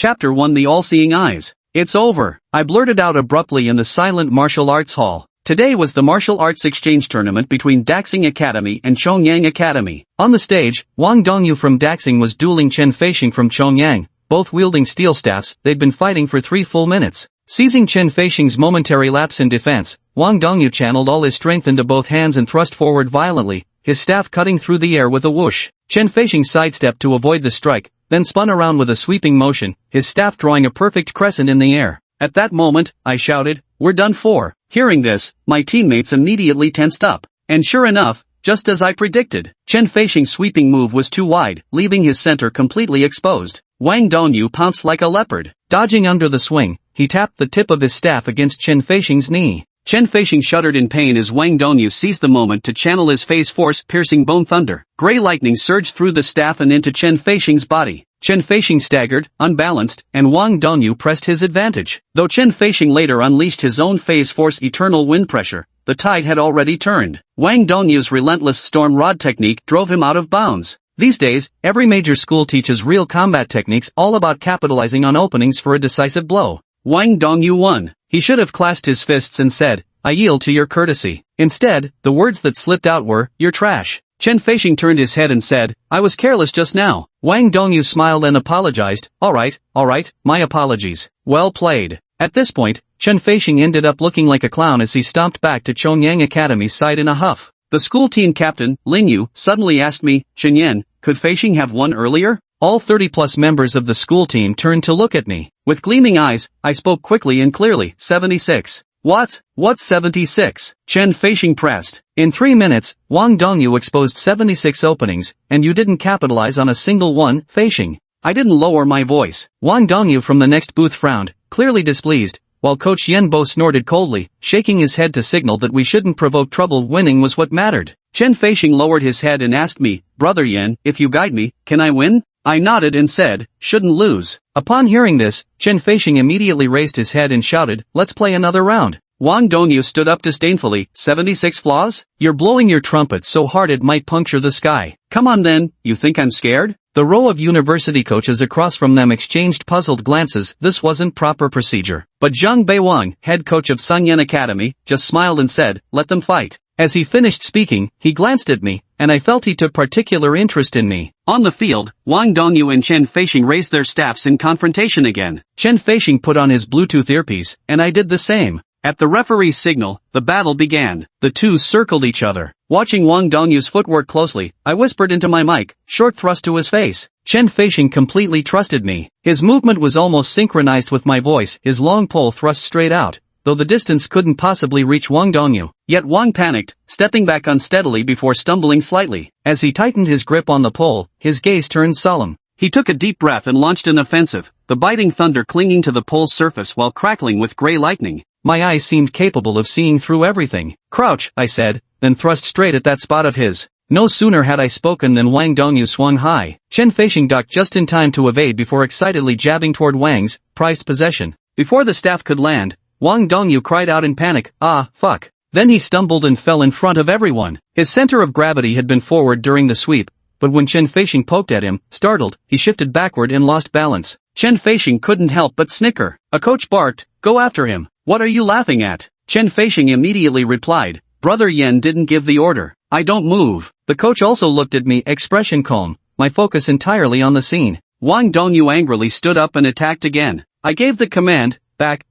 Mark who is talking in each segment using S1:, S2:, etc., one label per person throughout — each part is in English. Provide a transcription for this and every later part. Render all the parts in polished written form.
S1: Chapter 1: The All-Seeing Eyes. It's over, I blurted out abruptly in the silent martial arts hall. Today was the martial arts exchange tournament between Daxing Academy and Chongyang Academy. On the stage, Wang Dongyu from Daxing was dueling Chen Feixing from Chongyang, both wielding steel staffs. They'd been fighting for 3 full minutes. Seizing Chen Feixing's momentary lapse in defense, Wang Dongyu channeled all his strength into both hands and thrust forward violently, his staff cutting through the air with a whoosh. Chen Feixing sidestepped to avoid the strike, then spun around with a sweeping motion, his staff drawing a perfect crescent in the air. At that moment, I shouted, "We're done for." Hearing this, my teammates immediately tensed up. And sure enough, just as I predicted, Chen Feixing's sweeping move was too wide, leaving his center completely exposed. Wang Dongyu pounced like a leopard. Dodging under the swing, he tapped the tip of his staff against Chen Feixing's knee. Chen Feixing shuddered in pain as Wang Dongyu seized the moment to channel his phase force, piercing bone thunder. Gray lightning surged through the staff and into Chen Feixing's body. Chen Feixing staggered, unbalanced, and Wang Dongyu pressed his advantage. Though Chen Feixing later unleashed his own phase force eternal wind pressure, the tide had already turned. Wang Dongyu's relentless storm rod technique drove him out of bounds. These days, every major school teaches real combat techniques all about capitalizing on openings for a decisive blow. Wang Dongyu won. He should have clasped his fists and said, "I yield to your courtesy." Instead, the words that slipped out were, "You're trash." Chen Feixing turned his head and said, "I was careless just now." Wang Dongyu smiled and apologized, all right, my apologies. Well played." At this point, Chen Feixing ended up looking like a clown as he stomped back to Chongyang Academy's side in a huff. The school team captain, Lin Yu, suddenly asked me, "Chen Yan, could Feixing have won earlier?" All 30-plus members of the school team turned to look at me. With gleaming eyes, I spoke quickly and clearly, 76. What's 76? Chen Feixing pressed. In 3 minutes, Wang Dongyu exposed 76 openings, and you didn't capitalize on a single one, Feixing. I didn't lower my voice. Wang Dongyu from the next booth frowned, clearly displeased, while Coach Yen Bo snorted coldly, shaking his head to signal that we shouldn't provoke trouble. Winning was what mattered. Chen Feixing lowered his head and asked me, "Brother Yen, if you guide me, can I win?" I nodded and said, "Shouldn't lose." Upon hearing this, Chen Feixing immediately raised his head and shouted, "Let's play another round." Wang Dongyu stood up disdainfully, 76 flaws? You're blowing your trumpet so hard it might puncture the sky. Come on then, you think I'm scared? The row of university coaches across from them exchanged puzzled glances. This wasn't proper procedure. But Zhang Beiwang, head coach of Sunyan Academy, just smiled and said, "Let them fight." As he finished speaking, he glanced at me, and I felt he took particular interest in me. On the field, Wang Dongyu and Chen Feixing raised their staffs in confrontation again. Chen Feixing put on his Bluetooth earpiece, and I did the same. At the referee's signal, the battle began. The two circled each other. Watching Wang Dongyu's footwork closely, I whispered into my mic, short thrust to his face. Chen Feixing completely trusted me. His movement was almost synchronized with my voice, his long pole thrust straight out, though the distance couldn't possibly reach Wang Dongyu. Yet Wang panicked, stepping back unsteadily before stumbling slightly. As he tightened his grip on the pole, his gaze turned solemn. He took a deep breath and launched an offensive, the biting thunder clinging to the pole's surface while crackling with gray lightning. My eyes seemed capable of seeing through everything. "Crouch," I said, then thrust straight at that spot of his. No sooner had I spoken than Wang Dongyu swung high. Chen Feixing ducked just in time to evade before excitedly jabbing toward Wang's prized possession. Before the staff could land, Wang Dongyu cried out in panic, "Ah, fuck." Then he stumbled and fell in front of everyone. His center of gravity had been forward during the sweep, but when Chen Feixing poked at him, startled, he shifted backward and lost balance. Chen Feixing couldn't help but snicker. A coach barked, "Go after him." "What are you laughing at?" Chen Feixing immediately replied, "Brother Yen didn't give the order. I don't move." The coach also looked at me, expression calm, my focus entirely on the scene. Wang Dongyu angrily stood up and attacked again. I gave the command, back,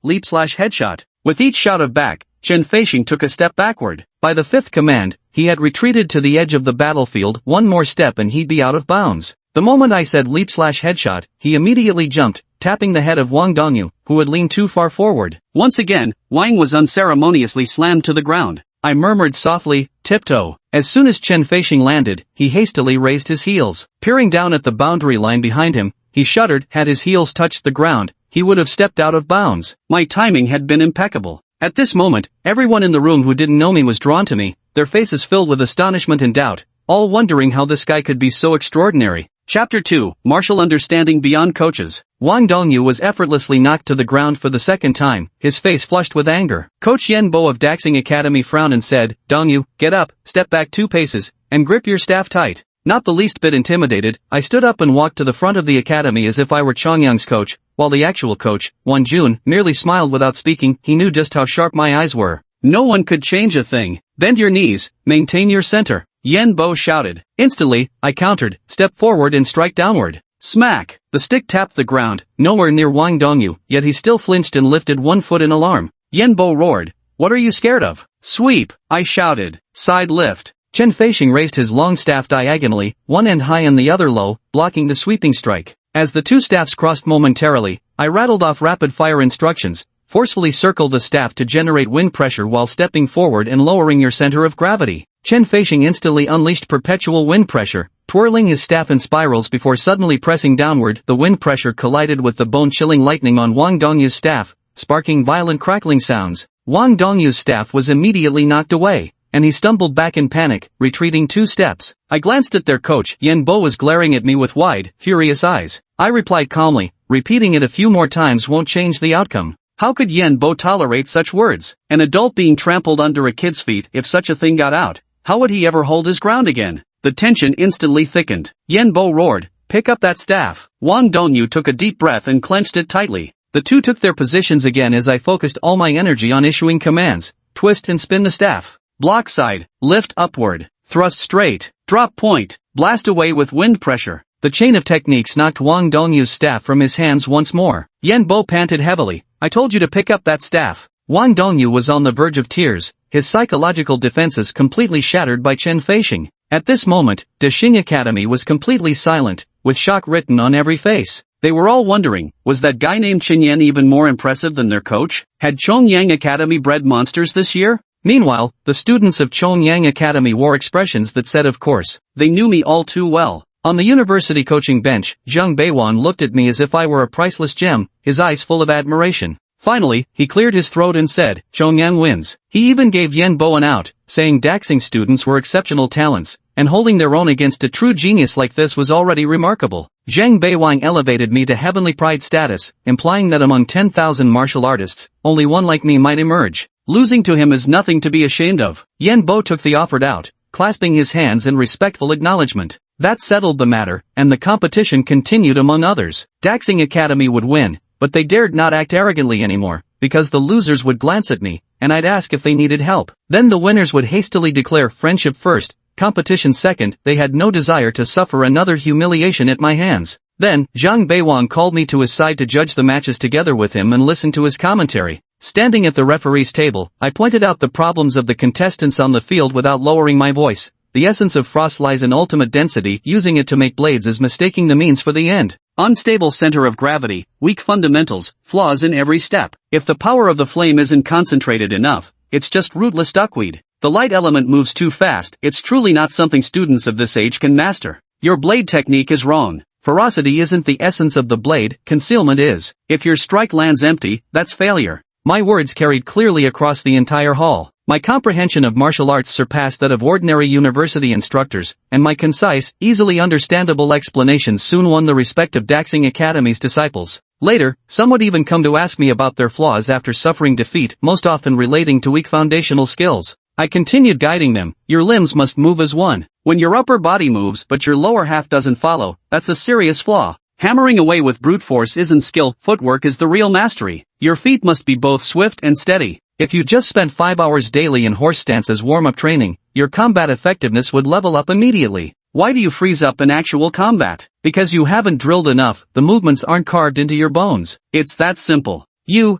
S1: leap/headshot. With each shot of back, Chen Feixing took a step backward. By the 5th command, he had retreated to the edge of the battlefield. One more step and he'd be out of bounds. The moment I said leap/headshot, he immediately jumped, tapping the head of Wang Dongyu, who had leaned too far forward. Once again, Wang was unceremoniously slammed to the ground. I murmured softly, "Tiptoe." As soon as Chen Feixing landed, he hastily raised his heels. Peering down at the boundary line behind him, he shuddered. Had his heels touched the ground, he would have stepped out of bounds. My timing had been impeccable. At this moment, everyone in the room who didn't know me was drawn to me, their faces filled with astonishment and doubt, all wondering how this guy could be so extraordinary. Chapter 2, Martial Understanding Beyond Coaches. Wang Dongyu was effortlessly knocked to the ground for the 2nd time, his face flushed with anger. Coach Yen Bo of Daxing Academy frowned and said, "Dongyu, get up, step back 2 paces, and grip your staff tight." Not the least bit intimidated, I stood up and walked to the front of the academy as if I were Chongyang's coach, while the actual coach, Wonjun, merely smiled without speaking. He knew just how sharp my eyes were. No one could change a thing. Bend your knees, maintain your center, Yen Bo shouted. Instantly, I countered, step forward and strike downward. Smack! The stick tapped the ground, nowhere near Wang Dongyu, yet he still flinched and lifted one foot in alarm. Yen Bo roared. What are you scared of? Sweep! I shouted. Side lift. Chen Feishing raised his long staff diagonally, one end high and the other low, blocking the sweeping strike. As the two staffs crossed momentarily, I rattled off rapid-fire instructions. Forcefully circle the staff to generate wind pressure while stepping forward and lowering your center of gravity. Chen Feishing instantly unleashed perpetual wind pressure, twirling his staff in spirals before suddenly pressing downward. The wind pressure collided with the bone-chilling lightning on Wang Dongyu's staff, sparking violent crackling sounds. Wang Dongyu's staff was immediately knocked away, and he stumbled back in panic, retreating 2 steps. I glanced at their coach. Yen Bo was glaring at me with wide, furious eyes. I replied calmly, repeating it a few more times won't change the outcome. How could Yen Bo tolerate such words? An adult being trampled under a kid's feet. If such a thing got out, how would he ever hold his ground again? The tension instantly thickened. Yen Bo roared, pick up that staff. Wang Dongyu took a deep breath and clenched it tightly. The two took their positions again as I focused all my energy on issuing commands. Twist and spin the staff. Block side, lift upward, thrust straight, drop point, blast away with wind pressure. The chain of techniques knocked Wang Dongyu's staff from his hands once more. Yen Bo panted heavily. I told you to pick up that staff. Wang Dongyu was on the verge of tears, his psychological defenses completely shattered by Chen Feishing. At this moment, Dexing Academy was completely silent, with shock written on every face. They were all wondering, was that guy named Chen Yan even more impressive than their coach? Had Chongyang Academy bred monsters this year? Meanwhile, the students of Chongyang Academy wore expressions that said of course. They knew me all too well. On the university coaching bench, Zhang Beiwan looked at me as if I were a priceless gem, his eyes full of admiration. Finally, he cleared his throat and said, Chongyang wins. He even gave Yen Bo an out, saying Daxing students were exceptional talents, and holding their own against a true genius like this was already remarkable. Zhang Beiwang elevated me to heavenly pride status, implying that among 10,000 martial artists, only one like me might emerge. Losing to him is nothing to be ashamed of. Yen Bo took the offered out, clasping his hands in respectful acknowledgement. That settled the matter, and the competition continued among others. Daxing Academy would win, but they dared not act arrogantly anymore, because the losers would glance at me, and I'd ask if they needed help. Then the winners would hastily declare friendship first, competition second. They had no desire to suffer another humiliation at my hands. Then, Zhang Beiwang called me to his side to judge the matches together with him and listen to his commentary. Standing at the referee's table, I pointed out the problems of the contestants on the field without lowering my voice. The essence of frost lies in ultimate density. Using it to make blades is mistaking the means for the end. Unstable center of gravity, weak fundamentals, flaws in every step. If the power of the flame isn't concentrated enough, it's just rootless duckweed. The light element moves too fast. It's truly not something students of this age can master. Your blade technique is wrong. Ferocity isn't the essence of the blade, concealment is. If your strike lands empty, that's failure. My words carried clearly across the entire hall. My comprehension of martial arts surpassed that of ordinary university instructors, and my concise, easily understandable explanations soon won the respect of Daxing Academy's disciples. Later, some would even come to ask me about their flaws after suffering defeat, most often relating to weak foundational skills. I continued guiding them. Your limbs must move as one. When your upper body moves but your lower half doesn't follow, that's a serious flaw. Hammering away with brute force isn't skill, footwork is the real mastery. Your feet must be both swift and steady. If you just spent 5 hours daily in horse stance as warm-up training, your combat effectiveness would level up immediately. Why do you freeze up in actual combat? Because you haven't drilled enough, the movements aren't carved into your bones. It's that simple. You,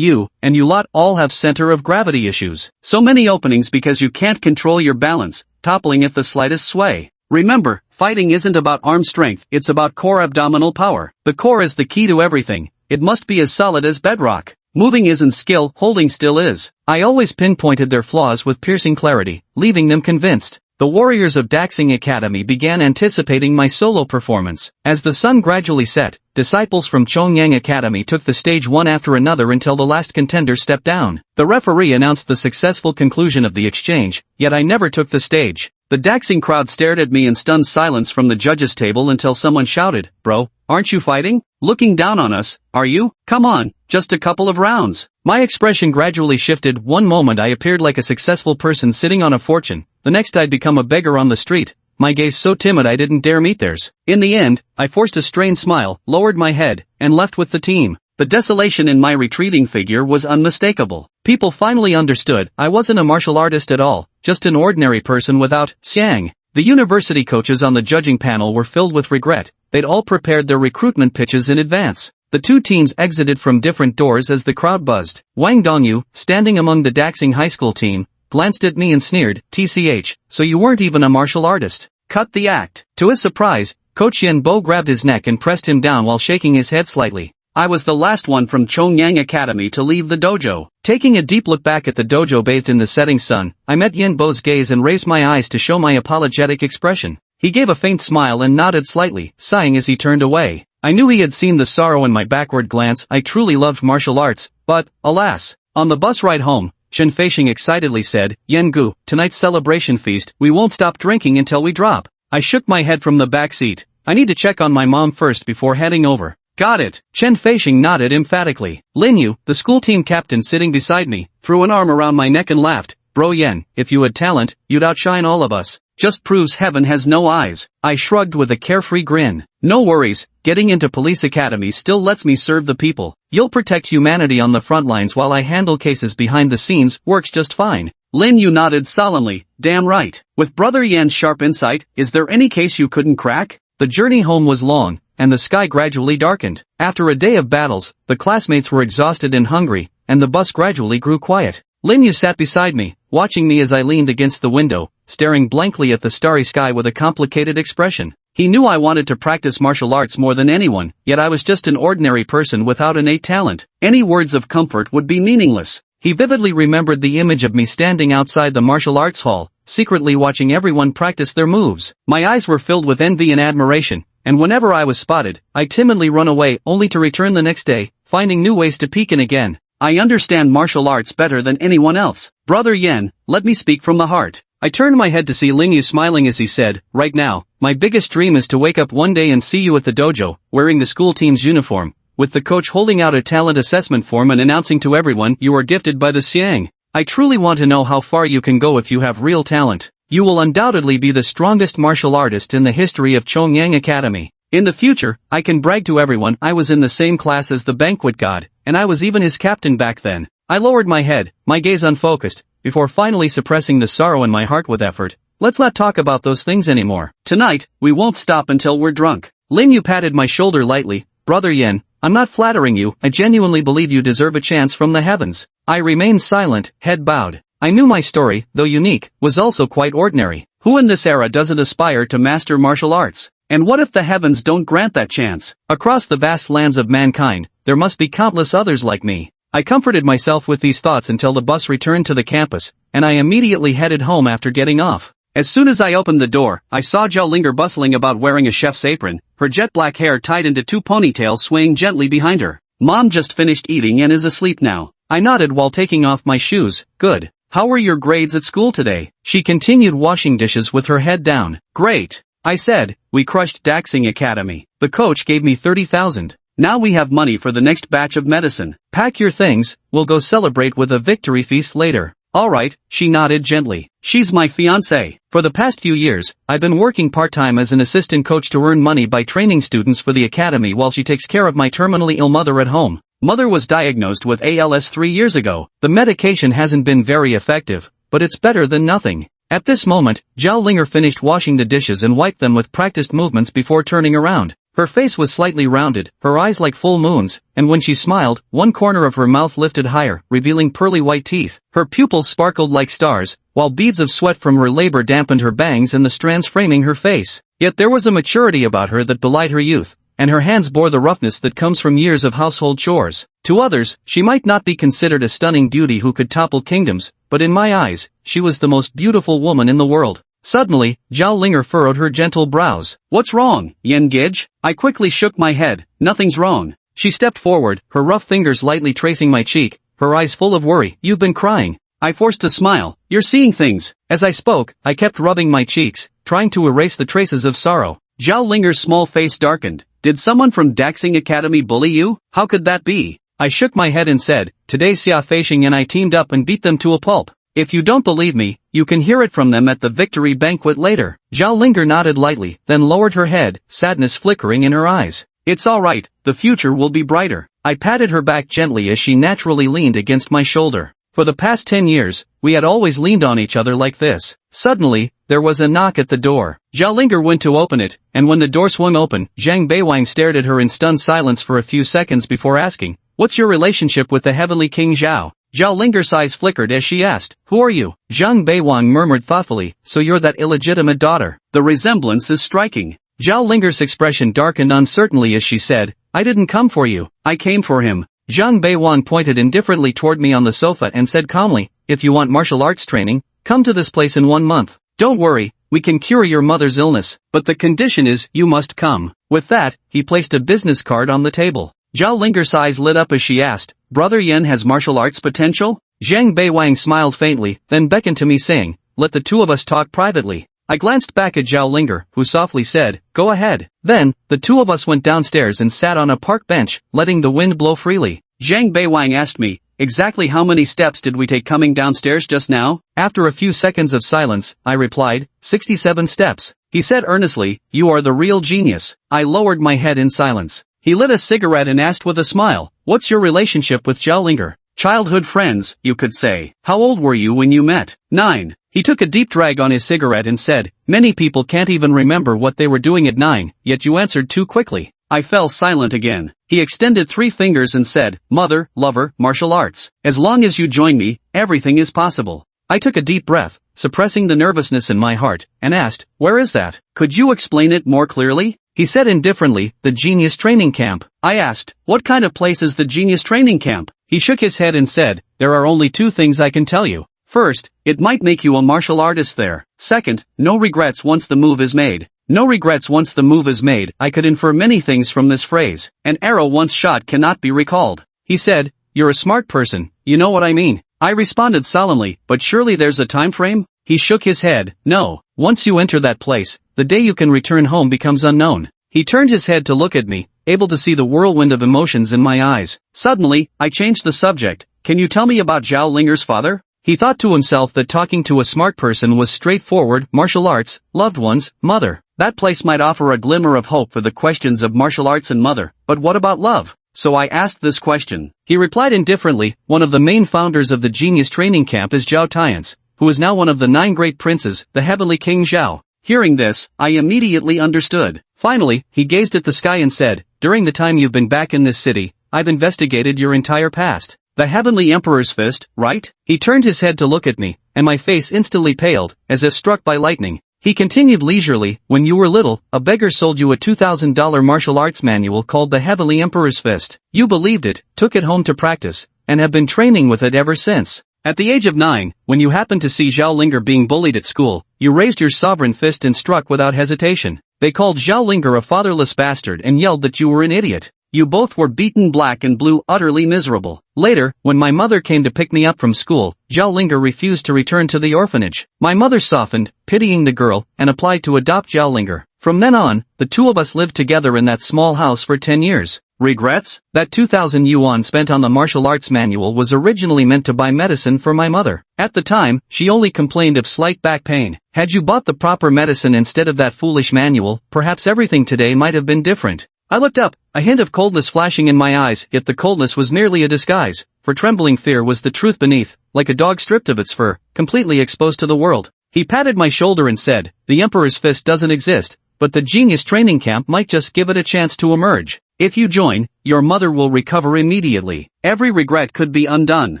S1: and you lot all have center of gravity issues. So many openings because you can't control your balance, toppling at the slightest sway. Remember, fighting isn't about arm strength, it's about core abdominal power. The core is the key to everything. It must be as solid as bedrock. Moving isn't skill, holding still is. I always pinpointed their flaws with piercing clarity, leaving them convinced. The warriors of Daxing Academy began anticipating my solo performance. As the sun gradually set, disciples from Chongyang Academy took the stage one after another until the last contender stepped down. The referee announced the successful conclusion of the exchange, yet I never took the stage. The Daxing crowd stared at me in stunned silence from the judges' table until someone shouted, "Bro, aren't you fighting? Looking down on us, are you? Come on, just a couple of rounds." My expression gradually shifted. One moment I appeared like a successful person sitting on a fortune, the next I'd become a beggar on the street. my gaze so timid I didn't dare meet theirs. In the end, I forced a strained smile, lowered my head, and left with the team. The desolation in my retreating figure was unmistakable. People finally understood I wasn't a martial artist at all, just an ordinary person without xiang. The university coaches on the judging panel were filled with regret. They'd all prepared their recruitment pitches in advance. The two teams exited from different doors as the crowd buzzed. Wang Dongyu, standing among the Daxing High School team, glanced at me and sneered, "TCH, so you weren't even a martial artist." Cut the act. To his surprise, Coach Yen Bo grabbed his neck and pressed him down while shaking his head slightly. I was the last one from Chongyang Academy to leave the dojo. Taking a deep look back at the dojo bathed in the setting sun, I met Yen Bo's gaze and raised my eyes to show my apologetic expression. He gave a faint smile and nodded slightly, sighing as he turned away. I knew he had seen the sorrow in my backward glance. I truly loved martial arts, but, alas. On the bus ride home, Shen Feishing excitedly said, "Yen Gu, tonight's celebration feast, we won't stop drinking until we drop." I shook my head from the back seat. I need to check on my mom first before heading over. Got it. Chen Feishing nodded emphatically. Lin Yu, the school team captain sitting beside me, threw an arm around my neck and laughed. "Bro Yen, if you had talent, you'd outshine all of us. Just proves heaven has no eyes." I shrugged with a carefree grin. "No worries, getting into police academy still lets me serve the people. You'll protect humanity on the front lines while I handle cases behind the scenes, works just fine." Lin Yu nodded solemnly. "Damn right. With Brother Yan's sharp insight, is there any case you couldn't crack?" The journey home was long, and the sky gradually darkened. After a day of battles, the classmates were exhausted and hungry, and the bus gradually grew quiet. Lin Yu sat beside me, watching me as I leaned against the window, staring blankly at the starry sky with a complicated expression. He knew I wanted to practice martial arts more than anyone, yet I was just an ordinary person without innate talent. Any words of comfort would be meaningless. He vividly remembered the image of me standing outside the martial arts hall, secretly watching everyone practice their moves. My eyes were filled with envy and admiration, and whenever I was spotted, I timidly run away only to return the next day, finding new ways to peek in again. I understand martial arts better than anyone else. Brother Yen, let me speak from the heart. I turned my head to see Lin Yu smiling as he said, "Right now, my biggest dream is to wake up one day and see you at the dojo, wearing the school team's uniform, with the coach holding out a talent assessment form and announcing to everyone you are gifted by the Xiang. I truly want to know how far you can go if you have real talent. You will undoubtedly be the strongest martial artist in the history of Chongyang Academy. In the future, I can brag to everyone I was in the same class as the banquet god, and I was even his captain back then." I lowered my head, my gaze unfocused, before finally suppressing the sorrow in my heart with effort. "Let's not talk about those things anymore. Tonight, we won't stop until we're drunk." Lin Yu patted my shoulder lightly. "Brother Yen, I'm not flattering you, I genuinely believe you deserve a chance from the heavens." I remained silent, head bowed. I knew my story, though unique, was also quite ordinary. Who in this era doesn't aspire to master martial arts? And what if the heavens don't grant that chance? Across the vast lands of mankind, there must be countless others like me. I comforted myself with these thoughts until the bus returned to the campus, and I immediately headed home after getting off. As soon as I opened the door, I saw Zhao Linger bustling about wearing a chef's apron, her jet black hair tied into two ponytails swaying gently behind her. "Mom just finished eating and is asleep now." I nodded while taking off my shoes. "Good. How were your grades at school today?" She continued washing dishes with her head down. "Great," I said. "We crushed Daxing Academy. The coach gave me 30,000. Now we have money for the next batch of medicine. Pack your things, we'll go celebrate with a victory feast later." "Alright," she nodded gently. "She's my fiancée." For the past few years, I've been working part-time as an assistant coach to earn money by training students for the academy while she takes care of my terminally ill mother at home. Mother was diagnosed with ALS 3 years ago. The medication hasn't been very effective, but it's better than nothing. At this moment, Zhao Linger finished washing the dishes and wiped them with practiced movements before turning around. Her face was slightly rounded, her eyes like full moons, and when she smiled, one corner of her mouth lifted higher, revealing pearly white teeth. Her pupils sparkled like stars, while beads of sweat from her labor dampened her bangs and the strands framing her face. Yet there was a maturity about her that belied her youth, and her hands bore the roughness that comes from years of household chores. To others, she might not be considered a stunning beauty who could topple kingdoms, but in my eyes, she was the most beautiful woman in the world. Suddenly, Zhao Linger furrowed her gentle brows. "What's wrong, Yen Gage?" I quickly shook my head. "Nothing's wrong." She stepped forward, her rough fingers lightly tracing my cheek, her eyes full of worry. "You've been crying." I forced a smile. "You're seeing things." As I spoke, I kept rubbing my cheeks, trying to erase the traces of sorrow. Zhao Linger's small face darkened. "Did someone from Daxing Academy bully you? How could that be?" I shook my head and said, "Today Xia Feishing and I teamed up and beat them to a pulp." If you don't believe me, you can hear it from them at the victory banquet later. Zhao Linger nodded lightly, then lowered her head, sadness flickering in her eyes. It's alright, the future will be brighter. I patted her back gently as she naturally leaned against my shoulder. For the past 10 years, we had always leaned on each other like this. Suddenly, there was a knock at the door. Zhao Linger went to open it, and when the door swung open, Zhang Beiwang stared at her in stunned silence for a few seconds before asking, "What's your relationship with the heavenly king Zhao?" Zhao Linger's eyes flickered as she asked, "Who are you?" Zhang Beiwang murmured thoughtfully, "So you're that illegitimate daughter." The resemblance is striking. Zhao Linger's expression darkened uncertainly as she said, "I didn't come for you, I came for him." Zhang Beiwang pointed indifferently toward me on the sofa and said calmly, "If you want martial arts training, come to this place in 1 month. Don't worry, we can cure your mother's illness, but the condition is you must come." With that, he placed a business card on the table. Zhao Linger's eyes lit up as she asked, "Brother Yan has martial arts potential?" Zhang Beiwang smiled faintly, then beckoned to me saying, "Let the two of us talk privately." I glanced back at Zhao Linger, who softly said, "Go ahead." Then, the two of us went downstairs and sat on a park bench, letting the wind blow freely. Zhang Beiwang asked me, "Exactly how many steps did we take coming downstairs just now?" After a few seconds of silence, I replied, 67 steps. He said earnestly, "You are the real genius." I lowered my head in silence. He lit a cigarette and asked with a smile, "What's your relationship with Zhao Linger?" "Childhood friends, you could say." "How old were you when you met?" 9. He took a deep drag on his cigarette and said, "Many people can't even remember what they were doing at 9, yet you answered too quickly." I fell silent again. He extended 3 fingers and said, "Mother, lover, martial arts. As long as you join me, everything is possible." I took a deep breath, suppressing the nervousness in my heart, and asked, "Where is that? Could you explain it more clearly?" He said indifferently, "The Genius Training Camp." I asked, "What kind of place is the Genius Training Camp?" He shook his head and said, "There are only 2 things I can tell you. First, it might make you a martial artist there. Second, no regrets once the move is made." No regrets once the move is made. I could infer many things from this phrase. An arrow once shot cannot be recalled. He said, "You're a smart person, you know what I mean." I responded solemnly, "But surely there's a time frame?" He shook his head, "No. Once you enter that place, the day you can return home becomes unknown." He turned his head to look at me, able to see the whirlwind of emotions in my eyes. Suddenly, I changed the subject. "Can you tell me about Zhao Linger's father?" He thought to himself that talking to a smart person was straightforward: martial arts, loved ones, mother. That place might offer a glimmer of hope for the questions of martial arts and mother, but what about love? So I asked this question. He replied indifferently, "One of the main founders of the Genius Training Camp is Zhao Tian's, who is now one of the 9 great princes, the heavenly king Zhao." Hearing this, I immediately understood. Finally, he gazed at the sky and said, "During the time you've been back in this city, I've investigated your entire past. The heavenly emperor's fist, right?" He turned his head to look at me, and my face instantly paled, as if struck by lightning. He continued leisurely, "When you were little, a beggar sold you a $2,000 martial arts manual called the Heavenly Emperor's Fist. You believed it, took it home to practice, and have been training with it ever since. At the age of 9, when you happened to see Zhao Linger being bullied at school, you raised your sovereign fist and struck without hesitation. They called Zhao Linger a fatherless bastard and yelled that you were an idiot. You both were beaten black and blue, utterly miserable. Later, when my mother came to pick me up from school, Zhao Linger refused to return to the orphanage. My mother softened, pitying the girl, and applied to adopt Zhao Linger. From then on, the two of us lived together in that small house for 10 years. Regrets? That 2,000 yuan spent on the martial arts manual was originally meant to buy medicine for my mother. At the time, she only complained of slight back pain. Had you bought the proper medicine instead of that foolish manual, perhaps everything today might have been different. I looked up, a hint of coldness flashing in my eyes, yet the coldness was merely a disguise, for trembling fear was the truth beneath, like a dog stripped of its fur, completely exposed to the world. He patted my shoulder and said, "The Emperor's Fist doesn't exist, but the Genius Training Camp might just give it a chance to emerge. If you join, your mother will recover immediately. Every regret could be undone.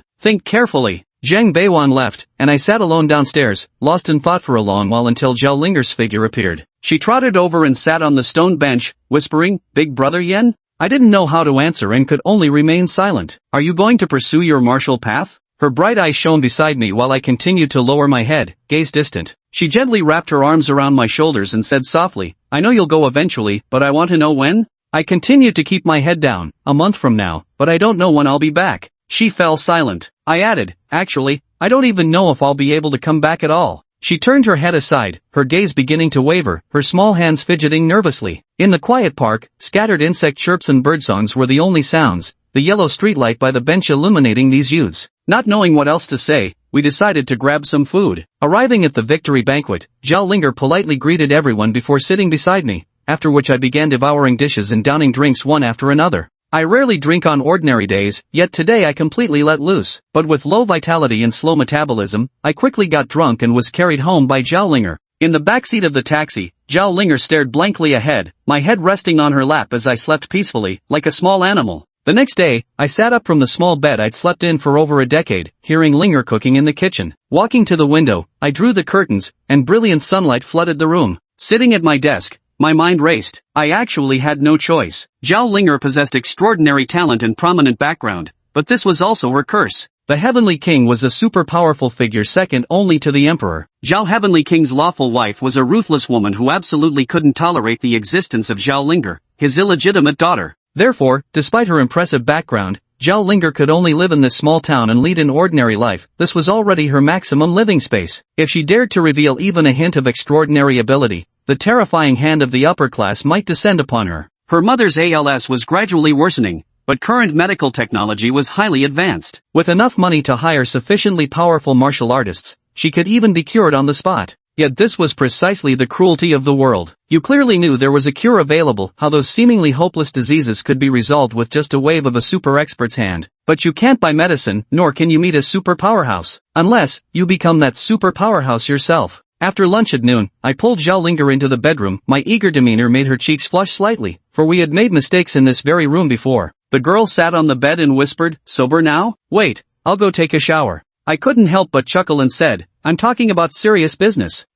S1: Think carefully." Zhang Beiwan left, and I sat alone downstairs, lost in thought for a long while until Zhao Linger's figure appeared. She trotted over and sat on the stone bench, whispering, "Big brother Yen?" I didn't know how to answer and could only remain silent. "Are you going to pursue your martial path?" Her bright eyes shone beside me while I continued to lower my head, gaze distant. She gently wrapped her arms around my shoulders and said softly, "I know you'll go eventually, but I want to know when." I continued to keep my head down, "A month from now, but I don't know when I'll be back." She fell silent. I added, "Actually, I don't even know if I'll be able to come back at all." She turned her head aside, her gaze beginning to waver, her small hands fidgeting nervously. In the quiet park, scattered insect chirps and birdsongs were the only sounds, the yellow streetlight by the bench illuminating these youths. Not knowing what else to say, we decided to grab some food. Arriving at the victory banquet, Zhao Linger politely greeted everyone before sitting beside me, after which I began devouring dishes and downing drinks one after another. I rarely drink on ordinary days, yet today I completely let loose. But with low vitality and slow metabolism, I quickly got drunk and was carried home by Zhao Linger. In the backseat of the taxi, Zhao Linger stared blankly ahead, my head resting on her lap as I slept peacefully, like a small animal. The next day, I sat up from the small bed I'd slept in for over a decade, hearing Linger cooking in the kitchen. Walking to the window, I drew the curtains, and brilliant sunlight flooded the room. Sitting at my desk, my mind raced. I actually had no choice. Zhao Linger possessed extraordinary talent and prominent background, but this was also her curse. The Heavenly King was a super powerful figure second only to the Emperor. Zhao Heavenly King's lawful wife was a ruthless woman who absolutely couldn't tolerate the existence of Zhao Linger, his illegitimate daughter. Therefore, despite her impressive background, Zhao Linger could only live in this small town and lead an ordinary life. This was already her maximum living space. If she dared to reveal even a hint of extraordinary ability, the terrifying hand of the upper class might descend upon her. Her mother's ALS was gradually worsening, but current medical technology was highly advanced. With enough money to hire sufficiently powerful martial artists, she could even be cured on the spot. Yet this was precisely the cruelty of the world. You clearly knew there was a cure available, how those seemingly hopeless diseases could be resolved with just a wave of a super expert's hand. But you can't buy medicine, nor can you meet a super powerhouse, unless you become that super powerhouse yourself. After lunch at noon, I pulled Zhao Linger into the bedroom. My eager demeanor made her cheeks flush slightly, for we had made mistakes in this very room before. The girl sat on the bed and whispered, "Sober now? Wait, I'll go take a shower." I couldn't help but chuckle and said, "I'm talking about serious business."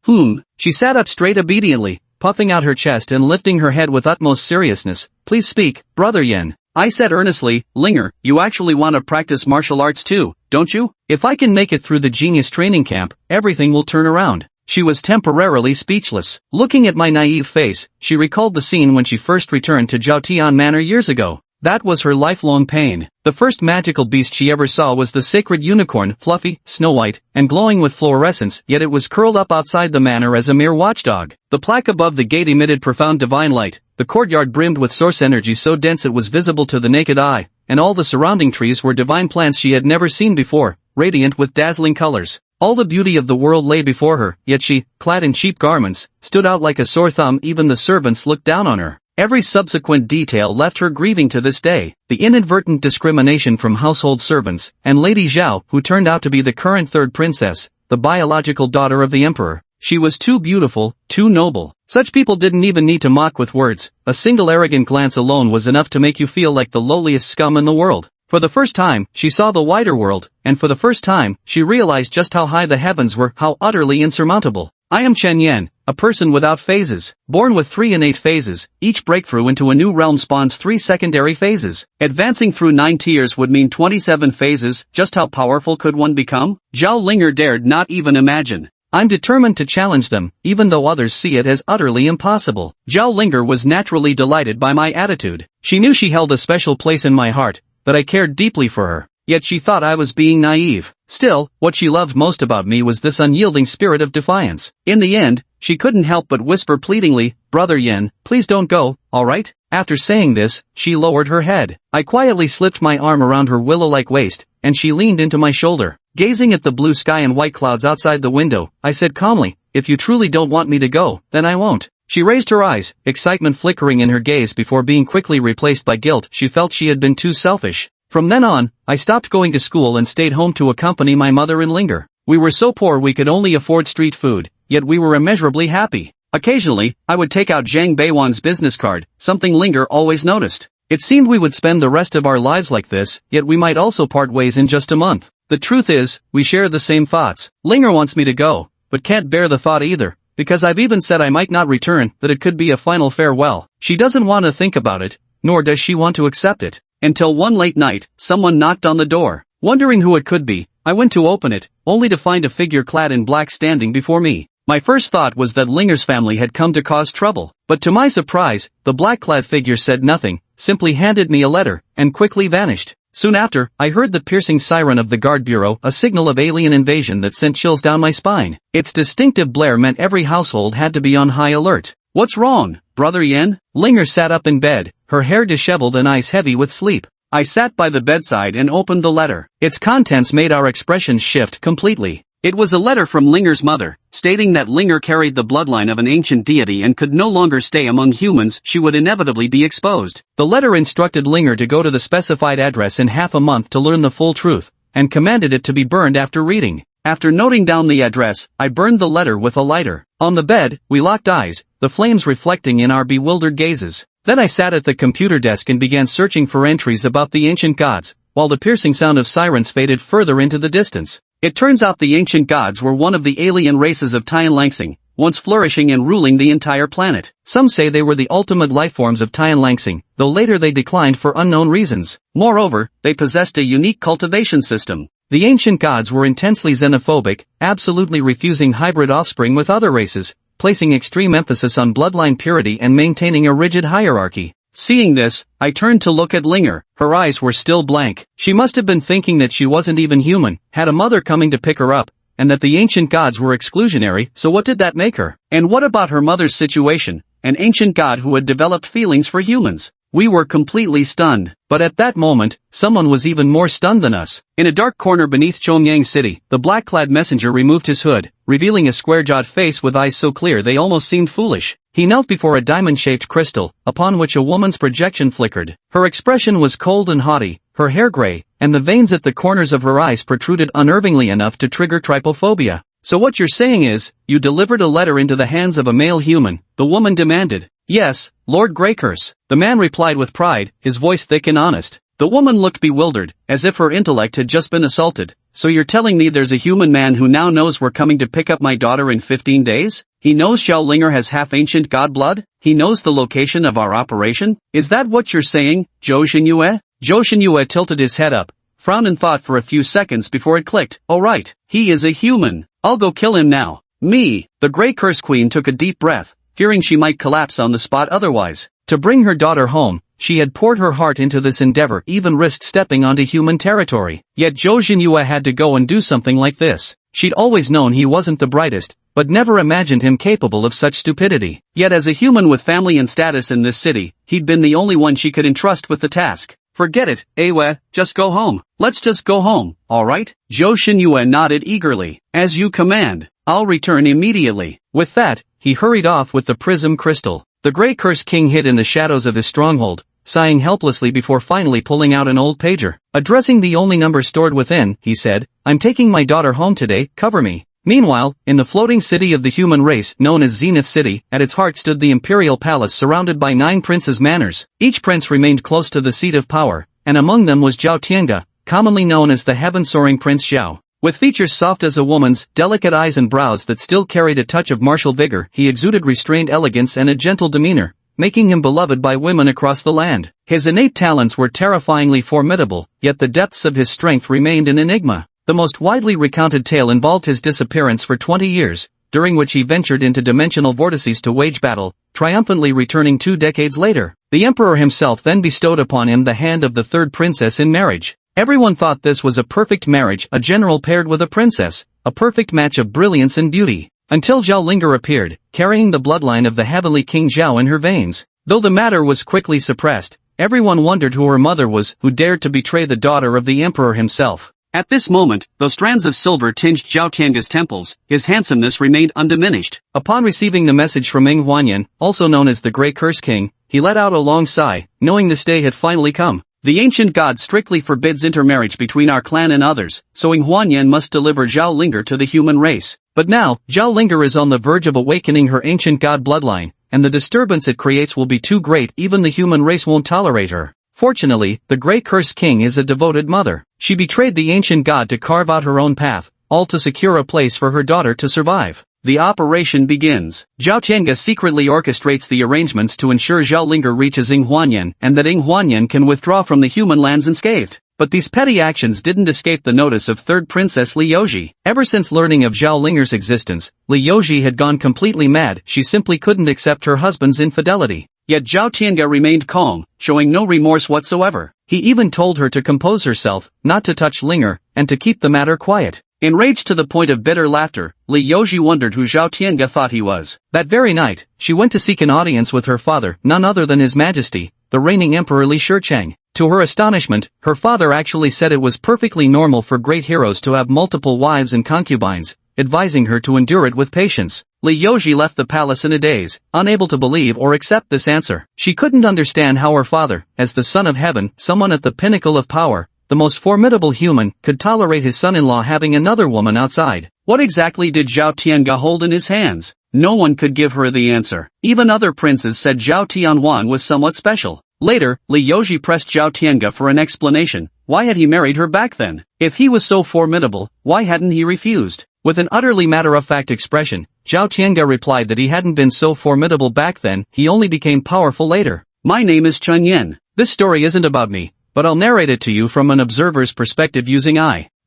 S1: She sat up straight obediently, puffing out her chest and lifting her head with utmost seriousness. "Please speak, Brother Yen." I said earnestly, "Linger, you actually want to practice martial arts too, don't you? If I can make it through the genius training camp, everything will turn around." She was temporarily speechless. Looking at my naive face, she recalled the scene when she first returned to Zhaotian Manor years ago. That was her lifelong pain. The first magical beast she ever saw was the sacred unicorn, fluffy, snow-white, and glowing with fluorescence, yet it was curled up outside the manor as a mere watchdog. The plaque above the gate emitted profound divine light, the courtyard brimmed with source energy so dense it was visible to the naked eye, and all the surrounding trees were divine plants she had never seen before, radiant with dazzling colors. All the beauty of the world lay before her, yet she, clad in cheap garments, stood out like a sore thumb. Even the servants looked down on her. Every subsequent detail left her grieving to this day. The inadvertent discrimination from household servants, and Lady Zhao, who turned out to be the current third princess, the biological daughter of the emperor. She was too beautiful, too noble. Such people didn't even need to mock with words. A single arrogant glance alone was enough to make you feel like the lowliest scum in the world. For the first time, she saw the wider world, and for the first time, she realized just how high the heavens were, how utterly insurmountable. I am Chen Yan, a person without phases, born with 3 innate phases. Each breakthrough into a new realm spawns 3 secondary phases. Advancing through 9 tiers would mean 27 phases. Just how powerful could one become? Zhao Linger dared not even imagine. I'm determined to challenge them, even though others see it as utterly impossible. Zhao Linger was naturally delighted by my attitude. She knew she held a special place in my heart, that I cared deeply for her. Yet she thought I was being naive. Still, what she loved most about me was this unyielding spirit of defiance. In the end, she couldn't help but whisper pleadingly, "Brother Yen, please don't go, alright?" After saying this, she lowered her head. I quietly slipped my arm around her willow-like waist, and she leaned into my shoulder. Gazing at the blue sky and white clouds outside the window, I said calmly, "If you truly don't want me to go, then I won't." She raised her eyes, excitement flickering in her gaze before being quickly replaced by guilt. She felt she had been too selfish. From then on, I stopped going to school and stayed home to accompany my mother and Linger. We were so poor we could only afford street food, yet we were immeasurably happy. Occasionally, I would take out Zhang Beiwan's business card, something Linger always noticed. It seemed we would spend the rest of our lives like this, yet we might also part ways in just a month. The truth is, we share the same thoughts. Linger wants me to go, but can't bear the thought either, because I've even said I might not return, that it could be a final farewell. She doesn't want to think about it, nor does she want to accept it. Until one late night, someone knocked on the door. Wondering who it could be, I went to open it, only to find a figure clad in black standing before me. My first thought was that Linger's family had come to cause trouble, but to my surprise, the black-clad figure said nothing, simply handed me a letter, and quickly vanished. Soon after, I heard the piercing siren of the guard bureau, a signal of alien invasion that sent chills down my spine. Its distinctive blare meant every household had to be on high alert. "What's wrong, Brother Yen?" Linger sat up in bed, her hair disheveled and eyes heavy with sleep. I sat by the bedside and opened the letter. Its contents made our expressions shift completely. It was a letter from Linger's mother, stating that Linger carried the bloodline of an ancient deity and could no longer stay among humans. She would inevitably be exposed. The letter instructed Linger to go to the specified address in half a month to learn the full truth, and commanded it to be burned after reading. After noting down the address, I burned the letter with a lighter. On the bed, we locked eyes, the flames reflecting in our bewildered gazes. Then I sat at the computer desk and began searching for entries about the ancient gods, while the piercing sound of sirens faded further into the distance. It turns out the ancient gods were one of the alien races of Tian Langsing, once flourishing and ruling the entire planet. Some say they were the ultimate lifeforms of Tian Langsing, though later they declined for unknown reasons. Moreover, they possessed a unique cultivation system. The ancient gods were intensely xenophobic, absolutely refusing hybrid offspring with other races, placing extreme emphasis on bloodline purity and maintaining a rigid hierarchy. Seeing this, I turned to look at Linger. Her eyes were still blank. She must have been thinking that she wasn't even human, had a mother coming to pick her up, and that the ancient gods were exclusionary. So what did that make her? And what about her mother's situation, an ancient god who had developed feelings for humans? We were completely stunned. But at that moment, someone was even more stunned than us. In a dark corner beneath Chongyang City, the black-clad messenger removed his hood, revealing a square-jawed face with eyes so clear they almost seemed foolish. He knelt before a diamond-shaped crystal, upon which a woman's projection flickered. Her expression was cold and haughty, her hair gray, and the veins at the corners of her eyes protruded unnervingly enough to trigger trypophobia. So what you're saying is, you delivered a letter into the hands of a male human, the woman demanded. Yes, Lord Greycurse. The man replied with pride, his voice thick and honest. The woman looked bewildered, as if her intellect had just been assaulted. So you're telling me there's a human man who now knows we're coming to pick up my daughter in 15 days? He knows Xiao Linger has half-ancient god blood? He knows the location of our operation? Is that what you're saying, Zhou Xinyue? Zhou Xinyue tilted his head up, frowned and thought for a few seconds before it clicked. Oh right, he is a human. I'll go kill him now. Me. The Grey Curse Queen took a deep breath, fearing she might collapse on the spot otherwise. To bring her daughter home, she had poured her heart into this endeavor, even risked stepping onto human territory. Yet Zhou Xinyue had to go and do something like this. She'd always known he wasn't the brightest, but never imagined him capable of such stupidity. Yet as a human with family and status in this city, he'd been the only one she could entrust with the task. Forget it, Awe, just go home. Let's just go home, alright? Zhou Xinyue nodded eagerly. As you command. I'll return immediately. With that, he hurried off with the prism crystal. The Grey Curse King hid in the shadows of his stronghold, sighing helplessly before finally pulling out an old pager. Addressing the only number stored within, he said, I'm taking my daughter home today, cover me. Meanwhile, in the floating city of the human race known as Zenith City, at its heart stood the imperial palace surrounded by 9 princes' manors. Each prince remained close to the seat of power, and among them was Zhao Tiange, commonly known as the heaven-soaring Prince Zhao. With features soft as a woman's, delicate eyes and brows that still carried a touch of martial vigor, he exuded restrained elegance and a gentle demeanor, making him beloved by women across the land. His innate talents were terrifyingly formidable, yet the depths of his strength remained an enigma. The most widely recounted tale involved his disappearance for 20 years, during which he ventured into dimensional vortices to wage battle, triumphantly returning 2 decades later. The emperor himself then bestowed upon him the hand of the third princess in marriage. Everyone thought this was a perfect marriage, a general paired with a princess, a perfect match of brilliance and beauty. Until Zhao Linger appeared, carrying the bloodline of the heavenly King Zhao in her veins. Though the matter was quickly suppressed, everyone wondered who her mother was, who dared to betray the daughter of the emperor himself. At this moment, though strands of silver tinged Zhao Tiange's temples, his handsomeness remained undiminished. Upon receiving the message from Ing Huanyan, also known as the Grey Curse King, he let out a long sigh, knowing this day had finally come. The ancient god strictly forbids intermarriage between our clan and others, so Ing Huanyan must deliver Zhao Linger to the human race. But now, Zhao Linger is on the verge of awakening her ancient god bloodline, and the disturbance it creates will be too great, even the human race won't tolerate her. Fortunately, the Grey Curse King is a devoted mother. She betrayed the ancient god to carve out her own path, all to secure a place for her daughter to survive. The operation begins. Zhao Tiange secretly orchestrates the arrangements to ensure Zhao Linger reaches Ing Huanyan and that Ing Huanyan can withdraw from the human lands unscathed. But these petty actions didn't escape the notice of third princess Li Yoji. Ever since learning of Zhao Linger's existence, Li Yoji had gone completely mad. She simply couldn't accept her husband's infidelity. Yet Zhao Tiange remained calm, showing no remorse whatsoever. He even told her to compose herself, not to touch Linger, and to keep the matter quiet. Enraged to the point of bitter laughter, Li Yoji wondered who Zhao Tiange thought he was. That very night, she went to seek an audience with her father, none other than His Majesty, the reigning Emperor Li Shicheng. To her astonishment, her father actually said it was perfectly normal for great heroes to have multiple wives and concubines, advising her to endure it with patience. Li Yoji left the palace in a daze, unable to believe or accept this answer. She couldn't understand how her father, as the son of heaven, someone at the pinnacle of power, the most formidable human, could tolerate his son-in-law having another woman outside. What exactly did Zhao Tiange hold in his hands? No one could give her the answer. Even other princes said Zhao Tianwan was somewhat special. Later, Li Yoji pressed Zhao Tiange for an explanation. Why had he married her back then? If he was so formidable, why hadn't he refused? With an utterly matter-of-fact expression, Zhao Tiange replied that he hadn't been so formidable back then, he only became powerful later. My name is Chen Yan. This story isn't about me, but I'll narrate it to you from an observer's perspective using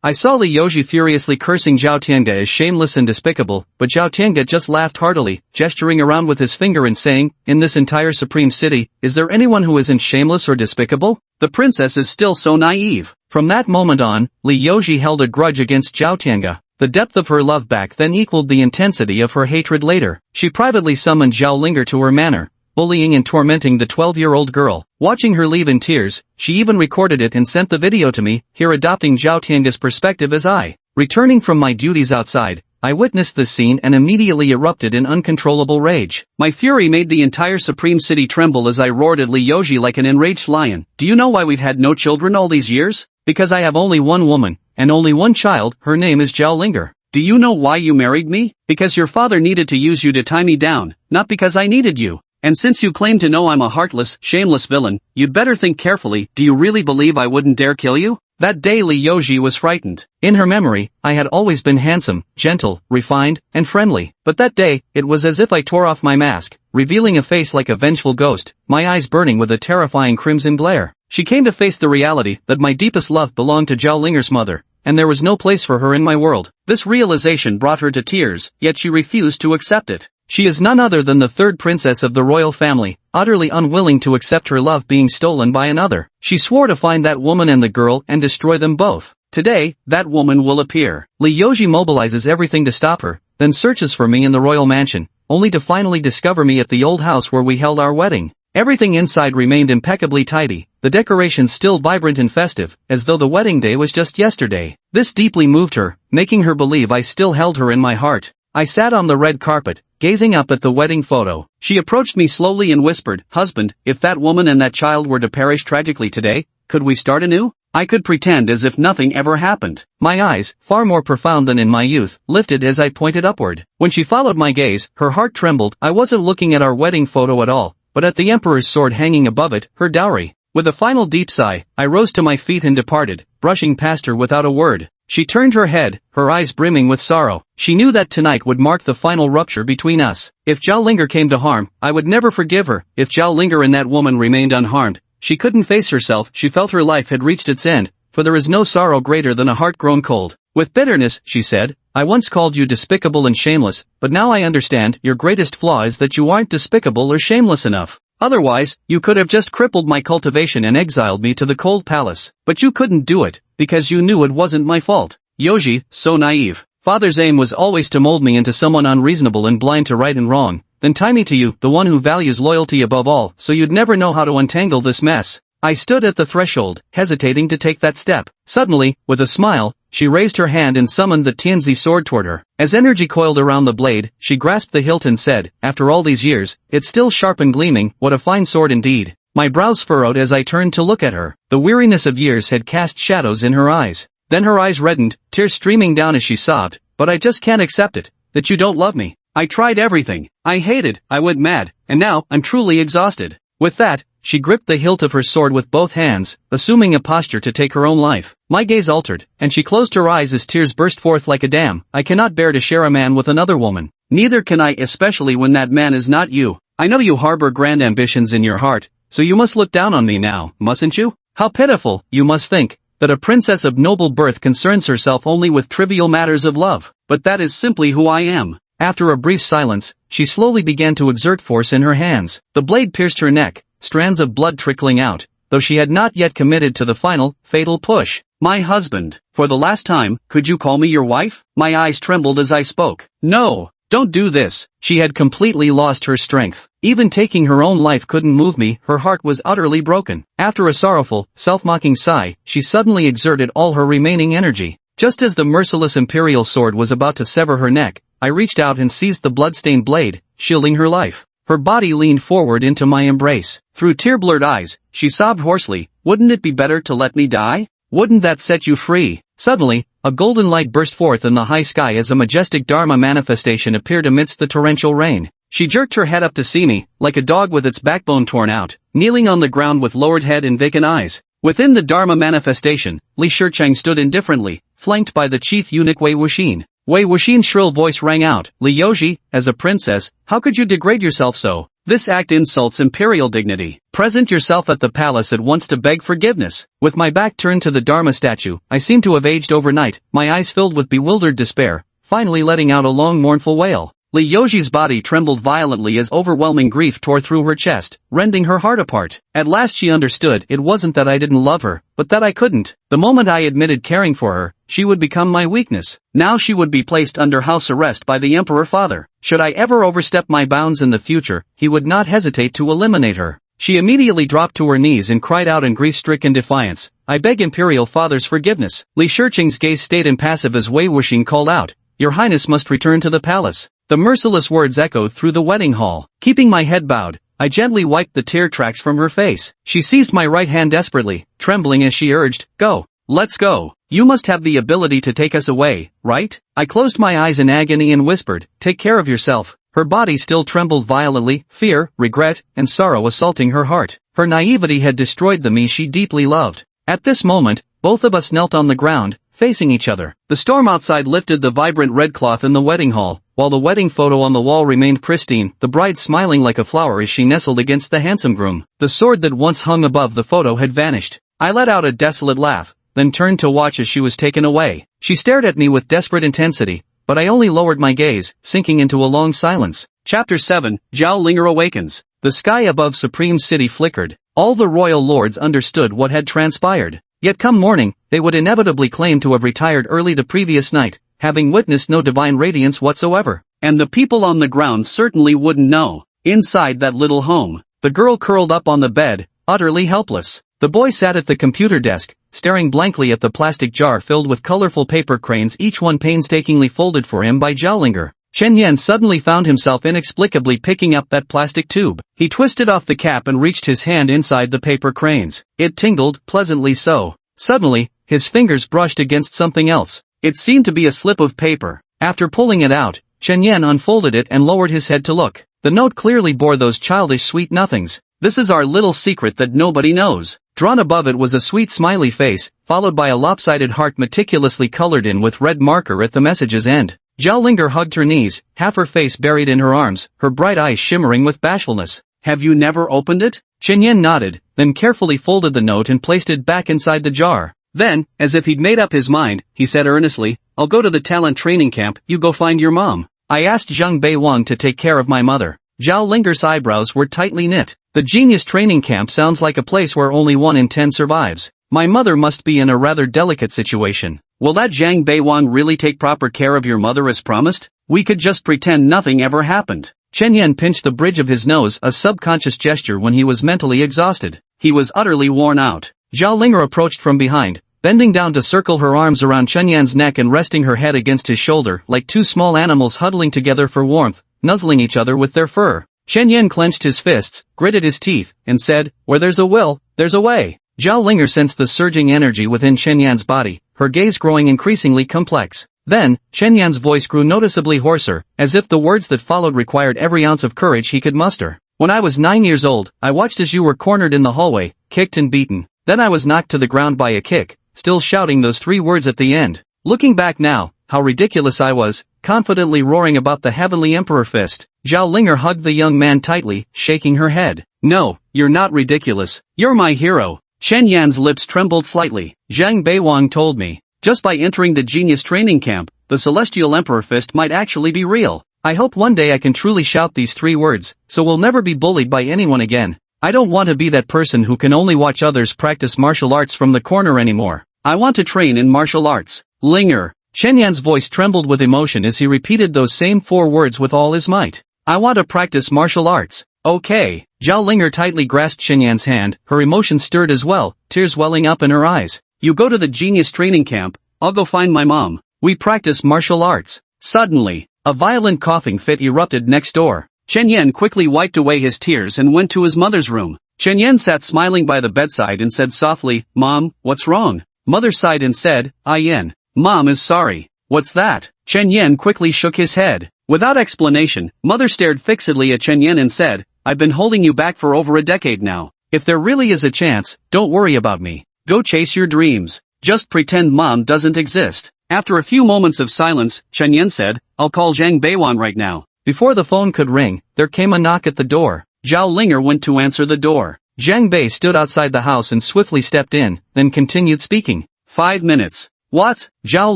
S1: I saw Li Yoji furiously cursing Zhao Tiange as shameless and despicable, but Zhao Tiange just laughed heartily, gesturing around with his finger and saying, in this entire supreme city, is there anyone who isn't shameless or despicable? The princess is still so naive. From that moment on, Li Yoji held a grudge against Zhao Tiange. The depth of her love back then equaled the intensity of her hatred later. She privately summoned Zhao Linger to her manor, bullying and tormenting the 12-year-old girl. Watching her leave in tears, she even recorded it and sent the video to me, here adopting Zhao Tiange's perspective as I. Returning from my duties outside, I witnessed this scene and immediately erupted in uncontrollable rage. My fury made the entire supreme city tremble as I roared at Li Yoji like an enraged lion. Do you know why we've had no children all these years? Because I have only one woman, and only one child, her name is Zhao Linger. Do you know why you married me? Because your father needed to use you to tie me down, not because I needed you. And since you claim to know I'm a heartless, shameless villain, you'd better think carefully. Do you really believe I wouldn't dare kill you? That day Li Yoji was frightened. In her memory, I had always been handsome, gentle, refined, and friendly. But that day, it was as if I tore off my mask, revealing a face like a vengeful ghost, my eyes burning with a terrifying crimson glare. She came to face the reality that my deepest love belonged to Zhao Linger's mother, and there was no place for her in my world. This realization brought her to tears, yet she refused to accept it. She is none other than the third princess of the royal family, utterly unwilling to accept her love being stolen by another. She swore to find that woman and the girl and destroy them both. Today, that woman will appear. Li Yoji mobilizes everything to stop her, then searches for me in the royal mansion, only to finally discover me at the old house where we held our wedding. Everything inside remained impeccably tidy, the decorations still vibrant and festive, as though the wedding day was just yesterday. This deeply moved her, making her believe I still held her in my heart. I sat on the red carpet, gazing up at the wedding photo. She approached me slowly and whispered, "Husband, if that woman and that child were to perish tragically today, could we start anew?" I could pretend as if nothing ever happened. My eyes, far more profound than in my youth, lifted as I pointed upward. When she followed my gaze, her heart trembled. I wasn't looking at our wedding photo at all, but at the emperor's sword hanging above it, her dowry. With a final deep sigh, I rose to my feet and departed, brushing past her without a word. She turned her head, her eyes brimming with sorrow. She knew that tonight would mark the final rupture between us. If Zhao Linger came to harm, I would never forgive her. If Zhao Linger and that woman remained unharmed, she couldn't face herself. She felt her life had reached its end, for there is no sorrow greater than a heart grown cold. With bitterness, she said, "I once called you despicable and shameless, but now I understand your greatest flaw is that you aren't despicable or shameless enough. Otherwise, you could have just crippled my cultivation and exiled me to the cold palace. But you couldn't do it, because you knew it wasn't my fault." Yoji, so naive. Father's aim was always to mold me into someone unreasonable and blind to right and wrong, then tie me to you, the one who values loyalty above all, so you'd never know how to untangle this mess. I stood at the threshold, hesitating to take that step. Suddenly, with a smile, she raised her hand and summoned the Tianzi sword toward her. As energy coiled around the blade, she grasped the hilt and said, "After all these years, it's still sharp and gleaming. What a fine sword indeed." My brows furrowed as I turned to look at her. The weariness of years had cast shadows in her eyes. Then her eyes reddened, tears streaming down as she sobbed, "But I just can't accept it, that you don't love me. I tried everything. I hated, I went mad, and now, I'm truly exhausted." With that, she gripped the hilt of her sword with both hands, assuming a posture to take her own life. My gaze altered, and she closed her eyes as tears burst forth like a dam. "I cannot bear to share a man with another woman. Neither can I, especially when that man is not you. I know you harbor grand ambitions in your heart, so you must look down on me now, mustn't you? How pitiful, you must think, that a princess of noble birth concerns herself only with trivial matters of love. But that is simply who I am." After a brief silence, she slowly began to exert force in her hands. The blade pierced her neck, strands of blood trickling out, though she had not yet committed to the final, fatal push. "My husband, for the last time, could you call me your wife?" My eyes trembled as I spoke. "No, Don't do this. She had completely lost her strength. Even taking her own life couldn't move me, her heart was utterly broken. After a sorrowful, self-mocking sigh, she suddenly exerted all her remaining energy. Just as the merciless imperial sword was about to sever her neck, I reached out and seized the blood-stained blade, shielding her life. Her body leaned forward into my embrace. Through tear-blurred eyes, she sobbed hoarsely, "Wouldn't it be better to let me die? Wouldn't that set you free?" Suddenly, a golden light burst forth in the high sky as a majestic Dharma manifestation appeared amidst the torrential rain. She jerked her head up to see me, like a dog with its backbone torn out, kneeling on the ground with lowered head and vacant eyes. Within the Dharma manifestation, Li Shicheng stood indifferently, flanked by the chief eunuch Wei Wuxin. Wei Wuxin's shrill voice rang out, "Li Yoji, as a princess, how could you degrade yourself so? This act insults imperial dignity. Present yourself at the palace at once to beg forgiveness." With my back turned to the Dharma statue, I seemed to have aged overnight, my eyes filled with bewildered despair, finally letting out a long mournful wail. Li Yoji's body trembled violently as overwhelming grief tore through her chest, rending her heart apart. At last she understood, it wasn't that I didn't love her, but that I couldn't. The moment I admitted caring for her, she would become my weakness. Now she would be placed under house arrest by the Emperor Father. Should I ever overstep my bounds in the future, he would not hesitate to eliminate her. She immediately dropped to her knees and cried out in grief-stricken defiance, "I beg Imperial Father's forgiveness." Li Shicheng's gaze stayed impassive as Wei Wuxin called out, "Your Highness must return to the palace." The merciless words echoed through the wedding hall. Keeping my head bowed, I gently wiped the tear tracks from her face. She seized my right hand desperately, trembling as she urged, "Go. Let's go. You must have the ability to take us away, right?" I closed my eyes in agony and whispered, "Take care of yourself." Her body still trembled violently, fear, regret, and sorrow assaulting her heart. Her naivety had destroyed the me she deeply loved. At this moment, both of us knelt on the ground, facing each other. The storm outside lifted the vibrant red cloth in the wedding hall, while the wedding photo on the wall remained pristine, the bride smiling like a flower as she nestled against the handsome groom. The sword that once hung above the photo had vanished. I let out a desolate laugh, then turned to watch as she was taken away. She stared at me with desperate intensity, but I only lowered my gaze, sinking into a long silence. Chapter 7, Zhao Linger Awakens. The sky above Supreme City flickered. All the royal lords understood what had transpired. Yet come morning, they would inevitably claim to have retired early the previous night, having witnessed no divine radiance whatsoever. And the people on the ground certainly wouldn't know. Inside that little home, the girl curled up on the bed, utterly helpless. The boy sat at the computer desk, staring blankly at the plastic jar filled with colorful paper cranes, each one painstakingly folded for him by Zhao Linger. Chen Yan suddenly found himself inexplicably picking up that plastic tube. He twisted off the cap and reached his hand inside the paper cranes. It tingled, pleasantly so. Suddenly, his fingers brushed against something else. It seemed to be a slip of paper. After pulling it out, Chen Yan unfolded it and lowered his head to look. The note clearly bore those childish sweet nothings. "This is our little secret that nobody knows." Drawn above it was a sweet smiley face, followed by a lopsided heart meticulously colored in with red marker at the message's end. Zhao Linger hugged her knees, half her face buried in her arms, her bright eyes shimmering with bashfulness. "Have you never opened it?" Chen Yan nodded, then carefully folded the note and placed it back inside the jar. Then, as if he'd made up his mind, he said earnestly, "I'll go to the talent training camp, you go find your mom. I asked Zhang Beiwang to take care of my mother." Zhao Linger's eyebrows were tightly knit. The genius training camp sounds like a place where only 1 in 10 survives. My mother must be in a rather delicate situation. Will that Zhang Beiwang really take proper care of your mother as promised? We could just pretend nothing ever happened. Chen Yan pinched the bridge of his nose, a subconscious gesture when he was mentally exhausted. He was utterly worn out. Zhao Linger approached from behind, bending down to circle her arms around Chen Yan's neck and resting her head against his shoulder like two small animals huddling together for warmth, nuzzling each other with their fur. Chen Yan clenched his fists, gritted his teeth, and said, "Where there's a will, there's a way." Zhao Linger sensed the surging energy within Chen Yan's body, her gaze growing increasingly complex. Then, Chen Yan's voice grew noticeably hoarser, as if the words that followed required every ounce of courage he could muster. "When I was 9 years old, I watched as you were cornered in the hallway, kicked and beaten. Then I was knocked to the ground by a kick, still shouting those 3 words at the end. Looking back now, how ridiculous I was, confidently roaring about the heavenly emperor fist." Zhao Linger hugged the young man tightly, shaking her head. "No, you're not ridiculous. You're my hero." Chen Yan's lips trembled slightly. "Zhang Beiwang told me. Just by entering the genius training camp, the celestial emperor fist might actually be real. I hope one day I can truly shout these 3 words, so we'll never be bullied by anyone again. I don't want to be that person who can only watch others practice martial arts from the corner anymore. I want to train in martial arts." "Linger, Chen Yan's voice trembled with emotion as he repeated those same 4 words with all his might. I want to practice martial arts. Okay. Zhao Linger tightly grasped Chen Yan's hand, her emotions stirred as well, tears welling up in her eyes. You go to the genius training camp, I'll go find my mom. We practice martial arts. Suddenly, a violent coughing fit erupted next door. Chen Yan quickly wiped away his tears and went to his mother's room. Chen Yan sat smiling by the bedside and said softly, Mom, what's wrong? Mother sighed and said, Yan. Mom is sorry. What's that? Chen Yan quickly shook his head. Without explanation, Mother stared fixedly at Chen Yan and said, I've been holding you back for over a decade now. If there really is a chance, don't worry about me. Go chase your dreams. Just pretend Mom doesn't exist. After a few moments of silence, Chen Yan said, I'll call Zhang Beiwan right now. Before the phone could ring, there came a knock at the door. Zhao Linger went to answer the door. Zhang Bei stood outside the house and swiftly stepped in, then continued speaking. 5 minutes. What? Zhao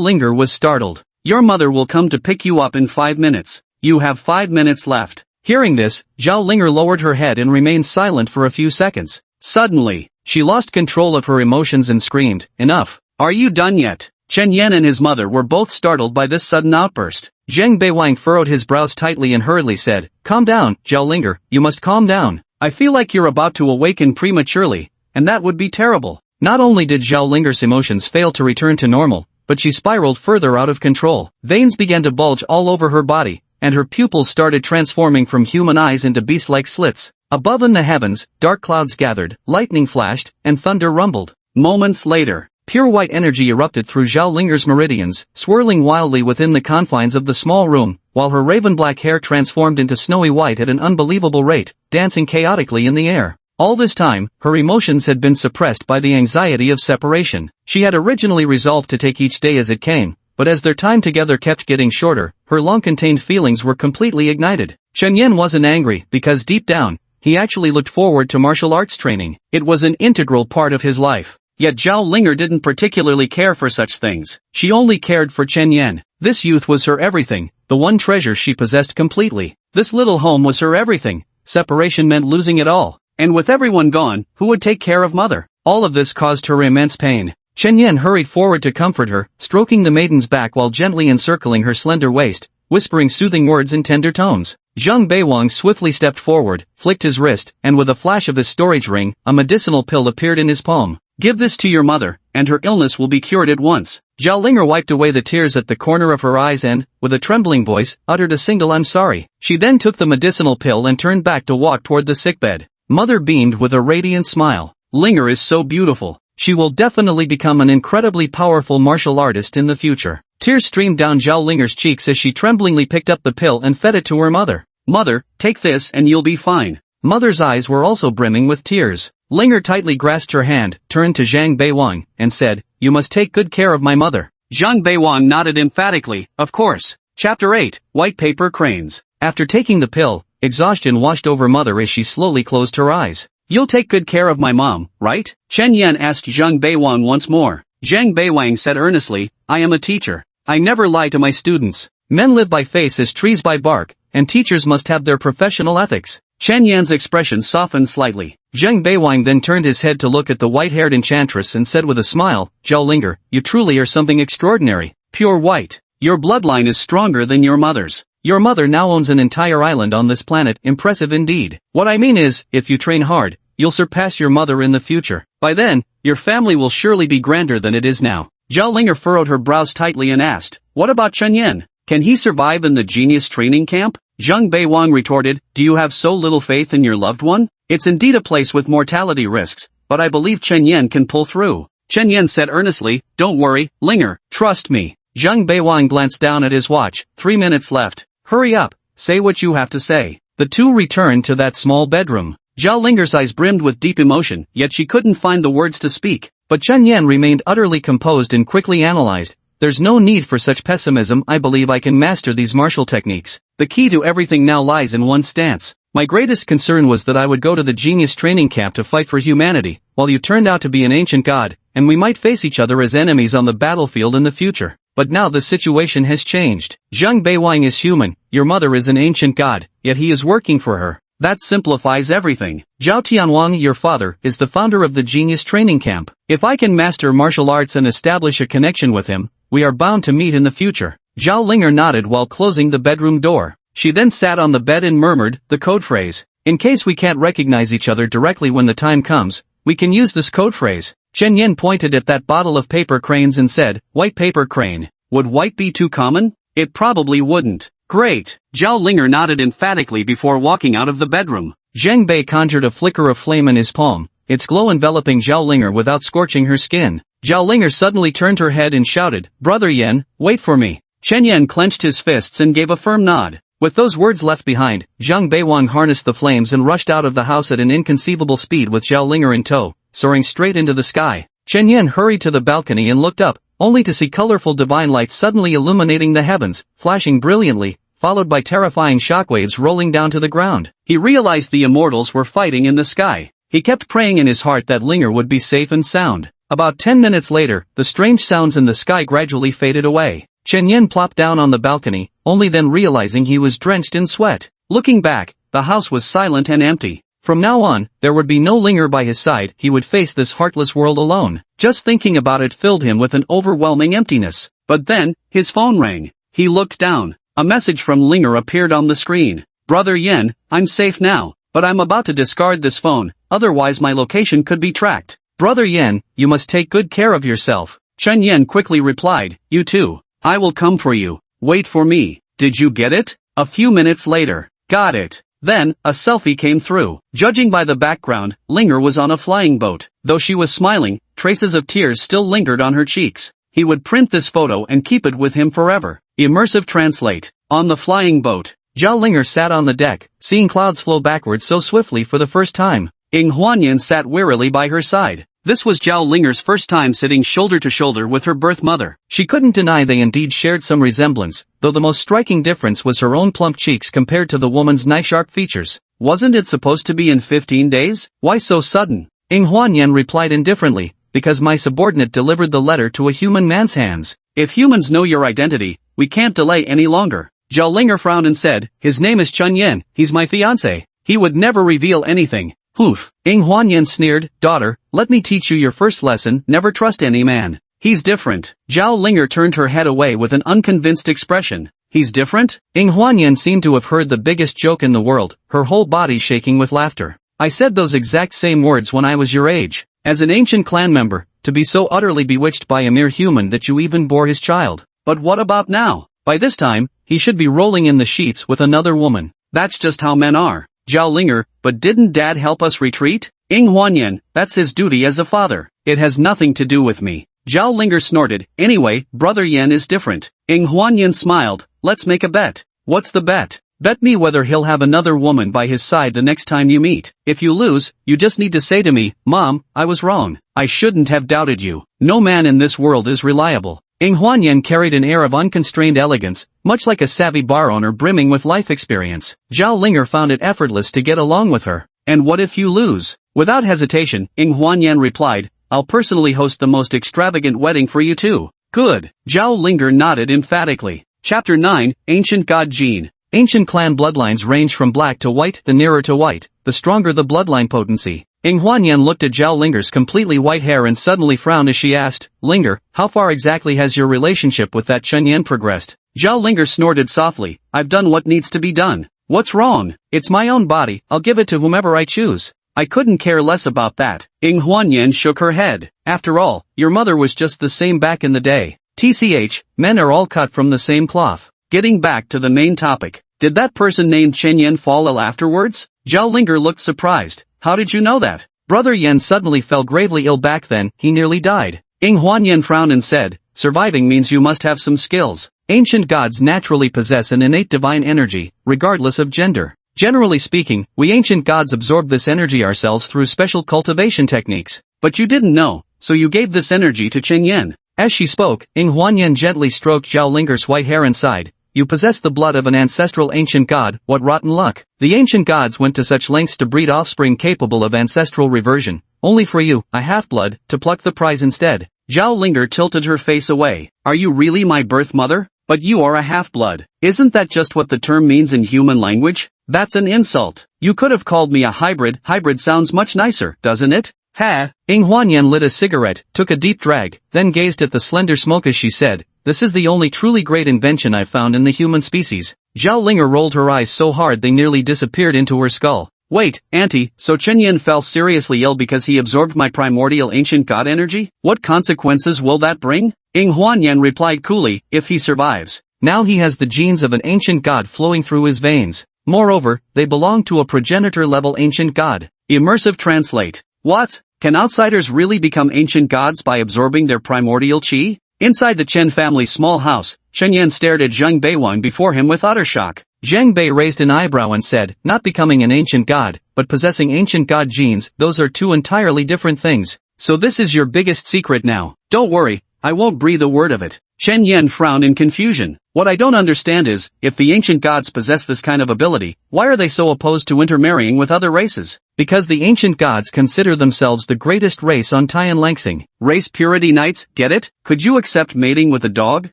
S1: Linger was startled. Your mother will come to pick you up in 5 minutes. You have 5 minutes left. Hearing this, Zhao Linger lowered her head and remained silent for a few seconds. Suddenly, she lost control of her emotions and screamed, Enough. Are you done yet? Chen Yan and his mother were both startled by this sudden outburst. Zhang Beiwang furrowed his brows tightly and hurriedly said, Calm down, Zhao Linger, you must calm down. I feel like you're about to awaken prematurely, and that would be terrible. Not only did Zhao Linger's emotions fail to return to normal, but she spiraled further out of control. Veins began to bulge all over her body, and her pupils started transforming from human eyes into beast-like slits. Above in the heavens, dark clouds gathered, lightning flashed, and thunder rumbled. Moments later, pure white energy erupted through Zhao Linger's meridians, swirling wildly within the confines of the small room, while her raven-black hair transformed into snowy white at an unbelievable rate, dancing chaotically in the air. All this time, her emotions had been suppressed by the anxiety of separation. She had originally resolved to take each day as it came, but as their time together kept getting shorter, her long-contained feelings were completely ignited. Chen Yan wasn't angry because deep down, he actually looked forward to martial arts training. It was an integral part of his life. Yet Zhao Linger didn't particularly care for such things. She only cared for Chen Yan. This youth was her everything, the one treasure she possessed completely. This little home was her everything. Separation meant losing it all. And with everyone gone, who would take care of mother? All of this caused her immense pain. Chen Yan hurried forward to comfort her, stroking the maiden's back while gently encircling her slender waist, whispering soothing words in tender tones. Zhang Beiwang swiftly stepped forward, flicked his wrist, and with a flash of his storage ring, a medicinal pill appeared in his palm. Give this to your mother, and her illness will be cured at once. Zhao Linger wiped away the tears at the corner of her eyes and, with a trembling voice, uttered a single I'm sorry. She then took the medicinal pill and turned back to walk toward the sickbed. Mother beamed with a radiant smile. Linger is so beautiful. She will definitely become an incredibly powerful martial artist in the future. Tears streamed down Zhao Linger's cheeks as she tremblingly picked up the pill and fed it to her mother. Mother, take this and you'll be fine. Mother's eyes were also brimming with tears. Linger tightly grasped her hand, turned to Zhang Beiwang, and said, You must take good care of my mother. Zhang Beiwang nodded emphatically, Of course. Chapter 8, White Paper Cranes. After taking the pill, exhaustion washed over mother as she slowly closed her eyes. You'll take good care of my mom, right? Chen Yan asked Zhang Beiwang once more. Zhang Beiwang said earnestly, I am a teacher. I never lie to my students. Men live by face as trees by bark, and teachers must have their professional ethics. Chen Yan's expression softened slightly. Zhang Beiwang then turned his head to look at the white-haired enchantress and said with a smile, Zhao Linger, you truly are something extraordinary. Pure white. Your bloodline is stronger than your mother's. Your mother now owns an entire island on this planet, impressive indeed. What I mean is, if you train hard, you'll surpass your mother in the future. By then, your family will surely be grander than it is now. Zhao Linger furrowed her brows tightly and asked, What about Chen Yan? Can he survive in the genius training camp? Zhang Beiwang retorted, Do you have so little faith in your loved one? It's indeed a place with mortality risks, but I believe Chen Yan can pull through. Chen Yan said earnestly, Don't worry, Linger, trust me. Zhang Beiwang glanced down at his watch, 3 minutes left. Hurry up, say what you have to say. The two returned to that small bedroom. Zhao Linger's eyes brimmed with deep emotion, yet she couldn't find the words to speak. But Chen Yan remained utterly composed and quickly analyzed. There's no need for such pessimism. I believe I can master these martial techniques. The key to everything now lies in one stance. My greatest concern was that I would go to the genius training camp to fight for humanity, while you turned out to be an ancient god, and we might face each other as enemies on the battlefield in the future. But now the situation has changed. Zhang Beiwang is human, your mother is an ancient god, yet he is working for her. That simplifies everything. Zhao Tianwang, your father, is the founder of the genius training camp. If I can master martial arts and establish a connection with him, we are bound to meet in the future. Zhao Linger nodded while closing the bedroom door. She then sat on the bed and murmured the code phrase. In case we can't recognize each other directly when the time comes, we can use this code phrase. Chen Yen pointed at that bottle of paper cranes and said, white paper crane. Would white be too common? It probably wouldn't. Great. Zhao Linger nodded emphatically before walking out of the bedroom. Zheng Bei conjured a flicker of flame in his palm, its glow enveloping Zhao Linger without scorching her skin. Zhao Linger suddenly turned her head and shouted, Brother Yen, wait for me. Chen Yen clenched his fists and gave a firm nod. With those words left behind, Zhang Beiwang harnessed the flames and rushed out of the house at an inconceivable speed with Zhao Linger in tow, soaring straight into the sky. Chen Yen hurried to the balcony and looked up, only to see colorful divine lights suddenly illuminating the heavens, flashing brilliantly, followed by terrifying shockwaves rolling down to the ground. He realized the immortals were fighting in the sky. He kept praying in his heart that Linger would be safe and sound. About 10 minutes later, the strange sounds in the sky gradually faded away. Chen Yen plopped down on the balcony, only then realizing he was drenched in sweat. Looking back, the house was silent and empty. From now on, there would be no Linger by his side. He would face this heartless world alone. Just thinking about it filled him with an overwhelming emptiness. But then, his phone rang. He looked down. A message from Linger appeared on the screen. Brother Yen, I'm safe now, but I'm about to discard this phone, otherwise my location could be tracked. Brother Yen, you must take good care of yourself. Chen Yen quickly replied, you too. I will come for you. Wait for me. Did you get it? A few minutes later. Got it. Then, a selfie came through. Judging by the background, Linger was on a flying boat. Though she was smiling, traces of tears still lingered on her cheeks. He would print this photo and keep it with him forever. Immersive translate. On the flying boat, Zhao Linger sat on the deck, seeing clouds flow backwards so swiftly for the first time. Ying Huanyan sat wearily by her side. This was Zhao Linger's first time sitting shoulder to shoulder with her birth mother. She couldn't deny they indeed shared some resemblance, though the most striking difference was her own plump cheeks compared to the woman's nice sharp features. Wasn't it supposed to be in 15 days? Why so sudden? Ying Huanyan replied indifferently, because my subordinate delivered the letter to a human man's hands. If humans know your identity, we can't delay any longer. Zhao Linger frowned and said, his name is Chen Yen, he's my fiancé. He would never reveal anything. Poof. Ying Huanyan sneered, daughter, let me teach you your first lesson, never trust any man. He's different. Zhao Linger turned her head away with an unconvinced expression. He's different? Ying Huanyan seemed to have heard the biggest joke in the world, her whole body shaking with laughter. I said those exact same words when I was your age. As an ancient clan member, to be so utterly bewitched by a mere human that you even bore his child. But what about now? By this time, he should be rolling in the sheets with another woman. That's just how men are. Zhao Linger, but didn't Dad help us retreat? Ying Huanyan, that's his duty as a father. It has nothing to do with me. Zhao Linger snorted, anyway, Brother Yen is different. Ying Huanyan smiled, let's make a bet. What's the bet? Bet me whether he'll have another woman by his side the next time you meet. If you lose, you just need to say to me, Mom, I was wrong. I shouldn't have doubted you. No man in this world is reliable. Ying Huanyan carried an air of unconstrained elegance, much like a savvy bar owner brimming with life experience. Zhao Linger found it effortless to get along with her. And what if you lose? Without hesitation, Ying Huanyan replied, I'll personally host the most extravagant wedding for you too. Good. Zhao Linger nodded emphatically. Chapter 9, Ancient God Gene. Ancient clan bloodlines range from black to white. The nearer to white, the stronger the bloodline potency. Ying Huanyan looked at Zhao Linger's completely white hair and suddenly frowned as she asked, Linger, how far exactly has your relationship with that Chen Yen progressed? Zhao Linger snorted softly, I've done what needs to be done. What's wrong? It's my own body, I'll give it to whomever I choose. I couldn't care less about that. Ying Huanyan shook her head. After all, your mother was just the same back in the day. TCH, men are all cut from the same cloth. Getting back to the main topic, did that person named Chen Yen fall ill afterwards? Zhao Linger looked surprised. How did you know that? Brother Yen suddenly fell gravely ill back then, he nearly died. Ying Huanyan frowned and said, surviving means you must have some skills. Ancient gods naturally possess an innate divine energy, regardless of gender. Generally speaking, we ancient gods absorb this energy ourselves through special cultivation techniques. But you didn't know, so you gave this energy to Chen Yen. As she spoke, Ying Huanyan gently stroked Zhao Linger's white hair and sighed. You possess the blood of an ancestral ancient god, what rotten luck. The ancient gods went to such lengths to breed offspring capable of ancestral reversion, only for you, a half-blood, to pluck the prize instead. Zhao Linger tilted her face away. Are you really my birth mother? But you are a half-blood. Isn't that just what the term means in human language? That's an insult. You could have called me a hybrid. Hybrid sounds much nicer, doesn't it? Ha! Ying Huanyan lit a cigarette, took a deep drag, then gazed at the slender smoke as she said, this is the only truly great invention I've found in the human species. Zhao Linger rolled her eyes so hard they nearly disappeared into her skull. Wait, Auntie, so Chen Yan fell seriously ill because he absorbed my primordial ancient god energy? What consequences will that bring? Ying Huanyan replied coolly, if he survives. Now he has the genes of an ancient god flowing through his veins. Moreover, they belong to a progenitor-level ancient god. Immersive translate. What? Can outsiders really become ancient gods by absorbing their primordial qi? Inside the Chen family's small house, Chen Yan stared at Zhang Beiwang before him with utter shock. Zhang Bei raised an eyebrow and said, not becoming an ancient god, but possessing ancient god genes, those are two entirely different things. So this is your biggest secret now. Don't worry, I won't breathe a word of it. Chen Yan frowned in confusion. What I don't understand is, if the ancient gods possess this kind of ability, why are they so opposed to intermarrying with other races? Because the ancient gods consider themselves the greatest race on Tian Langsing. Race purity knights, get it? Could you accept mating with a dog?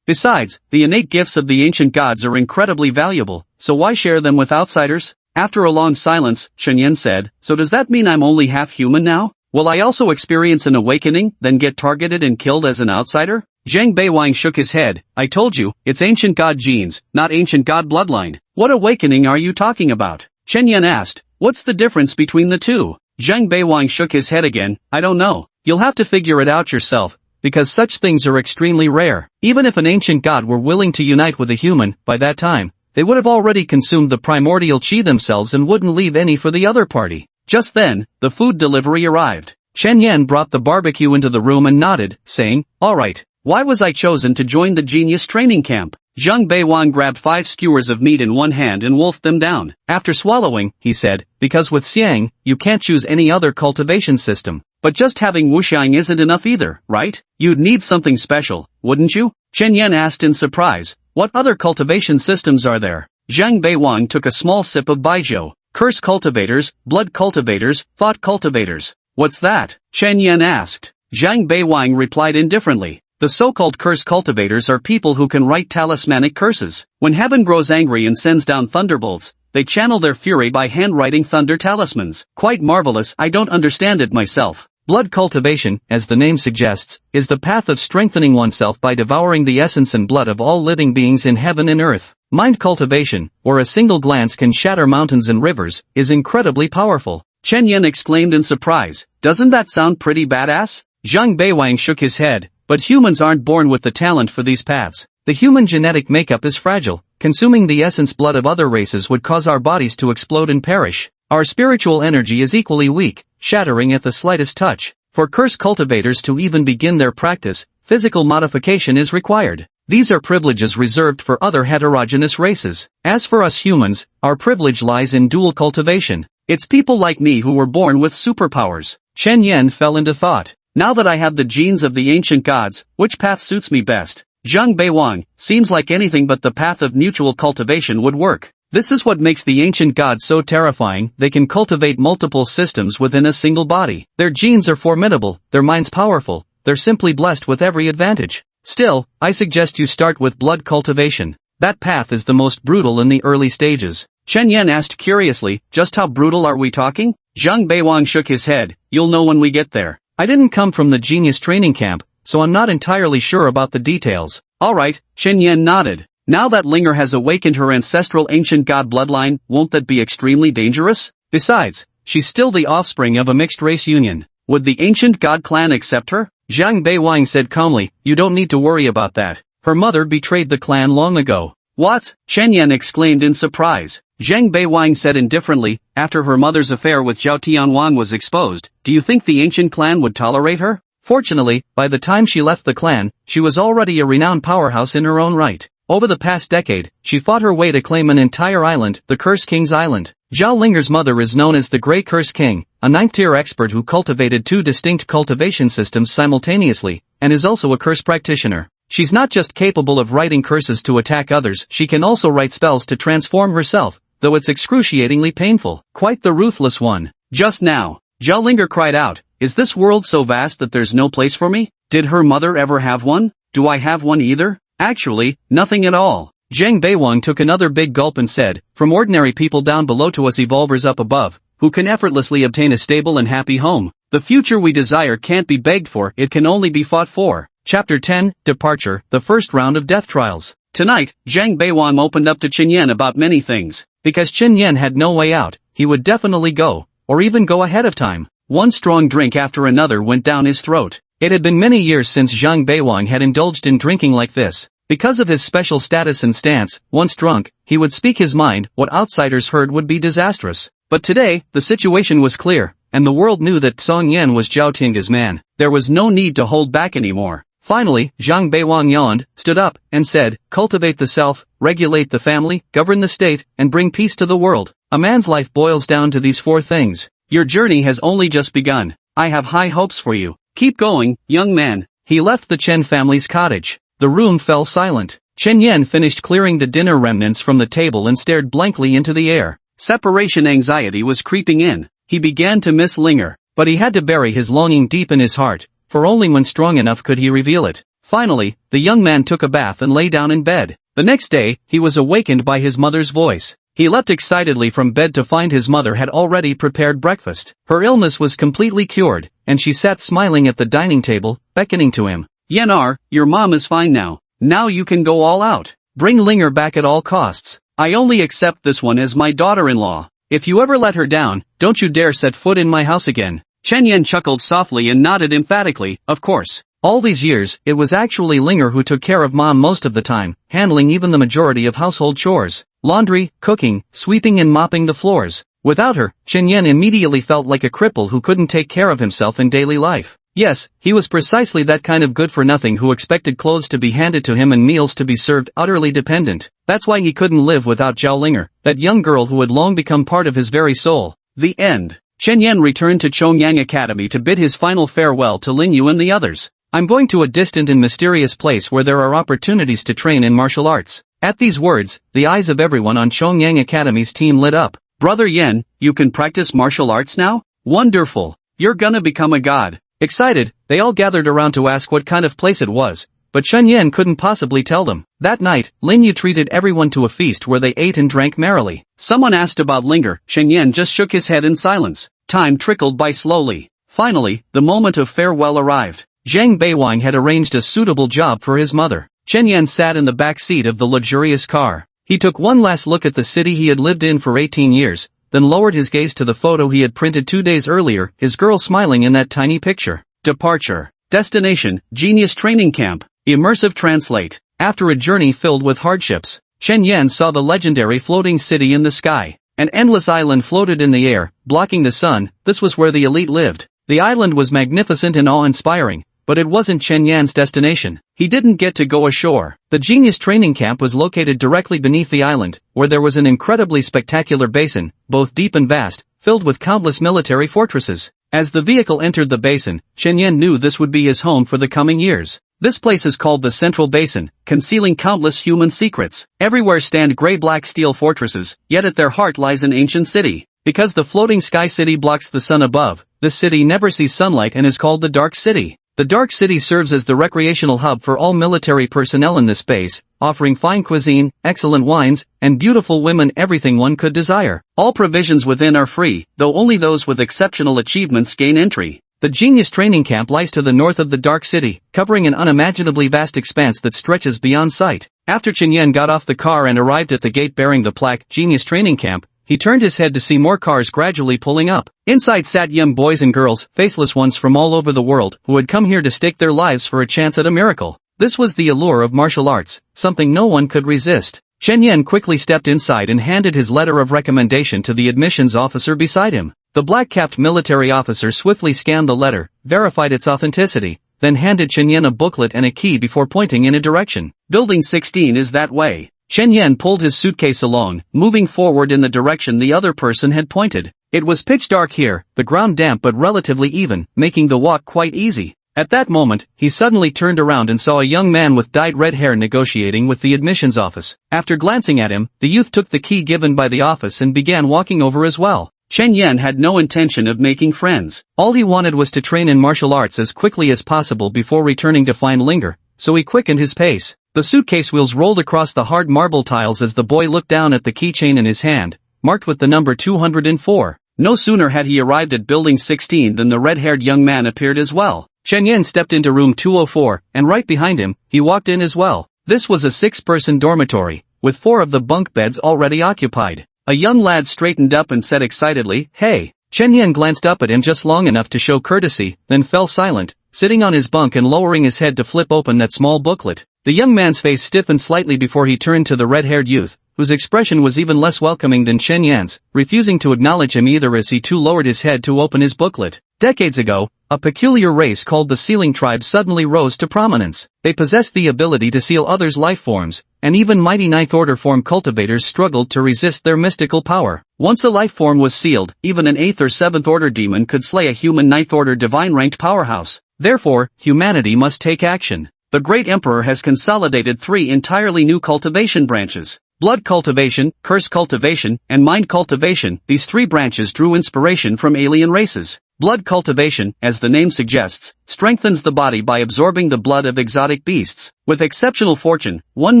S1: Besides, the innate gifts of the ancient gods are incredibly valuable, so why share them with outsiders? After a long silence, Chen Yan said, so does that mean I'm only half human now? Will I also experience an awakening, then get targeted and killed as an outsider? Zhang Beiwang shook his head. I told you, it's ancient god genes, not ancient god bloodline. What awakening are you talking about? Chen Yan asked. What's the difference between the two? Zhang Beiwang shook his head again. I don't know. You'll have to figure it out yourself, because such things are extremely rare. Even if an ancient god were willing to unite with a human, by that time, they would have already consumed the primordial qi themselves and wouldn't leave any for the other party. Just then, the food delivery arrived. Chen Yan brought the barbecue into the room and nodded, saying, alright, why was I chosen to join the genius training camp? Zhang Beiwang grabbed 5 skewers of meat in one hand and wolfed them down. After swallowing, he said, because with Xiang, you can't choose any other cultivation system. But just having wuxiang isn't enough either, right? You'd need something special, wouldn't you? Chen Yan asked in surprise. What other cultivation systems are there? Zhang Beiwang took a small sip of baijiu. Curse cultivators, blood cultivators, thought cultivators. What's that? Chen Yan asked. Zhang Beiwang replied indifferently. The so-called curse cultivators are people who can write talismanic curses. When heaven grows angry and sends down thunderbolts, they channel their fury by handwriting thunder talismans. Quite marvelous, I don't understand it myself. Blood cultivation, as the name suggests, is the path of strengthening oneself by devouring the essence and blood of all living beings in heaven and earth. Mind cultivation, or a single glance can shatter mountains and rivers, is incredibly powerful. Chen Yan exclaimed in surprise. Doesn't that sound pretty badass? Zhang Beiwang shook his head. But humans aren't born with the talent for these paths. The human genetic makeup is fragile. Consuming the essence blood of other races would cause our bodies to explode and perish. Our spiritual energy is equally weak, shattering at the slightest touch. For curse cultivators to even begin their practice, physical modification is required. These are privileges reserved for other heterogeneous races. As for us humans, our privilege lies in dual cultivation. It's people like me who were born with superpowers. Chen Yan fell into thought. Now that I have the genes of the ancient gods, which path suits me best? Zhang Beiwang, seems like anything but the path of mutual cultivation would work. This is what makes the ancient gods so terrifying, they can cultivate multiple systems within a single body. Their genes are formidable, their minds powerful, they're simply blessed with every advantage. Still, I suggest you start with blood cultivation. That path is the most brutal in the early stages. Chen Yan asked curiously, just how brutal are we talking? Zhang Beiwang shook his head, you'll know when we get there. I didn't come from the genius training camp, so I'm not entirely sure about the details. Alright, Chen Yan nodded. Now that Linger has awakened her ancestral ancient god bloodline, won't that be extremely dangerous? Besides, she's still the offspring of a mixed race union. Would the ancient god clan accept her? Zhang Beiwang said calmly, you don't need to worry about that. Her mother betrayed the clan long ago. What? Chen Yan exclaimed in surprise. Zhang Beiwang said indifferently, after her mother's affair with Zhao Tianwan was exposed, do you think the ancient clan would tolerate her? Fortunately, by the time she left the clan, she was already a renowned powerhouse in her own right. Over the past decade, she fought her way to claim an entire island, the Curse King's Island. Zhao Linger's mother is known as the Grey Curse King, a 9th-tier expert who cultivated 2 distinct cultivation systems simultaneously, and is also a curse practitioner. She's not just capable of writing curses to attack others, she can also write spells to transform herself, though it's excruciatingly painful. Quite the ruthless one. Just now, Zhao Linger cried out, is this world so vast that there's no place for me? Did her mother ever have one? Do I have one either? Actually, nothing at all. Zhang Beiwang took another big gulp and said, from ordinary people down below to us evolvers up above, who can effortlessly obtain a stable and happy home. The future we desire can't be begged for, it can only be fought for. Chapter 10, Departure, the first round of death trials. Tonight, Zhang Beiwang opened up to Qin Yan about many things. Because Qin Yan had no way out, he would definitely go, or even go ahead of time. One strong drink after another went down his throat. It had been many years since Zhang Beiwang had indulged in drinking like this. Because of his special status and stance, once drunk, he would speak his mind. What outsiders heard would be disastrous. But today, the situation was clear, and the world knew that Song Yan was Zhao Ting's man. There was no need to hold back anymore. Finally, Zhang Beiwang yawned, stood up, and said, "Cultivate the self, regulate the family, govern the state, and bring peace to the world." A man's life boils down to these 4 things. Your journey has only just begun. I have high hopes for you. Keep going, young man. He left the Chen family's cottage. The room fell silent. Chen Yan finished clearing the dinner remnants from the table and stared blankly into the air. Separation anxiety was creeping in. He began to miss Linger, but he had to bury his longing deep in his heart, for only when strong enough could he reveal it. Finally, the young man took a bath and lay down in bed. The next day, he was awakened by his mother's voice. He leapt excitedly from bed to find his mother had already prepared breakfast. Her illness was completely cured, and she sat smiling at the dining table, beckoning to him. "Yanar, your mom is fine now. Now you can go all out. Bring Linger back at all costs. I only accept this one as my daughter-in-law. If you ever let her down, don't you dare set foot in my house again." Chen Yan chuckled softly and nodded emphatically, "Of course." All these years, it was actually Linger who took care of mom most of the time, handling even the majority of household chores. Laundry, cooking, sweeping and mopping the floors. Without her, Chen Yan immediately felt like a cripple who couldn't take care of himself in daily life. Yes, he was precisely that kind of good-for-nothing who expected clothes to be handed to him and meals to be served, utterly dependent. That's why he couldn't live without Zhao Linger, that young girl who had long become part of his very soul. The end. Chen Yan returned to Chongyang Academy to bid his final farewell to Lin Yu and the others. "I'm going to a distant and mysterious place where there are opportunities to train in martial arts." At these words, the eyes of everyone on Chongyang Academy's team lit up. "Brother Yan, you can practice martial arts now? Wonderful. You're gonna become a god." Excited, they all gathered around to ask what kind of place it was, but Chen Yan couldn't possibly tell them. That night, Lin Yu treated everyone to a feast where they ate and drank merrily. Someone asked about Linger. Chen Yan just shook his head in silence. Time trickled by slowly. Finally, the moment of farewell arrived. Zhang Beiwang had arranged a suitable job for his mother. Chen Yan sat in the back seat of the luxurious car. He took one last look at the city he had lived in for 18 years, then lowered his gaze to the photo he had printed 2 days earlier, his girl smiling in that tiny picture. Departure. Destination, Genius Training Camp. Immersive translate. After a journey filled with hardships, Chen Yan saw the legendary floating city in the sky. An endless island floated in the air, blocking the sun. This was where the elite lived. The island was magnificent and awe-inspiring, but it wasn't Chen Yan's destination. He didn't get to go ashore. The Genius Training Camp was located directly beneath the island, where there was an incredibly spectacular basin, both deep and vast, filled with countless military fortresses. As the vehicle entered the basin, Chen Yan knew this would be his home for the coming years. This place is called the Central Basin, concealing countless human secrets. Everywhere stand gray-black steel fortresses, yet at their heart lies an ancient city. Because the floating sky city blocks the sun above, this city never sees sunlight and is called the Dark City. The Dark City serves as the recreational hub for all military personnel in this base, offering fine cuisine, excellent wines, and beautiful women, everything one could desire. All provisions within are free, though only those with exceptional achievements gain entry. The Genius Training Camp lies to the north of the Dark City, covering an unimaginably vast expanse that stretches beyond sight. After Chen Yan got off the car and arrived at the gate bearing the plaque, Genius Training Camp, he turned his head to see more cars gradually pulling up. Inside sat young boys and girls, faceless ones from all over the world, who had come here to stake their lives for a chance at a miracle. This was the allure of martial arts, something no one could resist. Chen Yan quickly stepped inside and handed his letter of recommendation to the admissions officer beside him. The black-capped military officer swiftly scanned the letter, verified its authenticity, then handed Chen Yan a booklet and a key before pointing in a direction. Building 16 is that way. Chen Yan pulled his suitcase along, moving forward in the direction the other person had pointed. It was pitch dark here, the ground damp but relatively even, making the walk quite easy. At that moment, he suddenly turned around and saw a young man with dyed red hair negotiating with the admissions office. After glancing at him, the youth took the key given by the office and began walking over as well. Chen Yan had no intention of making friends. All he wanted was to train in martial arts as quickly as possible before returning to find Linger, so he quickened his pace. The suitcase wheels rolled across the hard marble tiles as the boy looked down at the keychain in his hand, marked with the number 204. No sooner had he arrived at Building 16 than the red-haired young man appeared as well. Chen Yan stepped into room 204, and right behind him, he walked in as well. This was a 6-person dormitory, with 4 of the bunk beds already occupied. A young lad straightened up and said excitedly, "Hey." Chen Yan glanced up at him just long enough to show courtesy, then fell silent, sitting on his bunk and lowering his head to flip open that small booklet. The young man's face stiffened slightly before he turned to the red-haired youth, whose expression was even less welcoming than Chen Yan's, refusing to acknowledge him either as he too lowered his head to open his booklet. Decades ago, a peculiar race called the Sealing Tribe suddenly rose to prominence. They possessed the ability to seal others' life forms, and even mighty Ninth Order form cultivators struggled to resist their mystical power. Once a life form was sealed, even an 8th or 7th Order demon could slay a human Ninth Order divine-ranked powerhouse. Therefore, humanity must take action. The Great Emperor has consolidated 3 entirely new cultivation branches. Blood cultivation, curse cultivation, and mind cultivation. These 3 branches drew inspiration from alien races. Blood cultivation, as the name suggests, strengthens the body by absorbing the blood of exotic beasts. With exceptional fortune, one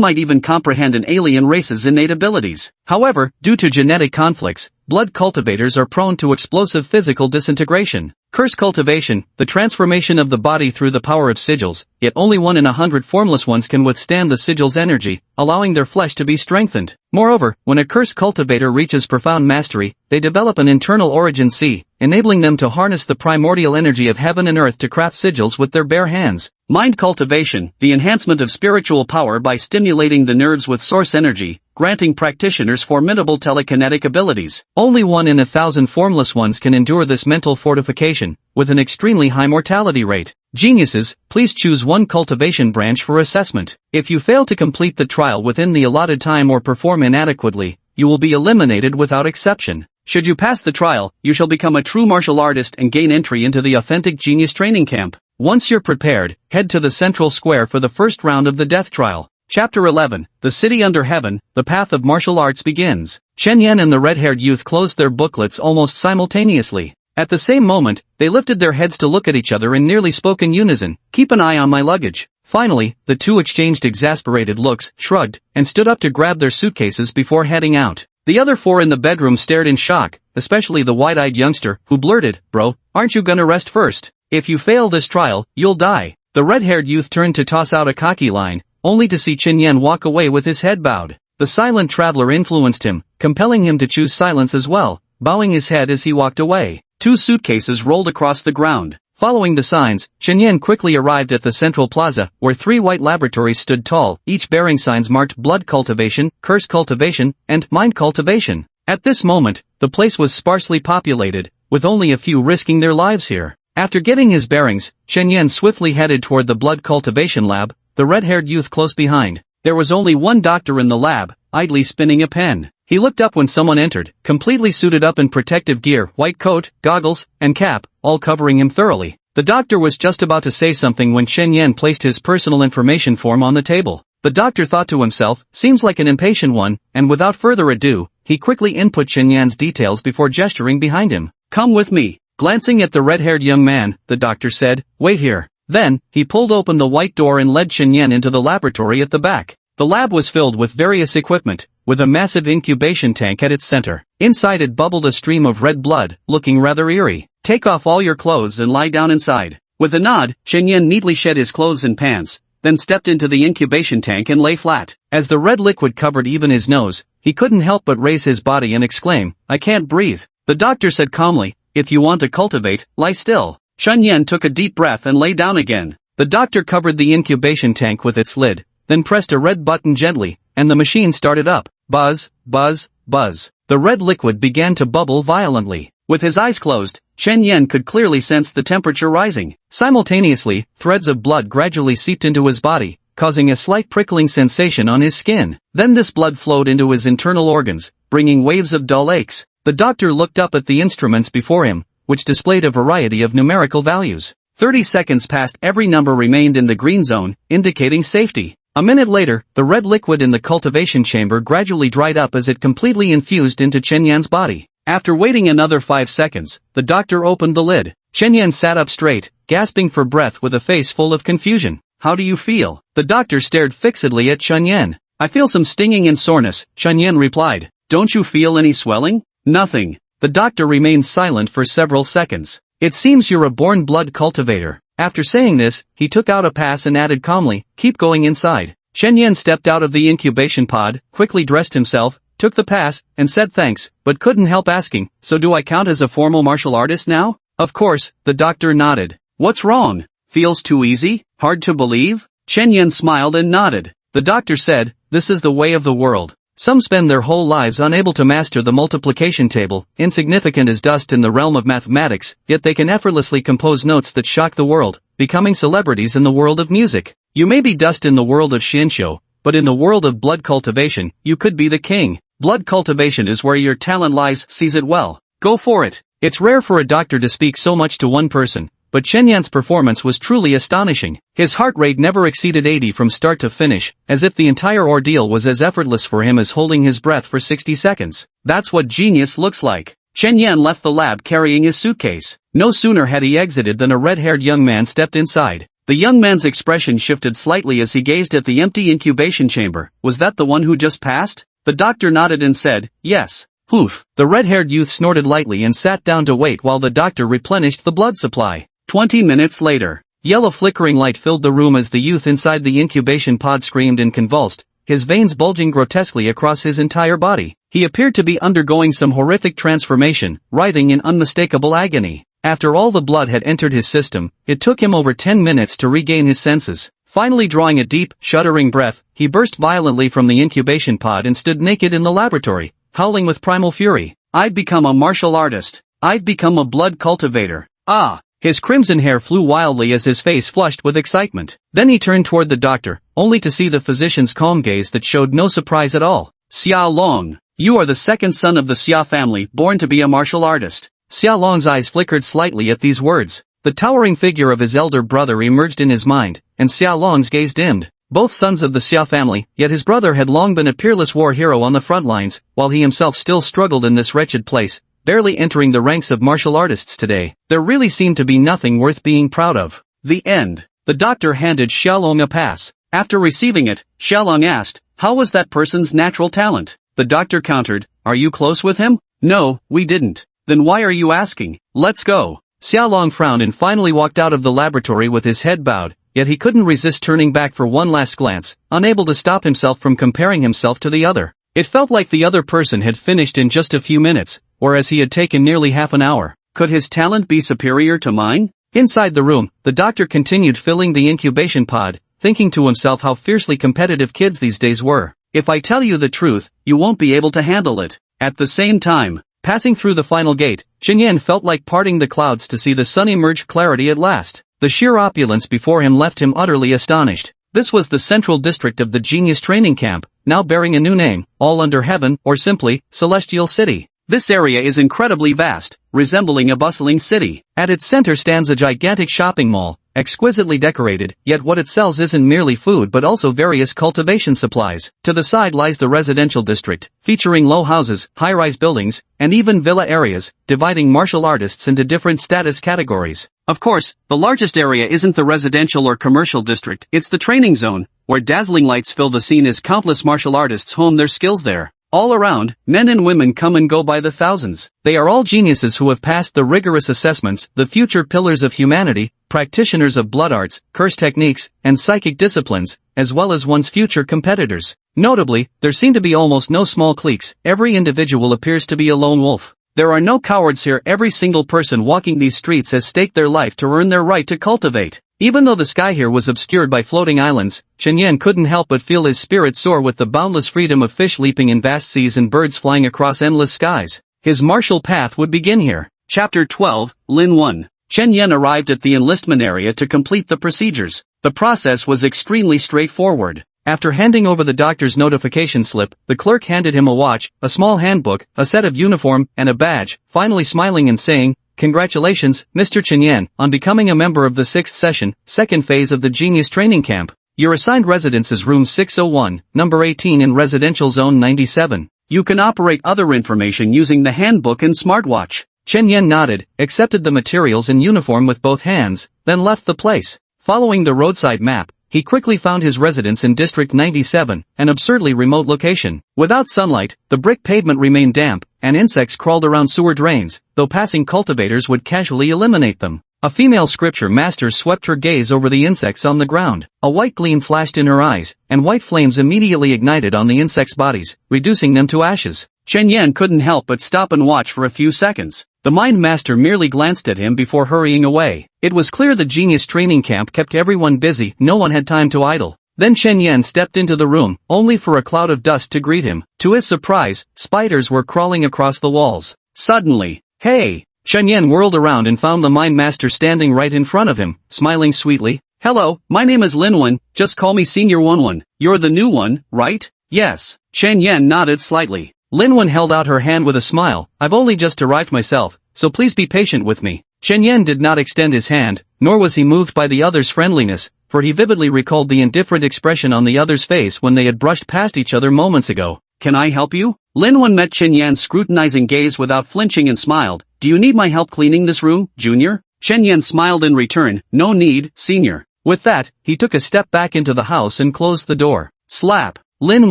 S1: might even comprehend an alien race's innate abilities. However, due to genetic conflicts, blood cultivators are prone to explosive physical disintegration. Curse cultivation, the transformation of the body through the power of sigils, yet only 1 in 100 formless ones can withstand the sigil's energy, allowing their flesh to be strengthened. Moreover, when a curse cultivator reaches profound mastery, they develop an internal origin sea, enabling them to harness the primordial energy of heaven and earth to craft sigils with their bare hands. Mind cultivation, the enhancement of spiritual power by stimulating the nerves with source energy, granting practitioners formidable telekinetic abilities. Only 1 in 1,000 formless ones can endure this mental fortification, with an extremely high mortality rate. Geniuses, please choose 1 cultivation branch for assessment. If you fail to complete the trial within the allotted time or perform inadequately, you will be eliminated without exception. Should you pass the trial, you shall become a true martial artist and gain entry into the authentic genius training camp. Once you're prepared, head to the central square for the first round of the death trial. Chapter 11, The City Under Heaven, The Path of Martial Arts begins. Chen Yan and the red-haired youth closed their booklets almost simultaneously. At the same moment, they lifted their heads to look at each other and nearly spoke in unison. "Keep an eye on my luggage." Finally, the 2 exchanged exasperated looks, shrugged, and stood up to grab their suitcases before heading out. The other 4 in the bedroom stared in shock, especially the wide-eyed youngster, who blurted, "Bro, aren't you gonna rest first? If you fail this trial, you'll die." The red-haired youth turned to toss out a cocky line, only to see Chen Yan walk away with his head bowed. The silent traveler influenced him, compelling him to choose silence as well, bowing his head as he walked away. 2 suitcases rolled across the ground. Following the signs, Chen Yan quickly arrived at the central plaza, where 3 white laboratories stood tall, each bearing signs marked blood cultivation, curse cultivation, and mind cultivation. At this moment, the place was sparsely populated, with only a few risking their lives here. After getting his bearings, Chen Yan swiftly headed toward the blood cultivation lab, the red-haired youth close behind. There was only 1 doctor in the lab, idly spinning a pen. He looked up when someone entered, completely suited up in protective gear, white coat, goggles, and cap, all covering him thoroughly. The doctor was just about to say something when Chen Yan placed his personal information form on the table. The doctor thought to himself, "Seems like an impatient one," and without further ado, he quickly input Chen Yan's details before gesturing behind him. "Come with me." Glancing at the red-haired young man, the doctor said, "Wait here." Then, he pulled open the white door and led Chen Yan into the laboratory at the back. The lab was filled with various equipment, with a massive incubation tank at its center. Inside it bubbled a stream of red blood, looking rather eerie. "Take off all your clothes and lie down inside." With a nod, Chen Yan neatly shed his clothes and pants, then stepped into the incubation tank and lay flat. As the red liquid covered even his nose, he couldn't help but raise his body and exclaim, "I can't breathe." The doctor said calmly, "If you want to cultivate, lie still." Chen Yan took a deep breath and lay down again. The doctor covered the incubation tank with its lid, then pressed a red button gently, and the machine started up. Buzz, buzz, buzz. The red liquid began to bubble violently. With his eyes closed, Chen Yan could clearly sense the temperature rising. Simultaneously, threads of blood gradually seeped into his body, causing a slight prickling sensation on his skin. Then this blood flowed into his internal organs, bringing waves of dull aches. The doctor looked up at the instruments before him, which displayed a variety of numerical values. 30 seconds passed, every number remained in the green zone, indicating safety. A minute later, the red liquid in the cultivation chamber gradually dried up as it completely infused into Chen Yan's body. After waiting another 5 seconds, the doctor opened the lid. Chen Yan sat up straight, gasping for breath with a face full of confusion. "How do you feel?" The doctor stared fixedly at Chen Yan. "I feel some stinging and soreness," Chen Yan replied. "Don't you feel any swelling?" "Nothing." The doctor remained silent for several seconds. "It seems you're a born blood cultivator. After saying this, he took out a pass and added calmly, "Keep going inside." Chen Yan stepped out of the incubation pod, quickly dressed himself, took the pass, and said thanks, but couldn't help asking, "So do I count as a formal martial artist now?" "Of course," the doctor nodded. "What's wrong? Feels too easy? Hard to believe?" Chen Yan smiled and nodded. The doctor said, "This is the way of the world. Some spend their whole lives unable to master the multiplication table, insignificant as dust in the realm of mathematics, yet they can effortlessly compose notes that shock the world, becoming celebrities in the world of music. You may be dust in the world of Xianxiu, but in the world of blood cultivation, you could be the king. Blood cultivation is where your talent lies, seize it well. Go for it." It's rare for a doctor to speak so much to one person, but Chen Yan's performance was truly astonishing. His heart rate never exceeded 80 from start to finish, as if the entire ordeal was as effortless for him as holding his breath for 60 seconds. That's what genius looks like. Chen Yan left the lab carrying his suitcase. No sooner had he exited than a red-haired young man stepped inside. The young man's expression shifted slightly as he gazed at the empty incubation chamber. "Was that the one who just passed?" The doctor nodded and said, "Yes." Poof. The red-haired youth snorted lightly and sat down to wait while the doctor replenished the blood supply. 20 minutes later, yellow flickering light filled the room as the youth inside the incubation pod screamed and convulsed, his veins bulging grotesquely across his entire body. He appeared to be undergoing some horrific transformation, writhing in unmistakable agony. After all the blood had entered his system, it took him over 10 minutes to regain his senses. Finally drawing a deep, shuddering breath, he burst violently from the incubation pod and stood naked in the laboratory, howling with primal fury. "I've become a martial artist. I've become a blood cultivator. Ah!" His crimson hair flew wildly as his face flushed with excitement. Then he turned toward the doctor, only to see the physician's calm gaze that showed no surprise at all. "Xia Long, you are the second son of the Xia family, born to be a martial artist." Xia Long's eyes flickered slightly at these words. The towering figure of his elder brother emerged in his mind, and Xia Long's gaze dimmed. Both sons of the Xia family, yet his brother had long been a peerless war hero on the front lines, while he himself still struggled in this wretched place, barely entering the ranks of martial artists today. There really seemed to be nothing worth being proud of. The end. The doctor handed Xiaolong a pass. After receiving it, Xiaolong asked, "How was that person's natural talent?" The doctor countered, "Are you close with him?" "No, we didn't." "Then why are you asking? Let's go." Xiaolong frowned and finally walked out of the laboratory with his head bowed, yet he couldn't resist turning back for one last glance, unable to stop himself from comparing himself to the other. It felt like the other person had finished in just a few minutes, whereas he had taken nearly half an hour. Could his talent be superior to mine? Inside the room, the doctor continued filling the incubation pod, thinking to himself how fiercely competitive kids these days were. "If I tell you the truth, you won't be able to handle it." At the same time, passing through the final gate, Chen Yan felt like parting the clouds to see the sun emerge clarity at last. The sheer opulence before him left him utterly astonished. This was the central district of the Genius Training Camp, now bearing a new name, All Under Heaven, or simply, Celestial City. This area is incredibly vast, resembling a bustling city. At its center stands a gigantic shopping mall, exquisitely decorated, yet what it sells isn't merely food but also various cultivation supplies. To the side lies the residential district, featuring low houses, high-rise buildings, and even villa areas, dividing martial artists into different status categories. Of course, the largest area isn't the residential or commercial district, it's the training zone, where dazzling lights fill the scene as countless martial artists hone their skills there. All around, men and women come and go by the thousands. They are all geniuses who have passed the rigorous assessments, the future pillars of humanity, practitioners of blood arts, curse techniques, and psychic disciplines, as well as one's future competitors. Notably, there seem to be almost no small cliques, every individual appears to be a lone wolf. There are no cowards here, every single person walking these streets has staked their life to earn their right to cultivate. Even though the sky here was obscured by floating islands, Chen Yan couldn't help but feel his spirit soar with the boundless freedom of fish leaping in vast seas and birds flying across endless skies. His martial path would begin here. Chapter 12, Lin 1. Chen Yan arrived at the enlistment area to complete the procedures. The process was extremely straightforward. After handing over the doctor's notification slip, the clerk handed him a watch, a small handbook, a set of uniform, and a badge, finally smiling and saying, "Congratulations, Mr. Chen Yan, on becoming a member of the 6th session, 2nd phase of the Genius Training Camp. Your assigned residence is room 601, number 18 in residential zone 97. You can operate other information using the handbook and smartwatch." Chen Yan nodded, accepted the materials and uniform with both hands, then left the place. Following the roadside map, he quickly found his residence in District 97, an absurdly remote location. Without sunlight, the brick pavement remained damp, and insects crawled around sewer drains, though passing cultivators would casually eliminate them. A female scripture master swept her gaze over the insects on the ground. A white gleam flashed in her eyes, and white flames immediately ignited on the insects' bodies, reducing them to ashes. Chen Yan couldn't help but stop and watch for a few seconds. The mind master merely glanced at him before hurrying away. It was clear the genius training camp kept everyone busy, no one had time to idle. Then Chen Yan stepped into the room, only for a cloud of dust to greet him. To his surprise, spiders were crawling across the walls. Suddenly, hey! Chen Yan whirled around and found the mind master standing right in front of him, smiling sweetly. Hello, my name is Lin Wen, just call me Senior Wen. You're the new one, right? Yes. Chen Yan nodded slightly. Lin Wen held out her hand with a smile. I've only just arrived myself, so please be patient with me. Chen Yan did not extend his hand, nor was he moved by the other's friendliness, for he vividly recalled the indifferent expression on the other's face when they had brushed past each other moments ago. Can I help you? Lin Wen met Chen Yan's scrutinizing gaze without flinching and smiled. Do you need my help cleaning this room, Junior? Chen Yan smiled in return. No need, Senior. With that, he took a step back into the house and closed the door. Slap! Lin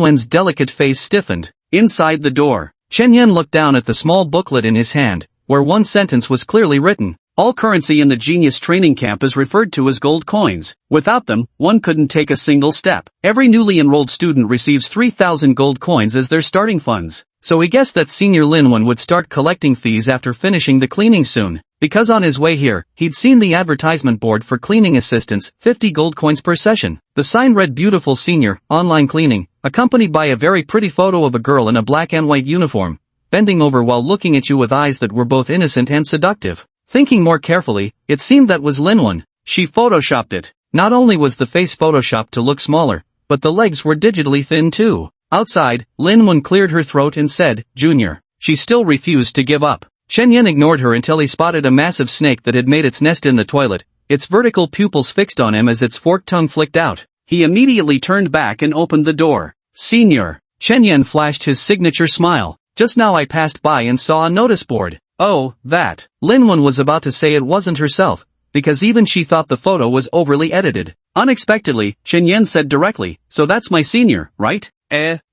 S1: Wen's delicate face stiffened. Inside the door, Chen Yan looked down at the small booklet in his hand, where one sentence was clearly written. All currency in the genius training camp is referred to as gold coins. Without them, one couldn't take a single step. Every newly enrolled student receives 3,000 gold coins as their starting funds. So he guessed that Senior Lin Wen would start collecting fees after finishing the cleaning soon. Because on his way here, he'd seen the advertisement board for cleaning assistants, 50 gold coins per session. The sign read Beautiful Senior, Online Cleaning, accompanied by a very pretty photo of a girl in a black and white uniform, bending over while looking at you with eyes that were both innocent and seductive. Thinking more carefully, it seemed that was Lin Wen. She photoshopped it. Not only was the face photoshopped to look smaller, but the legs were digitally thin too. Outside, Lin Wen cleared her throat and said, Junior. She still refused to give up. Chen Yan ignored her until he spotted a massive snake that had made its nest in the toilet, its vertical pupils fixed on him as its forked tongue flicked out. He immediately turned back and opened the door. Senior. Chen Yan flashed his signature smile. Just now I passed by and saw a notice board. Oh, that. Lin Wen was about to say it wasn't herself, because even she thought the photo was overly edited. Unexpectedly, Chen Yan said directly, so that's my senior, right?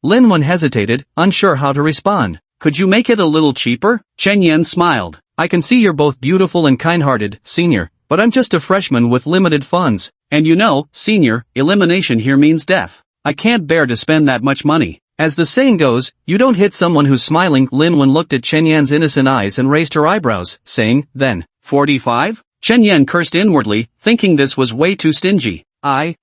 S1: Lin Wen hesitated, unsure how to respond. Could you make it a little cheaper? Chen Yan smiled. I can see you're both beautiful and kind-hearted, Senior, but I'm just a freshman with limited funds. And you know, Senior, elimination here means death. I can't bear to spend that much money. As the saying goes, you don't hit someone who's smiling. Lin Wen looked at Chen Yan's innocent eyes and raised her eyebrows, saying, then, 45? Chen Yan cursed inwardly, thinking this was way too stingy. My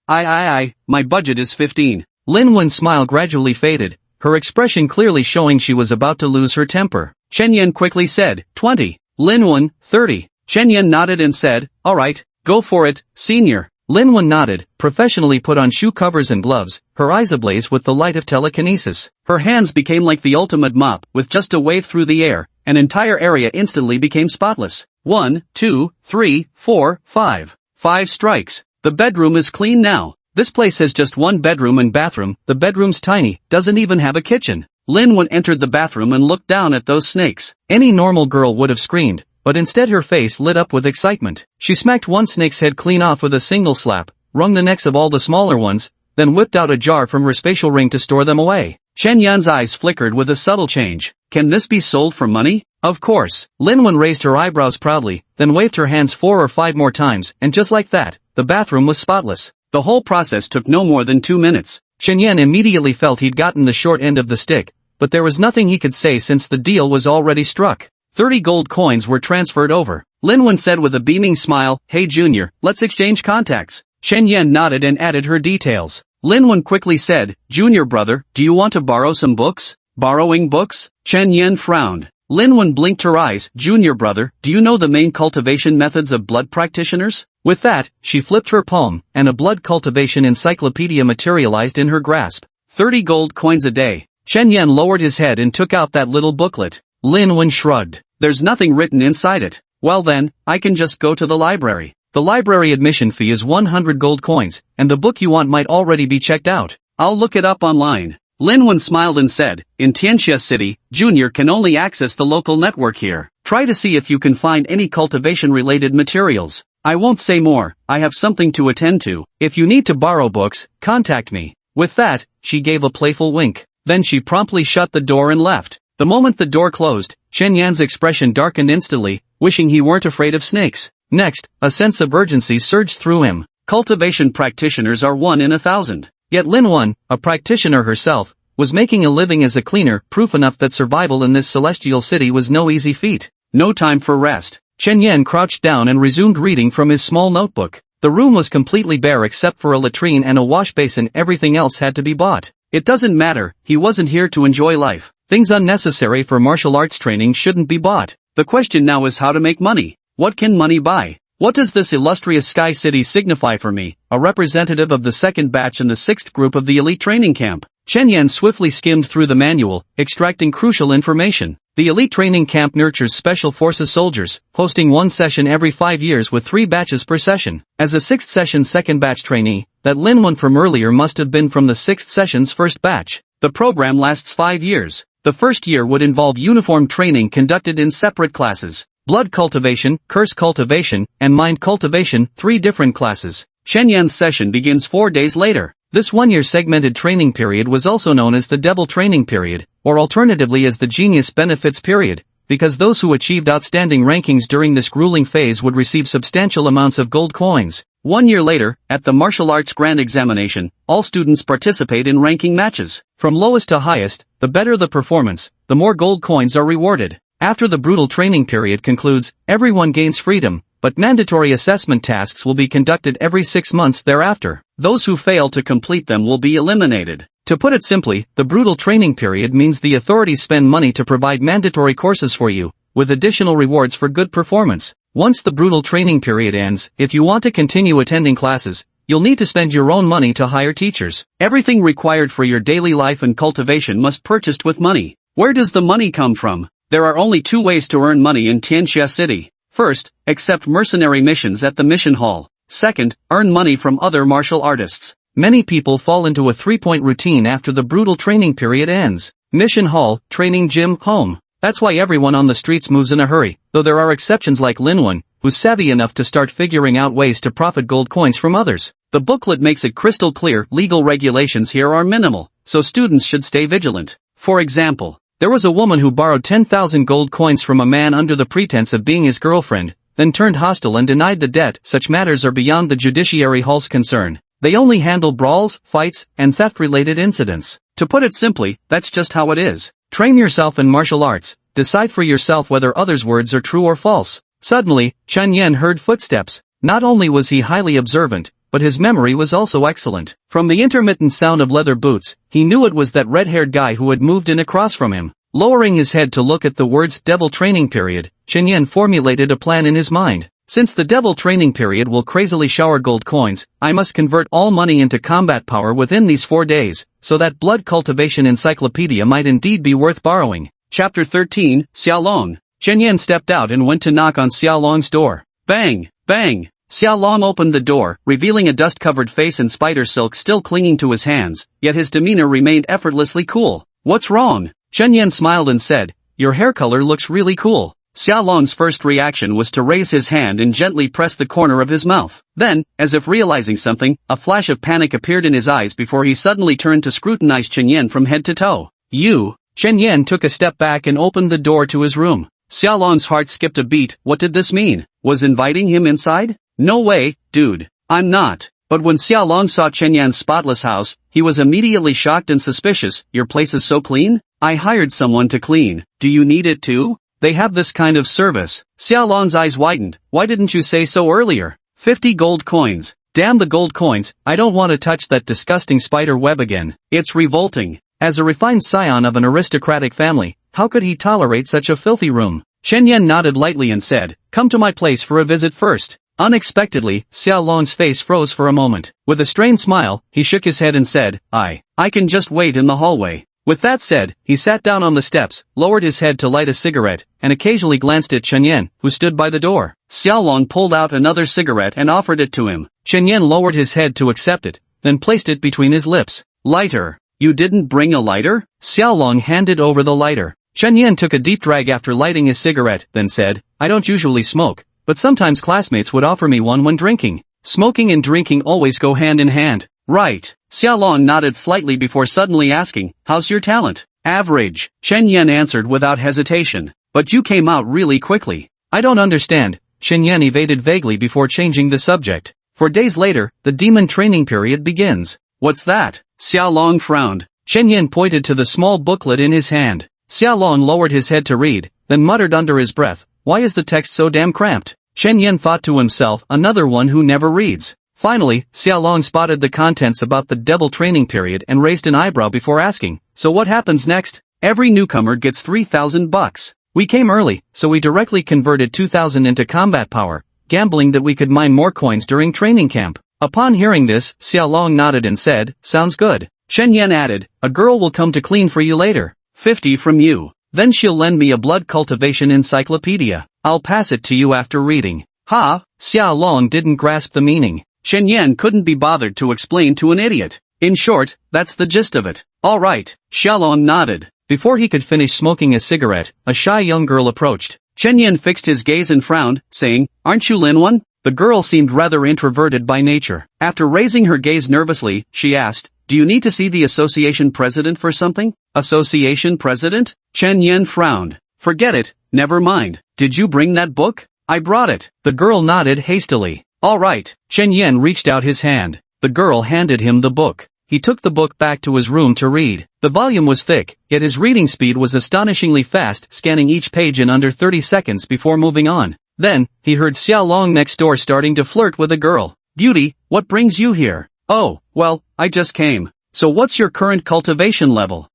S1: budget is 15. Lin Wen's smile gradually faded, her expression clearly showing she was about to lose her temper. Chen Yan quickly said, 20. Lin Wen, 30. Chen Yan nodded and said, alright, go for it, Senior. Lin Wen nodded, professionally put on shoe covers and gloves, her eyes ablaze with the light of telekinesis. Her hands became like the ultimate mop, with just a wave through the air, an entire area instantly became spotless. 1, 2, 3, 4, 5. 5 strikes. The bedroom is clean now. This place has just one bedroom and bathroom, the bedroom's tiny, doesn't even have a kitchen. Lin Wen entered the bathroom and looked down at those snakes. Any normal girl would have screamed, but instead her face lit up with excitement. She smacked one snake's head clean off with a single slap, wrung the necks of all the smaller ones, then whipped out a jar from her spatial ring to store them away. Chen Yan's eyes flickered with a subtle change. Can this be sold for money? Of course. Lin Wen raised her eyebrows proudly, then waved her hands 4 or 5 more times, and just like that, the bathroom was spotless. The whole process took no more than 2 minutes. Chen Yan immediately felt he'd gotten the short end of the stick, but there was nothing he could say since the deal was already struck. 30 gold coins were transferred over. Lin Wen said with a beaming smile, hey Junior, let's exchange contacts. Chen Yan nodded and added her details. Lin Wen quickly said, Junior brother, do you want to borrow some books? Borrowing books? Chen Yan frowned. Lin Wen blinked her eyes. Junior brother, do you know the main cultivation methods of blood practitioners? With that, she flipped her palm, and a blood cultivation encyclopedia materialized in her grasp. 30 gold coins a day. Chen Yan lowered his head and took out that little booklet. Lin Wen shrugged. There's nothing written inside it. Well then, I can just go to the library. The library admission fee is 100 gold coins, and the book you want might already be checked out. I'll look it up online. Lin Wen smiled and said, in Tianxia City, Junior can only access the local network here. Try to see if you can find any cultivation-related materials. I won't say more, I have something to attend to. If you need to borrow books, contact me. With that, she gave a playful wink. Then she promptly shut the door and left. The moment the door closed, Chen Yan's expression darkened instantly, wishing he weren't afraid of snakes. Next, a sense of urgency surged through him. Cultivation practitioners are 1 in 1,000. Yet Lin Wen, a practitioner herself, was making a living as a cleaner, proof enough that survival in this celestial city was no easy feat. No time for rest. Chen Yan crouched down and resumed reading from his small notebook. The room was completely bare except for a latrine and a wash basin. Everything else had to be bought. It doesn't matter, he wasn't here to enjoy life. Things unnecessary for martial arts training shouldn't be bought. The question now is how to make money. What can money buy? What does this illustrious sky city signify for me, a representative of the second batch and the 6th group of the elite training camp? Chen Yan swiftly skimmed through the manual, extracting crucial information. The elite training camp nurtures special forces soldiers, hosting 1 session every 5 years with 3 batches per session. As a 6th session second batch trainee, that Lin Wen from earlier must have been from the 6th session's first batch. The program lasts 5 years. The first year would involve uniform training conducted in separate classes. Blood cultivation, curse cultivation, and mind cultivation, 3 different classes. Chen Yan's session begins 4 days later. This 1-year segmented training period was also known as the Devil Training Period, or alternatively as the Genius Benefits Period, because those who achieved outstanding rankings during this grueling phase would receive substantial amounts of gold coins. 1 year later, at the Martial Arts Grand Examination, all students participate in ranking matches. From lowest to highest, the better the performance, the more gold coins are rewarded. After the brutal training period concludes, everyone gains freedom, but mandatory assessment tasks will be conducted every 6 months thereafter. Those who fail to complete them will be eliminated. To put it simply, the brutal training period means the authorities spend money to provide mandatory courses for you, with additional rewards for good performance. Once the brutal training period ends, if you want to continue attending classes, you'll need to spend your own money to hire teachers. Everything required for your daily life and cultivation must be purchased with money. Where does the money come from? There are only 2 ways to earn money in Tianxia City. First, accept mercenary missions at the mission hall. Second, earn money from other martial artists. Many people fall into a 3-point routine after the brutal training period ends. Mission hall, training gym, home. That's why everyone on the streets moves in a hurry, though there are exceptions like Lin Wen, who's savvy enough to start figuring out ways to profit gold coins from others. The booklet makes it crystal clear legal regulations here are minimal, so students should stay vigilant. For example, there was a woman who borrowed 10,000 gold coins from a man under the pretense of being his girlfriend, then turned hostile and denied the debt. Such matters are beyond the judiciary hall's concern. They only handle brawls, fights, and theft-related incidents. To put it simply, that's just how it is. Train yourself in martial arts, decide for yourself whether others' words are true or false. Suddenly, Chen Yan heard footsteps. Not only was he highly observant, but his memory was also excellent. From the intermittent sound of leather boots, he knew it was that red-haired guy who had moved in across from him. Lowering his head to look at the words Devil Training Period, Chen Yan formulated a plan in his mind. Since the Devil Training Period will crazily shower gold coins, I must convert all money into combat power within these 4 days, so that Blood Cultivation Encyclopedia might indeed be worth borrowing. Chapter 13, Xiaolong. Chen Yan stepped out and went to knock on Xiaolong's door. Bang! Bang! Xiaolong opened the door, revealing a dust-covered face and spider silk still clinging to his hands, yet his demeanor remained effortlessly cool. What's wrong? Chen Yan smiled and said, your hair color looks really cool. Xiaolong's first reaction was to raise his hand and gently press the corner of his mouth. Then, as if realizing something, a flash of panic appeared in his eyes before he suddenly turned to scrutinize Chen Yan from head to toe. You? Chen Yan took a step back and opened the door to his room. Xiaolong's heart skipped a beat. What did this mean? Was inviting him inside? No way, dude. I'm not. But when Xiaolong saw Chen Yan's spotless house, he was immediately shocked and suspicious. Your place is so clean? I hired someone to clean. Do you need it too? They have this kind of service. Xiaolong's eyes widened. Why didn't you say so earlier? 50 gold coins. Damn the gold coins, I don't want to touch that disgusting spider web again. It's revolting. As a refined scion of an aristocratic family, how could he tolerate such a filthy room? Chen Yan nodded lightly and said, come to my place for a visit first. Unexpectedly, Xiaolong's face froze for a moment. With a strained smile, he shook his head and said, I can just wait in the hallway. With that said, he sat down on the steps, lowered his head to light a cigarette, and occasionally glanced at Chen Yan, who stood by the door. Xiaolong pulled out another cigarette and offered it to him. Chen Yan lowered his head to accept it, then placed it between his lips. Lighter. You didn't bring a lighter? Xiaolong handed over the lighter. Chen Yan took a deep drag after lighting his cigarette, then said, I don't usually smoke, but sometimes classmates would offer me one when drinking. Smoking and drinking always go hand in hand. Right. Xiaolong nodded slightly before suddenly asking, how's your talent? Average. Chen Yan answered without hesitation. But you came out really quickly. I don't understand. Chen Yan evaded vaguely before changing the subject. 4 days later, the demon training period begins. What's that? Xiao Long frowned. Chen Yan pointed to the small booklet in his hand. Xiao Long lowered his head to read, then muttered under his breath, "Why is the text so damn cramped?" Chen Yan thought to himself, another one who never reads. Finally, Xiao Long spotted the contents about the devil training period and raised an eyebrow before asking, "So what happens next?" "Every newcomer gets 3,000 bucks. We came early, so we directly converted 2,000 into combat power, gambling that we could mine more coins during training camp." Upon hearing this, Xiao Long nodded and said, "Sounds good." Chen Yan added, "A girl will come to clean for you later. 50 from you. Then she'll lend me a blood cultivation encyclopedia. I'll pass it to you after reading." Ha! Xiao Long didn't grasp the meaning. Chen Yan couldn't be bothered to explain to an idiot. In short, that's the gist of it. All right, Xiao Long nodded. Before he could finish smoking a cigarette, a shy young girl approached. Chen Yan fixed his gaze and frowned, saying, "Aren't you Lin Wen?" The girl seemed rather introverted by nature. After raising her gaze nervously, she asked, "Do you need to see the association president for something?" "Association president?" Chen Yan frowned. "Forget it, never mind. Did you bring that book?" "I brought it." The girl nodded hastily. "All right." Chen Yan reached out his hand. The girl handed him the book. He took the book back to his room to read. The volume was thick, yet his reading speed was astonishingly fast, scanning each page in under 30 seconds before moving on. Then, he heard Xiao Long next door starting to flirt with a girl. "Beauty, what brings you here?" "Oh, well, I just came. So what's your current cultivation level?"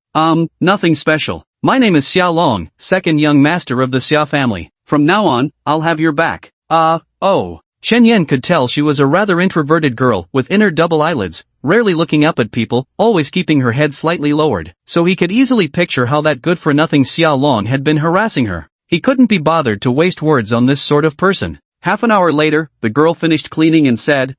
S1: Nothing special. My name is Xiao Long, second young master of the Xia family. From now on, I'll have your back." Oh. Chen Yan could tell she was a rather introverted girl with inner double eyelids, rarely looking up at people, always keeping her head slightly lowered. So he could easily picture how that good-for-nothing Xiao Long had been harassing her. He couldn't be bothered to waste words on this sort of person. Half an hour later, the girl finished cleaning and said,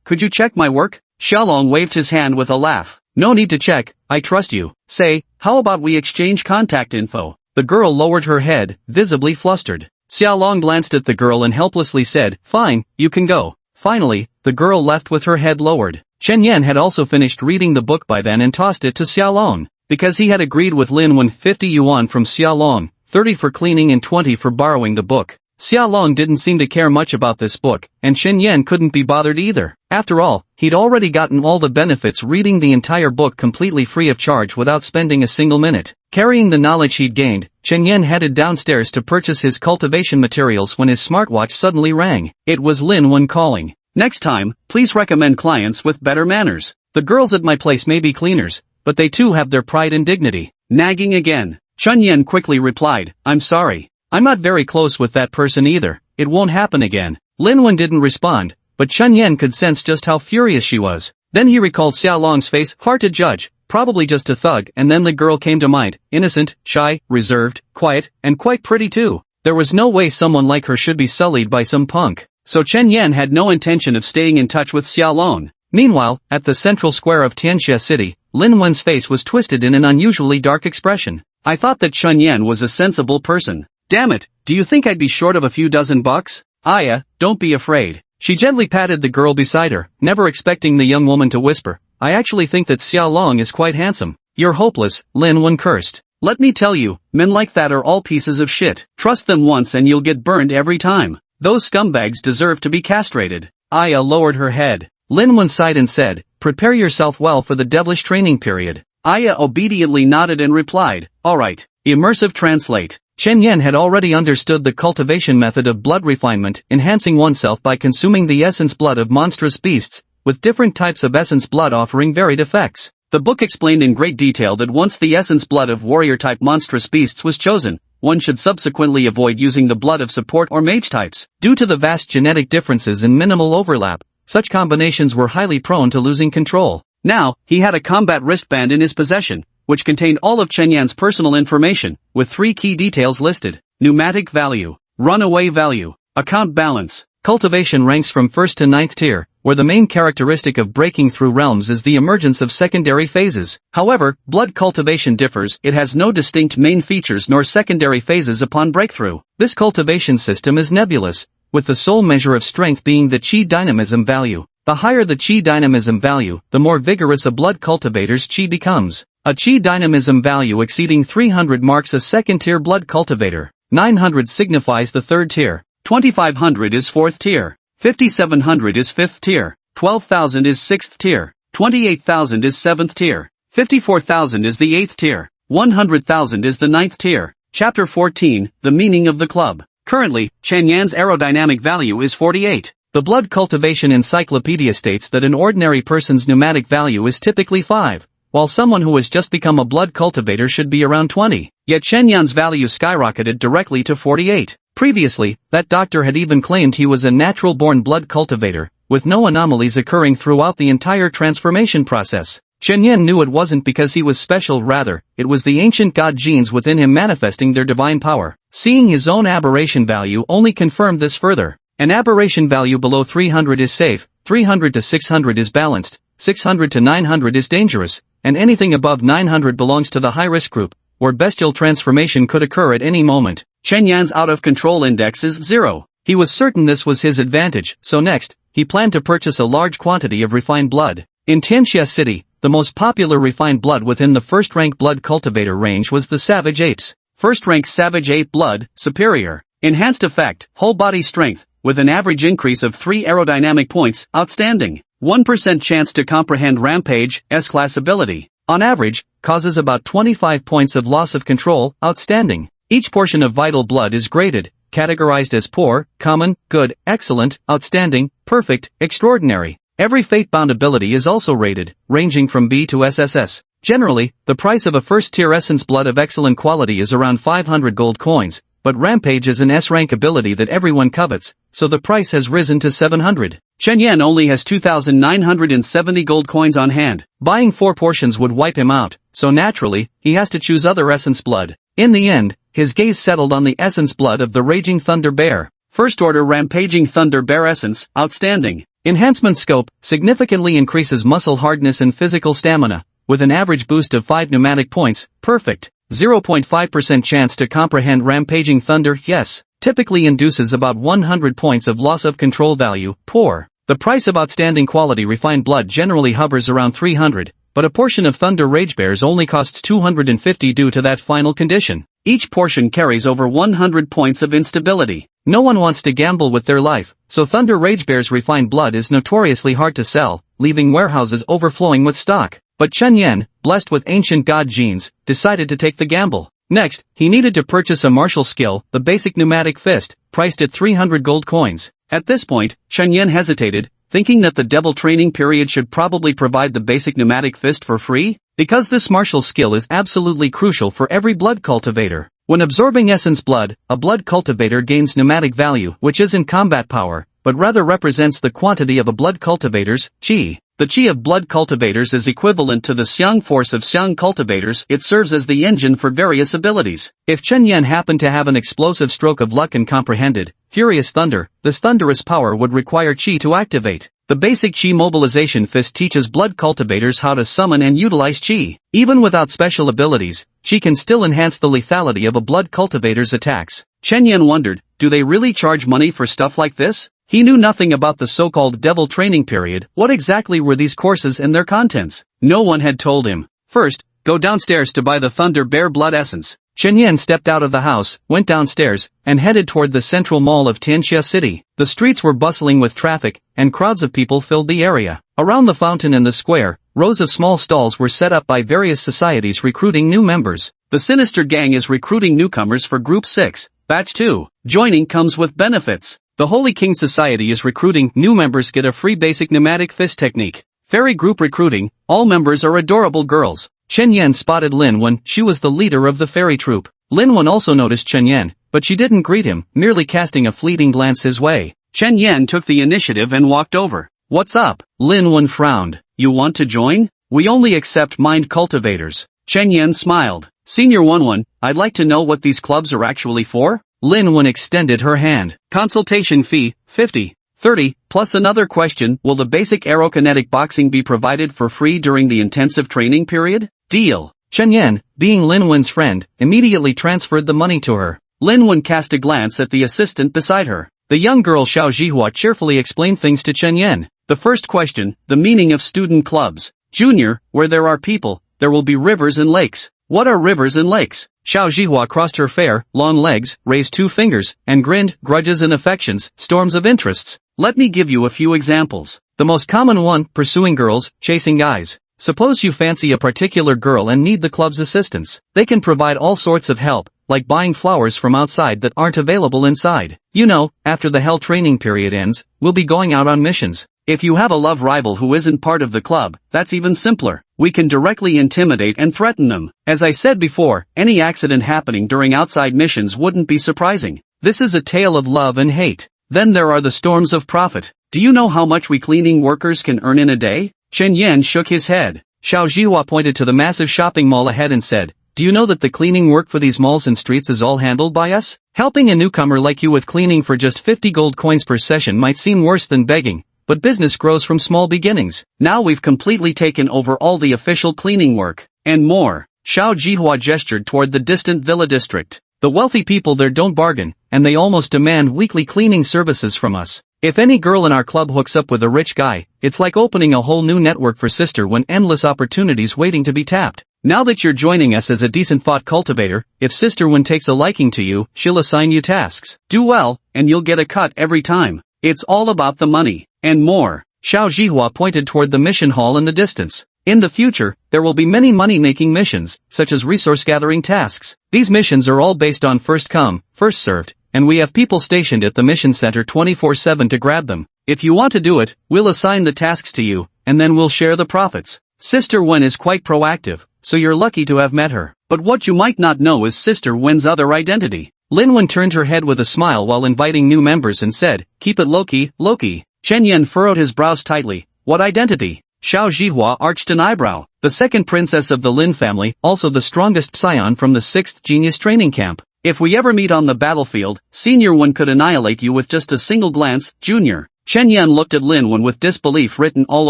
S1: "Could you check my work?" Xiao Long waved his hand with a laugh. "No need to check, I trust you. Say, how about we exchange contact info?" The girl lowered her head, visibly flustered. Xiao Long glanced at the girl and helplessly said, "Fine, you can go." Finally, the girl left with her head lowered. Chen Yan had also finished reading the book by then and tossed it to Xiao Long. Because he had agreed with Lin Wen 50 yuan from Xiao Long, 30 for cleaning and 20 for borrowing the book. Xiao Long didn't seem to care much about this book, and Chen Yan couldn't be bothered either. After all, he'd already gotten all the benefits reading the entire book completely free of charge without spending a single minute. Carrying the knowledge he'd gained, Chen Yan headed downstairs to purchase his cultivation materials when his smartwatch suddenly rang. It was Lin Wen calling. "Next time, please recommend clients with better manners. The girls at my place may be cleaners, but they too have their pride and dignity." "Nagging again." Chen Yan quickly replied, "I'm sorry. I'm not very close with that person either. It won't happen again." Lin Wen didn't respond, but Chen Yan could sense just how furious she was. Then he recalled Xiao Long's face, hard to judge, probably just a thug, and then the girl came to mind, innocent, shy, reserved, quiet, and quite pretty too. There was no way someone like her should be sullied by some punk. So Chen Yan had no intention of staying in touch with Xiao Long. Meanwhile, at the central square of Tianxia City, Lin Wen's face was twisted in an unusually dark expression. "I thought that Chen Yan was a sensible person. Damn it, do you think I'd be short of a few dozen bucks?" "Aya, don't be afraid." She gently patted the girl beside her, never expecting the young woman to whisper, "I actually think that Xiao Long is quite handsome." "You're hopeless," Lin Wen cursed. "Let me tell you, men like that are all pieces of shit. Trust them once and you'll get burned every time. Those scumbags deserve to be castrated." Aya lowered her head. Lin Wen sighed and said, "Prepare yourself well for the devilish training period." Aya obediently nodded and replied, "Alright." Immersive translate. Chen Yan had already understood the cultivation method of blood refinement, enhancing oneself by consuming the essence blood of monstrous beasts, with different types of essence blood offering varied effects. The book explained in great detail that once the essence blood of warrior-type monstrous beasts was chosen, one should subsequently avoid using the blood of support or mage types. Due to the vast genetic differences and minimal overlap, such combinations were highly prone to losing control. Now, he had a combat wristband in his possession, which contained all of Chen Yan's personal information, with 3 key details listed: pneumatic value, runaway value, account balance. Cultivation ranks from 1st to 9th tier, where the main characteristic of breaking through realms is the emergence of secondary phases. However, blood cultivation differs, it has no distinct main features nor secondary phases upon breakthrough. This cultivation system is nebulous, with the sole measure of strength being the chi dynamism value. The higher the chi dynamism value, the more vigorous a blood cultivator's chi becomes. A chi dynamism value exceeding 300 marks a second-tier blood cultivator. 900 signifies the 3rd tier. 2500 is 4th tier. 5700 is 5th tier. 12,000 is 6th tier. 28,000 is 7th tier. 54,000 is the 8th tier. 100,000 is the 9th tier. Chapter 14, The Meaning of the Club. Currently, Chen Yan's aerodynamic value is 48. The Blood Cultivation Encyclopedia states that an ordinary person's pneumatic value is typically 5, while someone who has just become a blood cultivator should be around 20. Yet Chen Yan's value skyrocketed directly to 48. Previously, that doctor had even claimed he was a natural-born blood cultivator, with no anomalies occurring throughout the entire transformation process. Chen Yan knew it wasn't because he was special, rather, it was the ancient god genes within him manifesting their divine power. Seeing his own aberration value only confirmed this further. An aberration value below 300 is safe, 300 to 600 is balanced, 600 to 900 is dangerous, and anything above 900 belongs to the high-risk group, where bestial transformation could occur at any moment. Chen Yan's out-of-control index is 0. He was certain this was his advantage, so next, he planned to purchase a large quantity of refined blood. In Tianxia City, the most popular refined blood within the first-rank blood cultivator range was the Savage Apes. First-rank Savage Ape blood, superior. Enhanced effect, whole body strength, with an average increase of 3 aerodynamic points, outstanding. 1% chance to comprehend Rampage, S-class ability. On average, causes about 25 points of loss of control, outstanding. Each portion of vital blood is graded, categorized as poor, common, good, excellent, outstanding, perfect, extraordinary. Every fate-bound ability is also rated, ranging from B to SSS. Generally, the price of a first-tier essence blood of excellent quality is around 500 gold coins, but Rampage is an S-rank ability that everyone covets, so the price has risen to 700. Chen Yan only has 2,970 gold coins on hand. Buying 4 portions would wipe him out, so naturally, he has to choose other essence blood. In the end, his gaze settled on the essence blood of the Raging Thunder Bear. First order Rampaging Thunder Bear Essence, outstanding. Enhancement scope, significantly increases muscle hardness and physical stamina, with an average boost of 5 pneumatic points, perfect. 0.5% chance to comprehend Rampaging Thunder, yes. Typically induces about 100 points of loss of control value, poor. The price of outstanding quality refined blood generally hovers around 300, but a portion of Thunder Rage Bears only costs 250 due to that final condition. Each portion carries over 100 points of instability. No one wants to gamble with their life, so Thunder Rage Bear's refined blood is notoriously hard to sell, leaving warehouses overflowing with stock. But Chen Yan, blessed with ancient god genes, decided to take the gamble. Next, he needed to purchase a martial skill, the basic pneumatic fist, priced at 300 gold coins. At this point, Chen Yan hesitated, thinking that the devil training period should probably provide the basic pneumatic fist for free, because this martial skill is absolutely crucial for every blood cultivator. When absorbing essence blood, a blood cultivator gains pneumatic value, which isn't combat power, but rather represents the quantity of a blood cultivator's qi. The qi of blood cultivators is equivalent to the xiang force of xiang cultivators. It serves as the engine for various abilities. If Chen Yan happened to have an explosive stroke of luck and comprehended Furious Thunder, this thunderous power would require qi to activate. The basic qi mobilization fist teaches blood cultivators how to summon and utilize qi. Even without special abilities, qi can still enhance the lethality of a blood cultivator's attacks. Chen Yan wondered, do they really charge money for stuff like this? He knew nothing about the so-called devil training period. What exactly were these courses and their contents? No one had told him. First, go downstairs to buy the Thunder Bear Blood Essence. Chen Yan stepped out of the house, went downstairs, and headed toward the central mall of Tianxia City. The streets were bustling with traffic, and crowds of people filled the area. Around the fountain and the square, rows of small stalls were set up by various societies recruiting new members. The Sinister Gang is recruiting newcomers for Group 6, Batch 2. Joining comes with benefits. The Holy King Society is recruiting new members get a free basic pneumatic fist technique. Fairy Group recruiting, all members are adorable girls. Chen Yan spotted Lin Wen, she was the leader of the fairy troop. Lin Wen also noticed Chen Yan, but she didn't greet him, merely casting a fleeting glance his way. Chen Yan took the initiative and walked over. What's up? Lin Wen frowned. You want to join? We only accept mind cultivators. Chen Yan smiled. Senior Wen, I'd like to know what these clubs are actually for? Lin Wen extended her hand. Consultation fee, 50, 30, plus another question, will the basic aerokinetic boxing be provided for free during the intensive training period? Deal. Chen Yan, being Lin Wen's friend, immediately transferred the money to her. Lin Wen cast a glance at the assistant beside her. The young girl Xiao Zhihua cheerfully explained things to Chen Yan. The first question, the meaning of student clubs. Junior, where there are people, there will be rivers and lakes. What are rivers and lakes? Xiao Zhihua crossed her fair, long legs, raised 2 fingers, and grinned. Grudges and affections, storms of interests. Let me give you a few examples. The most common one, pursuing girls, chasing guys. Suppose you fancy a particular girl and need the club's assistance. They can provide all sorts of help, like buying flowers from outside that aren't available inside. You know, after the hell training period ends, we'll be going out on missions. If you have a love rival who isn't part of the club, that's even simpler. We can directly intimidate and threaten them. As I said before, any accident happening during outside missions wouldn't be surprising. This is a tale of love and hate. Then there are the storms of profit. Do you know how much we cleaning workers can earn in a day? Chen Yan shook his head. Xiao Zhihua pointed to the massive shopping mall ahead and said, do you know that the cleaning work for these malls and streets is all handled by us? Helping a newcomer like you with cleaning for just 50 gold coins per session might seem worse than begging. But business grows from small beginnings. Now we've completely taken over all the official cleaning work, and more. Xiao Zhihua gestured toward the distant villa district. The wealthy people there don't bargain, and they almost demand weekly cleaning services from us. If any girl in our club hooks up with a rich guy, it's like opening a whole new network for Sister One, endless opportunities waiting to be tapped. Now that you're joining us as a decent thought cultivator, if Sister One takes a liking to you, she'll assign you tasks. Do well, and you'll get a cut every time. It's all about the money, and more. Xiao Zhihua pointed toward the mission hall in the distance. In the future, there will be many money-making missions, such as resource-gathering tasks. These missions are all based on first come, first served, and we have people stationed at the mission center 24/7 to grab them. If you want to do it, we'll assign the tasks to you, and then we'll share the profits. Sister Wen is quite proactive, so you're lucky to have met her. But what you might not know is Sister Wen's other identity. Lin Wen turned her head with a smile while inviting new members and said, keep it low-key, low-key. Chen Yan furrowed his brows tightly. What identity? Xiao Zhihua arched an eyebrow. The second princess of the Lin family, also the strongest scion from the 6th genius training camp. If we ever meet on the battlefield, Senior One could annihilate you with just a single glance, Junior. Chen Yan looked at Lin Wen with disbelief written all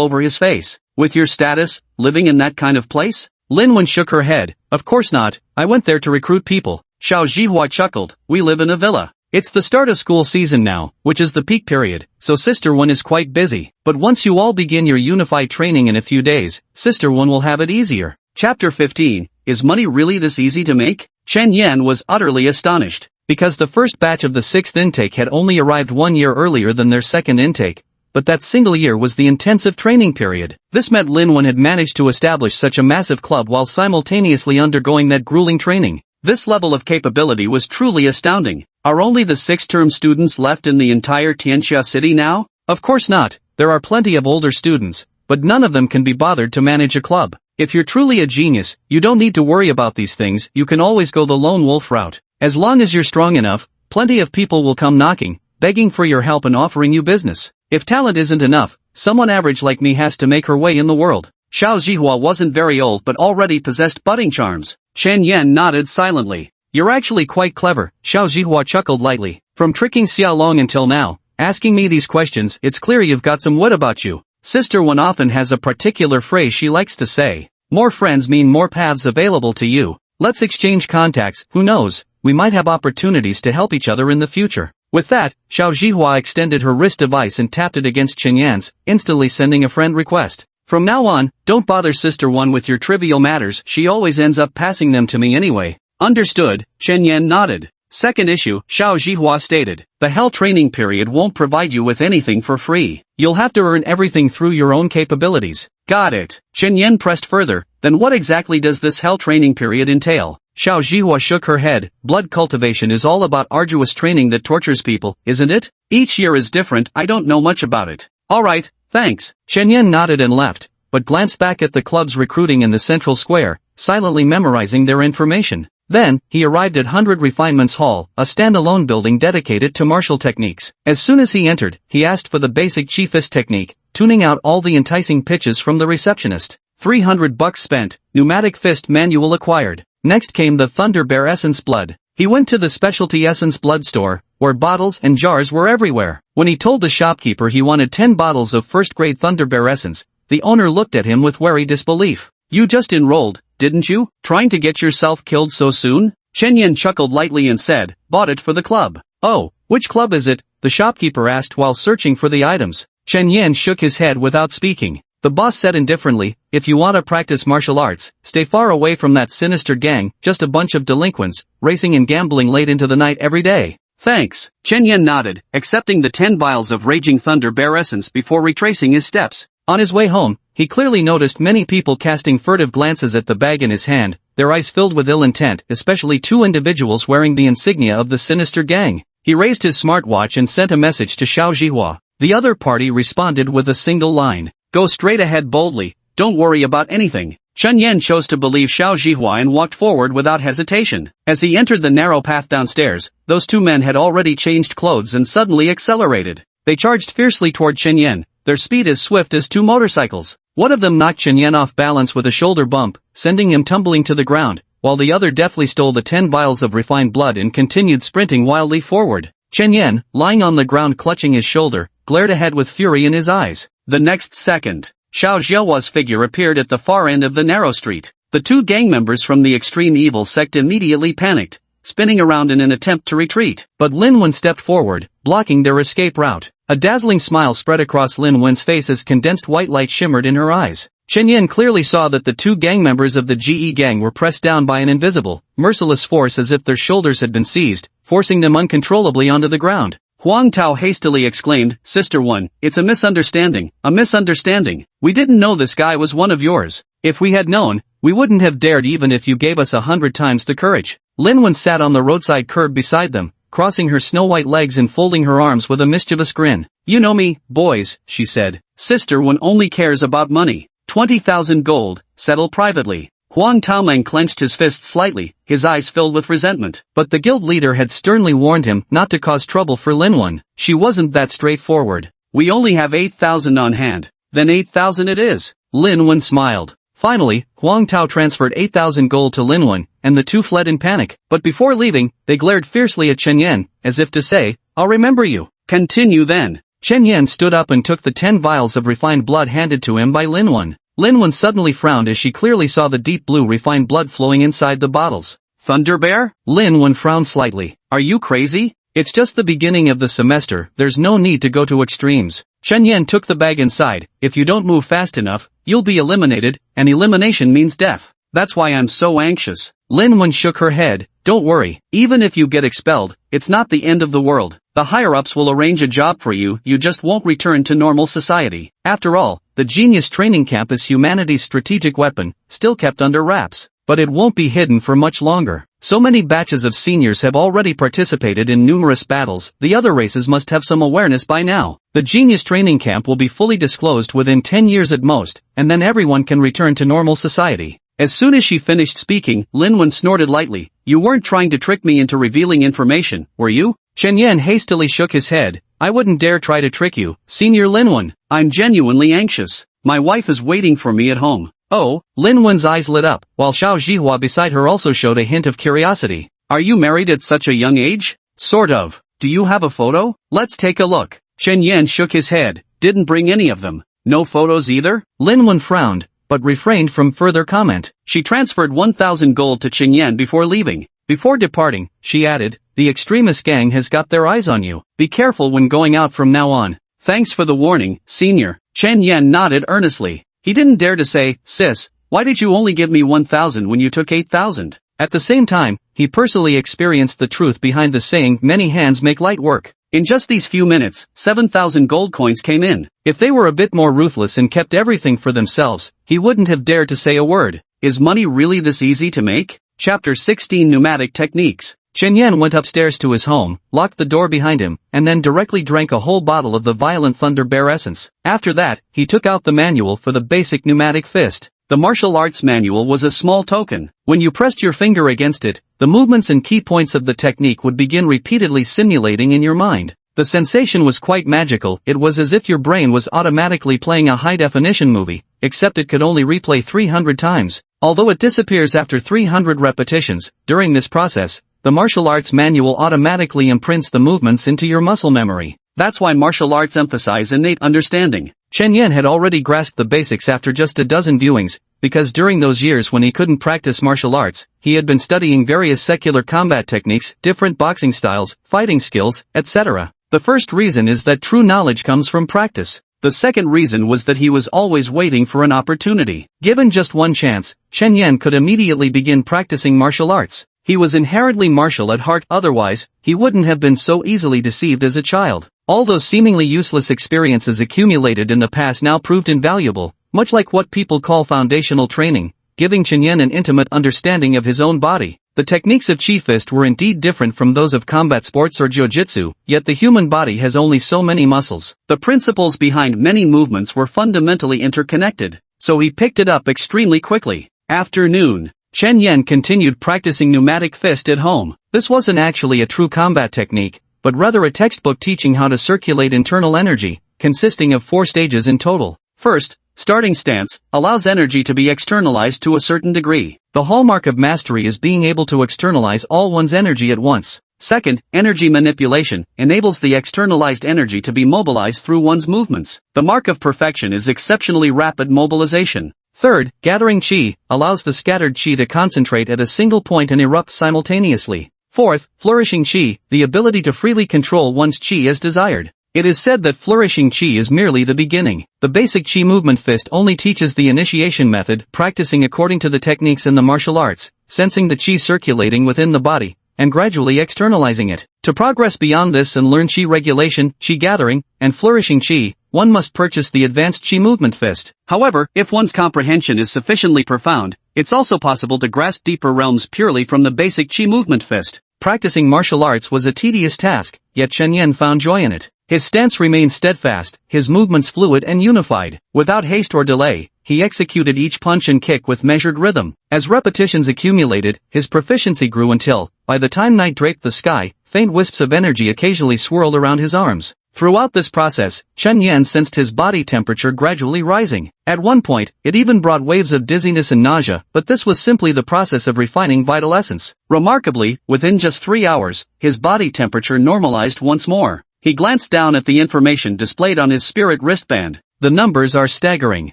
S1: over his face. With your status, living in that kind of place? Lin Wen shook her head. Of course not, I went there to recruit people. Xiao Zhihua chuckled. We live in a villa. It's the start of school season now, which is the peak period, so Sister One is quite busy. But once you all begin your unified training in a few days, Sister One will have it easier. Chapter 15, Is money really this easy to make? Chen Yan was utterly astonished, because the first batch of the 6th intake had only arrived 1 year earlier than their second intake, but that single year was the intensive training period. This meant Lin Wen had managed to establish such a massive club while simultaneously undergoing that grueling training. This level of capability was truly astounding. Are only the 6th-term students left in the entire Tianxia city now? Of course not, there are plenty of older students, but none of them can be bothered to manage a club. If you're truly a genius, you don't need to worry about these things, you can always go the lone wolf route. As long as you're strong enough, plenty of people will come knocking, begging for your help and offering you business. If talent isn't enough, someone average like me has to make her way in the world. Xiao Zhihua wasn't very old but already possessed budding charms. Chen Yan nodded silently. You're actually quite clever, Xiao Zhihua chuckled lightly. From tricking Xiaolong until now, asking me these questions, it's clear you've got some wit about you. Sister One often has a particular phrase she likes to say. More friends mean more paths available to you. Let's exchange contacts, who knows, we might have opportunities to help each other in the future. With that, Xiao Zhihua extended her wrist device and tapped it against Chen Yan's, instantly sending a friend request. From now on, don't bother Sister One with your trivial matters, she always ends up passing them to me anyway. Understood, Chen Yan nodded. Second issue, Xiao Zhihua stated. The hell training period won't provide you with anything for free. You'll have to earn everything through your own capabilities. Got it. Chen Yan pressed further. Then what exactly does this hell training period entail? Xiao Zhihua shook her head. Blood cultivation is all about arduous training that tortures people, isn't it? Each year is different, I don't know much about it. Alright, thanks. Chen Yan nodded and left, but glanced back at the club's recruiting in the central square, silently memorizing their information. Then, he arrived at 100 Refinements Hall, a standalone building dedicated to martial techniques. As soon as he entered, he asked for the basic chi fist technique, tuning out all the enticing pitches from the receptionist. $300 spent, pneumatic fist manual acquired. Next came the Thunder Bear Essence Blood. He went to the specialty Essence Blood store, where bottles and jars were everywhere. When he told the shopkeeper he wanted 10 bottles of first-grade Thunder Bear Essence, the owner looked at him with wary disbelief. You just enrolled, didn't you? Trying to get yourself killed so soon? Chen Yan chuckled lightly and said, bought it for the club. Oh, which club is it? The shopkeeper asked while searching for the items. Chen Yan shook his head without speaking. The boss said indifferently, if you want to practice martial arts, stay far away from that sinister gang, just a bunch of delinquents, racing and gambling late into the night every day. Thanks. Chen Yan nodded, accepting the 10 vials of Raging Thunder Bear Essence before retracing his steps. On his way home, he clearly noticed many people casting furtive glances at the bag in his hand, their eyes filled with ill intent, especially 2 individuals wearing the insignia of the sinister gang. He raised his smartwatch and sent a message to Xiao Zhihua. The other party responded with a single line. Go straight ahead boldly, don't worry about anything. Chen Yan chose to believe Xiao Zhihua and walked forward without hesitation. As he entered the narrow path downstairs, those 2 men had already changed clothes and suddenly accelerated. They charged fiercely toward Chen Yan, their speed as swift as 2 motorcycles. One of them knocked Chen Yan off balance with a shoulder bump, sending him tumbling to the ground, while the other deftly stole the 10 vials of refined blood and continued sprinting wildly forward. Chen Yan, lying on the ground clutching his shoulder, glared ahead with fury in his eyes. The next second, Xiao Zhihua's figure appeared at the far end of the narrow street. The 2 gang members from the extreme evil sect immediately panicked, spinning around in an attempt to retreat. But Lin Wen stepped forward, blocking their escape route. A dazzling smile spread across Lin Wen's face as condensed white light shimmered in her eyes. Chen Yan clearly saw that the 2 gang members of the GE gang were pressed down by an invisible, merciless force as if their shoulders had been seized, forcing them uncontrollably onto the ground. Huang Tao hastily exclaimed, Sister One, it's a misunderstanding, a misunderstanding. We didn't know this guy was one of yours. If we had known, we wouldn't have dared even if you gave us 100 times the courage. Lin Wen sat on the roadside curb beside them, crossing her snow-white legs and folding her arms with a mischievous grin. You know me, boys, she said. Sister One only cares about money. 20,000 gold, settle privately. Huang Taomeng clenched his fist slightly, his eyes filled with resentment. But the guild leader had sternly warned him not to cause trouble for Lin Wen. She wasn't that straightforward. We only have 8,000 on hand. Then 8,000 it is. Lin Wen smiled. Finally, Huang Tao transferred 8,000 gold to Lin Wen, and the 2 fled in panic. But before leaving, they glared fiercely at Chen Yan, as if to say, I'll remember you. Continue then. Chen Yan stood up and took the 10 vials of refined blood handed to him by Lin Wen. Lin Wen suddenly frowned as she clearly saw the deep blue refined blood flowing inside the bottles. Thunder Bear? Lin Wen frowned slightly. Are you crazy? It's just the beginning of the semester, there's no need to go to extremes. Chen Yan took the bag inside. If you don't move fast enough, you'll be eliminated, and elimination means death. That's why I'm so anxious. Lin Wen shook her head. Don't worry, even if you get expelled, it's not the end of the world. The higher-ups will arrange a job for you, you just won't return to normal society. After all, the Genius Training Camp is humanity's strategic weapon, still kept under wraps. But it won't be hidden for much longer. So many batches of seniors have already participated in numerous battles, the other races must have some awareness by now. The Genius Training Camp will be fully disclosed within 10 years at most, and then everyone can return to normal society. As soon as she finished speaking, Lin Wen snorted lightly. You weren't trying to trick me into revealing information, were you? Chen Yan hastily shook his head. I wouldn't dare try to trick you, Senior Lin Wen. I'm genuinely anxious. My wife is waiting for me at home. Oh, Lin Wen's eyes lit up, while Xiao Zhihua beside her also showed a hint of curiosity. Are you married at such a young age? Sort of. Do you have a photo? Let's take a look. Chen Yan shook his head. Didn't bring any of them. No photos either? Lin Wen frowned, but refrained from further comment. She transferred 1,000 gold to Chen Yan before leaving. Before departing, she added, the extremist gang has got their eyes on you. Be careful when going out from now on. Thanks for the warning, Senior. Chen Yan nodded earnestly. He didn't dare to say, Sis, why did you only give me 1,000 when you took 8,000? At the same time, he personally experienced the truth behind the saying many hands make light work. In just these few minutes, 7,000 gold coins came in. If they were a bit more ruthless and kept everything for themselves, he wouldn't have dared to say a word. Is money really this easy to make? Chapter 16 Pneumatic Techniques. Chen Yan went upstairs to his home, locked the door behind him, and then directly drank a whole bottle of the Violent Thunder Bear Essence. After that, he took out the manual for the basic pneumatic fist. The martial arts manual was a small token. When you pressed your finger against it, the movements and key points of the technique would begin repeatedly simulating in your mind. The sensation was quite magical. It was as if your brain was automatically playing a high-definition movie, except it could only replay 300 times. Although it disappears after 300 repetitions, during this process, the martial arts manual automatically imprints the movements into your muscle memory. That's why martial arts emphasize innate understanding. Chen Yan had already grasped the basics after just a dozen viewings, because during those years when he couldn't practice martial arts, he had been studying various secular combat techniques, different boxing styles, fighting skills, etc. The first reason is that true knowledge comes from practice. The second reason was that he was always waiting for an opportunity. Given just one chance, Chen Yan could immediately begin practicing martial arts. He was inherently martial at heart, otherwise, he wouldn't have been so easily deceived as a child. All those seemingly useless experiences accumulated in the past now proved invaluable, much like what people call foundational training, giving Chen Yan an intimate understanding of his own body. The techniques of Chi Fist were indeed different from those of combat sports or jiu-jitsu, yet the human body has only so many muscles. The principles behind many movements were fundamentally interconnected, so he picked it up extremely quickly. Afternoon. Chen Yan continued practicing pneumatic fist at home. This wasn't actually a true combat technique, but rather a textbook teaching how to circulate internal energy, consisting of 4 stages in total. First, starting stance allows energy to be externalized to a certain degree. The hallmark of mastery is being able to externalize all one's energy at once. Second, energy manipulation enables the externalized energy to be mobilized through one's movements. The mark of perfection is exceptionally rapid mobilization. Third, gathering chi allows the scattered chi to concentrate at a single point and erupt simultaneously. Fourth, flourishing chi, the ability to freely control one's chi as desired. It is said that flourishing chi is merely the beginning. The basic chi movement fist only teaches the initiation method, practicing according to the techniques in the martial arts, sensing the chi circulating within the body, and gradually externalizing it. To progress beyond this and learn chi regulation, chi gathering, and flourishing chi, one must purchase the advanced chi movement fist. However, if one's comprehension is sufficiently profound, it's also possible to grasp deeper realms purely from the basic chi movement fist. Practicing martial arts was a tedious task, yet Chen Yan found joy in it. His stance remained steadfast, his movements fluid and unified. Without haste or delay, he executed each punch and kick with measured rhythm. As repetitions accumulated, his proficiency grew until, by the time night draped the sky, faint wisps of energy occasionally swirled around his arms. Throughout this process, Chen Yan sensed his body temperature gradually rising. At one point, it even brought waves of dizziness and nausea, but this was simply the process of refining vital essence. Remarkably, within just 3 hours, his body temperature normalized once more. He glanced down at the information displayed on his spirit wristband. The numbers are staggering.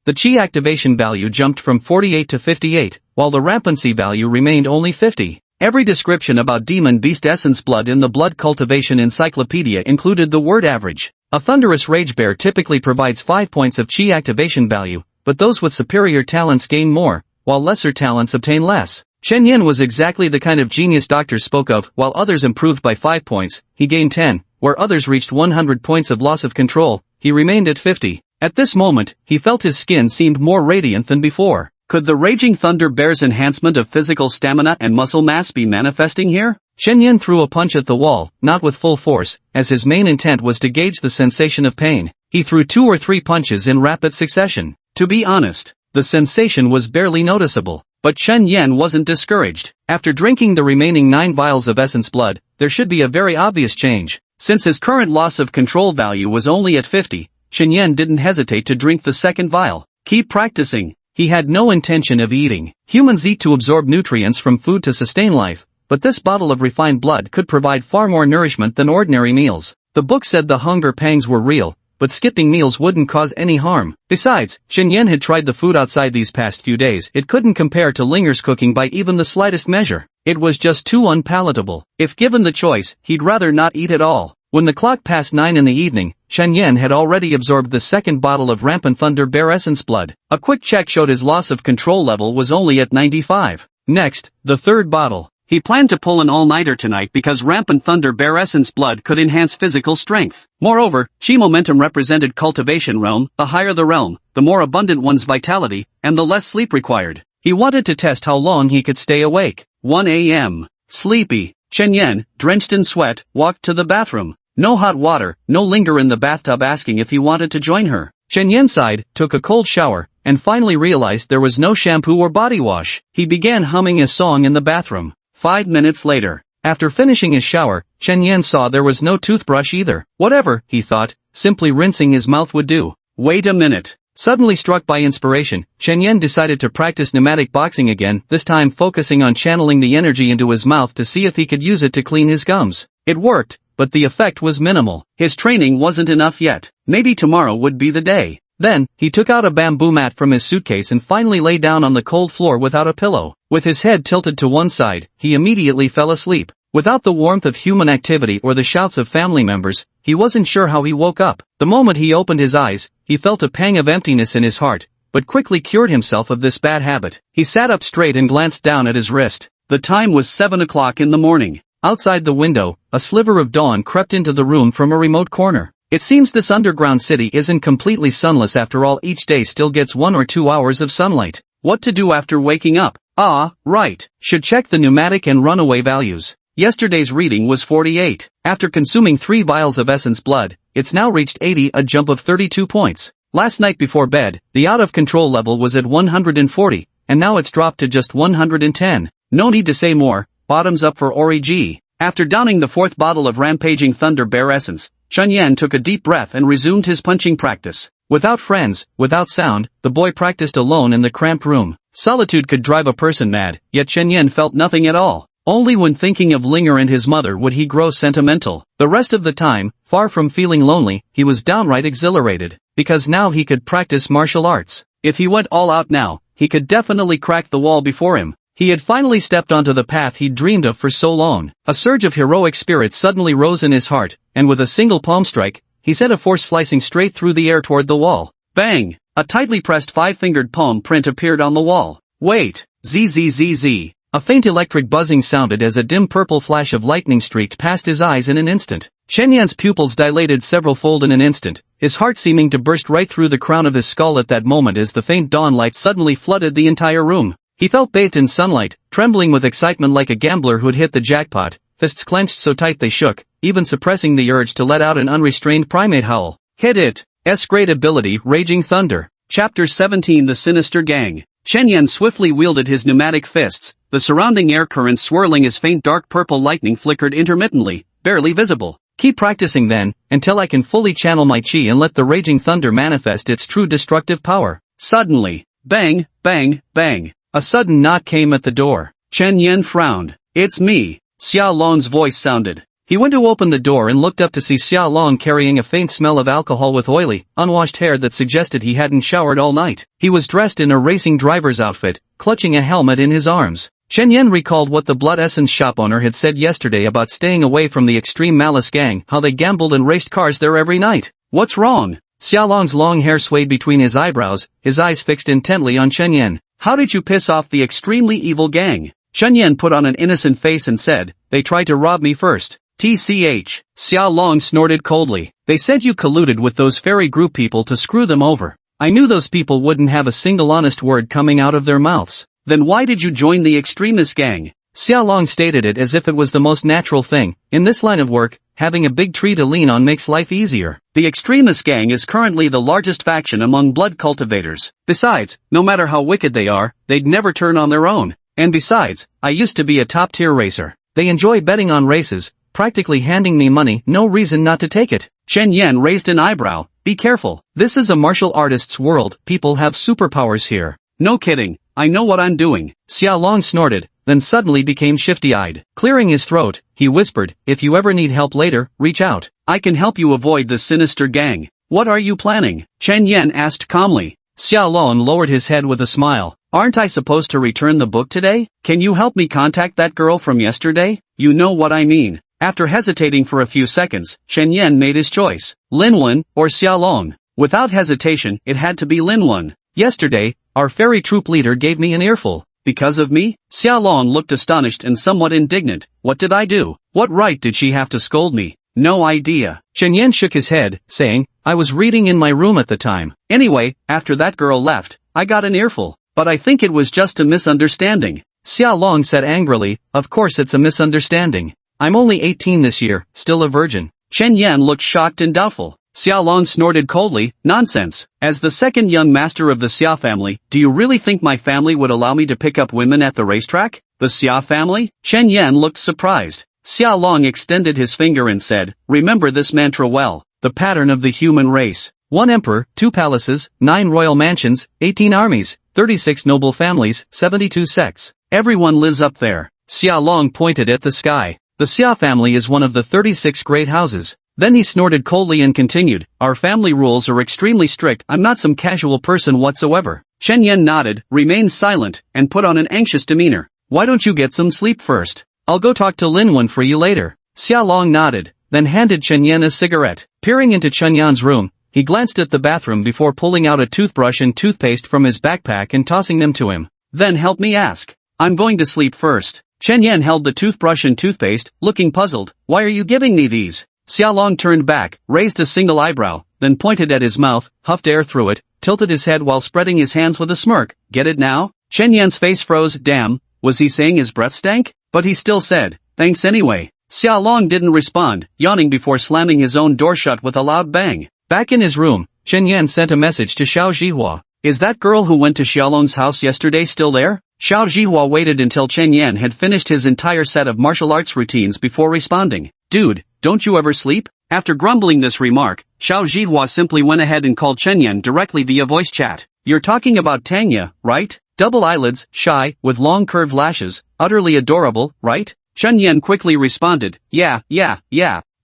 S1: The chi activation value jumped from 48 to 58, while the rampancy value remained only 50. Every description about demon beast essence blood in the blood cultivation encyclopedia included the word average. A thunderous rage bear typically provides 5 points of chi activation value, but those with superior talents gain more, while lesser talents obtain less. Chen Yan was exactly the kind of genius doctors spoke of. While others improved by 5 points, he gained 10, where others reached 100 points of loss of control, he remained at 50. At this moment, he felt his skin seemed more radiant than before. Could the Raging Thunder Bear's enhancement of physical stamina and muscle mass be manifesting here? Chen Yan threw a punch at the wall, not with full force, as his main intent was to gauge the sensation of pain. He threw 2 or 3 punches in rapid succession. To be honest, the sensation was barely noticeable. But Chen Yan wasn't discouraged. After drinking the remaining 9 vials of essence blood, there should be a very obvious change. Since his current loss of control value was only at 50, Chen Yan didn't hesitate to drink the second vial. Keep practicing. He had no intention of eating. Humans eat to absorb nutrients from food to sustain life, but this bottle of refined blood could provide far more nourishment than ordinary meals. The book said the hunger pangs were real, but skipping meals wouldn't cause any harm. Besides, Chen Yan had tried the food outside these past few days. It couldn't compare to Linger's cooking by even the slightest measure. It was just too unpalatable. If given the choice, he'd rather not eat at all. When the clock passed 9 in the evening, Chen Yan had already absorbed the second bottle of Rampant Thunder Bear Essence blood. A quick check showed his loss of control level was only at 95. Next, the third bottle. He planned to pull an all-nighter tonight because Rampant Thunder Bear Essence blood could enhance physical strength. Moreover, chi momentum represented cultivation realm. The higher the realm, the more abundant one's vitality, and the less sleep required. He wanted to test how long he could stay awake. 1 a.m. Sleepy. Chen Yan, drenched in sweat, walked to the bathroom. No hot water, no linger in the bathtub asking if he wanted to join her. Chen Yan sighed, took a cold shower, and finally realized there was no shampoo or body wash. He began humming a song in the bathroom. 5 minutes later, after finishing his shower, Chen Yan saw there was no toothbrush either. Whatever, he thought, simply rinsing his mouth would do. Wait a minute. Suddenly struck by inspiration, Chen Yan decided to practice pneumatic boxing again, this time focusing on channeling the energy into his mouth to see if he could use it to clean his gums. It worked, but the effect was minimal. His training wasn't enough yet. Maybe tomorrow would be the day. Then, he took out a bamboo mat from his suitcase and finally lay down on the cold floor without a pillow. With his head tilted to one side, he immediately fell asleep. Without the warmth of human activity or the shouts of family members, he wasn't sure how he woke up. The moment he opened his eyes, he he felt a pang of emptiness in his heart, but quickly cured himself of this bad habit. He sat up straight and glanced down at his wrist. The time was 7 o'clock in the morning. Outside the window, a sliver of dawn crept into the room from a remote corner. It seems this underground city isn't completely sunless after all. Each day still gets 1 or 2 hours of sunlight. What to do after waking up? Ah, right. Should check the pneumatic and runaway values. Yesterday's reading was 48. After consuming 3 vials of essence blood, it's now reached 80, a jump of 32 points. Last night before bed, the out-of-control level was at 140, and now it's dropped to just 110. No need to say more, bottoms up for Ori G. After downing the 4th bottle of Rampaging Thunder Bear Essence, Chunyan took a deep breath and resumed his punching practice. Without friends, without sound, the boy practiced alone in the cramped room. Solitude could drive a person mad, yet Chunyan felt nothing at all. Only when thinking of Linger and his mother would he grow sentimental. The rest of the time, far from feeling lonely, he was downright exhilarated. Because now he could practice martial arts. If he went all out now, he could definitely crack the wall before him. He had finally stepped onto the path he'd dreamed of for so long. A surge of heroic spirit suddenly rose in his heart, and with a single palm strike, he sent a force slicing straight through the air toward the wall. Bang! A tightly pressed 5-fingered palm print appeared on the wall. Wait! Zzz. A faint electric buzzing sounded as a dim purple flash of lightning streaked past his eyes in an instant. Shenyan's pupils dilated several-fold in an instant, his heart seeming to burst right through the crown of his skull at that moment as the faint dawn light suddenly flooded the entire room. He felt bathed in sunlight, trembling with excitement like a gambler who'd hit the jackpot, fists clenched so tight they shook, even suppressing the urge to let out an unrestrained primate howl. Hit it! S great ability, Raging Thunder. Chapter 17 The Sinister Gang. Shenyan swiftly wielded his pneumatic fists, the surrounding air currents swirling as faint dark purple lightning flickered intermittently, barely visible. Keep practicing then, until I can fully channel my chi and let the Raging Thunder manifest its true destructive power. Suddenly, bang, bang, bang. A sudden knock came at the door. Chen Yen frowned. It's me, Xia Long's voice sounded. He went to open the door and looked up to see Xia Long carrying a faint smell of alcohol with oily, unwashed hair that suggested he hadn't showered all night. He was dressed in a racing driver's outfit, clutching a helmet in his arms. Chen Yen recalled what the Blood Essence shop owner had said yesterday about staying away from the Extreme Malice gang, how they gambled and raced cars there every night. What's wrong? Xia Long's long hair swayed between his eyebrows, his eyes fixed intently on Chen Yen. How did you piss off the extremely evil gang? Chen Yen put on an innocent face and said, they tried to rob me first. TCH. Xia Long snorted coldly. They said you colluded with those fairy group people to screw them over. I knew those people wouldn't have a single honest word coming out of their mouths. Then why did you join the extremist gang? Xia Long stated it as if it was the most natural thing. In this line of work, having a big tree to lean on makes life easier. The extremist gang is currently the largest faction among blood cultivators. Besides, no matter how wicked they are, they'd never turn on their own. And besides, I used to be a top-tier racer. They enjoy betting on races, practically handing me money, no reason not to take it. Chen Yen raised an eyebrow. Be careful. This is a martial artist's world. People have superpowers here. No kidding. I know what I'm doing. Xia Long snorted, then suddenly became shifty-eyed. Clearing his throat, he whispered, if you ever need help later, reach out. I can help you avoid the sinister gang. What are you planning? Chen Yen asked calmly. Xia Long lowered his head with a smile. Aren't I supposed to return the book today? Can you help me contact that girl from yesterday? You know what I mean. After hesitating for a few seconds, Chen Yen made his choice. Linwen, or Xia Long. Without hesitation, it had to be Linwen. Yesterday, our fairy troop leader gave me an earful. Because of me? Xia Long looked astonished and somewhat indignant. What did I do? What right did she have to scold me? No idea. Chen Yen shook his head, saying, I was reading in my room at the time. Anyway, after that girl left, I got an earful. But I think it was just a misunderstanding. Xia Long said angrily, of course it's a misunderstanding. I'm only 18 this year, still a virgin. Chen Yen looked shocked and doubtful. Xia Long snorted coldly, nonsense. As the second young master of the Xia family, do you really think my family would allow me to pick up women at the racetrack? The Xia family? Chen Yen looked surprised. Xia Long extended his finger and said, remember this mantra well. The pattern of the human race. 1 emperor, 2 palaces, 9 royal mansions, 18 armies, 36 noble families, 72 sects. Everyone lives up there. Xia Long pointed at the sky. The Xia family is one of the 36 great houses. Then he snorted coldly and continued, our family rules are extremely strict. I'm not some casual person whatsoever. Chen Yen nodded, remained silent, and put on an anxious demeanor. Why don't you get some sleep first? I'll go talk to Linwen for you later. Xia Long nodded, then handed Chen Yen a cigarette. Peering into Chen Yan's room, He glanced at the bathroom before pulling out a toothbrush and toothpaste from his backpack and tossing them to him. Then help me ask. I'm going to sleep first. Chen Yan held the toothbrush and toothpaste, looking puzzled. Why are you giving me these? Xiaolong turned back, raised a single eyebrow, then pointed at his mouth, huffed air through it, tilted his head while spreading his hands with a smirk. Get it now? Chen Yan's face froze. Damn, was he saying his breath stank? But he still said, thanks anyway. Xiaolong didn't respond, yawning before slamming his own door shut with a loud bang. Back in his room, Chen Yan sent a message to Xiao Zhihua. Is that girl who went to Xiaolong's house yesterday still there? Xiao Zhihua waited until Chen Yan had finished his entire set of martial arts routines before responding. Dude, don't you ever sleep? After grumbling this remark, Xiao Zhihua simply went ahead and called Chen Yan directly via voice chat. You're talking about Tanya, right? Double eyelids, shy, with long curved lashes, utterly adorable, right? Chen Yan quickly responded, yeah.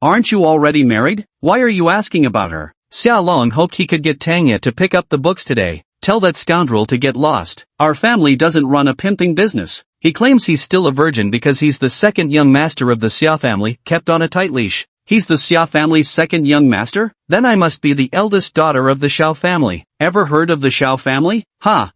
S1: Aren't you already married? Why are you asking about her? Xiaolong hoped he could get Tanya to pick up the books today. Tell that scoundrel to get lost. Our family doesn't run a pimping business. He claims he's still a virgin because he's the second young master of the Xia family, kept on a tight leash. He's the Xia family's second young master? Then I must be the eldest daughter of the Xiao family. Ever heard of the Xiao family?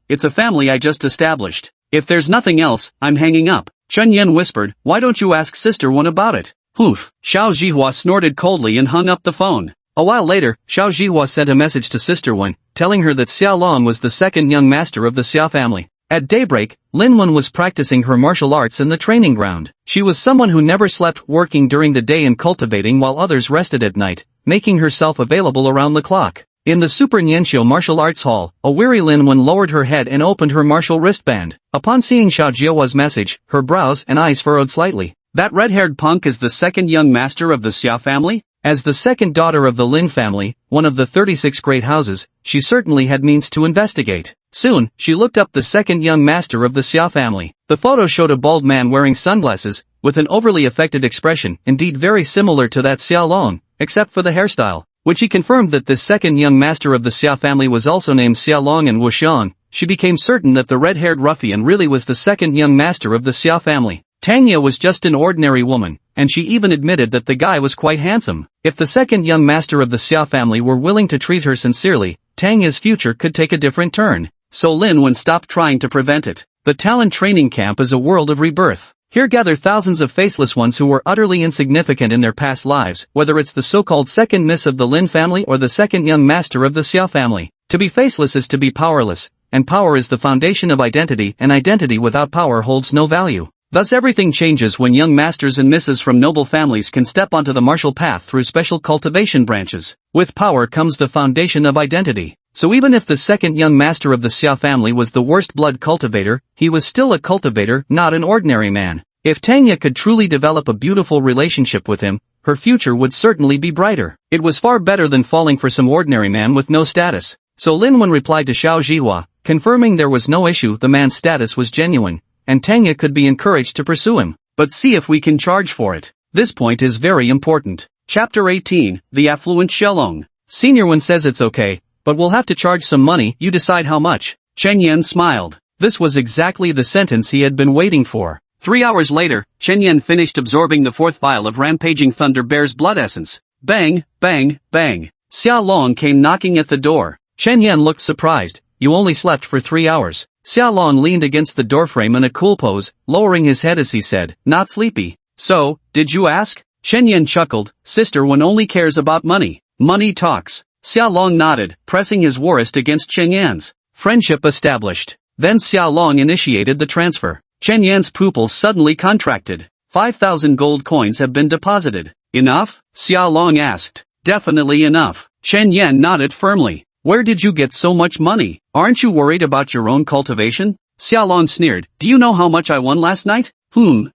S1: It's a family I just established. If there's nothing else, I'm hanging up. Chen Yan whispered, why don't you ask Sister Wen about it? Poof. Xiao Zhihua snorted coldly and hung up the phone. A while later, Xiao Zhihua sent a message to Sister Wen, telling her that Xiaolong was the second young master of the Xia family. At daybreak, Lin Wen was practicing her martial arts in the training ground. She was someone who never slept, working during the day and cultivating while others rested at night, making herself available around the clock. In the Super Nianxiu martial arts hall, a weary Lin Wen lowered her head and opened her martial wristband. Upon seeing Xiao Zhihua's message, her brows and eyes furrowed slightly. That red-haired punk is the second young master of the Xia family? As the second daughter of the Lin family, one of the 36 great houses, she certainly had means to investigate. Soon, she looked up the second young master of the Xia family. The photo showed a bald man wearing sunglasses, with an overly affected expression, indeed very similar to that Xiaolong, except for the hairstyle. When she confirmed that this second young master of the Xia family was also named Xiaolong and Wuxiang, she became certain that the red-haired ruffian really was the second young master of the Xia family. Tanya was just an ordinary woman, and she even admitted that the guy was quite handsome. If the second young master of the Xia family were willing to treat her sincerely, Tanya's future could take a different turn. So Lin Wen stopped trying to prevent it. The talent training camp is a world of rebirth. Here gather thousands of faceless ones who were utterly insignificant in their past lives, whether it's the so-called second miss of the Lin family or the second young master of the Xia family. To be faceless is to be powerless, and power is the foundation of identity, and identity without power holds no value. Thus everything changes when young masters and misses from noble families can step onto the martial path through special cultivation branches. With power comes the foundation of identity. So even if the second young master of the Xia family was the worst blood cultivator, he was still a cultivator, not an ordinary man. If Tanya could truly develop a beautiful relationship with him, her future would certainly be brighter. It was far better than falling for some ordinary man with no status. So Lin Wen replied to Xiao Zhihua, confirming there was no issue, the man's status was genuine, and Tanya could be encouraged to pursue him. But see if we can charge for it. This point is very important. Chapter 18, The Affluent Xiaolong. Senior Wen says it's okay, but we'll have to charge some money, you decide how much. Chen Yan smiled. This was exactly the sentence he had been waiting for. 3 hours later, Chen Yan finished absorbing the fourth vial of rampaging Thunder Bear's blood essence. Bang, bang, bang. Xiaolong came knocking at the door. Chen Yan looked surprised. You only slept for 3 hours. Xiaolong leaned against the doorframe in a cool pose, lowering his head as he said, not sleepy. So, did you ask? Chen Yan chuckled, Sister Wen only cares about money. Money talks. Xiaolong nodded, pressing his warist against Chen Yan's. Friendship established. Then Xiaolong initiated the transfer. Chen Yan's pupils suddenly contracted. 5,000 gold coins have been deposited. Enough? Xiaolong asked. Definitely enough. Chen Yan nodded firmly. Where did you get so much money? Aren't you worried about your own cultivation? Xiaolong sneered. Do you know how much I won last night?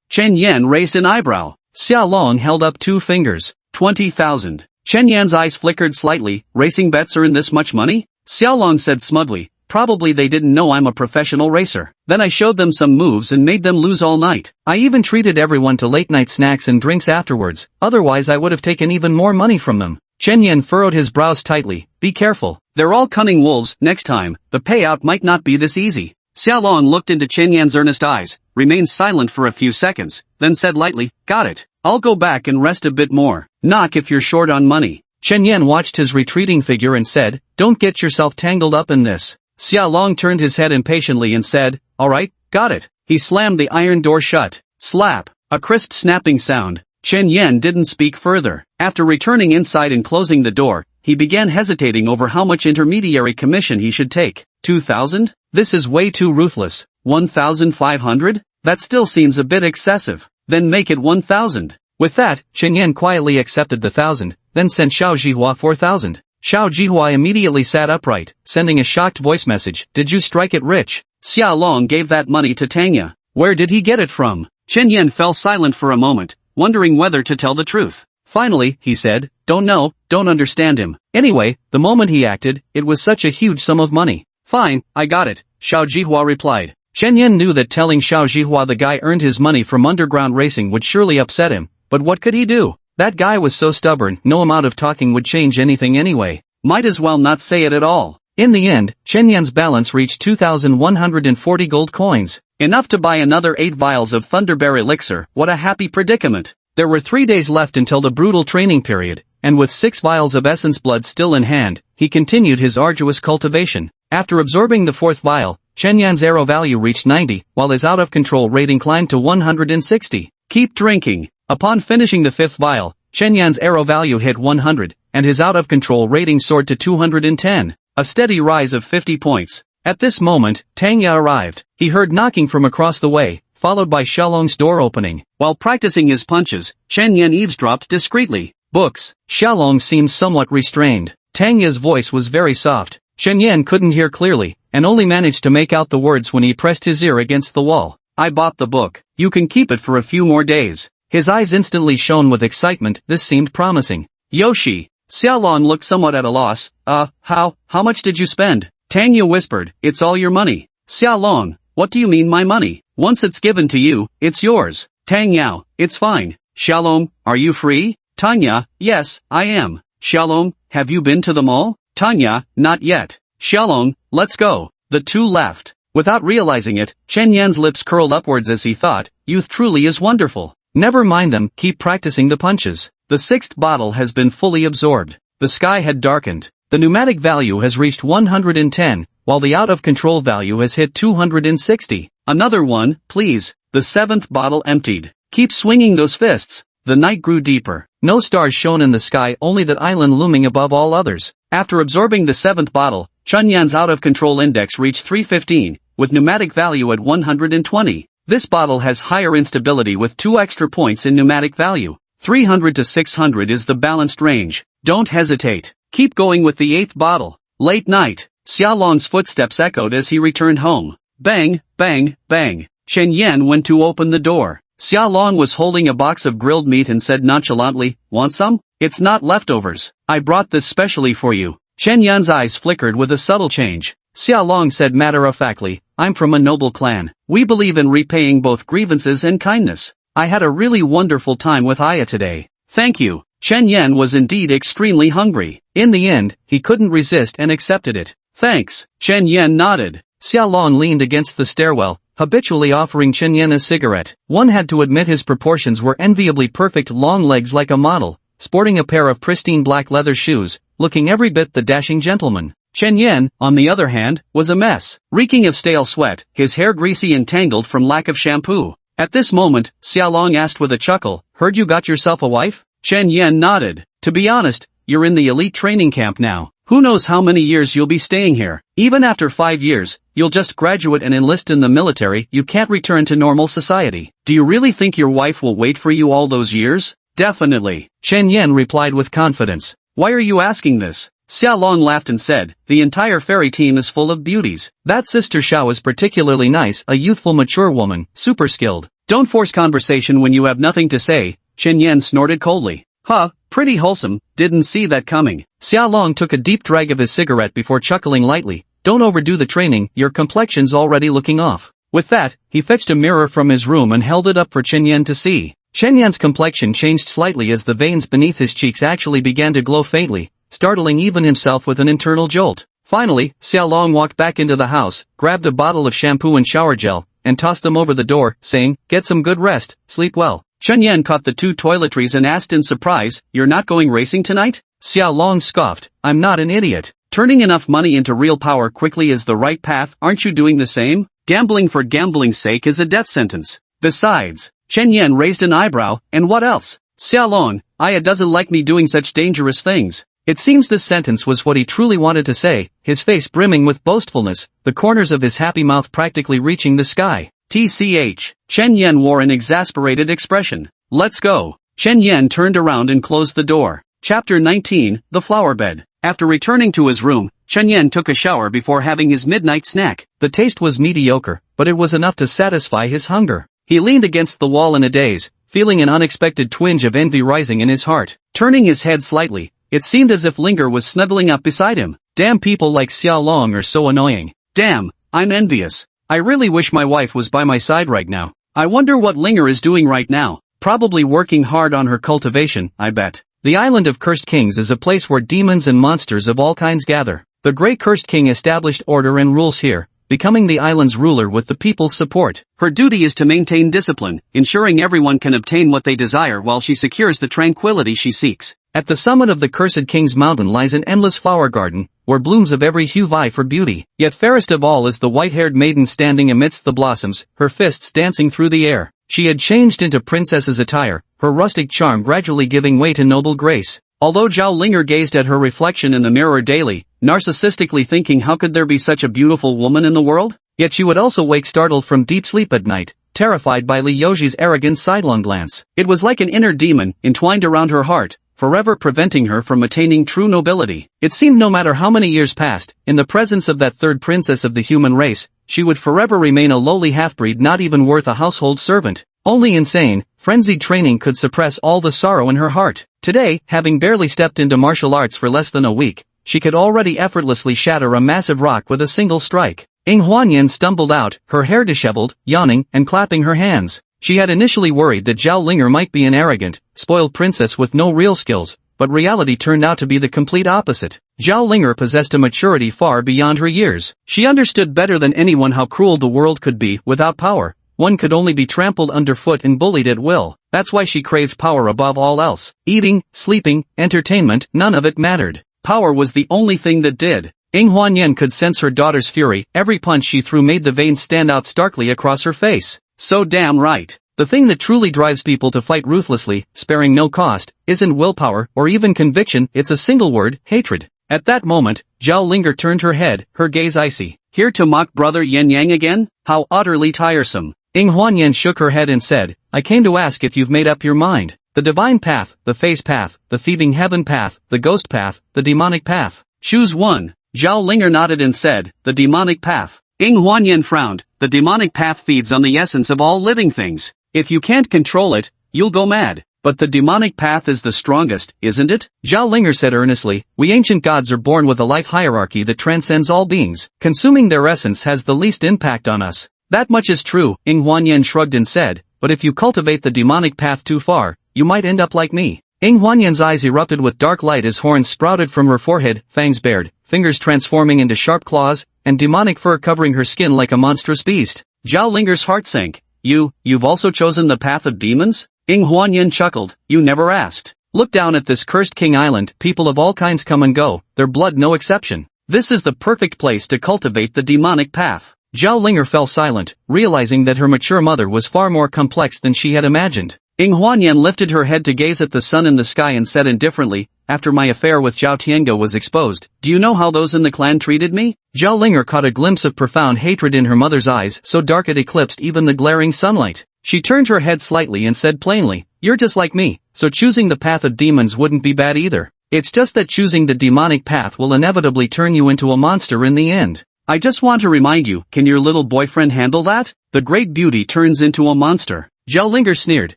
S1: Chen Yan raised an eyebrow. Xiaolong held up 2 fingers. 20,000. Chen Yan's eyes flickered slightly. Racing bets are in this much money? Xiaolong said smugly. Probably they didn't know I'm a professional racer. Then I showed them some moves and made them lose all night. I even treated everyone to late-night snacks and drinks afterwards, otherwise I would have taken even more money from them. Chen Yan furrowed his brows tightly. Be careful. They're all cunning wolves. Next time, the payout might not be this easy. Xiaolong looked into Chen Yan's earnest eyes, remained silent for a few seconds, then said lightly, got it. I'll go back and rest a bit more. Knock if you're short on money. Chen Yan watched his retreating figure and said, "Don't get yourself tangled up in this." Xia Long turned his head impatiently and said, "Alright, got it." He slammed the iron door shut. Slap. A crisp snapping sound. Chen Yan didn't speak further. After returning inside and closing the door, he began hesitating over how much intermediary commission he should take. 2,000? This is way too ruthless. 1,500? That still seems a bit excessive. Then make it 1,000. With that, Chen Yan quietly accepted the 1,000, then sent Xiao Jihua 4,000. Xiao Jihua immediately sat upright, sending a shocked voice message, "Did you strike it rich?" Xia Long gave that money to Tanya. Where did he get it from? Chen Yan fell silent for a moment, wondering whether to tell the truth. Finally, he said, "Don't know, don't understand him." Anyway, the moment he acted, it was such a huge sum of money. "Fine, I got it," Xiao Jihua replied. Chen Yan knew that telling Xiao Jihua the guy earned his money from underground racing would surely upset him, but what could he do? That guy was so stubborn, no amount of talking would change anything anyway. Might as well not say it at all. In the end, Chen Yan's balance reached 2,140 gold coins. Enough to buy another 8 vials of Thunderbear elixir. What a happy predicament. There were 3 days left until the brutal training period, and with 6 vials of essence blood still in hand, he continued his arduous cultivation. After absorbing the 4th vial, Chen Yan's arrow value reached 90, while his out-of-control rating climbed to 160. Keep drinking. Upon finishing the 5th vial, Chen Yan's arrow value hit 100, and his out-of-control rating soared to 210, a steady rise of 50 points. At this moment, Tanya arrived. He heard knocking from across the way, followed by Xiaolong's door opening. While practicing his punches, Chen Yan eavesdropped discreetly. Books. Xiaolong seemed somewhat restrained. Tanya's voice was very soft. Chen Yan couldn't hear clearly, and only managed to make out the words when he pressed his ear against the wall. "I bought the book. You can keep it for a few more days." His eyes instantly shone with excitement. This seemed promising. "Yoshi." Xiaolong looked somewhat at a loss. How much did you spend?" Tanya whispered, "It's all your money." "Xiaolong, what do you mean my money? Once it's given to you, it's yours." "Tang Yao, it's fine." "Xiaolong, are you free?" Tanya, "Yes, I am." "Xiaolong, have you been to the mall?" Tanya, "Not yet." "Xiaolong, let's go." The two left. Without realizing it, Chen Yan's lips curled upwards as he thought, "Youth truly is wonderful." Never mind them, keep practicing the punches. The 6th bottle has been fully absorbed. The sky had darkened. The pneumatic value has reached 110, while the out-of-control value has hit 260. "Another one, please." The 7th bottle emptied. "Keep swinging those fists." The night grew deeper. No stars shone in the sky, only that island looming above all others. After absorbing the 7th bottle, Chen Yan's out-of-control index reached 315, with pneumatic value at 120. This bottle has higher instability with 2 extra points in pneumatic value. 300 to 600 is the balanced range. Don't hesitate. Keep going with the 8th bottle. Late night. Xiaolong's footsteps echoed as he returned home. Bang, bang, bang. Chen Yan went to open the door. Xiaolong was holding a box of grilled meat and said nonchalantly, "Want some?" "It's not leftovers. I brought this specially for you." Chen Yan's eyes flickered with a subtle change. Xiaolong said matter-of-factly, "I'm from a noble clan. We believe in repaying both grievances and kindness. I had a really wonderful time with Aya today." "Thank you." Chen Yan was indeed extremely hungry. In the end, he couldn't resist and accepted it. "Thanks." Chen Yan nodded. Xiaolong leaned against the stairwell, habitually offering Chen Yan a cigarette. One had to admit his proportions were enviably perfect, long legs like a model, sporting a pair of pristine black leather shoes, looking every bit the dashing gentleman. Chen Yan, on the other hand, was a mess, reeking of stale sweat, his hair greasy and tangled from lack of shampoo. At this moment, Xiaolong asked with a chuckle, "Heard you got yourself a wife?" Chen Yan nodded. "To be honest, you're in the elite training camp now. Who knows how many years you'll be staying here. Even after 5 years, you'll just graduate and enlist in the military. You can't return to normal society. Do you really think your wife will wait for you all those years?" "Definitely," Chen Yan replied with confidence. "Why are you asking this?" Xiaolong laughed and said, "The entire fairy team is full of beauties. That Sister Xiao is particularly nice, a youthful mature woman, super skilled." "Don't force conversation when you have nothing to say," Chen Yan snorted coldly. "Huh, pretty wholesome, didn't see that coming." Xiaolong took a deep drag of his cigarette before chuckling lightly. "Don't overdo the training, your complexion's already looking off." With that, he fetched a mirror from his room and held it up for Chen Yan to see. Chen Yan's complexion changed slightly as the veins beneath his cheeks actually began to glow faintly, startling even himself with an internal jolt. Finally, Xiaolong walked back into the house, grabbed a bottle of shampoo and shower gel, and tossed them over the door, saying, "Get some good rest, sleep well." Chen Yan caught the 2 toiletries and asked in surprise, "You're not going racing tonight?" Xiao Long scoffed, I'm not an idiot. Turning enough money into real power quickly is the right path, aren't you doing the same? Gambling for gambling's sake is a death sentence. Besides, Chen Yan raised an eyebrow, and what else? Xiao Long, Aya doesn't like me doing such dangerous things. It seems this sentence was what he truly wanted to say, his face brimming with boastfulness, the corners of his happy mouth practically reaching the sky. TCH. Chen Yan wore an exasperated expression. Let's go. Chen Yan turned around and closed the door. Chapter 19, The Flower Bed. After returning to his room, Chen Yan took a shower before having his midnight snack. The taste was mediocre, but it was enough to satisfy his hunger. He leaned against the wall in a daze, feeling an unexpected twinge of envy rising in his heart. Turning his head slightly, it seemed as if Linger was snuggling up beside him. Damn, people like Xiao Long are so annoying. Damn, I'm envious. I really wish my wife was by my side right now. I wonder what Linger is doing right now. Probably working hard on her cultivation, I bet. The island of Cursed Kings is a place where demons and monsters of all kinds gather. The Great Cursed King established order and rules here, becoming the island's ruler with the people's support. Her duty is to maintain discipline, ensuring everyone can obtain what they desire while she secures the tranquility she seeks. At the summit of the Cursed King's mountain lies an endless flower garden, where blooms of every hue vie for beauty. Yet fairest of all is the white-haired maiden standing amidst the blossoms, her fists dancing through the air. She had changed into princess's attire, her rustic charm gradually giving way to noble grace. Although Zhao Linger gazed at her reflection in the mirror daily, narcissistically thinking how could there be such a beautiful woman in the world? Yet she would also wake startled from deep sleep at night, terrified by Li Yoji's arrogant sidelong glance. It was like an inner demon, entwined around her heart, forever preventing her from attaining true nobility. It seemed no matter how many years passed, in the presence of that third princess of the human race, she would forever remain a lowly half-breed not even worth a household servant. Only insane, frenzied training could suppress all the sorrow in her heart. Today, having barely stepped into martial arts for less than a week, she could already effortlessly shatter a massive rock with a single strike. Ying Huanyan stumbled out, her hair disheveled, yawning, and clapping her hands. She had initially worried that Zhao Linger might be an arrogant, spoiled princess with no real skills, but reality turned out to be the complete opposite. Zhao Linger possessed a maturity far beyond her years. She understood better than anyone how cruel the world could be without power. One could only be trampled underfoot and bullied at will. That's why she craved power above all else. Eating, sleeping, entertainment, none of it mattered. Power was the only thing that did. Ying Huanyan could sense her daughter's fury. Every punch she threw made the veins stand out starkly across her face. So damn right. The thing that truly drives people to fight ruthlessly, sparing no cost, isn't willpower or even conviction, it's a single word, hatred. At that moment, Zhao Linger turned her head, her gaze icy. Here to mock brother Yan Yang again? How utterly tiresome. Ying Huanyan shook her head and said, I came to ask if you've made up your mind. The divine path, the face path, the thieving heaven path, the ghost path, the demonic path. Choose one. Zhao Linger nodded and said, the demonic path. Ying Huanyan frowned. The demonic path feeds on the essence of all living things. If you can't control it, you'll go mad. But the demonic path is the strongest, isn't it? Zhao Linger said earnestly, we ancient gods are born with a life hierarchy that transcends all beings. Consuming their essence has the least impact on us. That much is true, Ying Huanyan shrugged and said, but if you cultivate the demonic path too far, you might end up like me. Ying Huanyan's eyes erupted with dark light as horns sprouted from her forehead, fangs bared, fingers transforming into sharp claws, and demonic fur covering her skin like a monstrous beast. Zhao Linger's heart sank. You've also chosen the path of demons? Ying Huanyan chuckled. You never asked. Look down at this cursed king island, people of all kinds come and go, their blood no exception. This is the perfect place to cultivate the demonic path. Zhao Linger fell silent, realizing that her mature mother was far more complex than she had imagined. Ying Huanyan lifted her head to gaze at the sun in the sky and said indifferently, after my affair with Zhao Tiange was exposed, do you know how those in the clan treated me? Zhao Linger caught a glimpse of profound hatred in her mother's eyes, so dark it eclipsed even the glaring sunlight. She turned her head slightly and said plainly, you're just like me, so choosing the path of demons wouldn't be bad either. It's just that choosing the demonic path will inevitably turn you into a monster in the end. I just want to remind you, can your little boyfriend handle that? The great beauty turns into a monster. Zhao Linger sneered,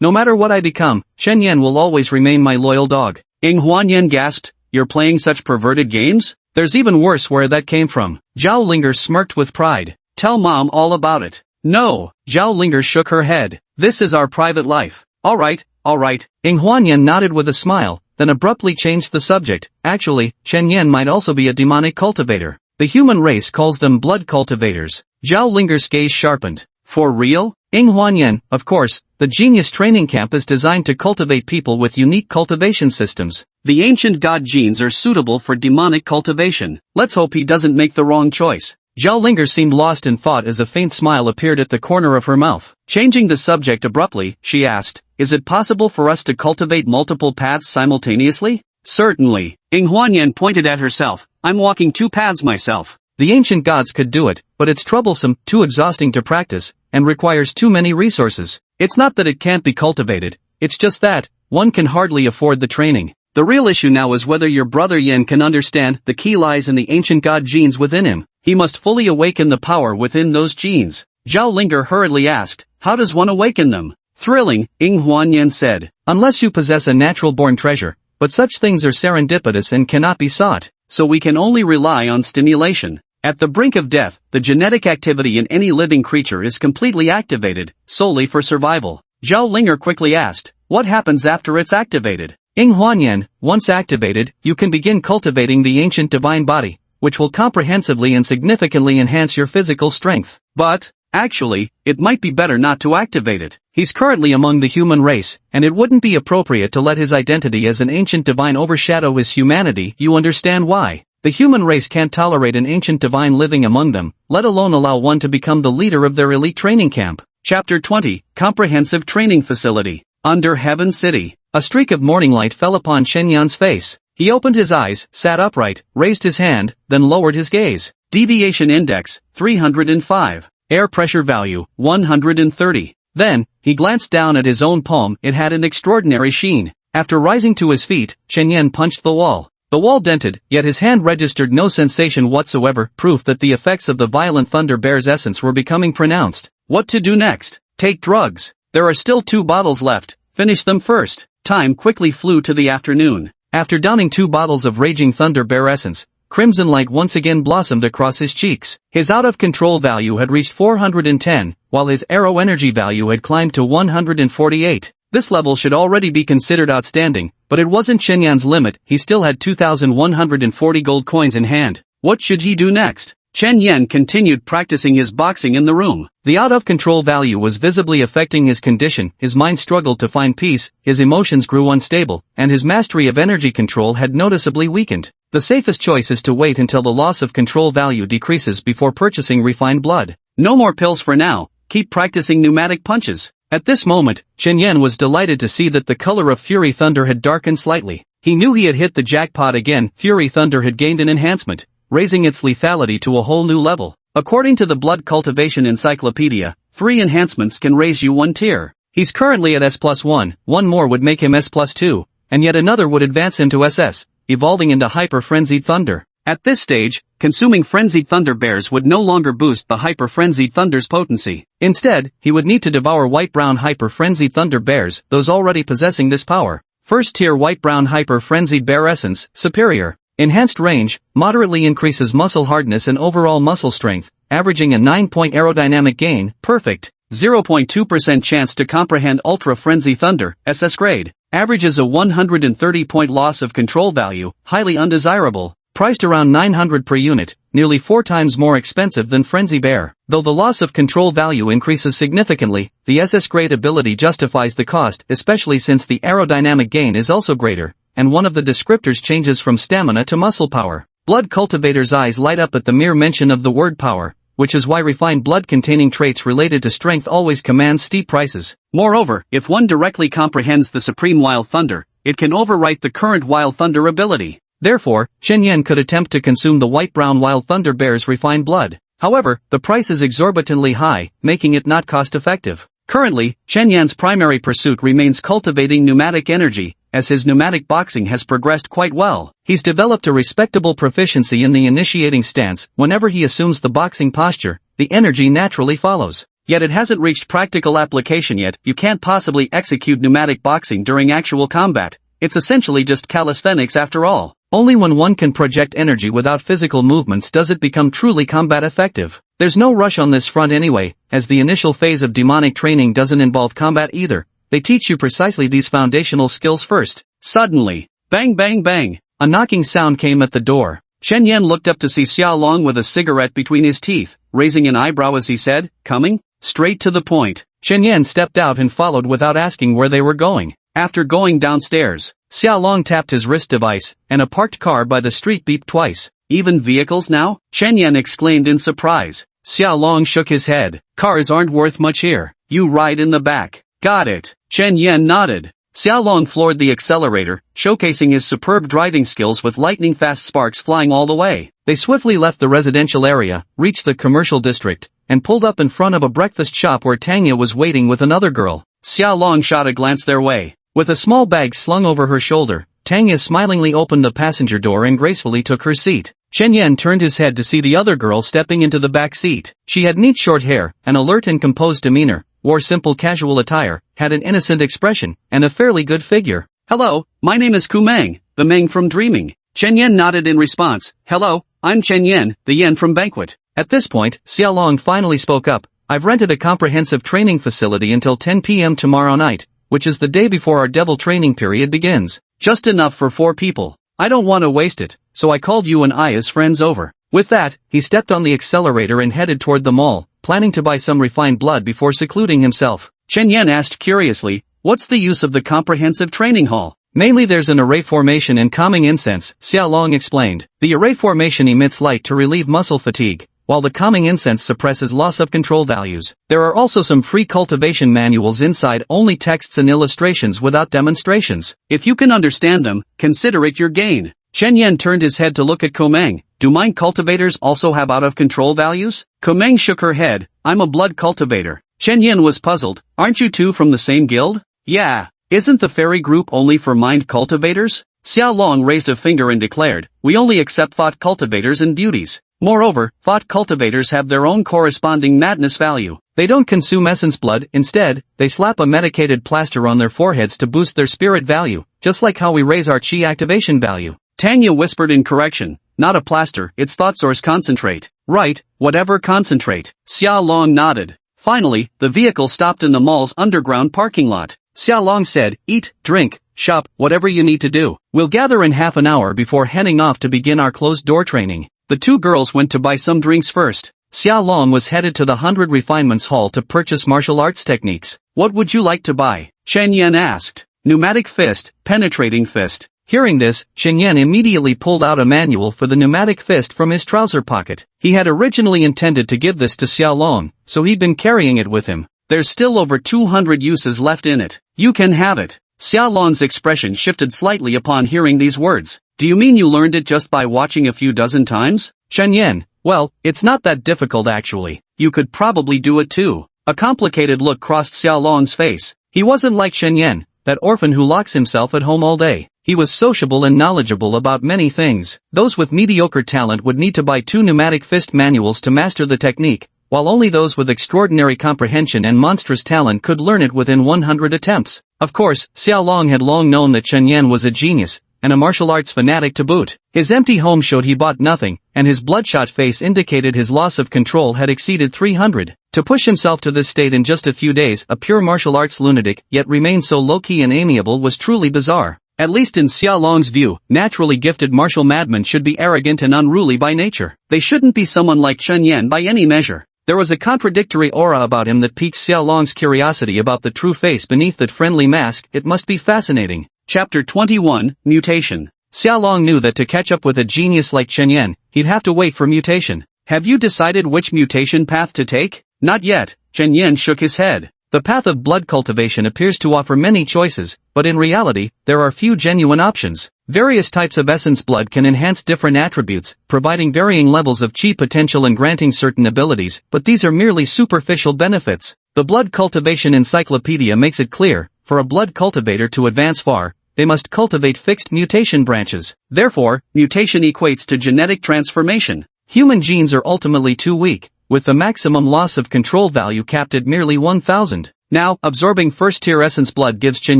S1: no matter what I become, Shen Yan will always remain my loyal dog. Ying Huanyan gasped, you're playing such perverted games? There's even worse where that came from. Zhao Linger smirked with pride. Tell mom all about it. No, Zhao Linger shook her head. This is our private life. Alright. Ying Huanyan nodded with a smile, then abruptly changed the subject. Actually, Shen Yan might also be a demonic cultivator. The human race calls them blood cultivators. Zhao Linger's gaze sharpened. For real? Ing Huanyan, of course, the genius training camp is designed to cultivate people with unique cultivation systems. The ancient god genes are suitable for demonic cultivation. Let's hope he doesn't make the wrong choice. Zhao Linger seemed lost in thought as a faint smile appeared at the corner of her mouth. Changing the subject abruptly, she asked, "Is it possible for us to cultivate multiple paths simultaneously?" "Certainly." Ing Huanyan pointed at herself. "I'm walking 2 paths myself." The ancient gods could do it, but it's troublesome, too exhausting to practice, and requires too many resources. It's not that it can't be cultivated, it's just that, one can hardly afford the training. The real issue now is whether your brother Yin can understand the key lies in the ancient god genes within him. He must fully awaken the power within those genes. Zhao Linger hurriedly asked, "How does one awaken them?" "Thrilling," Ing Huanyan said. "Unless you possess a natural-born treasure, but such things are serendipitous and cannot be sought, so we can only rely on stimulation. At the brink of death, the genetic activity in any living creature is completely activated, solely for survival." Zhao Linger quickly asked, "What happens after it's activated?" Ing Huanyan, "Once activated, you can begin cultivating the ancient divine body, which will comprehensively and significantly enhance your physical strength. But, actually, it might be better not to activate it. He's currently among the human race, and it wouldn't be appropriate to let his identity as an ancient divine overshadow his humanity. You understand why? The human race can't tolerate an ancient divine living among them, let alone allow one to become the leader of their elite training camp." Chapter 20, Comprehensive Training Facility. Under Heaven City. A streak of morning light fell upon Chen Yan's face. He opened his eyes, sat upright, raised his hand, then lowered his gaze. Deviation Index, 305. Air pressure value, 130. Then, he glanced down at his own palm. It had an extraordinary sheen. After rising to his feet, Chen Yan punched the wall. The wall dented, yet his hand registered no sensation whatsoever, proof that the effects of the violent Thunder Bear's essence were becoming pronounced. What to do next? Take drugs. There are still 2 bottles left, finish them first. Time quickly flew to the afternoon. After downing 2 bottles of raging Thunder Bear essence, crimson light once again blossomed across his cheeks. His out-of-control value had reached 410, while his arrow energy value had climbed to 148. This level should already be considered outstanding, but it wasn't Chen Yan's limit. He still had 2,140 gold coins in hand. What should he do next? Chen Yan continued practicing his boxing in the room. The out-of-control value was visibly affecting his condition, his mind struggled to find peace, his emotions grew unstable, and his mastery of energy control had noticeably weakened. The safest choice is to wait until the loss of control value decreases before purchasing refined blood. No more pills for now, keep practicing pneumatic punches. At this moment, Chen Yan was delighted to see that the color of Fury Thunder had darkened slightly. He knew he had hit the jackpot again. Fury Thunder had gained an enhancement, raising its lethality to a whole new level. According to the Blood Cultivation Encyclopedia, 3 enhancements can raise you 1 tier. He's currently at S+1, 1 more would make him S+2, and yet another would advance him to SS, evolving into Hyper Frenzied Thunder. At this stage, consuming Frenzied Thunder Bears would no longer boost the Hyper Frenzied Thunder's potency. Instead, he would need to devour White-Brown Hyper Frenzied Thunder Bears, those already possessing this power. First tier White-Brown Hyper Frenzied Bear Essence, Superior. Enhanced range, moderately increases muscle hardness and overall muscle strength, averaging a 9-point aerodynamic gain, perfect. 0.2% chance to comprehend Ultra Frenzy Thunder, SS grade. Averages a 130-point loss of control value, highly undesirable. Priced around 900 per unit, nearly 4 times more expensive than Frenzy Bear. Though the loss of control value increases significantly, the SS grade ability justifies the cost, especially since the aerodynamic gain is also greater, and one of the descriptors changes from stamina to muscle power. Blood Cultivator's eyes light up at the mere mention of the word power, which is why refined blood-containing traits related to strength always commands steep prices. Moreover, if one directly comprehends the Supreme Wild Thunder, it can overwrite the current Wild Thunder ability. Therefore, Chen Yan could attempt to consume the White-Brown Wild Thunder Bear's refined blood. However, the price is exorbitantly high, making it not cost-effective. Currently, Chen Yan's primary pursuit remains cultivating pneumatic energy, as his pneumatic boxing has progressed quite well. He's developed a respectable proficiency in the initiating stance. Whenever he assumes the boxing posture, the energy naturally follows. Yet it hasn't reached practical application yet. You can't possibly execute pneumatic boxing during actual combat. It's essentially just calisthenics after all. Only when one can project energy without physical movements does it become truly combat effective. There's no rush on this front anyway, as the initial phase of demonic training doesn't involve combat either. They teach you precisely these foundational skills first. Suddenly, bang bang bang, a knocking sound came at the door. Chen Yan looked up to see Xiao Long with a cigarette between his teeth, raising an eyebrow as he said, "Coming?" Straight to the point. Chen Yan stepped out and followed without asking where they were going. After going downstairs, Xiaolong tapped his wrist device, and a parked car by the street beeped twice. Even vehicles now? Chen Yan exclaimed in surprise. Xiaolong shook his head. Cars aren't worth much here. You ride in the back. Got it. Chen Yan nodded. Xiaolong floored the accelerator, showcasing his superb driving skills with lightning-fast sparks flying all the way. They swiftly left the residential area, reached the commercial district, and pulled up in front of a breakfast shop where Tanya was waiting with another girl. Xiaolong shot a glance their way. With a small bag slung over her shoulder, Tanya smilingly opened the passenger door and gracefully took her seat. Chen Yan turned his head to see the other girl stepping into the back seat. She had neat short hair, an alert and composed demeanor, wore simple casual attire, had an innocent expression, and a fairly good figure. Hello, my name is Kumang, the Meng from Dreaming. Chen Yan nodded in response. Hello, I'm Chen Yan, the Yan from Banquet. At this point, Xiaolong finally spoke up. I've rented a comprehensive training facility until 10 p.m. tomorrow night, which is the day before our devil training period begins. Just enough for 4 people. I don't want to waste it, so I called you and I as friends over. With that, he stepped on the accelerator and headed toward the mall, planning to buy some refined blood before secluding himself. Chen Yan asked curiously, what's the use of the comprehensive training hall? Mainly there's an array formation and calming incense, Xiaolong explained. The array formation emits light to relieve muscle fatigue, while the calming incense suppresses loss of control values. There are also some free cultivation manuals inside, only texts and illustrations without demonstrations. If you can understand them, consider it your gain. Chen Yan turned his head to look at Komeng. Do mind cultivators also have out-of-control values? Komeng shook her head. I'm a blood cultivator. Chen Yan was puzzled. Aren't you two from the same guild? Yeah. Isn't the fairy group only for mind cultivators? Xiaolong raised a finger and declared, we only accept thought cultivators and beauties. Moreover, thought cultivators have their own corresponding madness value. They don't consume essence blood, instead, they slap a medicated plaster on their foreheads to boost their spirit value, just like how we raise our chi activation value. Tanya whispered in correction, not a plaster, it's thought source concentrate. Right, whatever concentrate. Xiaolong nodded. Finally, the vehicle stopped in the mall's underground parking lot. Xiaolong said, eat, drink, shop, whatever you need to do. We'll gather in half an hour before heading off to begin our closed-door training. The two girls went to buy some drinks first. Xiaolong was headed to the 100 Refinements Hall to purchase martial arts techniques. What would you like to buy? Chen Yan asked. Pneumatic fist, penetrating fist. Hearing this, Chen Yan immediately pulled out a manual for the pneumatic fist from his trouser pocket. He had originally intended to give this to Xiaolong, so he'd been carrying it with him. There's still over 200 uses left in it. You can have it. Xiaolong's expression shifted slightly upon hearing these words. Do you mean you learned it just by watching a few dozen times? Chen Yan, well, it's not that difficult actually. You could probably do it too. A complicated look crossed Xiaolong's face. He wasn't like Chen Yan, that orphan who locks himself at home all day. He was sociable and knowledgeable about many things. Those with mediocre talent would need to buy 2 pneumatic fist manuals to master the technique, while only those with extraordinary comprehension and monstrous talent could learn it within 100 attempts. Of course, Xiaolong had long known that Chen Yan was a genius, and a martial arts fanatic to boot. His empty home showed he bought nothing, and his bloodshot face indicated his loss of control had exceeded 300. To push himself to this state in just a few days, a pure martial arts lunatic, yet remain so low-key and amiable, was truly bizarre. At least in Xiaolong's view, naturally gifted martial madmen should be arrogant and unruly by nature. They shouldn't be someone like Chen Yan by any measure. There was a contradictory aura about him that piqued Xiaolong's curiosity about the true face beneath that friendly mask. It must be fascinating. Chapter 21, Mutation. Xiaolong knew that to catch up with a genius like Chen Yan, he'd have to wait for mutation. Have you decided which mutation path to take? Not yet. Chen Yan shook his head. The path of blood cultivation appears to offer many choices, but in reality, there are few genuine options. Various types of essence blood can enhance different attributes, providing varying levels of chi potential and granting certain abilities, but these are merely superficial benefits. The Blood Cultivation Encyclopedia makes it clear, for a blood cultivator to advance far, they must cultivate fixed mutation branches. Therefore, mutation equates to genetic transformation. Human genes are ultimately too weak, with the maximum loss of control value capped at merely 1,000. Now, absorbing first-tier essence blood gives Chen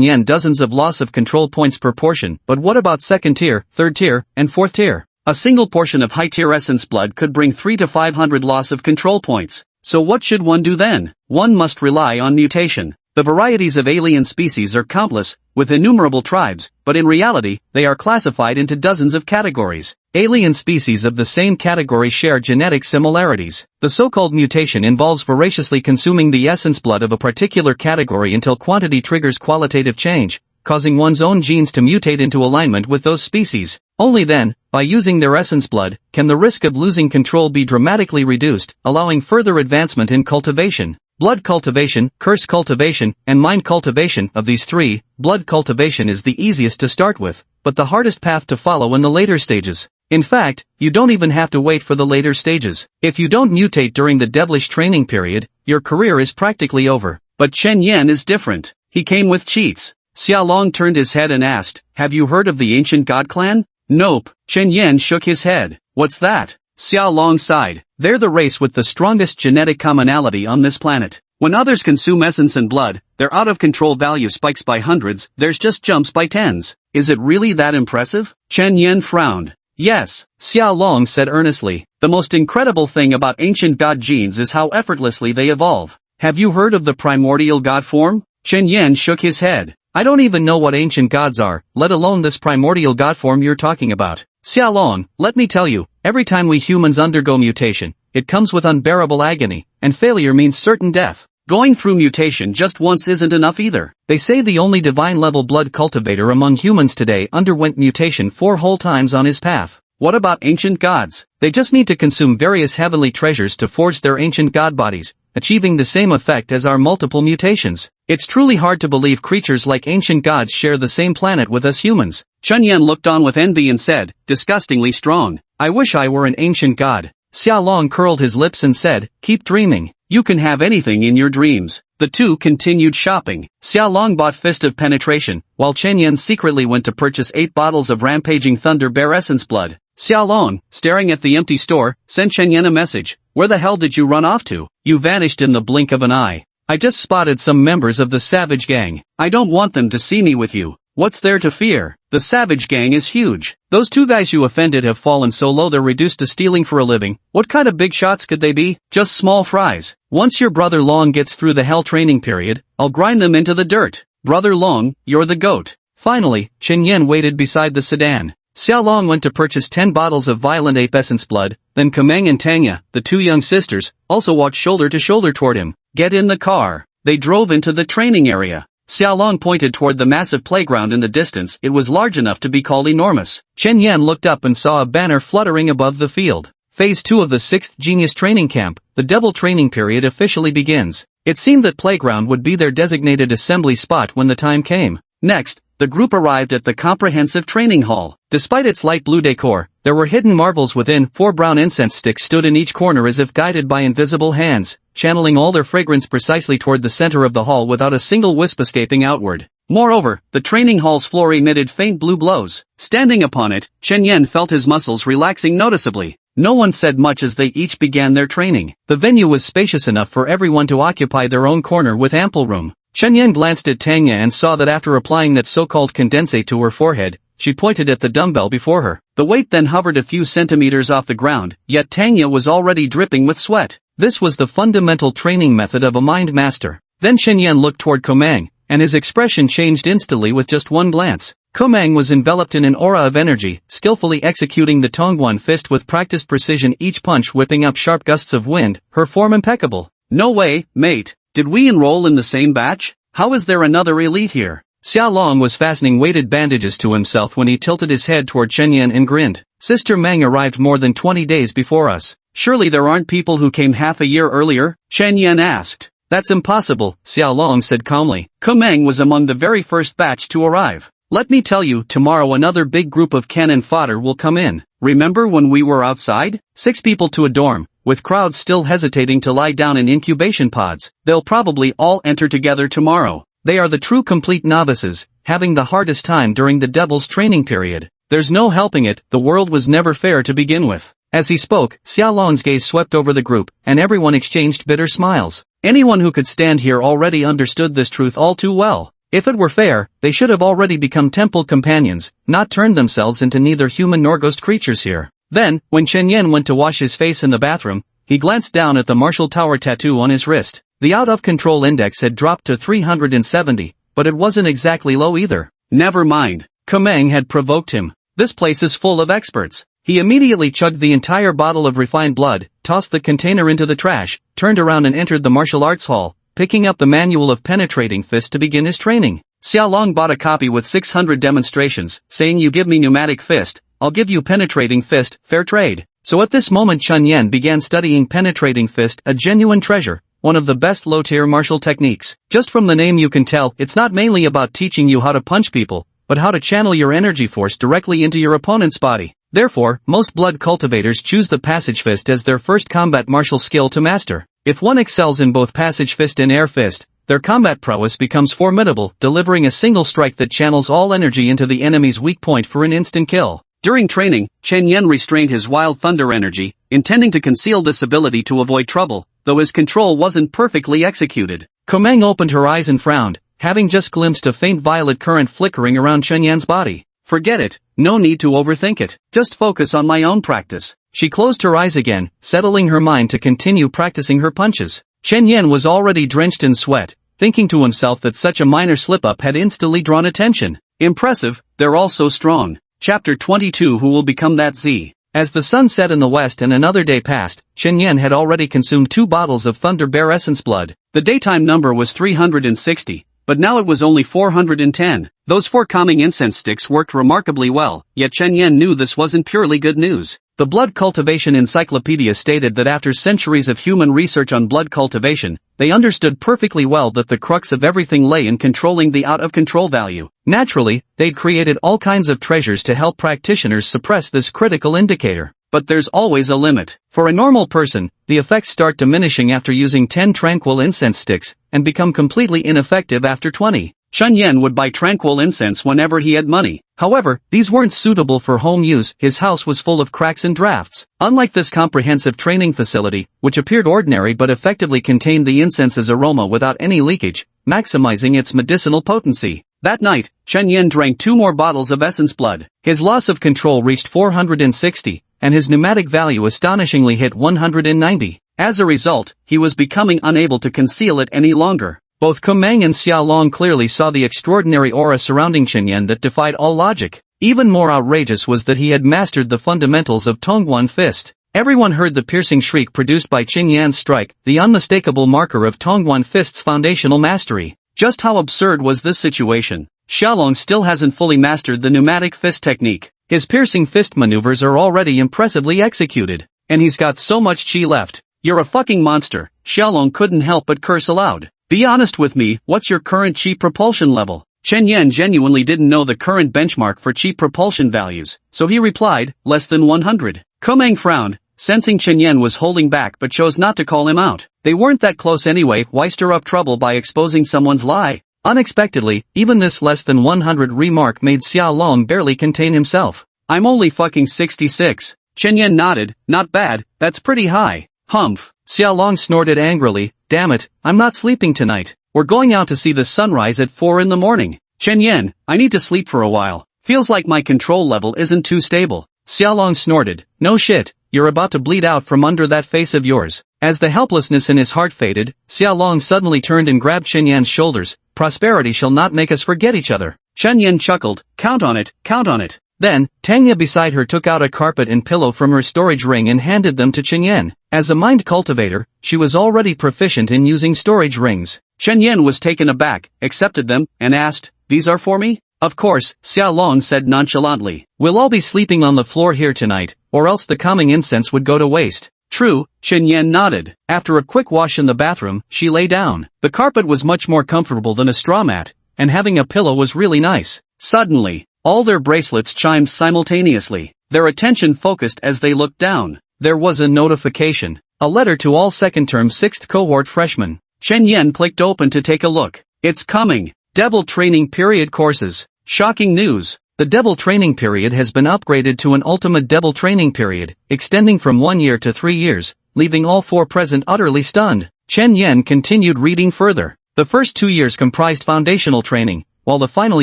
S1: Yan dozens of loss of control points per portion, but what about second-tier, third-tier, and fourth-tier? A single portion of high-tier essence blood could bring 300 to 500 loss of control points. So what should one do then? One must rely on mutation. The varieties of alien species are countless, with innumerable tribes, but in reality, they are classified into dozens of categories. Alien species of the same category share genetic similarities. The so-called mutation involves voraciously consuming the essence blood of a particular category until quantity triggers qualitative change, causing one's own genes to mutate into alignment with those species. Only then, by using their essence blood, can the risk of losing control be dramatically reduced, allowing further advancement in cultivation. Blood cultivation, curse cultivation, and mind cultivation. Of these three, blood cultivation is the easiest to start with, but the hardest path to follow in the later stages. In fact, you don't even have to wait for the later stages. If you don't mutate during the devilish training period, your career is practically over. But Chen Yan is different. He came with cheats. Xiaolong turned his head and asked, "Have you heard of the ancient god clan?" "Nope." Chen Yan shook his head. "What's that?" Xiaolong sighed. "They're the race with the strongest genetic commonality on this planet. When others consume essence and blood, their out-of-control value spikes by hundreds, theirs just jumps by tens. Is it really that impressive?" Chen Yan frowned. "Yes," Xiaolong said earnestly. "The most incredible thing about ancient god genes is how effortlessly they evolve. Have you heard of the primordial god form?" Chen Yan shook his head. "I don't even know what ancient gods are, let alone this primordial god form you're talking about." "Xiaolong, let me tell you, every time we humans undergo mutation, it comes with unbearable agony, and failure means certain death. Going through mutation just once isn't enough either. They say the only divine-level blood cultivator among humans today underwent mutation 4 whole times on his path. What about ancient gods? They just need to consume various heavenly treasures to forge their ancient god bodies, achieving the same effect as our multiple mutations. It's truly hard to believe creatures like ancient gods share the same planet with us humans." Chen Yan looked on with envy and said, "Disgustingly strong. I wish I were an ancient god." Xiaolong curled his lips and said, "Keep dreaming. You can have anything in your dreams." The two continued shopping. Xiaolong bought Fist of Penetration, while Chen Yan secretly went to purchase 8 bottles of Rampaging Thunder Bear Essence Blood. Xiaolong, staring at the empty store, sent Chen Yan a message. "Where the hell did you run off to? You vanished in the blink of an eye. I just spotted some members of the Savage Gang. I don't want them to see me with you." "What's there to fear? The Savage Gang is huge. Those 2 guys you offended have fallen so low they're reduced to stealing for a living. What kind of big shots could they be? Just small fries. Once your brother Long gets through the hell training period, I'll grind them into the dirt. Brother Long, you're the goat." Finally, Chen Yan waited beside the sedan. Xiaolong went to purchase 10 bottles of Violent Ape Essence Blood, then Kameng and Tanya, the 2 young sisters, also walked shoulder to shoulder toward him. "Get in the car." They drove into the training area. Xiaolong pointed toward the massive playground in the distance. It was large enough to be called enormous. Chen Yan looked up and saw a banner fluttering above the field. Phase 2 of the 6th Genius Training Camp, the Devil Training Period officially begins. It seemed that playground would be their designated assembly spot when the time came. Next, the group arrived at the comprehensive training hall. Despite its light blue decor, there were hidden marvels within. 4 brown incense sticks stood in each corner as if guided by invisible hands, channeling all their fragrance precisely toward the center of the hall without a single wisp escaping outward. Moreover, the training hall's floor emitted faint blue glows. Standing upon it, Chen Yan felt his muscles relaxing noticeably. No one said much as they each began their training. The venue was spacious enough for everyone to occupy their own corner with ample room. Chen Yan glanced at Tanya and saw that after applying that so-called condensate to her forehead, she pointed at the dumbbell before her. The weight then hovered a few centimeters off the ground, yet Tanya was already dripping with sweat. This was the fundamental training method of a mind master. Then Chen Yan looked toward Komang, and his expression changed instantly with just one glance. Komang was enveloped in an aura of energy, skillfully executing the Tongguan fist with practiced precision, each punch whipping up sharp gusts of wind, her form impeccable. "No way, mate. Did we enroll in the same batch? How is there another elite here?" Xiaolong was fastening weighted bandages to himself when he tilted his head toward Chen Yan and grinned. "Sister Meng arrived more than 20 days before us. Surely there aren't people who came half a year earlier?" Chen Yan asked. "That's impossible," Xiaolong said calmly. "Komeng was among the very first batch to arrive. Let me tell you, tomorrow another big group of cannon fodder will come in. Remember when we were outside? 6 people to a dorm, with crowds still hesitating to lie down in incubation pods. They'll probably all enter together tomorrow. They are the true complete novices, having the hardest time during the devil's training period. There's no helping it, the world was never fair to begin with." As he spoke, Xiaolong's gaze swept over the group, and everyone exchanged bitter smiles. Anyone who could stand here already understood this truth all too well. If it were fair, they should have already become temple companions, not turned themselves into neither human nor ghost creatures here. Then, when Chen Yan went to wash his face in the bathroom, he glanced down at the martial tower tattoo on his wrist. The out-of-control index had dropped to 370, but it wasn't exactly low either. Never mind. Komeng had provoked him. This place is full of experts. He immediately chugged the entire bottle of refined blood, tossed the container into the trash, turned around and entered the martial arts hall, picking up the manual of penetrating fist to begin his training. Xiaolong bought a copy with 600 demonstrations, saying, "You give me pneumatic fist, I'll give you penetrating fist, fair trade." So at this moment Chen Yan began studying penetrating fist, a genuine treasure, one of the best low-tier martial techniques. Just from the name you can tell, it's not mainly about teaching you how to punch people, but how to channel your energy force directly into your opponent's body. Therefore, most blood cultivators choose the passage fist as their first combat martial skill to master. If one excels in both passage fist and air fist, their combat prowess becomes formidable, delivering a single strike that channels all energy into the enemy's weak point for an instant kill. During training, Chen Yan restrained his wild thunder energy, intending to conceal this ability to avoid trouble, though his control wasn't perfectly executed. Komeng opened her eyes and frowned, having just glimpsed a faint violet current flickering around Chen Yan's body. Forget it, no need to overthink it, just focus on my own practice. She closed her eyes again, settling her mind to continue practicing her punches. Chen Yan was already drenched in sweat, thinking to himself that such a minor slip-up had instantly drawn attention. Impressive, they're all so strong. Chapter 22 Who will become that Z? As the sun set in the west and another day passed, Chen Yan had already consumed 2 bottles of Thunder Bear Essence blood. The daytime number was 360, but now it was only 410. Those 4 calming incense sticks worked remarkably well, yet Chen Yan knew this wasn't purely good news. The Blood Cultivation Encyclopedia stated that after centuries of human research on blood cultivation, they understood perfectly well that the crux of everything lay in controlling the out-of-control value. Naturally, they'd created all kinds of treasures to help practitioners suppress this critical indicator. But there's always a limit. For a normal person, the effects start diminishing after using 10 tranquil incense sticks, and become completely ineffective after 20. Chen Yan would buy tranquil incense whenever he had money. However, these weren't suitable for home use. His house was full of cracks and drafts. Unlike this comprehensive training facility, which appeared ordinary but effectively contained the incense's aroma without any leakage, maximizing its medicinal potency. That night, Chen Yan drank 2 more bottles of essence blood. His loss of control reached 460, and his pneumatic value astonishingly hit 190. As a result, he was becoming unable to conceal it any longer. Both Komeng and Xiaolong clearly saw the extraordinary aura surrounding Chen Yan that defied all logic. Even more outrageous was that he had mastered the fundamentals of Tongguan Fist. Everyone heard the piercing shriek produced by Chen Yan's strike, the unmistakable marker of Tongguan Fist's foundational mastery. Just how absurd was this situation? Xiaolong still hasn't fully mastered the pneumatic fist technique. His piercing fist maneuvers are already impressively executed. And he's got so much chi left. You're a fucking monster. Xiaolong couldn't help but curse aloud. Be honest with me, what's your current chi propulsion level? Chen Yan genuinely didn't know the current benchmark for chi propulsion values, so he replied, less than 100. Komeng frowned, sensing Chen Yan was holding back but chose not to call him out. They weren't that close anyway, why stir up trouble by exposing someone's lie? Unexpectedly, even this less than 100 remark made Xiaolong barely contain himself. I'm only fucking 66. Chen Yan nodded, not bad, that's pretty high. Humph. Xiaolong snorted angrily, damn it, I'm not sleeping tonight. We're going out to see the sunrise at 4 in the morning. Chen Yan, I need to sleep for a while. Feels like my control level isn't too stable. Xiaolong snorted, no shit, you're about to bleed out from under that face of yours. As the helplessness in his heart faded, Xiaolong suddenly turned and grabbed Chen Yan's shoulders. Prosperity shall not make us forget each other. Chen Yan chuckled, count on it, count on it. Then, Tanya beside her took out a carpet and pillow from her storage ring and handed them to Chen Yan. As a mind cultivator, she was already proficient in using storage rings. Chen Yan was taken aback, accepted them, and asked, these are for me? Of course, Xiaolong said nonchalantly. We'll all be sleeping on the floor here tonight, or else the calming incense would go to waste. True, Chen Yan nodded. After a quick wash in the bathroom, she lay down. The carpet was much more comfortable than a straw mat, and having a pillow was really nice. Suddenly, all their bracelets chimed simultaneously. Their attention focused as they looked down. There was a notification. A letter to all second-term 6th cohort freshmen. Chen Yan clicked open to take a look. It's coming. Devil Training Period courses. Shocking news. The Devil Training Period has been upgraded to an Ultimate Devil Training Period, extending from 1 year to 3 years, leaving all 4 present utterly stunned. Chen Yan continued reading further. The first 2 years comprised foundational training, while the final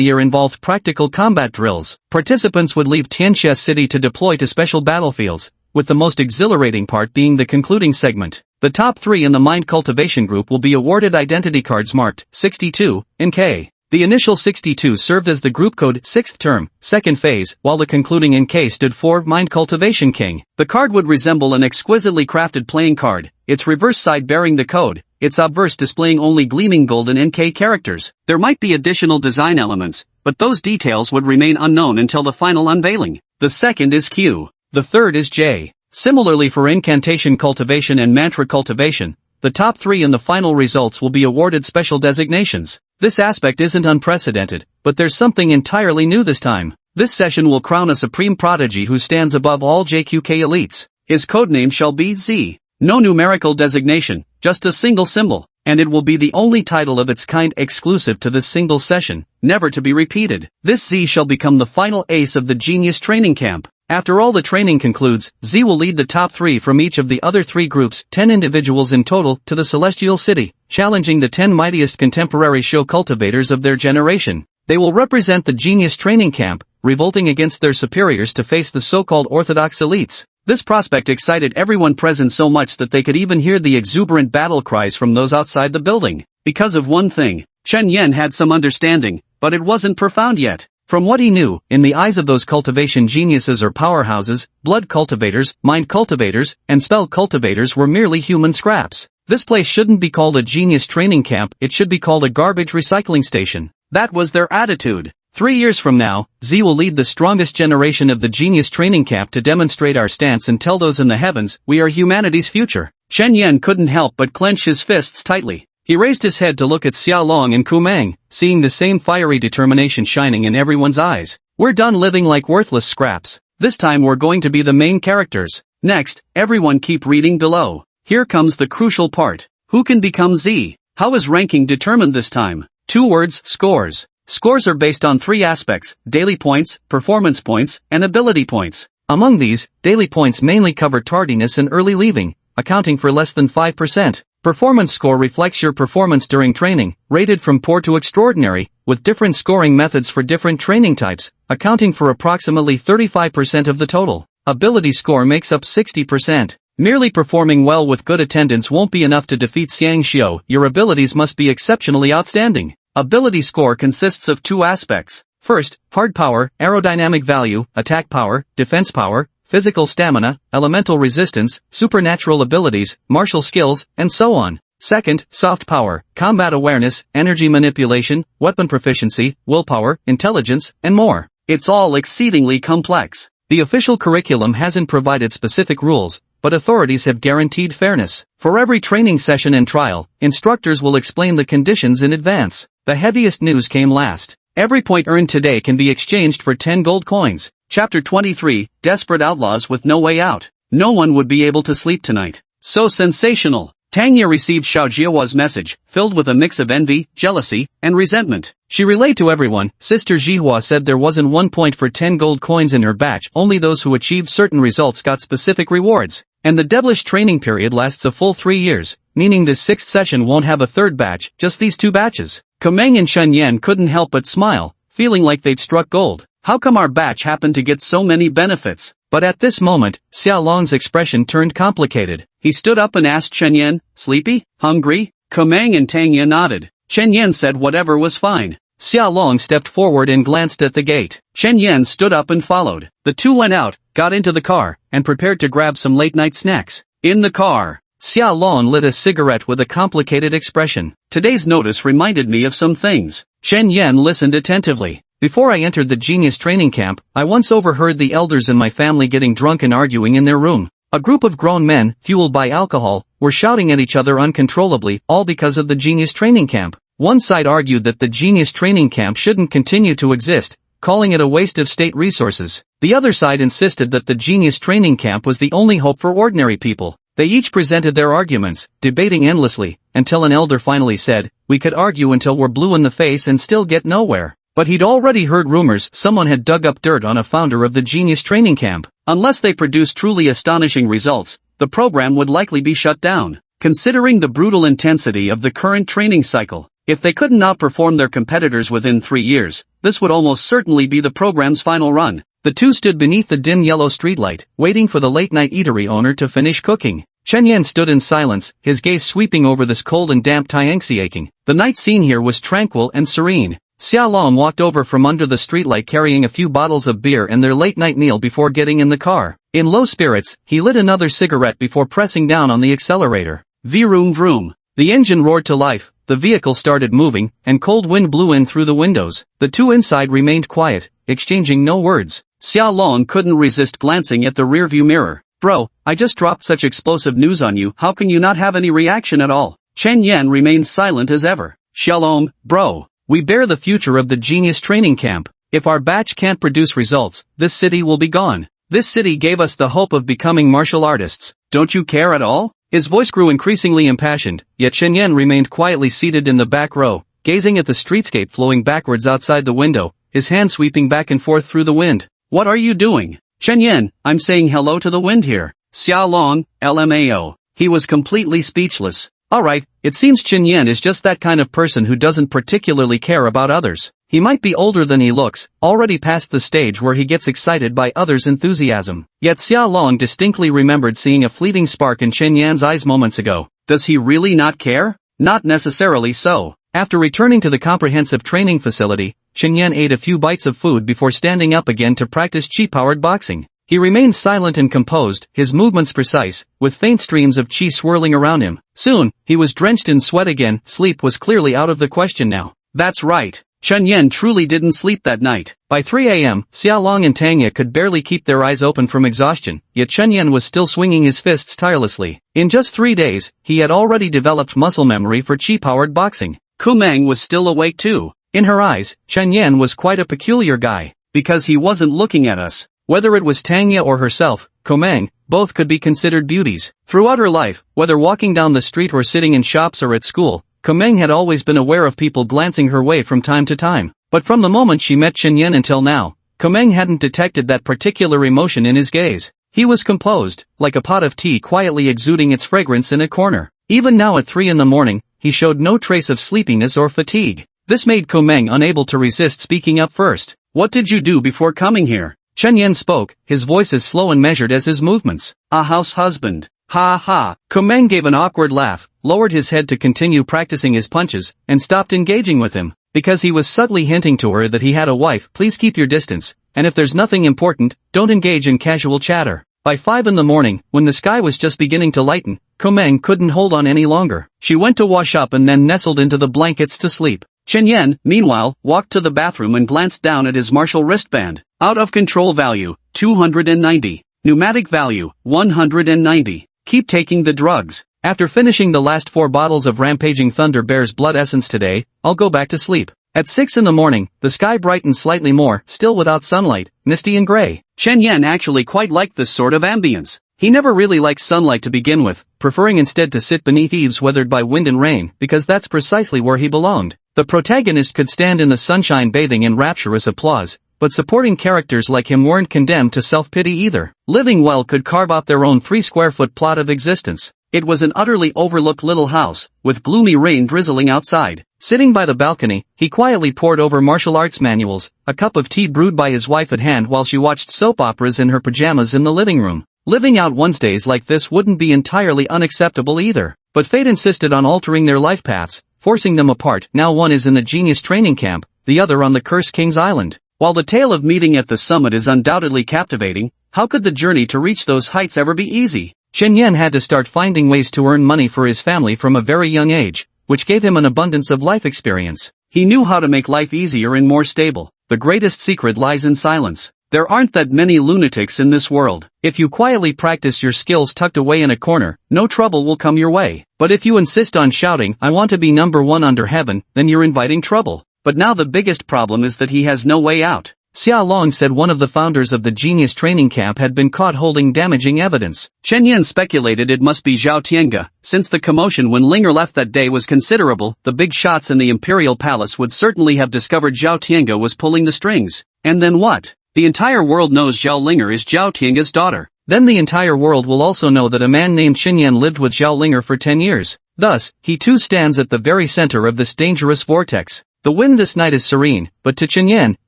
S1: year involved practical combat drills. Participants would leave Tianxia City to deploy to special battlefields, with the most exhilarating part being the concluding segment. The top 3 in the mind cultivation group will be awarded identity cards marked 62 in K. The initial 62 served as the group code 6th term, 2nd phase, while the concluding NK stood for Mind Cultivation King. The card would resemble an exquisitely crafted playing card, its reverse side bearing the code, its obverse displaying only gleaming golden NK characters. There might be additional design elements, but those details would remain unknown until the final unveiling. The second is Q. The third is J. Similarly for Incantation Cultivation and Mantra Cultivation, the top 3 in the final results will be awarded special designations. This aspect isn't unprecedented, but there's something entirely new this time. This session will crown a supreme prodigy who stands above all JQK elites. His codename shall be Z. No numerical designation, just a single symbol, and it will be the only title of its kind exclusive to this single session, never to be repeated. This Z shall become the final ace of the Genius Training Camp. After all the training concludes, Z will lead the top 3 from each of the other 3 groups, 10 individuals in total, to the Celestial City, challenging the 10 mightiest contemporary show cultivators of their generation. They will represent the Genius Training Camp, revolting against their superiors to face the so-called orthodox elites. This prospect excited everyone present so much that they could even hear the exuberant battle cries from those outside the building. Because of one thing, Chen Yen had some understanding, but it wasn't profound yet. From what he knew, in the eyes of those cultivation geniuses or powerhouses, blood cultivators, mind cultivators, and spell cultivators were merely human scraps. This place shouldn't be called a genius training camp, it should be called a garbage recycling station. That was their attitude. 3 years from now, Z will lead the strongest generation of the genius training camp to demonstrate our stance and tell those in the heavens, we are humanity's future. Chen Yen couldn't help but clench his fists tightly. He raised his head to look at Xia Long and Ku Meng, seeing the same fiery determination shining in everyone's eyes. We're done living like worthless scraps. This time we're going to be the main characters. Next, everyone keep reading below. Here comes the crucial part. Who can become Z? How is ranking determined this time? 2 words, scores. Scores are based on 3 aspects, daily points, performance points, and ability points. Among these, daily points mainly cover tardiness and early leaving, accounting for less than 5%. Performance score reflects your performance during training, rated from poor to extraordinary, with different scoring methods for different training types, accounting for approximately 35% of the total. Ability score makes up 60%. Merely performing well with good attendance won't be enough to defeat Xiang Xiao, your abilities must be exceptionally outstanding. Ability score consists of 2 aspects. First, hard power, aerodynamic value, attack power, defense power, physical stamina, elemental resistance, supernatural abilities, martial skills, and so on. Second, soft power, combat awareness, energy manipulation, weapon proficiency, willpower, intelligence, and more. It's all exceedingly complex. The official curriculum hasn't provided specific rules, but authorities have guaranteed fairness. For every training session and trial, instructors will explain the conditions in advance. The heaviest news came last. Every point earned today can be exchanged for 10 gold coins. Chapter 23, Desperate Outlaws with No Way Out. No one would be able to sleep tonight. So sensational. Tanya received Xiao Jiahua's message, filled with a mix of envy, jealousy, and resentment. She relayed to everyone, Sister Jihua said there wasn't 1 point for 10 gold coins in her batch, only those who achieved certain results got specific rewards. And the devilish training period lasts a full 3 years, meaning this 6th session won't have a 3rd batch, just these 2 batches. Kumeng and Shen Yan couldn't help but smile, feeling like they'd struck gold. How come our batch happened to get so many benefits? But at this moment, Xia Long's expression turned complicated. He stood up and asked Chen Yan, sleepy? Hungry? Kumeng and Tang Yan nodded. Chen Yan said whatever was fine. Xia Long stepped forward and glanced at the gate. Chen Yan stood up and followed. The 2 went out, got into the car, and prepared to grab some late-night snacks. In the car, Xia Long lit a cigarette with a complicated expression. Today's notice reminded me of some things. Chen Yan listened attentively. Before I entered the genius training camp, I once overheard the elders in my family getting drunk and arguing in their room. A group of grown men, fueled by alcohol, were shouting at each other uncontrollably, all because of the genius training camp. One side argued that the genius training camp shouldn't continue to exist, calling it a waste of state resources. The other side insisted that the genius training camp was the only hope for ordinary people. They each presented their arguments, debating endlessly, until an elder finally said, we could argue until we're blue in the face and still get nowhere. But he'd already heard rumors someone had dug up dirt on a founder of the genius training camp. Unless they produced truly astonishing results, the program would likely be shut down. Considering the brutal intensity of the current training cycle, if they couldn't outperform their competitors within 3 years, this would almost certainly be the program's final run. The 2 stood beneath the dim yellow streetlight, waiting for the late-night eatery owner to finish cooking. Chen Yan stood in silence, his gaze sweeping over this cold and damp Tianxiaking. The night scene here was tranquil and serene. Xia Long walked over from under the streetlight carrying a few bottles of beer and their late-night meal before getting in the car. In low spirits, he lit another cigarette before pressing down on the accelerator. Vroom vroom. The engine roared to life, the vehicle started moving, and cold wind blew in through the windows. The two inside remained quiet, exchanging no words. Xia Long couldn't resist glancing at the rearview mirror. Bro, I just dropped such explosive news on you, how can you not have any reaction at all? Chen Yan remained silent as ever. Shalom, bro. We bear the future of the genius training camp. If our batch can't produce results, this city will be gone. This city gave us the hope of becoming martial artists. Don't you care at all? His voice grew increasingly impassioned, yet Chen Yan remained quietly seated in the back row, gazing at the streetscape flowing backwards outside the window, his hand sweeping back and forth through the wind. What are you doing? Chen Yan, I'm saying hello to the wind here. Xia Long, LMAO. He was completely speechless. Alright, it seems Chen Yan is just that kind of person who doesn't particularly care about others. He might be older than he looks, already past the stage where he gets excited by others' enthusiasm. Yet Xia Long distinctly remembered seeing a fleeting spark in Chen Yan's eyes moments ago. Does he really not care? Not necessarily so. After returning to the comprehensive training facility, Chen Yan ate a few bites of food before standing up again to practice chi-powered boxing. He remained silent and composed, his movements precise, with faint streams of chi swirling around him. Soon, he was drenched in sweat again, sleep was clearly out of the question now. That's right. Chen Yan truly didn't sleep that night. By 3 a.m., Xia Long and Tanya could barely keep their eyes open from exhaustion, yet Chen Yan was still swinging his fists tirelessly. In just 3 days, he had already developed muscle memory for chi-powered boxing. Kumeng was still awake too. In her eyes, Chen Yan was quite a peculiar guy. Because he wasn't looking at us. Whether it was Tanya or herself, Kumeng, both could be considered beauties. Throughout her life, whether walking down the street or sitting in shops or at school, Kumeng had always been aware of people glancing her way from time to time. But from the moment she met Chen Yan until now, Kumeng hadn't detected that particular emotion in his gaze. He was composed, like a pot of tea quietly exuding its fragrance in a corner. Even now at 3 in the morning, he showed no trace of sleepiness or fatigue. This made Kumeng unable to resist speaking up first. What did you do before coming here? Chen Yan spoke, his voice as slow and measured as his movements. A house husband. Ha ha. Kumeng gave an awkward laugh, lowered his head to continue practicing his punches, and stopped engaging with him. Because he was subtly hinting to her that he had a wife, please keep your distance, and if there's nothing important, don't engage in casual chatter. By 5 in the morning, when the sky was just beginning to lighten, Kumeng couldn't hold on any longer. She went to wash up and then nestled into the blankets to sleep. Chen Yan, meanwhile, walked to the bathroom and glanced down at his martial wristband. Out of control value, 290. Pneumatic value, 190. Keep taking the drugs. After finishing the last 4 bottles of Rampaging Thunder Bear's blood essence today, I'll go back to sleep. At 6 in the morning, the sky brightened slightly more, still without sunlight, misty and gray. Chen Yan actually quite liked this sort of ambience. He never really liked sunlight to begin with, preferring instead to sit beneath eaves weathered by wind and rain, because that's precisely where he belonged. The protagonist could stand in the sunshine bathing in rapturous applause, but supporting characters like him weren't condemned to self-pity either. Living well could carve out their own 3-square-foot plot of existence. It was an utterly overlooked little house, with gloomy rain drizzling outside. Sitting by the balcony, he quietly pored over martial arts manuals, a cup of tea brewed by his wife at hand while she watched soap operas in her pajamas in the living room. Living out one's days like this wouldn't be entirely unacceptable either. But fate insisted on altering their life paths, forcing them apart. Now one is in the genius training camp, the other on the Cursed King's Island. While the tale of meeting at the summit is undoubtedly captivating, how could the journey to reach those heights ever be easy? Chen Yan had to start finding ways to earn money for his family from a very young age, which gave him an abundance of life experience. He knew how to make life easier and more stable. The greatest secret lies in silence. There aren't that many lunatics in this world. If you quietly practice your skills tucked away in a corner, no trouble will come your way. But if you insist on shouting, I want to be number one under heaven, then you're inviting trouble. But now the biggest problem is that he has no way out. Xia Long said one of the founders of the genius training camp had been caught holding damaging evidence. Chen Yan speculated it must be Zhao Tiange. Since the commotion when Linger left that day was considerable, the big shots in the Imperial Palace would certainly have discovered Zhao Tiange was pulling the strings. And then what? The entire world knows Zhao Linger is Zhao Tiange's daughter. Then the entire world will also know that a man named Chen Yan lived with Zhao Linger for 10 years. Thus, he too stands at the very center of this dangerous vortex. The wind this night is serene, but to Chen Yan,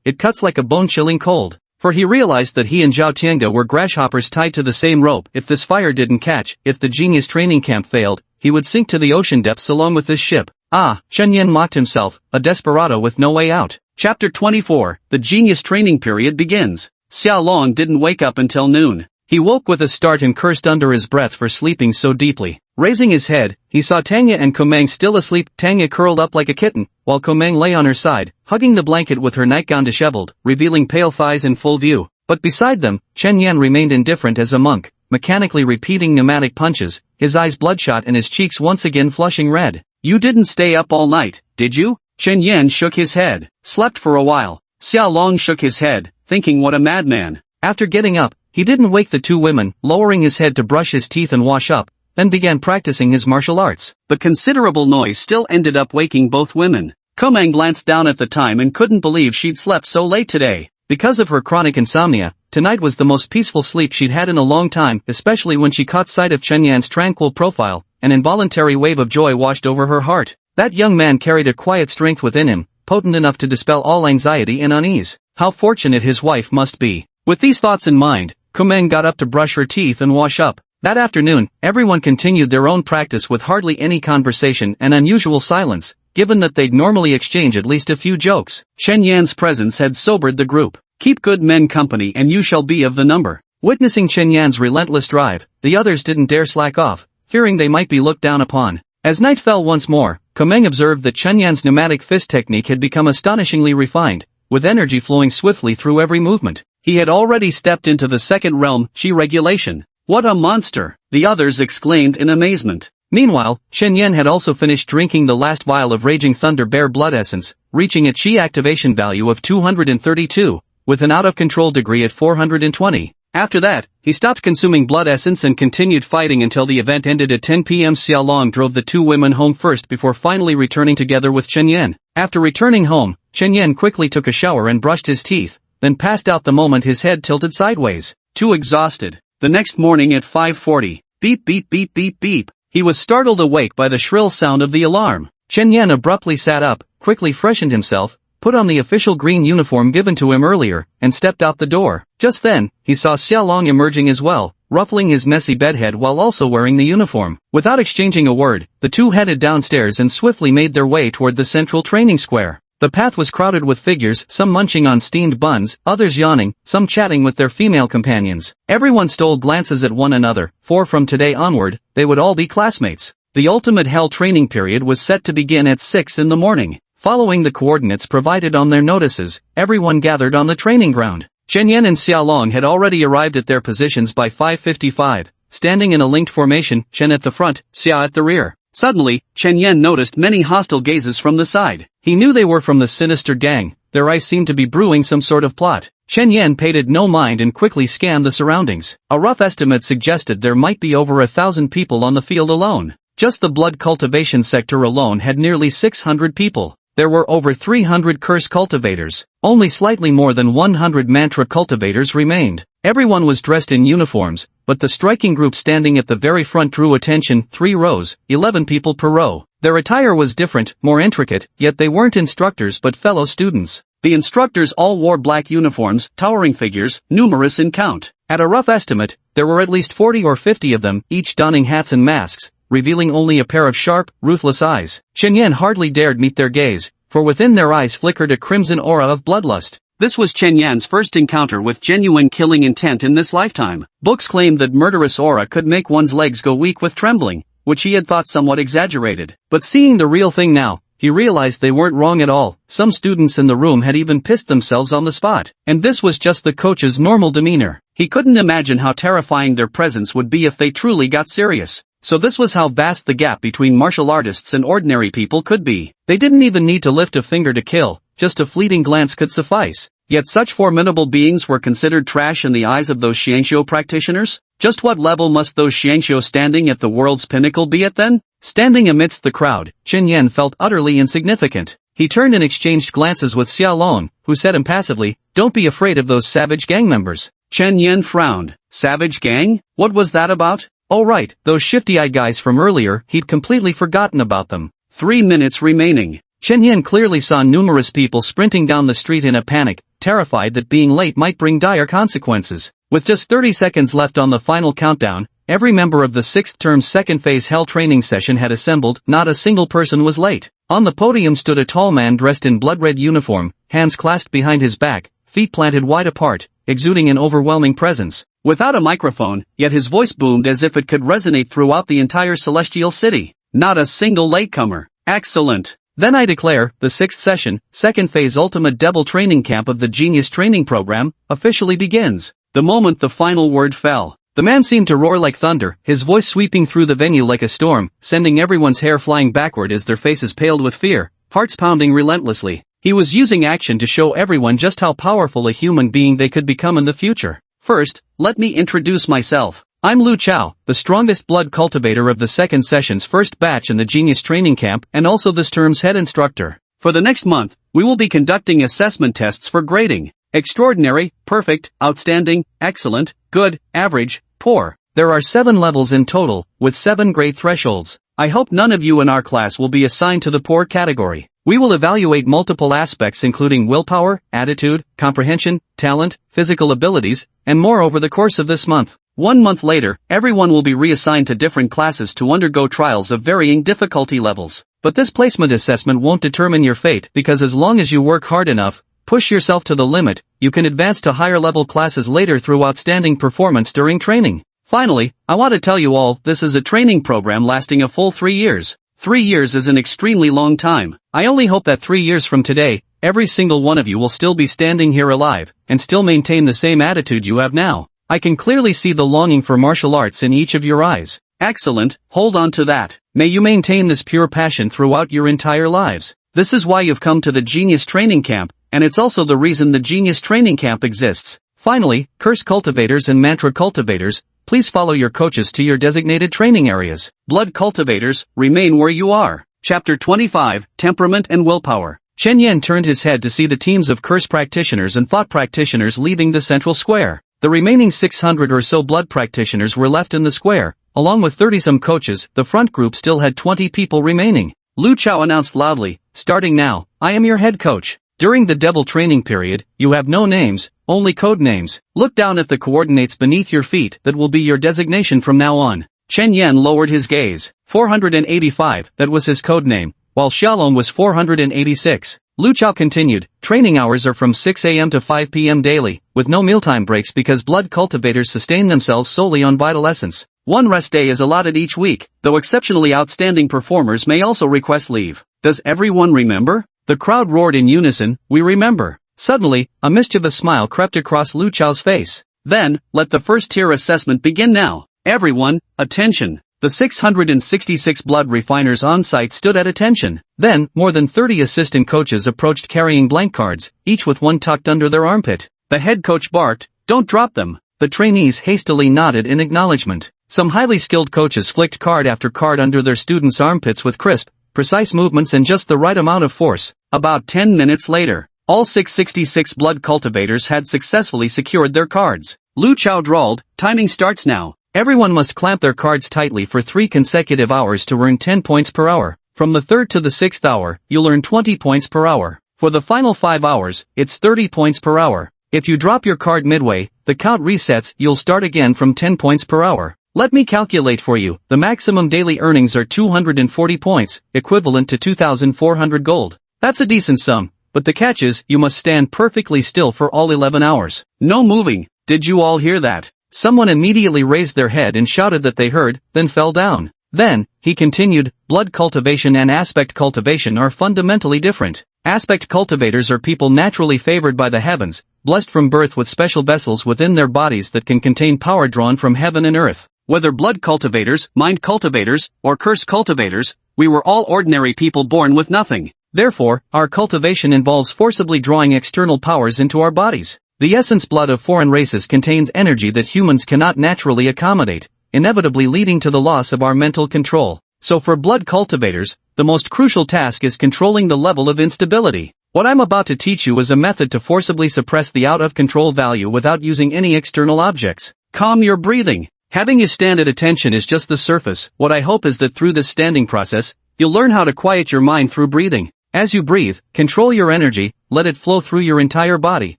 S1: it cuts like a bone-chilling cold. For he realized that he and Zhao Tiange were grasshoppers tied to the same rope. If this fire didn't catch, if the genius training camp failed, he would sink to the ocean depths along with this ship. Chen Yan mocked himself, a desperado with no way out. Chapter 24, the genius training period begins. Xiao Long didn't wake up until noon. He woke with a start and cursed under his breath for sleeping so deeply. Raising his head, he saw Tanya and Komang still asleep. Tanya curled up like a kitten, while Komang lay on her side, hugging the blanket with her nightgown disheveled, revealing pale thighs in full view. But beside them, Chen Yan remained indifferent as a monk, mechanically repeating pneumatic punches, his eyes bloodshot and his cheeks once again flushing red. You didn't stay up all night, did you? Chen Yan shook his head. Slept for a while. Xiao Long shook his head, thinking what a madman. After getting up, he didn't wake the two women, lowering his head to brush his teeth and wash up, then began practicing his martial arts. But considerable noise still ended up waking both women. Komang glanced down at the time and couldn't believe she'd slept so late today. Because of her chronic insomnia, tonight was the most peaceful sleep she'd had in a long time, especially when she caught sight of Chen Yan's tranquil profile. An involuntary wave of joy washed over her heart. That young man carried a quiet strength within him, potent enough to dispel all anxiety and unease. How fortunate his wife must be. With these thoughts in mind, Komang got up to brush her teeth and wash up. That afternoon, everyone continued their own practice with hardly any conversation and unusual silence, given that they'd normally exchange at least a few jokes. Chen Yan's presence had sobered the group. Keep good men company and you shall be of the number. Witnessing Chen Yan's relentless drive, the others didn't dare slack off, fearing they might be looked down upon. As night fell once more, Komang observed that Chen Yan's pneumatic fist technique had become astonishingly refined, with energy flowing swiftly through every movement. He had already stepped into the second realm, Qi regulation. What a monster! The others exclaimed in amazement. Meanwhile, Chen Yan had also finished drinking the last vial of Raging Thunder Bear blood essence, reaching a Qi activation value of 232, with an out-of-control degree at 420. After that, he stopped consuming blood essence and continued fighting until the event ended at 10 p.m. Xiao Long drove the two women home first before finally returning together with Chen Yan. After returning home, Chen Yan quickly took a shower and brushed his teeth, then passed out the moment his head tilted sideways. Too exhausted. The next morning at 5:40, beep beep beep beep beep, he was startled awake by the shrill sound of the alarm. Chen Yan abruptly sat up, quickly freshened himself, put on the official green uniform given to him earlier, and stepped out the door. Just then, he saw Xiao Long emerging as well, ruffling his messy bedhead while also wearing the uniform. Without exchanging a word, the two headed downstairs and swiftly made their way toward the central training square. The path was crowded with figures, some munching on steamed buns, others yawning, some chatting with their female companions. Everyone stole glances at one another, for from today onward, they would all be classmates. The ultimate hell training period was set to begin at 6 in the morning. Following the coordinates provided on their notices, everyone gathered on the training ground. Chen Yan and Xiao Long had already arrived at their positions by 5:55, standing in a linked formation, Chen at the front, Xiao at the rear. Suddenly, Chen Yan noticed many hostile gazes from the side. He knew they were from the sinister gang. Their eyes seemed to be brewing some sort of plot. Chen Yan paid it no mind and quickly scanned the surroundings. A rough estimate suggested there might be over 1,000 people on the field alone. Just the blood cultivation sector alone had nearly 600 people. There were over 300 curse cultivators. Only slightly more than 100 mantra cultivators remained. Everyone was dressed in uniforms, but the striking group standing at the very front drew attention. 3 rows, 11 people per row. Their attire was different, more intricate, yet they weren't instructors but fellow students. The instructors all wore black uniforms, towering figures, numerous in count. At a rough estimate, there were at least 40 or 50 of them, each donning hats and masks, revealing only a pair of sharp, ruthless eyes. Chen Yan hardly dared meet their gaze, for within their eyes flickered a crimson aura of bloodlust. This was Chen Yan's first encounter with genuine killing intent in this lifetime. Books claimed that murderous aura could make one's legs go weak with trembling, which he had thought somewhat exaggerated. But seeing the real thing now, he realized they weren't wrong at all. Some students in the room had even pissed themselves on the spot. And this was just the coach's normal demeanor. He couldn't imagine how terrifying their presence would be if they truly got serious. So this was how vast the gap between martial artists and ordinary people could be. They didn't even need to lift a finger to kill, just a fleeting glance could suffice. Yet such formidable beings were considered trash in the eyes of those Xianxiu practitioners? Just what level must those Xianxiu standing at the world's pinnacle be at then? Standing amidst the crowd, Chen Yan felt utterly insignificant. He turned and exchanged glances with Xiao Long, who said impassively, "Don't be afraid of those savage gang members." Chen Yan frowned. Savage gang? What was that about? Oh right, those shifty-eyed guys from earlier, he'd completely forgotten about them. 3 minutes remaining. Chen Yan clearly saw numerous people sprinting down the street in a panic, terrified that being late might bring dire consequences. With just 30 seconds left on the final countdown, every member of the 6th term's second phase hell training session had assembled. Not a single person was late. On the podium stood a tall man dressed in blood-red uniform, hands clasped behind his back, feet planted wide apart, exuding an overwhelming presence. Without a microphone, yet his voice boomed as if it could resonate throughout the entire celestial city. Not a single latecomer. Excellent. Then I declare, the 6th session, 2nd phase Ultimate Devil Training Camp of the Genius Training Program, officially begins. The moment the final word fell, the man seemed to roar like thunder, his voice sweeping through the venue like a storm, sending everyone's hair flying backward as their faces paled with fear, hearts pounding relentlessly. He was using action to show everyone just how powerful a human being they could become in the future. First, let me introduce myself. I'm Lu Chao, the strongest blood cultivator of the 2nd session's first batch in the Genius Training Camp and also this term's head instructor. For the next month, we will be conducting assessment tests for grading. Extraordinary, perfect, outstanding, excellent, good, average, poor. There are 7 levels in total, with 7 grade thresholds. I hope none of you in our class will be assigned to the poor category. We will evaluate multiple aspects including willpower, attitude, comprehension, talent, physical abilities, and more over the course of this month. 1 month later, everyone will be reassigned to different classes to undergo trials of varying difficulty levels. But this placement assessment won't determine your fate because as long as you work hard enough, push yourself to the limit, you can advance to higher level classes later through outstanding performance during training. Finally, I want to tell you all, this is a training program lasting a full 3 years. 3 years is an extremely long time. I only hope that 3 years from today, every single one of you will still be standing here alive, and still maintain the same attitude you have now. I can clearly see the longing for martial arts in each of your eyes. Excellent, hold on to that. May you maintain this pure passion throughout your entire lives. This is why you've come to the Genius Training Camp, and it's also the reason the Genius Training Camp exists. Finally, curse cultivators and mantra cultivators, please follow your coaches to your designated training areas. Blood cultivators, remain where you are. Chapter 25, Temperament and Willpower. Chen Yan turned his head to see the teams of curse practitioners and thought practitioners leaving the central square. The remaining 600 or so blood practitioners were left in the square, along with 30-some coaches. The front group still had 20 people remaining. Lu Chao announced loudly, starting now, I am your head coach. During the devil training period, you have no names, only code names. Look down at the coordinates beneath your feet, that will be your designation from now on. Chen Yan lowered his gaze. 485, that was his code name, while Xiaolong was 486. Lu Chao continued, training hours are from 6 a.m. to 5 p.m. daily, with no mealtime breaks because blood cultivators sustain themselves solely on vital essence. 1 rest day is allotted each week, though exceptionally outstanding performers may also request leave. Does everyone remember? The crowd roared in unison, we remember. Suddenly, a mischievous smile crept across Lu Chao's face. Then, let the first tier assessment begin now. Everyone, attention. The 666 blood refiners on site stood at attention. Then, more than 30 assistant coaches approached carrying blank cards, each with one tucked under their armpit. The head coach barked, don't drop them. The trainees hastily nodded in acknowledgement. Some highly skilled coaches flicked card after card under their students' armpits with crisp, precise movements and just the right amount of force. About 10 minutes later, all 666 blood cultivators had successfully secured their cards. Lu Chao drawled, timing starts now. Everyone must clamp their cards tightly for 3 consecutive hours to earn 10 points per hour. From the 3rd to the 6th hour, you'll earn 20 points per hour. For the final 5 hours, it's 30 points per hour. If you drop your card midway, the count resets, you'll start again from 10 points per hour. Let me calculate for you, the maximum daily earnings are 240 points, equivalent to 2,400 gold. That's a decent sum, but the catch is, you must stand perfectly still for all 11 hours. No moving. Did you all hear that? Someone immediately raised their head and shouted that they heard, then fell down. Then, he continued, blood cultivation and aspect cultivation are fundamentally different. Aspect cultivators are people naturally favored by the heavens, blessed from birth with special vessels within their bodies that can contain power drawn from heaven and earth. Whether blood cultivators, mind cultivators, or curse cultivators, we were all ordinary people born with nothing. Therefore, our cultivation involves forcibly drawing external powers into our bodies. The essence blood of foreign races contains energy that humans cannot naturally accommodate, inevitably leading to the loss of our mental control. So for blood cultivators, the most crucial task is controlling the level of instability. What I'm about to teach you is a method to forcibly suppress the out-of-control value without using any external objects. Calm your breathing. Having you stand at attention is just the surface. What I hope is that through this standing process, you'll learn how to quiet your mind through breathing. As you breathe, control your energy, let it flow through your entire body,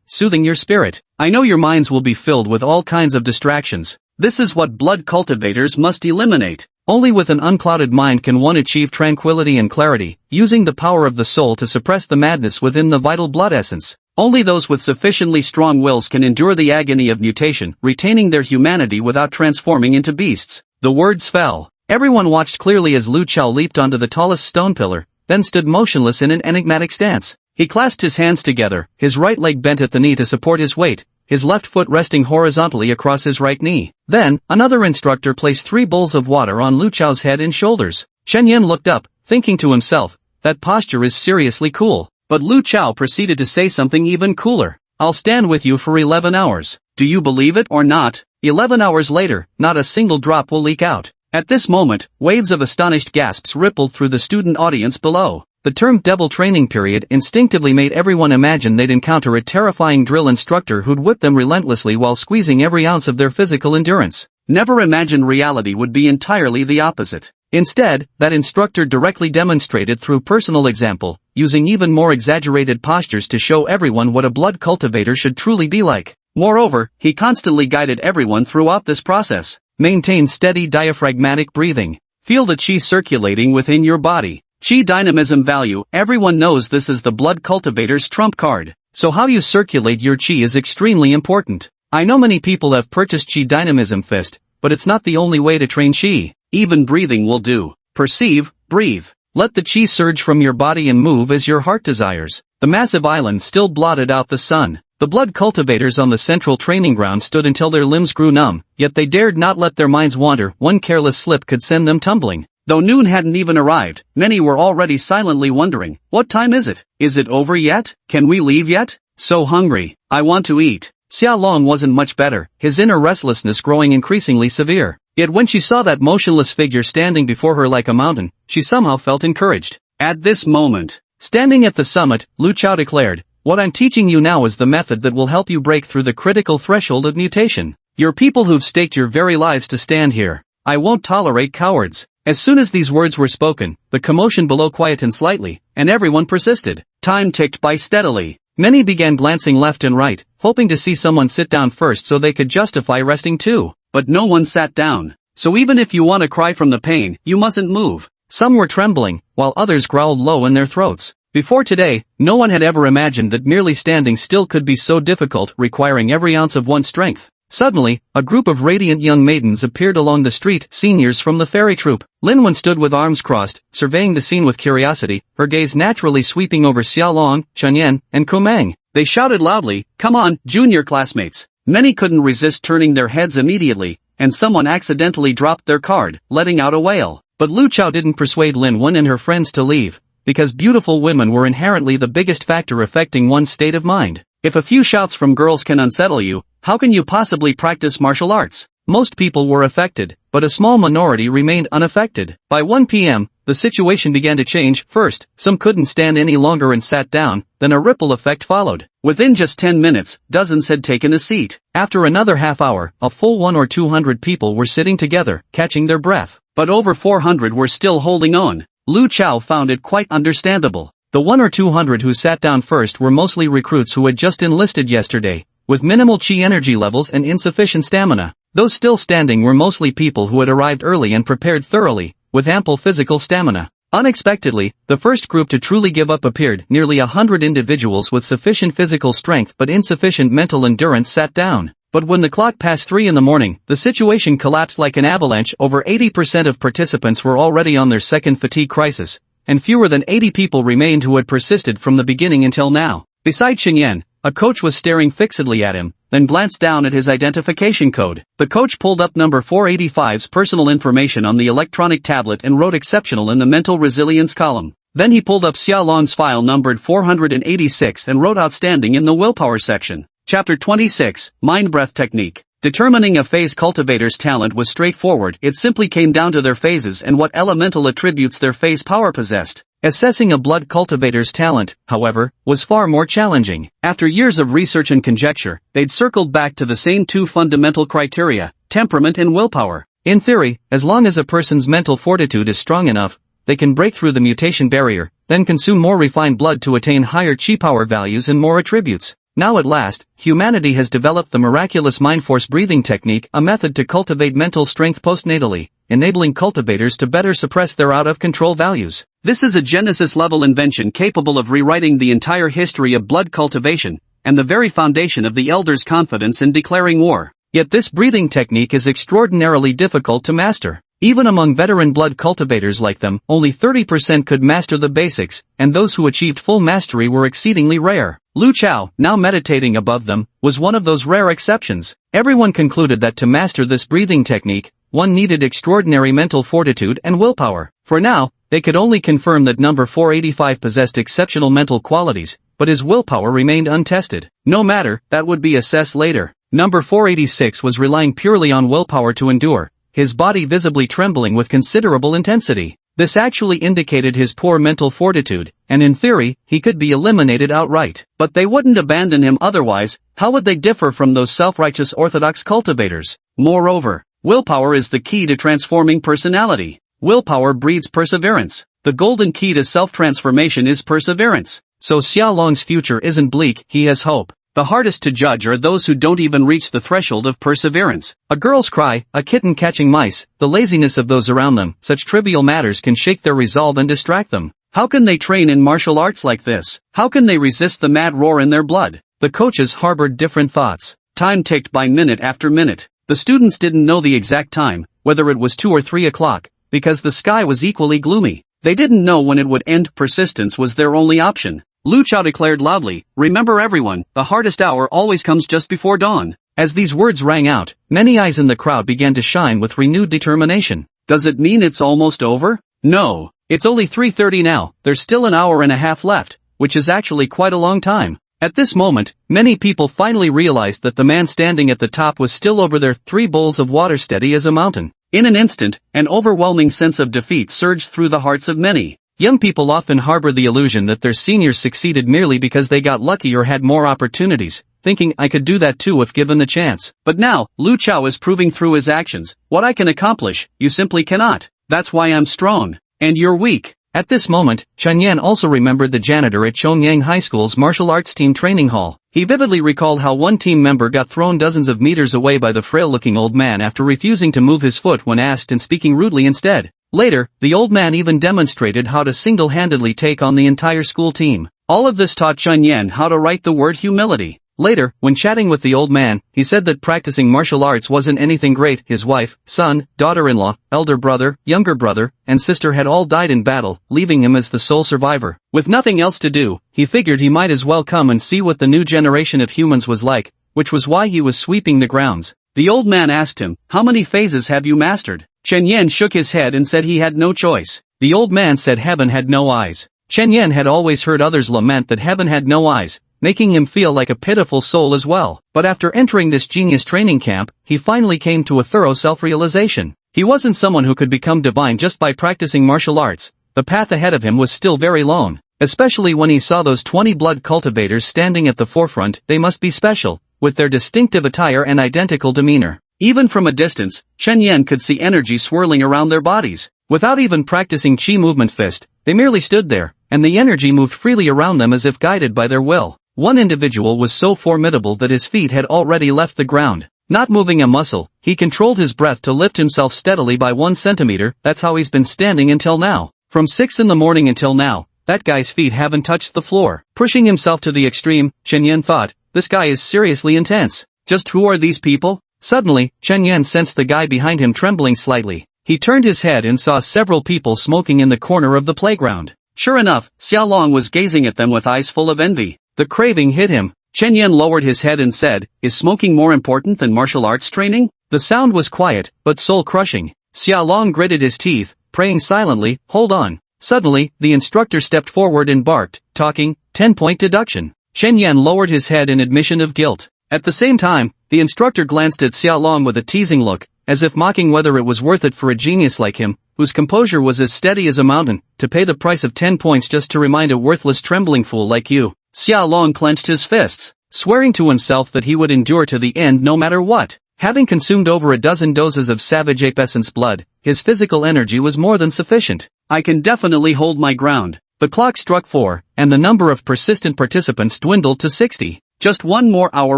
S1: soothing your spirit. I know your minds will be filled with all kinds of distractions. This is what blood cultivators must eliminate. Only with an unclouded mind can one achieve tranquility and clarity, using the power of the soul to suppress the madness within the vital blood essence. Only those with sufficiently strong wills can endure the agony of mutation, retaining their humanity without transforming into beasts. The words fell. Everyone watched clearly as Lu Chao leaped onto the tallest stone pillar, then stood motionless in an enigmatic stance. He clasped his hands together, his right leg bent at the knee to support his weight, his left foot resting horizontally across his right knee. Then, another instructor placed 3 bowls of water on Lu Chao's head and shoulders. Chen Yan looked up, thinking to himself, that posture is seriously cool. But Lu Chao proceeded to say something even cooler. I'll stand with you for 11 hours. Do you believe it or not? 11 hours later, not a single drop will leak out. At this moment, waves of astonished gasps rippled through the student audience below. The term devil training period instinctively made everyone imagine they'd encounter a terrifying drill instructor who'd whip them relentlessly while squeezing every ounce of their physical endurance. Never imagined reality would be entirely the opposite. Instead, that instructor directly demonstrated through personal example, using even more exaggerated postures to show everyone what a blood cultivator should truly be like. Moreover, he constantly guided everyone throughout this process. Maintain steady diaphragmatic breathing. Feel the qi circulating within your body. Qi dynamism value. Everyone knows this is the blood cultivator's trump card. So how you circulate your qi is extremely important. I know many people have purchased qi dynamism fist, but it's not the only way to train qi. Even breathing will do. Perceive, breathe. Let the qi surge from your body and move as your heart desires. The massive island still blotted out the sun. The blood cultivators on the central training ground stood until their limbs grew numb, yet they dared not let their minds wander. One careless slip could send them tumbling. Though noon hadn't even arrived, many were already silently wondering, what time is it? Is it over yet? Can we leave yet? So hungry. I want to eat. Xia Long wasn't much better, his inner restlessness growing increasingly severe. Yet when she saw that motionless figure standing before her like a mountain, she somehow felt encouraged. At this moment, standing at the summit, Lu Chao declared, what I'm teaching you now is the method that will help you break through the critical threshold of mutation. You're people who've staked your very lives to stand here. I won't tolerate cowards. As soon as these words were spoken, the commotion below quietened slightly, and everyone persisted. Time ticked by steadily. Many began glancing left and right, hoping to see someone sit down first so they could justify resting too. But no one sat down. So even if you want to cry from the pain, you mustn't move. Some were trembling, while others growled low in their throats. Before today, no one had ever imagined that merely standing still could be so difficult, requiring every ounce of one's strength. Suddenly, a group of radiant young maidens appeared along the street, seniors from the fairy troupe. Lin Wen stood with arms crossed, surveying the scene with curiosity, her gaze naturally sweeping over Xia Long, Chen Yan, and Ku Meng. They shouted loudly, come on, junior classmates. Many couldn't resist turning their heads immediately, and someone accidentally dropped their card, letting out a wail. But Lu Chao didn't persuade Lin Wen and her friends to leave, because beautiful women were inherently the biggest factor affecting one's state of mind. If a few shouts from girls can unsettle you, how can you possibly practice martial arts? Most people were affected, but a small minority remained unaffected. By 1 p.m., the situation began to change. First, some couldn't stand any longer and sat down, then a ripple effect followed. Within just 10 minutes, dozens had taken a seat. After another half hour, a full 100 or 200 people were sitting together, catching their breath. But over 400 were still holding on. Lu Chao found it quite understandable. The 100 or 200 who sat down first were mostly recruits who had just enlisted yesterday, with minimal qi energy levels and insufficient stamina. Those still standing were mostly people who had arrived early and prepared thoroughly, with ample physical stamina. Unexpectedly, the first group to truly give up appeared. Nearly 100 individuals with sufficient physical strength but insufficient mental endurance sat down. But when the clock passed 3 in the morning, the situation collapsed like an avalanche. Over 80% of participants were already on their second fatigue crisis, and fewer than 80 people remained who had persisted from the beginning until now. Beside Xingyan, a coach was staring fixedly at him, then glanced down at his identification code. The coach pulled up number 485's personal information on the electronic tablet and wrote exceptional in the mental resilience column. Then he pulled up Xia Lon's file numbered 486 and wrote outstanding in the willpower section. Chapter 26, Mind Breath Technique. Determining a phase cultivator's talent was straightforward. It simply came down to their phases and what elemental attributes their phase power possessed. Assessing a blood cultivator's talent, however, was far more challenging. After years of research and conjecture, they'd circled back to the same two fundamental criteria, temperament and willpower. In theory, as long as a person's mental fortitude is strong enough, they can break through the mutation barrier, then consume more refined blood to attain higher qi power values and more attributes. Now at last, humanity has developed the miraculous mind-force breathing technique, a method to cultivate mental strength postnatally, enabling cultivators to better suppress their out-of-control values. This is a Genesis-level invention capable of rewriting the entire history of blood cultivation, and the very foundation of the elders' confidence in declaring war. Yet this breathing technique is extraordinarily difficult to master. Even among veteran blood cultivators like them, only 30% could master the basics, and those who achieved full mastery were exceedingly rare. Lu Chao, now meditating above them, was one of those rare exceptions. Everyone concluded that to master this breathing technique, one needed extraordinary mental fortitude and willpower. For now, they could only confirm that number 485 possessed exceptional mental qualities, but his willpower remained untested. No matter, that would be assessed later. Number 486 was relying purely on willpower to endure, his body visibly trembling with considerable intensity. This actually indicated his poor mental fortitude, and in theory, he could be eliminated outright. But they wouldn't abandon him otherwise. How would they differ from those self-righteous orthodox cultivators? Moreover, willpower is the key to transforming personality. Willpower breeds perseverance. The golden key to self-transformation is perseverance. So Xiaolong's future isn't bleak, he has hope. The hardest to judge are those who don't even reach the threshold of perseverance. A girl's cry, a kitten catching mice, the laziness of those around them, such trivial matters can shake their resolve and distract them. How can they train in martial arts like this? How can they resist the mad roar in their blood? The coaches harbored different thoughts. Time ticked by minute after minute. The students didn't know the exact time, whether it was 2 or 3 o'clock, because the sky was equally gloomy. They didn't know when it would end. Persistence was their only option. Lu Chao declared loudly, "Remember everyone, the hardest hour always comes just before dawn." As these words rang out, many eyes in the crowd began to shine with renewed determination. Does it mean it's almost over? No. It's only 3:30 now, there's still an hour and a half left, which is actually quite a long time. At this moment, many people finally realized that the man standing at the top was still over their 3 bowls of water steady as a mountain. In an instant, an overwhelming sense of defeat surged through the hearts of many. Young people often harbor the illusion that their seniors succeeded merely because they got lucky or had more opportunities, thinking I could do that too if given the chance. But now, Lu Chao is proving through his actions, what I can accomplish, you simply cannot. That's why I'm strong. And you're weak. At this moment, Chen Yan also remembered the janitor at Chongyang High School's martial arts team training hall. He vividly recalled how one team member got thrown dozens of meters away by the frail-looking old man after refusing to move his foot when asked and speaking rudely instead. Later, the old man even demonstrated how to single-handedly take on the entire school team. All of this taught Chen Yan how to write the word humility. Later, when chatting with the old man, he said that practicing martial arts wasn't anything great. His wife, son, daughter-in-law, elder brother, younger brother, and sister had all died in battle, leaving him as the sole survivor. With nothing else to do, he figured he might as well come and see what the new generation of humans was like, which was why he was sweeping the grounds. The old man asked him, "How many phases have you mastered?" Chen Yan shook his head and said he had no choice. The old man said heaven had no eyes. Chen Yan had always heard others lament that heaven had no eyes, making him feel like a pitiful soul as well. But after entering this genius training camp, he finally came to a thorough self-realization. He wasn't someone who could become divine just by practicing martial arts. The path ahead of him was still very long. Especially when he saw those 20 blood cultivators standing at the forefront, they must be special, with their distinctive attire and identical demeanor. Even from a distance, Chen Yan could see energy swirling around their bodies. Without even practicing Qi movement fist, they merely stood there, and the energy moved freely around them as if guided by their will. One individual was so formidable that his feet had already left the ground. Not moving a muscle, he controlled his breath to lift himself steadily by 1 centimeter. That's how he's been standing until now. From 6 in the morning until now, that guy's feet haven't touched the floor. Pushing himself to the extreme, Chen Yan thought, this guy is seriously intense. Just who are these people? Suddenly, Chen Yan sensed the guy behind him trembling slightly. He turned his head and saw several people smoking in the corner of the playground. Sure enough, Xiaolong was gazing at them with eyes full of envy. The craving hit him. Chen Yan lowered his head and said, "Is smoking more important than martial arts training?" The sound was quiet, but soul-crushing. Xiaolong gritted his teeth, praying silently, "Hold on." Suddenly, the instructor stepped forward and barked, talking, 10-point deduction. Chen Yan lowered his head in admission of guilt. At the same time, the instructor glanced at Xiaolong with a teasing look, as if mocking whether it was worth it for a genius like him, whose composure was as steady as a mountain, to pay the price of 10 points just to remind a worthless trembling fool like you. Xiaolong clenched his fists, swearing to himself that he would endure to the end no matter what. Having consumed over a dozen doses of savage ape essence blood, his physical energy was more than sufficient. I can definitely hold my ground. The clock struck 4, and the number of persistent participants dwindled to 60. Just one more hour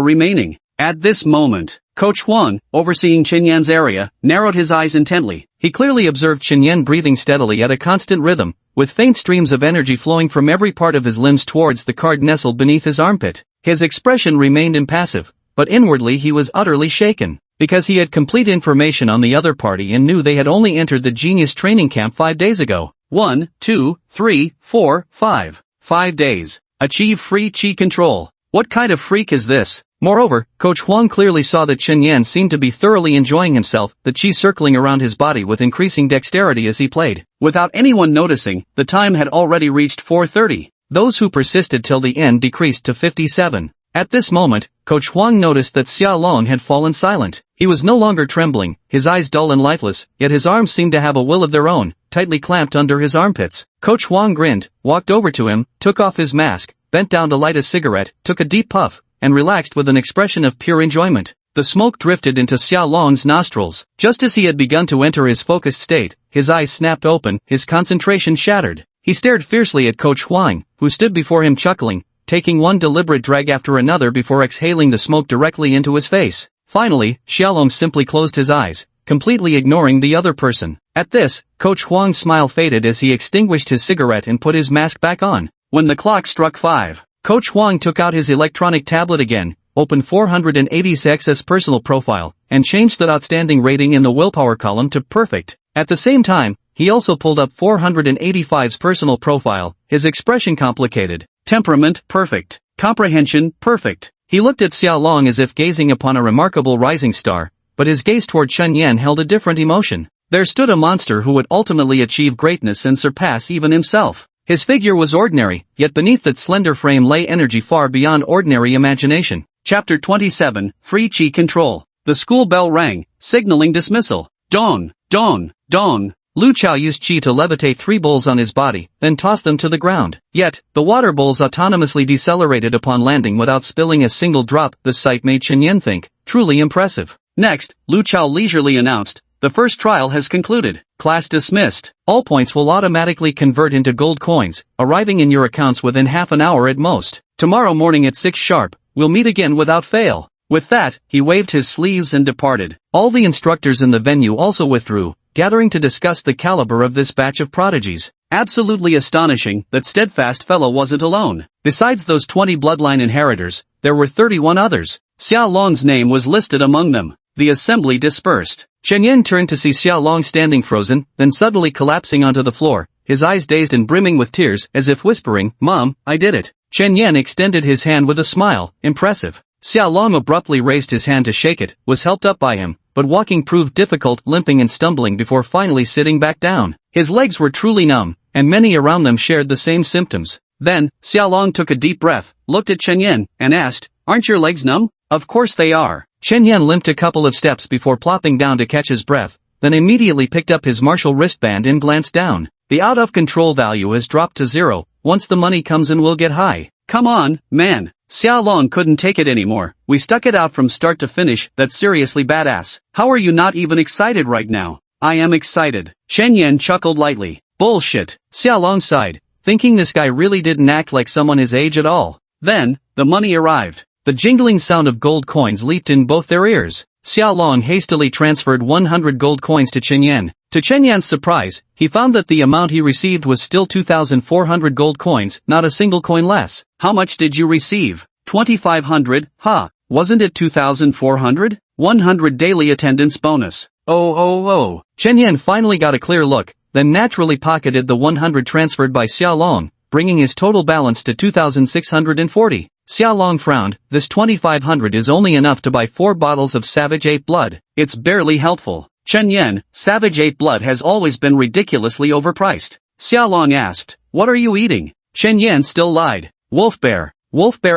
S1: remaining. At this moment, Coach Huang, overseeing Chen Yan's area, narrowed his eyes intently. He clearly observed Chen Yan breathing steadily at a constant rhythm, with faint streams of energy flowing from every part of his limbs towards the card nestled beneath his armpit. His expression remained impassive, but inwardly he was utterly shaken, because he had complete information on the other party and knew they had only entered the genius training camp 5 days ago. 1, 2, 3, 4, 5. 5 days. Achieve free chi control. What kind of freak is this? Moreover, Coach Huang clearly saw that Chen Yan seemed to be thoroughly enjoying himself, the chi circling around his body with increasing dexterity as he played. Without anyone noticing, the time had already reached 4:30. Those who persisted till the end decreased to 57. At this moment, Coach Huang noticed that Xia Long had fallen silent. He was no longer trembling, his eyes dull and lifeless, yet his arms seemed to have a will of their own, tightly clamped under his armpits. Coach Huang grinned, walked over to him, took off his mask, bent down to light a cigarette, took a deep puff, and relaxed with an expression of pure enjoyment. The smoke drifted into Xia Long's nostrils. Just as he had begun to enter his focused state, his eyes snapped open, his concentration shattered. He stared fiercely at Coach Huang, who stood before him chuckling, taking one deliberate drag after another before exhaling the smoke directly into his face. Finally, Xiaolong simply closed his eyes, completely ignoring the other person. At this, Coach Huang's smile faded as he extinguished his cigarette and put his mask back on. When the clock struck 5, Coach Huang took out his electronic tablet again, opened 480's personal profile, and changed the outstanding rating in the willpower column to perfect. At the same time, he also pulled up 485's personal profile, his expression complicated, temperament perfect, comprehension perfect. He looked at Xiao Long as if gazing upon a remarkable rising star, but his gaze toward Chen Yan held a different emotion. There stood a monster who would ultimately achieve greatness and surpass even himself. His figure was ordinary, yet beneath that slender frame lay energy far beyond ordinary imagination. Chapter 27, Free Chi Control. The school bell rang, signaling dismissal. Dong, dong, dong. Lu Chao used chi to levitate 3 bowls on his body, then tossed them to the ground. Yet, the water bowls autonomously decelerated upon landing without spilling a single drop. The sight made Chen Yan think, truly impressive. Next, Lu Chao leisurely announced, the first trial has concluded. Class dismissed. All points will automatically convert into gold coins, arriving in your accounts within half an hour at most. Tomorrow morning at 6 sharp, we'll meet again without fail. With that, he waved his sleeves and departed. All the instructors in the venue also withdrew, gathering to discuss the caliber of this batch of prodigies. Absolutely astonishing that Steadfast Fellow wasn't alone. Besides those 20 bloodline inheritors, there were 31 others. Xiao Long's name was listed among them. The assembly dispersed. Chen Yan turned to see Xiao Long standing frozen, then suddenly collapsing onto the floor, his eyes dazed and brimming with tears, as if whispering, Mom, I did it. Chen Yan extended his hand with a smile, impressive. Xiao Long abruptly raised his hand to shake it, was helped up by him, but walking proved difficult, limping and stumbling before finally sitting back down. His legs were truly numb, and many around them shared the same symptoms. Then, Xiao Long took a deep breath, looked at Chen Yan, and asked, Aren't your legs numb? Of course they are. Chen Yan limped a couple of steps before plopping down to catch his breath, then immediately picked up his martial wristband and glanced down. The out-of-control value has dropped to 0. Once the money comes in we'll get high. Come on, man. Xiao Long couldn't take it anymore. We stuck it out from start to finish. That's seriously badass. How are you not even excited right now? I am excited. Chen Yan chuckled lightly. Bullshit. Xiao Long sighed, thinking this guy really didn't act like someone his age at all. Then, the money arrived. The jingling sound of gold coins leaped in both their ears. Xiao Long hastily transferred 100 gold coins to Chen Yan. To Chen Yan's surprise, he found that the amount he received was still 2,400 gold coins, not a single coin less. How much did you receive? 2,500, huh? Wasn't it 2,400? 100 daily attendance bonus. Oh. Chen Yan finally got a clear look, then naturally pocketed the 100 transferred by Xiao Long, bringing his total balance to 2,640. Xiao Long frowned, this 2,500 is only enough to buy 4 bottles of Savage Ape Blood. It's barely helpful. Chen Yan, Savage Ape Blood has always been ridiculously overpriced. Xiao Long asked, what are you eating? Chen Yan still lied. Wolf Bear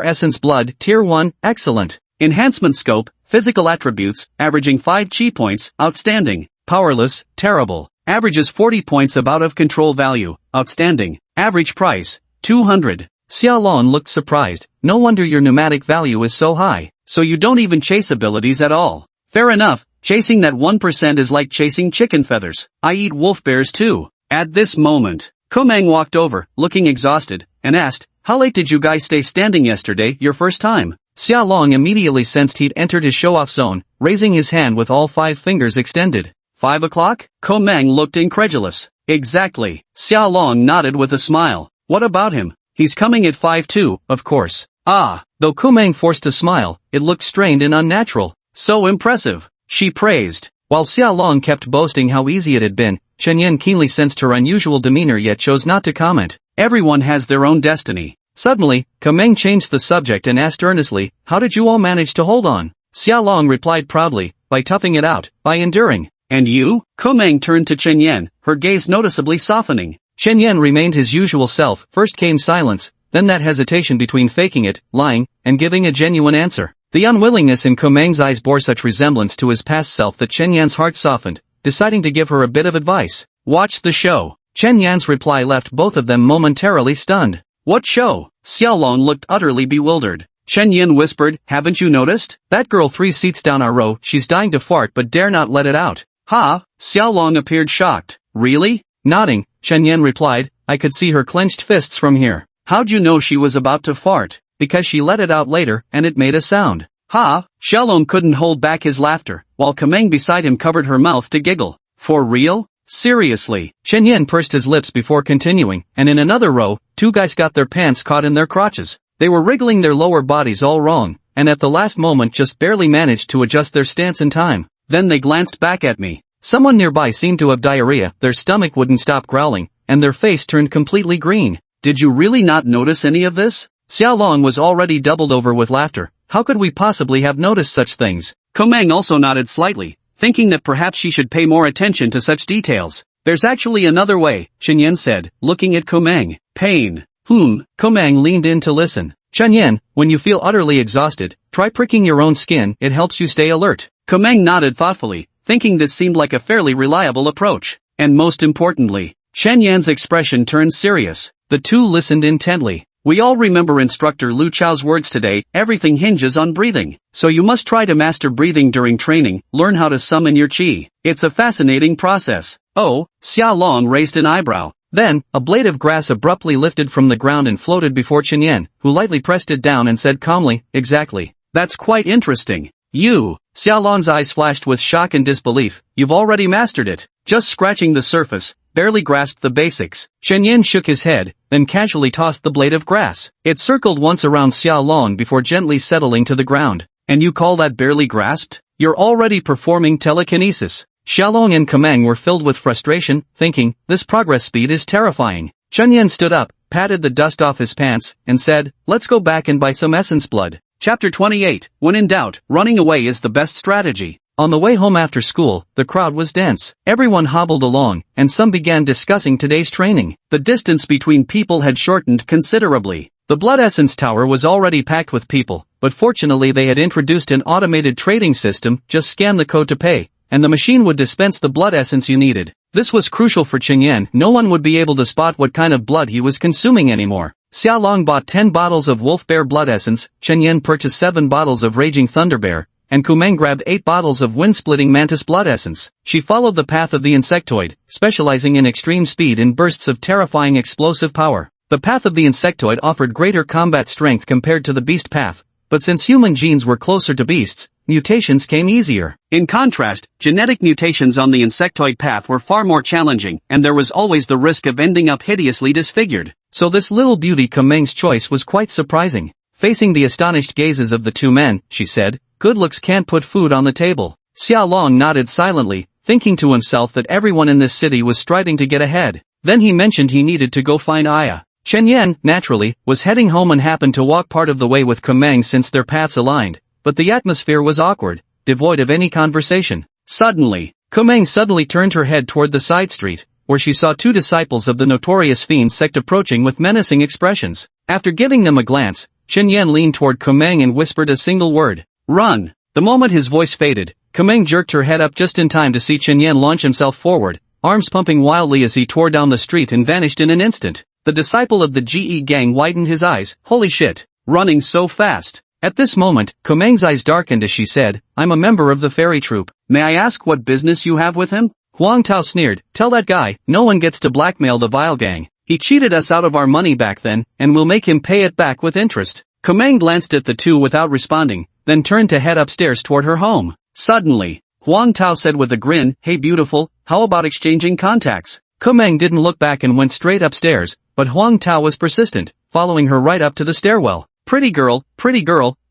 S1: Essence Blood, Tier 1, excellent. Enhancement scope, physical attributes, averaging 5 chi points, outstanding. Powerless, terrible. Averages 40 points of out-of-control value, outstanding. Average price, 200. Xiao Long looked surprised. No wonder your pneumatic value is so high. So you don't even chase abilities at all. Fair enough, chasing that 1% is like chasing chicken feathers. I eat wolf bears too. At this moment, Kumang walked over, looking exhausted, and asked, how late did you guys stay standing yesterday, your first time? Xia Long immediately sensed he'd entered his show-off zone, raising his hand with all 5 fingers extended. 5 o'clock? Komeng looked incredulous. Exactly. Xia Long nodded with a smile. What about him? He's coming at 5 too, of course. Ah. Though Komeng forced a smile, it looked strained and unnatural. So impressive, she praised. While Xia Long kept boasting how easy it had been, Chen Yan keenly sensed her unusual demeanor yet chose not to comment. Everyone has their own destiny. Suddenly, Komeng changed the subject and asked earnestly, how did you all manage to hold on? Xia Long replied proudly, by toughing it out, by enduring. And you? Komeng turned to Chen Yan, her gaze noticeably softening. Chen Yan remained his usual self. First came silence, then that hesitation between faking it, lying, and giving a genuine answer. The unwillingness in Komeng's eyes bore such resemblance to his past self that Chen Yan's heart softened, deciding to give her a bit of advice. Watch the show. Chen Yan's reply left both of them momentarily stunned. What show? Xiao Long looked utterly bewildered. Chen Yan whispered, haven't you noticed? That girl 3 seats down our row, she's dying to fart but dare not let it out. Ha? Xiao Long appeared shocked. Really? Nodding, Chen Yan replied, I could see her clenched fists from here. How'd you know she was about to fart? Because she let it out later, and it made a sound. Ha! Xiaolong couldn't hold back his laughter, while Kameng beside him covered her mouth to giggle. For real? Seriously? Chen Yan pursed his lips before continuing, and in another row, 2 guys got their pants caught in their crotches. They were wriggling their lower bodies all wrong, and at the last moment just barely managed to adjust their stance in time. Then they glanced back at me. Someone nearby seemed to have diarrhea, their stomach wouldn't stop growling, and their face turned completely green. Did you really not notice any of this? Xiao Long was already doubled over with laughter. How could we possibly have noticed such things? Komeng also nodded slightly, thinking that perhaps she should pay more attention to such details. There's actually another way, Chen Yan said, looking at Komeng. Pain. Komeng leaned in to listen. Chen Yan, when you feel utterly exhausted, try pricking your own skin, it helps you stay alert. Komeng nodded thoughtfully, thinking this seemed like a fairly reliable approach. And most importantly, Chen Yan's expression turned serious. The two listened intently. We all remember instructor Lu Chao's words today, everything hinges on breathing. So you must try to master breathing during training, learn how to summon your qi. It's a fascinating process. Oh, Xia Long raised an eyebrow. Then, a blade of grass abruptly lifted from the ground and floated before Chen Yan, who lightly pressed it down and said calmly, exactly. That's quite interesting. You, Xia Long's eyes flashed with shock and disbelief, you've already mastered it. Just scratching the surface, barely grasped the basics. Chen Yan shook his head, then casually tossed the blade of grass. It circled once around Xia Long before gently settling to the ground. And you call that barely grasped? You're already performing telekinesis. Xiaolong and Kameng were filled with frustration, thinking, this progress speed is terrifying. Chen Yan stood up, patted the dust off his pants, and said, let's go back and buy some essence blood. Chapter 28, When in doubt, running away is the best strategy. On the way home after school, the crowd was dense. Everyone hobbled along, and some began discussing today's training. The distance between people had shortened considerably. The blood essence tower was already packed with people, but fortunately they had introduced an automated trading system, just scan the code to pay, and the machine would dispense the blood essence you needed. This was crucial for Chen Yan, no one would be able to spot what kind of blood he was consuming anymore. Xia Long bought 10 bottles of Wolf Bear blood essence, Chen Yan purchased 7 bottles of Raging Thunder Bear, and Kumeng grabbed 8 bottles of Wind-Splitting Mantis blood essence. She followed the path of the insectoid, specializing in extreme speed and bursts of terrifying explosive power. The path of the insectoid offered greater combat strength compared to the beast path, but since human genes were closer to beasts, mutations came easier. In contrast, genetic mutations on the insectoid path were far more challenging, and there was always the risk of ending up hideously disfigured. So this little beauty Kameng's choice was quite surprising. Facing the astonished gazes of the two men, she said, good looks can't put food on the table. Xia Long nodded silently, thinking to himself that everyone in this city was striving to get ahead. Then he mentioned he needed to go find Aya. Chen Yan, naturally, was heading home and happened to walk part of the way with Kameng since their paths aligned, but the atmosphere was awkward, devoid of any conversation. Suddenly, Kameng suddenly turned her head toward the side street, where she saw 2 disciples of the notorious fiend sect approaching with menacing expressions. After giving them a glance, Chen Yan leaned toward Kameng and whispered a single word. Run! The moment his voice faded, Kameng jerked her head up just in time to see Chen Yan launch himself forward, arms pumping wildly as he tore down the street and vanished in an instant. The disciple of the GE gang widened his eyes. Holy shit! Running so fast! At this moment, Kameng's eyes darkened as she said, I'm a member of the fairy troupe. May I ask what business you have with him? Huang Tao sneered, tell that guy, no one gets to blackmail the vile gang. He cheated us out of our money back then, and we'll make him pay it back with interest. Kumang glanced at the two without responding, then turned to head upstairs toward her home. Suddenly, Huang Tao said with a grin, "Hey beautiful, how about exchanging contacts?" Kumang didn't look back and went straight upstairs, but Huang Tao was persistent, following her right up to the stairwell. Pretty girl,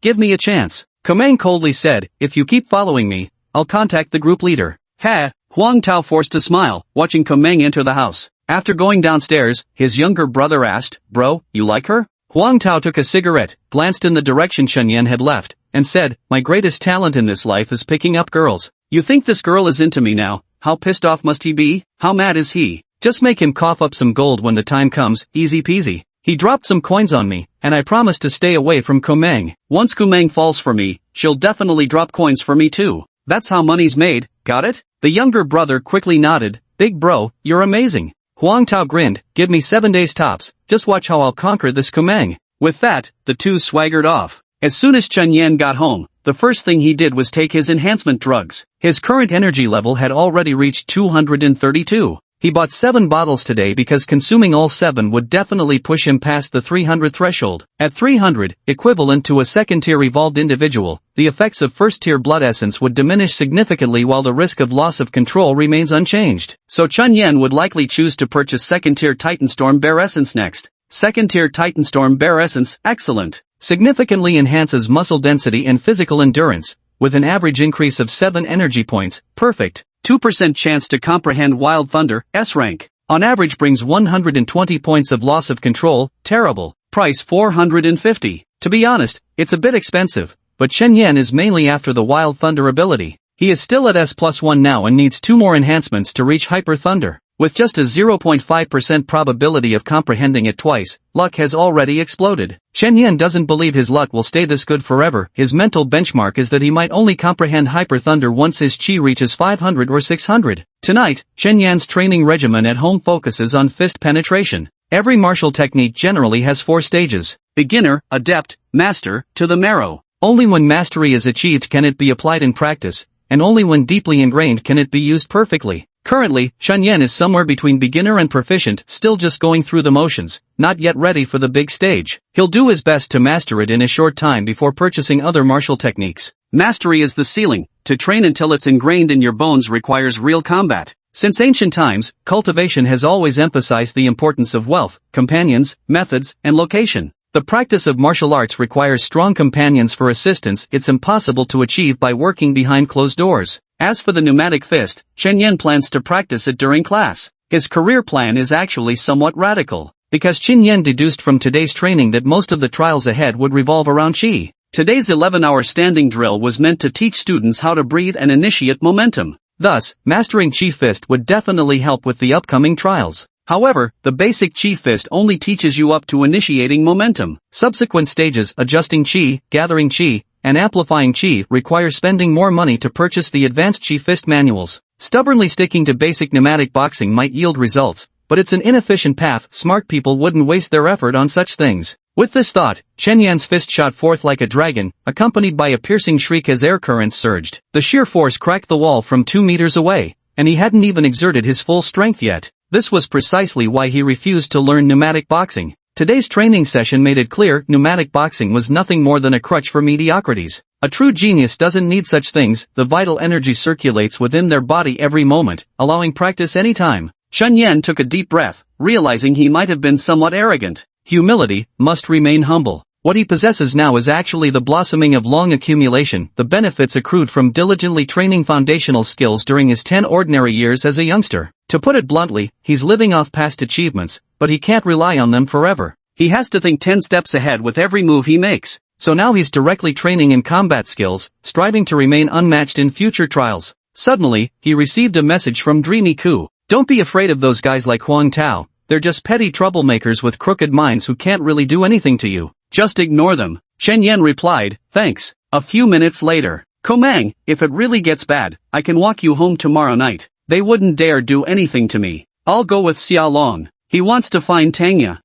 S1: give me a chance." Kumang coldly said, "If you keep following me, I'll contact the group leader." Ha! Huang Tao forced a smile, watching Kumang enter the house. After going downstairs, his younger brother asked, "Bro, you like her?" Huang Tao took a cigarette, glanced in the direction Chen Yan had left, and said, "My greatest talent in this life is picking up girls. You think this girl is into me now? How pissed off must he be? How mad is he? Just make him cough up some gold when the time comes, easy peasy." He dropped some coins on me, and I promised to stay away from Kumang. Once Kumang falls for me, she'll definitely drop coins for me too. That's how money's made, got it? The younger brother quickly nodded. "Big bro, you're amazing." Huang Tao grinned, "Give me 7 days tops, just watch how I'll conquer this Kumang." With that, the two swaggered off. As soon as Chen Yan got home, the first thing he did was take his enhancement drugs. His current energy level had already reached 232. He bought 7 bottles today because consuming all 7 would definitely push him past the 300 threshold. At 300, equivalent to a second-tier evolved individual, the effects of first-tier blood essence would diminish significantly while the risk of loss of control remains unchanged. So Chen Yan would likely choose to purchase second-tier Titans`Storm Bear Essence next. Second-tier Titans`Storm Bear Essence, excellent. Significantly enhances muscle density and physical endurance, with an average increase of 7 energy points, perfect. 2% chance to comprehend Wild Thunder, S rank. On average brings 120 points of loss of control, terrible. Price 450. To be honest, it's a bit expensive, but Chen Yan is mainly after the Wild Thunder ability. He is still at S+1 now and needs 2 more enhancements to reach Hyper Thunder. With just a 0.5% probability of comprehending it twice, luck has already exploded. Chen Yan doesn't believe his luck will stay this good forever. His mental benchmark is that he might only comprehend Hyper Thunder once his chi reaches 500 or 600. Tonight, Chen Yan's training regimen at home focuses on fist penetration. Every martial technique generally has 4 stages: beginner, adept, master, to the marrow. Only when mastery is achieved can it be applied in practice, and only when deeply ingrained can it be used perfectly. Currently, Chen Yan is somewhere between beginner and proficient, still just going through the motions, not yet ready for the big stage. He'll do his best to master it in a short time before purchasing other martial techniques. Mastery is the ceiling. To train until it's ingrained in your bones requires real combat. Since ancient times, cultivation has always emphasized the importance of wealth, companions, methods, and location. The practice of martial arts requires strong companions for assistance. It's impossible to achieve by working behind closed doors. As for the pneumatic fist, Chen Yan plans to practice it during class. His career plan is actually somewhat radical, because Chen Yan deduced from today's training that most of the trials ahead would revolve around chi. Today's 11-hour standing drill was meant to teach students how to breathe and initiate momentum. Thus, mastering chi fist would definitely help with the upcoming trials. However, the basic chi fist only teaches you up to initiating momentum. Subsequent stages, adjusting chi, gathering chi, and amplifying chi, require spending more money to purchase the advanced chi fist manuals. Stubbornly sticking to basic pneumatic boxing might yield results, but it's an inefficient path. Smart people wouldn't waste their effort on such things. With this thought, Chen Yan's fist shot forth like a dragon, accompanied by a piercing shriek as air currents surged. The sheer force cracked the wall from 2 meters away, and he hadn't even exerted his full strength yet. This was precisely why he refused to learn pneumatic boxing. Today's training session made it clear pneumatic boxing was nothing more than a crutch for mediocrities. A true genius doesn't need such things. The vital energy circulates within their body every moment, allowing practice anytime. Chen Yan took a deep breath, realizing he might have been somewhat arrogant. Humility must remain humble. What he possesses now is actually the blossoming of long accumulation, the benefits accrued from diligently training foundational skills during his 10 ordinary years as a youngster. To put it bluntly, he's living off past achievements, but he can't rely on them forever. He has to think 10 steps ahead with every move he makes. So now he's directly training in combat skills, striving to remain unmatched in future trials. Suddenly, he received a message from Dreamy Ku. Don't be afraid of those guys like Huang Tao. They're just petty troublemakers with crooked minds who can't really do anything to you. Just ignore them. Chen Yan replied, thanks. A few minutes later. Komang, if it really gets bad, I can walk you home tomorrow night. They wouldn't dare do anything to me. I'll go with Xia Long. He wants to find Tanya.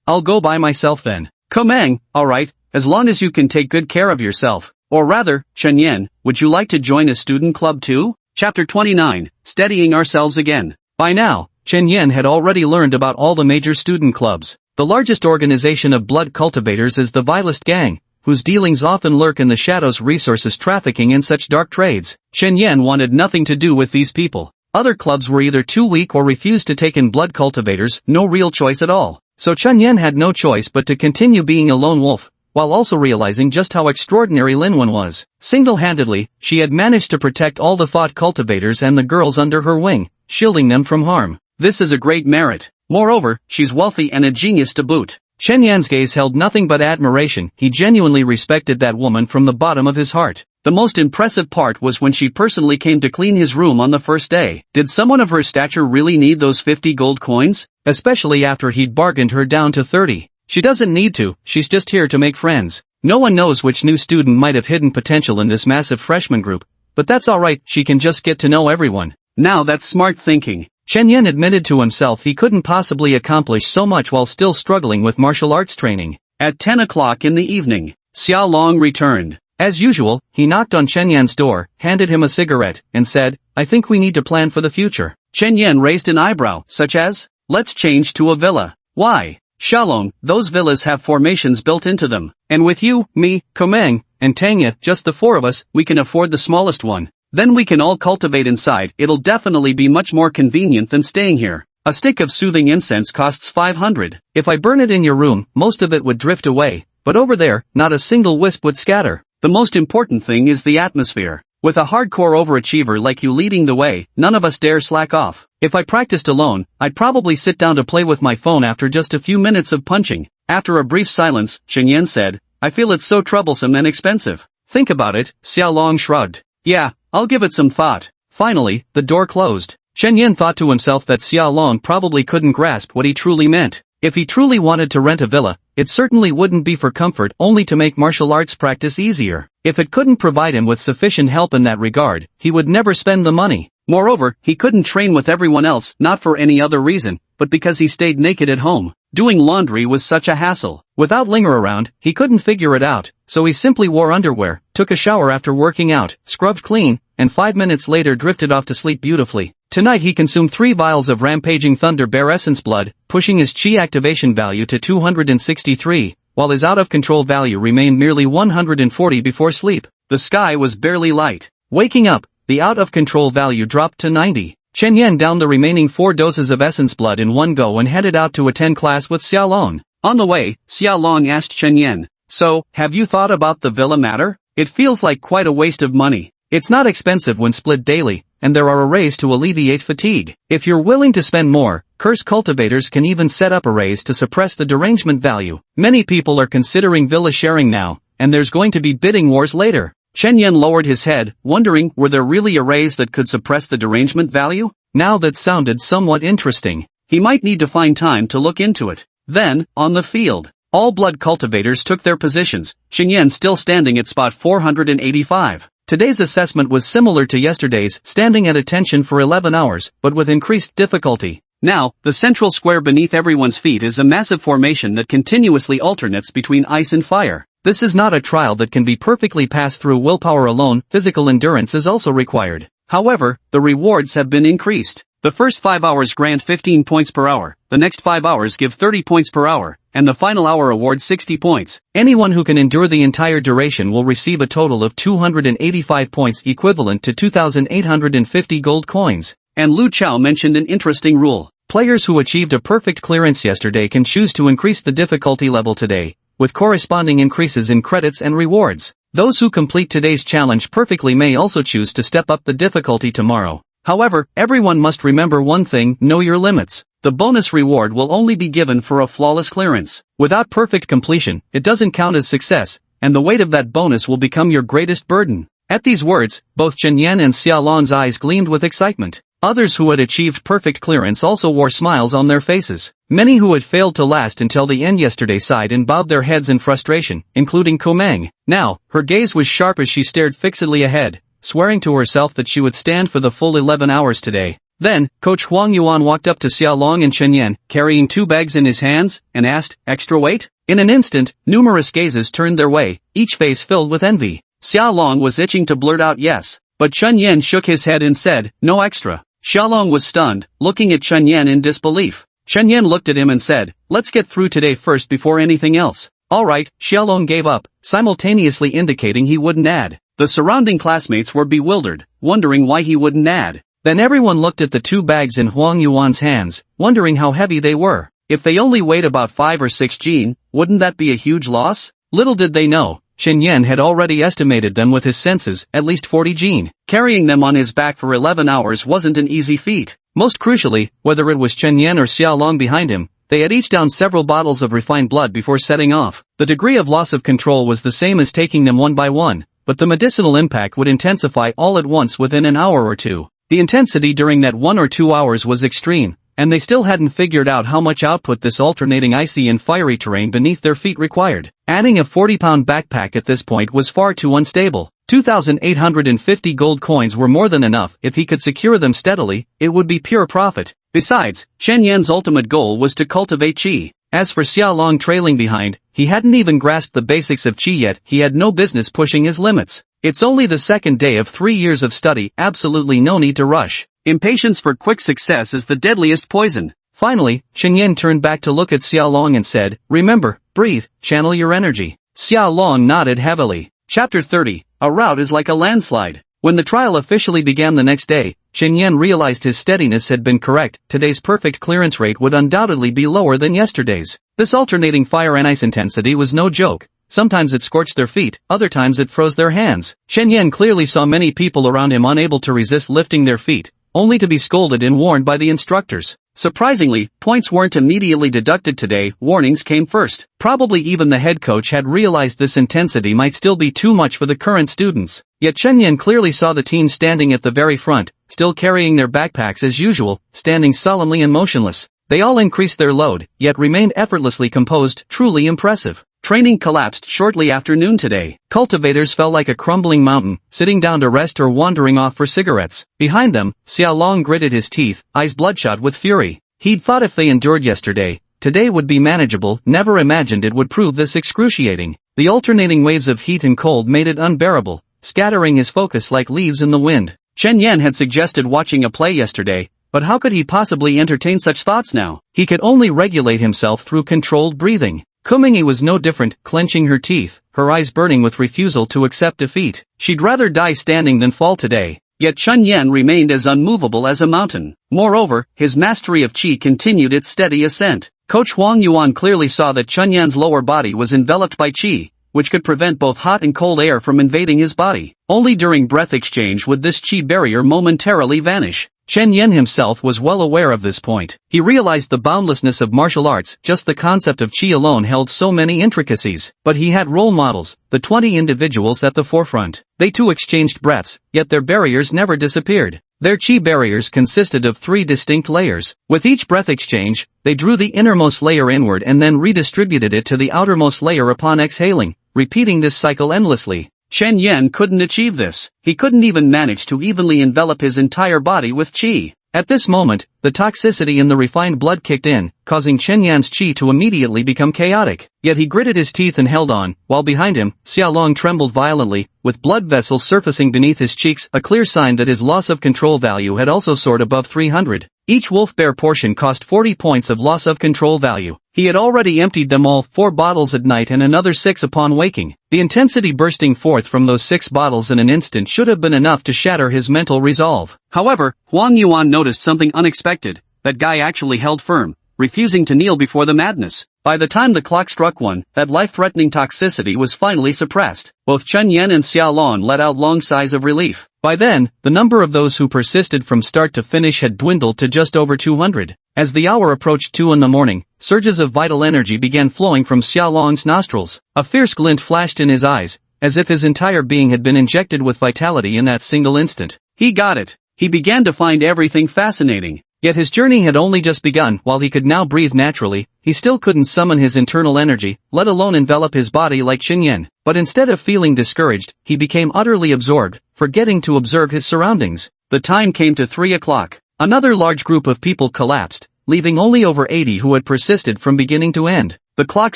S1: I'll go by myself then. Komang, alright, as long as you can take good care of yourself. Or rather, Chen Yan, would you like to join a student club too? Chapter 29, Steadying Ourselves Again. By now, Chen Yan had already learned about all the major student clubs. The largest organization of blood cultivators is the vilest gang, whose dealings often lurk in the shadows, resources trafficking and such dark trades. Chen Yan wanted nothing to do with these people. Other clubs were either too weak or refused to take in blood cultivators, no real choice at all. So Chen Yan had no choice but to continue being a lone wolf, while also realizing just how extraordinary Lin Wen was. Single-handedly, she had managed to protect all the thought cultivators and the girls under her wing, shielding them from harm. This is a great merit. Moreover, she's wealthy and a genius to boot. Chen Yan's gaze held nothing but admiration. He genuinely respected that woman from the bottom of his heart. The most impressive part was when she personally came to clean his room on the first day. Did someone of her stature really need those 50 gold coins? Especially after he'd bargained her down to 30. She doesn't need to, she's just here to make friends. No one knows which new student might have hidden potential in this massive freshman group, but that's alright, she can just get to know everyone. Now that's smart thinking. Chen Yan admitted to himself he couldn't possibly accomplish so much while still struggling with martial arts training. At 10 o'clock in the evening, Xiao Long returned. As usual, he knocked on Chen Yan's door, handed him a cigarette, and said, "I think we need to plan for the future." Chen Yan raised an eyebrow, such as, "Let's change to a villa." Why? Xiaolong, those villas have formations built into them. And with you, me, Komeng, and Tanya, just the four of us, we can afford the smallest one. Then we can all cultivate inside. It'll definitely be much more convenient than staying here. A stick of soothing incense costs 500. If I burn it in your room, most of it would drift away, but over there, not a single wisp would scatter. The most important thing is the atmosphere. With a hardcore overachiever like you leading the way, none of us dare slack off. If I practiced alone, I'd probably sit down to play with my phone after just a few minutes of punching. After a brief silence, Chen Yan said, "I feel it's so troublesome and expensive." Think about it, Xiao Long shrugged. "Yeah, I'll give it some thought." Finally, the door closed. Chen Yan thought to himself that Xiao Long probably couldn't grasp what he truly meant. If he truly wanted to rent a villa, it certainly wouldn't be for comfort, only to make martial arts practice easier. If it couldn't provide him with sufficient help in that regard, he would never spend the money. Moreover, he couldn't train with everyone else, not for any other reason, but because he stayed naked at home. Doing laundry was such a hassle. Without Linger around, he couldn't figure it out, so he simply wore underwear, took a shower after working out, scrubbed clean, and 5 minutes later drifted off to sleep beautifully. Tonight he consumed 3 vials of rampaging Thunder Bear Essence blood, pushing his chi activation value to 263, while his out-of-control value remained merely 140 before sleep. The sky was barely light. Waking up, the out-of-control value dropped to 90. Chen Yan downed the remaining 4 doses of essence blood in one go and headed out to attend class with Xiao Long. On the way, Xiao Long asked Chen Yan, "So, have you thought about the villa matter? It feels like quite a waste of money. It's not expensive when split daily, and there are arrays to alleviate fatigue. If you're willing to spend more, curse cultivators can even set up arrays to suppress the derangement value. Many people are considering villa sharing now, and there's going to be bidding wars later." Chen Yan lowered his head, wondering, were there really arrays that could suppress the derangement value? Now that sounded somewhat interesting. He might need to find time to look into it. Then, on the field, all blood cultivators took their positions, Chen Yan still standing at spot 485. Today's assessment was similar to yesterday's, standing at attention for 11 hours, but with increased difficulty. Now, the central square beneath everyone's feet is a massive formation that continuously alternates between ice and fire. This is not a trial that can be perfectly passed through willpower alone, physical endurance is also required. However, the rewards have been increased. The first 5 hours grant 15 points per hour, the next 5 hours give 30 points per hour, and the final hour awards 60 points. Anyone who can endure the entire duration will receive a total of 285 points equivalent to 2,850 gold coins. And Lu Chao mentioned an interesting rule. Players who achieved a perfect clearance yesterday can choose to increase the difficulty level today, with corresponding increases in credits and rewards. Those who complete today's challenge perfectly may also choose to step up the difficulty tomorrow. However, everyone must remember one thing, know your limits. The bonus reward will only be given for a flawless clearance. Without perfect completion, it doesn't count as success, and the weight of that bonus will become your greatest burden. At these words, both Chen Yan and Xiao Long's eyes gleamed with excitement. Others who had achieved perfect clearance also wore smiles on their faces. Many who had failed to last until the end yesterday sighed and bowed their heads in frustration, including Komeng. Now, her gaze was sharp as she stared fixedly ahead, swearing to herself that she would stand for the full 11 hours today. Then, Coach Huang Yuan walked up to Xiao Long and Chen Yan, carrying 2 bags in his hands, and asked, "Extra weight?" In an instant, numerous gazes turned their way, each face filled with envy. Xiao Long was itching to blurt out yes, but Chen Yan shook his head and said, "No extra." Xiaolong was stunned, looking at Chen Yan in disbelief. Chen Yan looked at him and said, "Let's get through today first before anything else." "Alright," Xiaolong gave up, simultaneously indicating he wouldn't add. The surrounding classmates were bewildered, wondering why he wouldn't add. Then everyone looked at the 2 bags in Huang Yuan's hands, wondering how heavy they were. If they only weighed about 5 or 6 jin, wouldn't that be a huge loss? Little did they know, Chen Yan had already estimated them with his senses, at least 40 jin. Carrying them on his back for 11 hours wasn't an easy feat. Most crucially, whether it was Chen Yan or Xiaolong behind him, they had each downed several bottles of refined blood before setting off. The degree of loss of control was the same as taking them one by one, but the medicinal impact would intensify all at once within an hour or two. The intensity during that 1 or 2 hours was extreme, and they still hadn't figured out how much output this alternating icy and fiery terrain beneath their feet required. Adding a 40-pound backpack at this point was far too unstable. 2,850 gold coins were more than enough. If he could secure them steadily, it would be pure profit. Besides, Chen Yan's ultimate goal was to cultivate qi. As for Xiaolong trailing behind, he hadn't even grasped the basics of qi yet. He had no business pushing his limits. It's only the second day of 3 years of study, absolutely no need to rush. Impatience for quick success is the deadliest poison. Finally, Chen Yan turned back to look at Xiaolong and said, "Remember, breathe, channel your energy." Xiaolong nodded heavily. Chapter 30, A route is like a landslide. When the trial officially began the next day, Chen Yan realized his steadiness had been correct. Today's perfect clearance rate would undoubtedly be lower than yesterday's. This alternating fire and ice intensity was no joke. Sometimes it scorched their feet, other times it froze their hands. Chen Yan clearly saw many people around him unable to resist lifting their feet, only to be scolded and warned by the instructors. Surprisingly, points weren't immediately deducted today, warnings came first. Probably even the head coach had realized this intensity might still be too much for the current students. Yet Chen Yan clearly saw the team standing at the very front, still carrying their backpacks as usual, standing sullenly and motionless. They all increased their load, yet remained effortlessly composed, truly impressive. Training collapsed shortly after noon today. Cultivators fell like a crumbling mountain, sitting down to rest or wandering off for cigarettes. Behind them, Xiaolong gritted his teeth, eyes bloodshot with fury. He'd thought if they endured yesterday, today would be manageable, never imagined it would prove this excruciating. The alternating waves of heat and cold made it unbearable, scattering his focus like leaves in the wind. Chen Yan had suggested watching a play yesterday, but how could he possibly entertain such thoughts now? He could only regulate himself through controlled breathing. Kumingi was no different, clenching her teeth, her eyes burning with refusal to accept defeat. She'd rather die standing than fall today. Yet Chen Yan remained as unmovable as a mountain. Moreover, his mastery of qi continued its steady ascent. Coach Huang Yuan clearly saw that Chen Yan's lower body was enveloped by qi, which could prevent both hot and cold air from invading his body. Only during breath exchange would this qi barrier momentarily vanish. Chen Yan himself was well aware of this point. He realized the boundlessness of martial arts, just the concept of qi alone held so many intricacies. But he had role models, the 20 individuals at the forefront. They too exchanged breaths, yet their barriers never disappeared. Their qi barriers consisted of 3 distinct layers. With each breath exchange, they drew the innermost layer inward and then redistributed it to the outermost layer upon exhaling, repeating this cycle endlessly. Chen Yan couldn't achieve this. He couldn't even manage to evenly envelop his entire body with qi. At this moment, the toxicity in the refined blood kicked in, causing Chen Yan's qi to immediately become chaotic. Yet he gritted his teeth and held on, while behind him, Xiaolong trembled violently, with blood vessels surfacing beneath his cheeks, a clear sign that his loss of control value had also soared above 300. Each wolf bear portion cost 40 points of loss of control value. He had already emptied them all, 4 bottles at night and another 6 upon waking. The intensity bursting forth from those 6 bottles in an instant should have been enough to shatter his mental resolve. However, Huang Yuan noticed something unexpected. That guy actually held firm, refusing to kneel before the madness. By the time the clock struck 1, that life-threatening toxicity was finally suppressed. Both Chen Yan and Xiaolong let out long sighs of relief. By then, the number of those who persisted from start to finish had dwindled to just over 200. As the hour approached 2 in the morning, surges of vital energy began flowing from Xiaolong's nostrils. A fierce glint flashed in his eyes, as if his entire being had been injected with vitality in that single instant. He got it. He began to find everything fascinating. Yet his journey had only just begun. While he could now breathe naturally, he still couldn't summon his internal energy, let alone envelop his body like Chen Yan. But instead of feeling discouraged, he became utterly absorbed, forgetting to observe his surroundings. The time came to 3 o'clock. Another large group of people collapsed, leaving only over 80 who had persisted from beginning to end. The clock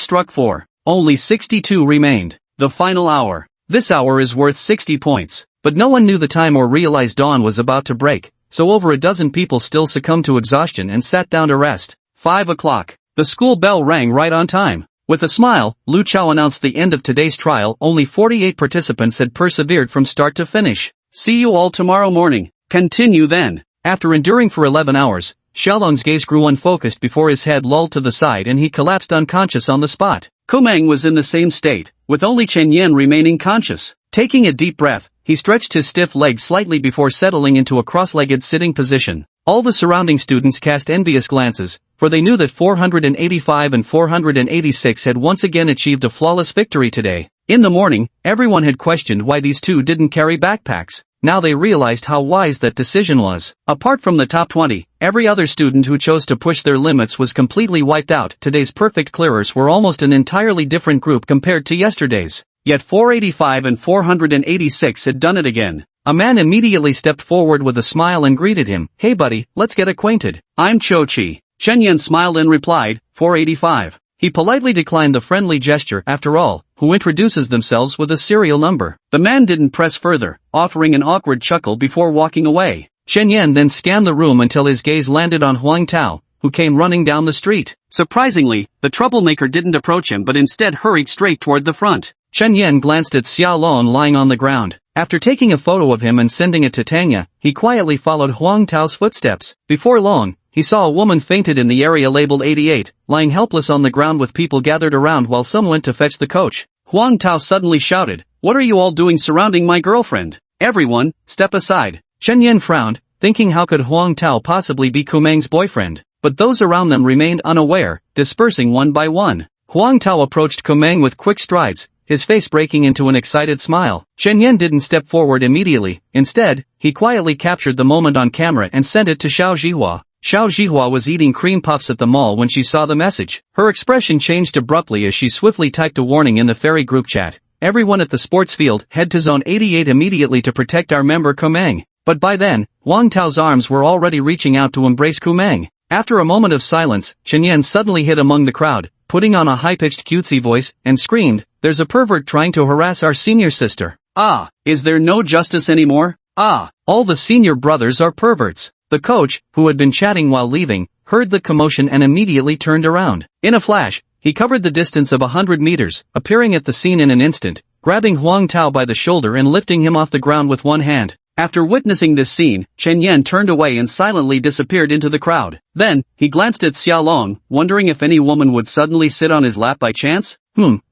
S1: struck 4. Only 62 remained. The final hour. This hour is worth 60 points. But no one knew the time or realized dawn was about to break. so over a dozen people still succumbed to exhaustion and sat down to rest. 5 o'clock. The school bell rang right on time. With a smile, Lu Chao announced the end of today's trial. Only 48 participants had persevered from start to finish. See you all tomorrow morning. Continue then. After enduring for 11 hours, Xiaolong's gaze grew unfocused before his head lolled to the side and he collapsed unconscious on the spot. Kumeng was in the same state, with only Chen Yan remaining conscious. Taking a deep breath, he stretched his stiff legs slightly before settling into a cross-legged sitting position. All the surrounding students cast envious glances, for they knew that 485 and 486 had once again achieved a flawless victory today. In the morning, everyone had questioned why these two didn't carry backpacks. Now they realized how wise that decision was. Apart from the top 20, every other student who chose to push their limits was completely wiped out. Today's perfect clearers were almost an entirely different group compared to yesterday's. Yet 485 and 486 had done it again. A man immediately stepped forward with a smile and greeted him. Hey buddy, let's get acquainted. I'm Cho Chi. Chen Yan smiled and replied, 485. He politely declined the friendly gesture. After all, who introduces themselves with a serial number? The man didn't press further, offering an awkward chuckle before walking away. Chen Yan then scanned the room until his gaze landed on Huang Tao, who came running down the street. Surprisingly, the troublemaker didn't approach him but instead hurried straight toward the front. Chen Yan glanced at Xiao Lon lying on the ground. After taking a photo of him and sending it to Tanya, he quietly followed Huang Tao's footsteps. Before long, he saw a woman fainted in the area labeled 88, lying helpless on the ground with people gathered around while some went to fetch the coach. Huang Tao suddenly shouted, "What are you all doing surrounding my girlfriend? Everyone, step aside." Chen Yan frowned, thinking how could Huang Tao possibly be Kumeng's boyfriend, but those around them remained unaware, dispersing one by one. Huang Tao approached Kumeng with quick strides, his face breaking into an excited smile. Chen Yan didn't step forward immediately. Instead, he quietly captured the moment on camera and sent it to Xiao Zhihua. Xiao Zhihua was eating cream puffs at the mall when she saw the message. Her expression changed abruptly as she swiftly typed a warning in the ferry group chat. Everyone at the sports field, head to zone 88 immediately to protect our member Kumeng. But by then, Huang Tao's arms were already reaching out to embrace Kumeng. After a moment of silence, Chen Yan suddenly hid among the crowd, putting on a high-pitched cutesy voice, and screamed, "There's a pervert trying to harass our senior sister. Ah, is there no justice anymore? Ah, all the senior brothers are perverts." The coach, who had been chatting while leaving, heard the commotion and immediately turned around. In a flash, he covered the distance of 100 meters, appearing at the scene in an instant, grabbing Huang Tao by the shoulder and lifting him off the ground with one hand. After witnessing this scene, Chen Yan turned away and silently disappeared into the crowd. Then, he glanced at Xiao Long, wondering if any woman would suddenly sit on his lap by chance.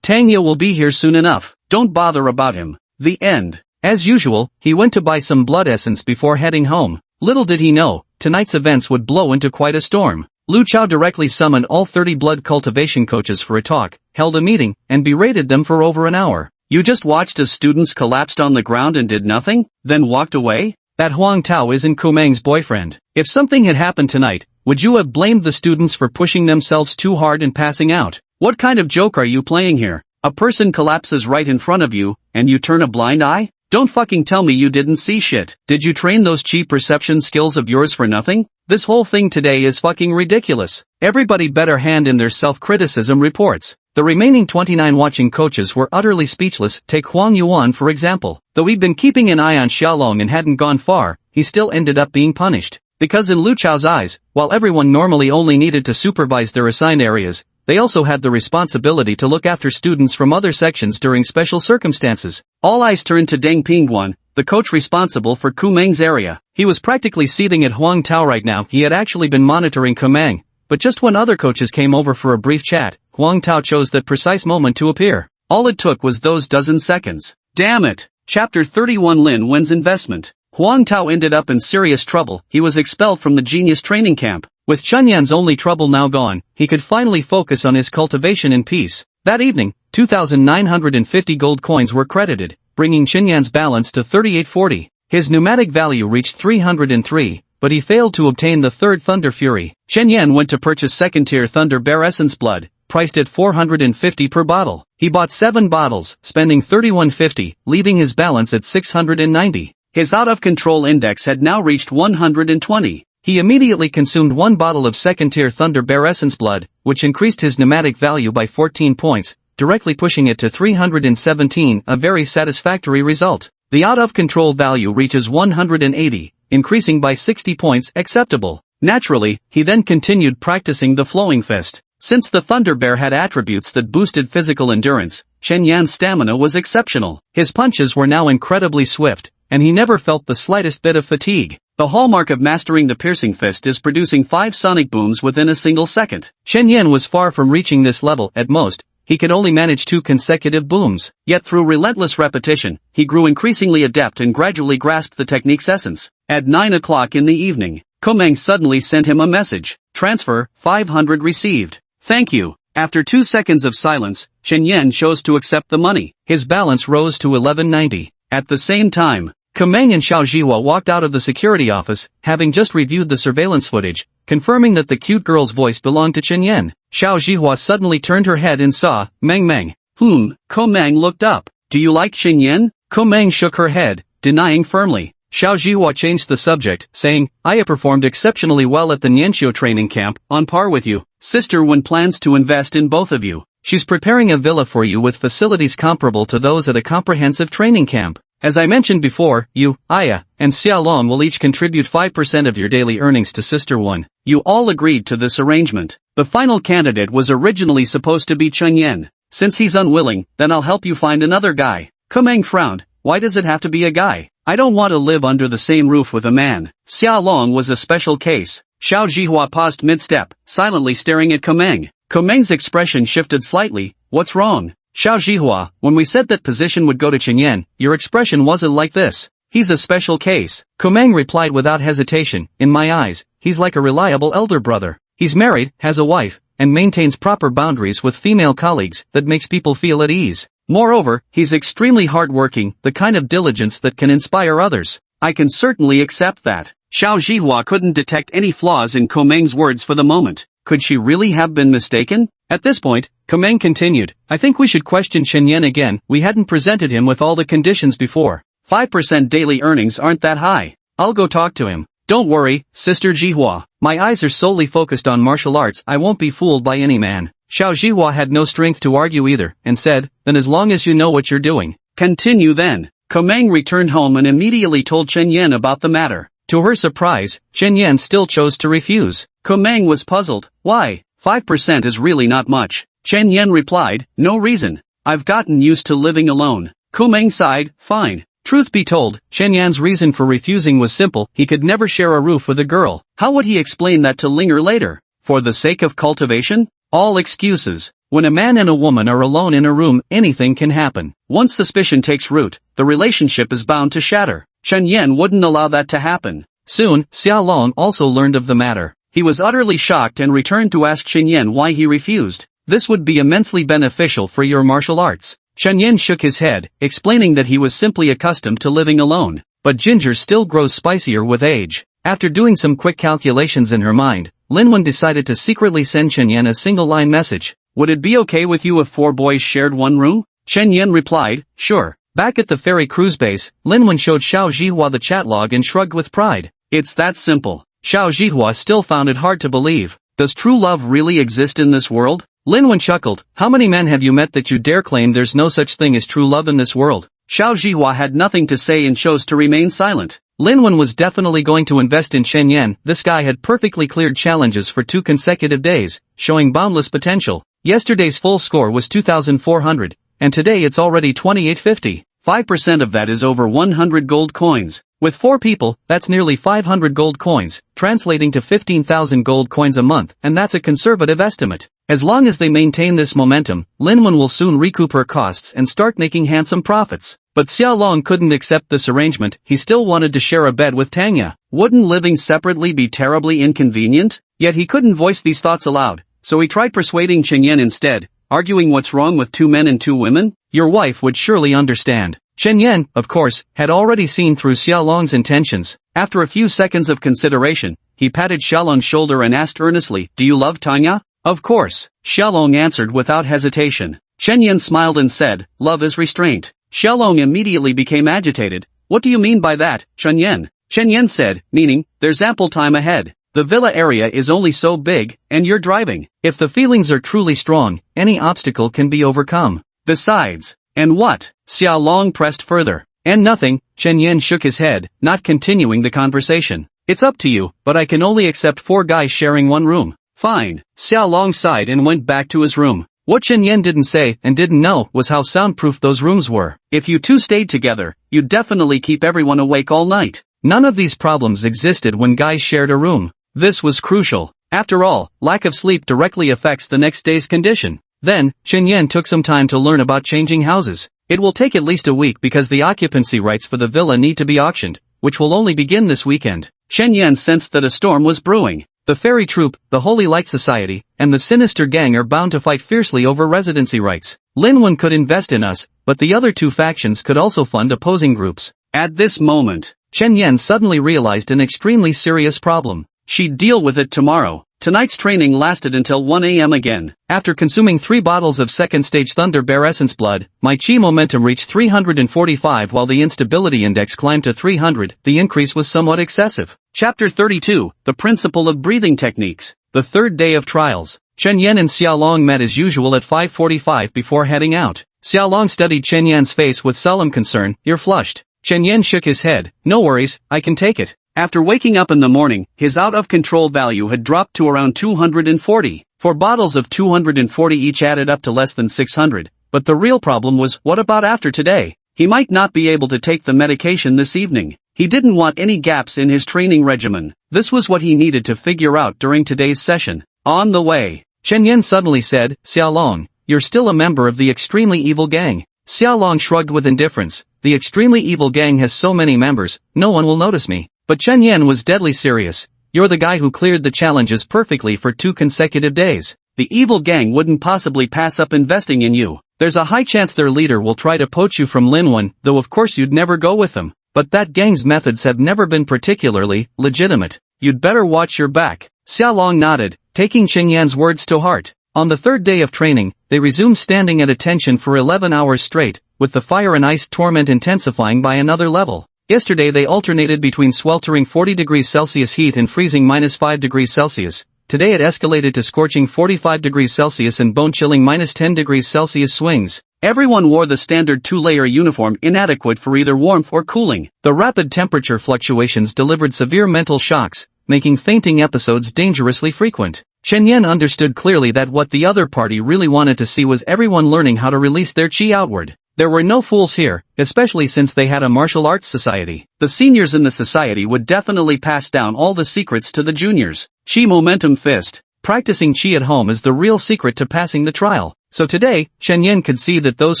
S1: Tangya will be here soon enough. Don't bother about him. The end. As usual, he went to buy some blood essence before heading home. Little did he know, tonight's events would blow into quite a storm. Lu Chao directly summoned all 30 blood cultivation coaches for a talk, held a meeting, and berated them for over an hour. You just watched as students collapsed on the ground and did nothing, then walked away? That Huang Tao isn't Kumeng's boyfriend. If something had happened tonight, would you have blamed the students for pushing themselves too hard and passing out? What kind of joke are you playing here? A person collapses right in front of you, and you turn a blind eye? Don't fucking tell me you didn't see shit. Did you train those cheap perception skills of yours for nothing? This whole thing today is fucking ridiculous. Everybody better hand in their self-criticism reports. The remaining 29 watching coaches were utterly speechless. Take Huang Yuan for example. Though he'd been keeping an eye on Xiaolong and hadn't gone far, he still ended up being punished. Because in Lu Chao's eyes, while everyone normally only needed to supervise their assigned areas, they also had the responsibility to look after students from other sections during special circumstances. All eyes turned to Deng Pingguan, the coach responsible for Kumeng's area. He was practically seething at Huang Tao right now. He had actually been monitoring Kumeng, but just when other coaches came over for a brief chat, Huang Tao chose that precise moment to appear. All it took was those dozen seconds. Damn it! Chapter 31 Lin Wen's investment. Huang Tao ended up in serious trouble. He was expelled from the genius training camp. With Chen Yan's only trouble now gone, he could finally focus on his cultivation in peace. That evening, 2,950 gold coins were credited, bringing Chen Yan's balance to 3840. His pneumatic value reached 303, but he failed to obtain the third Thunder Fury. Chen Yan went to purchase second-tier Thunder Bear Essence Blood, priced at 450 per bottle. He bought 7 bottles, spending 3150, leaving his balance at 690. His out-of-control index had now reached 120. He immediately consumed 1 bottle of second-tier Thunder Bear Essence Blood, which increased his pneumatic value by 14 points, directly pushing it to 317, a very satisfactory result. The out-of-control value reaches 180. increasing by 60 points. Acceptable. Naturally, he then continued practicing the flowing fist. Since the Thunder Bear had attributes that boosted physical endurance, Chen Yan's stamina was exceptional. His punches were now incredibly swift, and he never felt the slightest bit of fatigue. The hallmark of mastering the piercing fist is producing 5 sonic booms within a single second. Chen Yan was far from reaching this level. At most, he could only manage 2 consecutive booms. Yet through relentless repetition, he grew increasingly adept and gradually grasped the technique's essence. At 9 o'clock in the evening, Komeng suddenly sent him a message. Transfer, 500 received. Thank you. After 2 seconds of silence, Chen Yan chose to accept the money. His balance rose to 1190. At the same time, Komeng and Xiao Zhihua walked out of the security office, having just reviewed the surveillance footage, confirming that the cute girl's voice belonged to Chen Yan. Xiao Zhihua suddenly turned her head and saw Meng Meng. Komeng looked up. Do you like Chen Yan? Komeng shook her head, denying firmly. Xiao Zhihua changed the subject, saying, I performed exceptionally well at the Nianxiu training camp, on par with you. Sister Wen plans to invest in both of you. She's preparing a villa for you with facilities comparable to those at a comprehensive training camp. As I mentioned before, you, Aya, and Xiaolong will each contribute 5% of your daily earnings to Sister Wen. You all agreed to this arrangement. The final candidate was originally supposed to be Chen Yan. Since he's unwilling, then I'll help you find another guy. Komeng frowned. Why does it have to be a guy? I don't want to live under the same roof with a man. Xiaolong was a special case. Xiao Zhihua paused mid-step, silently staring at Komeng. Komeng's expression shifted slightly. What's wrong? Xiao Zhihua, when we said that position would go to Chen Yan, your expression wasn't like this. He's a special case. Komeng replied without hesitation. In my eyes, he's like a reliable elder brother. He's married, has a wife, and maintains proper boundaries with female colleagues that makes people feel at ease. Moreover, he's extremely hardworking, the kind of diligence that can inspire others. I can certainly accept that. Xiao Zhihua couldn't detect any flaws in Komeng's words for the moment. Could she really have been mistaken? At this point, Komeng continued, I think we should question Chen Yan again. We hadn't presented him with all the conditions before. 5% daily earnings aren't that high. I'll go talk to him. Don't worry, Sister Zhihua. My eyes are solely focused on martial arts. I won't be fooled by any man. Xiao Zhihua had no strength to argue either, and said, then as long as you know what you're doing. Continue then. Komeng returned home and immediately told Chen Yan about the matter. To her surprise, Chen Yan still chose to refuse. Komeng was puzzled. Why? 5% is really not much. Chen Yan replied, no reason. I've gotten used to living alone. Komeng sighed, fine. Truth be told, Chen Yan's reason for refusing was simple. He could never share a roof with a girl. How would he explain that to Linger later? For the sake of cultivation? All excuses. When a man and a woman are alone in a room, anything can happen. Once suspicion takes root, the relationship is bound to shatter. Chen Yan wouldn't allow that to happen. Soon, Xiaolong also learned of the matter. He was utterly shocked and returned to ask Chen Yan why he refused. This would be immensely beneficial for your martial arts. Chen Yan shook his head, explaining that he was simply accustomed to living alone. But ginger still grows spicier with age. After doing some quick calculations in her mind, Linwen decided to secretly send Chen Yan a single-line message. Would it be okay with you if 4 boys shared one room? Chen Yan replied, sure. Back at the ferry cruise base, Linwen showed Xiao Zhihua the chat log and shrugged with pride. It's that simple. Xiao Zhihua still found it hard to believe. Does true love really exist in this world? Linwen chuckled. How many men have you met that you dare claim there's no such thing as true love in this world? Xiao Zhihua had nothing to say and chose to remain silent. Linwen was definitely going to invest in Chen Yan. This guy had perfectly cleared challenges for 2 consecutive days, showing boundless potential. Yesterday's full score was 2,400, and today it's already 2,850. 5% of that is over 100 gold coins. With 4 people, that's nearly 500 gold coins, translating to 15,000 gold coins a month, and that's a conservative estimate. As long as they maintain this momentum, Linwen will soon recoup her costs and start making handsome profits. But Xiaolong couldn't accept this arrangement. He still wanted to share a bed with Tanya. Wouldn't living separately be terribly inconvenient? Yet he couldn't voice these thoughts aloud, so he tried persuading Chen Yan instead, arguing what's wrong with 2 men and 2 women? Your wife would surely understand. Chen Yan, of course, had already seen through Xiaolong's intentions. After a few seconds of consideration, he patted Xiaolong's shoulder and asked earnestly, do you love Tanya? Of course, Xiaolong answered without hesitation. Chen Yan smiled and said, love is restraint. Xiaolong immediately became agitated. What do you mean by that, Chen Yan? Chen Yan said, meaning, there's ample time ahead. The villa area is only so big, and you're driving. If the feelings are truly strong, any obstacle can be overcome. Besides, and what? Xiaolong pressed further. And nothing, Chen Yan shook his head, not continuing the conversation. It's up to you, but I can only accept 4 guys sharing one room. Fine, Xiao Long sighed and went back to his room. What Chen Yan didn't say and didn't know was how soundproof those rooms were. If you two stayed together, you'd definitely keep everyone awake all night. None of these problems existed when guys shared a room. This was crucial. After all, lack of sleep directly affects the next day's condition. Then, Chen Yan took some time to learn about changing houses. It will take at least a week because the occupancy rights for the villa need to be auctioned, which will only begin this weekend. Chen Yan sensed that a storm was brewing. The Fairy Troupe, the Holy Light Society, and the Sinister Gang are bound to fight fiercely over residency rights. Lin Wen could invest in us, but the other two factions could also fund opposing groups. At this moment, Chen Yan suddenly realized an extremely serious problem. She'd deal with it tomorrow. Tonight's training lasted until 1 a.m. again. After consuming 3 bottles of second stage Thunder Bear Essence blood, my chi momentum reached 345 while the instability index climbed to 300. The increase was somewhat excessive. Chapter 32, The Principle of Breathing Techniques. The third day of trials. Chen Yan and Xiaolong met as usual at 5:45 before heading out. Xiaolong studied Chen Yan's face with solemn concern. You're flushed. Chen Yan shook his head. No worries, I can take it. After waking up in the morning, his out-of-control value had dropped to around 240. 4 bottles of 240 each added up to less than 600. But the real problem was, what about after today? He might not be able to take the medication this evening. He didn't want any gaps in his training regimen. This was what he needed to figure out during today's session. On the way, Chen Yan suddenly said, Xiaolong, you're still a member of the extremely evil gang. Xiaolong shrugged with indifference. The extremely evil gang has so many members, no one will notice me. But Chen Yan was deadly serious. You're the guy who cleared the challenges perfectly for 2 consecutive days. The evil gang wouldn't possibly pass up investing in you. There's a high chance their leader will try to poach you from Lin Wen, though of course you'd never go with them. But that gang's methods have never been particularly legitimate. You'd better watch your back. Xiaolong nodded, taking Chen Yan's words to heart. On the third day of training, they resumed standing at attention for 11 hours straight, with the fire and ice torment intensifying by another level. Yesterday they alternated between sweltering 40 degrees Celsius heat and freezing -5 degrees Celsius. Today it escalated to scorching 45 degrees Celsius and bone-chilling -10 degrees Celsius swings. Everyone wore the standard 2-layer uniform inadequate for either warmth or cooling. The rapid temperature fluctuations delivered severe mental shocks, making fainting episodes dangerously frequent. Chen Yan understood clearly that what the other party really wanted to see was everyone learning how to release their chi outward. There were no fools here, especially since they had a martial arts society. The seniors in the society would definitely pass down all the secrets to the juniors. Chi momentum fist. Practicing chi at home is the real secret to passing the trial. So today, Chen Yan could see that those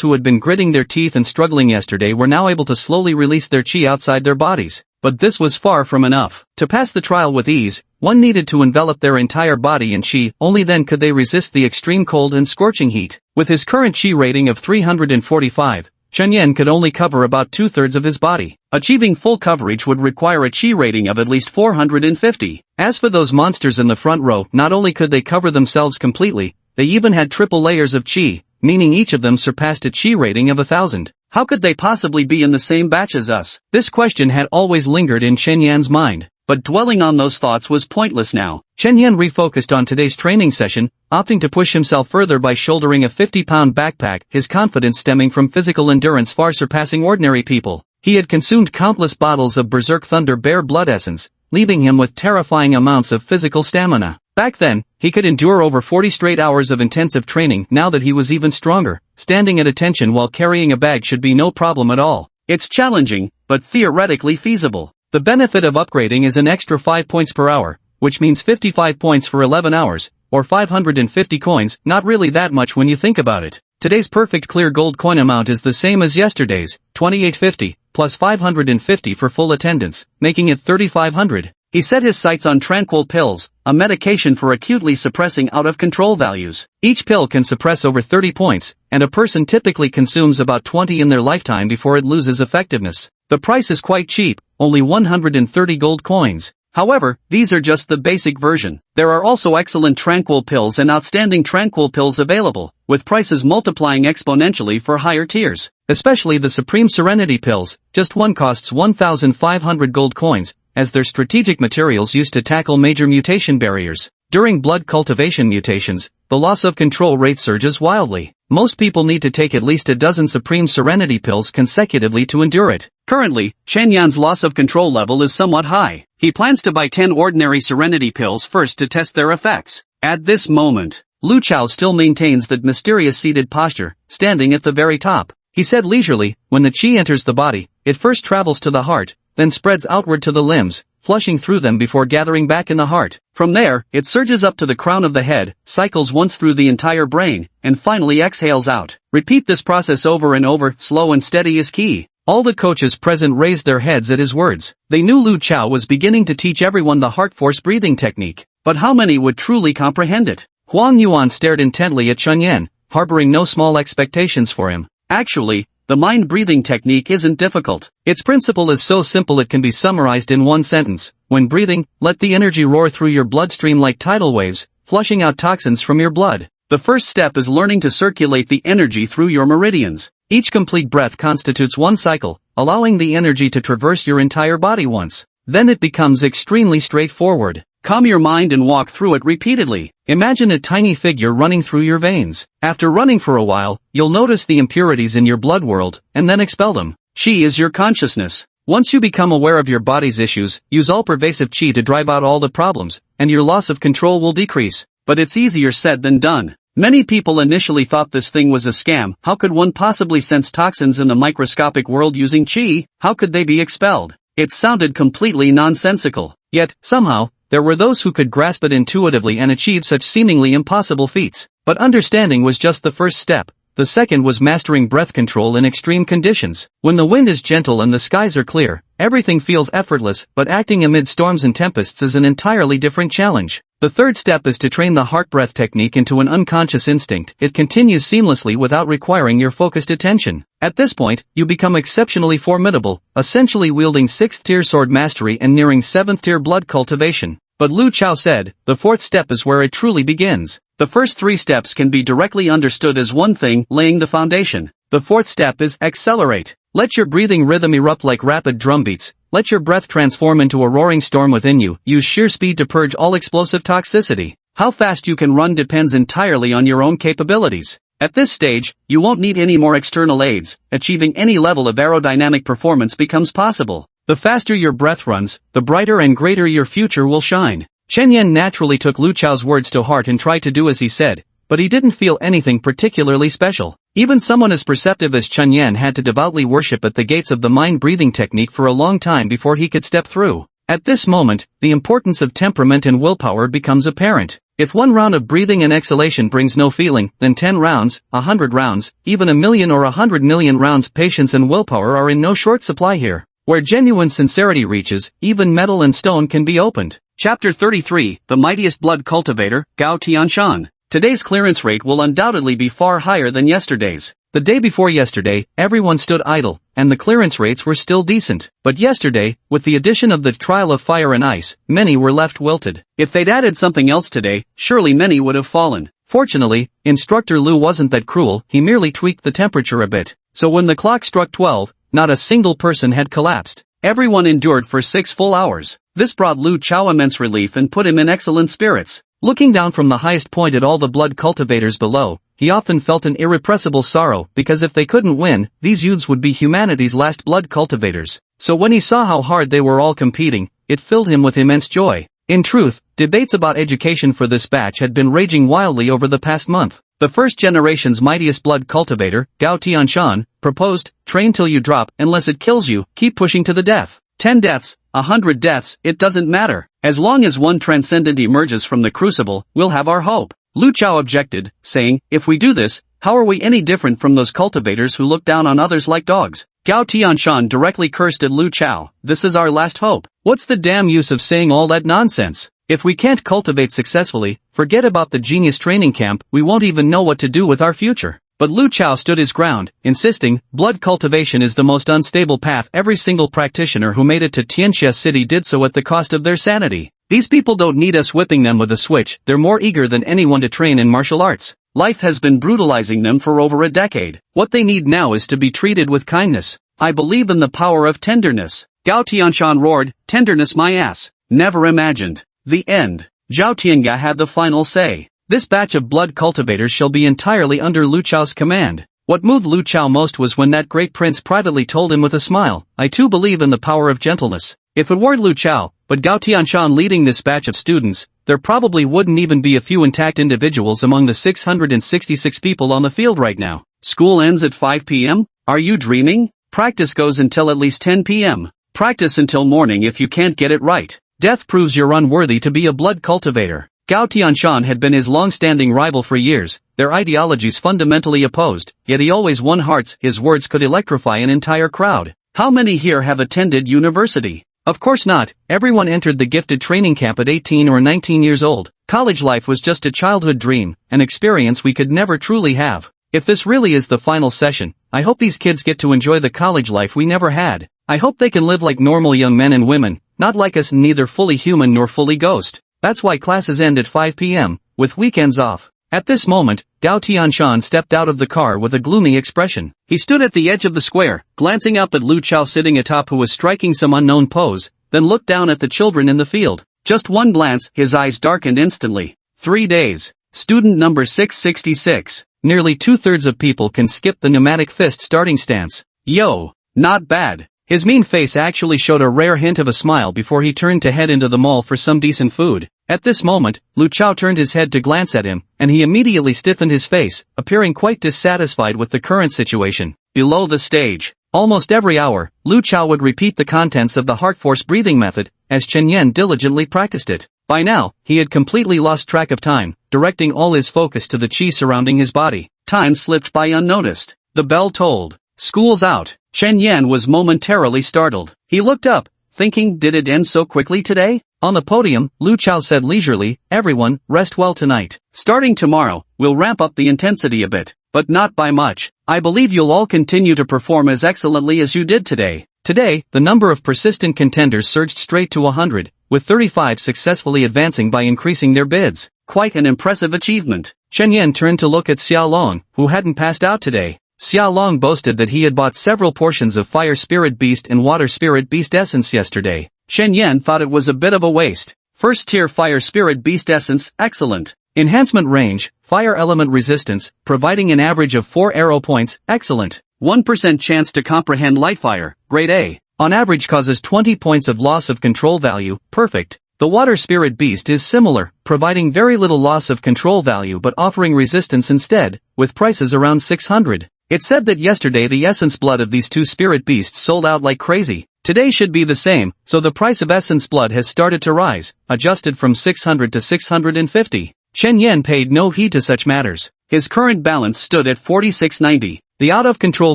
S1: who had been gritting their teeth and struggling yesterday were now able to slowly release their chi outside their bodies. But this was far from enough. To pass the trial with ease, one needed to envelop their entire body in chi, only then could they resist the extreme cold and scorching heat. With his current chi rating of 345, Chen Yan could only cover about 2/3 of his body. Achieving full coverage would require a chi rating of at least 450. As for those monsters in the front row, not only could they cover themselves completely, they even had triple layers of chi, meaning each of them surpassed a chi rating of 1,000. How could they possibly be in the same batch as us? This question had always lingered in Chen Yan's mind, but dwelling on those thoughts was pointless now. Chen Yan refocused on today's training session, opting to push himself further by shouldering a 50-pound backpack, his confidence stemming from physical endurance far surpassing ordinary people. He had consumed countless bottles of Berserk Thunder Bear blood essence, leaving him with terrifying amounts of physical stamina. Back then, he could endure over 40 straight hours of intensive training. Now that he was even stronger, standing at attention while carrying a bag should be no problem at all. It's challenging, but theoretically feasible. The benefit of upgrading is an extra 5 points per hour, which means 55 points for 11 hours, or 550 coins, not really that much when you think about it. Today's perfect clear gold coin amount is the same as yesterday's, 2850, plus 550 for full attendance, making it 3500. He set his sights on tranquil pills, a medication for acutely suppressing out-of-control values. Each pill can suppress over 30 points, and a person typically consumes about 20 in their lifetime before it loses effectiveness. The price is quite cheap, only 130 gold coins. However, these are just the basic version. There are also excellent tranquil pills and outstanding tranquil pills available, with prices multiplying exponentially for higher tiers. Especially the Supreme Serenity pills, just one costs 1,500 gold coins, as they're strategic materials used to tackle major mutation barriers. During blood cultivation mutations, the loss of control rate surges wildly. Most people need to take at least a dozen Supreme Serenity pills consecutively to endure it. Currently, Chen Yan's loss of control level is somewhat high. He plans to buy 10 ordinary Serenity pills first to test their effects. At this moment, Lu Chao still maintains that mysterious seated posture, standing at the very top. He said leisurely, when the qi enters the body, it first travels to the heart, then spreads outward to the limbs, flushing through them before gathering back in the heart. From there, it surges up to the crown of the head, cycles once through the entire brain, and finally exhales out. Repeat this process over and over, slow and steady is key. All the coaches present raised their heads at his words. They knew Lu Chao was beginning to teach everyone the heart force breathing technique. But how many would truly comprehend it? Huang Yuan stared intently at Chen Yan, harboring no small expectations for him. Actually, the mind-breathing technique isn't difficult. Its principle is so simple it can be summarized in one sentence. When breathing, let the energy roar through your bloodstream like tidal waves, flushing out toxins from your blood. The first step is learning to circulate the energy through your meridians. Each complete breath constitutes one cycle, allowing the energy to traverse your entire body once. Then it becomes extremely straightforward. Calm your mind and walk through it repeatedly. Imagine a tiny figure running through your veins. After running for a while, you'll notice the impurities in your blood world, and then expel them. Qi is your consciousness. Once you become aware of your body's issues, use all-pervasive qi to drive out all the problems, and your loss of control will decrease. But it's easier said than done. Many people initially thought this thing was a scam. How could one possibly sense toxins in the microscopic world using qi? How could they be expelled? It sounded completely nonsensical. Yet, somehow, there were those who could grasp it intuitively and achieve such seemingly impossible feats. But understanding was just the first step. The second was mastering breath control in extreme conditions. When the wind is gentle and the skies are clear, everything feels effortless, but acting amid storms and tempests is an entirely different challenge. The third step is to train the heart breath technique into an unconscious instinct. It continues seamlessly without requiring your focused attention. At this point, you become exceptionally formidable, essentially wielding 6th-tier sword mastery and nearing 7th-tier blood cultivation. But Lu Chao said, the fourth step is where it truly begins. The first 3 steps can be directly understood as one thing, laying the foundation. The fourth step is accelerate. Let your breathing rhythm erupt like rapid drumbeats. Let your breath transform into a roaring storm within you. Use sheer speed to purge all explosive toxicity. How fast you can run depends entirely on your own capabilities. At this stage, you won't need any more external aids. Achieving any level of aerodynamic performance becomes possible. The faster your breath runs, the brighter and greater your future will shine. Chen Yan naturally took Lu Chao's words to heart and tried to do as he said, but he didn't feel anything particularly special. Even someone as perceptive as Chen Yan had to devoutly worship at the gates of the mind-breathing technique for a long time before he could step through. At this moment, the importance of temperament and willpower becomes apparent. If one round of breathing and exhalation brings no feeling, then 10 rounds, 100 rounds, even 1,000,000 or 100,000,000 rounds patience and willpower are in no short supply here. Where genuine sincerity reaches, even metal and stone can be opened. Chapter 33, The Mightiest Blood Cultivator, Gao Tianshan. Today's clearance rate will undoubtedly be far higher than yesterday's. The day before yesterday, everyone stood idle, and the clearance rates were still decent. But yesterday, with the addition of the trial of fire and ice, many were left wilted. If they'd added something else today, surely many would have fallen. Fortunately, Instructor Lu wasn't that cruel, he merely tweaked the temperature a bit. So when the clock struck 12, not a single person had collapsed. Everyone endured for 6 full hours. This brought Lu Chao immense relief and put him in excellent spirits. Looking down from the highest point at all the blood cultivators below, he often felt an irrepressible sorrow because if they couldn't win, these youths would be humanity's last blood cultivators. So when he saw how hard they were all competing, it filled him with immense joy. In truth, debates about education for this batch had been raging wildly over the past month. The first generation's mightiest blood cultivator, Gao Tianshan, proposed, train till you drop, unless it kills you, keep pushing to the death. 10 deaths, 100 deaths, it doesn't matter. As long as one transcendent emerges from the crucible, we'll have our hope. Lu Chao objected, saying, if we do this, how are we any different from those cultivators who look down on others like dogs? Gao Tianshan directly cursed at Lu Chao, this is our last hope. What's the damn use of saying all that nonsense? If we can't cultivate successfully, forget about the genius training camp, we won't even know what to do with our future. But Lu Chao stood his ground, insisting, blood cultivation is the most unstable path. Every single practitioner who made it to Tianxia City did so at the cost of their sanity. These people don't need us whipping them with a switch, they're more eager than anyone to train in martial arts. Life has been brutalizing them for over a decade. What they need now is to be treated with kindness. I believe in the power of tenderness. Gao Tianshan roared, tenderness my ass. Never imagined. The end. Zhao Tianga had the final say. This batch of blood cultivators shall be entirely under Lu Chao's command. What moved Lu Chao most was when that great prince privately told him with a smile, I too believe in the power of gentleness. If it weren't Lu Chao, but Gao Tianshan leading this batch of students, there probably wouldn't even be a few intact individuals among the 666 people on the field right now. School ends at 5 p.m.? Are you dreaming? Practice goes until at least 10 p.m. Practice until morning if you can't get it right. Death proves you're unworthy to be a blood cultivator. Gao Tianshan had been his long-standing rival for years, their ideologies fundamentally opposed, yet he always won hearts. His words could electrify an entire crowd. How many here have attended university? Of course not. Everyone entered the gifted training camp at 18 or 19 years old. College life was just a childhood dream, an experience we could never truly have. If this really is the final session, I hope these kids get to enjoy the college life we never had. I hope they can live like normal young men and women, not like us, neither fully human nor fully ghost. That's why classes end at 5 p.m., with weekends off. At this moment, Gao Tianshan stepped out of the car with a gloomy expression. He stood at the edge of the square, glancing up at Lu Chao sitting atop who was striking some unknown pose, then looked down at the children in the field. Just one glance, his eyes darkened instantly. 3 days. Student number 666. Nearly 2/3 of people can skip the pneumatic fist starting stance. Yo, not bad. His mean face actually showed a rare hint of a smile before he turned to head into the mall for some decent food. At this moment, Lu Chao turned his head to glance at him, and he immediately stiffened his face, appearing quite dissatisfied with the current situation. Below the stage, almost every hour, Lu Chao would repeat the contents of the heart force breathing method, as Chen Yan diligently practiced it. By now, he had completely lost track of time, directing all his focus to the qi surrounding his body. Time slipped by unnoticed. The bell tolled. School's out. Chen Yan was momentarily startled. He looked up, thinking, did it end so quickly today? On the podium, Lu Chao said leisurely, everyone, rest well tonight. Starting tomorrow, we'll ramp up the intensity a bit, but not by much. I believe you'll all continue to perform as excellently as you did today. Today, the number of persistent contenders surged straight to 100, with 35 successfully advancing by increasing their bids. Quite an impressive achievement. Chen Yan turned to look at Xiao Long, who hadn't passed out today. Xiao Long boasted that he had bought several portions of Fire Spirit Beast and Water Spirit Beast Essence yesterday. Chen Yan thought it was a bit of a waste. First tier Fire Spirit Beast Essence, excellent. Enhancement range, Fire Element Resistance, providing an average of 4 arrow points, excellent. 1% chance to comprehend light fire, grade A. On average causes 20 points of loss of control value, perfect. The Water Spirit Beast is similar, providing very little loss of control value but offering resistance instead, with prices around 600. It said that yesterday the essence blood of these two spirit beasts sold out like crazy. Today should be the same, so the price of essence blood has started to rise, adjusted from 600 to 650. Chen Yan paid no heed to such matters. His current balance stood at 4690. The out-of-control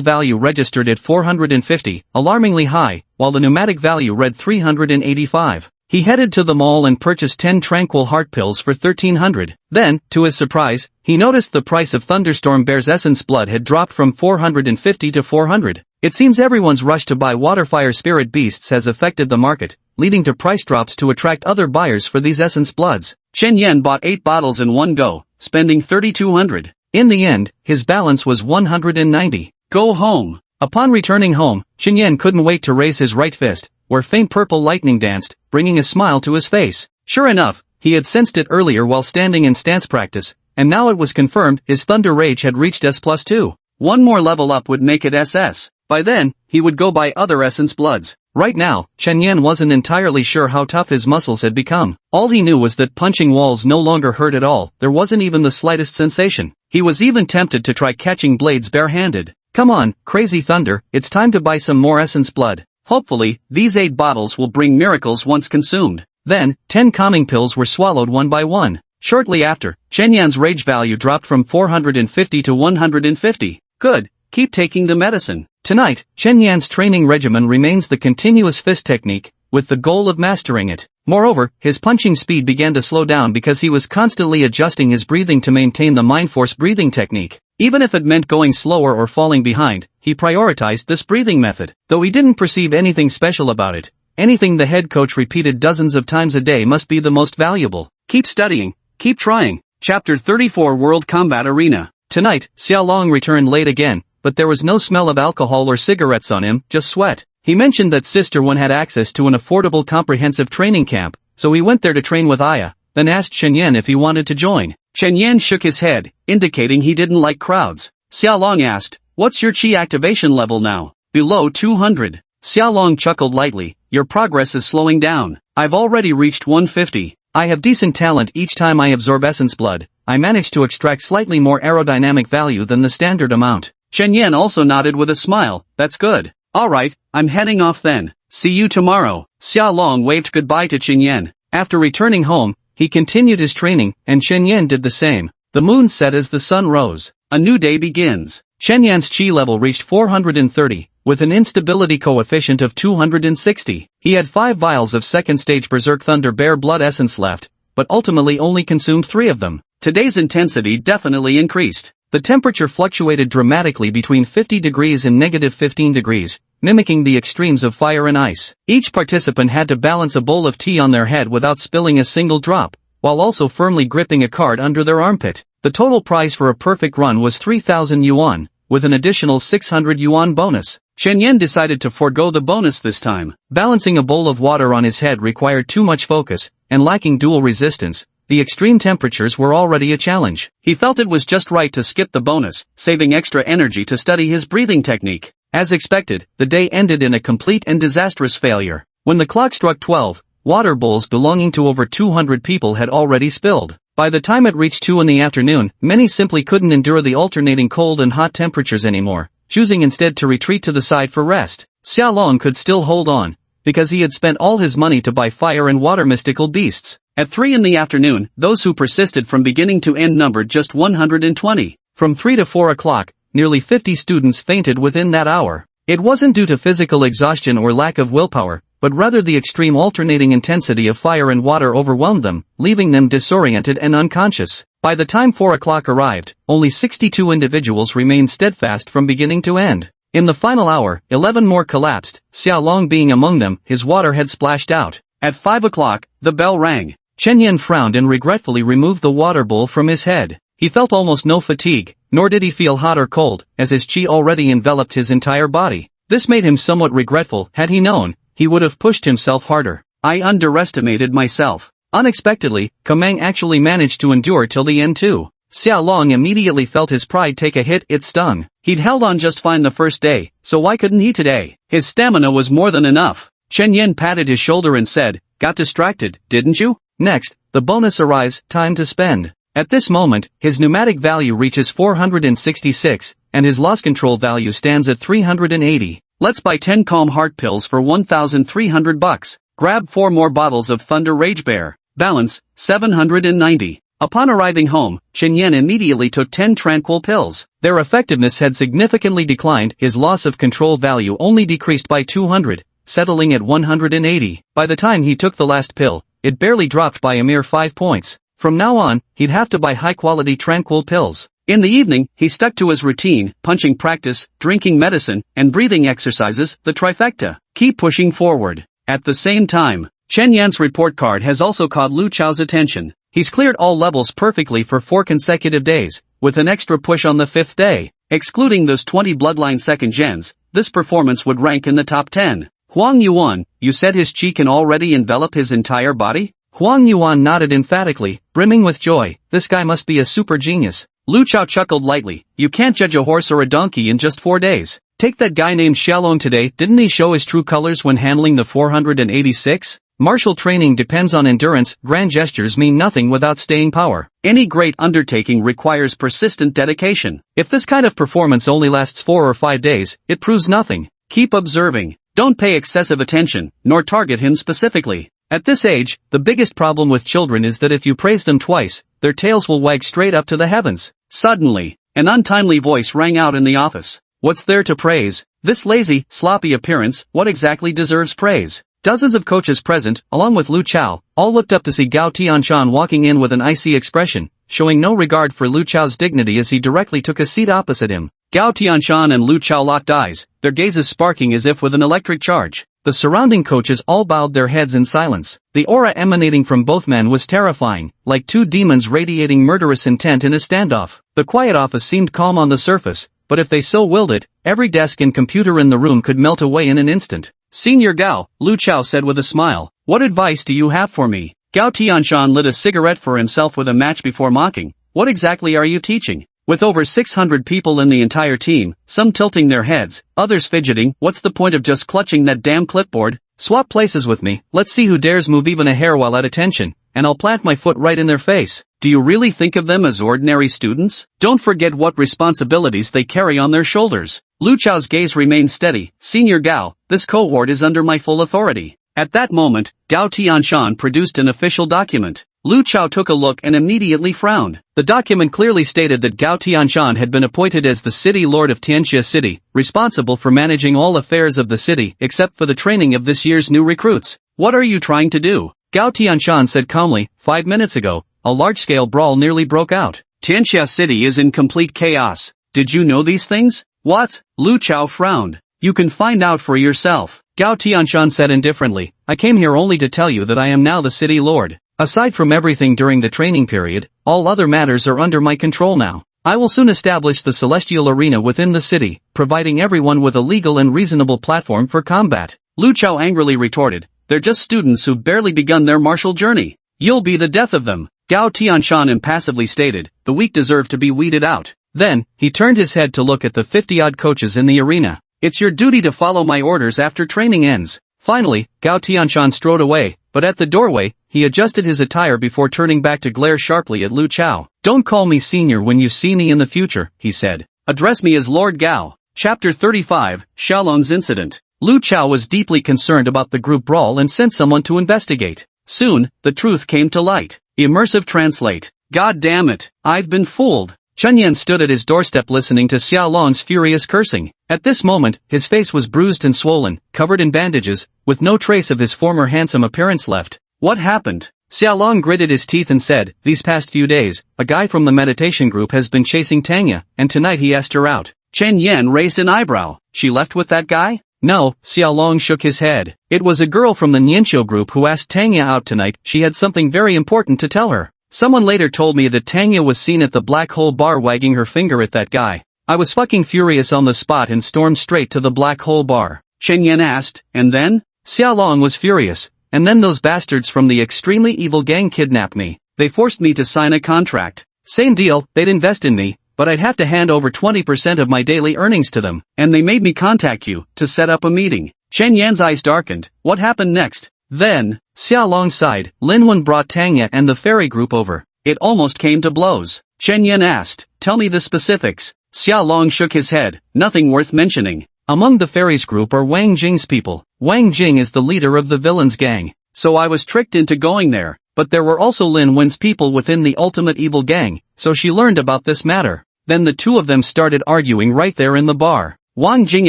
S1: value registered at 450, alarmingly high, while the pneumatic value read 385. He headed to the mall and purchased 10 tranquil heart pills for 1300. Then, to his surprise, he noticed the price of Thunderstorm Bear's essence blood had dropped from 450 to 400. It seems everyone's rush to buy Waterfire Spirit Beasts has affected the market, leading to price drops to attract other buyers for these essence bloods. Chen Yan bought 8 bottles in one go, spending 3200. In the end, his balance was 190. Go home. Upon returning home, Chen Yan couldn't wait to raise his right fist, where faint purple lightning danced, bringing a smile to his face. Sure enough, he had sensed it earlier while standing in stance practice, and now it was confirmed his Thunder Rage had reached S+2. One more level up would make it SS. By then, he would go buy other essence bloods. Right now, Chen Yan wasn't entirely sure how tough his muscles had become. All he knew was that punching walls no longer hurt at all, there wasn't even the slightest sensation. He was even tempted to try catching blades barehanded. Come on, Crazy Thunder, it's time to buy some more essence blood. Hopefully, these 8 bottles will bring miracles once consumed. Then, 10 calming pills were swallowed one by one. Shortly after, Chen Yan's rage value dropped from 450 to 150. Good, keep taking the medicine. Tonight, Chen Yan's training regimen remains the continuous fist technique, with the goal of mastering it. Moreover, his punching speed began to slow down because he was constantly adjusting his breathing to maintain the Mind Force breathing technique. Even if it meant going slower or falling behind, he prioritized this breathing method. Though he didn't perceive anything special about it, anything the head coach repeated dozens of times a day must be the most valuable. Keep studying, keep trying. Chapter 34 World Combat Arena. Tonight, Xiao Long returned late again, but there was no smell of alcohol or cigarettes on him, just sweat. He mentioned that Sister One had access to an affordable comprehensive training camp, so he went there to train with Aya, then asked Chen Yan if he wanted to join. Chen Yan shook his head, indicating he didn't like crowds. Xiaolong asked, "What's your qi activation level now?" "Below 200. Xiaolong chuckled lightly, "Your progress is slowing down. I've already reached 150. I have decent talent each time I absorb essence blood. I manage to extract slightly more aerodynamic value than the standard amount." Chen Yan also nodded with a smile, "That's good. Alright, I'm heading off then. See you tomorrow." Xiaolong waved goodbye to Chen Yan. After returning home, he continued his training, and Chen Yan did the same. The moon set as the sun rose. A new day begins. Chen Yan's qi level reached 430, with an instability coefficient of 260. He had 5 vials of second-stage Berserk Thunder Bear blood essence left, but ultimately only consumed 3 of them. Today's intensity definitely increased. The temperature fluctuated dramatically between 50 degrees and -15 degrees, mimicking the extremes of fire and ice. Each participant had to balance a bowl of tea on their head without spilling a single drop, while also firmly gripping a card under their armpit. The total prize for a perfect run was 3,000 yuan, with an additional 600 yuan bonus. Chen Yan decided to forego the bonus this time. Balancing a bowl of water on his head required too much focus, and lacking dual resistance, the extreme temperatures were already a challenge. He felt it was just right to skip the bonus, saving extra energy to study his breathing technique. As expected, the day ended in a complete and disastrous failure. When the clock struck 12, water bowls belonging to over 200 people had already spilled. By the time it reached 2 in the afternoon, many simply couldn't endure the alternating cold and hot temperatures anymore, choosing instead to retreat to the side for rest. Xiaolong could still hold on, because he had spent all his money to buy fire and water mystical beasts. At 3 in the afternoon, those who persisted from beginning to end numbered just 120. From 3 to 4 o'clock, nearly 50 students fainted within that hour. It wasn't due to physical exhaustion or lack of willpower, but rather the extreme alternating intensity of fire and water overwhelmed them, leaving them disoriented and unconscious. By the time 4 o'clock arrived, only 62 individuals remained steadfast from beginning to end. In the final hour, 11 more collapsed, Xiaolong being among them. His water had splashed out. At 5 o'clock, the bell rang. Chen Yan frowned and regretfully removed the water bowl from his head. He felt almost no fatigue, nor did he feel hot or cold, as his qi already enveloped his entire body. This made him somewhat regretful. Had he known, he would have pushed himself harder. "I underestimated myself." Unexpectedly, Kamang actually managed to endure till the end too. Xiaolong immediately felt his pride take a hit. It stung. He'd held on just fine the first day, so why couldn't he today? His stamina was more than enough. Chen Yan patted his shoulder and said, "Got distracted, didn't you? Next, the bonus arrives, time to spend." At this moment, his pneumatic value reaches 466, and his loss control value stands at 380. "Let's buy 10 Calm Heart pills for 1,300 bucks. Grab 4 more bottles of Thunder Rage Bear. Balance, 790. Upon arriving home, Chen Yan immediately took 10 Tranquil pills. Their effectiveness had significantly declined. His loss of control value only decreased by 200, settling at 180. By the time he took the last pill, it barely dropped by a mere 5 points. From now on, he'd have to buy high-quality Tranquil pills. In the evening, he stuck to his routine: punching practice, drinking medicine, and breathing exercises, the trifecta. Keep pushing forward. At the same time, Chen Yan's report card has also caught Lu Chao's attention. He's cleared all levels perfectly for 4 consecutive days, with an extra push on the 5th day. Excluding those 20 bloodline second gens, this performance would rank in the top 10. "Huang Yuan, you said his qi can already envelop his entire body?" Huang Yuan nodded emphatically, brimming with joy. This guy must be a super genius. Lu Chao chuckled lightly. "You can't judge a horse or a donkey in just 4 days. Take that guy named Xiaolong today. Didn't he show his true colors when handling the 486? Martial training depends on endurance. Grand gestures mean nothing without staying power. Any great undertaking requires persistent dedication. If this kind of performance only lasts 4 or 5 days, it proves nothing. Keep observing. Don't pay excessive attention, nor target him specifically. At this age, the biggest problem with children is that if you praise them twice, their tails will wag straight up to the heavens." Suddenly, an untimely voice rang out in the office. "What's there to praise? This lazy, sloppy appearance, what exactly deserves praise?" Dozens of coaches present, along with Lu Chao, all looked up to see Gao Tianshan walking in with an icy expression, showing no regard for Lu Chao's dignity as he directly took a seat opposite him. Gao Tianshan and Lu Chao locked eyes, their gazes sparking as if with an electric charge. The surrounding coaches all bowed their heads in silence. The aura emanating from both men was terrifying, like 2 demons radiating murderous intent in a standoff. The quiet office seemed calm on the surface, but if they so willed it, every desk and computer in the room could melt away in an instant. "Senior Gao," Lu Chao said with a smile, "what advice do you have for me?" Gao Tianshan lit a cigarette for himself with a match before mocking, What exactly are you teaching? With over 600 people in the entire team, some tilting their heads, others fidgeting, what's the point of just clutching that damn clipboard? Swap places with me, let's see who dares move even a hair while at attention, and I'll plant my foot right in their face. Do you really think of them as ordinary students? Don't forget what responsibilities they carry on their shoulders. Lu Chao's gaze remained steady. Senior Gao, this cohort is under my full authority. At that moment, Gao Tianshan produced an official document. Lu Chao took a look and immediately frowned. The document clearly stated that Gao Tianshan had been appointed as the city lord of Tianxia City, responsible for managing all affairs of the city except for the training of this year's new recruits. What are you trying to do? Gao Tianshan said calmly. 5 minutes ago, a large-scale brawl nearly broke out. Tianxia City is in complete chaos. Did you know these things? What? Lu Chao frowned. You can find out for yourself. Gao Tianshan said indifferently. I came here only to tell you that I am now the city lord. Aside from everything during the training period, all other matters are under my control now. I will soon establish the celestial arena within the city, providing everyone with a legal and reasonable platform for combat. Lu Chao angrily retorted. They're just students who've barely begun their martial journey. You'll be the death of them. Gao Tianshan impassively stated. The weak deserve to be weeded out. Then, he turned his head to look at the 50-odd coaches in the arena. It's your duty to follow my orders after training ends. Finally, Gao Tianshan strode away, but at the doorway, he adjusted his attire before turning back to glare sharply at Lu Chao. Don't call me senior when you see me in the future, he said. Address me as Lord Gao. Chapter 35, Xiaolong's Incident. Lu Chao was deeply concerned about the group brawl and sent someone to investigate. Soon, the truth came to light. Immersive translate. God damn it, I've been fooled. Chen Yan stood at his doorstep listening to Xiaolong's furious cursing. At this moment, his face was bruised and swollen, covered in bandages, with no trace of his former handsome appearance left. What happened? Xiaolong gritted his teeth and said, these past few days, a guy from the meditation group has been chasing Tanya, and tonight he asked her out. Chen Yan raised an eyebrow. She left with that guy? No, Xiaolong shook his head. It was a girl from the Nianqiu group who asked Tanya out tonight. She had something very important to tell her. Someone later told me that Tanya was seen at the Black Hole Bar wagging her finger at that guy. I was fucking furious on the spot and stormed straight to the Black Hole Bar. Chen Yan asked, and then? Xiaolong was furious. And then those bastards from the extremely evil gang kidnapped me. They forced me to sign a contract. Same deal, they'd invest in me, but I'd have to hand over 20% of my daily earnings to them. And they made me contact you, to set up a meeting. Chen Yan's eyes darkened. What happened next? Then, Xiaolong sighed. Lin Wen brought Tanya and the fairy group over. It almost came to blows. Chen Yan asked, tell me the specifics. Xiaolong shook his head. Nothing worth mentioning. Among the fairies group are Wang Jing's people. Wang Jing is the leader of the villains gang. So I was tricked into going there. But there were also Lin Wen's people within the ultimate evil gang, so she learned about this matter. Then the two of them started arguing right there in the bar. Wang Jing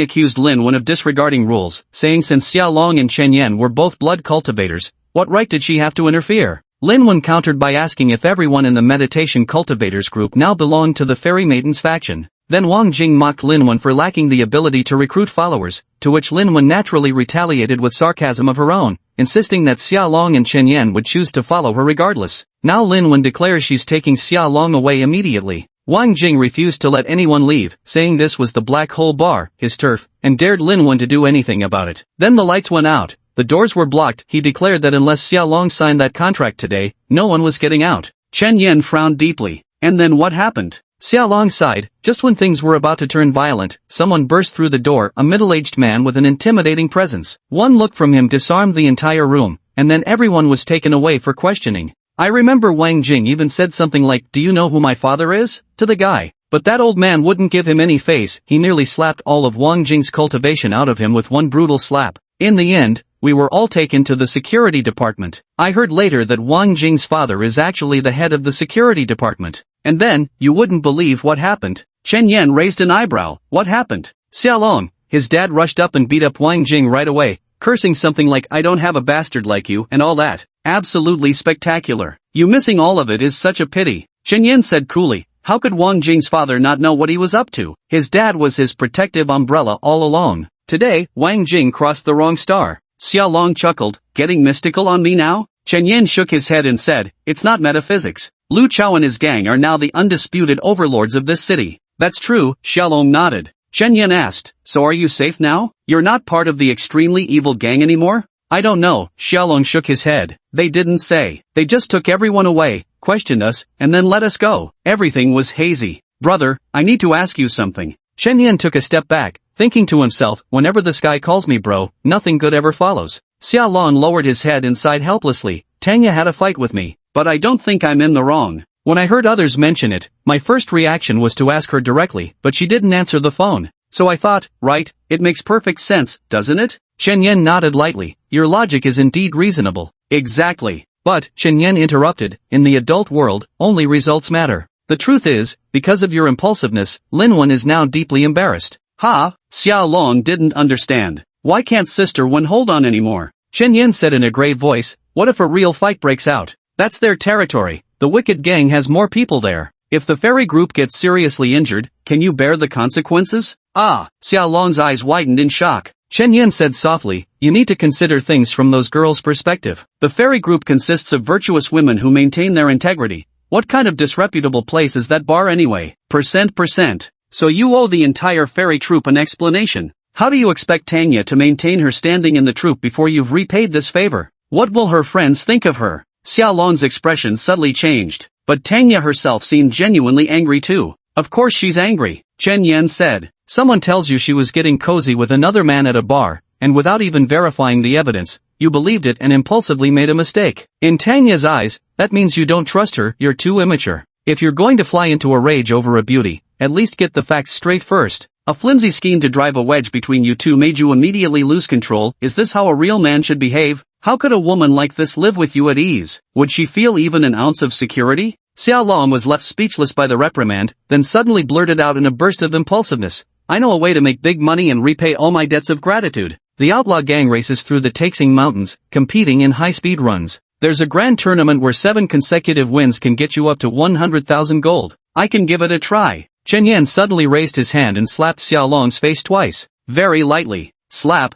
S1: accused Lin Wen of disregarding rules, saying since Xiaolong and Chen Yan were both blood cultivators, what right did she have to interfere? Lin Wen countered by asking if everyone in the meditation cultivators group now belonged to the Fairy Maidens faction. Then Wang Jing mocked Lin Wen for lacking the ability to recruit followers, to which Lin Wen naturally retaliated with sarcasm of her own, insisting that Xiaolong and Chen Yan would choose to follow her regardless. Now Lin Wen declares she's taking Xiaolong away immediately. Wang Jing refused to let anyone leave, saying this was the Black Hole Bar, his turf, and dared Lin Wen to do anything about it. Then the lights went out, the doors were blocked. He declared that unless Xiaolong signed that contract today, no one was getting out. Chen Yan frowned deeply. And then what happened? Xiaolong sighed. Just when things were about to turn violent, someone burst through the door, a middle-aged man with an intimidating presence. One look from him disarmed the entire room, and then everyone was taken away for questioning. I remember Wang Jing even said something like, do you know who my father is? To the guy. But that old man wouldn't give him any face. He nearly slapped all of Wang Jing's cultivation out of him with one brutal slap. In the end, we were all taken to the security department. I heard later that Wang Jing's father is actually the head of the security department. And then, you wouldn't believe what happened. Chen Yan raised an eyebrow. What happened? Xiaolong. His dad rushed up and beat up Wang Jing right away, cursing something like I don't have a bastard like you and all that. Absolutely spectacular. You missing all of it is such a pity. Chen Yan said coolly. How could Wang Jing's father not know what he was up to? His dad was his protective umbrella all along. Today, Wang Jing crossed the wrong star. Xiaolong chuckled. Getting mystical on me now? Chen Yan shook his head and said, it's not metaphysics. Lu Chao and his gang are now the undisputed overlords of this city. That's true, Xiaolong nodded. Chen Yan asked, so are you safe now? You're not part of the extremely evil gang anymore? I don't know, Xiaolong shook his head. They didn't say. They just took everyone away, questioned us, and then let us go. Everything was hazy. Brother, I need to ask you something. Chen Yan took a step back, thinking to himself, whenever this guy calls me bro, nothing good ever follows. Xiaolong lowered his head and sighed helplessly. Tanya had a fight with me, but I don't think I'm in the wrong. When I heard others mention it, my first reaction was to ask her directly, but she didn't answer the phone. So I thought, right, it makes perfect sense, doesn't it? Chen Yan nodded lightly. Your logic is indeed reasonable. Exactly. But, Chen Yan interrupted, in the adult world, only results matter. The truth is, because of your impulsiveness, Lin Wen is now deeply embarrassed. Ha! Xiaolong didn't understand. Why can't Sister Wen hold on anymore? Chen Yan said in a grave voice, what if a real fight breaks out? That's their territory. The wicked gang has more people there. If the fairy group gets seriously injured, can you bear the consequences? Ah! Xiaolong's eyes widened in shock. Chen Yan said softly, you need to consider things from those girls' perspective. The fairy group consists of virtuous women who maintain their integrity. What kind of disreputable place is that bar anyway? Percent. So you owe the entire fairy troupe an explanation. How do you expect Tanya to maintain her standing in the troupe before you've repaid this favor? What will her friends think of her? Xiaolong's expression subtly changed, but Tanya herself seemed genuinely angry too. Of course she's angry, Chen Yan said. Someone tells you she was getting cozy with another man at a bar, and without even verifying the evidence, you believed it and impulsively made a mistake. In Tanya's eyes, that means you don't trust her, you're too immature. If you're going to fly into a rage over a beauty, at least get the facts straight first. A flimsy scheme to drive a wedge between you two made you immediately lose control. Is this how a real man should behave? How could a woman like this live with you at ease? Would she feel even an ounce of security? Xiaolong was left speechless by the reprimand, then suddenly blurted out in a burst of impulsiveness. I know a way to make big money and repay all my debts of gratitude. The outlaw gang races through the Taixing Mountains, competing in high-speed runs. There's a grand tournament where 7 consecutive wins can get you up to 100,000 gold. I can give it a try. Chen Yan suddenly raised his hand and slapped Xiaolong's face twice. Very lightly. Slap.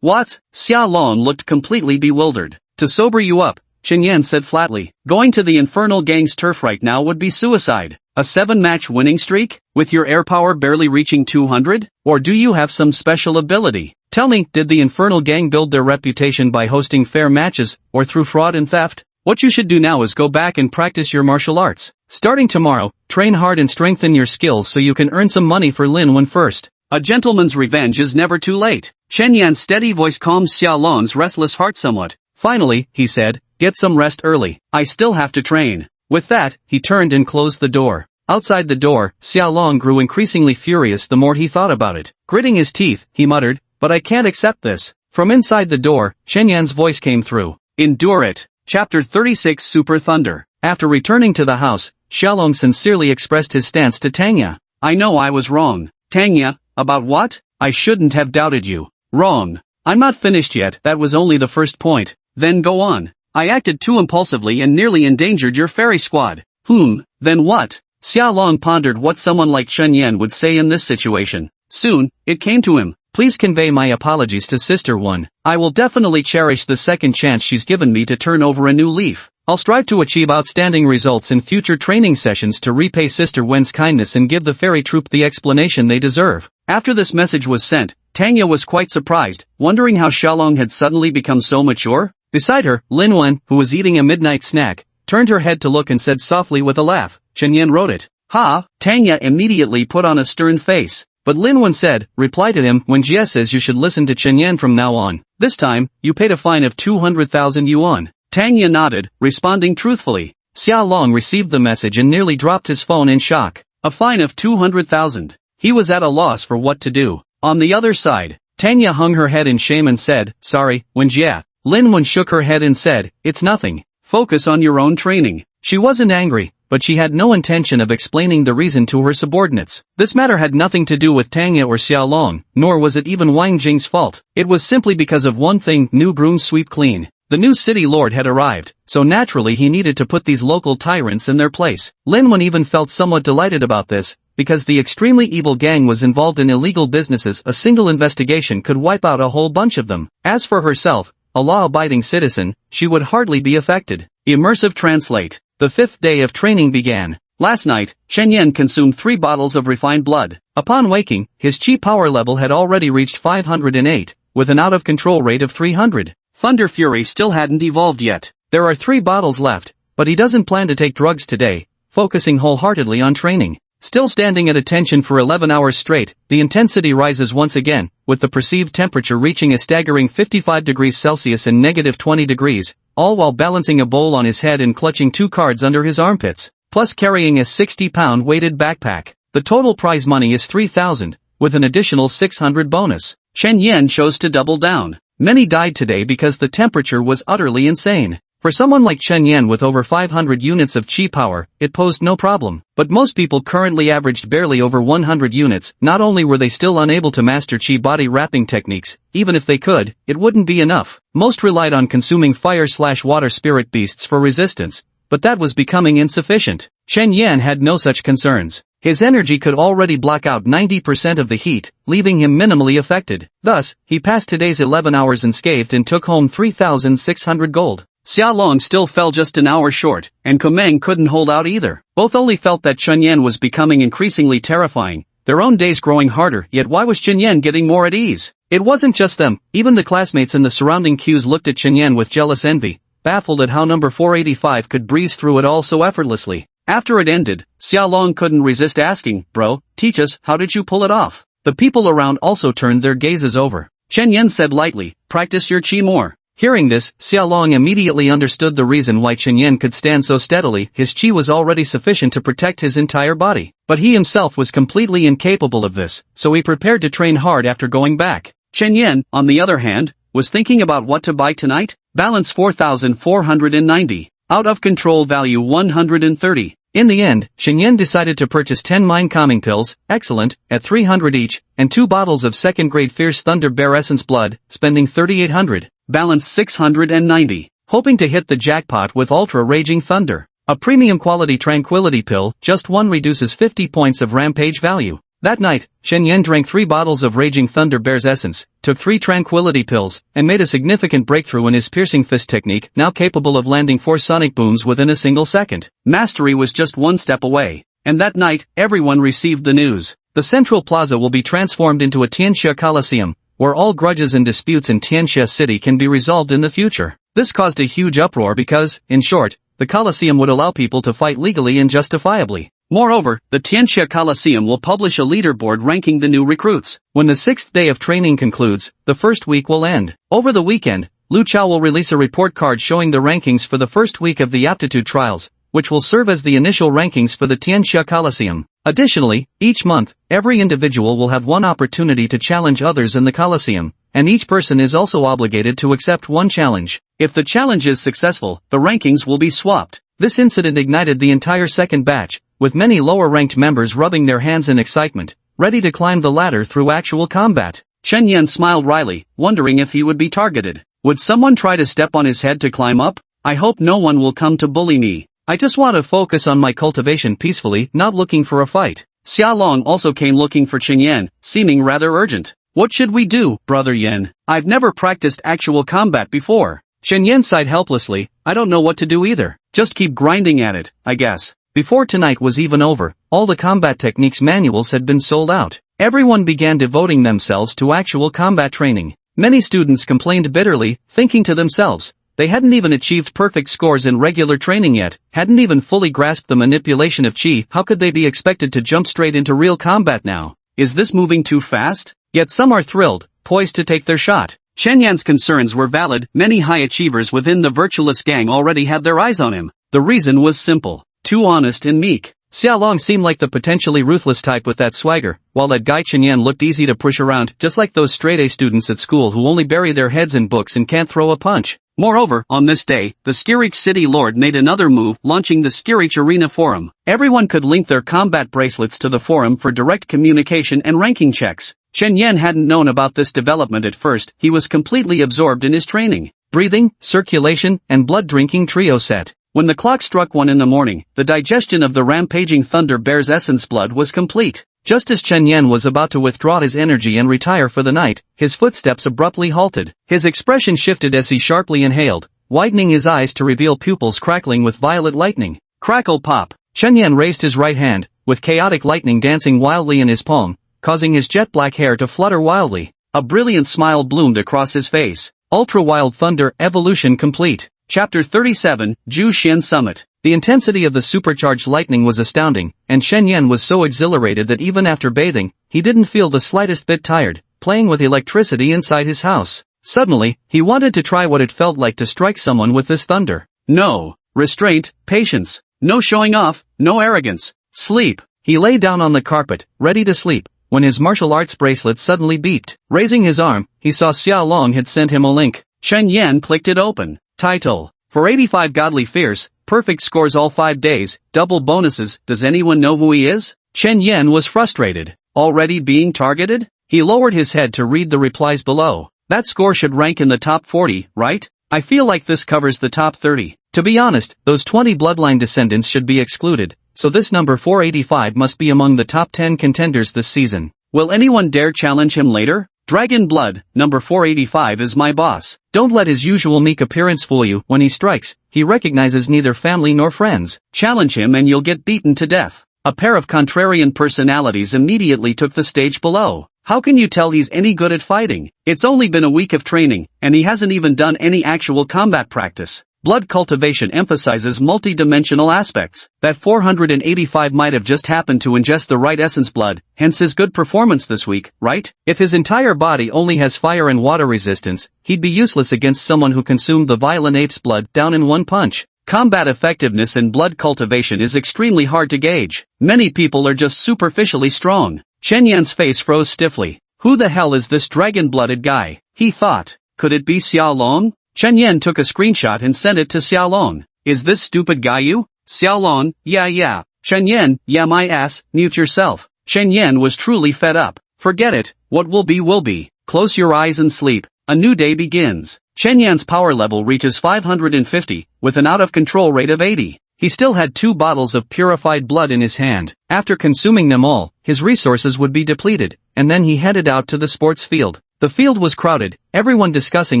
S1: What? Xiaolong looked completely bewildered. To sober you up, Chen Yan said flatly, going to the infernal gang's turf right now would be suicide. A 7-match winning streak? With your air power barely reaching 200? Or do you have some special ability? Tell me, did the infernal gang build their reputation by hosting fair matches, or through fraud and theft? What you should do now is go back and practice your martial arts. Starting tomorrow, train hard and strengthen your skills so you can earn some money for Lin Wen first. A gentleman's revenge is never too late. Chen Yan's steady voice calmed Xiaolong's restless heart somewhat. Finally, he said, get some rest early. I still have to train. With that, he turned and closed the door. Outside the door, Xiaolong grew increasingly furious the more he thought about it. Gritting his teeth, he muttered, but I can't accept this. From inside the door, Chen Yan's voice came through. Endure it. Chapter 36 Super Thunder. After returning to the house, Xiaolong sincerely expressed his stance to Tanya. I know I was wrong. Tanya, about what? I shouldn't have doubted you. Wrong. I'm not finished yet, that was only the first point. Then go on. I acted too impulsively and nearly endangered your fairy squad. Then what? Xiaolong pondered what someone like Chen Yan would say in this situation. Soon, it came to him. Please convey my apologies to Sister Wen. I will definitely cherish the second chance she's given me to turn over a new leaf. I'll strive to achieve outstanding results in future training sessions to repay Sister Wen's kindness and give the fairy troupe the explanation they deserve. After this message was sent, Tanya was quite surprised, wondering how Xiaolong had suddenly become so mature. Beside her, Lin Wen, who was eating a midnight snack, turned her head to look and said softly with a laugh, Chen Yan wrote it. Ha! Tanya immediately put on a stern face. But Lin Wen said, reply to him, when Jie says you should listen to Chen Yan from now on. This time, you paid a fine of 200,000 yuan. Tanya nodded, responding truthfully. Xiaolong received the message and nearly dropped his phone in shock. A fine of 200,000. He was at a loss for what to do. On the other side, Tanya hung her head in shame and said, sorry, Wen Jie. Lin Wen shook her head and said, it's nothing. Focus on your own training. She wasn't angry, but she had no intention of explaining the reason to her subordinates. This matter had nothing to do with Tanya or Xiaolong, nor was it even Wang Jing's fault. It was simply because of one thing: new brooms sweep clean. The new city lord had arrived, so naturally he needed to put these local tyrants in their place. Lin Wen even felt somewhat delighted about this, because the extremely evil gang was involved in illegal businesses. A single investigation could wipe out a whole bunch of them. As for herself, a law-abiding citizen, she would hardly be affected. Immersive Translate. The 5th day of training began. Last night, Chen Yan consumed 3 bottles of refined blood. Upon waking, his chi power level had already reached 508, with an out-of-control rate of 300. Thunder Fury still hadn't evolved yet. There are 3 bottles left, but he doesn't plan to take drugs today, focusing wholeheartedly on training. Still standing at attention for 11 hours straight, the intensity rises once again, with the perceived temperature reaching a staggering 55 degrees Celsius and negative 20 degrees, all while balancing a bowl on his head and clutching 2 cards under his armpits, plus carrying a 60-pound weighted backpack. The total prize money is 3,000, with an additional 600 bonus. Chen Yan chose to double down. Many died today because the temperature was utterly insane. For someone like Chen Yan with over 500 units of chi power, it posed no problem. But most people currently averaged barely over 100 units. Not only were they still unable to master chi body wrapping techniques, even if they could, it wouldn't be enough. Most relied on consuming fire/water spirit beasts for resistance, but that was becoming insufficient. Chen Yan had no such concerns. His energy could already block out 90% of the heat, leaving him minimally affected. Thus, he passed today's 11 hours unscathed and took home 3,600 gold. Xia Long still fell just an hour short, and Kumeng couldn't hold out either. Both only felt that Chen Yan was becoming increasingly terrifying, their own days growing harder, yet why was Chen Yan getting more at ease? It wasn't just them, even the classmates in the surrounding queues looked at Chen Yan with jealous envy, baffled at how number 485 could breeze through it all so effortlessly. After it ended, Xia Long couldn't resist asking, "Bro, teach us, how did you pull it off?" The people around also turned their gazes over. Chen Yan said lightly, "Practice your chi more." Hearing this, Xia Long immediately understood the reason why Chen Yan could stand so steadily. His chi was already sufficient to protect his entire body. But he himself was completely incapable of this, so he prepared to train hard after going back. Chen Yan, on the other hand, was thinking about what to buy tonight. Balance 4,490. Out of control value 130. In the end, Chen Yan decided to purchase 10 mind calming pills, excellent, at 300 each, and 2 bottles of 2nd grade Fierce Thunder Bear Essence Blood, spending 3,800. Balance 690. Hoping to hit the jackpot with Ultra Raging Thunder. A premium quality tranquility pill, just one reduces 50 points of rampage value. That night, Chen Yan drank 3 bottles of Raging Thunder Bear's Essence, took 3 tranquility pills, and made a significant breakthrough in his piercing fist technique, now capable of landing 4 sonic booms within a single second. Mastery was just one step away. And that night, everyone received the news. The Central Plaza will be transformed into a Tianxia Coliseum, where all grudges and disputes in Tianxia City can be resolved in the future. This caused a huge uproar because, in short, the Coliseum would allow people to fight legally and justifiably. Moreover, the Tianxia Coliseum will publish a leaderboard ranking the new recruits. When the 6th day of training concludes, the first week will end. Over the weekend, Lu Chao will release a report card showing the rankings for the first week of the aptitude trials, which will serve as the initial rankings for the Tianxia Coliseum. Additionally, each month, every individual will have one opportunity to challenge others in the Coliseum, and each person is also obligated to accept one challenge. If the challenge is successful, the rankings will be swapped. This incident ignited the entire second batch, with many lower-ranked members rubbing their hands in excitement, ready to climb the ladder through actual combat. Chen Yan smiled wryly, wondering if he would be targeted. Would someone try to step on his head to climb up? I hope no one will come to bully me. I just want to focus on my cultivation peacefully, not looking for a fight. Xia Long also came looking for Chen Yan, seeming rather urgent. What should we do, Brother Yan? I've never practiced actual combat before. Chen Yan sighed helplessly, I don't know what to do either. Just keep grinding at it, I guess. Before tonight was even over, all the combat techniques manuals had been sold out. Everyone began devoting themselves to actual combat training. Many students complained bitterly, thinking to themselves, they hadn't even achieved perfect scores in regular training yet, hadn't even fully grasped the manipulation of chi, how could they be expected to jump straight into real combat now? Is this moving too fast? Yet some are thrilled, poised to take their shot. Chen Yan's concerns were valid, many high achievers within the Virtualist gang already had their eyes on him. The reason was simple. Too honest and meek. Xia Long seemed like the potentially ruthless type with that swagger, while that guy Chen Yan looked easy to push around, just like those straight-A students at school who only bury their heads in books and can't throw a punch. Moreover, on this day, the Skirich City Lord made another move, launching the Skirich Arena Forum. Everyone could link their combat bracelets to the forum for direct communication and ranking checks. Chen Yan hadn't known about this development at first, he was completely absorbed in his training. Breathing, circulation, and blood drinking trio set. When the clock struck 1 in the morning, the digestion of the rampaging Thunder Bear's essence blood was complete. Just as Chen Yan was about to withdraw his energy and retire for the night, his footsteps abruptly halted. His expression shifted as he sharply inhaled, widening his eyes to reveal pupils crackling with violet lightning. Crackle pop. Chen Yan raised his right hand, with chaotic lightning dancing wildly in his palm, causing his jet black hair to flutter wildly. A brilliant smile bloomed across his face. Ultra Wild Thunder Evolution complete. Chapter 37, Zhu Xian Summit. The intensity of the supercharged lightning was astounding, and Shen Yan was so exhilarated that even after bathing, he didn't feel the slightest bit tired, playing with electricity inside his house. Suddenly, he wanted to try what it felt like to strike someone with this thunder. No. Restraint, patience. No showing off, no arrogance. Sleep. He lay down on the carpet, ready to sleep, when his martial arts bracelet suddenly beeped. Raising his arm, he saw Xiao Long had sent him a link. Shen Yan clicked it open. Title. For 85 Godly Fears, perfect scores all 5 days, double bonuses. Does anyone know who he is? Shen Yan was frustrated. Already being targeted? He lowered his head to read the replies below. That score should rank in the top 40, right? I feel like this covers the top 30. To be honest, those 20 bloodline descendants should be excluded, so this number 485 must be among the top 10 contenders this season. Will anyone dare challenge him later? Dragon Blood, number 485 is my boss. Don't let his usual meek appearance fool you. When he strikes, he recognizes neither family nor friends. Challenge him and you'll get beaten to death. A pair of contrarian personalities immediately took the stage below. How can you tell he's any good at fighting? It's only been a week of training, and he hasn't even done any actual combat practice. Blood cultivation emphasizes multi-dimensional aspects. That 485 might have just happened to ingest the right essence blood, hence his good performance this week, right? If his entire body only has fire and water resistance, he'd be useless against someone who consumed the violent ape's blood down in one punch. Combat effectiveness in blood cultivation is extremely hard to gauge. Many people are just superficially strong. Shen Yan's face froze stiffly. Who the hell is this dragon-blooded guy? He thought. Could it be Xiao Long? Shen Yan took a screenshot and sent it to Xiao Long. Is this stupid guy you? Xiao Long, yeah. Shen Yan, yeah my ass, mute yourself. Shen Yan was truly fed up. Forget it, what will be will be. Close your eyes and sleep. A new day begins. Shen Yan's power level reaches 550, with an out-of-control rate of 80. He still had 2 bottles of purified blood in his hand. After consuming them all, his resources would be depleted, and then he headed out to the sports field. The field was crowded, everyone discussing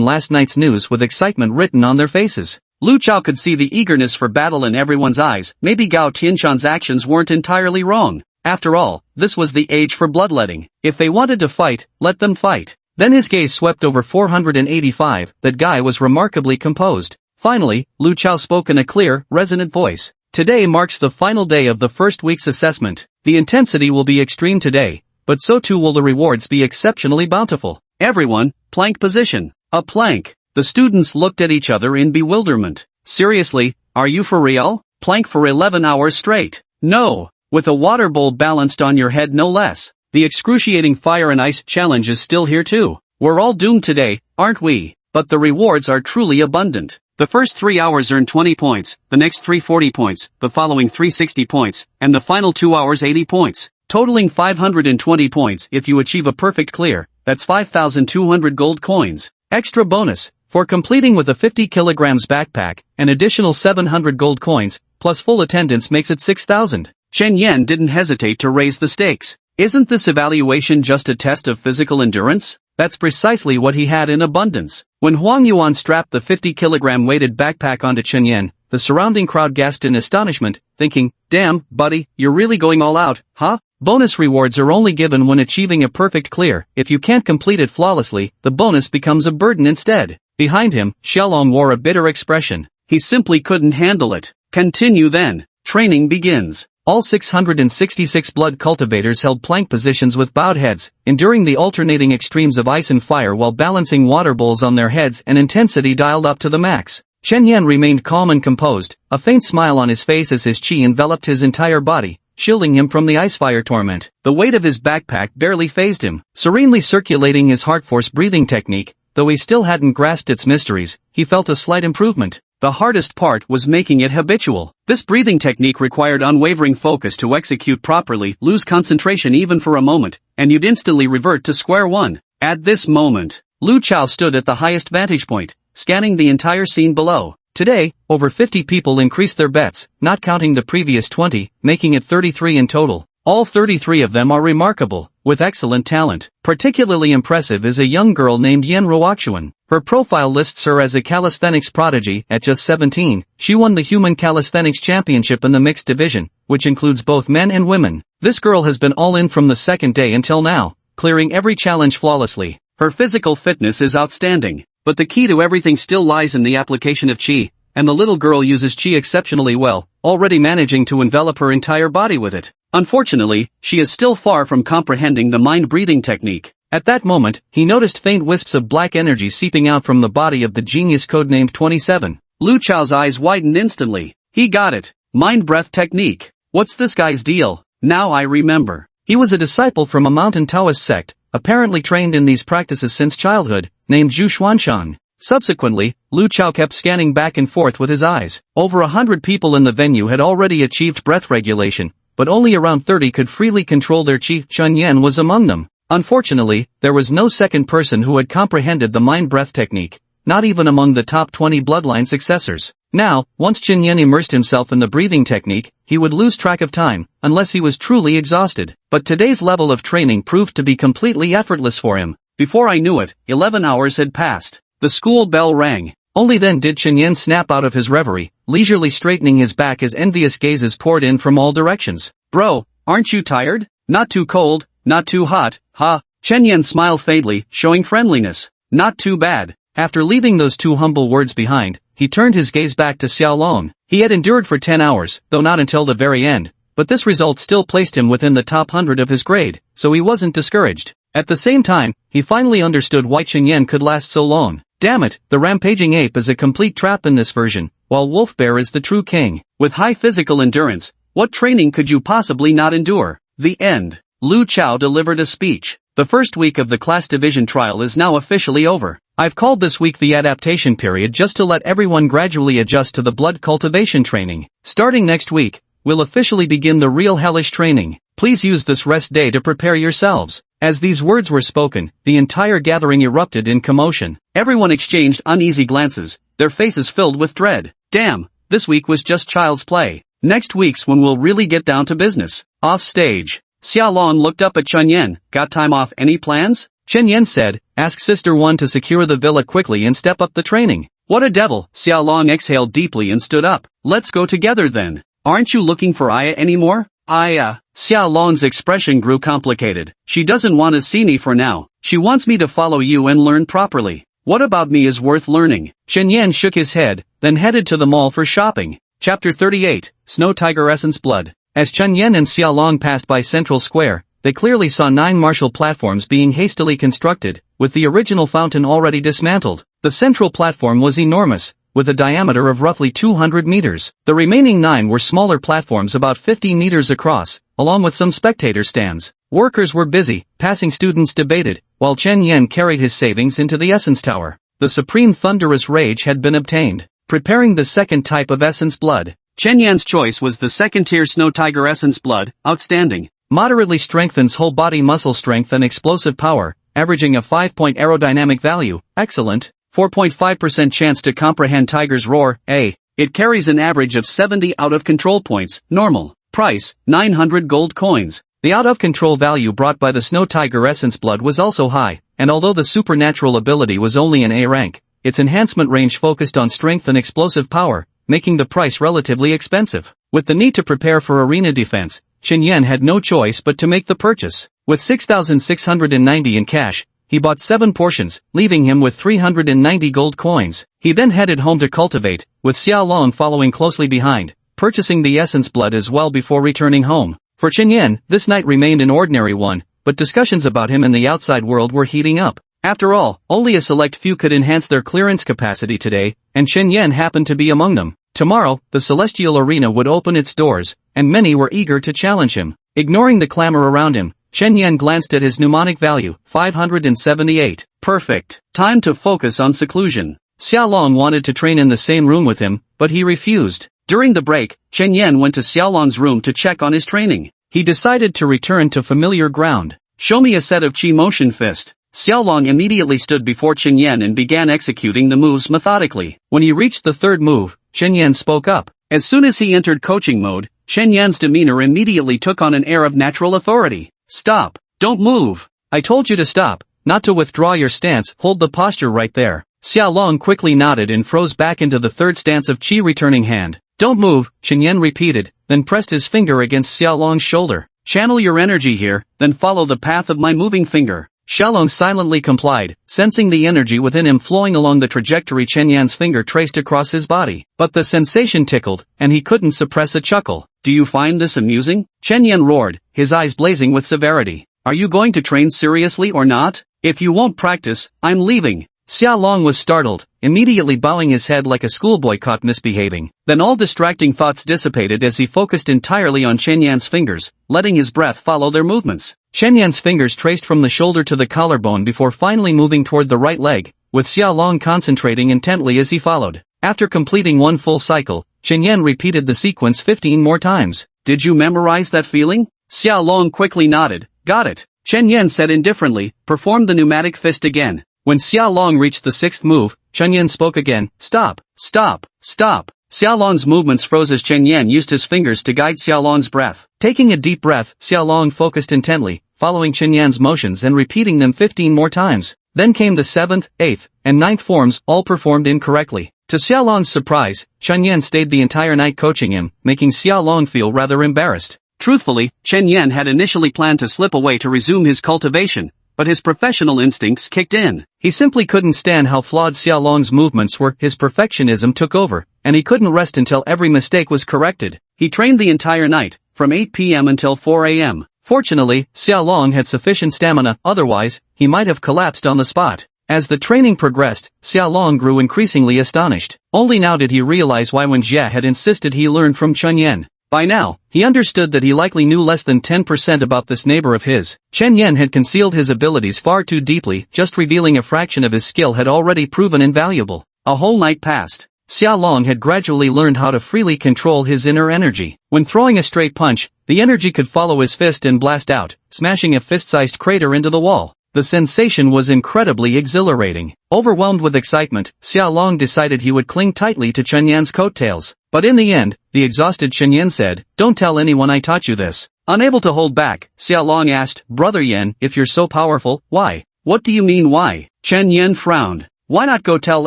S1: last night's news with excitement written on their faces. Lu Chao could see the eagerness for battle in everyone's eyes. Maybe Gao Tianshan's actions weren't entirely wrong. After all, this was the age for bloodletting. If they wanted to fight, let them fight. Then his gaze swept over 485, that guy was remarkably composed. Finally, Lu Chao spoke in a clear, resonant voice. Today marks the final day of the first week's assessment. The intensity will be extreme today, but so too will the rewards be exceptionally bountiful. Everyone, plank position. A plank. The students looked at each other in bewilderment. Seriously, are you for real? Plank for 11 hours straight? No. With a water bowl balanced on your head no less. The excruciating fire and ice challenge is still here too. We're all doomed today, aren't we? But the rewards are truly abundant. The first 3 hours earn 20 points, the next 3 40 points, the following 3 60 points, and the final 2 hours 80 points. Totaling 520 points if you achieve a perfect clear. That's 5,200 gold coins. Extra bonus. For completing with a 50 kilograms backpack, an additional 700 gold coins, plus full attendance makes it 6,000. Shen Yan didn't hesitate to raise the stakes. Isn't this evaluation just a test of physical endurance? That's precisely what he had in abundance. When Huang Yuan strapped the 50-kilogram weighted backpack onto Shen Yan, the surrounding crowd gasped in astonishment, thinking, damn, buddy, you're really going all out, huh? Bonus rewards are only given when achieving a perfect clear. If you can't complete it flawlessly, the bonus becomes a burden instead. Behind him, Xiaolong wore a bitter expression. He simply couldn't handle it. Continue then. Training begins. All 666 blood cultivators held plank positions with bowed heads, enduring the alternating extremes of ice and fire while balancing water bowls on their heads and intensity dialed up to the max. Shen Yan remained calm and composed, a faint smile on his face as his qi enveloped his entire body, shielding him from the ice fire torment. The weight of his backpack barely fazed him. Serenely circulating his heart force breathing technique, though he still hadn't grasped its mysteries, he felt a slight improvement. The hardest part was making it habitual. This breathing technique required unwavering focus to execute properly. Lose concentration even for a moment, and you'd instantly revert to square one. At this moment, Lu Chao stood at the highest vantage point, scanning the entire scene below. Today, over 50 people increased their bets, not counting the previous 20, making it 33 in total. All 33 of them are remarkable, with excellent talent. Particularly impressive is a young girl named Yen Ruoxuan. Her profile lists her as a calisthenics prodigy. At just 17, she won the Human Calisthenics Championship in the mixed division, which includes both men and women. This girl has been all in from the second day until now, clearing every challenge flawlessly. Her physical fitness is outstanding. But the key to everything still lies in the application of qi, and the little girl uses qi exceptionally well, already managing to envelop her entire body with it. Unfortunately, she is still far from comprehending the mind-breathing technique. At that moment, he noticed faint wisps of black energy seeping out from the body of the genius codenamed 27. Lu Chao's eyes widened instantly. He got it. Mind breath technique. What's this guy's deal? Now I remember. He was a disciple from a mountain Taoist sect, apparently trained in these practices since childhood, named Zhu Xuanshan. Subsequently, Lu Chao kept scanning back and forth with his eyes. Over 100 people in the venue had already achieved breath regulation, but only around 30 could freely control their qi. Chen Yan was among them. Unfortunately, there was no second person who had comprehended the mind breath technique, not even among the top 20 bloodline successors. Now, once Chen Yan immersed himself in the breathing technique, he would lose track of time, unless he was truly exhausted. But today's level of training proved to be completely effortless for him. Before I knew it, 11 hours had passed. The school bell rang. Only then did Chen Yan snap out of his reverie, leisurely straightening his back as envious gazes poured in from all directions. Bro, aren't you tired? Not too cold, not too hot, ha. Chen Yan smiled faintly, showing friendliness. Not too bad. After leaving those two humble words behind, he turned his gaze back to Xiaolong. He had endured for 10 hours, though not until the very end, but this result still placed him within the top 100 of his grade, so he wasn't discouraged. At the same time, he finally understood why Chen Yan could last so long. Damn it, the rampaging ape is a complete trap in this version, while Wolf Bear is the true king. With high physical endurance, what training could you possibly not endure? The end. Lu Chao delivered a speech. The first week of the class division trial is now officially over. I've called this week the adaptation period just to let everyone gradually adjust to the blood cultivation training. Starting next week, we'll officially begin the real hellish training. Please use this rest day to prepare yourselves. As these words were spoken, the entire gathering erupted in commotion. Everyone exchanged uneasy glances, their faces filled with dread. Damn, this week was just child's play. Next week's when we'll really get down to business. Off stage. Xiaolong looked up at Chen Yan. Got time off? Any plans? Chen Yan said, ask Sister One to secure the villa quickly and step up the training. What a devil. Xiaolong exhaled deeply and stood up. Let's go together then. Aren't you looking for Aya anymore? Aya. Xiaolong's expression grew complicated. She doesn't want to see me for now. She wants me to follow you and learn properly. What about me is worth learning? Chen Yan shook his head, then headed to the mall for shopping. Chapter 38, Snow Tiger Essence Blood. As Chen Yan and Xiaolong passed by Central Square, they clearly saw 9 martial platforms being hastily constructed, with the original fountain already dismantled. The central platform was enormous, with a diameter of roughly 200 meters. The remaining 9 were smaller platforms about 50 meters across, along with some spectator stands. Workers were busy, passing students debated, while Chen Yan carried his savings into the Essence Tower. The supreme thunderous rage had been obtained. Preparing the second type of Essence Blood. Chen Yan's choice was the second-tier Snow Tiger Essence Blood, outstanding. Moderately strengthens whole body muscle strength and explosive power, averaging a 5-point aerodynamic value, excellent. 4.5% chance to comprehend Tiger's roar, A. It carries an average of 70 out-of-control points, normal. Price, 900 gold coins. The out-of-control value brought by the Snow Tiger Essence Blood was also high, and although the supernatural ability was only an A rank, its enhancement range focused on strength and explosive power, making the price relatively expensive. With the need to prepare for arena defense, Chen Yan had no choice but to make the purchase. With 6,690 in cash, he bought 7 portions, leaving him with 390 gold coins. He then headed home to cultivate, with Xiaolong following closely behind, purchasing the Essence Blood as well before returning home. For Chen Yan, this night remained an ordinary one, but discussions about him in the outside world were heating up. After all, only a select few could enhance their clearance capacity today, and Chen Yan happened to be among them. Tomorrow, the Celestial Arena would open its doors, and many were eager to challenge him. Ignoring the clamor around him, Chen Yan glanced at his mnemonic value, 578. Perfect. Time to focus on seclusion. Xiaolong wanted to train in the same room with him, but he refused. During the break, Chen Yan went to Xiaolong's room to check on his training. He decided to return to familiar ground. Show me a set of Qi Motion Fist. Xiaolong immediately stood before Chen Yan and began executing the moves methodically. When he reached the third move, Chen Yan spoke up. As soon as he entered coaching mode, Chen Yan's demeanor immediately took on an air of natural authority. Stop. Don't move. I told you to stop, not to withdraw your stance. Hold the posture right there. Xiaolong quickly nodded and froze back into the third stance of Qi returning hand. Don't move, Chen Yan repeated, then pressed his finger against Xiaolong's shoulder. Channel your energy here, then follow the path of my moving finger. Xiaolong silently complied, sensing the energy within him flowing along the trajectory Chen Yan's finger traced across his body. But the sensation tickled, and he couldn't suppress a chuckle. "Do you find this amusing?" Chen Yan roared, his eyes blazing with severity. "Are you going to train seriously or not? If you won't practice, I'm leaving." Xiaolong was startled, immediately bowing his head like a schoolboy caught misbehaving. Then all distracting thoughts dissipated as he focused entirely on Chen Yan's fingers, letting his breath follow their movements. Chen Yan's fingers traced from the shoulder to the collarbone before finally moving toward the right leg, with Xiaolong concentrating intently as he followed. After completing one full cycle, Chen Yan repeated the sequence 15 more times. "Did you memorize that feeling?" Xiaolong quickly nodded. "Got it." Chen Yan said indifferently, "Perform the pneumatic fist again." When Xiaolong reached the sixth move, Chen Yan spoke again. "Stop, stop, stop." Xiaolong's movements froze as Chen Yan used his fingers to guide Xiaolong's breath. Taking a deep breath, Xiaolong focused intently, following Chen Yan's motions and repeating them 15 more times. Then came the seventh, eighth, and ninth forms, all performed incorrectly. To Xiaolong's surprise, Chen Yan stayed the entire night coaching him, making Xiaolong feel rather embarrassed. Truthfully, Chen Yan had initially planned to slip away to resume his cultivation, but his professional instincts kicked in. He simply couldn't stand how flawed Xiaolong's movements were. His perfectionism took over, and he couldn't rest until every mistake was corrected. He trained the entire night, from 8 p.m. until 4 a.m. Fortunately, Xiaolong had sufficient stamina, otherwise, he might have collapsed on the spot. As the training progressed, Xiaolong grew increasingly astonished. Only now did he realize why Wen Jie had insisted he learn from Chen Yan. By now, he understood that he likely knew less than 10% about this neighbor of his. Chen Yan had concealed his abilities far too deeply, just revealing a fraction of his skill had already proven invaluable. A whole night passed. Xiaolong had gradually learned how to freely control his inner energy. When throwing a straight punch, the energy could follow his fist and blast out, smashing a fist-sized crater into the wall. The sensation was incredibly exhilarating. Overwhelmed with excitement, Xiaolong decided he would cling tightly to Chen Yan's coattails. But in the end, the exhausted Chen Yan said, "Don't tell anyone I taught you this." Unable to hold back, Xiaolong asked, "Brother Yan, if you're so powerful, why?" "What do you mean why?" Chen Yan frowned. "Why not go tell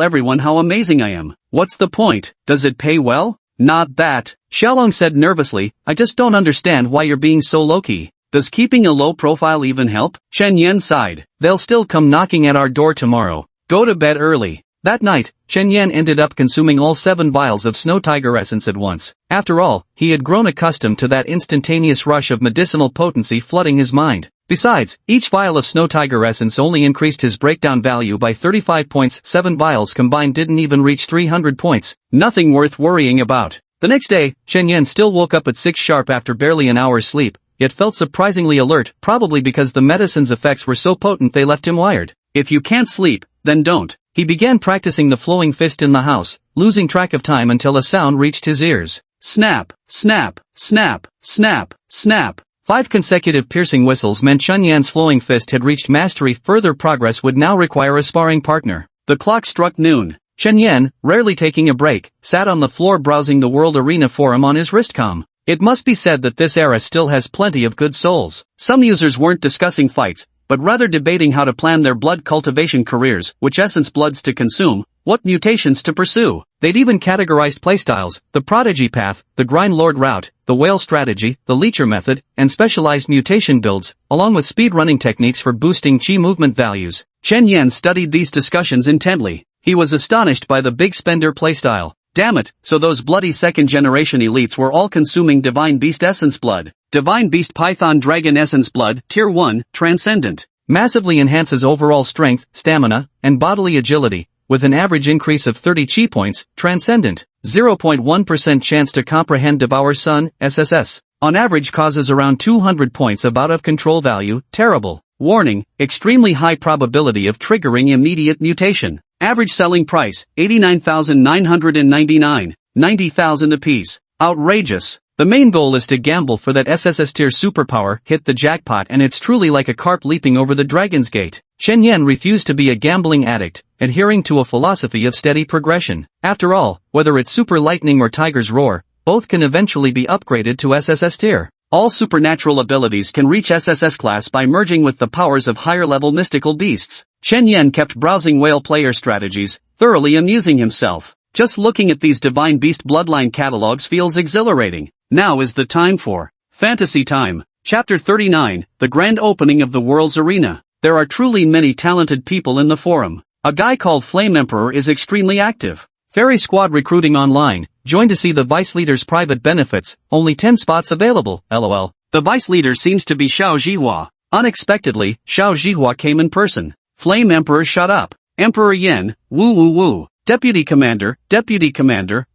S1: everyone how amazing I am? What's the point? Does it pay well?" "Not that," Xiaolong said nervously, "I just don't understand why you're being so low-key. Does keeping a low profile even help?" Chen Yan sighed. "They'll still come knocking at our door tomorrow. Go to bed early." That night, Chen Yan ended up consuming all 7 vials of snow tiger essence at once. After all, he had grown accustomed to that instantaneous rush of medicinal potency flooding his mind. Besides, each vial of snow tiger essence only increased his breakdown value by 35 points. 7 vials combined didn't even reach 300 points. Nothing worth worrying about. The next day, Chen Yan still woke up at 6 sharp after barely an hour's sleep, yet felt surprisingly alert, probably because the medicine's effects were so potent they left him wired. If you can't sleep, then don't. He began practicing the flowing fist in the house, losing track of time until a sound reached his ears. Snap, snap, snap, snap, snap. 5 consecutive piercing whistles meant Chen Yan's flowing fist had reached mastery. Further progress would now require a sparring partner. The clock struck noon. Chen Yan, rarely taking a break, sat on the floor browsing the World Arena forum on his wristcom. It must be said that this era still has plenty of good souls. Some users weren't discussing fights, but rather debating how to plan their blood cultivation careers, which essence bloods to consume, what mutations to pursue. They'd even categorized playstyles, the prodigy path, the grind lord route, the whale strategy, the leecher method, and specialized mutation builds, along with speedrunning techniques for boosting chi movement values. Chen Yan studied these discussions intently. He was astonished by the big spender playstyle. Damn it, so those bloody second-generation elites were all consuming Divine Beast Essence Blood. Divine Beast Python Dragon Essence Blood, Tier 1, Transcendent. Massively enhances overall strength, stamina, and bodily agility, with an average increase of 30 chi points. Transcendent. 0.1% chance to comprehend Devour Sun, SSS. On average causes around 200 points of out-of-control value. Terrible. Warning, extremely high probability of triggering immediate mutation. Average selling price, 89,999, 90,000 apiece. Outrageous. The main goal is to gamble for that SSS tier superpower, hit the jackpot, and it's truly like a carp leaping over the dragon's gate. Chen Yan refused to be a gambling addict, adhering to a philosophy of steady progression. After all, whether it's Super Lightning or Tiger's Roar, both can eventually be upgraded to SSS tier. All supernatural abilities can reach SSS class by merging with the powers of higher-level mystical beasts. Chen Yan kept browsing whale player strategies, thoroughly amusing himself. Just looking at these Divine Beast Bloodline catalogs feels exhilarating. Now is the time for Fantasy Time. Chapter 39, The Grand Opening of the World's Arena. There are truly many talented people in the forum. A guy called Flame Emperor is extremely active. Fairy Squad recruiting online, join to see the vice leader's private benefits, only 10 spots available, lol. The vice leader seems to be Xiao Jihua. Unexpectedly, Xiao Jihua came in person. Flame Emperor shut up. Emperor Yen, woo woo woo. Deputy Commander,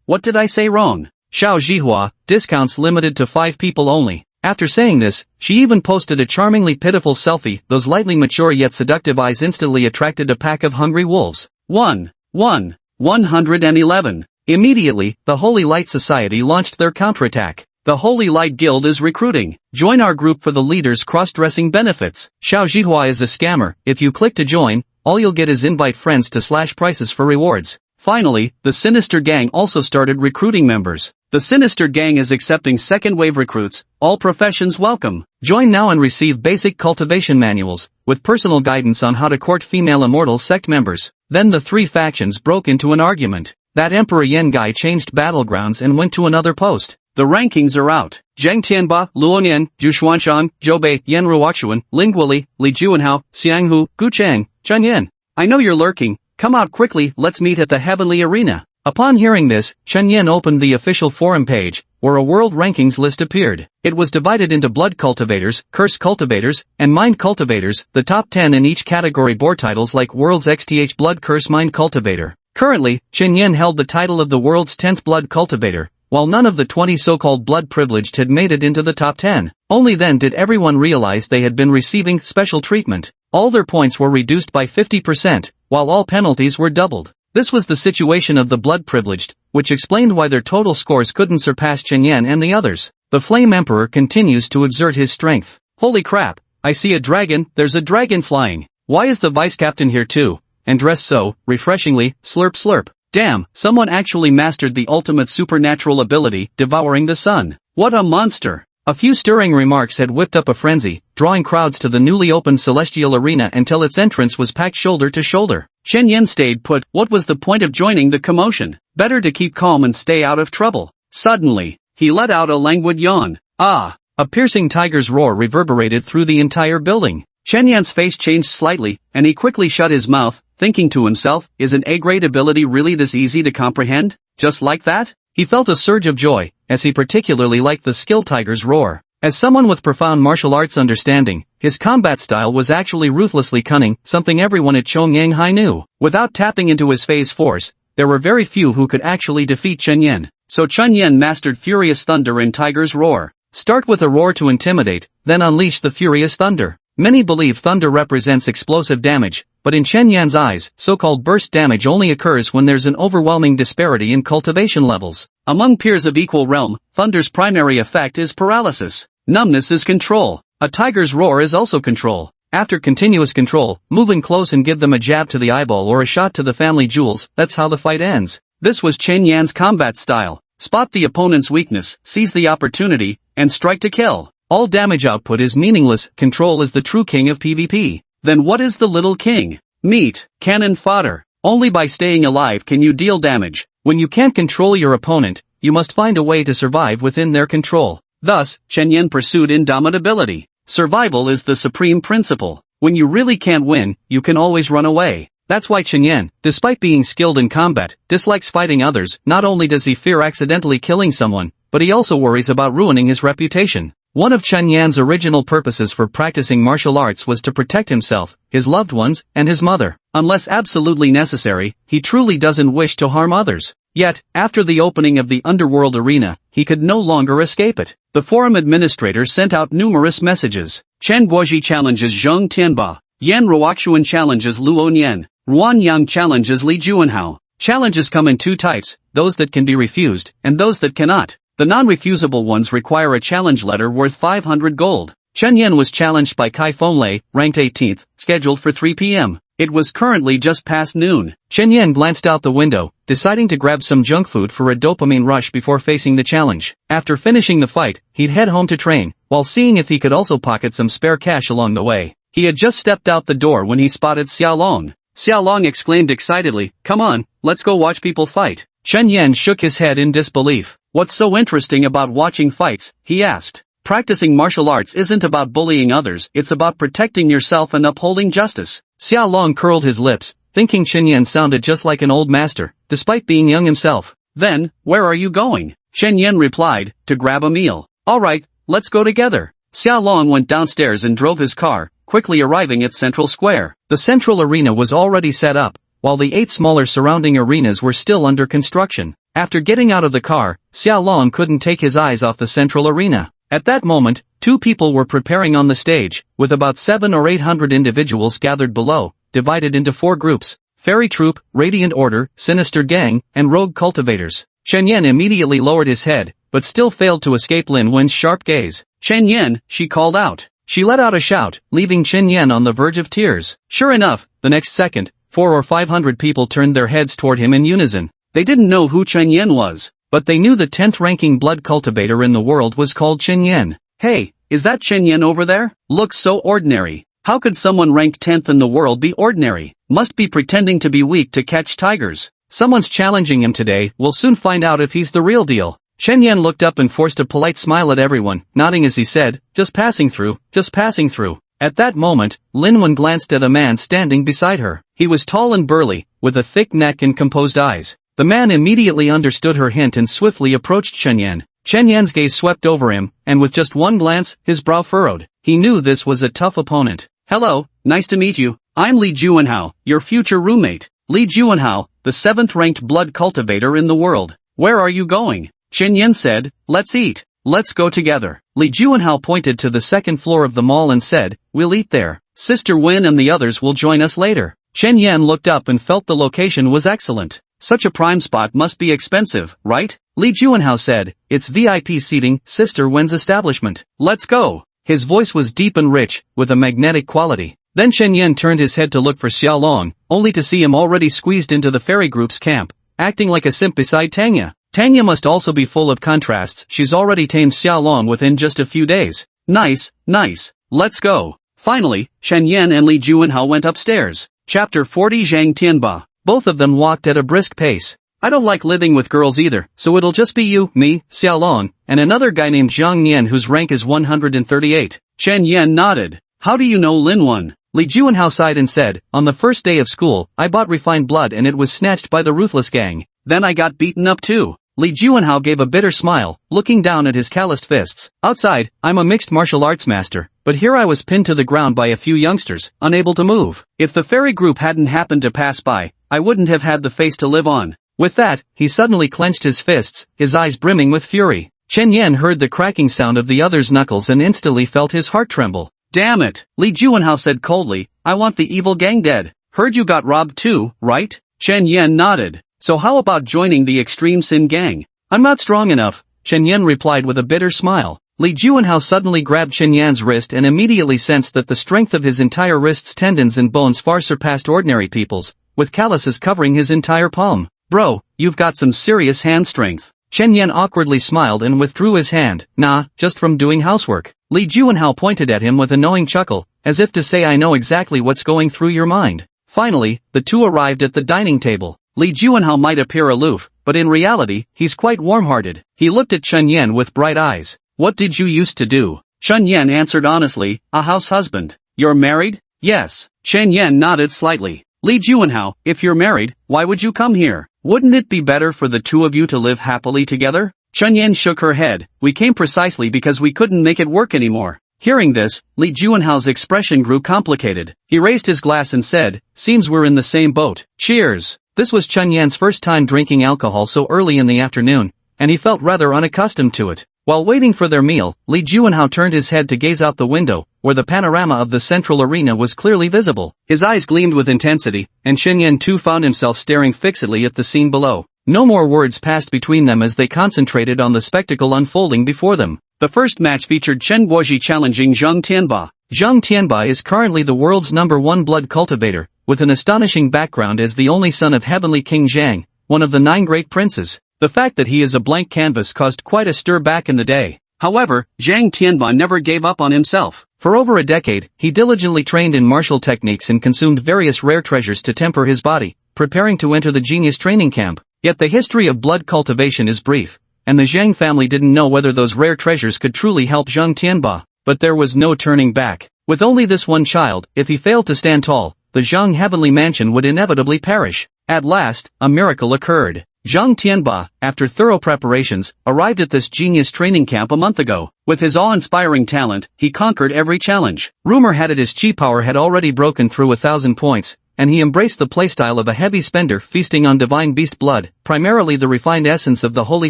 S1: what did I say wrong? Xiao Jihua, discounts limited to 5 people only. After saying this, she even posted a charmingly pitiful selfie. Those lightly mature yet seductive eyes instantly attracted a pack of hungry wolves. 111. Immediately, the Holy Light Society launched their counterattack. The Holy Light Guild is recruiting. Join our group for the leader's cross-dressing benefits. Xiao Jihua is a scammer. If you click to join, all you'll get is invite friends to slash prices for rewards. Finally, the Sinister Gang also started recruiting members. The Sinister Gang is accepting second-wave recruits. All professions welcome. Join now and receive basic cultivation manuals, with personal guidance on how to court female immortal sect members. Then the 3 factions broke into an argument. That Emperor Yen guy changed battlegrounds and went to another post. The rankings are out. Zheng Tianba, Luoyan, Zhu Xuanshan, Zhou Bei, Yan Ruoxuan, Ling Guoli, Li Juanhao, Xianghu, Gu Cheng, Chen Yan. I know you're lurking. Come out quickly, let's meet at the Heavenly Arena. Upon hearing this, Chen Yan opened the official forum page, where a world rankings list appeared. It was divided into blood cultivators, curse cultivators, and mind cultivators. The top 10 in each category bore titles like World's XTH Blood Curse Mind Cultivator. Currently, Chen Yan held the title of the world's 10th blood cultivator, while none of the 20 so-called blood privileged had made it into the top 10. Only then did everyone realize they had been receiving special treatment. All their points were reduced by 50%, while all penalties were doubled. This was the situation of the blood privileged, which explained why their total scores couldn't surpass Chen Yan and the others. The Flame Emperor continues to exert his strength. Holy crap, I see a dragon, there's a dragon flying. Why is the vice captain here too? And dressed so, refreshingly, slurp slurp. Damn, someone actually mastered the ultimate supernatural ability, devouring the sun. What a monster! A few stirring remarks had whipped up a frenzy, drawing crowds to the newly opened Celestial Arena until its entrance was packed shoulder to shoulder. Chen Yan stayed put. What was the point of joining the commotion? Better to keep calm and stay out of trouble. Suddenly, he let out a languid yawn. Ah! A piercing tiger's roar reverberated through the entire building. Chen Yan's face changed slightly, and he quickly shut his mouth, thinking to himself, is an A-grade ability really this easy to comprehend? Just like that? He felt a surge of joy, as he particularly liked the skill tiger's roar. As someone with profound martial arts understanding, his combat style was actually ruthlessly cunning, something everyone at Chongyang Hai knew. Without tapping into his phase force, there were very few who could actually defeat Chen Yan. So Chen Yan mastered Furious Thunder in Tiger's Roar. Start with a roar to intimidate, then unleash the Furious Thunder. Many believe thunder represents explosive damage, but in Chen Yan's eyes, so-called burst damage only occurs when there's an overwhelming disparity in cultivation levels. Among peers of equal realm, thunder's primary effect is paralysis. Numbness is control. A tiger's roar is also control. After continuous control, move in close and give them a jab to the eyeball or a shot to the family jewels, that's how the fight ends. This was Chen Yan's combat style. Spot the opponent's weakness, seize the opportunity, and strike to kill. All damage output is meaningless, control is the true king of PvP. Then what is the little king? Meat, cannon fodder. Only by staying alive can you deal damage. When you can't control your opponent, you must find a way to survive within their control. Thus, Chen Yan pursued indomitability. Survival is the supreme principle. When you really can't win, you can always run away. That's why Chen Yan, despite being skilled in combat, dislikes fighting others. Not only does he fear accidentally killing someone, but he also worries about ruining his reputation. One of Chen Yan's original purposes for practicing martial arts was to protect himself, his loved ones, and his mother. Unless absolutely necessary, he truly doesn't wish to harm others. Yet, after the opening of the underworld arena, he could no longer escape it. The forum administrator sent out numerous messages. Chen Guoji challenges Zheng Tianba. Yan Ruoxuan challenges Luo Nian. Ruan Yang challenges Li Juanhao. Challenges come in 2 types, those that can be refused, and those that cannot. The non-refusable ones require a challenge letter worth 500 gold. Chen Yan was challenged by Kai Fenglei, ranked 18th, scheduled for 3 p.m. It was currently just past noon. Chen Yan glanced out the window, deciding to grab some junk food for a dopamine rush before facing the challenge. After finishing the fight, he'd head home to train, while seeing if he could also pocket some spare cash along the way. He had just stepped out the door when he spotted Xiaolong. Xiaolong exclaimed excitedly, "Come on, let's go watch people fight." Chen Yan shook his head in disbelief. "What's so interesting about watching fights?" he asked. Practicing martial arts isn't about bullying others, it's about protecting yourself and upholding justice. Xiao Long curled his lips, thinking Chen Yan sounded just like an old master, despite being young himself. Then, where are you going? Chen Yan replied, to grab a meal. Alright, let's go together. Xiao Long went downstairs and drove his car, quickly arriving at Central Square. The central arena was already set up, while the 8 smaller surrounding arenas were still under construction. After getting out of the car, Xiao Long couldn't take his eyes off the central arena. At that moment, 2 people were preparing on the stage, with about 700 or 800 individuals gathered below, divided into 4 groups: Fairy Troop, Radiant Order, Sinister Gang, and Rogue Cultivators. Chen Yan immediately lowered his head, but still failed to escape Lin Wen's sharp gaze. Chen Yan, she called out. She let out a shout, leaving Chen Yan on the verge of tears. Sure enough, the next second, 400 or 500 people turned their heads toward him in unison. They didn't know who Chen Yan was, but they knew the 10th ranking blood cultivator in the world was called Chen Yan. Hey, is that Chen Yan over there? Looks so ordinary. How could someone ranked 10th in the world be ordinary? Must be pretending to be weak to catch tigers. Someone's challenging him today, we'll soon find out if he's the real deal. Chen Yan looked up and forced a polite smile at everyone, nodding as he said, just passing through, just passing through. At that moment, Lin Wen glanced at a man standing beside her. He was tall and burly, with a thick neck and composed eyes. The man immediately understood her hint and swiftly approached Chen Yan. Chen Yan's gaze swept over him, and with just one glance, his brow furrowed. He knew this was a tough opponent. Hello, nice to meet you. I'm Li Juanhao, your future roommate. Li Juanhao, the 7th ranked blood cultivator in the world. Where are you going? Chen Yan said, let's eat. Let's go together. Li Juanhao pointed to the 2nd floor of the mall and said, we'll eat there. Sister Wen and the others will join us later. Chen Yan looked up and felt the location was excellent. Such a prime spot must be expensive, right? Li Juanhao said, it's VIP seating, Sister Wen's establishment. Let's go. His voice was deep and rich, with a magnetic quality. Then Chen Yan turned his head to look for Xiao Long, only to see him already squeezed into the fairy group's camp, acting like a simp beside Tanya. Tanya must also be full of contrasts, she's already tamed Xiao Long within just a few days. Nice, nice. Let's go. Finally, Chen Yan and Li Juanhao went upstairs. Chapter 40 Zhang Tianba. Both of them walked at a brisk pace. I don't like living with girls either, so it'll just be you, me, Xiao Long, and another guy named Zhang Nian whose rank is 138. Chen Yan nodded. How do you know Lin Wen? Li Juanhao sighed and said, on the first day of school, I bought refined blood and it was snatched by the ruthless gang. Then I got beaten up too. Li Juanhao gave a bitter smile, looking down at his calloused fists. Outside, I'm a mixed martial arts master, but here I was pinned to the ground by a few youngsters, unable to move. If the fairy group hadn't happened to pass by, I wouldn't have had the face to live on. With that, he suddenly clenched his fists, his eyes brimming with fury. Chen Yan heard the cracking sound of the other's knuckles and instantly felt his heart tremble. Damn it, Li Juanhao said coldly, I want the evil gang dead. Heard you got robbed too, right? Chen Yan nodded. So how about joining the Extreme Sin gang? I'm not strong enough, Chen Yan replied with a bitter smile. Li Juanhao suddenly grabbed Chen Yan's wrist and immediately sensed that the strength of his entire wrist's tendons and bones far surpassed ordinary people's, with calluses covering his entire palm. Bro, you've got some serious hand strength. Chen Yan awkwardly smiled and withdrew his hand. Nah, just from doing housework. Li Juanhao pointed at him with a knowing chuckle, as if to say I know exactly what's going through your mind. Finally, the two arrived at the dining table. Li Juanhao might appear aloof, but in reality, he's quite warm-hearted. He looked at Chen Yan with bright eyes. What did you used to do? Chen Yan answered honestly, a house husband. You're married? Yes. Chen Yan nodded slightly. Li Juanhao, if you're married, why would you come here? Wouldn't it be better for the two of you to live happily together? Chen Yan shook her head. We came precisely because we couldn't make it work anymore. Hearing this, Li Juanhao's expression grew complicated. He raised his glass and said, seems we're in the same boat. Cheers. This was Chen Yan's first time drinking alcohol so early in the afternoon, and he felt rather unaccustomed to it. While waiting for their meal, Li Juanhao turned his head to gaze out the window, where the panorama of the central arena was clearly visible. His eyes gleamed with intensity, and Chen Yan too found himself staring fixedly at the scene below. No more words passed between them as they concentrated on the spectacle unfolding before them. The first match featured Chen Guoji challenging Zhang Tianba. Zhang Tianba is currently the world's #1 blood cultivator, with an astonishing background as the only son of Heavenly King Zhang, one of the 9 great princes. The fact that he is a blank canvas caused quite a stir back in the day. However, Zhang Tianba never gave up on himself. For over a decade, he diligently trained in martial techniques and consumed various rare treasures to temper his body, preparing to enter the genius training camp. Yet the history of blood cultivation is brief, and the Zhang family didn't know whether those rare treasures could truly help Zhang Tianba. But there was no turning back. With only this one child, if he failed to stand tall, the Zhang heavenly mansion would inevitably perish. At last, a miracle occurred. Zhang Tianba, after thorough preparations, arrived at this genius training camp a month ago. With his awe-inspiring talent, he conquered every challenge. Rumor had it his chi power had already broken through 1,000 points, and he embraced the playstyle of a heavy spender feasting on divine beast blood, primarily the refined essence of the holy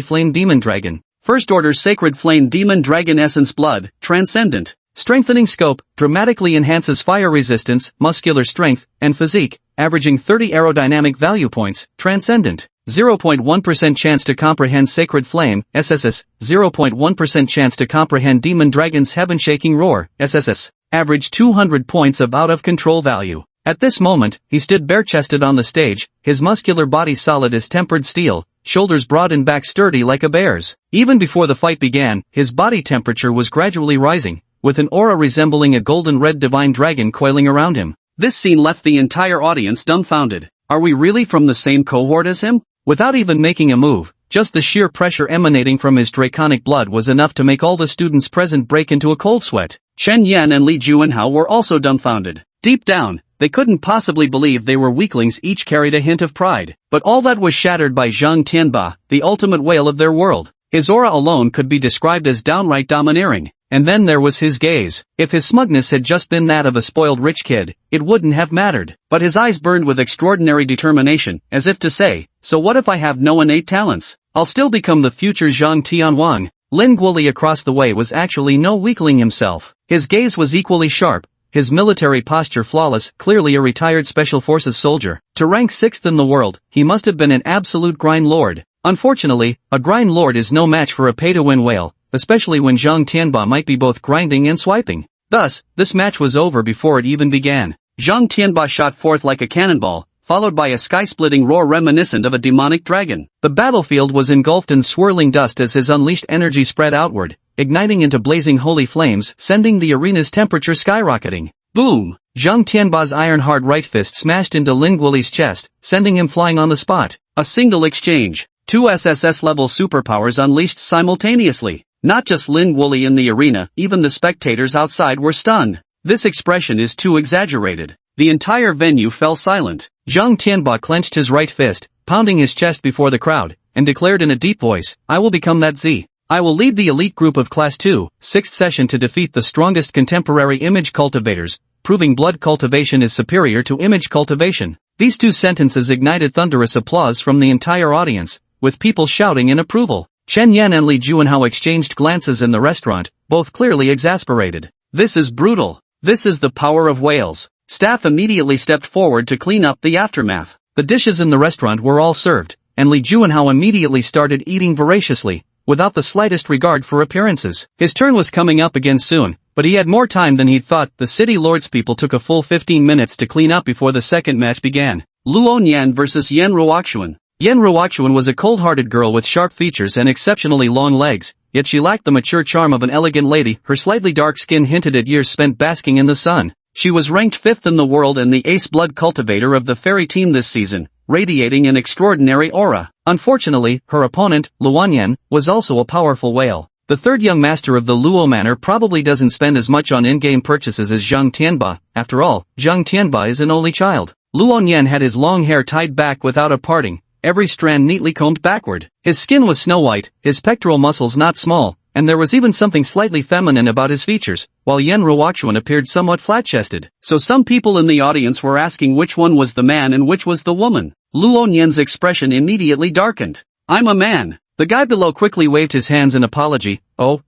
S1: flame demon dragon. First Order Sacred Flame Demon Dragon Essence Blood, Transcendent. Strengthening scope, dramatically enhances fire resistance, muscular strength, and physique, averaging 30 aerodynamic value points, Transcendent. 0.1% chance to comprehend Sacred Flame, SSS. 0.1% chance to comprehend Demon Dragon's Heaven-Shaking Roar, SSS. Average 200 points of out-of-control value. At this moment, he stood bare-chested on the stage, his muscular body solid as tempered steel, shoulders broad and back sturdy like a bear's. Even before the fight began, his body temperature was gradually rising, with an aura resembling a golden-red divine dragon coiling around him. This scene left the entire audience dumbfounded. Are we really from the same cohort as him? Without even making a move, just the sheer pressure emanating from his draconic blood was enough to make all the students present break into a cold sweat. Chen Yan and Li Juanhao were also dumbfounded. Deep down, they couldn't possibly believe they were weaklings, each carried a hint of pride. But all that was shattered by Zhang Tianba, the ultimate whale of their world. His aura alone could be described as downright domineering. And then there was his gaze. If his smugness had just been that of a spoiled rich kid, it wouldn't have mattered. But his eyes burned with extraordinary determination, as if to say, so what if I have no innate talents? I'll still become the future Zhang Tianwang. Lin Guoli across the way was actually no weakling himself. His gaze was equally sharp, his military posture flawless, clearly a retired special forces soldier. To rank 6th in the world, he must have been an absolute grind lord. Unfortunately, a grind lord is no match for a pay-to-win whale, especially when Zhang Tianba might be both grinding and swiping. Thus, this match was over before it even began. Zhang Tianba shot forth like a cannonball, followed by a sky-splitting roar reminiscent of a demonic dragon. The battlefield was engulfed in swirling dust as his unleashed energy spread outward, igniting into blazing holy flames, sending the arena's temperature skyrocketing. Boom! Zhang Tianba's iron-hard right fist smashed into Lin Guoli's chest, sending him flying on the spot. A single exchange. 2 SSS-level superpowers unleashed simultaneously. Not just Lin Guoli in the arena, even the spectators outside were stunned. This expression is too exaggerated. The entire venue fell silent. Zhang Tianba clenched his right fist, pounding his chest before the crowd, and declared in a deep voice, I will become that Z. I will lead the elite group of Class 2, 6th session to defeat the strongest contemporary image cultivators, proving blood cultivation is superior to image cultivation. These 2 sentences ignited thunderous applause from the entire audience, with people shouting in approval. Chen Yan and Li Juanhao exchanged glances in the restaurant, both clearly exasperated. This is brutal. This is the power of whales. Staff immediately stepped forward to clean up the aftermath. The dishes in the restaurant were all served, and Li Juanhao immediately started eating voraciously, without the slightest regard for appearances. His turn was coming up again soon, but he had more time than he'd thought. The city lords people took a full 15 minutes to clean up before the second match began. Luo Nian vs Yan Ruoxuan. Yan Ruoxuan was a cold-hearted girl with sharp features and exceptionally long legs, yet she lacked the mature charm of an elegant lady. Her slightly dark skin hinted at years spent basking in the sun. She was ranked 5th in the world and the ace blood cultivator of the fairy team this season, radiating an extraordinary aura. Unfortunately, her opponent, Luoyan, was also a powerful whale. The third young master of the Luo Manor probably doesn't spend as much on in-game purchases as Zhang Tianba. After all, Zhang Tianba is an only child. Luoyan had his long hair tied back without a parting, every strand neatly combed backward. His skin was snow-white, his pectoral muscles not small, and there was even something slightly feminine about his features, while Yan Ruoxuan appeared somewhat flat-chested. So some people in the audience were asking which one was the man and which was the woman. Luo Nian's expression immediately darkened. I'm a man. The guy below quickly waved his hands in apology. Oh,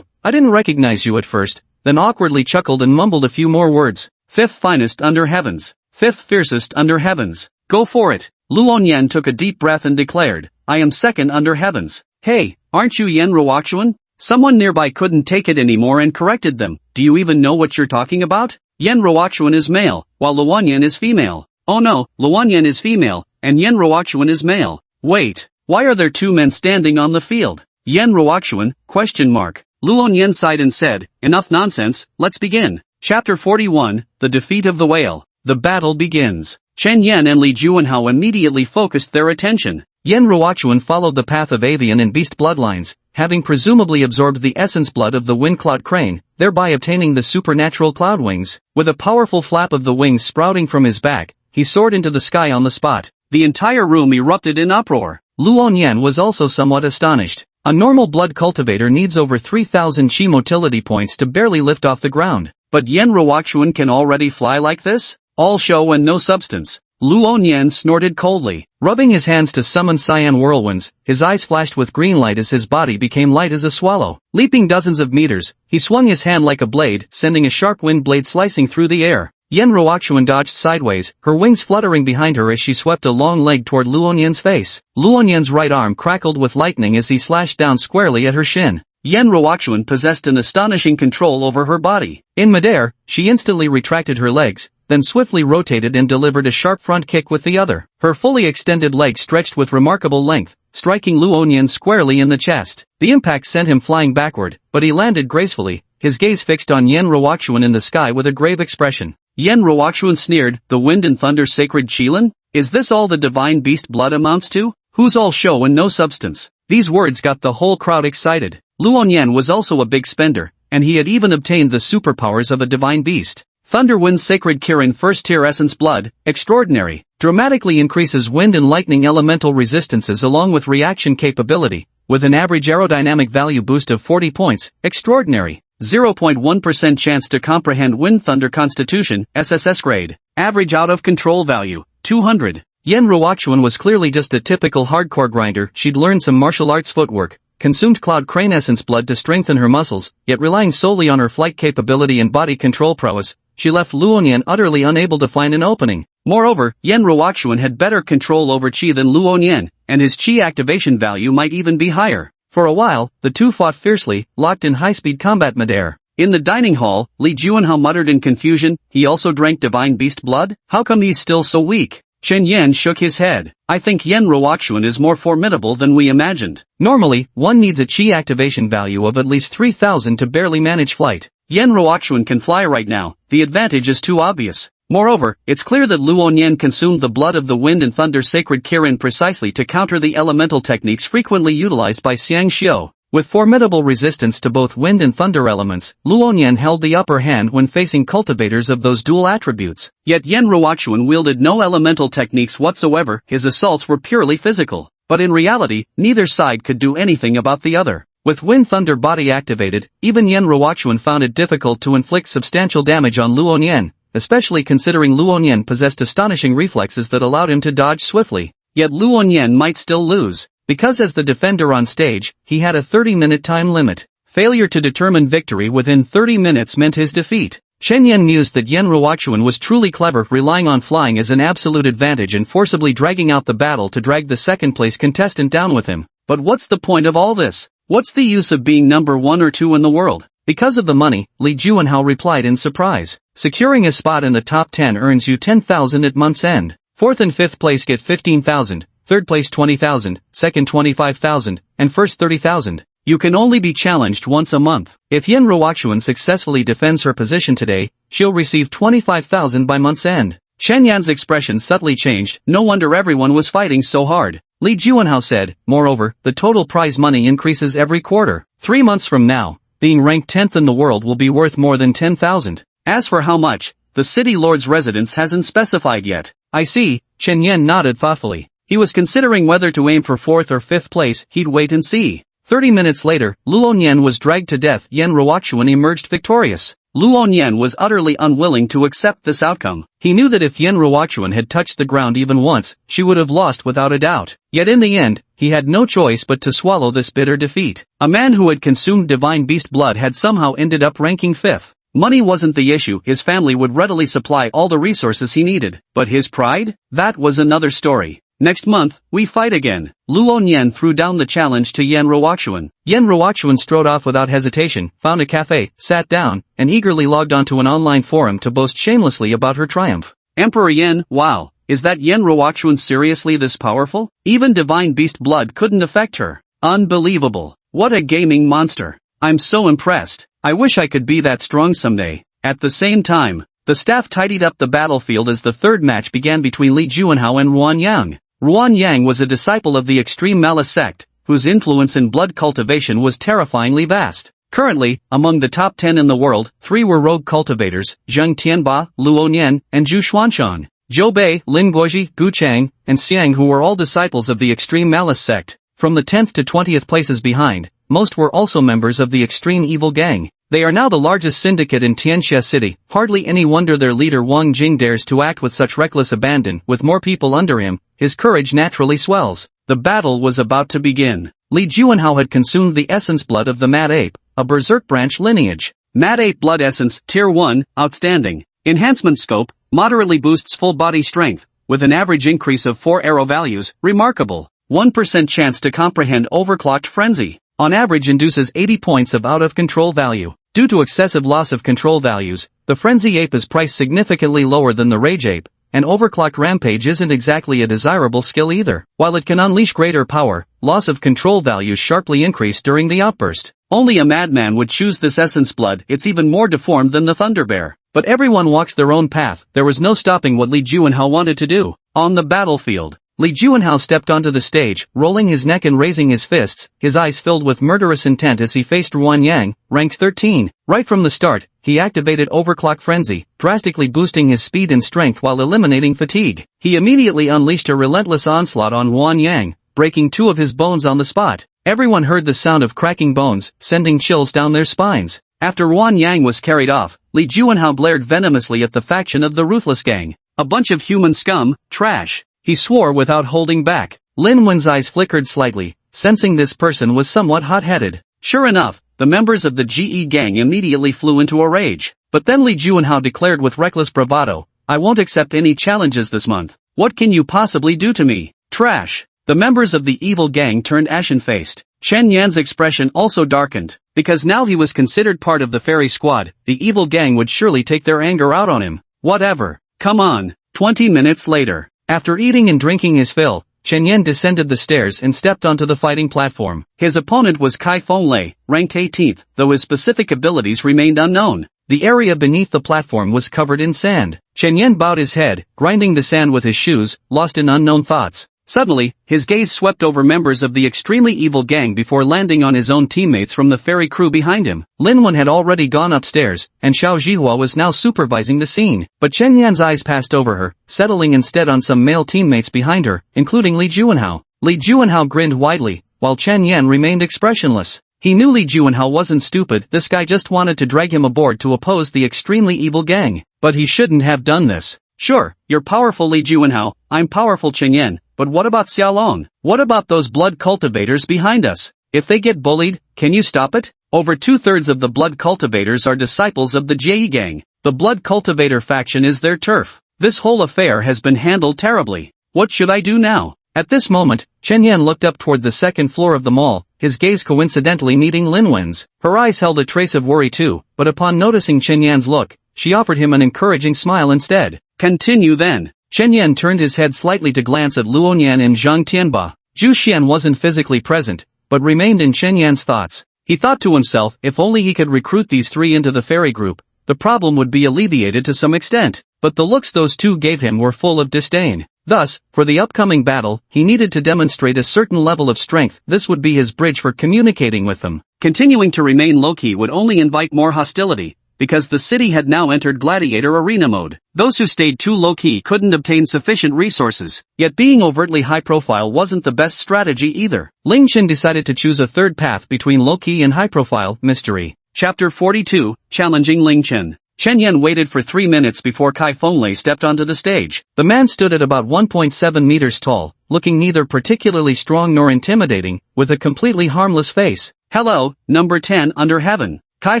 S1: I didn't recognize you at first, then awkwardly chuckled and mumbled a few more words. 5th finest under heavens. 5th fiercest under heavens. Go for it. Luo Nian took a deep breath and declared, I am 2nd under heavens. Hey, aren't you Yan Ruoxuan? Someone nearby couldn't take it anymore and corrected them. Do you even know what you're talking about? Yan Ruoxuan is male, while Luoyan is female. Oh no, Luoyan is female, and Yan Ruoxuan is male. Wait, why are there 2 men standing on the field? Yan Ruoxuan, ? Luo Nian sighed and said, enough nonsense, let's begin. Chapter 41, The Defeat of the Whale. The battle begins. Chen Yan and Li Juanhao immediately focused their attention. Yen Ruochuan followed the path of avian and beast bloodlines, having presumably absorbed the essence blood of the wind cloud crane, thereby obtaining the supernatural cloud wings. With a powerful flap of the wings sprouting from his back, he soared into the sky on the spot. The entire room erupted in uproar. Luo Nian was also somewhat astonished. A normal blood cultivator needs over 3,000 chi motility points to barely lift off the ground. But Yen Ruochuan can already fly like this? All show and no substance. Luo Nian snorted coldly. Rubbing his hands to summon cyan whirlwinds, his eyes flashed with green light as his body became light as a swallow. Leaping dozens of meters, he swung his hand like a blade, sending a sharp wind blade slicing through the air. Yen Ruochuan dodged sideways, her wings fluttering behind her as she swept a long leg toward Luo Nian's face. Luo Nian's right arm crackled with lightning as he slashed down squarely at her shin. Yen Ruochuan possessed an astonishing control over her body. In midair, she instantly retracted her legs, then swiftly rotated and delivered a sharp front kick with the other. Her fully extended leg stretched with remarkable length, striking Luo Nian squarely in the chest. The impact sent him flying backward, but he landed gracefully, his gaze fixed on Yen Ruochuan in the sky with a grave expression. Yen Ruochuan sneered, "The wind and thunder sacred Qilin? Is this all the divine beast blood amounts to? Who's all show and no substance?" These words got the whole crowd excited. Luo Nian was also a big spender, and he had even obtained the superpowers of a divine beast. Thunder Wind's Sacred Kirin First Tier Essence Blood, extraordinary, dramatically increases wind and lightning elemental resistances along with reaction capability, with an average aerodynamic value boost of 40 points, extraordinary. 0.1% chance to comprehend Wind Thunder Constitution, SSS grade. Average out-of-control value, 200. Yen Ruochuan was clearly just a typical hardcore grinder. She'd learned some martial arts footwork, consumed Cloud Crane Essence blood to strengthen her muscles, yet relying solely on her flight capability and body control prowess, she left Luo Nian utterly unable to find an opening. Moreover, Yen Ruochuan had better control over Qi than Luo Nian, and his Qi activation value might even be higher. For a while, the two fought fiercely, locked in high-speed combat midair. In the dining hall, Li Juanhao muttered in confusion, "He also drank divine beast blood? How come he's still so weak?" Chen Yan shook his head. "I think Yen Ruochuan is more formidable than we imagined. Normally, one needs a Qi activation value of at least 3,000 to barely manage flight. Yen Ruochuan can fly right now, the advantage is too obvious. Moreover, it's clear that Luo Nian consumed the blood of the wind and thunder sacred Kirin precisely to counter the elemental techniques frequently utilized by Xiang Xiu. With formidable resistance to both wind and thunder elements, Luo Nian held the upper hand when facing cultivators of those dual attributes. Yet Yen Ruochuan wielded no elemental techniques whatsoever, his assaults were purely physical. But in reality, neither side could do anything about the other. With Wind Thunder body activated, even Yen Ruochuan found it difficult to inflict substantial damage on Luo Nian, especially considering Luo Nian possessed astonishing reflexes that allowed him to dodge swiftly. Yet Luo Nian might still lose, because as the defender on stage, he had a 30-minute time limit. Failure to determine victory within 30 minutes meant his defeat. Chen Yan mused that Yen Ruochuan was truly clever, relying on flying as an absolute advantage and forcibly dragging out the battle to drag the second-place contestant down with him. But what's the point of all this? What's the use of being number 1 or 2 in the world? Because of the money, Li Juanhao replied in surprise. Securing a spot in the top 10 earns you 10,000 at month's end. 4th and 5th place get 15,000, 3rd place 20,000, 2nd 25,000, and 1st 30,000. You can only be challenged once a month. If Yen Ruochuan successfully defends her position today, she'll receive 25,000 by month's end. Chen Yan's expression subtly changed. No wonder everyone was fighting so hard. Li Juanhao said, moreover, the total prize money increases every quarter. 3 months from now, being ranked 10th in the world will be worth more than 10,000. As for how much, the city lord's residence hasn't specified yet. I see, Chen Yan nodded thoughtfully. He was considering whether to aim for 4th or 5th place. He'd wait and see. 30 minutes later, Luo Nian was dragged to death. Yen Ruochuan emerged victorious. Luo Nian was utterly unwilling to accept this outcome. He knew that if Yen Ruochuan had touched the ground even once, she would have lost without a doubt. Yet in the end, he had no choice but to swallow this bitter defeat. A man who had consumed divine beast blood had somehow ended up ranking 5th. Money wasn't the issue, his family would readily supply all the resources he needed. But his pride? That was another story. Next month, we fight again. Luo Nian threw down the challenge to Yen Ruochuan. Yen Ruochuan strode off without hesitation, found a cafe, sat down, and eagerly logged onto an online forum to boast shamelessly about her triumph. Emperor Yen, wow, is that Yen Ruochuan seriously this powerful? Even divine beast blood couldn't affect her. Unbelievable. What a gaming monster. I'm so impressed. I wish I could be that strong someday. At the same time, the staff tidied up the battlefield as the third match began between Li Juanhao and Ruan Yang. Ruan Yang was a disciple of the extreme Malice sect, whose influence in blood cultivation was terrifyingly vast. Currently, among the top 10 in the world, 3 were rogue cultivators: Zheng Tianba, Luo Nian, and Zhu Xuanshan. Zhou Bei, Lin Guoji, Gu Chang, and Xiang, who were all disciples of the extreme Malice sect. From the 10th to 20th places behind, most were also members of the extreme evil gang. They are now the largest syndicate in Tianxia City. Hardly any wonder their leader Wang Jing dares to act with such reckless abandon. With more people under him, his courage naturally swells. The battle was about to begin. Li Juanhao had consumed the essence blood of the Mad Ape, a berserk branch lineage. Mad Ape Blood Essence, Tier 1, Outstanding. Enhancement Scope, moderately boosts full body strength, with an average increase of 4 arrow values, remarkable. 1% chance to comprehend Overclocked Frenzy. On average induces 80 points of out-of-control value. Due to excessive loss of control values, the Frenzy Ape is priced significantly lower than the Rage Ape, and Overclocked Rampage isn't exactly a desirable skill either. While it can unleash greater power, loss of control values sharply increase during the outburst. Only a madman would choose this essence blood. It's even more deformed than the Thunder Bear. But everyone walks their own path. There was no stopping what Li Juanhao wanted to do. On the battlefield, Li Juanhao stepped onto the stage, rolling his neck and raising his fists, his eyes filled with murderous intent as he faced Ruan Yang, ranked 13. Right from the start, he activated Overclock Frenzy, drastically boosting his speed and strength while eliminating fatigue. He immediately unleashed a relentless onslaught on Ruan Yang, breaking 2 of his bones on the spot. Everyone heard the sound of cracking bones, sending chills down their spines. After Ruan Yang was carried off, Li Juanhao blared venomously at the faction of the Ruthless Gang. A bunch of human scum, trash. He swore without holding back. Lin Wen's eyes flickered slightly, sensing this person was somewhat hot-headed. Sure enough, the members of the GE gang immediately flew into a rage. But then Li Juanhao declared with reckless bravado, "I won't accept any challenges this month. What can you possibly do to me? Trash." The members of the evil gang turned ashen-faced. Chen Yan's expression also darkened. Because now he was considered part of the fairy squad, the evil gang would surely take their anger out on him. Whatever. Come on. 20 minutes later. After eating and drinking his fill, Chen Yan descended the stairs and stepped onto the fighting platform. His opponent was Kai Fenglei, ranked 18th, though his specific abilities remained unknown. The area beneath the platform was covered in sand. Chen Yan bowed his head, grinding the sand with his shoes, lost in unknown thoughts. Suddenly, his gaze swept over members of the extremely evil gang before landing on his own teammates from the fairy crew behind him. Lin Wen had already gone upstairs, and Xiao Zhihua was now supervising the scene. But Chen Yan's eyes passed over her, settling instead on some male teammates behind her, including Li Juanhao. Li Juanhao grinned widely, while Chen Yan remained expressionless. He knew Li Juanhao wasn't stupid. This guy just wanted to drag him aboard to oppose the extremely evil gang. But he shouldn't have done this. Sure, you're powerful Li Juanhao, I'm powerful Chen Yan. But what about Xiaolong? What about those blood cultivators behind us? If they get bullied, can you stop it? Over 2/3 of the blood cultivators are disciples of the Jie gang. The blood cultivator faction is their turf. This whole affair has been handled terribly. What should I do now? At this moment, Chen Yan looked up toward the second floor of the mall, his gaze coincidentally meeting Lin Wen's. Her eyes held a trace of worry too, but upon noticing Chen Yan's look, she offered him an encouraging smile instead. Continue then. Chen Yan turned his head slightly to glance at Luo Nian and Zhang Tianba. Zhu Xian wasn't physically present, but remained in Chen Yan's thoughts. He thought to himself, if only he could recruit these 3 into the fairy group, the problem would be alleviated to some extent. But the looks those 2 gave him were full of disdain. Thus, for the upcoming battle, he needed to demonstrate a certain level of strength. This would be his bridge for communicating with them. Continuing to remain low-key would only invite more hostility, because the city had now entered gladiator arena mode. Those who stayed too low-key couldn't obtain sufficient resources. Yet being overtly high-profile wasn't the best strategy either. Ling Chen decided to choose a third path between low-key and high-profile, mystery. Chapter 42, Challenging Ling Chen. Chen Yan waited for 3 minutes before Kai Fenglei stepped onto the stage. The man stood at about 1.7 meters tall, looking neither particularly strong nor intimidating, with a completely harmless face. Hello, number 10 under heaven. Kai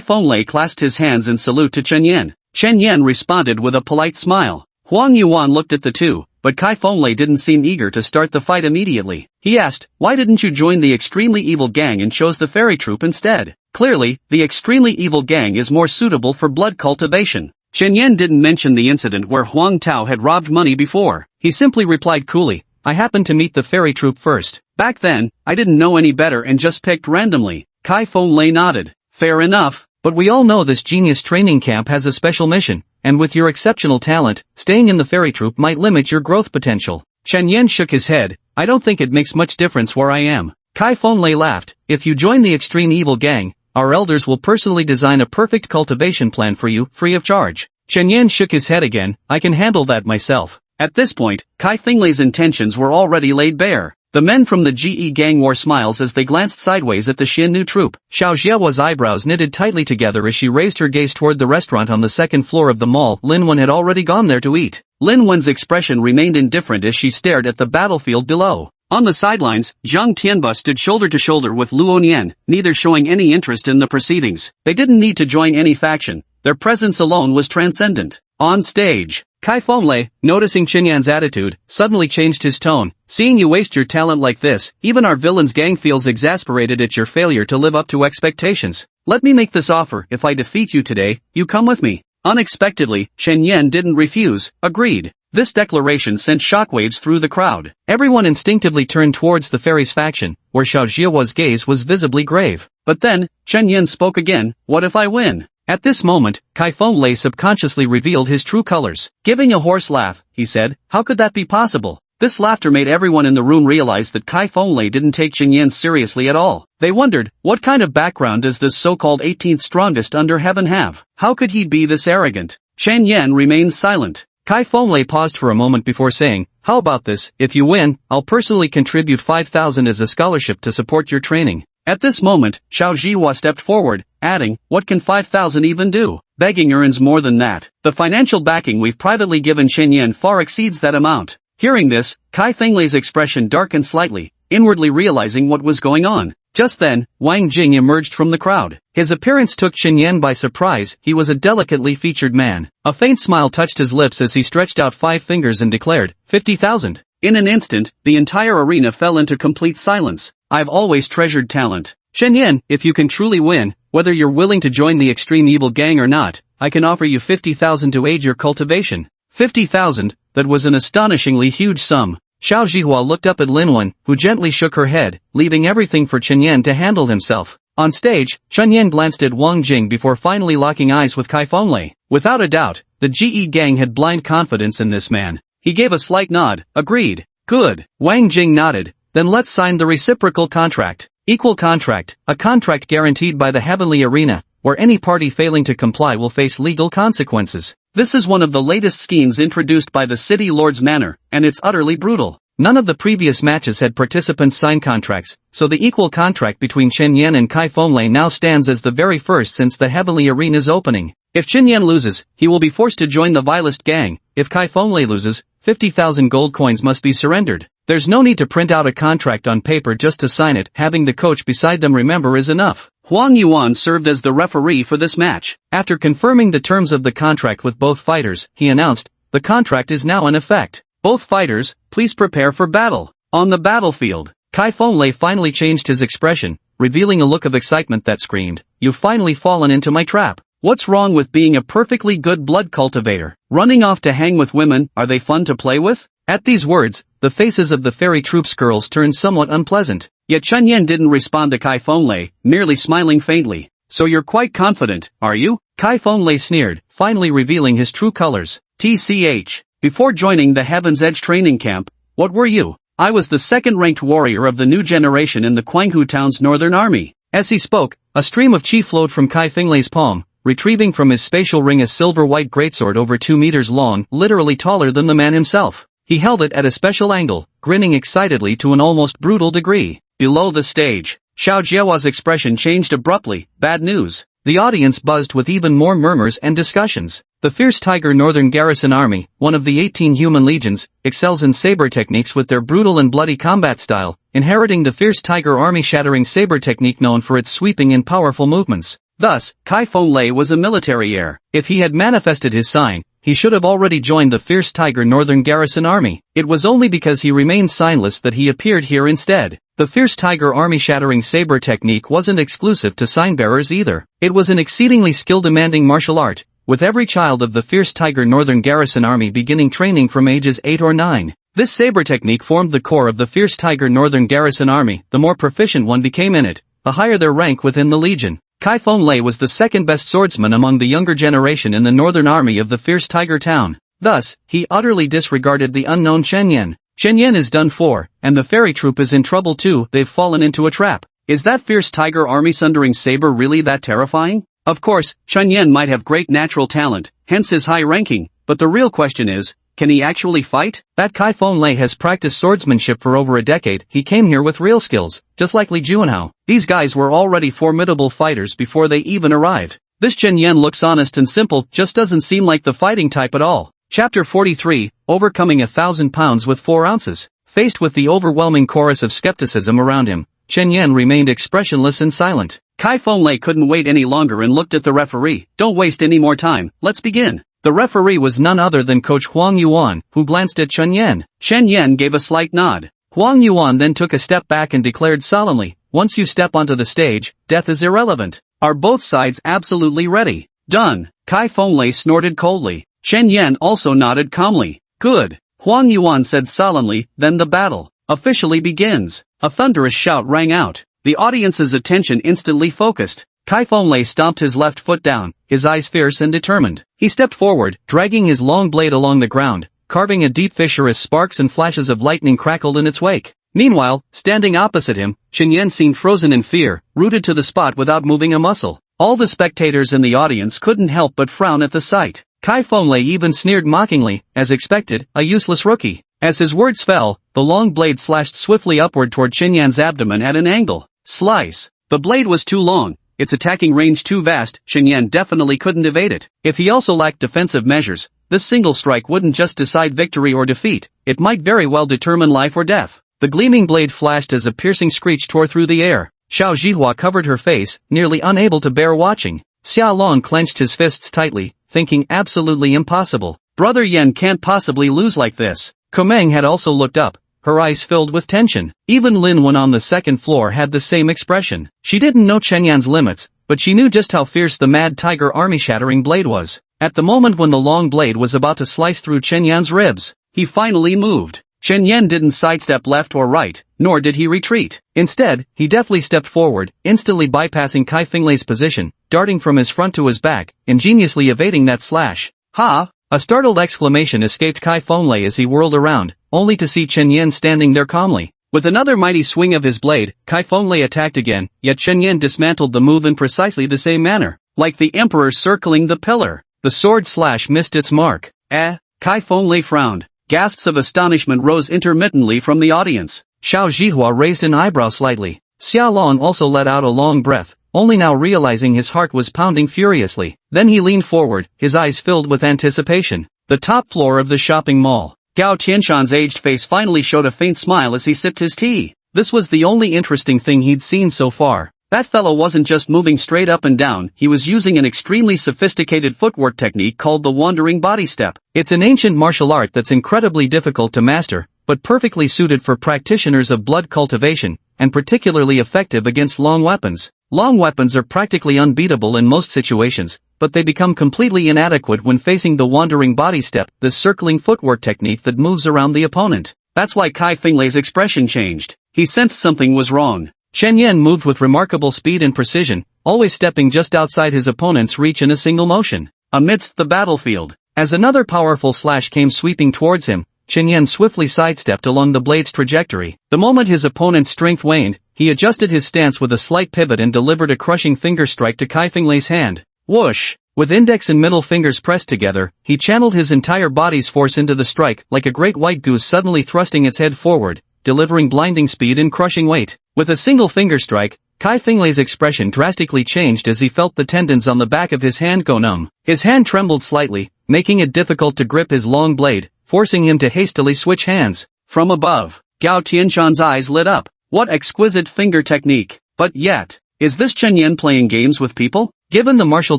S1: Fenglei clasped his hands in salute to Chen Yan. Chen Yan responded with a polite smile. Huang Yuan looked at the two, but Kai Fenglei didn't seem eager to start the fight immediately. He asked, why didn't you join the extremely evil gang and chose the fairy troop instead? Clearly, the extremely evil gang is more suitable for blood cultivation. Chen Yan didn't mention the incident where Huang Tao had robbed money before. He simply replied coolly, I happened to meet the fairy troop first. Back then, I didn't know any better and just picked randomly. Kai Fenglei nodded. Fair enough, but we all know this genius training camp has a special mission, and with your exceptional talent, staying in the fairy troop might limit your growth potential. Chen Yan shook his head. I don't think it makes much difference where I am. Kai Fenlei laughed. If you join the extreme evil gang, our elders will personally design a perfect cultivation plan for you, free of charge. Chen Yan shook his head again. I can handle that myself. At this point, Kai Fenglei's intentions were already laid bare. The men from the GE gang wore smiles as they glanced sideways at the Xinnu troop. Xiao Jiewa's eyebrows knitted tightly together as she raised her gaze toward the restaurant on the second floor of the mall. Lin Wen had already gone there to eat. Lin Wen's expression remained indifferent as she stared at the battlefield below. On the sidelines, Zhang Tianba stood shoulder to shoulder with Luo Nian, neither showing any interest in the proceedings. They didn't need to join any faction. Their presence alone was transcendent. On stage, Kai Fenlei, noticing Chen Yan's attitude, suddenly changed his tone. Seeing you waste your talent like this, even our villain's gang feels exasperated at your failure to live up to expectations. Let me make this offer. If I defeat you today, you come with me. Unexpectedly, Chen Yan didn't refuse, agreed. This declaration sent shockwaves through the crowd. Everyone instinctively turned towards the fairy's faction, where Xiao Jiewa's gaze was visibly grave. But then, Chen Yan spoke again. What if I win? At this moment, Kai Fenlei subconsciously revealed his true colors. Giving a hoarse laugh, he said, how could that be possible? This laughter made everyone in the room realize that Kai Fenlei didn't take Chen Yan seriously at all. They wondered, what kind of background does this so-called 18th strongest under heaven have? How could he be this arrogant? Chen Yan remained silent. Kai Fenlei paused for a moment before saying, how about this? If you win, I'll personally contribute 5,000 as a scholarship to support your training. At this moment, Xiao Jiewa stepped forward, adding, what can 5,000 even do? Begging earns more than that. The financial backing we've privately given Chen Yan far exceeds that amount. Hearing this, Kai Fenglei's expression darkened slightly, inwardly realizing what was going on. Just then, Wang Jing emerged from the crowd. His appearance took Chen Yan by surprise. He was a delicately featured man. A faint smile touched his lips as he stretched out 5 fingers and declared, 50,000. In an instant, the entire arena fell into complete silence. I've always treasured talent. Chen Yan, if you can truly win, whether you're willing to join the extreme evil gang or not, I can offer you 50,000 to aid your cultivation. 50,000, that was an astonishingly huge sum. Xiao Jihua looked up at Lin Wen, who gently shook her head, leaving everything for Chen Yan to handle himself. On stage, Chen Yan glanced at Wang Jing before finally locking eyes with Kai Fenlei. Without a doubt, the GE gang had blind confidence in this man. He gave a slight nod, agreed. Good. Wang Jing nodded. Then let's sign the reciprocal contract. Equal contract, a contract guaranteed by the heavenly arena, where any party failing to comply will face legal consequences. This is one of the latest schemes introduced by the City Lord's Manor, and it's utterly brutal. None of the previous matches had participants sign contracts, so the equal contract between Chen Yan and Kai Fenlei now stands as the very first since the heavenly arena's opening. If Chen Yan loses, he will be forced to join the vilest gang. If Kai Fenlei loses, 50,000 gold coins must be surrendered. There's no need to print out a contract on paper just to sign it. Having the coach beside them remember is enough. Huang Yuan served as the referee for this match. After confirming the terms of the contract with both fighters, he announced, the contract is now in effect. Both fighters, please prepare for battle. On the battlefield, Kai Fenlei finally changed his expression, revealing a look of excitement that screamed, you've finally fallen into my trap. What's wrong with being a perfectly good blood cultivator? Running off to hang with women, are they fun to play with? At these words, the faces of the fairy troop's girls turned somewhat unpleasant. Yet Chen Yan didn't respond to Kai Fenlei, merely smiling faintly. So you're quite confident, are you? Kai Fenlei sneered, finally revealing his true colors. TCH. Before joining the Heaven's Edge training camp, what were you? I was the second-ranked warrior of the new generation in the Guanghu town's northern army. As he spoke, a stream of chi flowed from Kai Fenglei's palm, retrieving from his spatial ring a silver-white greatsword over 2 meters long, literally taller than the man himself. He held it at a special angle, grinning excitedly to an almost brutal degree. Below the stage, Xiao Jiewa's expression changed abruptly. Bad news. The audience buzzed with even more murmurs and discussions. The Fierce Tiger Northern Garrison Army, one of the 18 human legions, excels in saber techniques with their brutal and bloody combat style, inheriting the Fierce Tiger Army shattering saber technique known for its sweeping and powerful movements. Thus, Kai Fenlei was a military heir. If he had manifested his sign, he should have already joined the Fierce Tiger Northern Garrison Army. It was only because he remained signless that he appeared here instead. The Fierce Tiger Army shattering saber technique wasn't exclusive to sign-bearers either. It was an exceedingly skill-demanding martial art, with every child of the Fierce Tiger Northern Garrison Army beginning training from ages 8 or 9. This saber technique formed the core of the Fierce Tiger Northern Garrison Army. The more proficient one became in it, the higher their rank within the legion. Kai Fenlei was the second-best swordsman among the younger generation in the northern army of the Fierce Tiger town. Thus, he utterly disregarded the unknown Chen Yan. Chen Yan is done for, and the fairy troop is in trouble too. They've fallen into a trap. Is that fierce tiger army sundering saber really that terrifying? Of course, Chen Yan might have great natural talent, hence his high ranking, but the real question is, can he actually fight? That Kai Fenglai has practiced swordsmanship for over a decade. He came here with real skills, just like Li Juanhao. These guys were already formidable fighters before they even arrived. This Chen Yan looks honest and simple, just doesn't seem like the fighting type at all. Chapter 43, Overcoming 1,000 pounds with 4 ounces. Faced with the overwhelming chorus of skepticism around him, Chen Yan remained expressionless and silent. Kai Fenglai couldn't wait any longer and looked at the referee. Don't waste any more time, let's begin. The referee was none other than Coach Huang Yuan, who glanced at Chen Yan. Chen Yan gave a slight nod. Huang Yuan then took a step back and declared solemnly, once you step onto the stage, death is irrelevant. Are both sides absolutely ready? Done. Kai Fenglai snorted coldly. Chen Yan also nodded calmly. Good. Huang Yuan said solemnly, then the battle officially begins. A thunderous shout rang out. The audience's attention instantly focused. Kai Fenglai stomped his left foot down, his eyes fierce and determined. He stepped forward, dragging his long blade along the ground, carving a deep fissure as sparks and flashes of lightning crackled in its wake. Meanwhile, standing opposite him, Chen Yan seemed frozen in fear, rooted to the spot without moving a muscle. All the spectators in the audience couldn't help but frown at the sight. Kai Fenglai even sneered mockingly, as expected, a useless rookie. As his words fell, the long blade slashed swiftly upward toward Chen Yan's abdomen at an angle. Slice. The blade was too long, its attacking range too vast. Chen Yan definitely couldn't evade it. If he also lacked defensive measures, this single strike wouldn't just decide victory or defeat, it might very well determine life or death. The gleaming blade flashed as a piercing screech tore through the air. Xiao Zhihua covered her face, nearly unable to bear watching. Xia Long clenched his fists tightly, thinking absolutely impossible. Brother Yan can't possibly lose like this. Komeng had also looked up, her eyes filled with tension. Even Lin Wen on the second floor had the same expression. She didn't know Chen Yan's limits, but she knew just how fierce the mad tiger army-shattering blade was. At the moment when the long blade was about to slice through Chen Yan's ribs, he finally moved. Chen Yan didn't sidestep left or right, nor did he retreat. Instead, he deftly stepped forward, instantly bypassing Kai Fenglai's position, darting from his front to his back, ingeniously evading that slash. Ha! A startled exclamation escaped Kai Fenglai as he whirled around, only to see Chen Yan standing there calmly. With another mighty swing of his blade, Kai Fenglai attacked again, yet Chen Yan dismantled the move in precisely the same manner. Like the emperor circling the pillar, the sword slash missed its mark. Kai Fenglai frowned. Gasps of astonishment rose intermittently from the audience. Xiao Zhihua raised an eyebrow slightly. Xia Long also let out a long breath, only now realizing his heart was pounding furiously. Then he leaned forward, his eyes filled with anticipation. The top floor of the shopping mall. Gao Tianshan's aged face finally showed a faint smile as he sipped his tea. This was the only interesting thing he'd seen so far. That fellow wasn't just moving straight up and down, he was using an extremely sophisticated footwork technique called the wandering body step. It's an ancient martial art that's incredibly difficult to master, but perfectly suited for practitioners of blood cultivation, and particularly effective against long weapons. Long weapons are practically unbeatable in most situations, but they become completely inadequate when facing the wandering body step, the circling footwork technique that moves around the opponent. That's why Kai Fenglai's expression changed. He sensed something was wrong. Chen Yan moved with remarkable speed and precision, always stepping just outside his opponent's reach in a single motion. Amidst the battlefield, as another powerful slash came sweeping towards him, Chen Yan swiftly sidestepped along the blade's trajectory. The moment his opponent's strength waned, he adjusted his stance with a slight pivot and delivered a crushing finger strike to Kai Fenglai's hand. Whoosh! With index and middle fingers pressed together, he channeled his entire body's force into the strike, like a great white goose suddenly thrusting its head forward, delivering blinding speed and crushing weight. With a single finger strike, Kai Fenglai's expression drastically changed as he felt the tendons on the back of his hand go numb. His hand trembled slightly, making it difficult to grip his long blade, forcing him to hastily switch hands. From above, Gao Tianshan's eyes lit up. What exquisite finger technique! But yet, is this Chen Yan playing games with people? Given the martial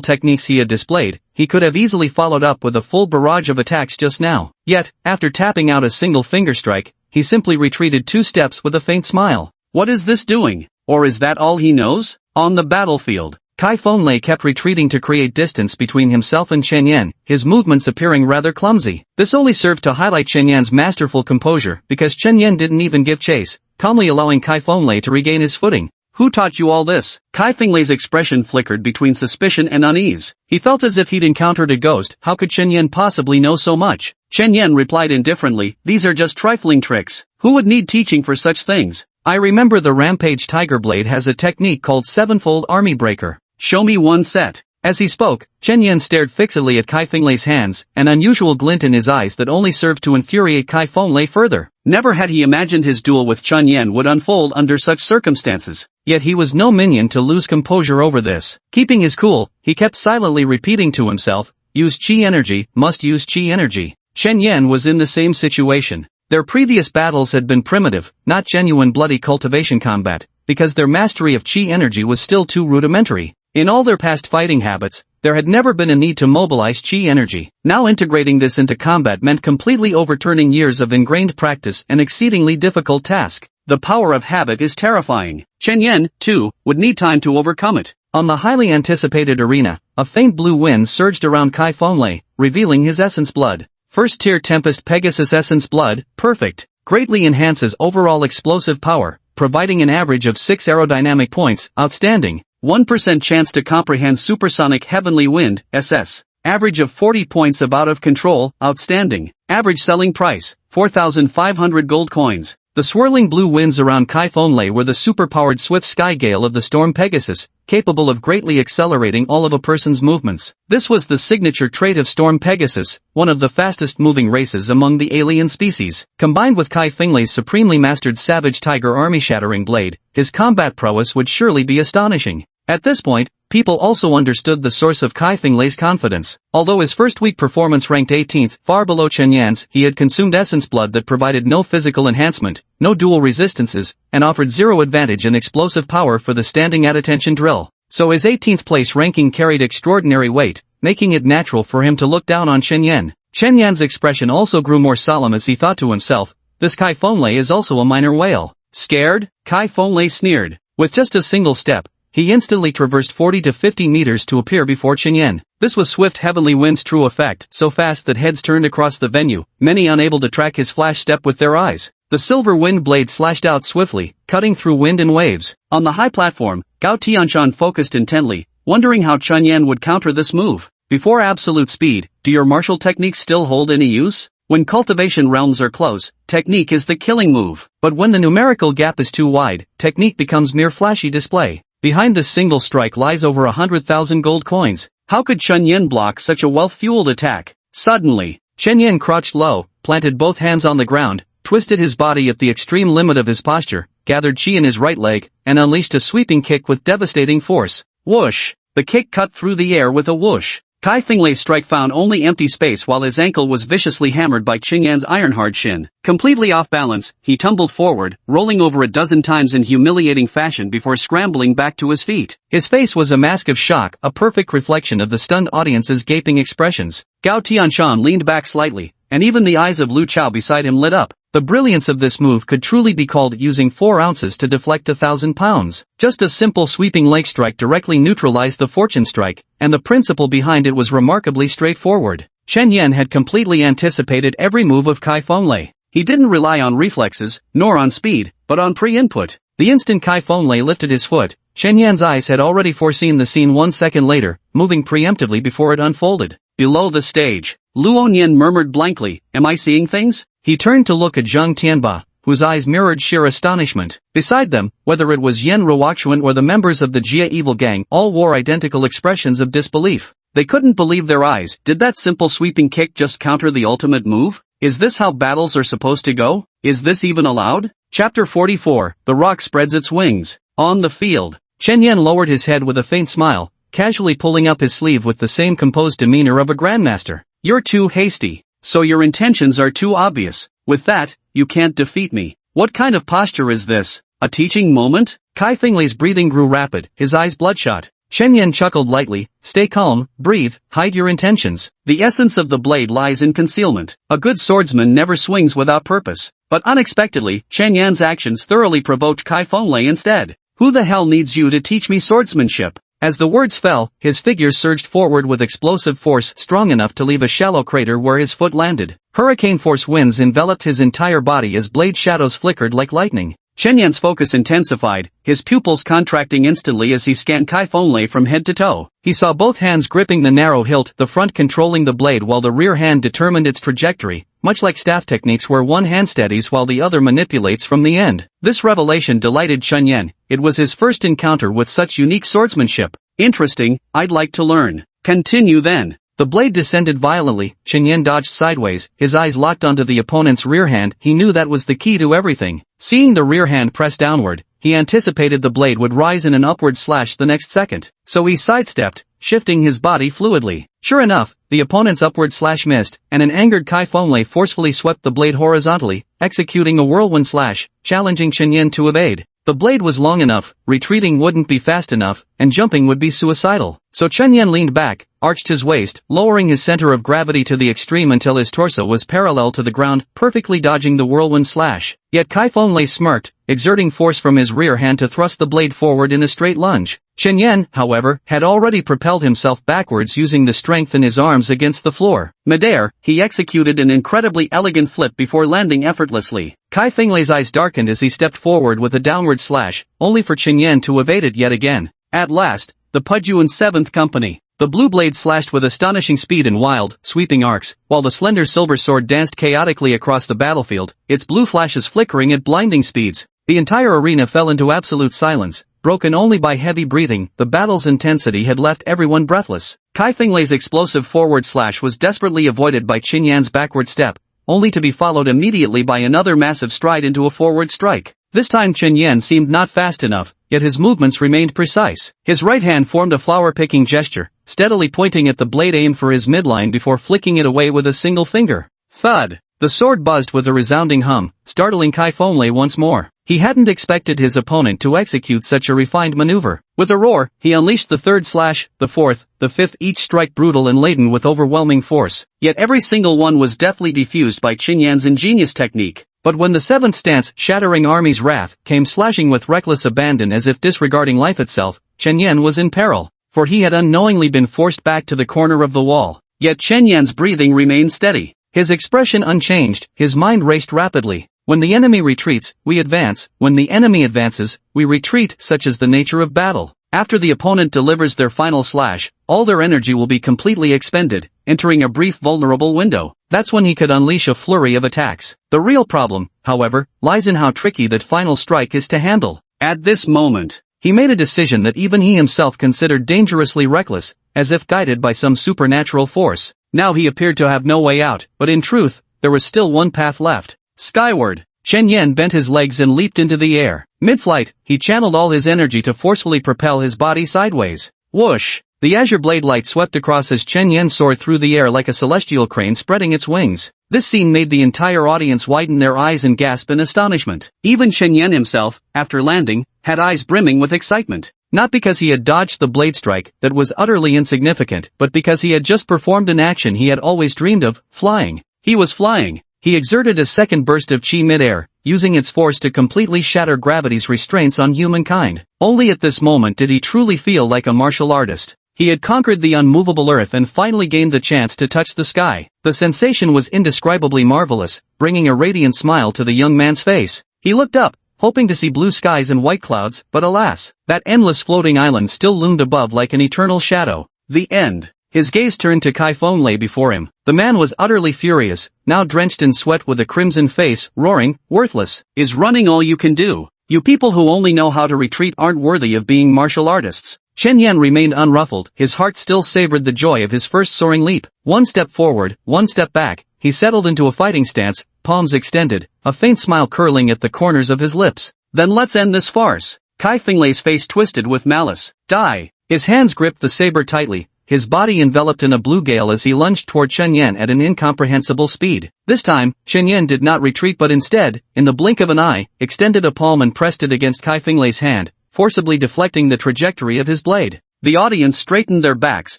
S1: techniques he had displayed, he could have easily followed up with a full barrage of attacks just now. Yet, after tapping out a single finger strike, he simply retreated 2 steps with a faint smile. What is this doing? Or is that all he knows? On the battlefield, Kai Fenglai kept retreating to create distance between himself and Chen Yan, his movements appearing rather clumsy. This only served to highlight Chen Yan's masterful composure, because Chen Yan didn't even give chase, calmly allowing Kai Fenglai to regain his footing. Who taught you all this? Kai Fenglai's expression flickered between suspicion and unease. He felt as if he'd encountered a ghost. How could Chen Yan possibly know so much? Chen Yan replied indifferently, these are just trifling tricks. Who would need teaching for such things? I remember the Rampage Tiger Blade has a technique called Sevenfold Army Breaker. Show me one set. As he spoke, Chen Yan stared fixedly at Kai Fenglei's hands, an unusual glint in his eyes that only served to infuriate Kai Fenglei further. Never had he imagined his duel with Chen Yan would unfold under such circumstances. Yet he was no minion to lose composure over this. Keeping his cool, he kept silently repeating to himself, use chi energy, must use chi energy. Chen Yan was in the same situation. Their previous battles had been primitive, not genuine bloody cultivation combat, because their mastery of chi energy was still too rudimentary. In all their past fighting habits, there had never been a need to mobilize chi energy. Now integrating this into combat meant completely overturning years of ingrained practice, an exceedingly difficult task. The power of habit is terrifying. Chen Yan, too, would need time to overcome it. On the highly anticipated arena, a faint blue wind surged around Kai Fenglei, revealing his essence blood. First tier Tempest Pegasus Essence Blood, perfect, greatly enhances overall explosive power, providing an average of 6 aerodynamic points, outstanding. 1% chance to comprehend Supersonic Heavenly Wind, SS. Average of 40 points of out of control, outstanding. Average selling price, 4,500 gold coins. The swirling blue winds around Kai Fenglei were the superpowered swift sky gale of the Storm Pegasus, capable of greatly accelerating all of a person's movements. This was the signature trait of Storm Pegasus, one of the fastest moving races among the alien species. Combined with Kai Fenglei's supremely mastered Savage Tiger Army-shattering blade, his combat prowess would surely be astonishing. At this point, people also understood the source of Kai Fenglei's confidence. Although his first week performance ranked 18th, far below Chen Yan's, he had consumed essence blood that provided no physical enhancement, no dual resistances, and offered zero advantage in explosive power for the standing at attention drill. So his 18th place ranking carried extraordinary weight, making it natural for him to look down on Chen Yan. Chen Yan's expression also grew more solemn as he thought to himself, this Kai Fenglei is also a minor whale. Scared? Kai Fenglei sneered. With just a single step, he instantly traversed 40 to 50 meters to appear before Chen Yan. This was swift heavenly wind's true effect, so fast that heads turned across the venue, many unable to track his flash step with their eyes. The silver wind blade slashed out swiftly, cutting through wind and waves. On the high platform, Gao Tianshan focused intently, wondering how Chen Yan would counter this move. Before absolute speed, do your martial techniques still hold any use? When cultivation realms are close, technique is the killing move. But when the numerical gap is too wide, technique becomes mere flashy display. Behind this single strike lies over 100,000 gold coins. How could Chen Yan block such a well-fueled attack? Suddenly, Chen Yan crouched low, planted both hands on the ground, twisted his body at the extreme limit of his posture, gathered chi in his right leg, and unleashed a sweeping kick with devastating force. Whoosh! The kick cut through the air with a whoosh. Kai Fenglei's strike found only empty space while his ankle was viciously hammered by Chen Yan's iron-hard shin. Completely off balance, he tumbled forward, rolling over a dozen times in humiliating fashion before scrambling back to his feet. His face was a mask of shock, a perfect reflection of the stunned audience's gaping expressions. Gao Tianshan leaned back slightly, and even the eyes of Lu Chao beside him lit up. The brilliance of this move could truly be called using 4 ounces to deflect 1,000 pounds. Just a simple sweeping leg strike directly neutralized the fortune strike, and the principle behind it was remarkably straightforward. Chen Yan had completely anticipated every move of Kai Fenglei. He didn't rely on reflexes, nor on speed, but on pre-input. The instant Kai Fenglei lifted his foot, Chen Yan's eyes had already foreseen the scene 1 second later, moving preemptively before it unfolded. Below the stage, Luo Nian murmured blankly, am I seeing things? He turned to look at Zhang Tianba, whose eyes mirrored sheer astonishment. Beside them, whether it was Yen Ruoxuan or the members of the Jia evil gang, all wore identical expressions of disbelief. They couldn't believe their eyes. Did that simple sweeping kick just counter the ultimate move? Is this how battles are supposed to go? Is this even allowed? Chapter 44, The Rock Spreads Its Wings. On the field, Chen Yan lowered his head with a faint smile, casually pulling up his sleeve with the same composed demeanor of a grandmaster. You're too hasty. So your intentions are too obvious. With that, you can't defeat me. What kind of posture is this? A teaching moment? Kai Fenglei's breathing grew rapid, his eyes bloodshot. Chen Yan chuckled lightly, stay calm, breathe, hide your intentions. The essence of the blade lies in concealment. A good swordsman never swings without purpose. But unexpectedly, Chen Yan's actions thoroughly provoked Kai Fenglei instead. Who the hell needs you to teach me swordsmanship? As the words fell, his figure surged forward with explosive force strong enough to leave a shallow crater where his foot landed. Hurricane force winds enveloped his entire body as blade shadows flickered like lightning. Chen Yan's focus intensified, his pupils contracting instantly as he scanned Kai Fenlei from head to toe. He saw both hands gripping the narrow hilt, the front controlling the blade while the rear hand determined its trajectory, much like staff techniques where one hand steadies while the other manipulates from the end. This revelation delighted Chen Yan. It was his first encounter with such unique swordsmanship. Interesting, I'd like to learn. Continue then. The blade descended violently, Chen Yan dodged sideways, his eyes locked onto the opponent's rear hand. He knew that was the key to everything. Seeing the rear hand press downward, he anticipated the blade would rise in an upward slash the next second, so he sidestepped, shifting his body fluidly. Sure enough, the opponent's upward slash missed, and an angered Kai Fenlei forcefully swept the blade horizontally, executing a whirlwind slash, challenging Chen Yan to evade. The blade was long enough, retreating wouldn't be fast enough, and jumping would be suicidal. So Chen Yan leaned back, arched his waist, lowering his center of gravity to the extreme until his torso was parallel to the ground, perfectly dodging the whirlwind slash. Yet Kai Fenlei smirked, exerting force from his rear hand to thrust the blade forward in a straight lunge. Chen Yan, however, had already propelled himself backwards using the strength in his arms against the floor. Midair, he executed an incredibly elegant flip before landing effortlessly. Kai Fenglei's eyes darkened as he stepped forward with a downward slash, only for Chen Yan to evade it yet again. At last, the Pujuan 7th Company. The blue blade slashed with astonishing speed in wild, sweeping arcs, while the slender silver sword danced chaotically across the battlefield, its blue flashes flickering at blinding speeds. The entire arena fell into absolute silence, broken only by heavy breathing. The battle's intensity had left everyone breathless. Kai Fenglei's explosive forward slash was desperately avoided by Chen Yan's backward step, only to be followed immediately by another massive stride into a forward strike. This time Chen Yan seemed not fast enough, yet his movements remained precise. His right hand formed a flower-picking gesture, steadily pointing at the blade aimed for his midline before flicking it away with a single finger. Thud! The sword buzzed with a resounding hum, startling Kai Fenlei once more. He hadn't expected his opponent to execute such a refined maneuver. With a roar, he unleashed the third slash, the fourth, the fifth, each strike brutal and laden with overwhelming force. Yet every single one was deftly defused by Chen Yan's ingenious technique. But when the seventh stance, shattering army's wrath, came slashing with reckless abandon as if disregarding life itself, Chen Yan was in peril, for he had unknowingly been forced back to the corner of the wall. Yet Chen Yan's breathing remained steady, his expression unchanged, his mind raced rapidly. When the enemy retreats, we advance. When the enemy advances, we retreat. Such is the nature of battle. After the opponent delivers their final slash, all their energy will be completely expended, entering a brief vulnerable window. That's when he could unleash a flurry of attacks. The real problem, however, lies in how tricky that final strike is to handle. At this moment, he made a decision that even he himself considered dangerously reckless, as if guided by some supernatural force. Now he appeared to have no way out, but in truth, there was still one path left. Skyward. Chen Yan bent his legs and leaped into the air. Mid-flight, he channeled all his energy to forcefully propel his body sideways. Whoosh! The azure blade light swept across as Chen Yan soared through the air like a celestial crane spreading its wings. This scene made the entire audience widen their eyes and gasp in astonishment. Even Chen Yan himself, after landing, had eyes brimming with excitement. Not because he had dodged the blade strike that was utterly insignificant, but because he had just performed an action he had always dreamed of, flying. He was flying. He exerted a second burst of chi mid-air, using its force to completely shatter gravity's restraints on humankind. Only at this moment did he truly feel like a martial artist. He had conquered the unmovable earth and finally gained the chance to touch the sky. The sensation was indescribably marvelous, bringing a radiant smile to the young man's face. He looked up, hoping to see blue skies and white clouds, but alas, that endless floating island still loomed above like an eternal shadow. The end. His gaze turned to Kai Fenlei before him. The man was utterly furious, now drenched in sweat with a crimson face, roaring, "Worthless! Is running all you can do? You people who only know how to retreat aren't worthy of being martial artists." Chen Yan remained unruffled, his heart still savored the joy of his first soaring leap. One step forward, one step back, he settled into a fighting stance, palms extended, a faint smile curling at the corners of his lips. "Then let's end this farce." Kai Fenglei's face twisted with malice. "Die!" His hands gripped the saber tightly, his body enveloped in a blue gale as he lunged toward Chen Yan at an incomprehensible speed. This time, Chen Yan did not retreat but instead, in the blink of an eye, extended a palm and pressed it against Kai Fenglei's hand, forcibly deflecting the trajectory of his blade. The audience straightened their backs,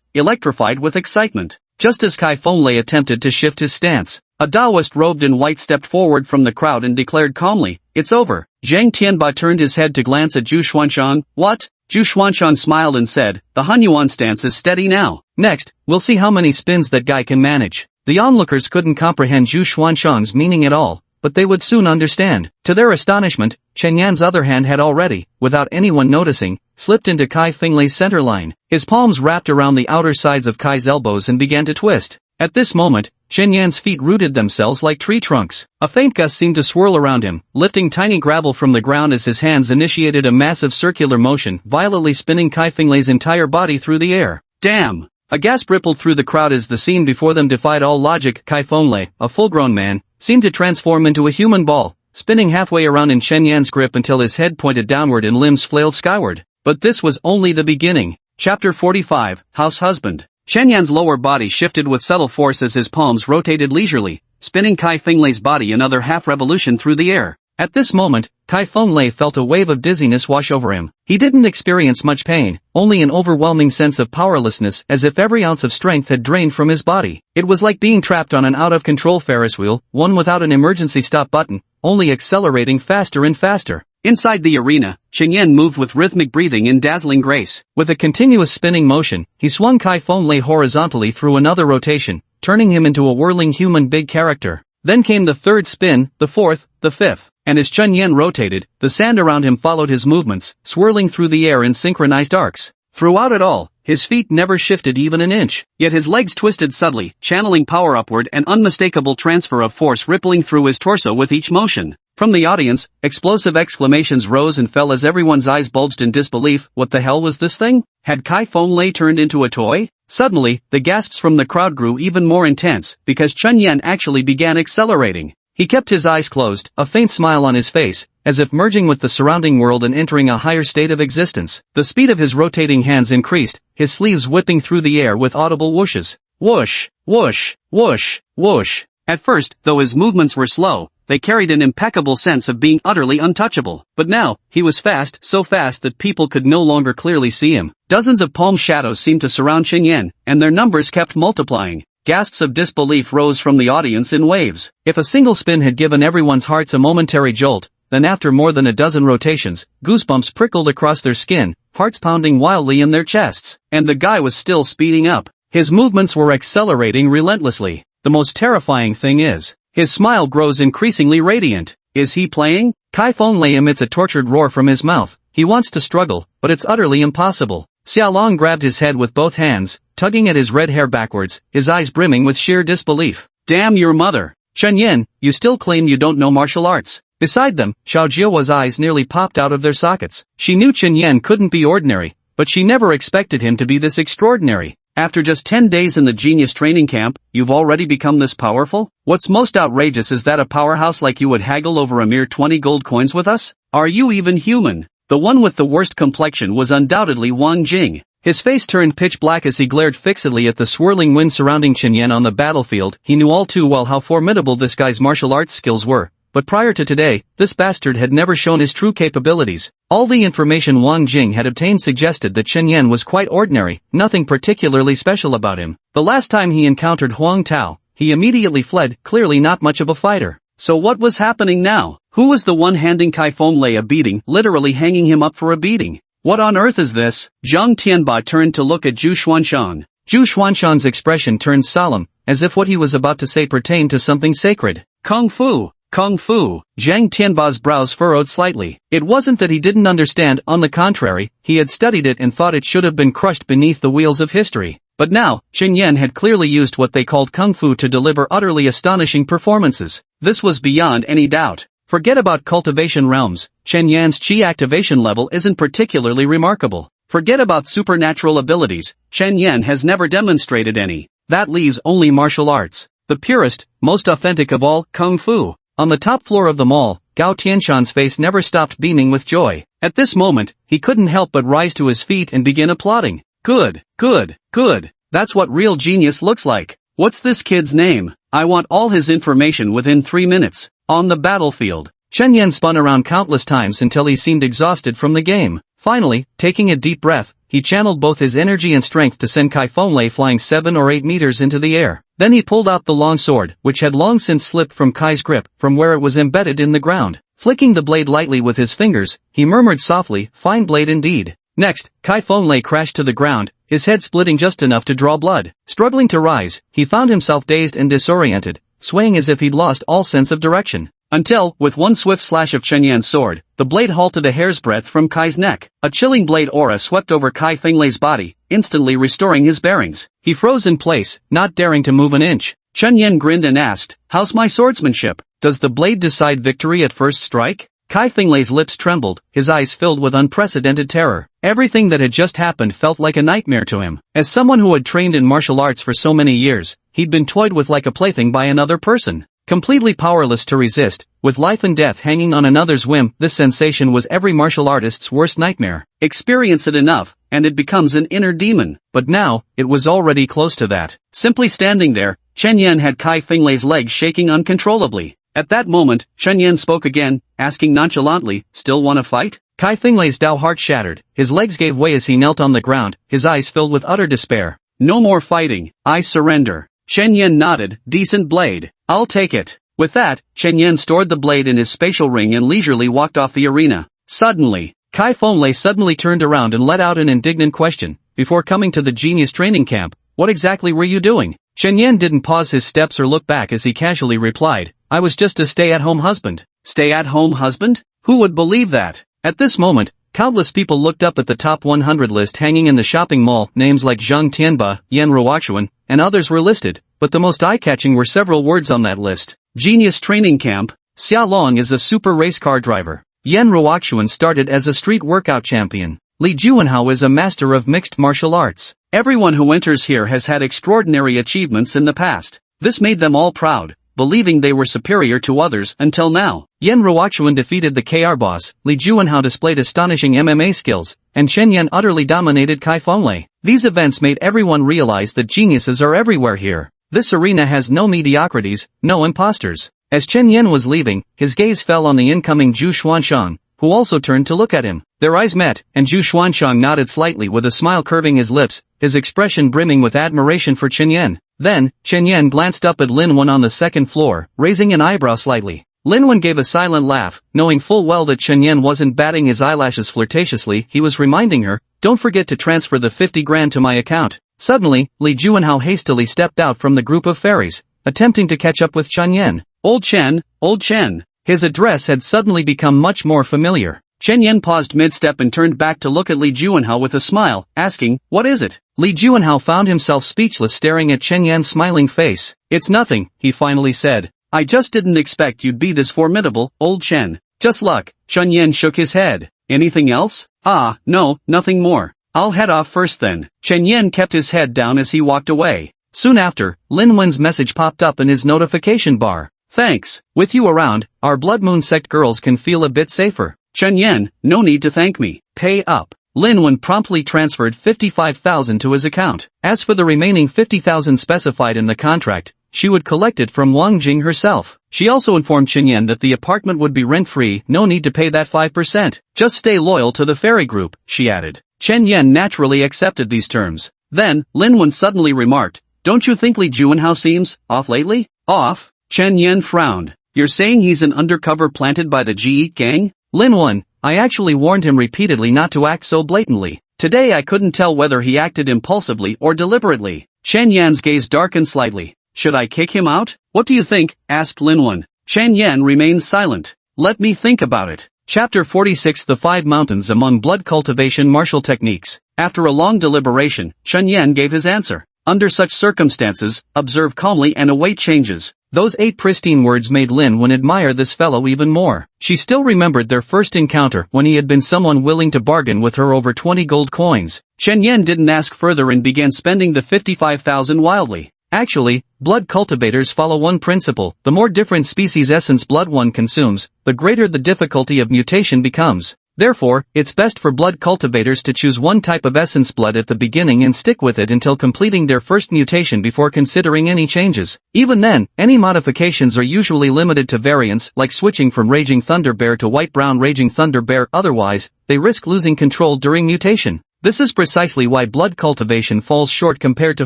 S1: electrified with excitement. Just as Kai Fenlei attempted to shift his stance, a Taoist robed in white stepped forward from the crowd and declared calmly, "It's over." Zhang Tianba turned his head to glance at Zhu Xuanshan. "What?" Zhu Xuanshan smiled and said, "The Hunyuan stance is steady now. Next, we'll see how many spins that guy can manage." The onlookers couldn't comprehend Zhu Xuanshan's meaning at all, but they would soon understand. To their astonishment, Chen Yan's other hand had already, without anyone noticing, slipped into Kai Fenglei's center line. His palms wrapped around the outer sides of Kai's elbows and began to twist. At this moment, Chen Yan's feet rooted themselves like tree trunks. A faint gust seemed to swirl around him, lifting tiny gravel from the ground as his hands initiated a massive circular motion, violently spinning Kai Fenglei's entire body through the air. Damn! A gasp rippled through the crowd as the scene before them defied all logic. Kai Fenglei, a full-grown man, seemed to transform into a human ball, spinning halfway around in Chen Yan's grip until his head pointed downward and limbs flailed skyward. But this was only the beginning. Chapter 45, House Husband. Chen Yan's lower body shifted with subtle force as his palms rotated leisurely, spinning Kai Fenglei's body another half-revolution through the air. At this moment, Kai Fenglei felt a wave of dizziness wash over him. He didn't experience much pain, only an overwhelming sense of powerlessness as if every ounce of strength had drained from his body. It was like being trapped on an out-of-control Ferris wheel, one without an emergency stop button, only accelerating faster and faster. Inside the arena, Chen Yan moved with rhythmic breathing and dazzling grace. With a continuous spinning motion, he swung Kai Fenglei horizontally through another rotation, turning him into a whirling human big character. Then came the third spin, the fourth, the fifth, and as Chen Yan rotated, the sand around him followed his movements, swirling through the air in synchronized arcs. Throughout it all, his feet never shifted even an inch, yet his legs twisted subtly, channeling power upward and unmistakable transfer of force rippling through his torso with each motion. From the audience, explosive exclamations rose and fell as everyone's eyes bulged in disbelief. What the hell was this thing? Had Kai Fenglei turned into a toy? Suddenly, the gasps from the crowd grew even more intense, because Chen Yan actually began accelerating. He kept his eyes closed, a faint smile on his face, as if merging with the surrounding world and entering a higher state of existence. The speed of his rotating hands increased, his sleeves whipping through the air with audible whooshes. Whoosh, whoosh, whoosh, whoosh. At first, though his movements were slow, they carried an impeccable sense of being utterly untouchable. But now, he was fast, so fast that people could no longer clearly see him. Dozens of palm shadows seemed to surround Chen Yan, and their numbers kept multiplying. Gasps of disbelief rose from the audience in waves. If a single spin had given everyone's hearts a momentary jolt, then after more than a dozen rotations, goosebumps prickled across their skin, hearts pounding wildly in their chests. And the guy was still speeding up. His movements were accelerating relentlessly. The most terrifying thing is, his smile grows increasingly radiant. Is he playing? Kai Fenglei emits a tortured roar from his mouth. He wants to struggle, but it's utterly impossible. Xiaolong grabbed his head with both hands, tugging at his red hair backwards, his eyes brimming with sheer disbelief. Damn your mother! Chen Yan, you still claim you don't know martial arts. Beside them, Xiao Jiahua's eyes nearly popped out of their sockets. She knew Chen Yan couldn't be ordinary, but she never expected him to be this extraordinary. After just 10 days in the genius training camp, you've already become this powerful? What's most outrageous is that a powerhouse like you would haggle over a mere 20 gold coins with us? Are you even human? The one with the worst complexion was undoubtedly Wang Jing. His face turned pitch black as he glared fixedly at the swirling wind surrounding Chen Yan on the battlefield. He knew all too well how formidable this guy's martial arts skills were. But prior to today, this bastard had never shown his true capabilities. All the information Wang Jing had obtained suggested that Chen Yan was quite ordinary, nothing particularly special about him. The last time he encountered Huang Tao, he immediately fled, clearly not much of a fighter. So what was happening now? Who was the one handing Kai Fenglei a beating, literally hanging him up for a beating? What on earth is this? Zhang Tianba turned to look at Zhu Xuanshan. Zhu Xuanshan's expression turned solemn, as if what he was about to say pertained to something sacred. Kung Fu! Kung Fu! Zhang Tianba's brows furrowed slightly. It wasn't that he didn't understand, on the contrary, he had studied it and thought it should have been crushed beneath the wheels of history. But now, Chen Yan had clearly used what they called Kung Fu to deliver utterly astonishing performances. This was beyond any doubt. Forget about cultivation realms, Chen Yan's Qi activation level isn't particularly remarkable. Forget about supernatural abilities, Chen Yan has never demonstrated any. That leaves only martial arts. The purest, most authentic of all, Kung Fu. On the top floor of the mall, Gao Tianshan's face never stopped beaming with joy. At this moment, he couldn't help but rise to his feet and begin applauding. Good, good, good. That's what real genius looks like. What's this kid's name? I want all his information within 3 minutes. On the battlefield. Chen Yan spun around countless times until he seemed exhausted from the game. Finally, taking a deep breath, he channeled both his energy and strength to send Kai Fenglei flying 7 or 8 meters into the air. Then he pulled out the long sword, which had long since slipped from Kai's grip, from where it was embedded in the ground. Flicking the blade lightly with his fingers, he murmured softly, "Fine blade indeed." Next, Kai Fenglei crashed to the ground, his head splitting just enough to draw blood. Struggling to rise, he found himself dazed and disoriented, swaying as if he'd lost all sense of direction. Until, with one swift slash of Chen Yan's sword, the blade halted a hair's breadth from Kai's neck. A chilling blade aura swept over Kai Fenglei's body, instantly restoring his bearings. He froze in place, not daring to move an inch. Chen Yan grinned and asked, "How's my swordsmanship? Does the blade decide victory at first strike?" Kai Fenglei's lips trembled, his eyes filled with unprecedented terror. Everything that had just happened felt like a nightmare to him. As someone who had trained in martial arts for so many years, he'd been toyed with like a plaything by another person. Completely powerless to resist, with life and death hanging on another's whim, this sensation was every martial artist's worst nightmare. Experience it enough, and it becomes an inner demon. But now, it was already close to that. Simply standing there, Chen Yan had Kai Fenglei's legs shaking uncontrollably. At that moment, Chen Yan spoke again, asking nonchalantly, "Still wanna fight?" Kai Fenglei's Dao heart shattered, his legs gave way as he knelt on the ground, his eyes filled with utter despair. "No more fighting, I surrender." Chen Yan nodded, "Decent blade. I'll take it." With that, Chen Yan stored the blade in his spatial ring and leisurely walked off the arena. Suddenly, Kai Fenglei suddenly turned around and let out an indignant question. "Before coming to the genius training camp, what exactly were you doing?" Chen Yan didn't pause his steps or look back as he casually replied, "I was just a stay-at-home husband." Stay-at-home husband? Who would believe that? At this moment, countless people looked up at the top 100 list hanging in the shopping mall. Names like Zhang Tianba, Yan Ruoxuan, and others were listed, but the most eye-catching were several words on that list. Genius Training Camp. Xia Long is a super race car driver. Yan Ruoxuan started as a street workout champion. Li Juanhao is a master of mixed martial arts. Everyone who enters here has had extraordinary achievements in the past. This made them all proud, believing they were superior to others until now. Yan Ruoxuan defeated the KR boss, Li Juanhao displayed astonishing MMA skills, and Chen Yan utterly dominated Kai Fenglei. These events made everyone realize that geniuses are everywhere here. This arena has no mediocrities, no imposters. As Chen Yan was leaving, his gaze fell on the incoming Zhu Xuanshang, who also turned to look at him. Their eyes met, and Zhu Xuanshang nodded slightly with a smile curving his lips, his expression brimming with admiration for Chen Yan. Then, Chen Yan glanced up at Lin Wen on the second floor, raising an eyebrow slightly. Lin Wen gave a silent laugh, knowing full well that Chen Yan wasn't batting his eyelashes flirtatiously. He was reminding her, "Don't forget to transfer the 50 grand to my account." Suddenly, Li Juanhao hastily stepped out from the group of fairies, attempting to catch up with Chen Yan. Old Chen, old Chen." His address had suddenly become much more familiar. Chen Yan paused mid-step and turned back to look at Li Juanhao with a smile, asking, "What is it?" Li Juanhao found himself speechless staring at Chen Yan's smiling face. "It's nothing," he finally said. "I just didn't expect you'd be this formidable, old Chen." "Just luck." Chen Yan shook his head. "Anything else?" "Ah, no, nothing more. I'll head off first then." Chen Yan kept his head down as he walked away. Soon after, Lin Wen's message popped up in his notification bar. "Thanks. With you around, our Blood Moon sect girls can feel a bit safer." Chen Yan, "No need to thank me. Pay up." Lin Wen promptly transferred 55,000 to his account. As for the remaining 50,000 specified in the contract, she would collect it from Wang Jing herself. She also informed Chen Yan that the apartment would be rent-free, no need to pay that 5%. "Just stay loyal to the fairy group," she added. Chen Yan naturally accepted these terms. Then, Lin Wen suddenly remarked, "Don't you think Li Juanhao seems off lately?" "Off?" Chen Yan frowned. "You're saying he's an undercover planted by the Ji gang?" Lin Wen, "I actually warned him repeatedly not to act so blatantly. Today I couldn't tell whether he acted impulsively or deliberately." Chen Yan's gaze darkened slightly. "Should I kick him out?" "What do you think?" asked Lin Wen. Chen Yan remained silent. "Let me think about it." Chapter 46 The 5 Mountains Among Blood Cultivation Martial Techniques. After a long deliberation, Chen Yan gave his answer. "Under such circumstances, observe calmly and await changes." Those 8 pristine words made Lin Wen admire this fellow even more. She still remembered their first encounter when he had been someone willing to bargain with her over 20 gold coins. Chen Yan didn't ask further and began spending the 55,000 wildly. Actually, blood cultivators follow one principle: the more different species essence blood one consumes, the greater the difficulty of mutation becomes. Therefore, it's best for blood cultivators to choose one type of essence blood at the beginning and stick with it until completing their first mutation before considering any changes. Even then, any modifications are usually limited to variants, like switching from Raging Thunder Bear to White-Brown Raging Thunder Bear. Otherwise, they risk losing control during mutation. This is precisely why blood cultivation falls short compared to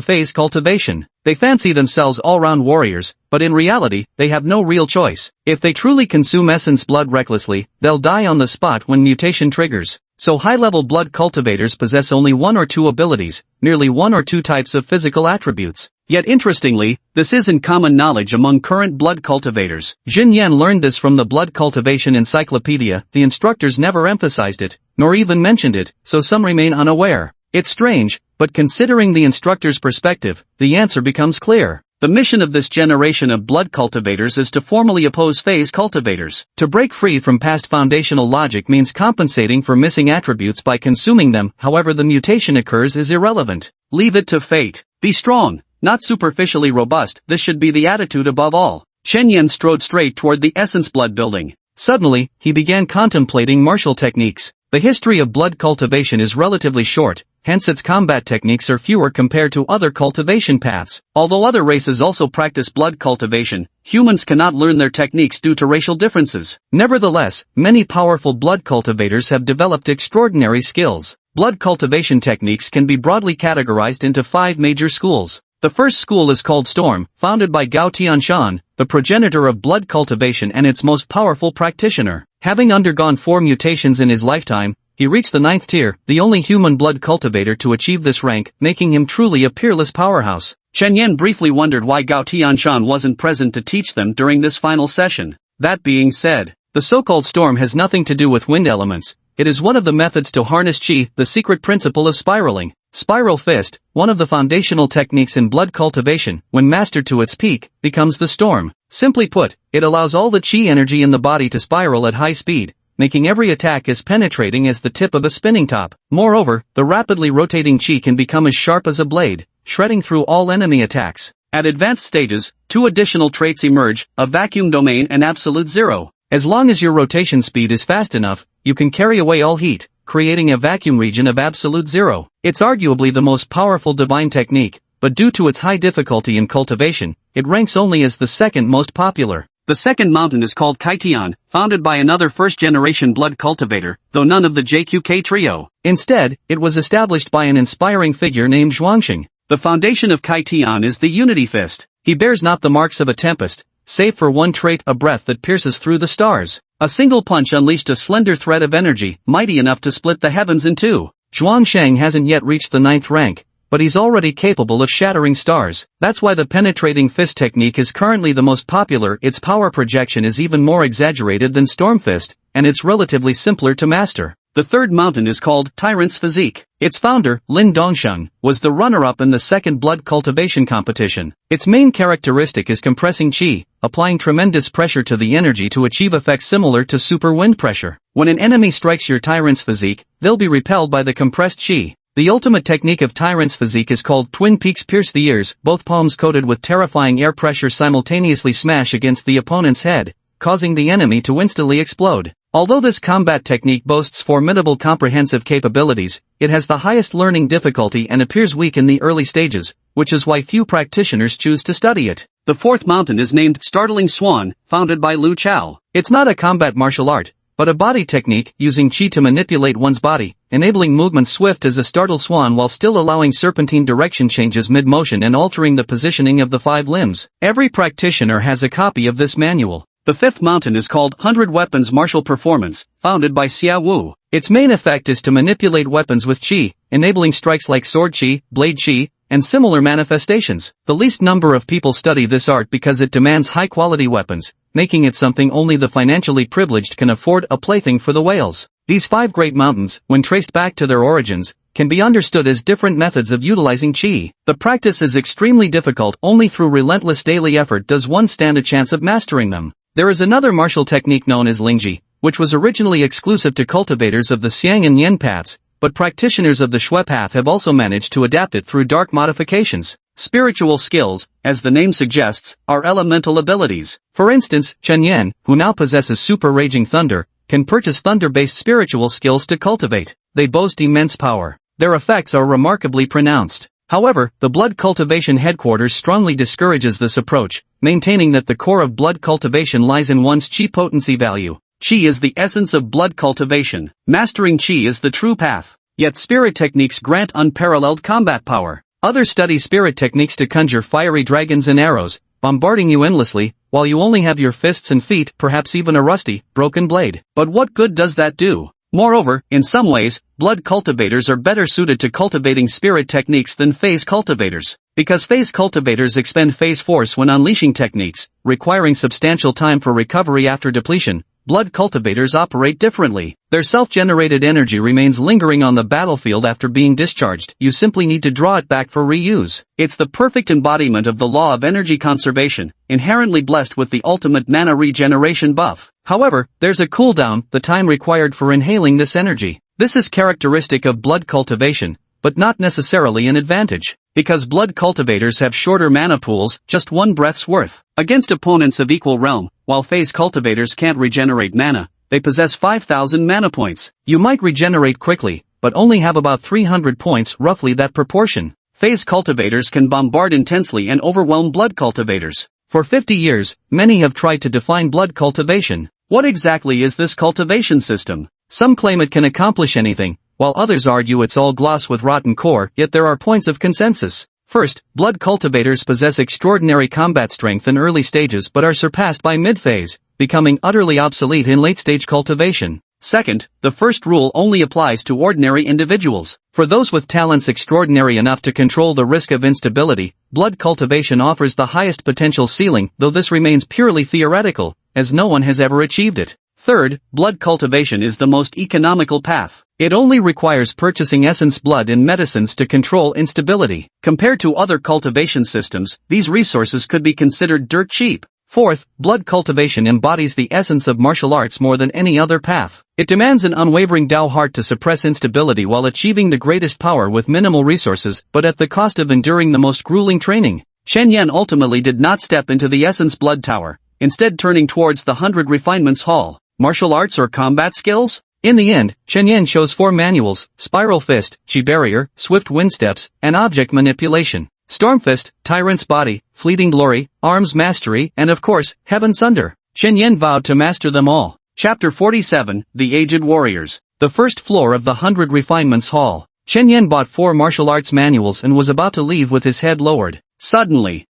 S1: phase cultivation. They fancy themselves all-round warriors, but in reality, they have no real choice. If they truly consume essence blood recklessly, they'll die on the spot when mutation triggers. So high-level blood cultivators possess only one or two abilities, merely one or two types of physical attributes. Yet interestingly, this isn't common knowledge among current blood cultivators. Jin Yan learned this from the Blood Cultivation Encyclopedia. The instructors never emphasized it, nor even mentioned it, so some remain unaware. It's strange, but considering the instructor's perspective, the answer becomes clear. The mission of this generation of blood cultivators is to formally oppose phase cultivators. To break free from past foundational logic means compensating for missing attributes by consuming them. However the mutation occurs is irrelevant. Leave it to fate. Be strong, not superficially robust. This should be the attitude above all. Chen Yan strode straight toward the essence blood building. Suddenly, he began contemplating martial techniques. The history of blood cultivation is relatively short, hence its combat techniques are fewer compared to other cultivation paths. Although other races also practice blood cultivation, humans cannot learn their techniques due to racial differences. Nevertheless, many powerful blood cultivators have developed extraordinary skills. Blood cultivation techniques can be broadly categorized into 5 major schools. The first school is called Storm, founded by Gao Tianshan, the progenitor of blood cultivation and its most powerful practitioner. Having undergone 4 mutations in his lifetime, he reached the 9th tier, the only human blood cultivator to achieve this rank, making him truly a peerless powerhouse. Chen Yan briefly wondered why Gao Tianshan wasn't present to teach them during this final session. That being said, the so-called storm has nothing to do with wind elements. It is one of the methods to harness qi, the secret principle of spiraling. Spiral fist, one of the foundational techniques in blood cultivation, when mastered to its peak, becomes the storm. Simply put, it allows all the qi energy in the body to spiral at high speed, making every attack as penetrating as the tip of a spinning top. Moreover, the rapidly rotating qi can become as sharp as a blade, shredding through all enemy attacks. At advanced stages, 2 additional traits emerge, a vacuum domain and absolute zero. As long as your rotation speed is fast enough, you can carry away all heat, creating a vacuum region of absolute zero. It's arguably the most powerful divine technique, but due to its high difficulty in cultivation, it ranks only as the second most popular. The second mountain is called Kaitian, founded by another first-generation blood cultivator, though none of the JQK trio. Instead, it was established by an inspiring figure named Zhuangxing. The foundation of Kaitian is the Unity Fist. He bears not the marks of a tempest, save for one trait, a breath that pierces through the stars. A single punch unleashed a slender thread of energy, mighty enough to split the heavens in two. Zhuangsheng hasn't yet reached the 9th rank, but he's already capable of shattering stars. That's why the penetrating fist technique is currently the most popular. Its power projection is even more exaggerated than Storm Fist, and it's relatively simpler to master. The third mountain is called Tyrant's Physique. Its founder, Lin Dongsheng, was the runner-up in the second blood cultivation competition. Its main characteristic is compressing qi, applying tremendous pressure to the energy to achieve effects similar to super wind pressure. When an enemy strikes your Tyrant's Physique, they'll be repelled by the compressed qi. The ultimate technique of Tyrant's Physique is called Twin Peaks. Pierce the ears, both palms coated with terrifying air pressure simultaneously smash against the opponent's head, causing the enemy to instantly explode. Although this combat technique boasts formidable comprehensive capabilities, it has the highest learning difficulty and appears weak in the early stages, which is why few practitioners choose to study it. The fourth mountain is named Startling Swan, founded by Lu Chao. It's not a combat martial art, but a body technique using qi to manipulate one's body, enabling movements swift as a startled swan while still allowing serpentine direction changes mid-motion and altering the positioning of the 5 limbs. Every practitioner has a copy of this manual. The fifth mountain is called 100 Weapons Martial Performance, founded by Xia Wu. Its main effect is to manipulate weapons with qi, enabling strikes like sword qi, blade qi, and similar manifestations. The least number of people study this art because it demands high-quality weapons, making it something only the financially privileged can afford, a plaything for the whales. These 5 great mountains, when traced back to their origins, can be understood as different methods of utilizing qi. The practice is extremely difficult. Only through relentless daily effort does one stand a chance of mastering them. There is another martial technique known as Lingji, which was originally exclusive to cultivators of the Xiang and Yen paths, but practitioners of the Shui path have also managed to adapt it through dark modifications. Spiritual skills, as the name suggests, are elemental abilities. For instance, Chen Yan, who now possesses Super Raging Thunder, can purchase thunder-based spiritual skills to cultivate. They boast immense power. Their effects are remarkably pronounced. However, the blood cultivation headquarters strongly discourages this approach, maintaining that the core of blood cultivation lies in one's qi potency value. Qi is the essence of blood cultivation. Mastering qi is the true path. Yet spirit techniques grant unparalleled combat power. Others study spirit techniques to conjure fiery dragons and arrows, bombarding you endlessly, while you only have your fists and feet, perhaps even a rusty, broken blade. But what good does that do? Moreover, in some ways, blood cultivators are better suited to cultivating spirit techniques than phase cultivators. Because phase cultivators expend phase force when unleashing techniques, requiring substantial time for recovery after depletion, blood cultivators operate differently. Their self-generated energy remains lingering on the battlefield after being discharged. You simply need to draw it back for reuse. It's the perfect embodiment of the law of energy conservation, inherently blessed with the ultimate mana regeneration buff. However, there's a cooldown, the time required for inhaling this energy. This is characteristic of blood cultivation, but not necessarily an advantage. Because blood cultivators have shorter mana pools, just one breath's worth. Against opponents of equal realm, while phase cultivators can't regenerate mana, they possess 5,000 mana points. You might regenerate quickly, but only have about 300 points, roughly that proportion. Phase cultivators can bombard intensely and overwhelm blood cultivators. For 50 years, many have tried to define blood cultivation. What exactly is this cultivation system? Some claim it can accomplish anything, while others argue it's all gloss with rotten core, yet there are points of consensus. First, blood cultivators possess extraordinary combat strength in early stages but are surpassed by mid-phase, becoming utterly obsolete in late-stage cultivation. Second, the first rule only applies to ordinary individuals. For those with talents extraordinary enough to control the risk of instability, blood cultivation offers the highest potential ceiling, though this remains purely theoretical, as no one has ever achieved it. Third, blood cultivation is the most economical path. It only requires purchasing essence blood and medicines to control instability. Compared to other cultivation systems, these resources could be considered dirt cheap. Fourth, blood cultivation embodies the essence of martial arts more than any other path. It demands an unwavering Tao heart to suppress instability while achieving the greatest power with minimal resources, but at the cost of enduring the most grueling training. Chen Yan ultimately did not step into the essence blood tower, instead turning towards the 100 Refinements Hall. Martial arts or combat skills? In the end, Chen Yan chose 4 manuals: Spiral Fist, Chi Barrier, Swift Wind Steps, and Object Manipulation. Stormfist, Tyrant's Body, Fleeting Glory, Arms Mastery, and of course, Heaven Sunder. Chen Yan vowed to master them all. Chapter 47, The Aged Warriors. The first floor of the 100 Refinements Hall. Chen Yan bought 4 martial arts manuals and was about to leave with his head lowered.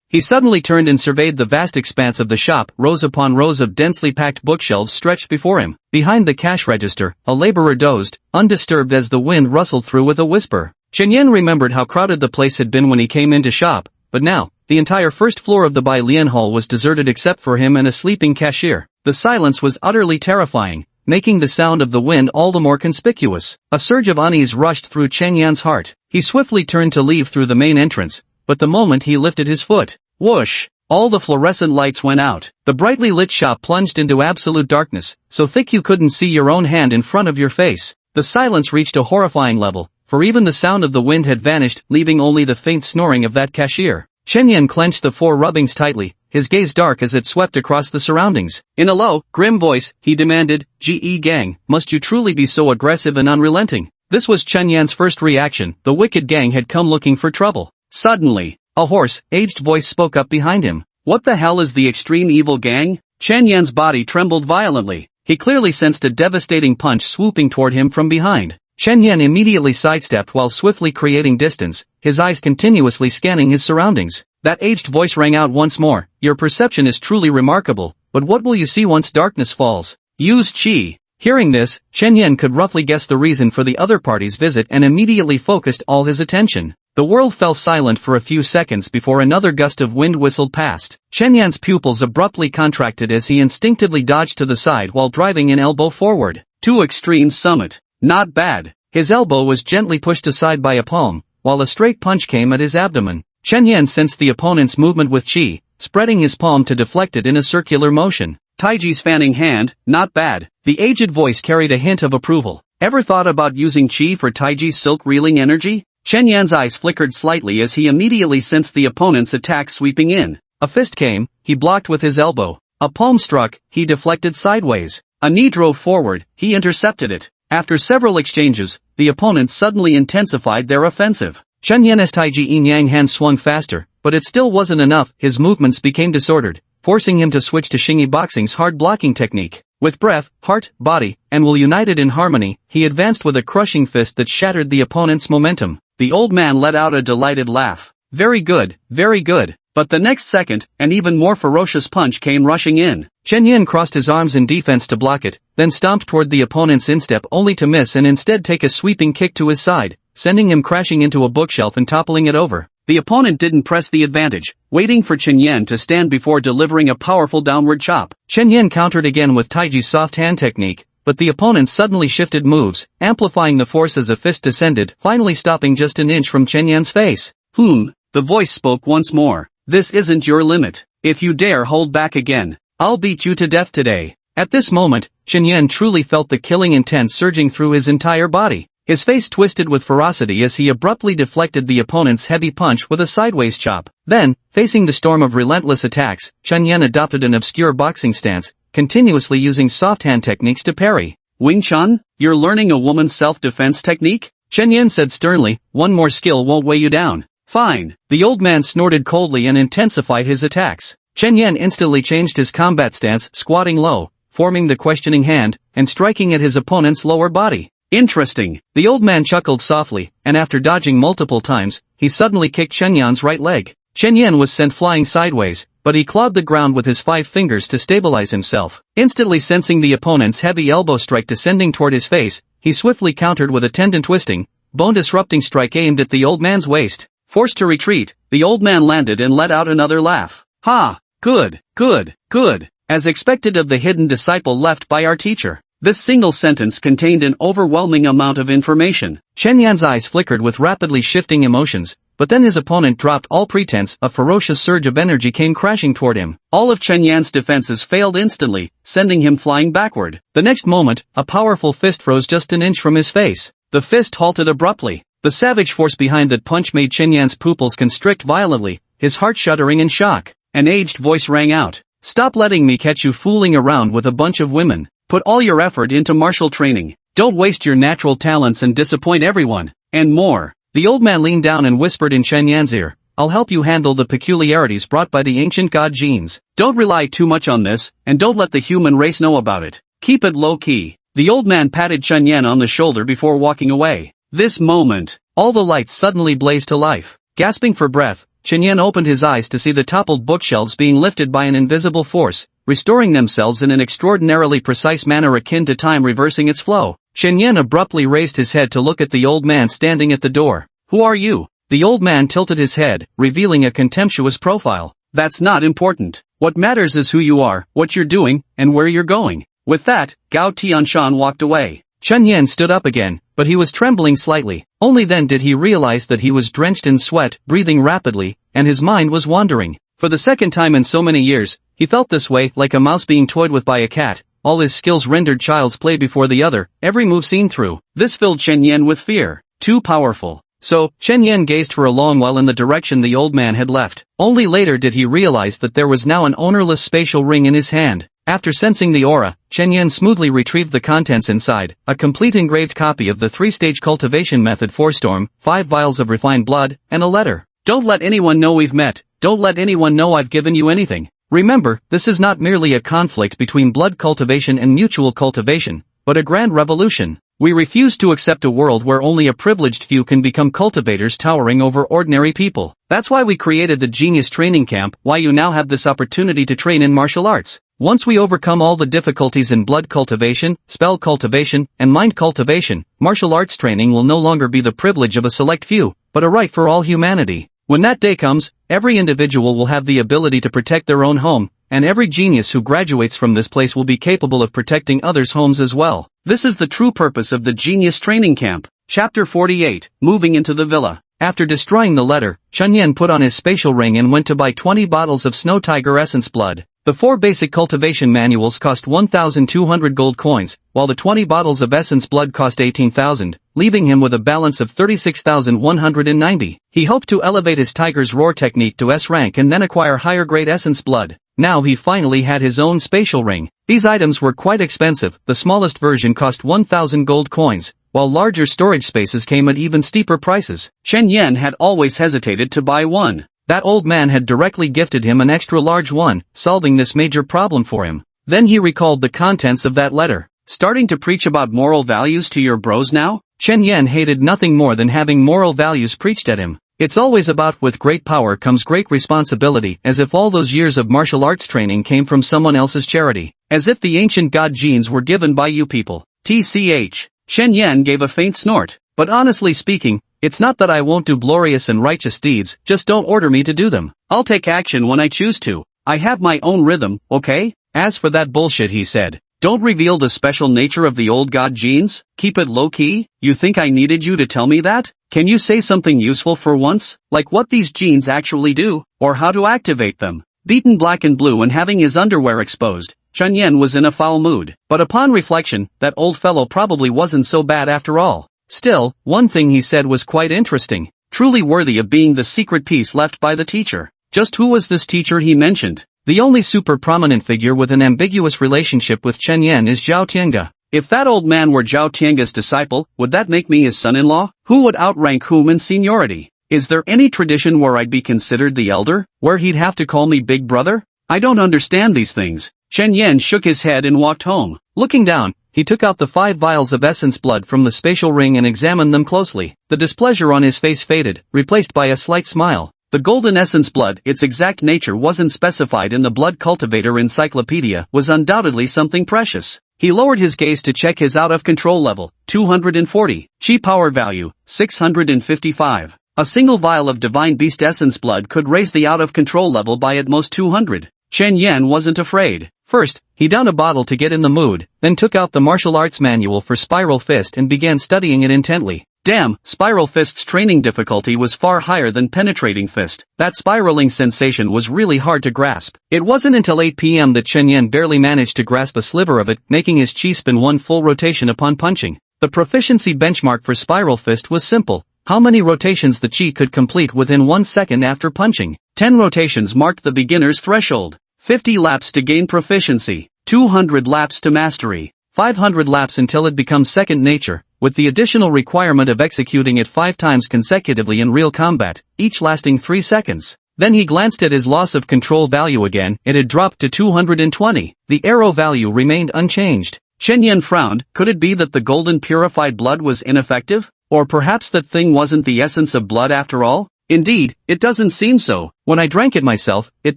S1: He suddenly turned and surveyed the vast expanse of the shop. Rows upon rows of densely packed bookshelves stretched before him. Behind the cash register, a laborer dozed, undisturbed as the wind rustled through with a whisper. Chen Yan remembered how crowded the place had been when he came into shop, but now, the entire first floor of the Bai Lian Hall was deserted except for him and a sleeping cashier. The silence was utterly terrifying, making the sound of the wind all the more conspicuous. A surge of unease rushed through Chen Yan's heart. He swiftly turned to leave through the main entrance, but the moment he lifted his foot, whoosh! All the fluorescent lights went out. The brightly lit shop plunged into absolute darkness, so thick you couldn't see your own hand in front of your face. The silence reached a horrifying level, for even the sound of the wind had vanished, leaving only the faint snoring of that cashier. Chen Yan clenched the 4 rubbings tightly, his gaze dark as it swept across the surroundings. In a low, grim voice, he demanded, "Ge gang, must you truly be so aggressive and unrelenting?" This was Chen Yan's first reaction. The wicked gang had come looking for trouble. Suddenly, a hoarse, aged voice spoke up behind him. "What the hell is the extreme evil gang?" Chen Yan's body trembled violently. He clearly sensed a devastating punch swooping toward him from behind. Chen Yan immediately sidestepped while swiftly creating distance, his eyes continuously scanning his surroundings. That aged voice rang out once more, "Your perception is truly remarkable, but what will you see once darkness falls? Use Qi." Hearing this, Chen Yan could roughly guess the reason for the other party's visit and immediately focused all his attention. The world fell silent for a few seconds before another gust of wind whistled past. Chen Yan's pupils abruptly contracted as he instinctively dodged to the side while driving an elbow forward. Two extremes summit. Not bad. His elbow was gently pushed aside by a palm, while a straight punch came at his abdomen. Chen Yan sensed the opponent's movement with Qi, spreading his palm to deflect it in a circular motion. Taiji's fanning hand, not bad. The aged voice carried a hint of approval. Ever thought about using Qi for Taiji's silk reeling energy? Chen Yan's eyes flickered slightly as he immediately sensed the opponent's attack sweeping in. A fist came, he blocked with his elbow. A palm struck, he deflected sideways. A knee drove forward, he intercepted it. After several exchanges, the opponents suddenly intensified their offensive. Chen Yan's Taiji yin-yang hand swung faster, but it still wasn't enough. His movements became disordered, forcing him to switch to Xingyi Boxing's hard blocking technique. With breath, heart, body, and will united in harmony, he advanced with a crushing fist that shattered the opponent's momentum. The old man let out a delighted laugh. Very good, very good. But the next second, an even more ferocious punch came rushing in. Chen Yan crossed his arms in defense to block it, then stomped toward the opponent's instep only to miss and instead take a sweeping kick to his side, sending him crashing into a bookshelf and toppling it over. The opponent didn't press the advantage, waiting for Chen Yan to stand before delivering a powerful downward chop. Chen Yan countered again with Taiji's soft hand technique, but the opponent suddenly shifted moves, amplifying the force as a fist descended, finally stopping just an inch from Chen Yan's face. The voice spoke once more. This isn't your limit. If you dare hold back again, I'll beat you to death today. At this moment, Chen Yan truly felt the killing intent surging through his entire body. His face twisted with ferocity as he abruptly deflected the opponent's heavy punch with a sideways chop. Then, facing the storm of relentless attacks, Chen Yan adopted an obscure boxing stance, continuously using soft hand techniques to parry. Wing Chun, you're learning a woman's self-defense technique? Chen Yan said sternly, one more skill won't weigh you down. Fine. The old man snorted coldly and intensified his attacks. Chen Yan instantly changed his combat stance, squatting low, forming the questioning hand, and striking at his opponent's lower body. Interesting. The old man chuckled softly, and after dodging multiple times, he suddenly kicked Chen Yan's right leg. Chen Yan was sent flying sideways, but he clawed the ground with his 5 fingers to stabilize himself. Instantly sensing the opponent's heavy elbow strike descending toward his face, he swiftly countered with a tendon-twisting, bone-disrupting strike aimed at the old man's waist. Forced to retreat, the old man landed and let out another laugh. Ha! Good, good, good. As expected of the hidden disciple left by our teacher. This single sentence contained an overwhelming amount of information. Chen Yan's eyes flickered with rapidly shifting emotions, but then his opponent dropped all pretense. A ferocious surge of energy came crashing toward him. All of Chen Yan's defenses failed instantly, sending him flying backward. The next moment, a powerful fist rose just an inch from his face. The fist halted abruptly. The savage force behind that punch made Chen Yan's pupils constrict violently, his heart shuddering in shock. An aged voice rang out. Stop letting me catch you fooling around with a bunch of women. Put all your effort into martial training. Don't waste your natural talents and disappoint everyone. And more. The old man leaned down and whispered in Chen Yan's ear. I'll help you handle the peculiarities brought by the ancient god genes. Don't rely too much on this, and don't let the human race know about it. Keep it low-key. The old man patted Chen Yan on the shoulder before walking away. This moment, all the lights suddenly blazed to life. Gasping for breath, Chen Yan opened his eyes to see the toppled bookshelves being lifted by an invisible force, restoring themselves in an extraordinarily precise manner akin to time reversing its flow. Chen Yan abruptly raised his head to look at the old man standing at the door. Who are you? The old man tilted his head, revealing a contemptuous profile. That's not important. What matters is who you are, what you're doing, and where you're going. With that, Gao Tianshan walked away. Chen Yan stood up again, but he was trembling slightly. Only then did he realize that he was drenched in sweat, breathing rapidly, and his mind was wandering. For the second time in so many years, he felt this way, like a mouse being toyed with by a cat, all his skills rendered child's play before the other, every move seen through. This filled Chen Yan with fear. Too powerful. So, Chen Yan gazed for a long while in the direction the old man had left. Only later did he realize that there was now an ownerless spatial ring in his hand. After sensing the aura, Chen Yan smoothly retrieved the contents inside, a complete engraved copy of the 3-stage cultivation method for Storm, 5 vials of refined blood, and a letter. Don't let anyone know we've met, don't let anyone know I've given you anything. Remember, this is not merely a conflict between blood cultivation and mutual cultivation, but a grand revolution. We refuse to accept a world where only a privileged few can become cultivators towering over ordinary people. That's why we created the Genius Training Camp, why you now have this opportunity to train in martial arts. Once we overcome all the difficulties in blood cultivation, spell cultivation, and mind cultivation, martial arts training will no longer be the privilege of a select few, but a right for all humanity. When that day comes, every individual will have the ability to protect their own home, and every genius who graduates from this place will be capable of protecting others' homes as well. This is the true purpose of the Genius Training Camp. Chapter 48, Moving into the Villa. After destroying the letter, Chen Yan put on his spatial ring and went to buy 20 bottles of Snow Tiger Essence blood. The 4 basic cultivation manuals cost 1,200 gold coins, while the 20 bottles of essence blood cost 18,000, leaving him with a balance of 36,190. He hoped to elevate his Tiger's Roar technique to S rank and then acquire higher grade essence blood. Now he finally had his own spatial ring. These items were quite expensive. The smallest version cost 1,000 gold coins, while larger storage spaces came at even steeper prices. Chen Yan had always hesitated to buy one. That old man had directly gifted him an extra large one, solving this major problem for him. Then he recalled the contents of that letter. Starting to preach about moral values to your bros now? Chen Yan hated nothing more than having moral values preached at him. It's always about with great power comes great responsibility, as if all those years of martial arts training came from someone else's charity. As if the ancient god genes were given by you people. TCH. Chen Yan gave a faint snort. But honestly speaking, it's not that I won't do glorious and righteous deeds, just don't order me to do them. I'll take action when I choose to. I have my own rhythm, okay? As for that bullshit he said. Don't reveal the special nature of the old god genes, keep it low-key. You think I needed you to tell me that? Can you say something useful for once, like what these genes actually do, or how to activate them? Beaten black and blue and having his underwear exposed, Chen Yan was in a foul mood. But upon reflection, that old fellow probably wasn't so bad after all. Still, one thing he said was quite interesting, truly worthy of being the secret piece left by the teacher. Just who was this teacher he mentioned? The only super prominent figure with an ambiguous relationship with Chen Yan is Zhao Tiange. If that old man were Zhao Tiange's disciple, would that make me his son-in-law? Who would outrank whom in seniority? Is there any tradition where I'd be considered the elder, where he'd have to call me big brother? I don't understand these things. Chen Yan shook his head and walked home. Looking down, he took out the 5 vials of essence blood from the spatial ring and examined them closely. The displeasure on his face faded, replaced by a slight smile. The golden essence blood, its exact nature wasn't specified in the blood cultivator encyclopedia, was undoubtedly something precious. He lowered his gaze to check his out-of-control level, 240. Chi power value, 655. A single vial of divine beast essence blood could raise the out-of-control level by at most 200. Chen Yan wasn't afraid. First, he downed a bottle to get in the mood, then took out the martial arts manual for Spiral Fist and began studying it intently. Damn, Spiral Fist's training difficulty was far higher than Penetrating Fist. That spiraling sensation was really hard to grasp. It wasn't until 8 p.m. that Chen Yan barely managed to grasp a sliver of it, making his chi spin one full rotation upon punching. The proficiency benchmark for Spiral Fist was simple. How many rotations the chi could complete within 1 second after punching. 10 rotations marked the beginner's threshold. 50 laps to gain proficiency. 200 laps to mastery. 500 laps until it becomes second nature, with the additional requirement of executing it 5 times consecutively in real combat, each lasting 3 seconds. Then he glanced at his loss of control value again. It had dropped to 220. The arrow value remained unchanged. Chen Yan frowned. Could it be that the golden purified blood was ineffective? Or perhaps that thing wasn't the essence of blood after all? Indeed, it doesn't seem so. When I drank it myself, it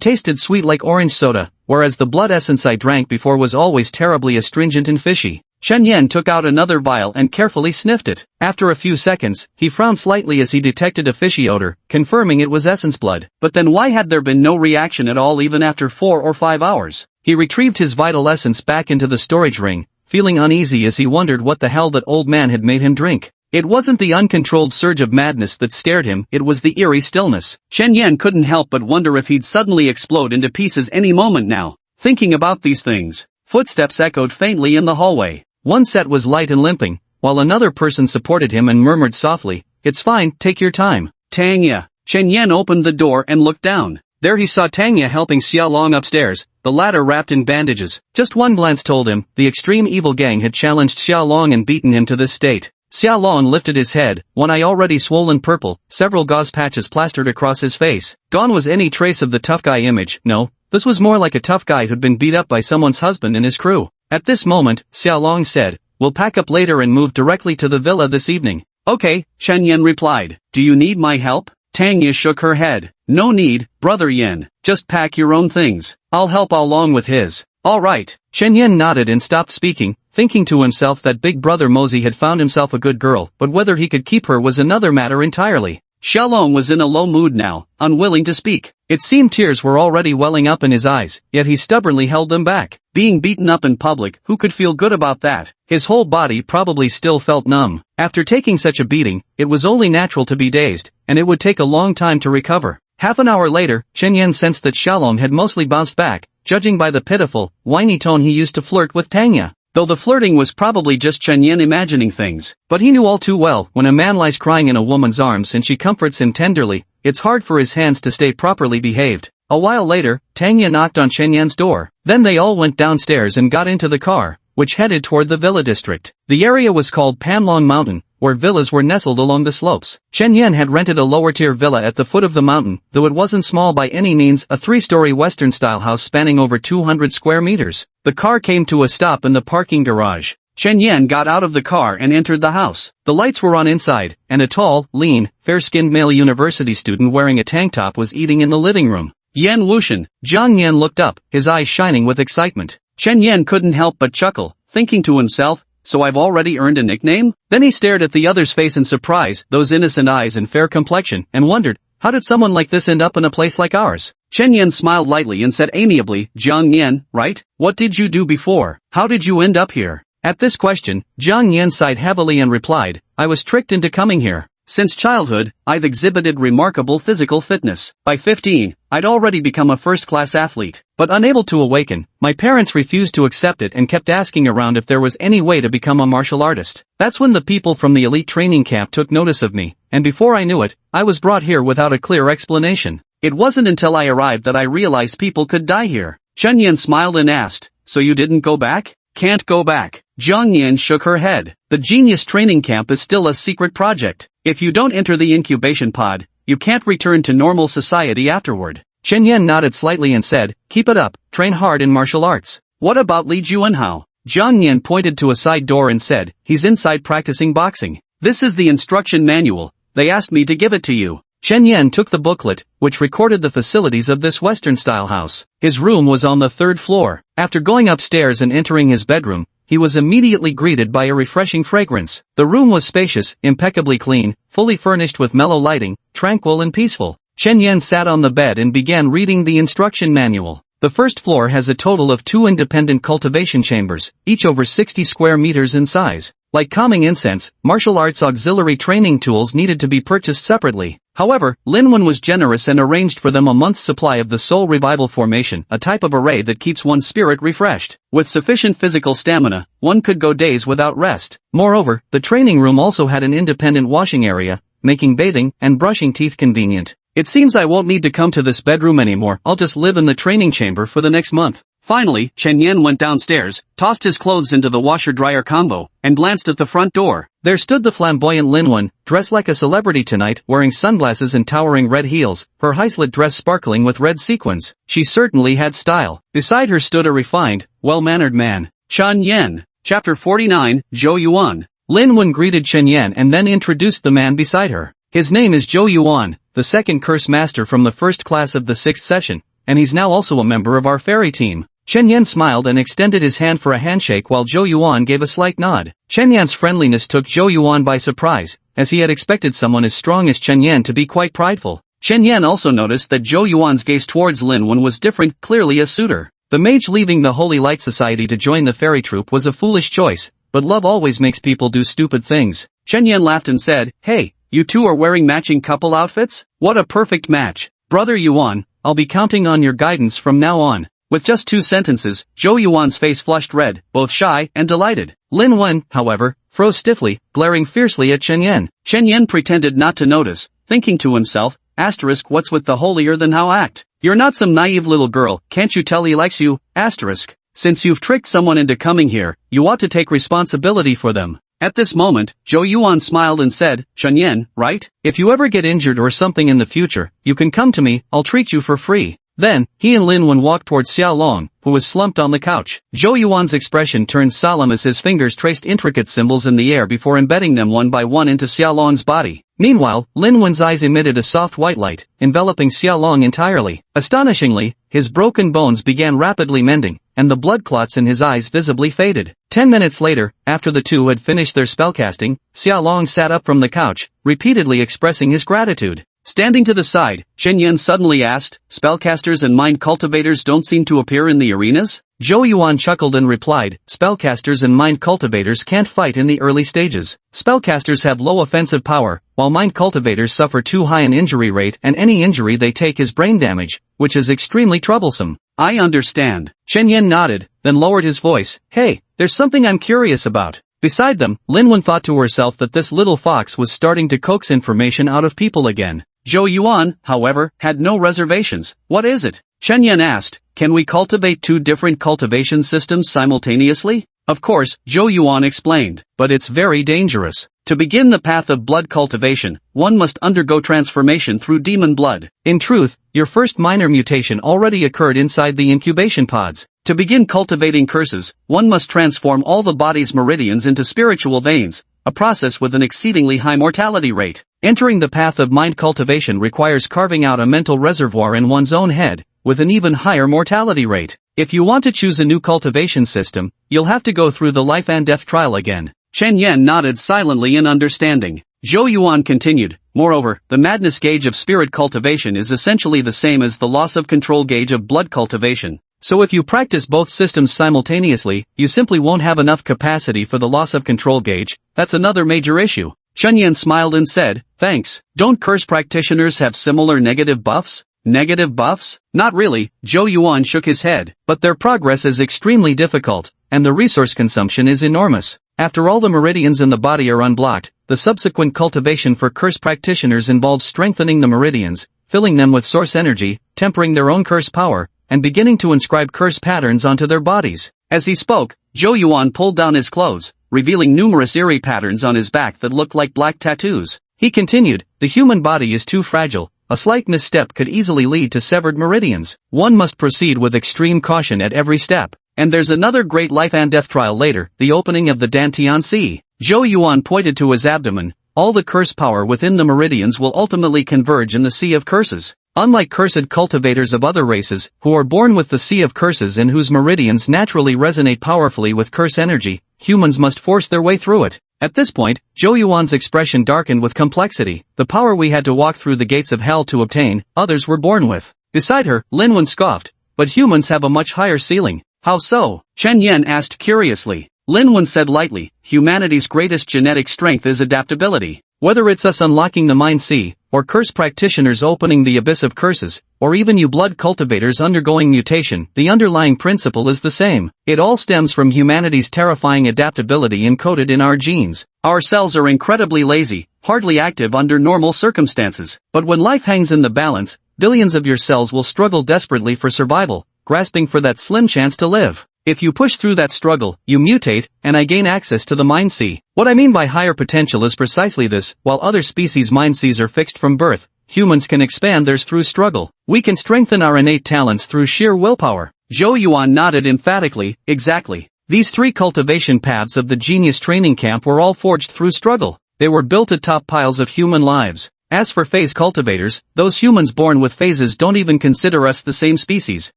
S1: tasted sweet like orange soda, whereas the blood essence I drank before was always terribly astringent and fishy. Chen Yan took out another vial and carefully sniffed it. After a few seconds, he frowned slightly as he detected a fishy odor, confirming it was essence blood. But then why had there been no reaction at all even after 4 or 5 hours? He retrieved his vital essence back into the storage ring, feeling uneasy as he wondered what the hell that old man had made him drink. It wasn't the uncontrolled surge of madness that scared him, it was the eerie stillness. Chen Yan couldn't help but wonder if he'd suddenly explode into pieces any moment now. Thinking about these things, footsteps echoed faintly in the hallway. One set was light and limping, while another person supported him and murmured softly, "It's fine, take your time." Tanya. Chen Yan opened the door and looked down. There he saw Tanya helping Xia Long upstairs, the latter wrapped in bandages. Just one glance told him, the extreme evil gang had challenged Xia Long and beaten him to this state. Xia Long lifted his head, one eye already swollen purple, several gauze patches plastered across his face. Gone was any trace of the tough guy image. No, this was more like a tough guy who'd been beat up by someone's husband and his crew. At this moment, Xia Long said, "We'll pack up later and move directly to the villa this evening." "Okay," Chen Yan replied. "Do you need my help?" Tanya shook her head. "No need, Brother Yen. Just pack your own things. I'll help along with his." "All right." Chen Yan nodded and stopped speaking, thinking to himself that Big Brother Mosey had found himself a good girl, but whether he could keep her was another matter entirely. Xiaolong was in a low mood now, unwilling to speak. It seemed tears were already welling up in his eyes, yet he stubbornly held them back. Being beaten up in public, who could feel good about that? His whole body probably still felt numb. After taking such a beating, it was only natural to be dazed, and it would take a long time to recover. Half an hour later, Chen Yan sensed that Xiaolong had mostly bounced back, judging by the pitiful, whiny tone he used to flirt with Tanya. Though the flirting was probably just Chen Yan imagining things. But he knew all too well, when a man lies crying in a woman's arms and she comforts him tenderly, it's hard for his hands to stay properly behaved. A while later, Tanya knocked on Chen Yan's door. Then they all went downstairs and got into the car, which headed toward the villa district. The area was called Panlong Mountain, where villas were nestled along the slopes. Chen Yan had rented a lower-tier villa at the foot of the mountain, though it wasn't small by any means, a 3-story Western-style house spanning over 200 square meters. The car came to a stop in the parking garage. Chen Yan got out of the car and entered the house. The lights were on inside, and a tall, lean, fair-skinned male university student wearing a tank top was eating in the living room. Yan Wuxian. Zhang Yan looked up, his eyes shining with excitement. Chen Yan couldn't help but chuckle, thinking to himself, so I've already earned a nickname? Then he stared at the other's face in surprise, those innocent eyes and fair complexion, and wondered, how did someone like this end up in a place like ours? Chen Yan smiled lightly and said amiably, Zhang Yan, right? What did you do before? How did you end up here? At this question, Zhang Yan sighed heavily and replied, I was tricked into coming here. Since childhood, I've exhibited remarkable physical fitness. By 15, I'd already become a first-class athlete. But unable to awaken, my parents refused to accept it and kept asking around if there was any way to become a martial artist. That's when the people from the elite training camp took notice of me, and before I knew it, I was brought here without a clear explanation. It wasn't until I arrived that I realized people could die here. Chen Yan smiled and asked, so you didn't go back? Can't go back. Zhang Yan shook her head. The genius training camp is still a secret project. If you don't enter the incubation pod, you can't return to normal society afterward. Chen Yan nodded slightly and said, keep it up, train hard in martial arts. What about Li Juanhao? Zhang Yan pointed to a side door and said, he's inside practicing boxing. This is the instruction manual, they asked me to give it to you. Chen Yan took the booklet, which recorded the facilities of this Western-style house. His room was on the 3rd floor. After going upstairs and entering his bedroom, he was immediately greeted by a refreshing fragrance. The room was spacious, impeccably clean, fully furnished with mellow lighting, tranquil and peaceful. Chen Yan sat on the bed and began reading the instruction manual. The first floor has a total of 2 independent cultivation chambers, each over 60 square meters in size. Like calming incense, martial arts auxiliary training tools needed to be purchased separately. However, Lin Wen was generous and arranged for them a month's supply of the Soul Revival Formation, a type of array that keeps one's spirit refreshed. With sufficient physical stamina, one could go days without rest. Moreover, the training room also had an independent washing area, making bathing and brushing teeth convenient. It seems I won't need to come to this bedroom anymore, I'll just live in the training chamber for the next month. Finally, Chen Yan went downstairs, tossed his clothes into the washer-dryer combo, and glanced at the front door. There stood the flamboyant Lin Wen, dressed like a celebrity tonight, wearing sunglasses and towering red heels, her high-slit dress sparkling with red sequins. She certainly had style. Beside her stood a refined, well-mannered man. Chen Yan. Chapter 49, Zhou Yuan. Lin Wen greeted Chen Yan and then introduced the man beside her. His name is Zhou Yuan, the second curse master from the first class of the 6th session, and he's now also a member of our fairy team. Chen Yan smiled and extended his hand for a handshake while Zhou Yuan gave a slight nod. Chen Yan's friendliness took Zhou Yuan by surprise, as he had expected someone as strong as Chen Yan to be quite prideful. Chen Yan also noticed that Zhou Yuan's gaze towards Lin Wen was different, clearly a suitor. The mage leaving the Holy Light Society to join the fairy troupe was a foolish choice, but love always makes people do stupid things. Chen Yan laughed and said, hey, you two are wearing matching couple outfits? What a perfect match. Brother Yuan, I'll be counting on your guidance from now on. With just 2 sentences, Zhou Yuan's face flushed red, both shy and delighted. Lin Wen, however, froze stiffly, glaring fiercely at Chen Yan. Chen Yan pretended not to notice, thinking to himself, asterisk what's with the holier-than-thou act? You're not some naive little girl, can't you tell he likes you, asterisk. Since you've tricked someone into coming here, you ought to take responsibility for them. At this moment, Zhou Yuan smiled and said, Chen Yan, right? If you ever get injured or something in the future, you can come to me, I'll treat you for free. Then, he and Lin Wen walked towards Xiao Long, who was slumped on the couch. Zhou Yuan's expression turned solemn as his fingers traced intricate symbols in the air before embedding them one by one into Xiao Long's body. Meanwhile, Lin Wen's eyes emitted a soft white light, enveloping Xiao Long entirely. Astonishingly, his broken bones began rapidly mending, and the blood clots in his eyes visibly faded. 10 minutes later, after the two had finished their spellcasting, Xiao Long sat up from the couch, repeatedly expressing his gratitude. Standing to the side, Chen Yan suddenly asked, spellcasters and mind cultivators don't seem to appear in the arenas? Zhou Yuan chuckled and replied, spellcasters and mind cultivators can't fight in the early stages. Spellcasters have low offensive power, while mind cultivators suffer too high an injury rate and any injury they take is brain damage, which is extremely troublesome. I understand. Chen Yan nodded, then lowered his voice, hey, there's something I'm curious about. Beside them, Lin Wen thought to herself that this little fox was starting to coax information out of people again. Zhou Yuan, however, had no reservations. What is it? Chen Yan asked, can we cultivate 2 different cultivation systems simultaneously? Of course, Zhou Yuan explained, but it's very dangerous. To begin the path of blood cultivation, one must undergo transformation through demon blood. In truth, your first minor mutation already occurred inside the incubation pods. To begin cultivating curses, one must transform all the body's meridians into spiritual veins, a process with an exceedingly high mortality rate. Entering the path of mind cultivation requires carving out a mental reservoir in one's own head, with an even higher mortality rate. If you want to choose a new cultivation system, you'll have to go through the life and death trial again. Chen Yan nodded silently in understanding. Zhou Yuan continued, moreover, the madness gauge of spirit cultivation is essentially the same as the loss of control gauge of blood cultivation. So if you practice both systems simultaneously, you simply won't have enough capacity for the loss of control gauge. That's another major issue. Chen Yan smiled and said, thanks. Don't curse practitioners have similar negative buffs? Negative buffs? Not really, Zhou Yuan shook his head, but their progress is extremely difficult, and the resource consumption is enormous. After all the meridians in the body are unblocked, the subsequent cultivation for curse practitioners involves strengthening the meridians, filling them with source energy, tempering their own curse power, and beginning to inscribe curse patterns onto their bodies. As he spoke, Zhou Yuan pulled down his clothes, revealing numerous eerie patterns on his back that looked like black tattoos. He continued, the human body is too fragile, a slight misstep could easily lead to severed meridians. One must proceed with extreme caution at every step. And there's another great life and death trial later, the opening of the Dantian Sea. Zhou Yuan pointed to his abdomen. All the curse power within the meridians will ultimately converge in the Sea of Curses. Unlike cursed cultivators of other races, who are born with the Sea of Curses and whose meridians naturally resonate powerfully with curse energy, humans must force their way through it. At this point, Zhou Yuan's expression darkened with complexity. The power we had to walk through the gates of hell to obtain, others were born with. Beside her, Linwen scoffed. But humans have a much higher ceiling. How so? Chen Yan asked curiously. Linwen said lightly, humanity's greatest genetic strength is adaptability. Whether it's us unlocking the Mind Sea, or curse practitioners opening the abyss of curses, or even you blood cultivators undergoing mutation, the underlying principle is the same. It all stems from humanity's terrifying adaptability encoded in our genes. Our cells are incredibly lazy, hardly active under normal circumstances. But when life hangs in the balance, billions of your cells will struggle desperately for survival, grasping for that slim chance to live. If you push through that struggle, you mutate, and I gain access to the Mind Sea. What I mean by higher potential is precisely this. While other species' Mind Seas are fixed from birth, humans can expand theirs through struggle. We can strengthen our innate talents through sheer willpower. Zhou Yuan nodded emphatically, exactly. These three cultivation paths of the Genius Training Camp were all forged through struggle. They were built atop piles of human lives. As for phase cultivators, those humans born with phases don't even consider us the same species.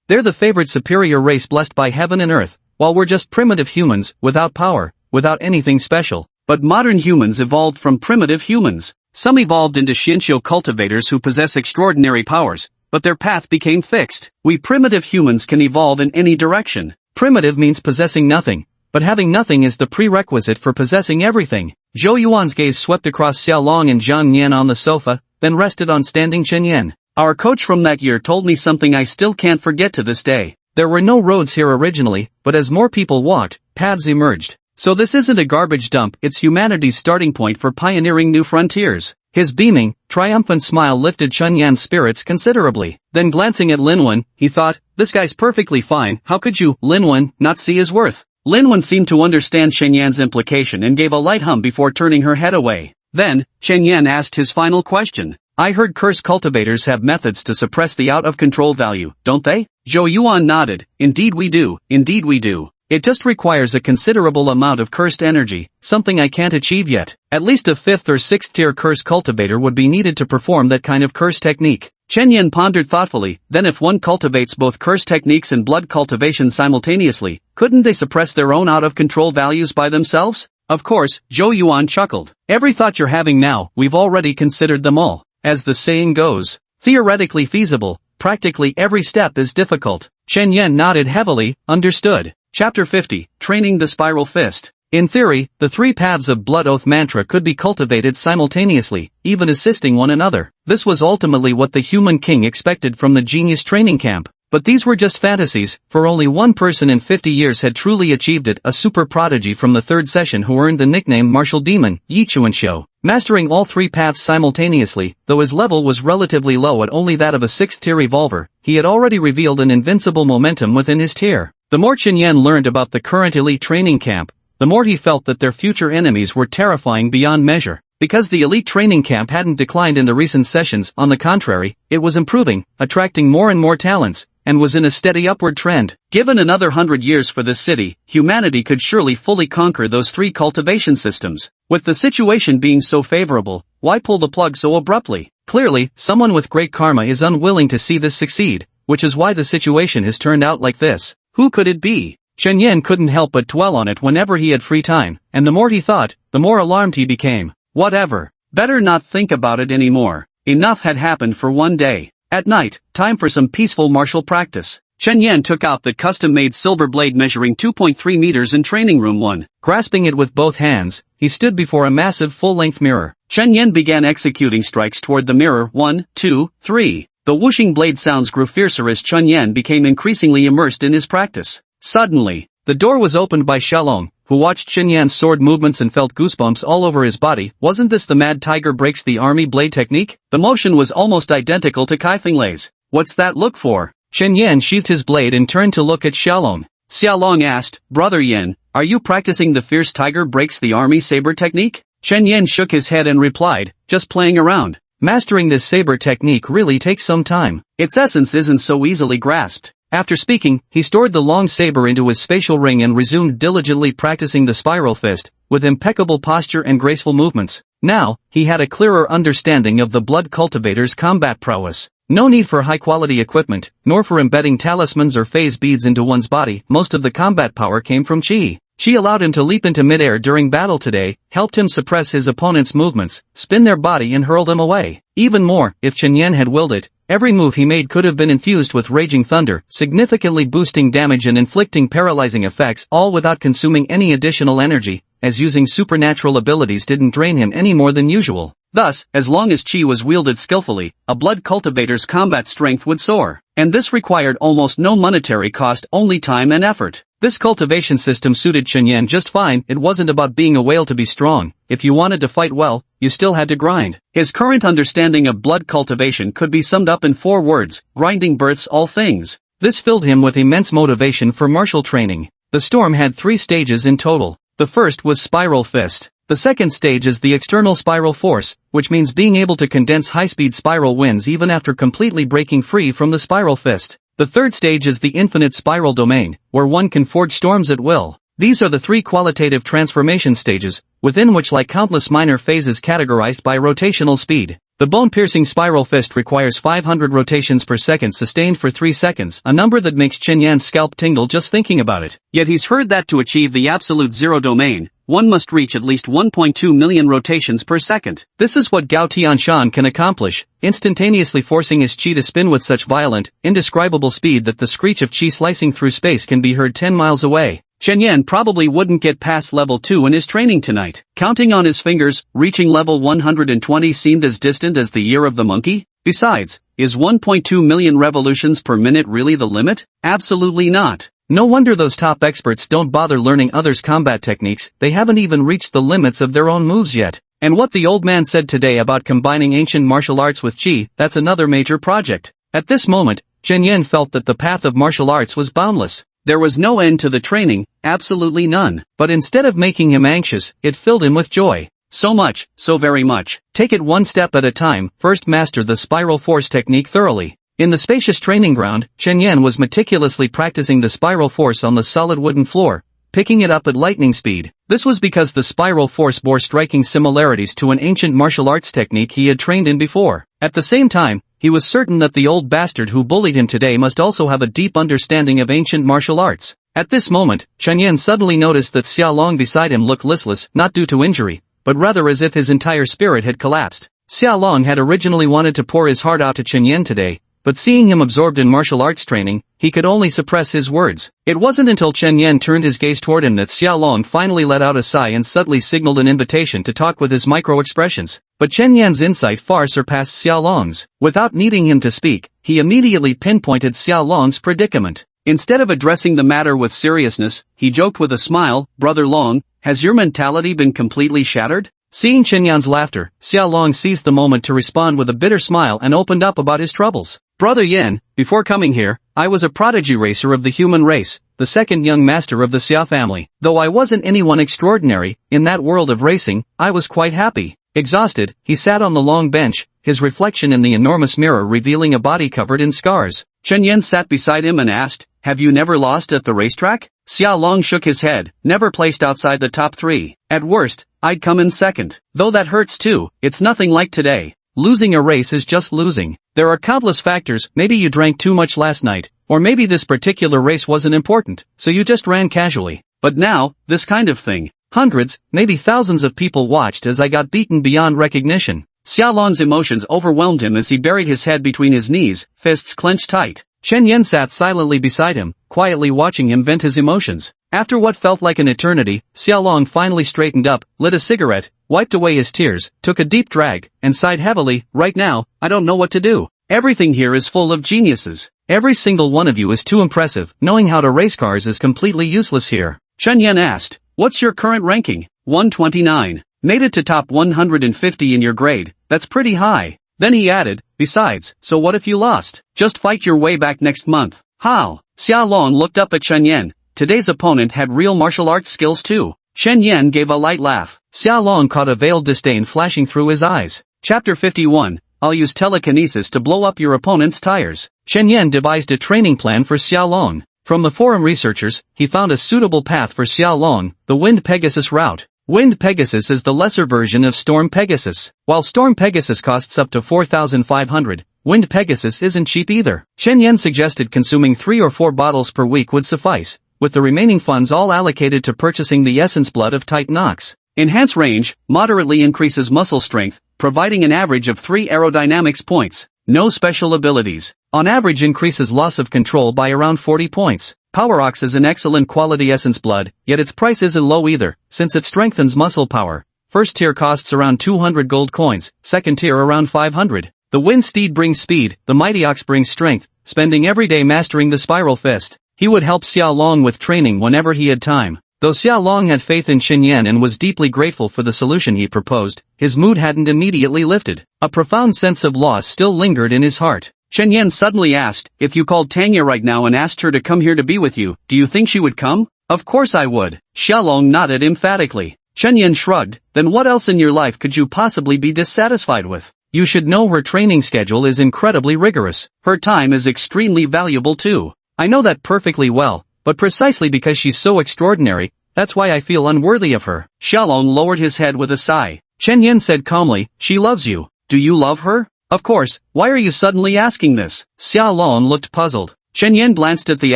S1: They're the favored superior race blessed by heaven and earth, while we're just primitive humans, without power, without anything special. But modern humans evolved from primitive humans. Some evolved into Shinshio cultivators who possess extraordinary powers, but their path became fixed. We primitive humans can evolve in any direction. Primitive means possessing nothing, but having nothing is the prerequisite for possessing everything. Zhou Yuan's gaze swept across Xiaolong and Zhang Nian on the sofa, then rested on standing Chen Yan. Our coach from that year told me something I still can't forget to this day. There were no roads here originally, but as more people walked, paths emerged. So this isn't a garbage dump, it's humanity's starting point for pioneering new frontiers. His beaming, triumphant smile lifted Chen Yan's spirits considerably. Then glancing at Linwen, he thought, this guy's perfectly fine, how could you, Linwen, not see his worth? Linwen seemed to understand Chen Yan's implication and gave a light hum before turning her head away. Then, Chen Yan asked his final question. I heard curse cultivators have methods to suppress the out-of-control value, don't they? Zhou Yuan nodded, indeed we do, indeed we do. It just requires a considerable amount of cursed energy, something I can't achieve yet. At least a 5th or 6th tier curse cultivator would be needed to perform that kind of curse technique. Chen Yan pondered thoughtfully, then if one cultivates both curse techniques and blood cultivation simultaneously, couldn't they suppress their own out-of-control values by themselves? Of course, Zhou Yuan chuckled. Every thought you're having now, we've already considered them all. As the saying goes, theoretically feasible, practically every step is difficult. Chen Yan nodded heavily, understood. Chapter 50, Training the Spiral Fist. In theory, the three paths of Blood Oath Mantra could be cultivated simultaneously, even assisting one another. This was ultimately what the Human King expected from the Genius Training Camp. But these were just fantasies, for only one person in 50 years had truly achieved it, a super prodigy from the third session who earned the nickname Martial Demon, Yi Chuanxiu. Mastering all three paths simultaneously, though his level was relatively low at only that of a 6th tier evolver, he had already revealed an invincible momentum within his tier. The more Chen Yan learned about the current elite training camp, the more he felt that their future enemies were terrifying beyond measure. Because the elite training camp hadn't declined in the recent sessions, on the contrary, it was improving, attracting more and more talents, and was in a steady upward trend. Given another 100 years for this city, humanity could surely fully conquer those 3 cultivation systems. With the situation being so favorable, why pull the plug so abruptly? Clearly, someone with great karma is unwilling to see this succeed, which is why the situation has turned out like this. Who could it be? Chen Yan couldn't help but dwell on it whenever he had free time, and the more he thought, the more alarmed he became. Whatever. Better not think about it anymore. Enough had happened for one day. At night, time for some peaceful martial practice. Chen Yan took out the custom-made silver blade measuring 2.3 meters in training room 1. Grasping it with both hands, he stood before a massive full-length mirror. Chen Yan began executing strikes toward the mirror. 1, 2, 3. The whooshing blade sounds grew fiercer as Chen Yan became increasingly immersed in his practice. Suddenly, the door was opened by Xiaolong, who watched Chen Yan's sword movements and felt goosebumps all over his body. Wasn't this the Mad Tiger Breaks the Army blade technique? The motion was almost identical to Kaifenglei's. What's that look for? Chen Yan sheathed his blade and turned to look at Xiaolong. Xiaolong asked, Brother Yan, are you practicing the Fierce Tiger Breaks the Army saber technique? Chen Yan shook his head and replied, just playing around. Mastering this saber technique really takes some time. Its essence isn't so easily grasped. After speaking, he stored the long saber into his spatial ring and resumed diligently practicing the spiral fist, with impeccable posture and graceful movements. Now, he had a clearer understanding of the blood cultivator's combat prowess. No need for high-quality equipment, nor for embedding talismans or phase beads into one's body. Most of the combat power came from Qi. Qi allowed him to leap into midair during battle today, helped him suppress his opponent's movements, spin their body and hurl them away. Even more, if Chen Yan had willed it, every move he made could have been infused with raging thunder, significantly boosting damage and inflicting paralyzing effects, all without consuming any additional energy, as using supernatural abilities didn't drain him any more than usual. Thus, as long as Qi was wielded skillfully, a blood cultivator's combat strength would soar. And this required almost no monetary cost, only time and effort. This cultivation system suited Chen Yan just fine. It wasn't about being a whale to be strong. If you wanted to fight well, you still had to grind. His current understanding of blood cultivation could be summed up in 4 words: grinding births all things. This filled him with immense motivation for martial training. The storm had 3 stages in total. The first was Spiral Fist. The second stage is the external spiral force, which means being able to condense high-speed spiral winds even after completely breaking free from the spiral fist. The third stage is the infinite spiral domain, where one can forge storms at will. These are the 3 qualitative transformation stages, within which lie countless minor phases categorized by rotational speed. The bone-piercing spiral fist requires 500 rotations per second sustained for 3 seconds, a number that makes Chen Yan's scalp tingle just thinking about it. Yet he's heard that to achieve the absolute zero domain, one must reach at least 1.2 million rotations per second. This is what Gao Tianshan can accomplish, instantaneously forcing his qi to spin with such violent, indescribable speed that the screech of qi slicing through space can be heard 10 miles away. Chen Yan probably wouldn't get past level 2 in his training tonight. Counting on his fingers, reaching level 120 seemed as distant as the year of the monkey. Besides, is 1.2 million revolutions per minute really the limit? Absolutely not. No wonder those top experts don't bother learning others' combat techniques. They haven't even reached the limits of their own moves yet. And what the old man said today about combining ancient martial arts with qi, that's another major project. At this moment, Chen Yan felt that the path of martial arts was boundless. There was no end to the training, absolutely none. But instead of making him anxious, it filled him with joy. So much, so very much. Take it one step at a time. First master the spiral force technique thoroughly. In the spacious training ground, Chen Yan was meticulously practicing the spiral force on the solid wooden floor, picking it up at lightning speed. This was because the spiral force bore striking similarities to an ancient martial arts technique he had trained in before. At the same time, he was certain that the old bastard who bullied him today must also have a deep understanding of ancient martial arts. At this moment, Chen Yan suddenly noticed that Xiaolong beside him looked listless, not due to injury, but rather as if his entire spirit had collapsed. Xiaolong had originally wanted to pour his heart out to Chen Yan today, but seeing him absorbed in martial arts training, he could only suppress his words. It wasn't until Chen Yan turned his gaze toward him that Xiaolong finally let out a sigh and subtly signaled an invitation to talk with his micro-expressions. But Chen Yan's insight far surpassed Xiaolong's. Without needing him to speak, he immediately pinpointed Xiaolong's predicament. Instead of addressing the matter with seriousness, he joked with a smile, "Brother Long, has your mentality been completely shattered?" Seeing Chen Yan's laughter, Xiaolong seized the moment to respond with a bitter smile and opened up about his troubles. "Brother Yan, before coming here, I was a prodigy racer of the human race, the second young master of the Xia family. Though I wasn't anyone extraordinary, in that world of racing, I was quite happy." Exhausted, he sat on the long bench, his reflection in the enormous mirror revealing a body covered in scars. Chen Yan sat beside him and asked, "Have you never lost at the racetrack?" Xiao Long shook his head, "Never placed outside the top 3. At worst, I'd come in second. Though that hurts too, it's nothing like today. Losing a race is just losing. There are countless factors, maybe you drank too much last night, or maybe this particular race wasn't important, so you just ran casually. But now, this kind of thing. Hundreds, maybe thousands of people watched as I got beaten beyond recognition." Xiaolong's emotions overwhelmed him as he buried his head between his knees, fists clenched tight. Chen Yan sat silently beside him, quietly watching him vent his emotions. After what felt like an eternity, Xiaolong finally straightened up, lit a cigarette, wiped away his tears, took a deep drag, and sighed heavily. "Right now, I don't know what to do. Everything here is full of geniuses. Every single one of you is too impressive. Knowing how to race cars is completely useless here." Chen Yan asked, "What's your current ranking?" 129. "Made it to top 150 in your grade, that's pretty high." Then he added, "Besides, so what if you lost? Just fight your way back next month." "How?" Xiao Long looked up at Chen Yan. Today's opponent had real martial arts skills too. Chen Yan gave a light laugh. Xiao Long caught a veiled disdain flashing through his eyes. Chapter 51, I'll use telekinesis to blow up your opponent's tires. Chen Yan devised a training plan for Xiao Long. From the forum researchers, he found a suitable path for Xiao Long, the Wind Pegasus route. Wind Pegasus is the lesser version of Storm Pegasus. While Storm Pegasus costs up to 4,500, Wind Pegasus isn't cheap either. Chen Yan suggested consuming 3 or 4 bottles per week would suffice, with the remaining funds all allocated to purchasing the essence blood of Titan Ox. Enhance range, moderately increases muscle strength, providing an average of 3 aerodynamics points. No special abilities. On average increases loss of control by around 40 points. Power Ox is an excellent quality essence blood, yet its price isn't low either, since it strengthens muscle power. First tier costs around 200 gold coins, second tier around 500. The Wind Steed brings speed, the Mighty Ox brings strength, spending every day mastering the Spiral Fist. He would help Xiao Long with training whenever he had time. Though Xiao Long had faith in Chen Yan and was deeply grateful for the solution he proposed, his mood hadn't immediately lifted. A profound sense of loss still lingered in his heart. Chen Yan suddenly asked, "If you called Tanya right now and asked her to come here to be with you, do you think she would come?" "Of course I would." Xiaolong nodded emphatically. Chen Yan shrugged, "Then what else in your life could you possibly be dissatisfied with? You should know her training schedule is incredibly rigorous. Her time is extremely valuable too. I know that perfectly well, but precisely because she's so extraordinary, that's why I feel unworthy of her." Xiaolong lowered his head with a sigh. Chen Yan said calmly, "She loves you. Do you love her?" "Of course, why are you suddenly asking this?" Xiao Long looked puzzled. Chen Yan glanced at the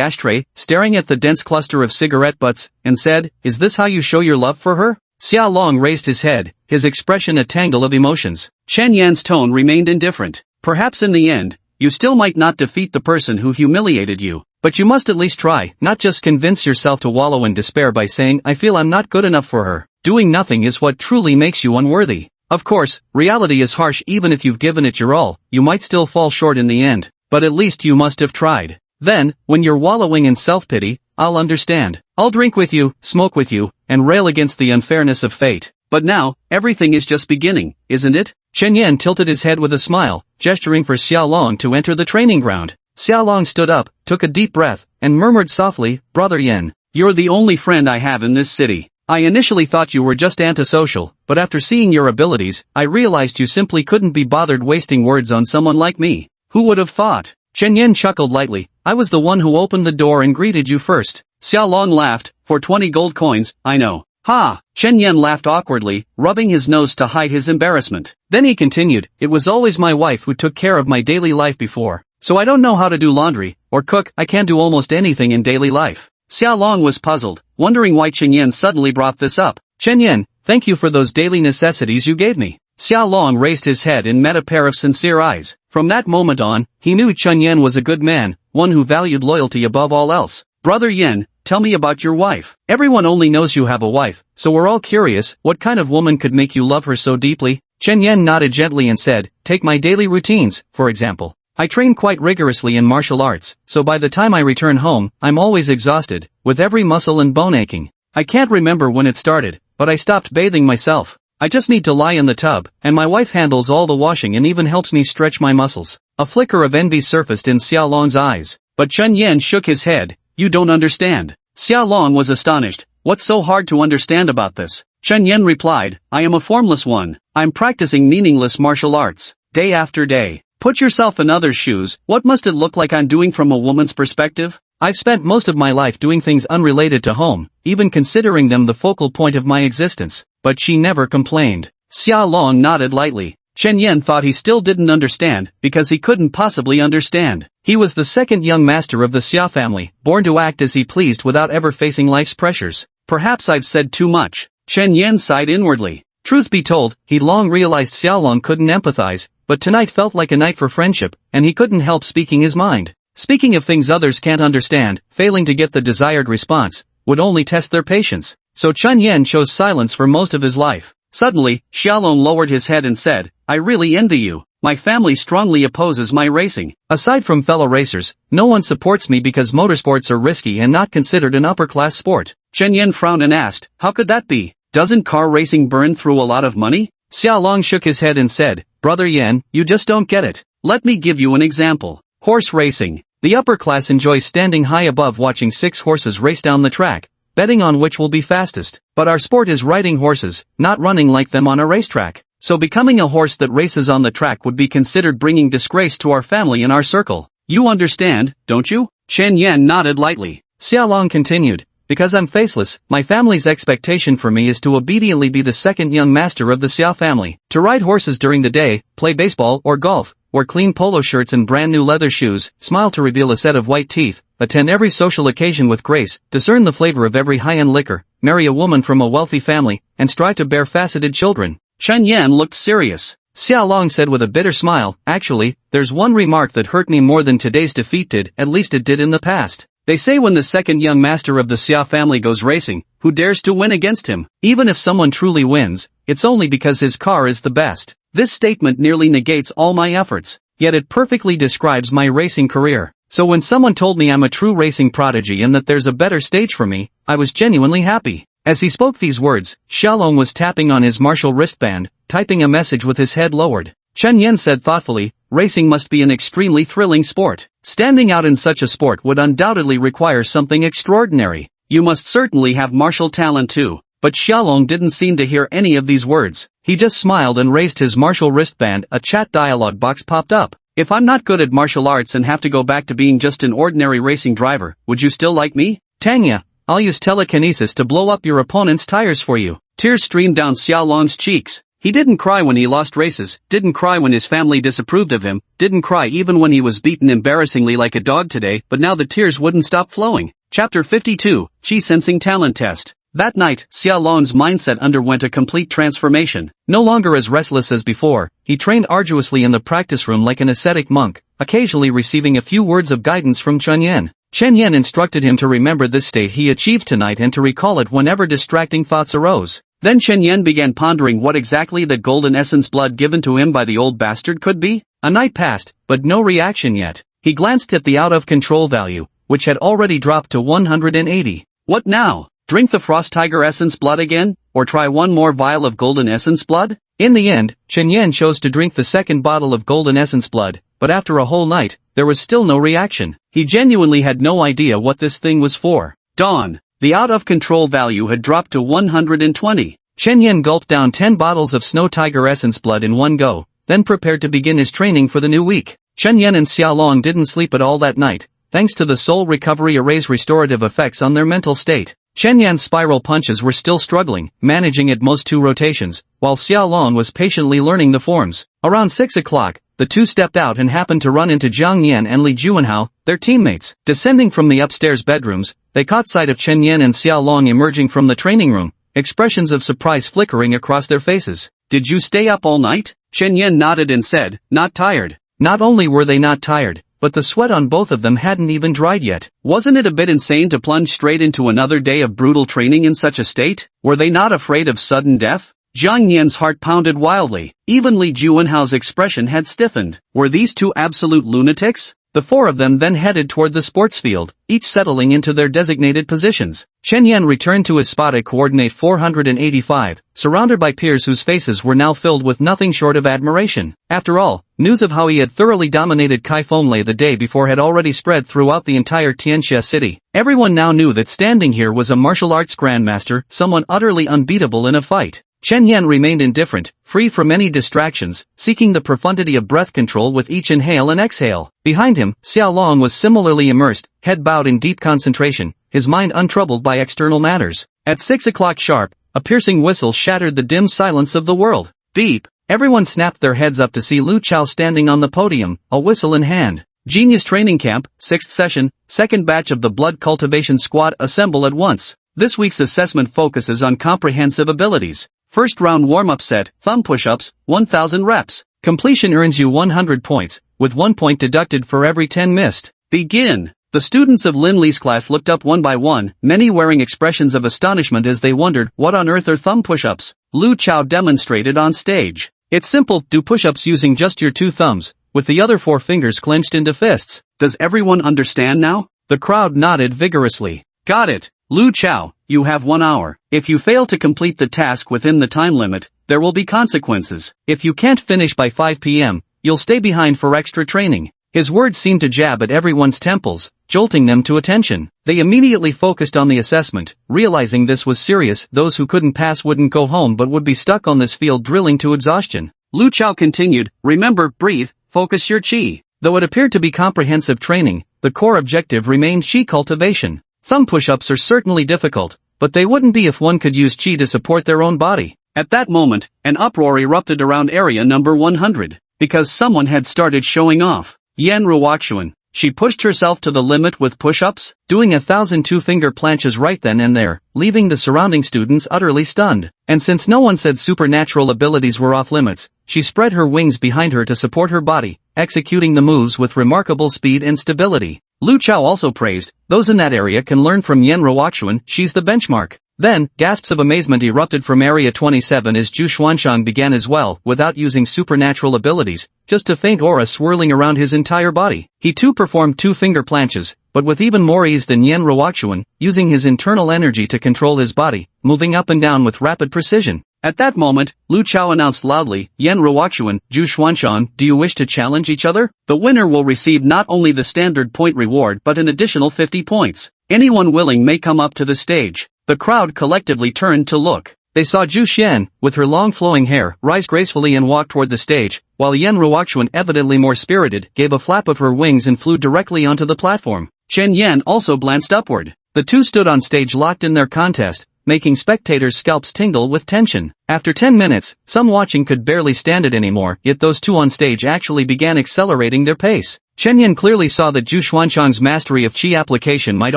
S1: ashtray, staring at the dense cluster of cigarette butts, and said, "Is this how you show your love for her?" Xiao Long raised his head, his expression a tangle of emotions. Chen Yan's tone remained indifferent. "Perhaps in the end, you still might not defeat the person who humiliated you, but you must at least try, not just convince yourself to wallow in despair by saying, 'I feel I'm not good enough for her.' Doing nothing is what truly makes you unworthy. Of course, reality is harsh. Even if you've given it your all, you might still fall short in the end, but at least you must have tried. Then, when you're wallowing in self-pity, I'll understand. I'll drink with you, smoke with you, and rail against the unfairness of fate. But now, everything is just beginning, isn't it?" Chen Yan tilted his head with a smile, gesturing for Xiao Long to enter the training ground. Xiao Long stood up, took a deep breath, and murmured softly, "Brother Yan, you're the only friend I have in this city. I initially thought you were just antisocial, but after seeing your abilities, I realized you simply couldn't be bothered wasting words on someone like me. Who would have thought?" Chen Yan chuckled lightly. "I was the one who opened the door and greeted you first." Xiao Long laughed, "For 20 gold coins, I know." "Ha!" Chen Yan laughed awkwardly, rubbing his nose to hide his embarrassment. Then he continued, "It was always my wife who took care of my daily life before, so I don't know how to do laundry, or cook. I can't do almost anything in daily life." Xiao Long was puzzled, wondering why Chen Yan suddenly brought this up. "Chen Yan, thank you for those daily necessities you gave me." Xiao Long raised his head and met a pair of sincere eyes. From that moment on, he knew Chen Yan was a good man, one who valued loyalty above all else. "Brother Yan, tell me about your wife. Everyone only knows you have a wife, so we're all curious, what kind of woman could make you love her so deeply?" Chen Yan nodded gently and said, "Take my daily routines, for example. I train quite rigorously in martial arts, so by the time I return home, I'm always exhausted, with every muscle and bone aching. I can't remember when it started, but I stopped bathing myself. I just need to lie in the tub, and my wife handles all the washing and even helps me stretch my muscles." A flicker of envy surfaced in Xiao Long's eyes, but Chen Yan shook his head. "You don't understand." Xiao Long was astonished. "What's so hard to understand about this?" Chen Yan replied, "I am a formless one. I'm practicing meaningless martial arts. day after day. Put yourself in others' shoes, what must it look like I'm doing from a woman's perspective? I've spent most of my life doing things unrelated to home, even considering them the focal point of my existence, but she never complained. Xia Long nodded lightly. Chen Yan thought he still didn't understand, because he couldn't possibly understand. He was the second young master of the Xia family, born to act as he pleased without ever facing life's pressures. Perhaps I've said too much. Chen Yan sighed inwardly. Truth be told, he'd long realized Xiaolong couldn't empathize, but tonight felt like a night for friendship, and he couldn't help speaking his mind. Speaking of things others can't understand, failing to get the desired response, would only test their patience. So Chen Yan chose silence for most of his life. Suddenly, Xiaolong lowered his head and said, I really envy you. My family strongly opposes my racing. Aside from fellow racers, no one supports me because motorsports are risky and not considered an upper-class sport. Chen Yan frowned and asked, how could that be? Doesn't car racing burn through a lot of money? Xiaolong shook his head and said, Brother Yan, you just don't get it. Let me give you an example. Horse racing. The upper class enjoys standing high above watching 6 horses race down the track, betting on which will be fastest. But our sport is riding horses, not running like them on a racetrack. So becoming a horse that races on the track would be considered bringing disgrace to our family and our circle. You understand, don't you? Chen Yan nodded lightly. Xiaolong continued, because I'm faceless, my family's expectation for me is to obediently be the second young master of the Xiao family, to ride horses during the day, play baseball or golf, wear clean polo shirts and brand new leather shoes, smile to reveal a set of white teeth, attend every social occasion with grace, discern the flavor of every high-end liquor, marry a woman from a wealthy family, and strive to bear faceted children. Chen Yan looked serious. Xiaolong said with a bitter smile, actually, there's one remark that hurt me more than today's defeat did, at least it did in the past. They say when the second young master of the Xia family goes racing, who dares to win against him? Even if someone truly wins, it's only because his car is the best. This statement nearly negates all my efforts, yet it perfectly describes my racing career. So when someone told me I'm a true racing prodigy and that there's a better stage for me, I was genuinely happy. As he spoke these words, Xiaolong was tapping on his martial wristband, typing a message with his head lowered. Chen Yan said thoughtfully, racing must be an extremely thrilling sport. Standing out in such a sport would undoubtedly require something extraordinary. You must certainly have martial talent too. But Xiaolong didn't seem to hear any of these words. He just smiled and raised his martial wristband. A chat dialog box popped up. If I'm not good at martial arts and have to go back to being just an ordinary racing driver, would you still like me? Tanya, I'll use telekinesis to blow up your opponent's tires for you. Tears streamed down Xiaolong's cheeks. He didn't cry when he lost races, didn't cry when his family disapproved of him, didn't cry even when he was beaten embarrassingly like a dog today, but now the tears wouldn't stop flowing. Chapter 52, Qi Sensing Talent Test. That night, Xiaolong's mindset underwent a complete transformation. No longer as restless as before, he trained arduously in the practice room like an ascetic monk, occasionally receiving a few words of guidance from Chen Yan. Chen Yan instructed him to remember this state he achieved tonight and to recall it whenever distracting thoughts arose. Then Chen Yan began pondering what exactly the golden essence blood given to him by the old bastard could be. A night passed, but no reaction yet. He glanced at the out-of-control value, which had already dropped to 180. What now? Drink the Frost Tiger Essence blood again? Or try one more vial of golden essence blood? In the end, Chen Yan chose to drink the second bottle of golden essence blood, but after a whole night, there was still no reaction. He genuinely had no idea what this thing was for. Dawn. The out-of-control value had dropped to 120. Chen Yan gulped down 10 bottles of Snow Tiger Essence blood in one go, then prepared to begin his training for the new week. Chen Yan and Xiaolong didn't sleep at all that night, thanks to the Soul Recovery Array's restorative effects on their mental state. Chen Yan's spiral punches were still struggling, managing at most 2 rotations, while Xiaolong was patiently learning the forms. Around 6 o'clock, the two stepped out and happened to run into Jiang Yan and Li Juanhao, their teammates. Descending from the upstairs bedrooms, they caught sight of Chen Yan and Xiaolong emerging from the training room, expressions of surprise flickering across their faces. Did you stay up all night? Chen Yan nodded and said, not tired. Not only were they not tired, but the sweat on both of them hadn't even dried yet. Wasn't it a bit insane to plunge straight into another day of brutal training in such a state? Were they not afraid of sudden death? Jiang Yan's heart pounded wildly. Even Li Juanhao's expression had stiffened. Were these two absolute lunatics? The 4 of them then headed toward the sports field, each settling into their designated positions. Chen Yan returned to his spot at coordinate 485, surrounded by peers whose faces were now filled with nothing short of admiration. After all, news of how he had thoroughly dominated Kai Fenglei the day before had already spread throughout the entire Tianxia city. Everyone now knew that standing here was a martial arts grandmaster, someone utterly unbeatable in a fight. Chen Yan remained indifferent, free from any distractions, seeking the profundity of breath control with each inhale and exhale. Behind him, Xiao Long was similarly immersed, head bowed in deep concentration, his mind untroubled by external matters. At 6 o'clock sharp, a piercing whistle shattered the dim silence of the world. Beep! Everyone snapped their heads up to see Lu Chao standing on the podium, a whistle in hand. Genius Training Camp, 6th session, 2nd batch of the Blood Cultivation Squad assemble at once. This week's assessment focuses on comprehensive abilities. First round warm-up set, thumb push-ups, 1000 reps. Completion earns you 100 points, with 1 point deducted for every 10 missed. Begin! The students of Lin Li's class looked up one by one, many wearing expressions of astonishment as they wondered what on earth are thumb push-ups. Lu Chao demonstrated on stage. It's simple, do push-ups using just your 2 thumbs, with the other 4 fingers clenched into fists. Does everyone understand now? The crowd nodded vigorously. Got it. Lu Chao, you have 1 hour. If you fail to complete the task within the time limit, there will be consequences. If you can't finish by 5 p.m., you'll stay behind for extra training. His words seemed to jab at everyone's temples, jolting them to attention. They immediately focused on the assessment, realizing this was serious. Those who couldn't pass wouldn't go home but would be stuck on this field drilling to exhaustion. Lu Chao continued, remember, breathe, focus your qi. Though it appeared to be comprehensive training, the core objective remained qi cultivation. Thumb push-ups are certainly difficult, but they wouldn't be if one could use qi to support their own body. At that moment, an uproar erupted around area number 100, because someone had started showing off. Yan Ruoxuan. She pushed herself to the limit with push-ups, doing 1,000 two-finger planches right then and there, leaving the surrounding students utterly stunned. And since no one said supernatural abilities were off limits, she spread her wings behind her to support her body, executing the moves with remarkable speed and stability. Lu Chao also praised, those in that area can learn from Yan Ruoxuan, she's the benchmark. Then, gasps of amazement erupted from Area 27 as Zhu Xuanshang began as well, without using supernatural abilities, just a faint aura swirling around his entire body. He too performed two-finger planches, but with even more ease than Yan Ruoxuan, using his internal energy to control his body, moving up and down with rapid precision. At that moment, Lu Chao announced loudly, Yan Ruoxuan, Zhu Xuanshang, do you wish to challenge each other? The winner will receive not only the standard point reward but an additional 50 points. Anyone willing may come up to the stage. The crowd collectively turned to look. They saw Zhu Xian, with her long flowing hair, rise gracefully and walk toward the stage, while Yan Ruoxuan, evidently more spirited, gave a flap of her wings and flew directly onto the platform. Chen Yan also glanced upward. The two stood on stage locked in their contest, making spectators' scalps tingle with tension. After 10 minutes, some watching could barely stand it anymore, yet those two on stage actually began accelerating their pace. Chen Yan clearly saw that Zhu Xuanshang's mastery of qi application might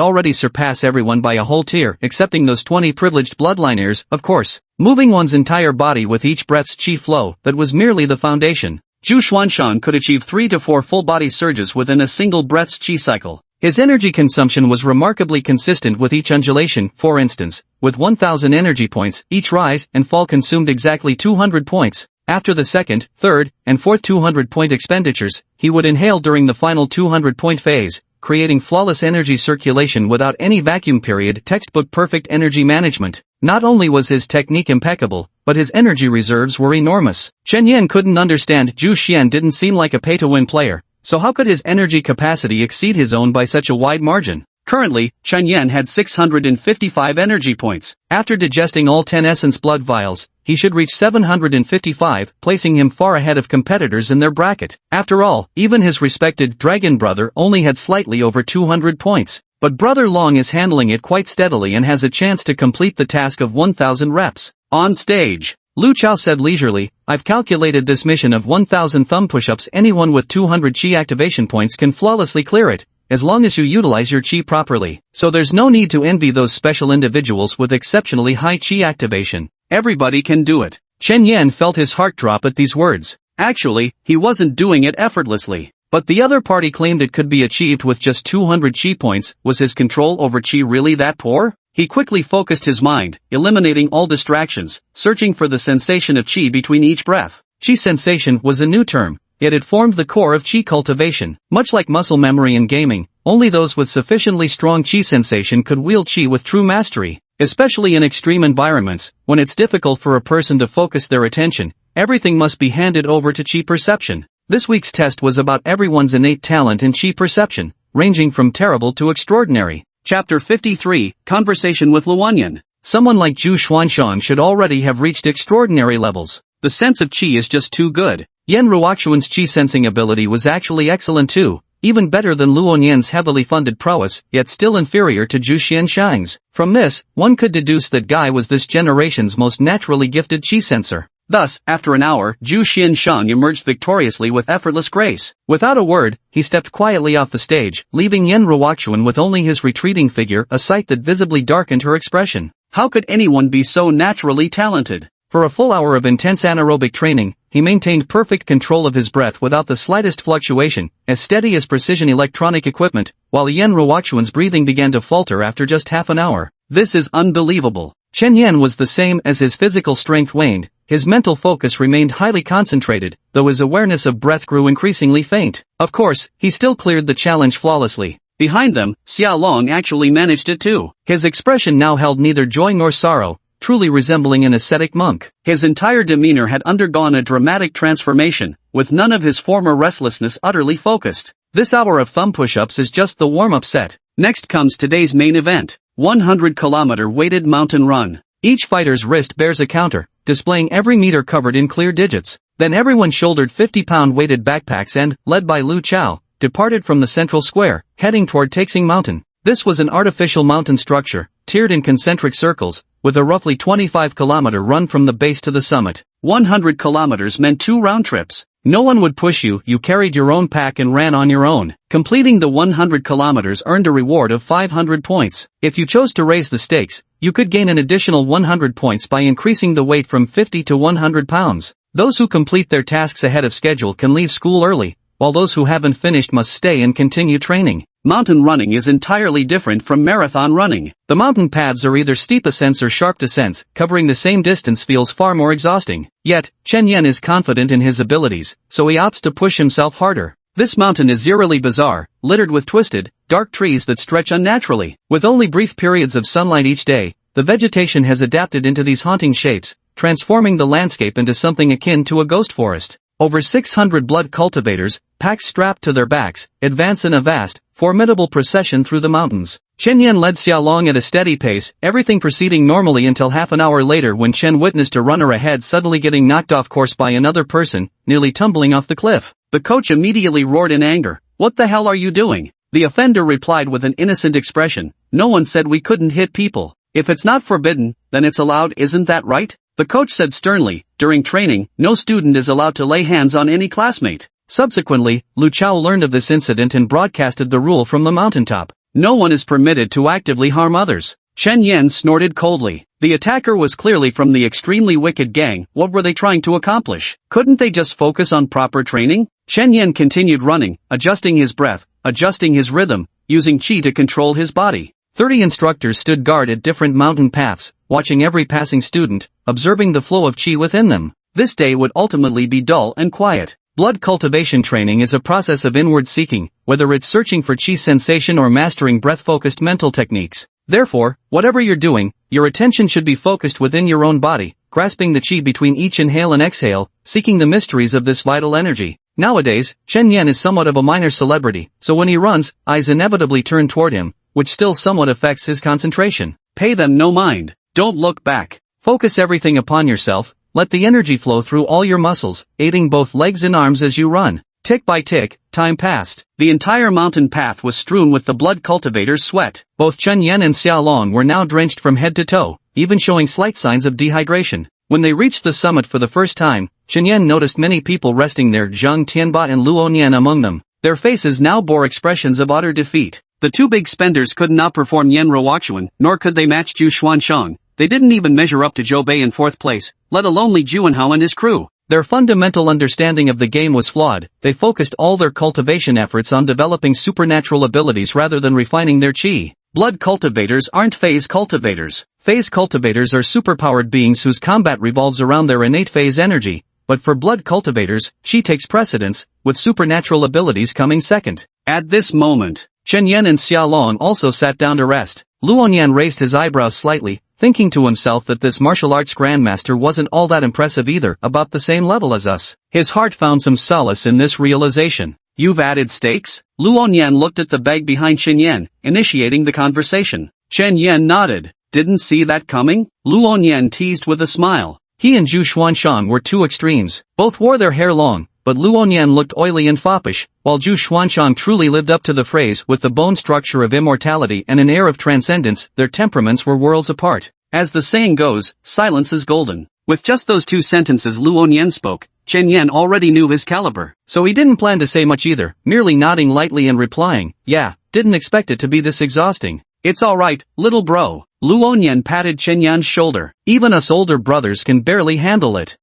S1: already surpass everyone by a whole tier, excepting those 20 privileged bloodline heirs, of course. Moving one's entire body with each breath's qi flow, that was merely the foundation. Zhu Xuanshang could achieve 3 to 4 full-body surges within a single breath's qi cycle. His energy consumption was remarkably consistent with each undulation. For instance, with 1,000 energy points, each rise and fall consumed exactly 200 points. After the second, third, and fourth 200-point expenditures, he would inhale during the final 200-point phase, creating flawless energy circulation without any vacuum period. Textbook perfect energy management. Not only was his technique impeccable, but his energy reserves were enormous. Chen Yan couldn't understand. Zhu Xian didn't seem like a pay-to-win player, so how could his energy capacity exceed his own by such a wide margin? Currently, Chen Yan had 655 energy points. After digesting all 10 essence blood vials, he should reach 755, placing him far ahead of competitors in their bracket. After all, even his respected dragon brother only had slightly over 200 points. But Brother Long is handling it quite steadily and has a chance to complete the task of 1,000 reps. On stage, Lu Chao said leisurely, I've calculated this mission of 1,000 thumb push-ups. Anyone with 200 qi activation points can flawlessly clear it, as long as you utilize your qi properly. So there's no need to envy those special individuals with exceptionally high qi activation. Everybody can do it. Chen Yan felt his heart drop at these words. Actually, he wasn't doing it effortlessly. But the other party claimed it could be achieved with just 200 qi points. Was his control over qi really that poor? He quickly focused his mind, eliminating all distractions, searching for the sensation of qi between each breath. Qi sensation was a new term, yet it formed the core of qi cultivation. Much like muscle memory in gaming, only those with sufficiently strong qi sensation could wield qi with true mastery. Especially in extreme environments, when it's difficult for a person to focus their attention, everything must be handed over to qi perception. This week's test was about everyone's innate talent in qi perception, ranging from terrible to extraordinary. Chapter 53, Conversation with Luanyan. Someone like Zhu Xuanshan should already have reached extraordinary levels. The sense of qi is just too good. Yan Ruoxuan's qi sensing ability was actually excellent too, even better than Luo Nian's heavily funded prowess, yet still inferior to Zhu Xianshang's. From this, one could deduce that Guy was this generation's most naturally gifted qi sensor. Thus, after an hour, Zhu Xianshang emerged victoriously with effortless grace. Without a word, he stepped quietly off the stage, leaving Yan Ruoxuan with only his retreating figure, a sight that visibly darkened her expression. How could anyone be so naturally talented? For a full hour of intense anaerobic training, he maintained perfect control of his breath without the slightest fluctuation, as steady as precision electronic equipment, while Yan Ruoxuan's breathing began to falter after just half an hour. This is unbelievable. Chen Yan was the same as his physical strength waned, his mental focus remained highly concentrated, though his awareness of breath grew increasingly faint. Of course, he still cleared the challenge flawlessly. Behind them, Xiaolong actually managed it too. His expression now held neither joy nor sorrow, truly resembling an ascetic monk. His entire demeanor had undergone a dramatic transformation, with none of his former restlessness utterly focused. This hour of thumb push-ups is just the warm-up set. Next comes today's main event, 100-kilometer weighted mountain run. Each fighter's wrist bears a counter, displaying every meter covered in clear digits. Then everyone shouldered 50-pound weighted backpacks and, led by Lu Chao, departed from the central square, heading toward Taixing Mountain. This was an artificial mountain structure, tiered in concentric circles, with a roughly 25-kilometer run from the base to the summit. 100 kilometers meant 2 round trips. No one would push you, you carried your own pack and ran on your own. Completing the 100 kilometers earned a reward of 500 points. If you chose to raise the stakes, you could gain an additional 100 points by increasing the weight from 50 to 100 pounds. Those who complete their tasks ahead of schedule can leave school early, while those who haven't finished must stay and continue training. Mountain running is entirely different from marathon running. The mountain paths are either steep ascents or sharp descents, covering the same distance feels far more exhausting. Yet, Chen Yan is confident in his abilities, so he opts to push himself harder. This mountain is eerily bizarre, littered with twisted, dark trees that stretch unnaturally. With only brief periods of sunlight each day, the vegetation has adapted into these haunting shapes, transforming the landscape into something akin to a ghost forest. Over 600 blood cultivators, packs strapped to their backs, advance in a vast, formidable procession through the mountains. Chen Yan led Xiaolong at a steady pace, everything proceeding normally until half an hour later when Chen witnessed a runner ahead suddenly getting knocked off course by another person, nearly tumbling off the cliff. The coach immediately roared in anger, "What the hell are you doing?" The offender replied with an innocent expression, "No one said we couldn't hit people. If it's not forbidden, then it's allowed, isn't that right?" The coach said sternly, "During training, no student is allowed to lay hands on any classmate." Subsequently, Lu Chao learned of this incident and broadcasted the rule from the mountaintop. No one is permitted to actively harm others. Chen Yan snorted coldly. The attacker was clearly from the extremely wicked gang. What were they trying to accomplish? Couldn't they just focus on proper training? Chen Yan continued running, adjusting his breath, adjusting his rhythm, using qi to control his body. 30 instructors stood guard at different mountain paths, watching every passing student, observing the flow of qi within them. This day would ultimately be dull and quiet. Blood cultivation training is a process of inward seeking, whether it's searching for qi sensation or mastering breath-focused mental techniques. Therefore, whatever you're doing, your attention should be focused within your own body, grasping the qi between each inhale and exhale, seeking the mysteries of this vital energy. Nowadays, Chen Yan is somewhat of a minor celebrity, so when he runs, eyes inevitably turn toward him, which still somewhat affects his concentration. Pay them no mind. Don't look back. Focus everything upon yourself, let the energy flow through all your muscles, aiding both legs and arms as you run. Tick by tick, time passed. The entire mountain path was strewn with the blood cultivator's sweat. Both Chen Yan and Xiaolong were now drenched from head to toe, even showing slight signs of dehydration. When they reached the summit for the first time, Chen Yan noticed many people resting there, Zhang Tianba and Luo Nian among them. Their faces now bore expressions of utter defeat. The two big spenders couldn't outperform Yan Ruoxuan, nor could they match Zhu Xuanshang. They didn't even measure up to Zhou Bei in 4th place, let alone Li Juanhao and his crew. Their fundamental understanding of the game was flawed. They focused all their cultivation efforts on developing supernatural abilities rather than refining their qi. Blood cultivators aren't phase cultivators. Phase cultivators are superpowered beings whose combat revolves around their innate phase energy, but for blood cultivators, qi takes precedence, with supernatural abilities coming second. At this moment, Chen Yan and Xiaolong also sat down to rest. Luo Nian raised his eyebrows slightly, thinking to himself that this martial arts grandmaster wasn't all that impressive either, about the same level as us. His heart found some solace in this realization. You've added stakes? Luo Nian looked at the bag behind Chen Yan, initiating the conversation. Chen Yan nodded. didn't see that coming? Lu Onyan teased with a smile. He and Zhu Xuanshang were two extremes. Both wore their hair long, but Lu Onyan looked oily and foppish, while Zhu Xuanshang truly lived up to the phrase with the bone structure of immortality and an air of transcendence. Their temperaments were worlds apart. As the saying goes, silence is golden. With just those two sentences Lu Onyan spoke, Chen Yan already knew his caliber, so he didn't plan to say much either, merely nodding lightly and replying, yeah, didn't expect it to be this exhausting. It's alright, little bro. Lu Onyan patted Chen Yan's shoulder. Even us older brothers can barely handle it.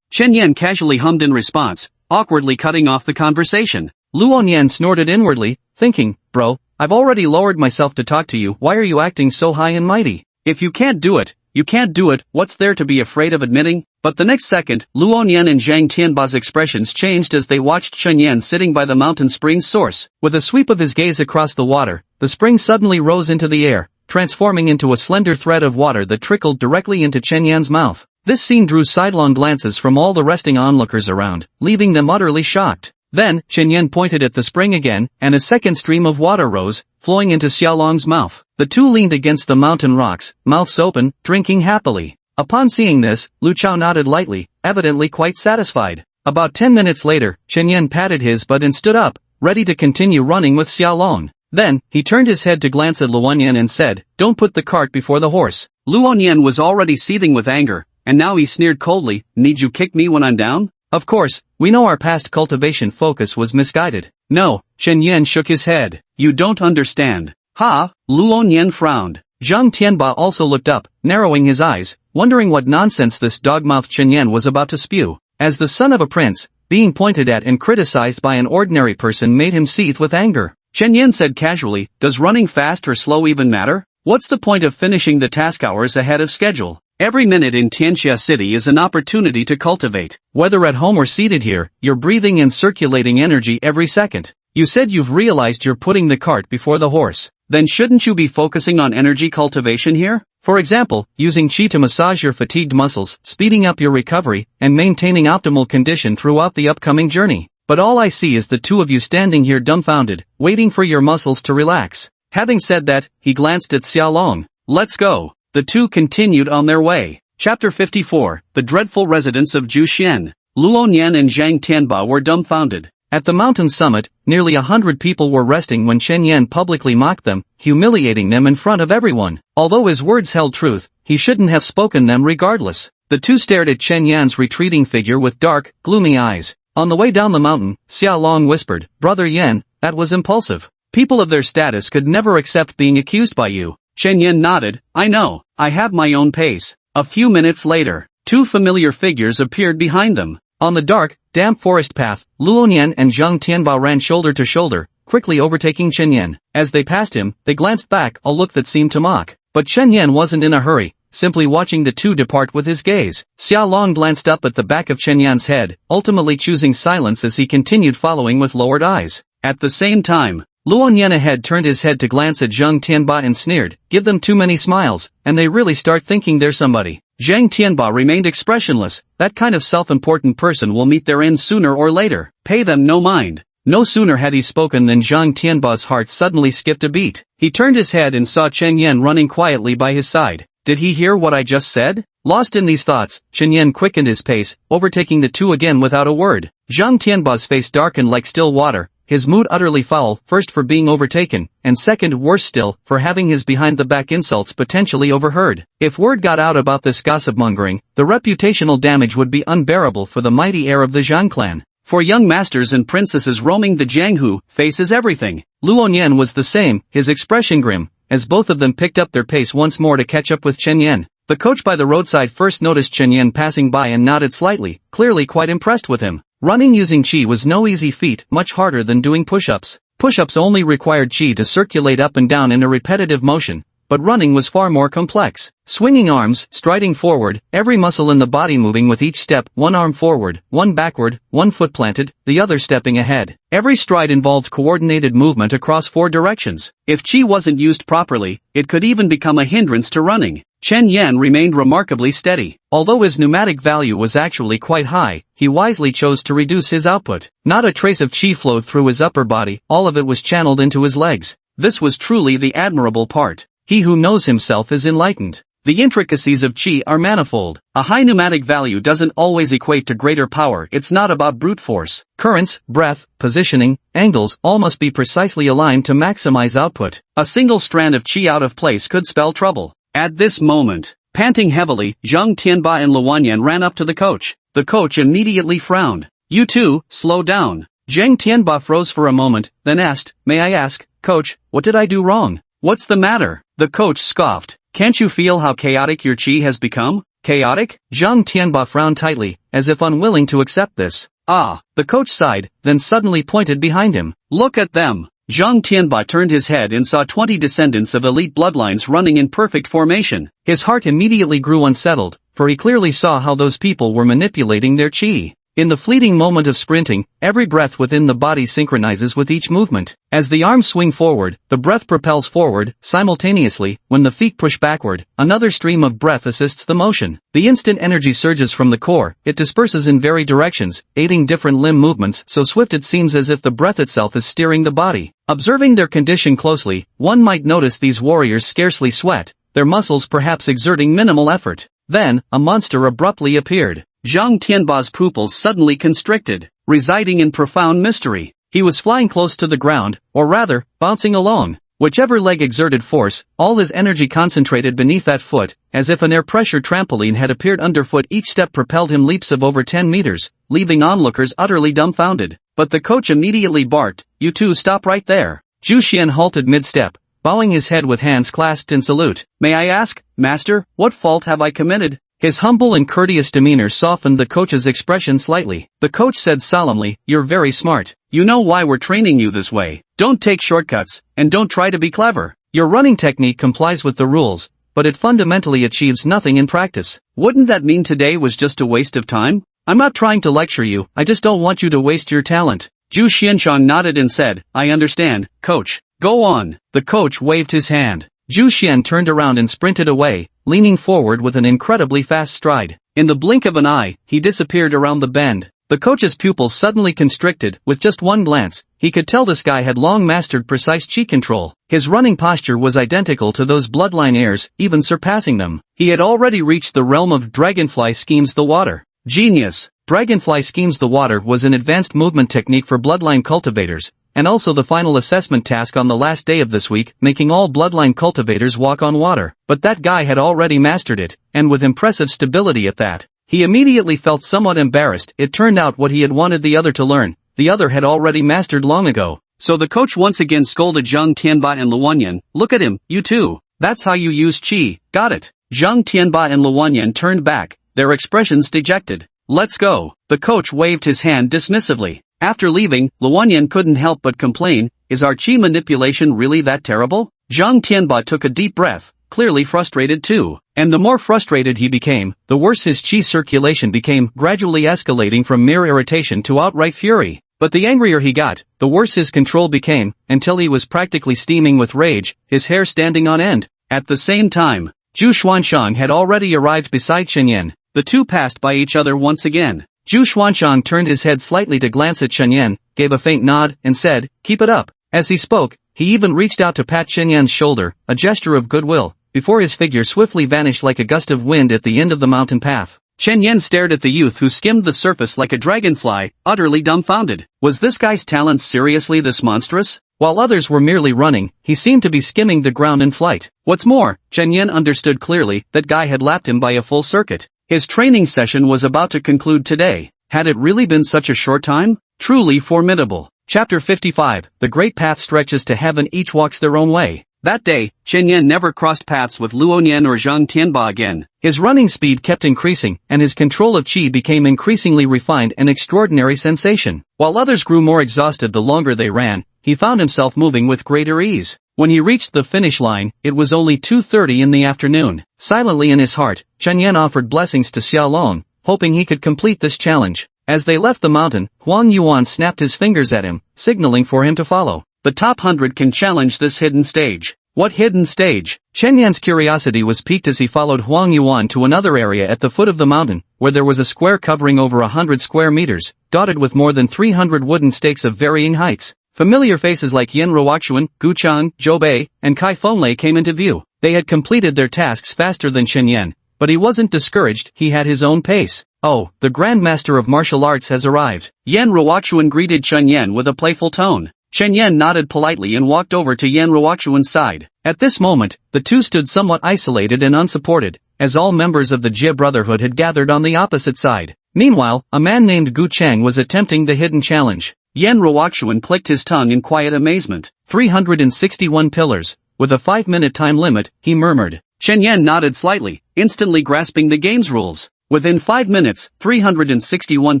S1: Chen Yan casually hummed in response, awkwardly cutting off the conversation. Lu Onyan snorted inwardly, thinking, bro, I've already lowered myself to talk to you, why are you acting so high and mighty? If you can't do it, you can't do it, what's there to be afraid of admitting? But the next second, Lu Onyan and Zhang Tianba's expressions changed as they watched Chen Yan sitting by the mountain spring's source. With a sweep of his gaze across the water, the spring suddenly rose into the air, transforming into a slender thread of water that trickled directly into Chen Yan's mouth. This scene drew sidelong glances from all the resting onlookers around, leaving them utterly shocked. Then, Chen Yan pointed at the spring again, and a second stream of water rose, flowing into Xiaolong's mouth. The two leaned against the mountain rocks, mouths open, drinking happily. Upon seeing this, Lu Chao nodded lightly, evidently quite satisfied. About 10 minutes later, Chen Yan patted his butt and stood up, ready to continue running with Xiaolong. Then, he turned his head to glance at Lu Onyan and said, don't put the cart before the horse. Lu Onyan was already seething with anger, and now he sneered coldly, need you kick me when I'm down? Of course, we know our past cultivation focus was misguided. No, Chen Yan shook his head. You don't understand. Ha, Lu Onyan frowned. Zhang Tianba also looked up, narrowing his eyes, wondering what nonsense this dog-mouthed Chen Yan was about to spew. As the son of a prince, being pointed at and criticized by an ordinary person made him seethe with anger. Chen Yan said casually, does running fast or slow even matter? What's the point of finishing the task hours ahead of schedule? Every minute in Tianxia City is an opportunity to cultivate. Whether at home or seated here, you're breathing and circulating energy every second. You said you've realized you're putting the cart before the horse. Then shouldn't you be focusing on energy cultivation here? For example, using qi to massage your fatigued muscles, speeding up your recovery, and maintaining optimal condition throughout the upcoming journey. But all I see is the two of you standing here dumbfounded, waiting for your muscles to relax. Having said that, he glanced at Xiaolong. Let's go. The two continued on their way. Chapter 54, The Dreadful Residence of Zhu Xian. Lu Onyan and Zhang Tianba were dumbfounded. At the mountain summit, nearly 100 people were resting when Chen Yan publicly mocked them, humiliating them in front of everyone. Although his words held truth, he shouldn't have spoken them regardless. The two stared at Chen Yan's retreating figure with dark, gloomy eyes. On the way down the mountain, Xiaolong whispered, Brother Yan, that was impulsive. People of their status could never accept being accused by you. Chen Yan nodded, I know, I have my own pace. A few minutes later, two familiar figures appeared behind them. On the dark, damp forest path, Lu Onyan and Zhang Tianba ran shoulder to shoulder, quickly overtaking Chen Yan. As they passed him, they glanced back, a look that seemed to mock. But Chen Yan wasn't in a hurry, simply watching the two depart with his gaze. Xiaolong glanced up at the back of Chen Yan's head, ultimately choosing silence as he continued following with lowered eyes. At the same time, Lu Onyan ahead turned his head to glance at Zhang Tianba and sneered, give them too many smiles, and they really start thinking they're somebody. Zhang Tianba remained expressionless. That kind of self-important person will meet their end sooner or later. Pay them no mind. No sooner had he spoken than Zhang Tianba's heart suddenly skipped a beat. He turned his head and saw Chen Yan running quietly by his side. Did he hear what I just said? Lost in these thoughts, Chen Yan quickened his pace, overtaking the two again without a word. Zhang Tianba's face darkened like still water. His mood utterly foul, first for being overtaken, and second worse still, for having his behind-the-back insults potentially overheard. If word got out about this gossip-mongering, the reputational damage would be unbearable for the mighty heir of the Zhang clan. For young masters and princesses roaming the Jianghu, face is everything. Lu Onyan was the same, his expression grim, as both of them picked up their pace once more to catch up with Chen Yan. The coach by the roadside first noticed Chen Yan passing by and nodded slightly, clearly quite impressed with him. Running using qi was no easy feat, much harder than doing push-ups. Push-ups only required qi to circulate up and down in a repetitive motion, but running was far more complex. Swinging arms, striding forward, every muscle in the body moving with each step, one arm forward, one backward, one foot planted, the other stepping ahead. Every stride involved coordinated movement across 4 directions. If qi wasn't used properly, it could even become a hindrance to running. Chen Yan remained remarkably steady. Although his pneumatic value was actually quite high, he wisely chose to reduce his output. Not a trace of qi flowed through his upper body, all of it was channeled into his legs. This was truly the admirable part. He who knows himself is enlightened. The intricacies of qi are manifold. A high pneumatic value doesn't always equate to greater power. It's not about brute force. Currents, breath, positioning, angles all must be precisely aligned to maximize output. A single strand of qi out of place could spell trouble. At this moment, panting heavily, Zhang Tianba and Luoyuan ran up to the coach. The coach immediately frowned. "You two, slow down." Zhang Tianba froze for a moment, then asked, "May I ask, coach, what did I do wrong?" "What's the matter?" The coach scoffed. "Can't you feel how chaotic your qi has become?" "Chaotic?" Zhang Tianba frowned tightly, as if unwilling to accept this. "Ah," the coach sighed, then suddenly pointed behind him. "Look at them." Zhang Tianba turned his head and saw 20 descendants of elite bloodlines running in perfect formation. His heart immediately grew unsettled, for he clearly saw how those people were manipulating their qi. In the fleeting moment of sprinting, every breath within the body synchronizes with each movement. As the arms swing forward, the breath propels forward. Simultaneously, when the feet push backward, another stream of breath assists the motion. The instant energy surges from the core, it disperses in varied directions, aiding different limb movements so swift it seems as if the breath itself is steering the body. Observing their condition closely, one might notice these warriors scarcely sweat, their muscles perhaps exerting minimal effort. Then, a monster abruptly appeared. Zhang Tianba's pupils suddenly constricted, residing in profound mystery. He was flying close to the ground, or rather, bouncing along. Whichever leg exerted force, all his energy concentrated beneath that foot, as if an air pressure trampoline had appeared underfoot. Each step propelled him leaps of over 10 meters, leaving onlookers utterly dumbfounded. But the coach immediately barked, "You two stop right there." Zhu Xian halted mid-step, bowing his head with hands clasped in salute. "May I ask, master, what fault have I committed?" His humble and courteous demeanor softened the coach's expression slightly. The coach said solemnly, "You're very smart. You know why we're training you this way. Don't take shortcuts, and don't try to be clever. Your running technique complies with the rules, but it fundamentally achieves nothing in practice. Wouldn't that mean today was just a waste of time? I'm not trying to lecture you, I just don't want you to waste your talent." Zhu Xianshang nodded and said, "I understand, coach. Go on." The coach waved his hand. Zhu Xian turned around and sprinted away, leaning forward with an incredibly fast stride. In the blink of an eye, he disappeared around the bend. The coach's pupils suddenly constricted. With just one glance, he could tell this guy had long mastered precise qi control. His running posture was identical to those bloodline heirs, even surpassing them. He had already reached the realm of Dragonfly Schemes the Water. Genius! Dragonfly Schemes the Water was an advanced movement technique for bloodline cultivators, and also the final assessment task on the last day of this week, making all bloodline cultivators walk on water. But that guy had already mastered it, and with impressive stability at that. He immediately felt somewhat embarrassed. It turned out what he had wanted the other to learn, the other had already mastered long ago. So the coach once again scolded Zhang Tianba and Luoyuan. "Look at him, you two. That's how you use qi, got it?" Zhang Tianba and Luoyuan turned back, their expressions dejected. "Let's go." The coach waved his hand dismissively. After leaving, Luoyuan couldn't help but complain, "Is our qi manipulation really that terrible?" Zhang Tianba took a deep breath, clearly frustrated too. And the more frustrated he became, the worse his qi circulation became, gradually escalating from mere irritation to outright fury. But the angrier he got, the worse his control became, until he was practically steaming with rage, his hair standing on end. At the same time, Zhu Xuanshang had already arrived beside Chenyan. The two passed by each other once again. Zhu Xuanshang turned his head slightly to glance at Chenyan, gave a faint nod, and said, "Keep it up." As he spoke, he even reached out to pat Chenyan's shoulder, a gesture of goodwill, before his figure swiftly vanished like a gust of wind at the end of the mountain path. Chenyan stared at the youth who skimmed the surface like a dragonfly, utterly dumbfounded. Was this guy's talent seriously this monstrous? While others were merely running, he seemed to be skimming the ground in flight. What's more, Chenyan understood clearly that guy had lapped him by a full circuit. His training session was about to conclude today. Had it really been such a short time? Truly formidable. Chapter 55, The Great Path Stretches to Heaven. Each walks their own way. That day, Chenyan never crossed paths with Luoyuan or Zhang Tianba again. His running speed kept increasing, and his control of qi became increasingly refined, an extraordinary sensation. While others grew more exhausted the longer they ran, he found himself moving with greater ease. When he reached the finish line, it was only 2:30 in the afternoon. Silently in his heart, Chenyan offered blessings to Xiaolong, hoping he could complete this challenge. As they left the mountain, Huang Yuan snapped his fingers at him, signaling for him to follow. The top 100 can challenge this hidden stage. What hidden stage? Chenyan's curiosity was piqued as he followed Huang Yuan to another area at the foot of the mountain, where there was a square covering over 100 square meters, dotted with more than 300 wooden stakes of varying heights. Familiar faces like Yin Ruoxuan, Gu Chang, Zhou Bei, and Kai Fenlei came into view. They had completed their tasks faster than Chen Yan, but he wasn't discouraged, he had his own pace. Oh, the Grandmaster of Martial Arts has arrived. Yan Ruoxuan greeted Chen Yan with a playful tone. Chen Yan nodded politely and walked over to Yan Ruoxuan's side. At this moment, the two stood somewhat isolated and unsupported, as all members of the Jia Brotherhood had gathered on the opposite side. Meanwhile, a man named Gu Cheng was attempting the hidden challenge. Yan Ruoxuan clicked his tongue in quiet amazement. 361 pillars. With a 5-minute time limit, he murmured. Chen Yan nodded slightly, instantly grasping the game's rules. Within 5 minutes, 361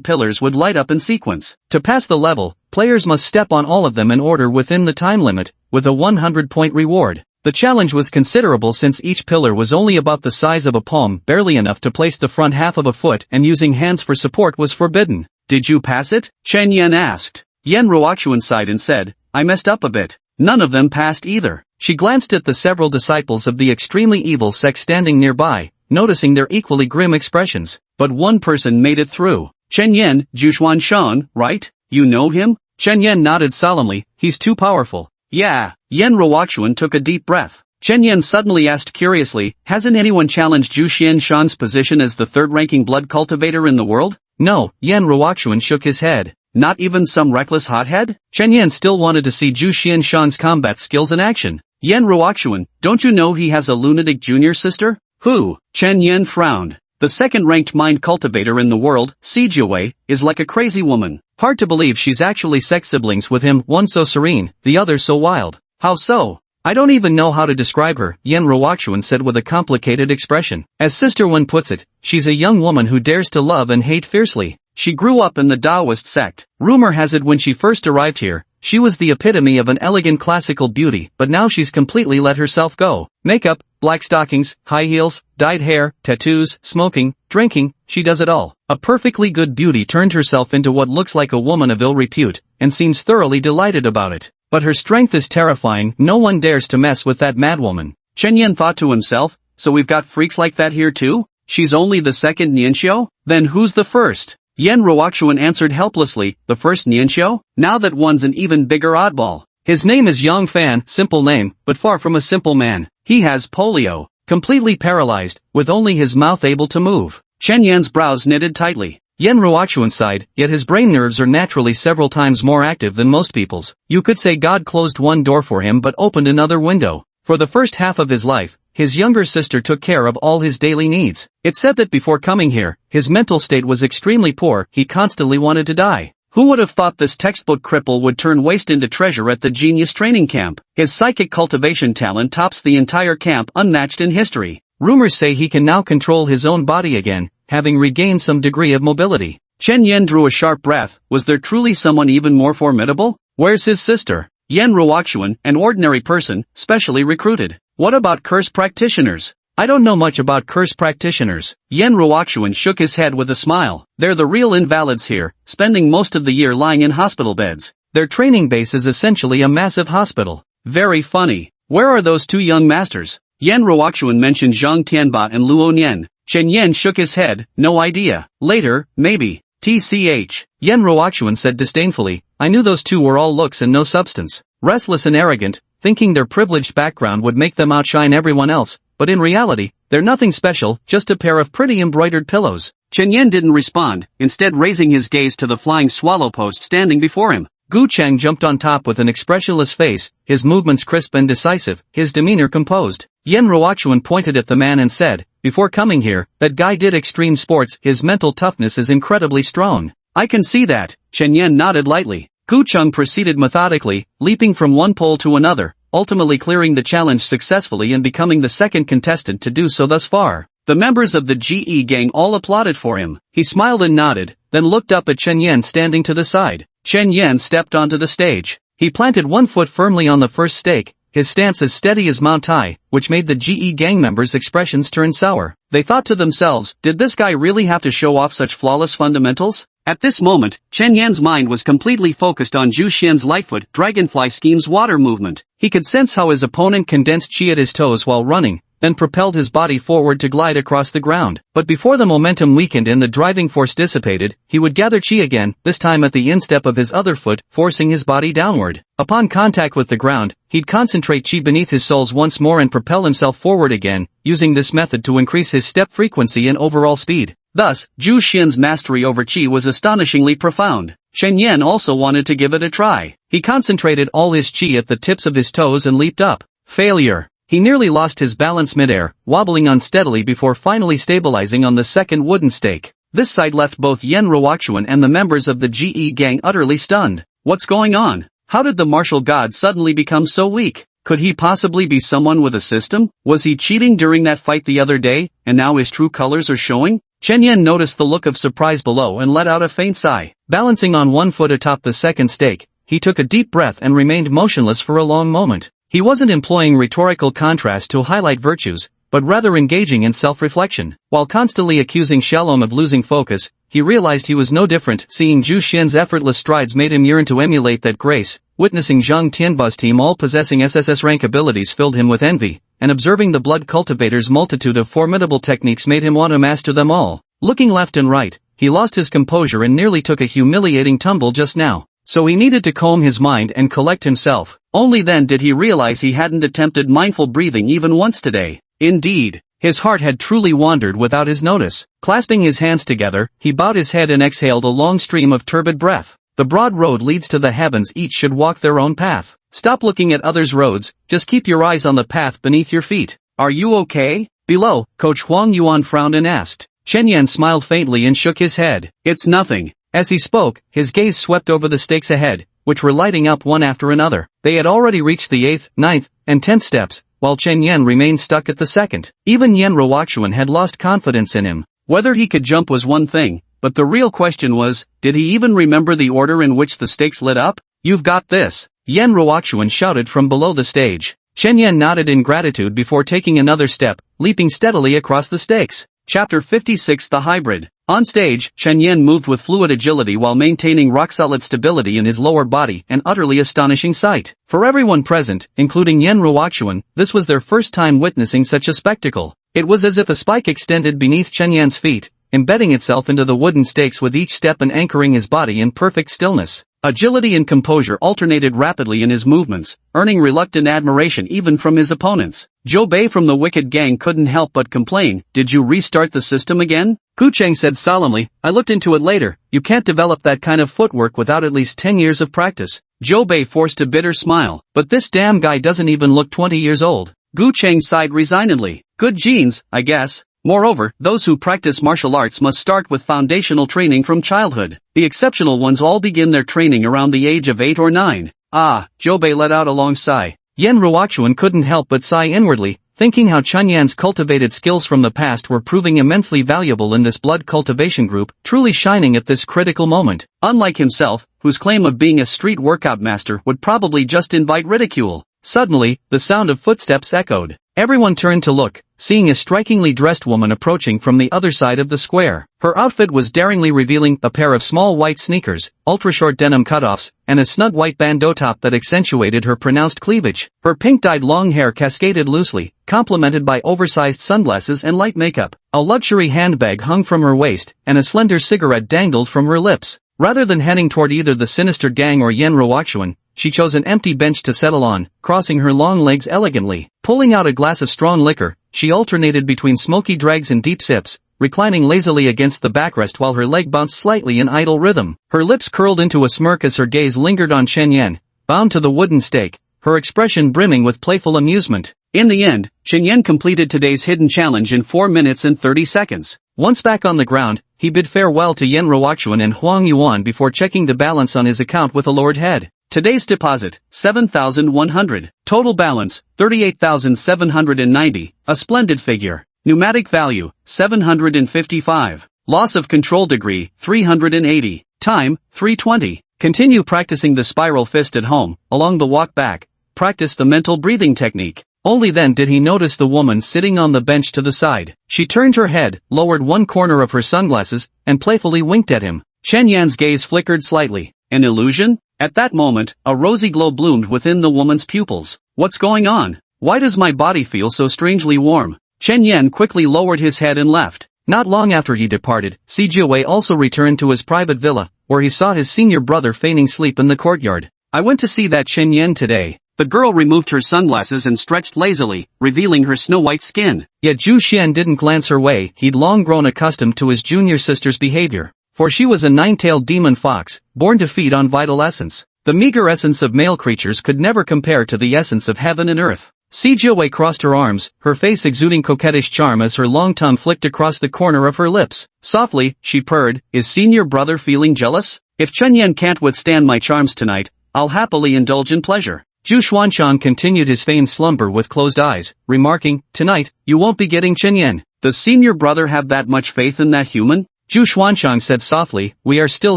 S1: pillars would light up in sequence. To pass the level, players must step on all of them in order within the time limit, with a 100-point reward. The challenge was considerable since each pillar was only about the size of a palm, barely enough to place the front half of a foot, and using hands for support was forbidden. Did you pass it? Chen Yan asked. Yan Ruoxuan sighed and said, I messed up a bit. None of them passed either. She glanced at the several disciples of the extremely evil sect standing nearby, noticing their equally grim expressions. But one person made it through. Chen Yan, Zhuxuan Shan, right? You know him? Chen Yan nodded solemnly, he's too powerful. Yeah. Yan Ruoxuan took a deep breath. Chen Yan suddenly asked curiously, hasn't anyone challenged Zhu Xianshan's position as the third-ranking blood cultivator in the world? No, Yan Ruoxuan shook his head. Not even some reckless hothead? Chen Yan still wanted to see Zhu Xianshan's combat skills in action. Yan Ruoxuan, don't you know he has a lunatic junior sister? Who? Chen Yan frowned. The second-ranked mind cultivator in the world, Si Jiawei, is like a crazy woman. Hard to believe she's actually sex siblings with him, one so serene, the other so wild. How so? I don't even know how to describe her, Yan Ruoxuan said with a complicated expression. As Sister Wen puts it, she's a young woman who dares to love and hate fiercely. She grew up in the Taoist sect. Rumor has it when she first arrived here, she was the epitome of an elegant classical beauty, but now she's completely let herself go. Makeup, black stockings, high heels, dyed hair, tattoos, smoking, drinking, she does it all. A perfectly good beauty turned herself into what looks like a woman of ill repute, and seems thoroughly delighted about it. But her strength is terrifying, no one dares to mess with that madwoman. Chen Yan thought to himself, so we've got freaks like that here too? She's only the second Nianxiao? Then who's the first? Yan Ruoxuan answered helplessly, the first Nianxiao? Now that one's an even bigger oddball. His name is Yang Fan, simple name, but far from a simple man. He has polio, completely paralyzed, with only his mouth able to move. Chen Yan's brows knitted tightly. Yan Ruoxuan sighed, yet his brain nerves are naturally several times more active than most people's. You could say God closed one door for him but opened another window. For the first half of his life, his younger sister took care of all his daily needs. It's said that before coming here, his mental state was extremely poor, he constantly wanted to die. Who would have thought this textbook cripple would turn waste into treasure at the genius training camp? His psychic cultivation talent tops the entire camp, unmatched in history. Rumors say he can now control his own body again, having regained some degree of mobility. Chen Yan drew a sharp breath. Was there truly someone even more formidable? Where's his sister? Yan Ruoxuan, an ordinary person, specially recruited. What about curse practitioners? I don't know much about curse practitioners. Yan Ruoxuan shook his head with a smile. They're the real invalids here, spending most of the year lying in hospital beds. Their training base is essentially a massive hospital. Very funny. Where are those two young masters? Yan Ruoxuan mentioned Zhang Tianba and Luo Nian. Chen Yan shook his head, no idea. Later, maybe. TCH. Yan Ruoxuan said disdainfully, I knew those two were all looks and no substance. Restless and arrogant, thinking their privileged background would make them outshine everyone else, but in reality, they're nothing special, just a pair of pretty embroidered pillows. Chen Yan didn't respond, instead raising his gaze to the flying swallow post standing before him. Gu Cheng jumped on top with an expressionless face, his movements crisp and decisive, his demeanor composed. Yan Ruoxuan pointed at the man and said, before coming here, that guy did extreme sports, his mental toughness is incredibly strong. I can see that. Chen Yan nodded lightly. Gu Cheng proceeded methodically, leaping from one pole to another, ultimately clearing the challenge successfully and becoming the second contestant to do so thus far. The members of the GE gang all applauded for him. He smiled and nodded, then looked up at Chen Yan standing to the side. Chen Yan stepped onto the stage. He planted one foot firmly on the first stake, his stance as steady as Mount Tai, which made the GE gang members' expressions turn sour. They thought to themselves, did this guy really have to show off such flawless fundamentals? At this moment, Chen Yan's mind was completely focused on Zhu Xian's Lightfoot Dragonfly Scheme's water movement. He could sense how his opponent condensed chi at his toes while running, then propelled his body forward to glide across the ground. But before the momentum weakened and the driving force dissipated, he would gather chi again, this time at the instep of his other foot, forcing his body downward. Upon contact with the ground, he'd concentrate chi beneath his soles once more and propel himself forward again, using this method to increase his step frequency and overall speed. Thus, Zhu Xin's mastery over chi was astonishingly profound. Shen Yan also wanted to give it a try. He concentrated all his chi at the tips of his toes and leaped up. Failure. He nearly lost his balance midair, wobbling unsteadily before finally stabilizing on the second wooden stake. This sight left both Yen Ruoxuan and the members of the GE gang utterly stunned. What's going on? How did the martial god suddenly become so weak? Could he possibly be someone with a system? Was he cheating during that fight the other day, and now his true colors are showing? Chen Yan noticed the look of surprise below and let out a faint sigh. Balancing on one foot atop the second stake, he took a deep breath and remained motionless for a long moment. He wasn't employing rhetorical contrast to highlight virtues, but rather engaging in self-reflection. While constantly accusing Shalom of losing focus, he realized he was no different. Seeing Zhu Xin's effortless strides made him yearn to emulate that grace. Witnessing Zhang Tianba's team all possessing SSS rank abilities filled him with envy, and observing the blood cultivator's multitude of formidable techniques made him want to master them all. Looking left and right, he lost his composure and nearly took a humiliating tumble just now. So he needed to calm his mind and collect himself. Only then did he realize he hadn't attempted mindful breathing even once today. Indeed, his heart had truly wandered without his notice. Clasping his hands together, he bowed his head and exhaled a long stream of turbid breath. The broad road leads to the heavens, each should walk their own path. Stop looking at others' roads, just keep your eyes on the path beneath your feet. Are you okay? Below, Coach Huang Yuan frowned and asked. Chen Yan smiled faintly and shook his head. It's nothing. As he spoke, his gaze swept over the stakes ahead, which were lighting up one after another. They had already reached the 8th, 9th, and 10th steps, while Chen Yan remained stuck at the 2nd. Even Yen Ruoxuan had lost confidence in him. Whether he could jump was one thing, but the real question was, did he even remember the order in which the stakes lit up? You've got this, Yen Ruoxuan shouted from below the stage. Chen Yan nodded in gratitude before taking another step, leaping steadily across the stakes. Chapter 56 The Hybrid. On stage, Chen Yan moved with fluid agility while maintaining rock-solid stability in his lower body, an utterly astonishing sight. For everyone present, including Yen Ruoxuan, this was their first time witnessing such a spectacle. It was as if a spike extended beneath Chen Yan's feet, embedding itself into the wooden stakes with each step and anchoring his body in perfect stillness. Agility and composure alternated rapidly in his movements, earning reluctant admiration even from his opponents. Zhou Bei from the Wicked Gang couldn't help but complain, "Did you restart the system again?" Gu Cheng said solemnly, "I looked into it later. You can't develop that kind of footwork without at least 10 years of practice." Zhou Bei forced a bitter smile. "But this damn guy doesn't even look 20 years old." Gu Cheng sighed resignedly. "Good genes, I guess. Moreover, those who practice martial arts must start with foundational training from childhood. The exceptional ones all begin their training around the age of 8 or 9. Ah," Zhou Bei let out a long sigh. Yen Ruoxuan couldn't help but sigh inwardly, thinking how Chen Yan's cultivated skills from the past were proving immensely valuable in this blood cultivation group, truly shining at this critical moment. Unlike himself, whose claim of being a street workout master would probably just invite ridicule. Suddenly, the sound of footsteps echoed. Everyone turned to look, seeing a strikingly dressed woman approaching from the other side of the square. Her outfit was daringly revealing, a pair of small white sneakers, ultra-short denim cutoffs, and a snug white bandeau top that accentuated her pronounced cleavage. Her pink-dyed long hair cascaded loosely, complemented by oversized sunglasses and light makeup. A luxury handbag hung from her waist, and a slender cigarette dangled from her lips. Rather than heading toward either the sinister gang or Yen Ruoxuan, she chose an empty bench to settle on, crossing her long legs elegantly. Pulling out a glass of strong liquor, she alternated between smoky drags and deep sips, reclining lazily against the backrest while her leg bounced slightly in idle rhythm. Her lips curled into a smirk as her gaze lingered on Chen Yan, bound to the wooden stake, her expression brimming with playful amusement. In the end, Chen Yan completed today's hidden challenge in 4 minutes and 30 seconds. Once back on the ground, he bid farewell to Yen Ruoxuan and Huang Yuan before checking the balance on his account with a lowered head. Today's deposit, 7,100. Total balance, 38,790. A splendid figure. Pneumatic value, 755. Loss of control degree, 380. Time, 3:20. Continue practicing the spiral fist at home. Along the walk back, practice the mental breathing technique. Only then did he notice the woman sitting on the bench to the side. She turned her head, lowered one corner of her sunglasses, and playfully winked at him. Chen Yan's gaze flickered slightly. An illusion? At that moment, a rosy glow bloomed within the woman's pupils. What's going on? Why does my body feel so strangely warm? Chen Yan quickly lowered his head and left. Not long after he departed, Si Jiawei also returned to his private villa, where he saw his senior brother feigning sleep in the courtyard. I went to see that Chen Yan today. The girl removed her sunglasses and stretched lazily, revealing her snow-white skin. Yet Zhu Xian didn't glance her way. He'd long grown accustomed to his junior sister's behavior. For she was a nine-tailed demon fox, born to feed on vital essence. The meager essence of male creatures could never compare to the essence of heaven and earth. Si Jiawei crossed her arms, her face exuding coquettish charm as her long tongue flicked across the corner of her lips. Softly, she purred, "Is senior brother feeling jealous? If Chen Yan can't withstand my charms tonight, I'll happily indulge in pleasure." Zhu Xuanchang continued his feigned slumber with closed eyes, remarking, "Tonight, you won't be getting Chen Yan." Does senior brother have that much faith in that human? Zhu Xuanchang said softly, "We are still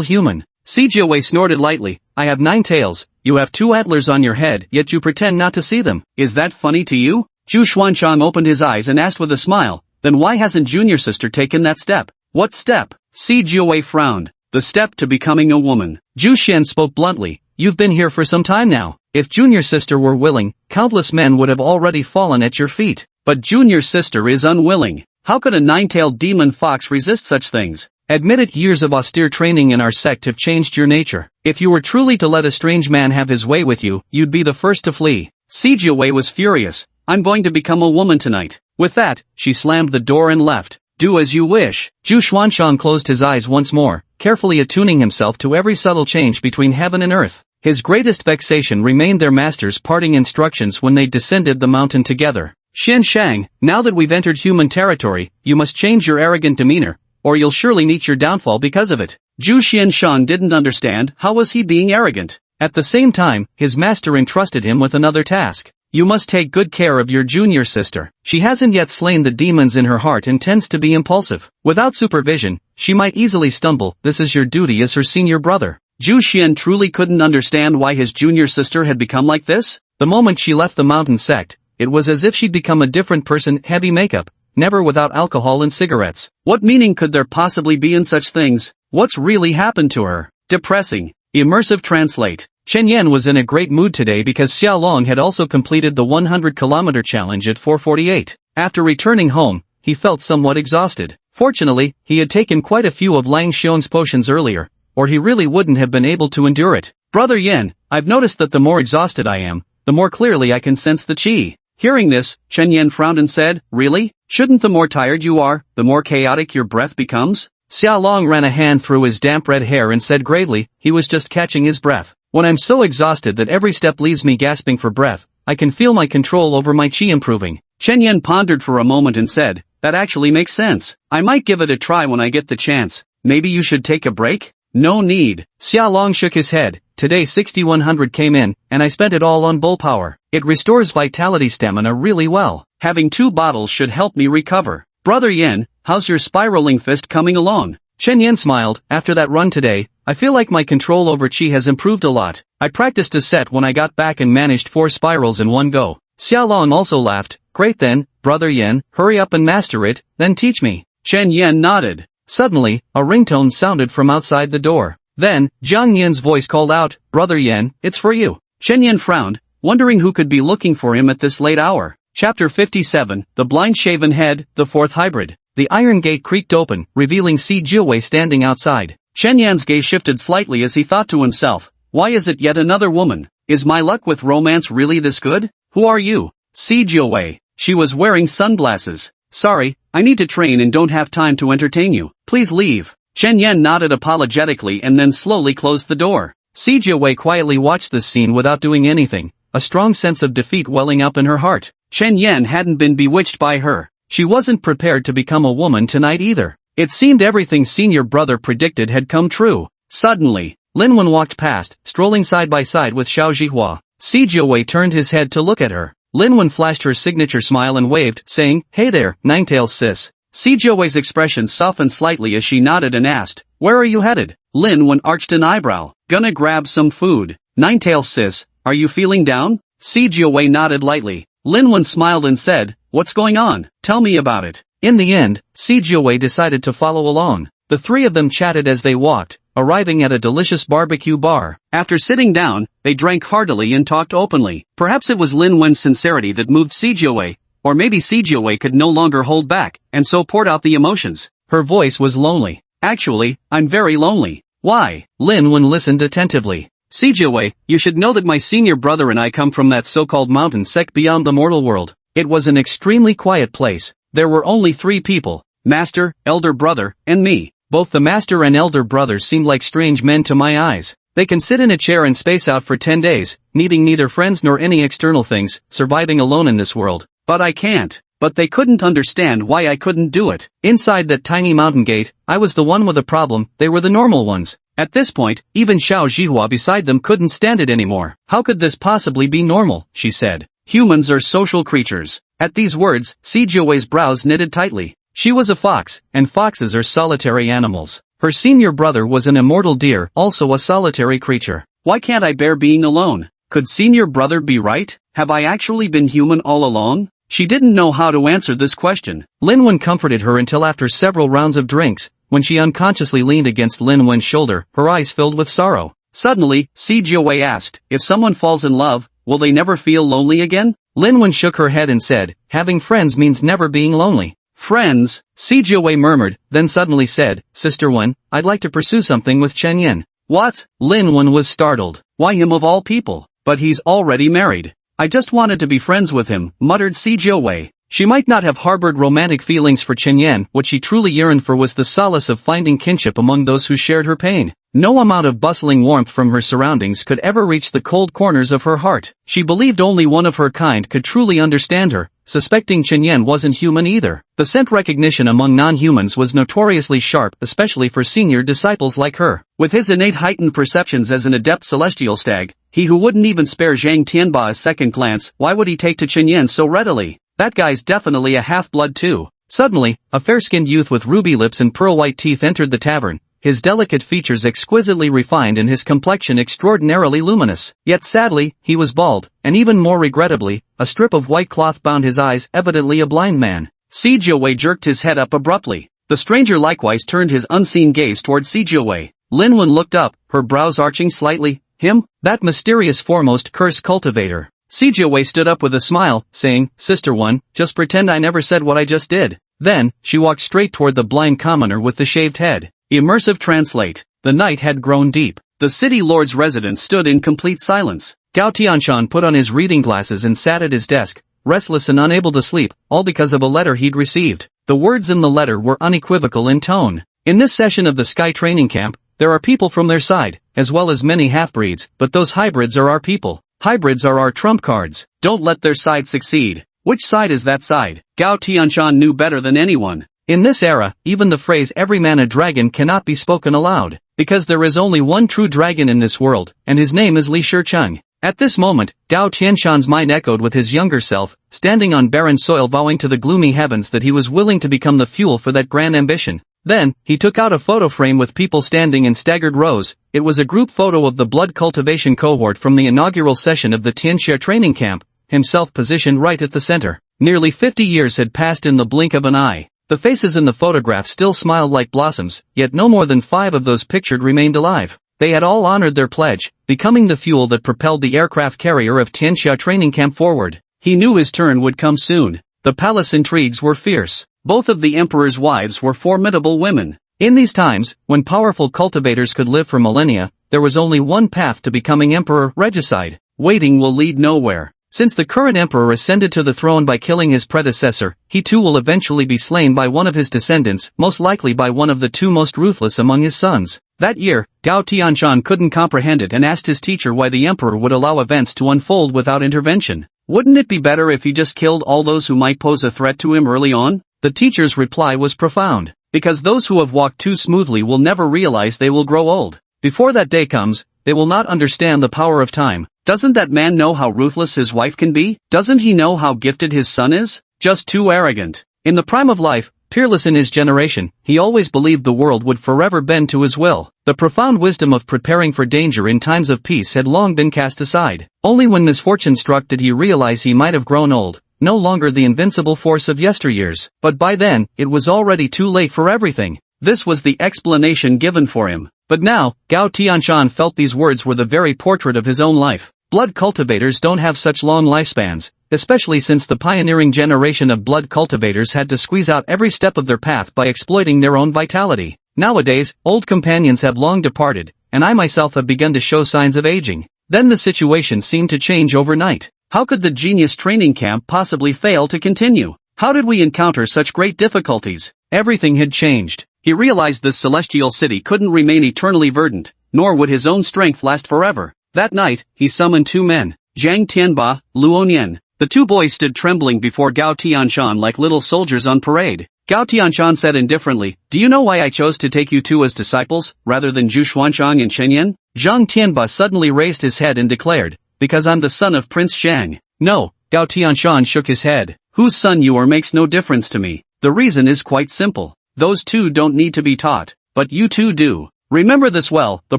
S1: human." Si Jiawei snorted lightly, "I have 9 tails, you have 2 antlers on your head, yet you pretend not to see them. Is that funny to you?" Zhu Xuanchang opened his eyes and asked with a smile, "Then why hasn't junior sister taken that step?" "What step?" Si Jiawei frowned. "The step to becoming a woman." Zhu Xian spoke bluntly, "You've been here for some time now. If junior sister were willing, countless men would have already fallen at your feet. But junior sister is unwilling. How could a 9-tailed demon fox resist such things? Admit it, years of austere training in our sect have changed your nature. If you were truly to let a strange man have his way with you, you'd be the first to flee." Si Jiawei was furious. "I'm going to become a woman tonight." With that, she slammed the door and left. "Do as you wish." Zhu Xuanchang closed his eyes once more, carefully attuning himself to every subtle change between heaven and earth. His greatest vexation remained their master's parting instructions when they descended the mountain together. "Xian Shang, now that we've entered human territory, you must change your arrogant demeanor, or you'll surely meet your downfall because of it." Zhu Xianshan didn't understand. How was he being arrogant? At the same time, his master entrusted him with another task. "You must take good care of your junior sister. She hasn't yet slain the demons in her heart and tends to be impulsive. Without supervision, she might easily stumble. This is your duty as her senior brother." Zhu Xian truly couldn't understand why his junior sister had become like this. The moment she left the mountain sect, it was as if she'd become a different person. Heavy makeup, never without alcohol and cigarettes. What meaning could there possibly be in such things? What's really happened to her? Depressing. Immersive translate. Chen Yan was in a great mood today because Xiao Long had also completed the 100-kilometer challenge at 4:48. After returning home, he felt somewhat exhausted. Fortunately, he had taken quite a few of Lang Xiong's potions earlier, or he really wouldn't have been able to endure it. "Brother Yan, I've noticed that the more exhausted I am, the more clearly I can sense the qi." Hearing this, Chen Yan frowned and said, "Really? Shouldn't the more tired you are, the more chaotic your breath becomes?" Xiao Long ran a hand through his damp red hair and said gravely, he was just catching his breath. "When I'm so exhausted that every step leaves me gasping for breath, I can feel my control over my qi improving." Chen Yan pondered for a moment and said, "That actually makes sense. I might give it a try when I get the chance. Maybe you should take a break?" "No need." Xiao Long shook his head. "Today 6100 came in, and I spent it all on bull power. It restores vitality stamina really well. Having 2 bottles should help me recover." "Brother Yan, how's your spiraling fist coming along?" Chen Yan smiled. "After that run today, I feel like my control over qi has improved a lot. I practiced a set when I got back and managed 4 spirals in one go." Xiao Long also laughed. "Great then, Brother Yan, hurry up and master it, then teach me." Chen Yan nodded. Suddenly, a ringtone sounded from outside the door. Then, Jiang Yan's voice called out, "Brother Yan, it's for you." Chen Yan frowned, wondering who could be looking for him at this late hour. Chapter 57, The Blind Shaven Head, the 4th Hybrid. The iron gate creaked open, revealing Si Jiawei standing outside. Chen Yan's gaze shifted slightly as he thought to himself, "Why is it yet another woman? Is my luck with romance really this good? Who are you?" Si Jiawei. She was wearing sunglasses. "Sorry, I need to train and don't have time to entertain you. Please leave." Chen Yan nodded apologetically and then slowly closed the door. Si Jiawei quietly watched this scene without doing anything, a strong sense of defeat welling up in her heart. Chen Yan hadn't been bewitched by her. She wasn't prepared to become a woman tonight either. It seemed everything senior brother predicted had come true. Suddenly, Lin Wen walked past, strolling side by side with Xiao Zhihua. Si Jiawei turned his head to look at her. Lin Wen flashed her signature smile and waved, saying, "Hey there, Ninetails sis." Si Jiawei's expression softened slightly as she nodded and asked, "Where are you headed?" Lin Wen arched an eyebrow. "Gonna grab some food." "Ninetails sis, are you feeling down?" Si Jiawei nodded lightly. Lin Wen smiled and said, "What's going on? Tell me about it." In the end, Si Jiawei decided to follow along. The 3 of them chatted as they walked, arriving at a delicious barbecue bar. After sitting down, they drank heartily and talked openly. Perhaps it was Lin Wen's sincerity that moved Sijie, or maybe Sijie could no longer hold back, and so poured out the emotions. Her voice was lonely. Actually, I'm very lonely. Why? Lin Wen listened attentively. Sijie, you should know that my senior brother and I come from that so-called mountain sect beyond the mortal world. It was an extremely quiet place. There were only 3 people, master, elder brother, and me. Both the master and elder brother seemed like strange men to my eyes. They can sit in a chair and space out for 10 days, needing neither friends nor any external things, surviving alone in this world. But I can't. But they couldn't understand why I couldn't do it. Inside that tiny mountain gate, I was the one with a problem, they were the normal ones. At this point, even Xiao Zhihua beside them couldn't stand it anymore. How could this possibly be normal, she said. Humans are social creatures. At these words, Sijie's brows knitted tightly. She was a fox, and foxes are solitary animals. Her senior brother was an immortal deer, also a solitary creature. Why can't I bear being alone? Could senior brother be right? Have I actually been human all along? She didn't know how to answer this question. Lin Wen comforted her until after several rounds of drinks, when she unconsciously leaned against Lin Wen's shoulder, her eyes filled with sorrow. Suddenly, Sijie asked, if someone falls in love, will they never feel lonely again? Lin Wen shook her head and said, having friends means never being lonely. Friends, Sijie murmured, then suddenly said, Sister Wen, I'd like to pursue something with Chen Yin. What? Lin Wen was startled. Why him of all people? But he's already married. I just wanted to be friends with him, muttered Sijie. She might not have harbored romantic feelings for Chen Yan, what she truly yearned for was the solace of finding kinship among those who shared her pain. No amount of bustling warmth from her surroundings could ever reach the cold corners of her heart. She believed only one of her kind could truly understand her, suspecting Chen Yan wasn't human either. The scent recognition among non-humans was notoriously sharp, especially for senior disciples like her. With his innate heightened perceptions as an adept celestial stag, he who wouldn't even spare Zhang Tianba a second glance, why would he take to Chen Yan so readily? That guy's definitely a half-blood too. Suddenly, a fair-skinned youth with ruby lips and pearl-white teeth entered the tavern, his delicate features exquisitely refined and his complexion extraordinarily luminous. Yet sadly, he was bald, and even more regrettably, a strip of white cloth bound his eyes, evidently a blind man. Sijie jerked his head up abruptly. The stranger likewise turned his unseen gaze toward Sijie. Lin Wen looked up, her brows arching slightly. Him? That mysterious foremost curse cultivator. Sijie stood up with a smile, saying, Sister One, just pretend I never said what I just did. Then, she walked straight toward the blind commoner with the shaved head. Immersive translate. The night had grown deep. The city lord's residence stood in complete silence. Gao Tianshan put on his reading glasses and sat at his desk, restless and unable to sleep, all because of a letter he'd received. The words in the letter were unequivocal in tone. In this session of the Sky Training Camp, there are people from their side, as well as many half-breeds, but those hybrids are our people. Hybrids are our trump cards. Don't let their side succeed. Which side is that side? Gao Tianshan knew better than anyone. In this era, even the phrase every man a dragon cannot be spoken aloud, because there is only one true dragon in this world, and his name is Li Shicheng. At this moment, Gao Tianshan's mind echoed with his younger self, standing on barren soil vowing to the gloomy heavens that he was willing to become the fuel for that grand ambition. Then, he took out a photo frame with people standing in staggered rows. It was a group photo of the blood cultivation cohort from the inaugural session of the Tianxia training camp, himself positioned right at the center. Nearly 50 years had passed in the blink of an eye. The faces in the photograph still smiled like blossoms, yet no more than 5 of those pictured remained alive. They had all honored their pledge, becoming the fuel that propelled the aircraft carrier of Tianxia training camp forward. He knew his turn would come soon. The palace intrigues were fierce. Both of the emperor's wives were formidable women. In these times, when powerful cultivators could live for millennia, there was only one path to becoming emperor: regicide. Waiting will lead nowhere. Since the current emperor ascended to the throne by killing his predecessor, he too will eventually be slain by one of his descendants, most likely by one of the 2 most ruthless among his sons. That year, Gao Tianshan couldn't comprehend it and asked his teacher why the emperor would allow events to unfold without intervention. Wouldn't it be better if he just killed all those who might pose a threat to him early on? The teacher's reply was profound. Because those who have walked too smoothly will never realize they will grow old. Before that day comes, they will not understand the power of time. Doesn't that man know how ruthless his wife can be? Doesn't he know how gifted his son is? Just too arrogant. In the prime of life, peerless in his generation, he always believed the world would forever bend to his will. The profound wisdom of preparing for danger in times of peace had long been cast aside. Only when misfortune struck did he realize he might have grown old. No longer the invincible force of yesteryears, but by then, it was already too late for everything. This was the explanation given for him. But now, Gao Tianshan felt these words were the very portrait of his own life. Blood cultivators don't have such long lifespans, especially since the pioneering generation of blood cultivators had to squeeze out every step of their path by exploiting their own vitality. Nowadays, old companions have long departed, and I myself have begun to show signs of aging. Then the situation seemed to change overnight. How could the genius training camp possibly fail to continue? How did we encounter such great difficulties? Everything had changed. He realized this celestial city couldn't remain eternally verdant, nor would his own strength last forever. That night, he summoned two men, Zhang Tianba, Luo Nian. The two boys stood trembling before Gao Tianshan like little soldiers on parade. Gao Tianshan said indifferently, "Do you know why I chose to take you two as disciples, rather than Zhu Xuanzhang and Chen Yan?" Zhang Tianba suddenly raised his head and declared, "Because I'm the son of Prince Shang." "No," Gao Tianshan shook his head. "Whose son you are makes no difference to me. The reason is quite simple. Those two don't need to be taught, but you two do. Remember this well, the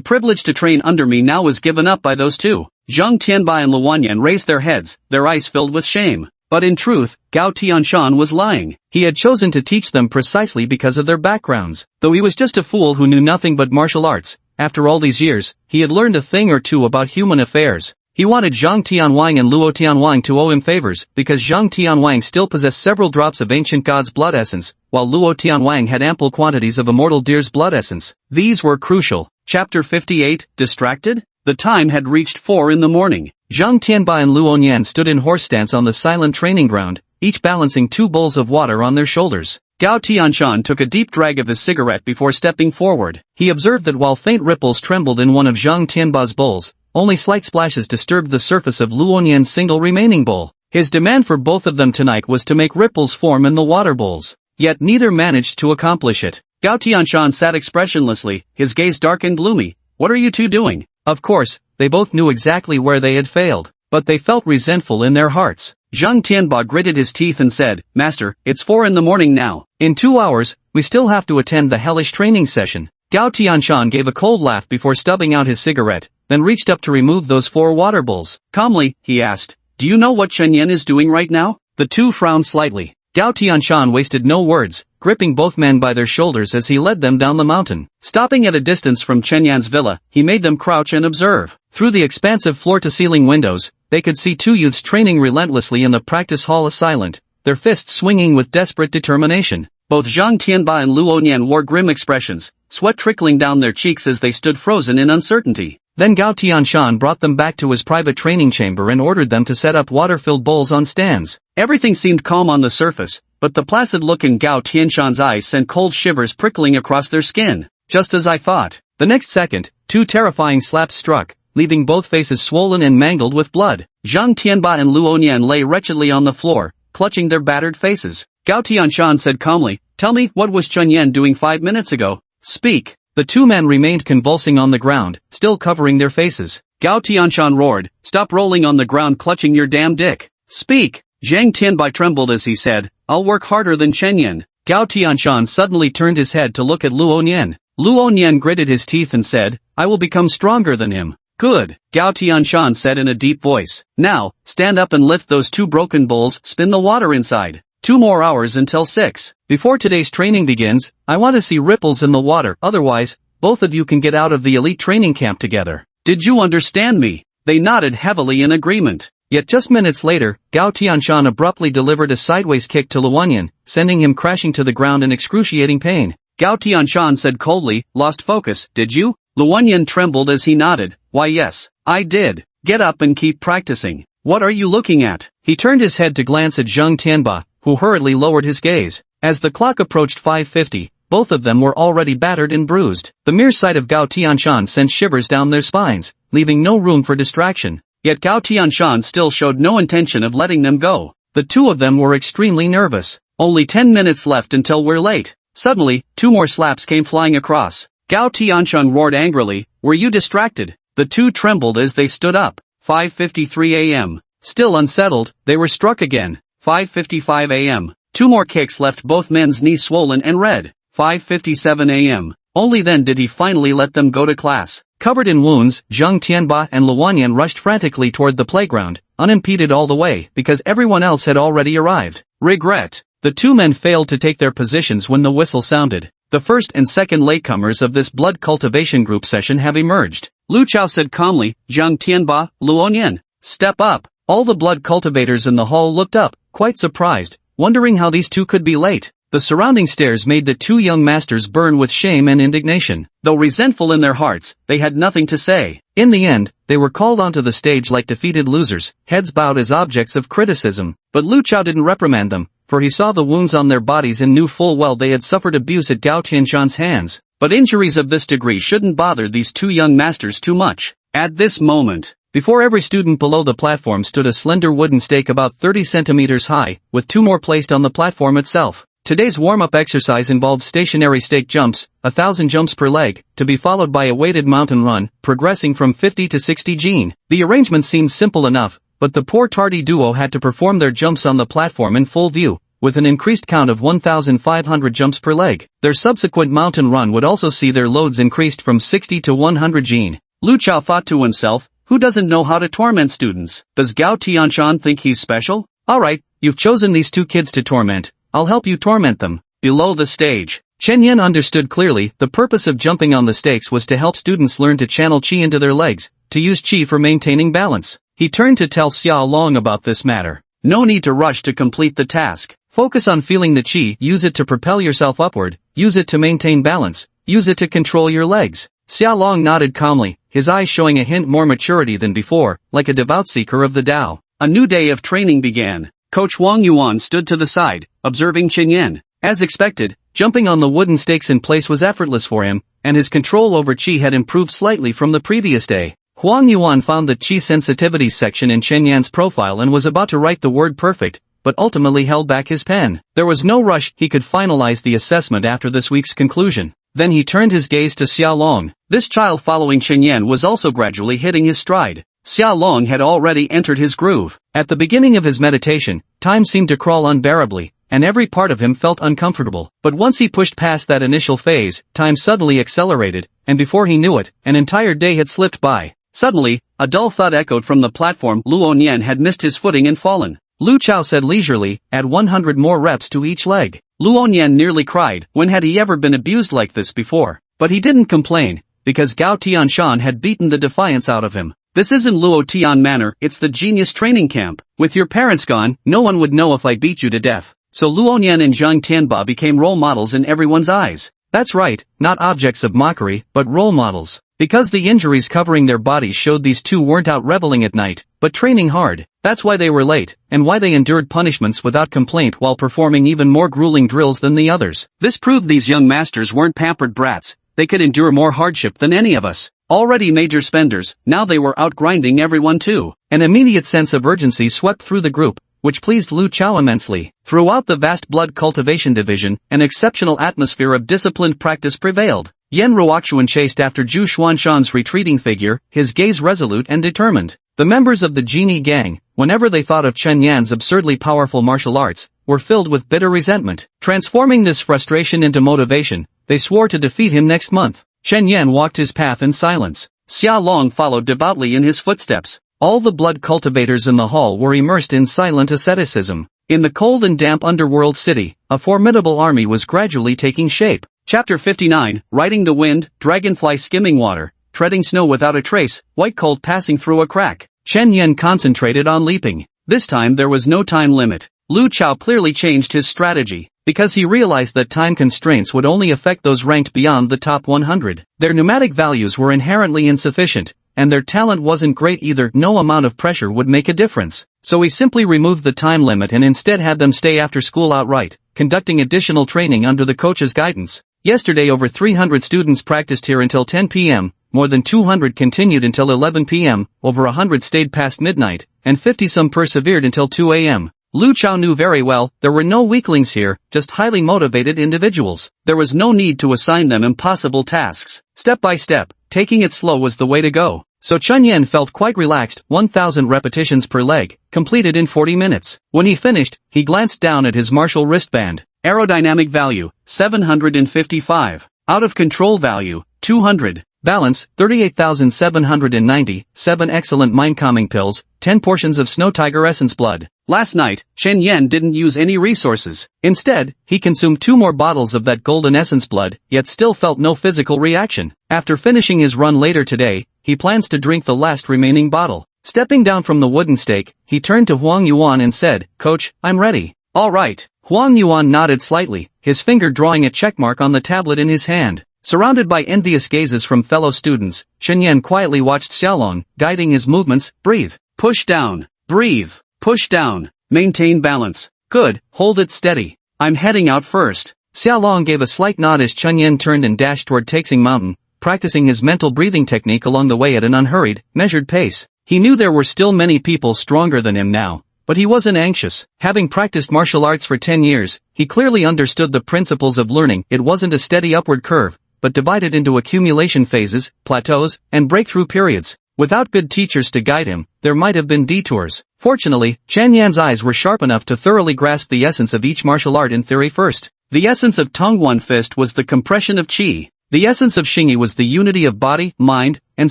S1: privilege to train under me now is given up by those two." Zhang Tianbai and Luoyan raised their heads, their eyes filled with shame. But in truth, Gao Tianshan was lying. He had chosen to teach them precisely because of their backgrounds. Though he was just a fool who knew nothing but martial arts, after all these years, he had learned a thing or two about human affairs. He wanted Zhang Tianwang and Luo Tianwang to owe him favors, because Zhang Tianwang still possessed several drops of ancient god's blood essence, while Luo Tianwang had ample quantities of immortal deer's blood essence. These were crucial. Chapter 58, Distracted? The time had reached 4 in the morning. Zhang Tianba and Luo Nian stood in horse stance on the silent training ground, each balancing 2 bowls of water on their shoulders. Gao Tianshan took a deep drag of his cigarette before stepping forward. He observed that while faint ripples trembled in one of Zhang Tianba's bowls, only slight splashes disturbed the surface of Luo Nian's single remaining bowl. His demand for both of them tonight was to make ripples form in the water bowls. Yet neither managed to accomplish it. Gao Tianshan sat expressionlessly, his gaze dark and gloomy. "What are you two doing?" Of course, they both knew exactly where they had failed, but they felt resentful in their hearts. Zhang Tianba gritted his teeth and said, "Master, it's 4 in the morning now. In 2 hours, we still have to attend the hellish training session." Gao Tianshan gave a cold laugh before stubbing out his cigarette, then reached up to remove those 4 water bowls. Calmly, he asked, "Do you know what Chen Yan is doing right now?" The two frowned slightly. Gao Tianshan wasted no words, gripping both men by their shoulders as he led them down the mountain. Stopping at a distance from Chen Yan's villa, he made them crouch and observe. Through the expansive floor-to-ceiling windows, they could see 2 youths training relentlessly in the practice hall silent, their fists swinging with desperate determination. Both Zhang Tianba and Luo Nian wore grim expressions, sweat trickling down their cheeks as they stood frozen in uncertainty. Then Gao Tianshan brought them back to his private training chamber and ordered them to set up water-filled bowls on stands. Everything seemed calm on the surface, but the placid look in Gao Tianshan's eyes sent cold shivers prickling across their skin. Just as I thought. The next second, 2 terrifying slaps struck, leaving both faces swollen and mangled with blood. Zhang Tianba and Luo Nian lay wretchedly on the floor, clutching their battered faces. Gao Tianshan said calmly, "Tell me, what was Chen Yan doing 5 minutes ago? Speak." The 2 men remained convulsing on the ground, still covering their faces. Gao Tianshan roared, "Stop rolling on the ground clutching your damn dick. Speak." Zhang Tianbai trembled as he said, "I'll work harder than Chen Yan." Gao Tianshan suddenly turned his head to look at Luo Nian. Luo Nian gritted his teeth and said, "I will become stronger than him." "Good," Gao Tianshan said in a deep voice. "Now, stand up and lift those 2 broken bowls, spin the water inside. 2 more hours until 6. Before today's training begins, I want to see ripples in the water, otherwise, both of you can get out of the elite training camp together. Did you understand me?" They nodded heavily in agreement. Yet just minutes later, Gao Tianshan abruptly delivered a sideways kick to Luoyan, sending him crashing to the ground in excruciating pain. Gao Tianshan said coldly, "Lost focus, did you?" Luoyan trembled as he nodded. "Why yes, I did. Get up and keep practicing. What are you looking at?" He turned his head to glance at Zhang Tianba, who hurriedly lowered his gaze. As the clock approached 5:50, both of them were already battered and bruised. The mere sight of Gao Tianshan sent shivers down their spines, leaving no room for distraction. Yet Gao Tianshan still showed no intention of letting them go. The 2 of them were extremely nervous. "Only 10 minutes left until we're late." Suddenly, 2 more slaps came flying across. Gao Tianshan roared angrily, "Were you distracted?" The 2 trembled as they stood up. 5:53 a.m. Still unsettled, they were struck again. 5:55 a.m. 2 more kicks left both men's knees swollen and red. 5:57 a.m. Only then did he finally let them go to class. Covered in wounds, Zhang Tianba and Luoyan rushed frantically toward the playground, unimpeded all the way because everyone else had already arrived. Regret. The 2 men failed to take their positions when the whistle sounded. The first and second latecomers of this blood cultivation group session have emerged. Lu Chao said calmly, Zhang Tianba, Luonian, step up. All the blood cultivators in the hall looked up, quite surprised, wondering how these two could be late. The surrounding stares made the two young masters burn with shame and indignation. Though resentful in their hearts, they had nothing to say. In the end, they were called onto the stage like defeated losers, heads bowed as objects of criticism. But Lu Chao didn't reprimand them, for he saw the wounds on their bodies and knew full well they had suffered abuse at Gao Tianshan's hands. But injuries of this degree shouldn't bother these two young masters too much. At this moment, before every student below the platform stood a slender wooden stake about 30 centimeters high, with two more placed on the platform itself. Today's warm-up exercise involved stationary stake jumps, 1,000 jumps per leg, to be followed by a weighted mountain run, progressing from 50 to 60 Jin. The arrangement seemed simple enough, but the poor tardy duo had to perform their jumps on the platform in full view, with an increased count of 1,500 jumps per leg. Their subsequent mountain run would also see their loads increased from 60 to 100 Jin. Lu Chao thought to himself, who doesn't know how to torment students? Does Gao Tianshan think he's special? Alright, you've chosen these two kids to torment. I'll help you torment them. Below the stage, Chen Yan understood clearly the purpose of jumping on the stakes was to help students learn to channel qi into their legs, to use qi for maintaining balance. He turned to tell Xiao Long about this matter. No need to rush to complete the task. Focus on feeling the qi, use it to propel yourself upward, use it to maintain balance, use it to control your legs. Xiao Long nodded calmly, his eyes showing a hint more maturity than before, like a devout seeker of the Tao. A new day of training began. Coach Wang Yuan stood to the side, observing Chen Yan. As expected, jumping on the wooden stakes in place was effortless for him, and his control over qi had improved slightly from the previous day. Huang Yuan found the qi sensitivity section in Chen Yan's profile and was about to write the word perfect, but ultimately held back his pen. There was no rush, he could finalize the assessment after this week's conclusion. Then he turned his gaze to Xiao Long. This child following Chen Yan was also gradually hitting his stride. Xiao Long had already entered his groove. At the beginning of his meditation, time seemed to crawl unbearably, and every part of him felt uncomfortable. But once he pushed past that initial phase, time suddenly accelerated, and before he knew it, an entire day had slipped by. Suddenly, a dull thud echoed from the platform. Luonian had missed his footing and fallen. Lu Chao said leisurely, add 100 more reps to each leg. Luonian nearly cried. When had he ever been abused like this before? But he didn't complain, because Gao Tianshan had beaten the defiance out of him. This isn't Luo Tian Manor, it's the genius training camp. With your parents gone, no one would know if I beat you to death. So Luonian and Zhang Tianba became role models in everyone's eyes. That's right, not objects of mockery, but role models. Because the injuries covering their bodies showed these two weren't out reveling at night, but training hard. That's why they were late, and why they endured punishments without complaint while performing even more grueling drills than the others. This proved these young masters weren't pampered brats. They could endure more hardship than any of us. Already major spenders, now they were outgrinding everyone too. An immediate sense of urgency swept through the group, which pleased Lu Chao immensely. Throughout the vast blood cultivation division, an exceptional atmosphere of disciplined practice prevailed. Yan Ruoxuan chased after Zhu Xuanshan's retreating figure, his gaze resolute and determined. The members of the genie gang, whenever they thought of Chen Yan's absurdly powerful martial arts, were filled with bitter resentment. Transforming this frustration into motivation, they swore to defeat him next month. Chen Yan walked his path in silence. Xiao Long followed devoutly in his footsteps. All the blood cultivators in the hall were immersed in silent asceticism. In the cold and damp underworld city, a formidable army was gradually taking shape. Chapter 59, Riding the Wind, Dragonfly skimming water, treading snow without a trace, white colt passing through a crack. Chen Yan concentrated on leaping. This time there was no time limit. Lu Chao clearly changed his strategy, because he realized that time constraints would only affect those ranked beyond the top 100. Their pneumatic values were inherently insufficient, and their talent wasn't great either. No amount of pressure would make a difference. So he simply removed the time limit and instead had them stay after school outright, conducting additional training under the coach's guidance. Yesterday over 300 students practiced here until 10 p.m., more than 200 continued until 11 p.m., over 100 stayed past midnight, and 50-some persevered until 2 a.m. Lu Chao knew very well, there were no weaklings here, just highly motivated individuals. There was no need to assign them impossible tasks. Step by step, taking it slow was the way to go. So Chen Yan felt quite relaxed. 1,000 repetitions per leg, completed in 40 minutes. When he finished, he glanced down at his martial wristband. Aerodynamic value, 755. Out of control value, 200. Balance, 38,790, 7 excellent mind-calming pills, 10 portions of snow tiger essence blood. Last night, Chen Yan didn't use any resources. Instead, he consumed 2 more bottles of that golden essence blood, yet still felt no physical reaction. After finishing his run later today, he plans to drink the last remaining bottle. Stepping down from the wooden stake, he turned to Huang Yuan and said, "Coach, I'm ready." "All right." Huang Yuan nodded slightly, his finger drawing a checkmark on the tablet in his hand. Surrounded by envious gazes from fellow students, Chen Yan quietly watched Xiaolong, guiding his movements. "Breathe. Push down. Breathe. Push down. Maintain balance. Good, hold it steady. I'm heading out first." Xiaolong gave a slight nod as Chen Yan turned and dashed toward Taixing Mountain, practicing his mental breathing technique along the way at an unhurried, measured pace. He knew there were still many people stronger than him now, but he wasn't anxious. Having practiced martial arts for 10 years, he clearly understood the principles of learning. It wasn't a steady upward curve, but divided into accumulation phases, plateaus, and breakthrough periods. Without good teachers to guide him, there might have been detours. Fortunately, Chen Yan's eyes were sharp enough to thoroughly grasp the essence of each martial art in theory first. The essence of Tongguan Fist was the compression of qi. The essence of Xingyi was the unity of body, mind, and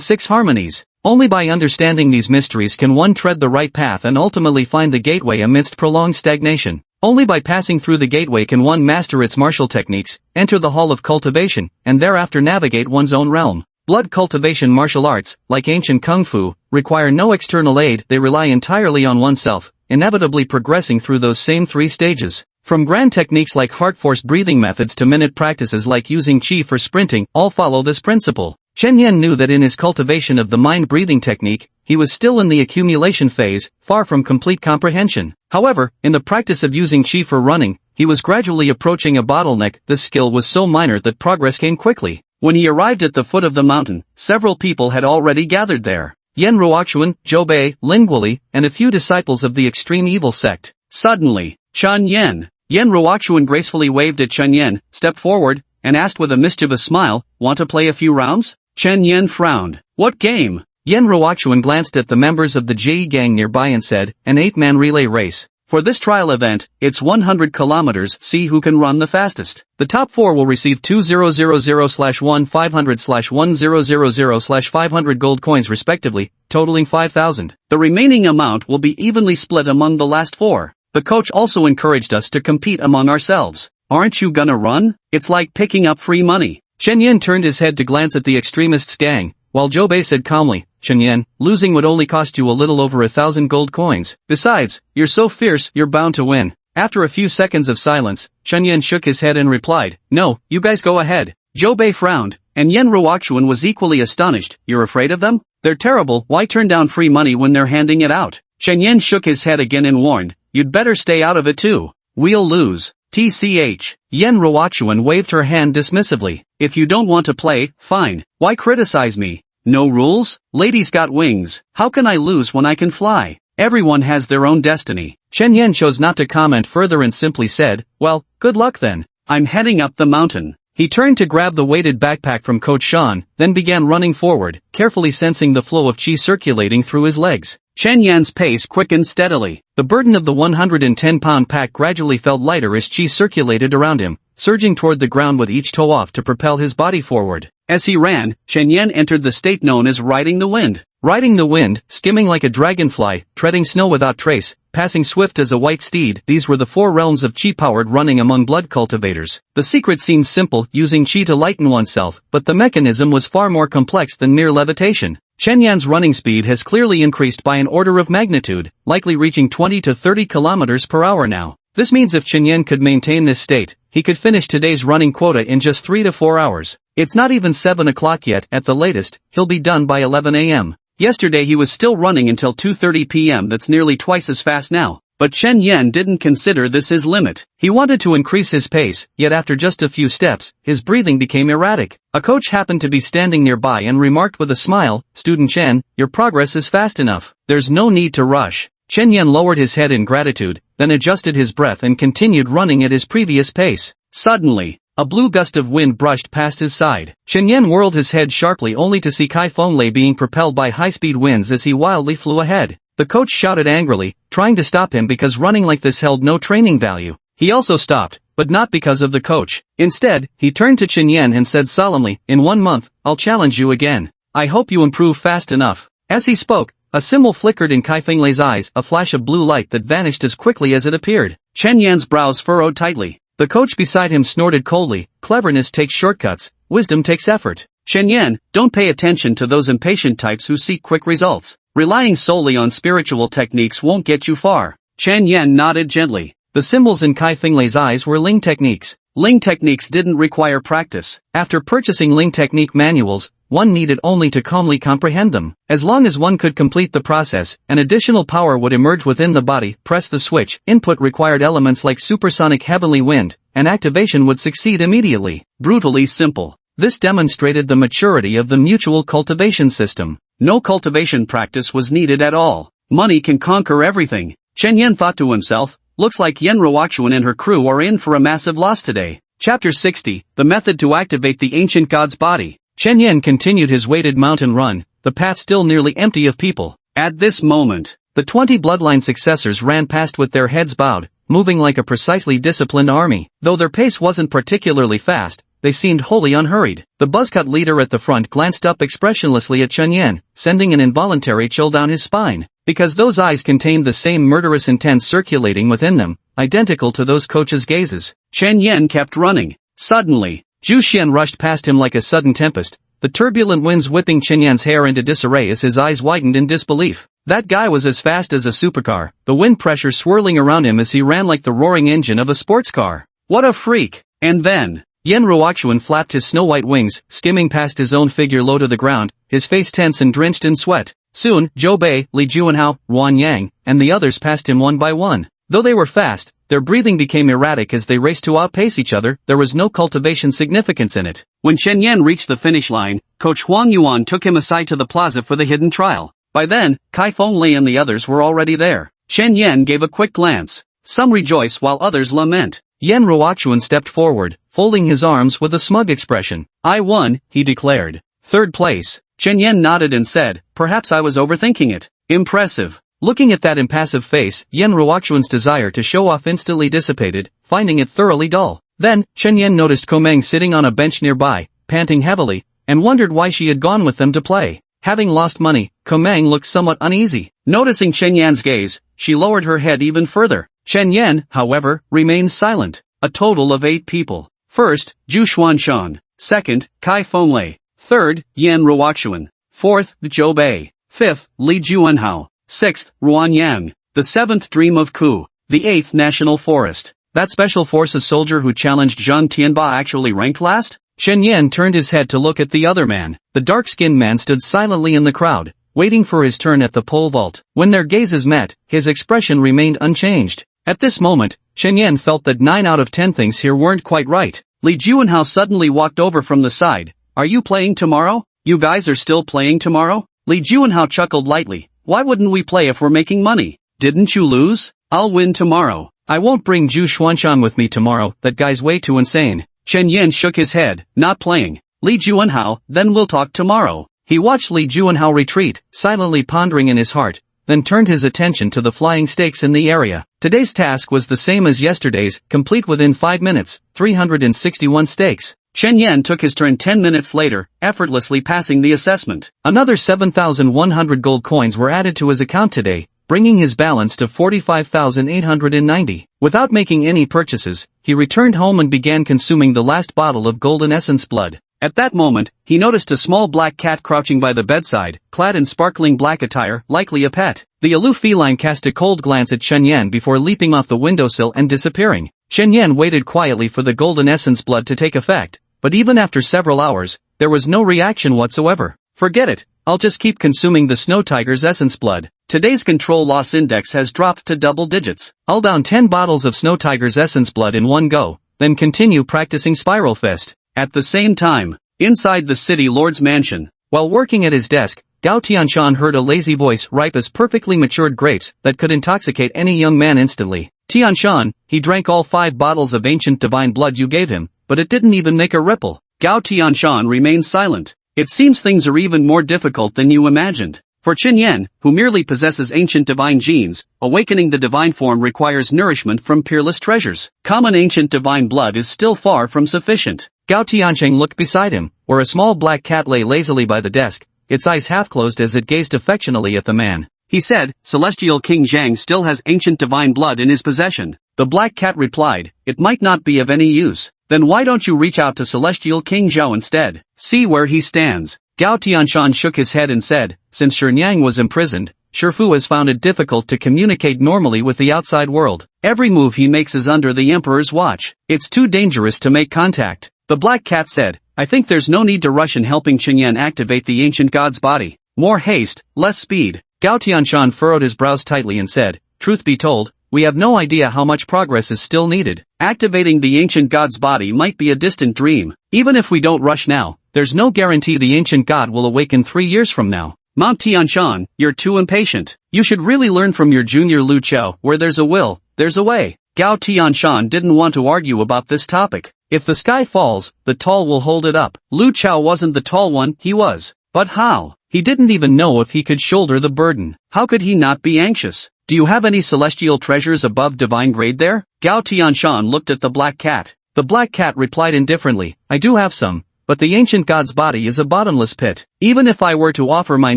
S1: 6 harmonies. Only by understanding these mysteries can one tread the right path and ultimately find the gateway amidst prolonged stagnation. Only by passing through the gateway can one master its martial techniques, enter the hall of cultivation, and thereafter navigate one's own realm. Blood cultivation martial arts, like ancient kung fu, require no external aid. They rely entirely on oneself, inevitably progressing through those same 3 stages. From grand techniques like heart-force breathing methods to minute practices like using qi for sprinting, all follow this principle. Chen Yan knew that in his cultivation of the mind-breathing technique, he was still in the accumulation phase, far from complete comprehension. However, in the practice of using qi for running, he was gradually approaching a bottleneck. This skill was so minor that progress came quickly. When he arrived at the foot of the mountain, several people had already gathered there. Yan Ruoxuan, Zhou Bei, Lin Guoli, and a few disciples of the extreme evil sect. Suddenly, Chen Yan Ruoxuan gracefully waved at Chen Yan, stepped forward, and asked with a mischievous smile, "Want to play a few rounds?" Chen Yan frowned. "What game?" Yan Ruoxuan glanced at the members of the Jie gang nearby and said, "An 8-man relay race. For this trial event, it's 100 kilometers. See who can run the fastest. The top 4 will receive 2000/1 500/1000/500 gold coins respectively, totaling 5,000. The remaining amount will be evenly split among the last 4. The coach also encouraged us to compete among ourselves. Aren't you gonna run? It's like picking up free money." Chen Yan turned his head to glance at the extremists' gang, while Zhou Bei said calmly, "Chen Yan, losing would only cost you a little over 1,000 gold coins. Besides, you're so fierce, you're bound to win." After a few seconds of silence, Chen Yan shook his head and replied, "No, you guys go ahead." Zhou Bei frowned, and Yan Ruoxuan was equally astonished. "You're afraid of them? They're terrible. Why turn down free money when they're handing it out?" Chen Yan shook his head again and warned, "You'd better stay out of it too. We'll lose." TCH. Yan Ruoxuan waved her hand dismissively. "If you don't want to play, fine. Why criticize me? No rules? Ladies got wings. How can I lose when I can fly? Everyone has their own destiny." Chen Yan chose not to comment further and simply said, "Well, good luck then. I'm heading up the mountain." He turned to grab the weighted backpack from Coach Shan, then began running forward, carefully sensing the flow of qi circulating through his legs. Chen Yan's pace quickened steadily. The burden of the 110-pound pack gradually felt lighter as qi circulated around him, surging toward the ground with each toe off to propel his body forward. As he ran, Chen Yan entered the state known as riding the wind. Riding the wind, skimming like a dragonfly, treading snow without trace, passing swift as a white steed, these were the 4 realms of qi-powered running among blood cultivators. The secret seemed simple, using qi to lighten oneself, but the mechanism was far more complex than mere levitation. Chen Yan's running speed has clearly increased by an order of magnitude, likely reaching 20 to 30 kilometers per hour now. This means if Chen Yan could maintain this state, he could finish today's running quota in just 3 to 4 hours. It's not even 7 o'clock yet. At the latest, he'll be done by 11 a.m. Yesterday he was still running until 2:30 p.m. That's nearly twice as fast now. But Chen Yan didn't consider this his limit. He wanted to increase his pace, yet after just a few steps, his breathing became erratic. A coach happened to be standing nearby and remarked with a smile, "Student Chen, your progress is fast enough. There's no need to rush." Chen Yan lowered his head in gratitude, then adjusted his breath and continued running at his previous pace. Suddenly, a blue gust of wind brushed past his side. Chen Yan whirled his head sharply only to see Kai Fenglei being propelled by high-speed winds as he wildly flew ahead. The coach shouted angrily, trying to stop him because running like this held no training value. He also stopped, but not because of the coach. Instead, he turned to Chen Yan and said solemnly, "In 1 month, I'll challenge you again. I hope you improve fast enough." As he spoke, a symbol flickered in Kai Fenglei's eyes, a flash of blue light that vanished as quickly as it appeared. Chen Yan's brows furrowed tightly. The coach beside him snorted coldly, "Cleverness takes shortcuts, wisdom takes effort. Chen Yan, don't pay attention to those impatient types who seek quick results. Relying solely on spiritual techniques won't get you far." Chen Yan nodded gently. The symbols in Kai Fenglei's eyes were Ling techniques. Ling techniques didn't require practice. After purchasing Ling technique manuals, one needed only to calmly comprehend them. As long as one could complete the process, an additional power would emerge within the body. Press the switch. Input required elements like supersonic heavenly wind, and activation would succeed immediately. Brutally simple. This demonstrated the maturity of the mutual cultivation system. No cultivation practice was needed at all. Money can conquer everything. Chen Yan thought to himself, looks like Yen Ruoxuan and her crew are in for a massive loss today. Chapter 60, The Method to Activate the Ancient God's Body. Chen Yan continued his weighted mountain run, the path still nearly empty of people. At this moment, the 20 bloodline successors ran past with their heads bowed, moving like a precisely disciplined army. Though their pace wasn't particularly fast, they seemed wholly unhurried. The buzzcut leader at the front glanced up expressionlessly at Chen Yan, sending an involuntary chill down his spine. Because those eyes contained the same murderous intent circulating within them, identical to those coach's gazes. Chen Yan kept running. Suddenly, Zhu Xian rushed past him like a sudden tempest, the turbulent winds whipping Chen Yan's hair into disarray as his eyes widened in disbelief. That guy was as fast as a supercar, the wind pressure swirling around him as he ran like the roaring engine of a sports car. What a freak! And then, Yen Ruoxuan flapped his snow-white wings, skimming past his own figure low to the ground, his face tense and drenched in sweat. Soon, Zhou Bei, Li Juanhao, Ruan Yang, and the others passed him one by one. Though they were fast, their breathing became erratic as they raced to outpace each other. There was no cultivation significance in it. When Chen Yan reached the finish line, Coach Huang Yuan took him aside to the plaza for the hidden trial. By then, Kai Fenglei and the others were already there. Chen Yan gave a quick glance. Some rejoice while others lament. Yen Ruoxuan stepped forward, folding his arms with a smug expression. "I won," he declared. "Third place." Chen Yan nodded and said, "Perhaps I was overthinking it." Impressive. Looking at that impassive face, Yen Ruoxuan's desire to show off instantly dissipated, finding it thoroughly dull. Then, Chen Yan noticed Komeng sitting on a bench nearby, panting heavily, and wondered why she had gone with them to play. Having lost money, Komeng looked somewhat uneasy. Noticing Chen Yan's gaze, she lowered her head even further. Chen Yan, however, remained silent. A total of 8 people. First, Zhu Xuanshan. Second, Kai Fenglei. Third, Yen Ruoxuan. Fourth, Zhou Bei. Fifth, Li Juanhao. Sixth, Ruan Yang. The 7th Dream of Ku. The 8th National Forest. That Special Forces soldier who challenged Zhang Tianba actually ranked last? Shen Yan turned his head to look at the other man. The dark-skinned man stood silently in the crowd, waiting for his turn at the pole vault. When their gazes met, his expression remained unchanged. At this moment, Shen Yan felt that 9 out of 10 things here weren't quite right. Li Juanhao suddenly walked over from the side. "Are you playing tomorrow? You guys are still playing tomorrow?" Li Juanhao chuckled lightly. "Why wouldn't we play if we're making money? Didn't you lose? I'll win tomorrow." "I won't bring Zhu Xuanshan with me tomorrow, that guy's way too insane." Chen Yan shook his head. "Not playing. Li Juanhao, then we'll talk tomorrow." He watched Li Juanhao retreat, silently pondering in his heart, then turned his attention to the flying stakes in the area. Today's task was the same as yesterday's, complete within 5 minutes, 361 stakes. Chen Yan took his turn 10 minutes later, effortlessly passing the assessment. Another 7,100 gold coins were added to his account today, bringing his balance to 45,890. Without making any purchases, he returned home and began consuming the last bottle of golden essence blood. At that moment, he noticed a small black cat crouching by the bedside, clad in sparkling black attire, likely a pet. The aloof feline cast a cold glance at Chen Yan before leaping off the windowsill and disappearing. Chen Yan waited quietly for the golden essence blood to take effect, but even after several hours, there was no reaction whatsoever. "Forget it, I'll just keep consuming the snow tiger's essence blood. Today's control loss index has dropped to double digits. I'll down 10 bottles of snow tiger's essence blood in one go, then continue practicing Spiral Fist." At the same time, inside the city lord's mansion, while working at his desk, Gao Tianshan heard a lazy voice ripe as perfectly matured grapes that could intoxicate any young man instantly. "Tianshan, he drank all 5 bottles of ancient divine blood you gave him, but it didn't even make a ripple." Gao Tianshan remained silent. "It seems things are even more difficult than you imagined. For Qin Yan, who merely possesses ancient divine genes, awakening the divine form requires nourishment from peerless treasures. Common ancient divine blood is still far from sufficient. Gao Tiancheng looked beside him, where a small black cat lay lazily by the desk, its eyes half-closed as it gazed affectionately at the man. He said, Celestial King Zhang still has ancient divine blood in his possession. The black cat replied, it might not be of any use. Then why don't you reach out to Celestial King Zhao instead? See where he stands. Gao Tianshan shook his head and said, since Shinyang was imprisoned, Shifu has found it difficult to communicate normally with the outside world. Every move he makes is under the Emperor's watch. It's too dangerous to make contact. The black cat said, I think there's no need to rush in helping Qinyan activate the ancient god's body. More haste, less speed. Gao Tianshan furrowed his brows tightly and said, truth be told, we have no idea how much progress is still needed. Activating the ancient god's body might be a distant dream. Even if we don't rush now, there's no guarantee the ancient god will awaken 3 years from now. Mount Tianshan, you're too impatient. You should really learn from your junior Lu Chao, where there's a will, there's a way. Gao Tianshan didn't want to argue about this topic. If the sky falls, the tall will hold it up. Lu Chao wasn't the tall one, he was. But how? He didn't even know if he could shoulder the burden. How could he not be anxious? Do you have any celestial treasures above divine grade there? Gao Tianshan looked at the black cat. The black cat replied indifferently, I do have some, but the ancient god's body is a bottomless pit. Even if I were to offer my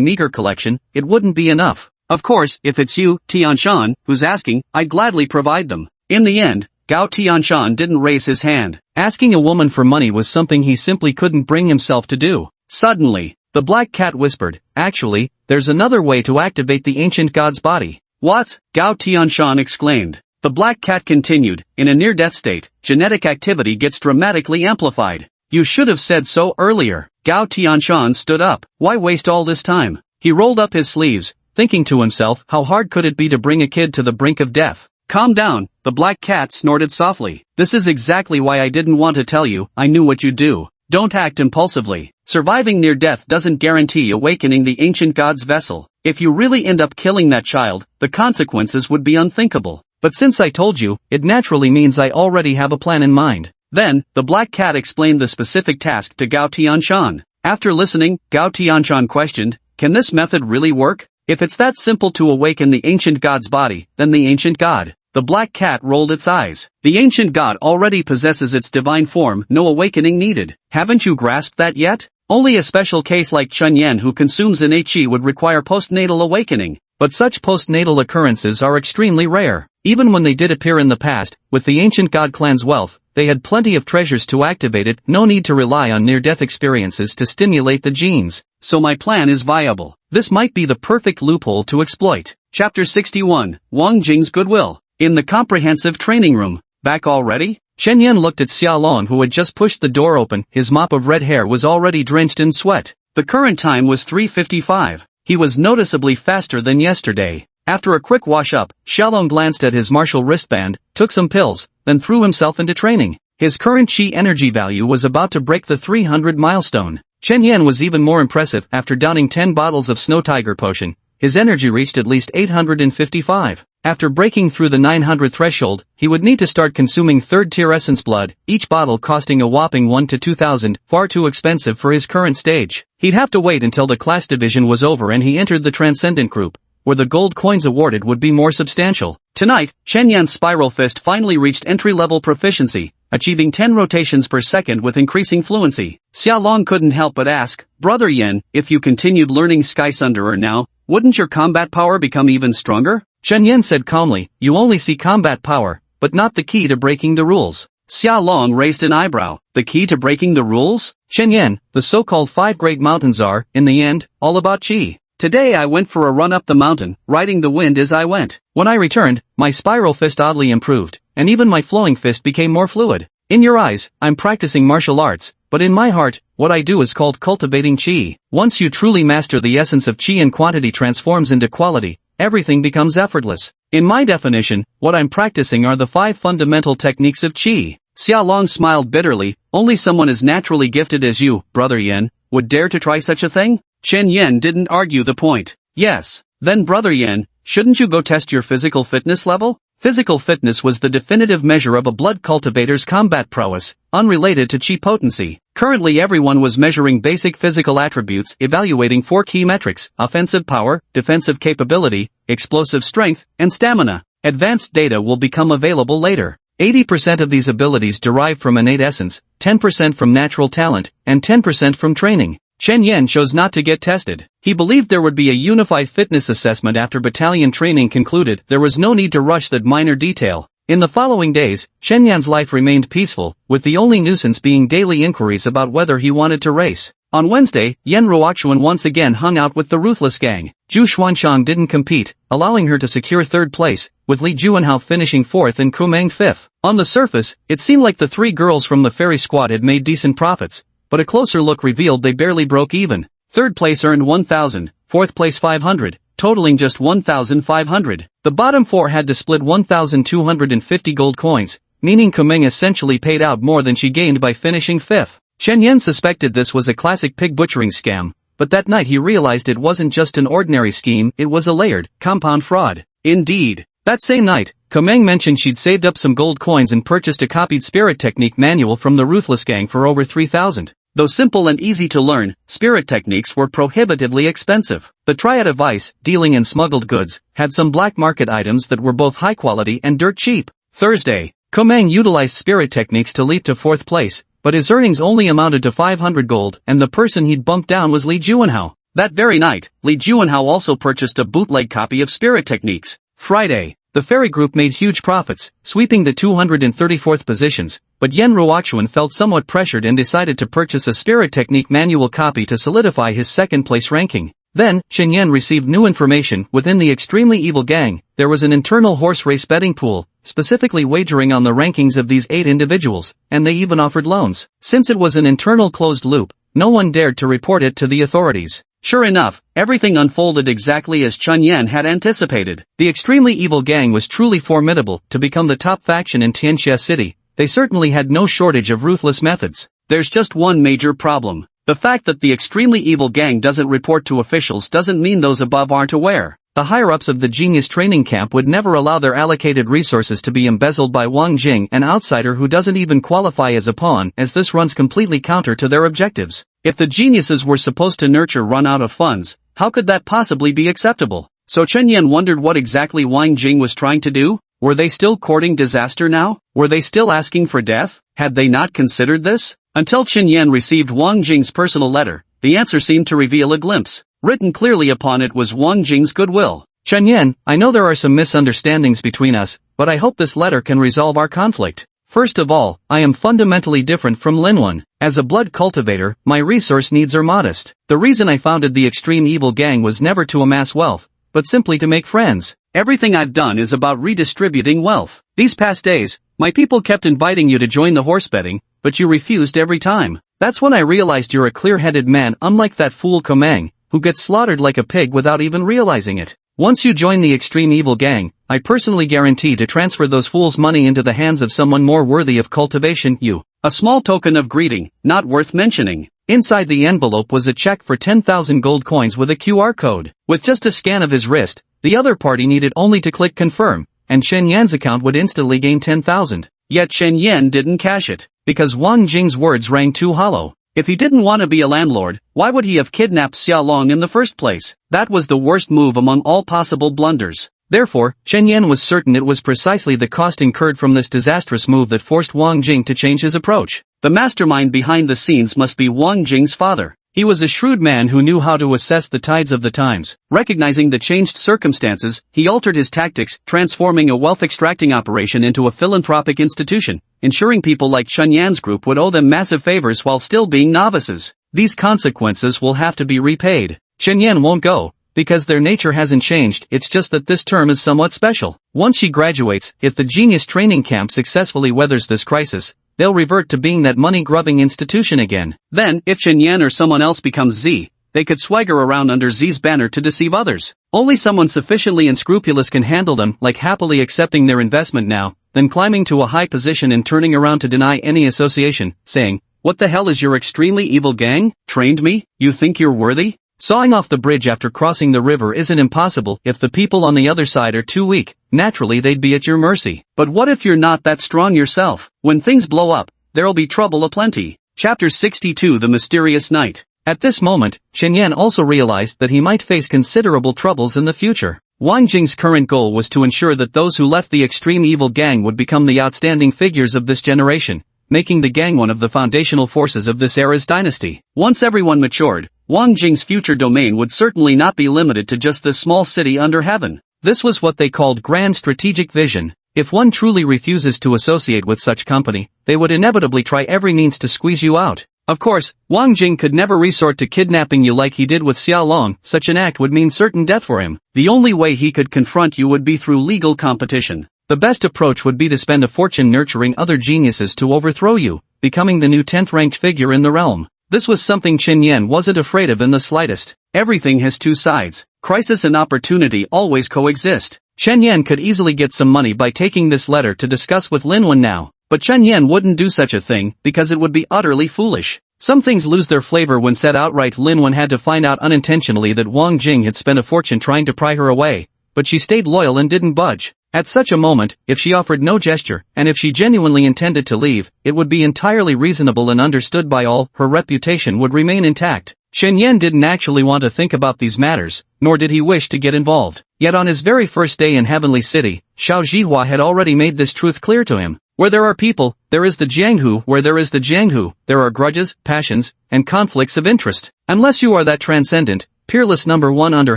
S1: meager collection, it wouldn't be enough. Of course, if it's you, Tianshan, who's asking, I'd gladly provide them. In the end, Gao Tianshan didn't raise his hand. Asking a woman for money was something he simply couldn't bring himself to do. Suddenly, the black cat whispered, actually, there's another way to activate the ancient god's body. What? Gao Tianshan exclaimed. The black cat continued, in a near-death state, genetic activity gets dramatically amplified. You should have said so earlier. Gao Tianshan stood up. Why waste all this time? He rolled up his sleeves, thinking to himself, how hard could it be to bring a kid to the brink of death? Calm down, the black cat snorted softly. This is exactly why I didn't want to tell you, I knew what you'd do. Don't act impulsively. Surviving near death doesn't guarantee awakening the ancient god's vessel. If you really end up killing that child, the consequences would be unthinkable. But since I told you, it naturally means I already have a plan in mind. Then, the black cat explained the specific task to Gao Tianshan. After listening, Gao Tianshan questioned, can this method really work? If it's that simple to awaken the ancient god's body, then the ancient god. The black cat rolled its eyes. The ancient god already possesses its divine form, no awakening needed. Haven't you grasped that yet? Only a special case like Chun Yan who consumes innate qi would require postnatal awakening. But such postnatal occurrences are extremely rare. Even when they did appear in the past, with the ancient god clan's wealth, they had plenty of treasures to activate it, no need to rely on near-death experiences to stimulate the genes. So my plan is viable. This might be the perfect loophole to exploit. Chapter 61, Wang Jing's Goodwill. In the comprehensive training room. Back already? Chen Yan looked at Xia Long who had just pushed the door open, his mop of red hair was already drenched in sweat. The current time was 3:55. He was noticeably faster than yesterday. After a quick wash-up, Xiaolong glanced at his martial wristband, took some pills, then threw himself into training. His current qi energy value was about to break the 300 milestone. Chen Yan was even more impressive after downing 10 bottles of Snow Tiger potion. His energy reached at least 855. After breaking through the 900 threshold, he would need to start consuming third-tier essence blood, each bottle costing a whopping 1 to 2,000, far too expensive for his current stage. He'd have to wait until the class division was over and he entered the Transcendent group, where the gold coins awarded would be more substantial. Tonight, Chen Yan's Spiral Fist finally reached entry-level proficiency, achieving 10 rotations per second with increasing fluency. Xia Long couldn't help but ask, Brother Yan, if you continued learning Sky Sunderer now, wouldn't your combat power become even stronger? Chen Yan said calmly, you only see combat power, but not the key to breaking the rules. Xia Long raised an eyebrow. The key to breaking the rules? Chen Yan, the so-called 5 great mountains are, in the end, all about qi. Today I went for a run up the mountain, riding the wind as I went. When I returned, my spiral fist oddly improved, and even my flowing fist became more fluid. In your eyes, I'm practicing martial arts, but in my heart, what I do is called cultivating qi. Once you truly master the essence of qi and quantity transforms into quality, everything becomes effortless. In my definition, what I'm practicing are the 5 fundamental techniques of qi. Xia Long smiled bitterly, only someone as naturally gifted as you, Brother Yan, would dare to try such a thing? Chen Yan didn't argue the point. Yes. Then Brother Yan, shouldn't you go test your physical fitness level? Physical fitness was the definitive measure of a blood cultivator's combat prowess, unrelated to chi potency. Currently everyone was measuring basic physical attributes, evaluating 4 key metrics: offensive power, defensive capability, explosive strength, and stamina. Advanced data will become available later. 80% of these abilities derive from innate essence, 10% from natural talent, and 10% from training. Chen Yan chose not to get tested. He believed there would be a unified fitness assessment after battalion training concluded. There was no need to rush that minor detail. In the following days, Chen Yan's life remained peaceful, with the only nuisance being daily inquiries about whether he wanted to race. On Wednesday, Yan Ruoxuan once again hung out with the Ruthless Gang. Zhu Xuanchang didn't compete, allowing her to secure 3rd place, with Li Juanhao finishing 4th and Kumeng 5th. On the surface, it seemed like the 3 girls from the fairy squad had made decent profits, but a closer look revealed they barely broke even. 3rd place earned 1,000, 4th place 500, totaling just 1,500. The bottom 4 had to split 1,250 gold coins, meaning Kumeng essentially paid out more than she gained by finishing 5th. Chen Yan suspected this was a classic pig butchering scam, but that night he realized it wasn't just an ordinary scheme, it was a layered, compound fraud. Indeed. That same night, Kumeng mentioned she'd saved up some gold coins and purchased a copied spirit technique manual from the Ruthless Gang for over 3,000. Though simple and easy to learn, spirit techniques were prohibitively expensive. The triad of vice, dealing in smuggled goods, had some black market items that were both high quality and dirt cheap. Thursday, Kumeng utilized spirit techniques to leap to 4th place, but his earnings only amounted to 500 gold, and the person he'd bumped down was Li Juanhao. That very night, Li Juanhao also purchased a bootleg copy of spirit techniques. Friday, the fairy group made huge profits, sweeping the 234th positions, but Yan Ruoxuan felt somewhat pressured and decided to purchase a spirit technique manual copy to solidify his 2nd place ranking. Then, Chen Yan received new information. Within the extremely evil gang, there was an internal horse race betting pool, specifically wagering on the rankings of these 8 individuals, and they even offered loans. Since it was an internal closed loop, no one dared to report it to the authorities. Sure enough, everything unfolded exactly as Chen Yan had anticipated. The extremely evil gang was truly formidable. To become the top faction in Tianxia City, they certainly had no shortage of ruthless methods. There's just one major problem. The fact that the extremely evil gang doesn't report to officials doesn't mean those above aren't aware. The higher-ups of the genius training camp would never allow their allocated resources to be embezzled by Wang Jing, an outsider who doesn't even qualify as a pawn, as this runs completely counter to their objectives. If the geniuses were supposed to nurture run out of funds, how could that possibly be acceptable? So Chen Yan wondered what exactly Wang Jing was trying to do. Were they still courting disaster now? Were they still asking for death? Had they not considered this? Until Chen Yan received Wang Jing's personal letter, the answer seemed to reveal a glimpse. Written clearly upon it was Wang Jing's goodwill. Chen Yan, I know there are some misunderstandings between us, but I hope this letter can resolve our conflict. First of all, I am fundamentally different from Linwan. As a blood cultivator, my resource needs are modest. The reason I founded the extreme evil gang was never to amass wealth, but simply to make friends. Everything I've done is about redistributing wealth. These past days, my people kept inviting you to join the horse betting, but you refused every time. That's when I realized you're a clear-headed man, unlike that fool Kumeng, who gets slaughtered like a pig without even realizing it. Once you join the extreme evil gang, I personally guarantee to transfer those fools' money into the hands of someone more worthy of cultivation. You. A small token of greeting, not worth mentioning. Inside the envelope was a check for 10,000 gold coins with a QR code. With just a scan of his wrist, the other party needed only to click confirm, and Chen Yan's account would instantly gain 10,000. Yet Chen Yan didn't cash it, because Wang Jing's words rang too hollow. If he didn't want to be a landlord, why would he have kidnapped Xia Long in the first place? That was the worst move among all possible blunders. Therefore, Chen Yan was certain it was precisely the cost incurred from this disastrous move that forced Wang Jing to change his approach. The mastermind behind the scenes must be Wang Jing's father. He was a shrewd man who knew how to assess the tides of the times. Recognizing the changed circumstances, he altered his tactics, transforming a wealth-extracting operation into a philanthropic institution, ensuring people like Chen Yan's group would owe them massive favors while still being novices. These consequences will have to be repaid. Chen Yan won't go, because their nature hasn't changed, it's just that this term is somewhat special. Once she graduates, if the genius training camp successfully weathers this crisis, they'll revert to being that money-grubbing institution again. Then, if Chen Yan or someone else becomes Z, they could swagger around under Z's banner to deceive others. Only someone sufficiently unscrupulous can handle them, like happily accepting their investment now, then climbing to a high position and turning around to deny any association, saying, "What the hell is your extremely evil gang? Trained me? You think you're worthy?" Sawing off the bridge after crossing the river isn't impossible if the people on the other side are too weak. Naturally they'd be at your mercy. But what if you're not that strong yourself? When things blow up, there'll be trouble aplenty. Chapter 62 The Mysterious Night. At this moment, Chen Yan also realized that he might face considerable troubles in the future. Wang Jing's current goal was to ensure that those who left the extreme evil gang would become the outstanding figures of this generation, making the gang one of the foundational forces of this era's dynasty. Once everyone matured, Wang Jing's future domain would certainly not be limited to just this small city under heaven. This was what they called grand strategic vision. If one truly refuses to associate with such company, they would inevitably try every means to squeeze you out. Of course, Wang Jing could never resort to kidnapping you like he did with Xiao Long. Such an act would mean certain death for him. The only way he could confront you would be through legal competition. The best approach would be to spend a fortune nurturing other geniuses to overthrow you, becoming the new 10th-ranked figure in the realm. This was something Chen Yan wasn't afraid of in the slightest. Everything has two sides. Crisis and opportunity always coexist. Chen Yan could easily get some money by taking this letter to discuss with Lin Wen now. But Chen Yan wouldn't do such a thing because it would be utterly foolish. Some things lose their flavor when said outright. Lin Wen had to find out unintentionally that Wang Jing had spent a fortune trying to pry her away, but she stayed loyal and didn't budge. At such a moment, if she offered no gesture, and if she genuinely intended to leave, it would be entirely reasonable and understood by all. Her reputation would remain intact. Chen Yan didn't actually want to think about these matters, nor did he wish to get involved. Yet on his very first day in Heavenly City, Xiao Zhihua had already made this truth clear to him. Where there are people, there is the Jianghu. Where there is the Jianghu, there are grudges, passions, and conflicts of interest. Unless you are that transcendent, peerless number one under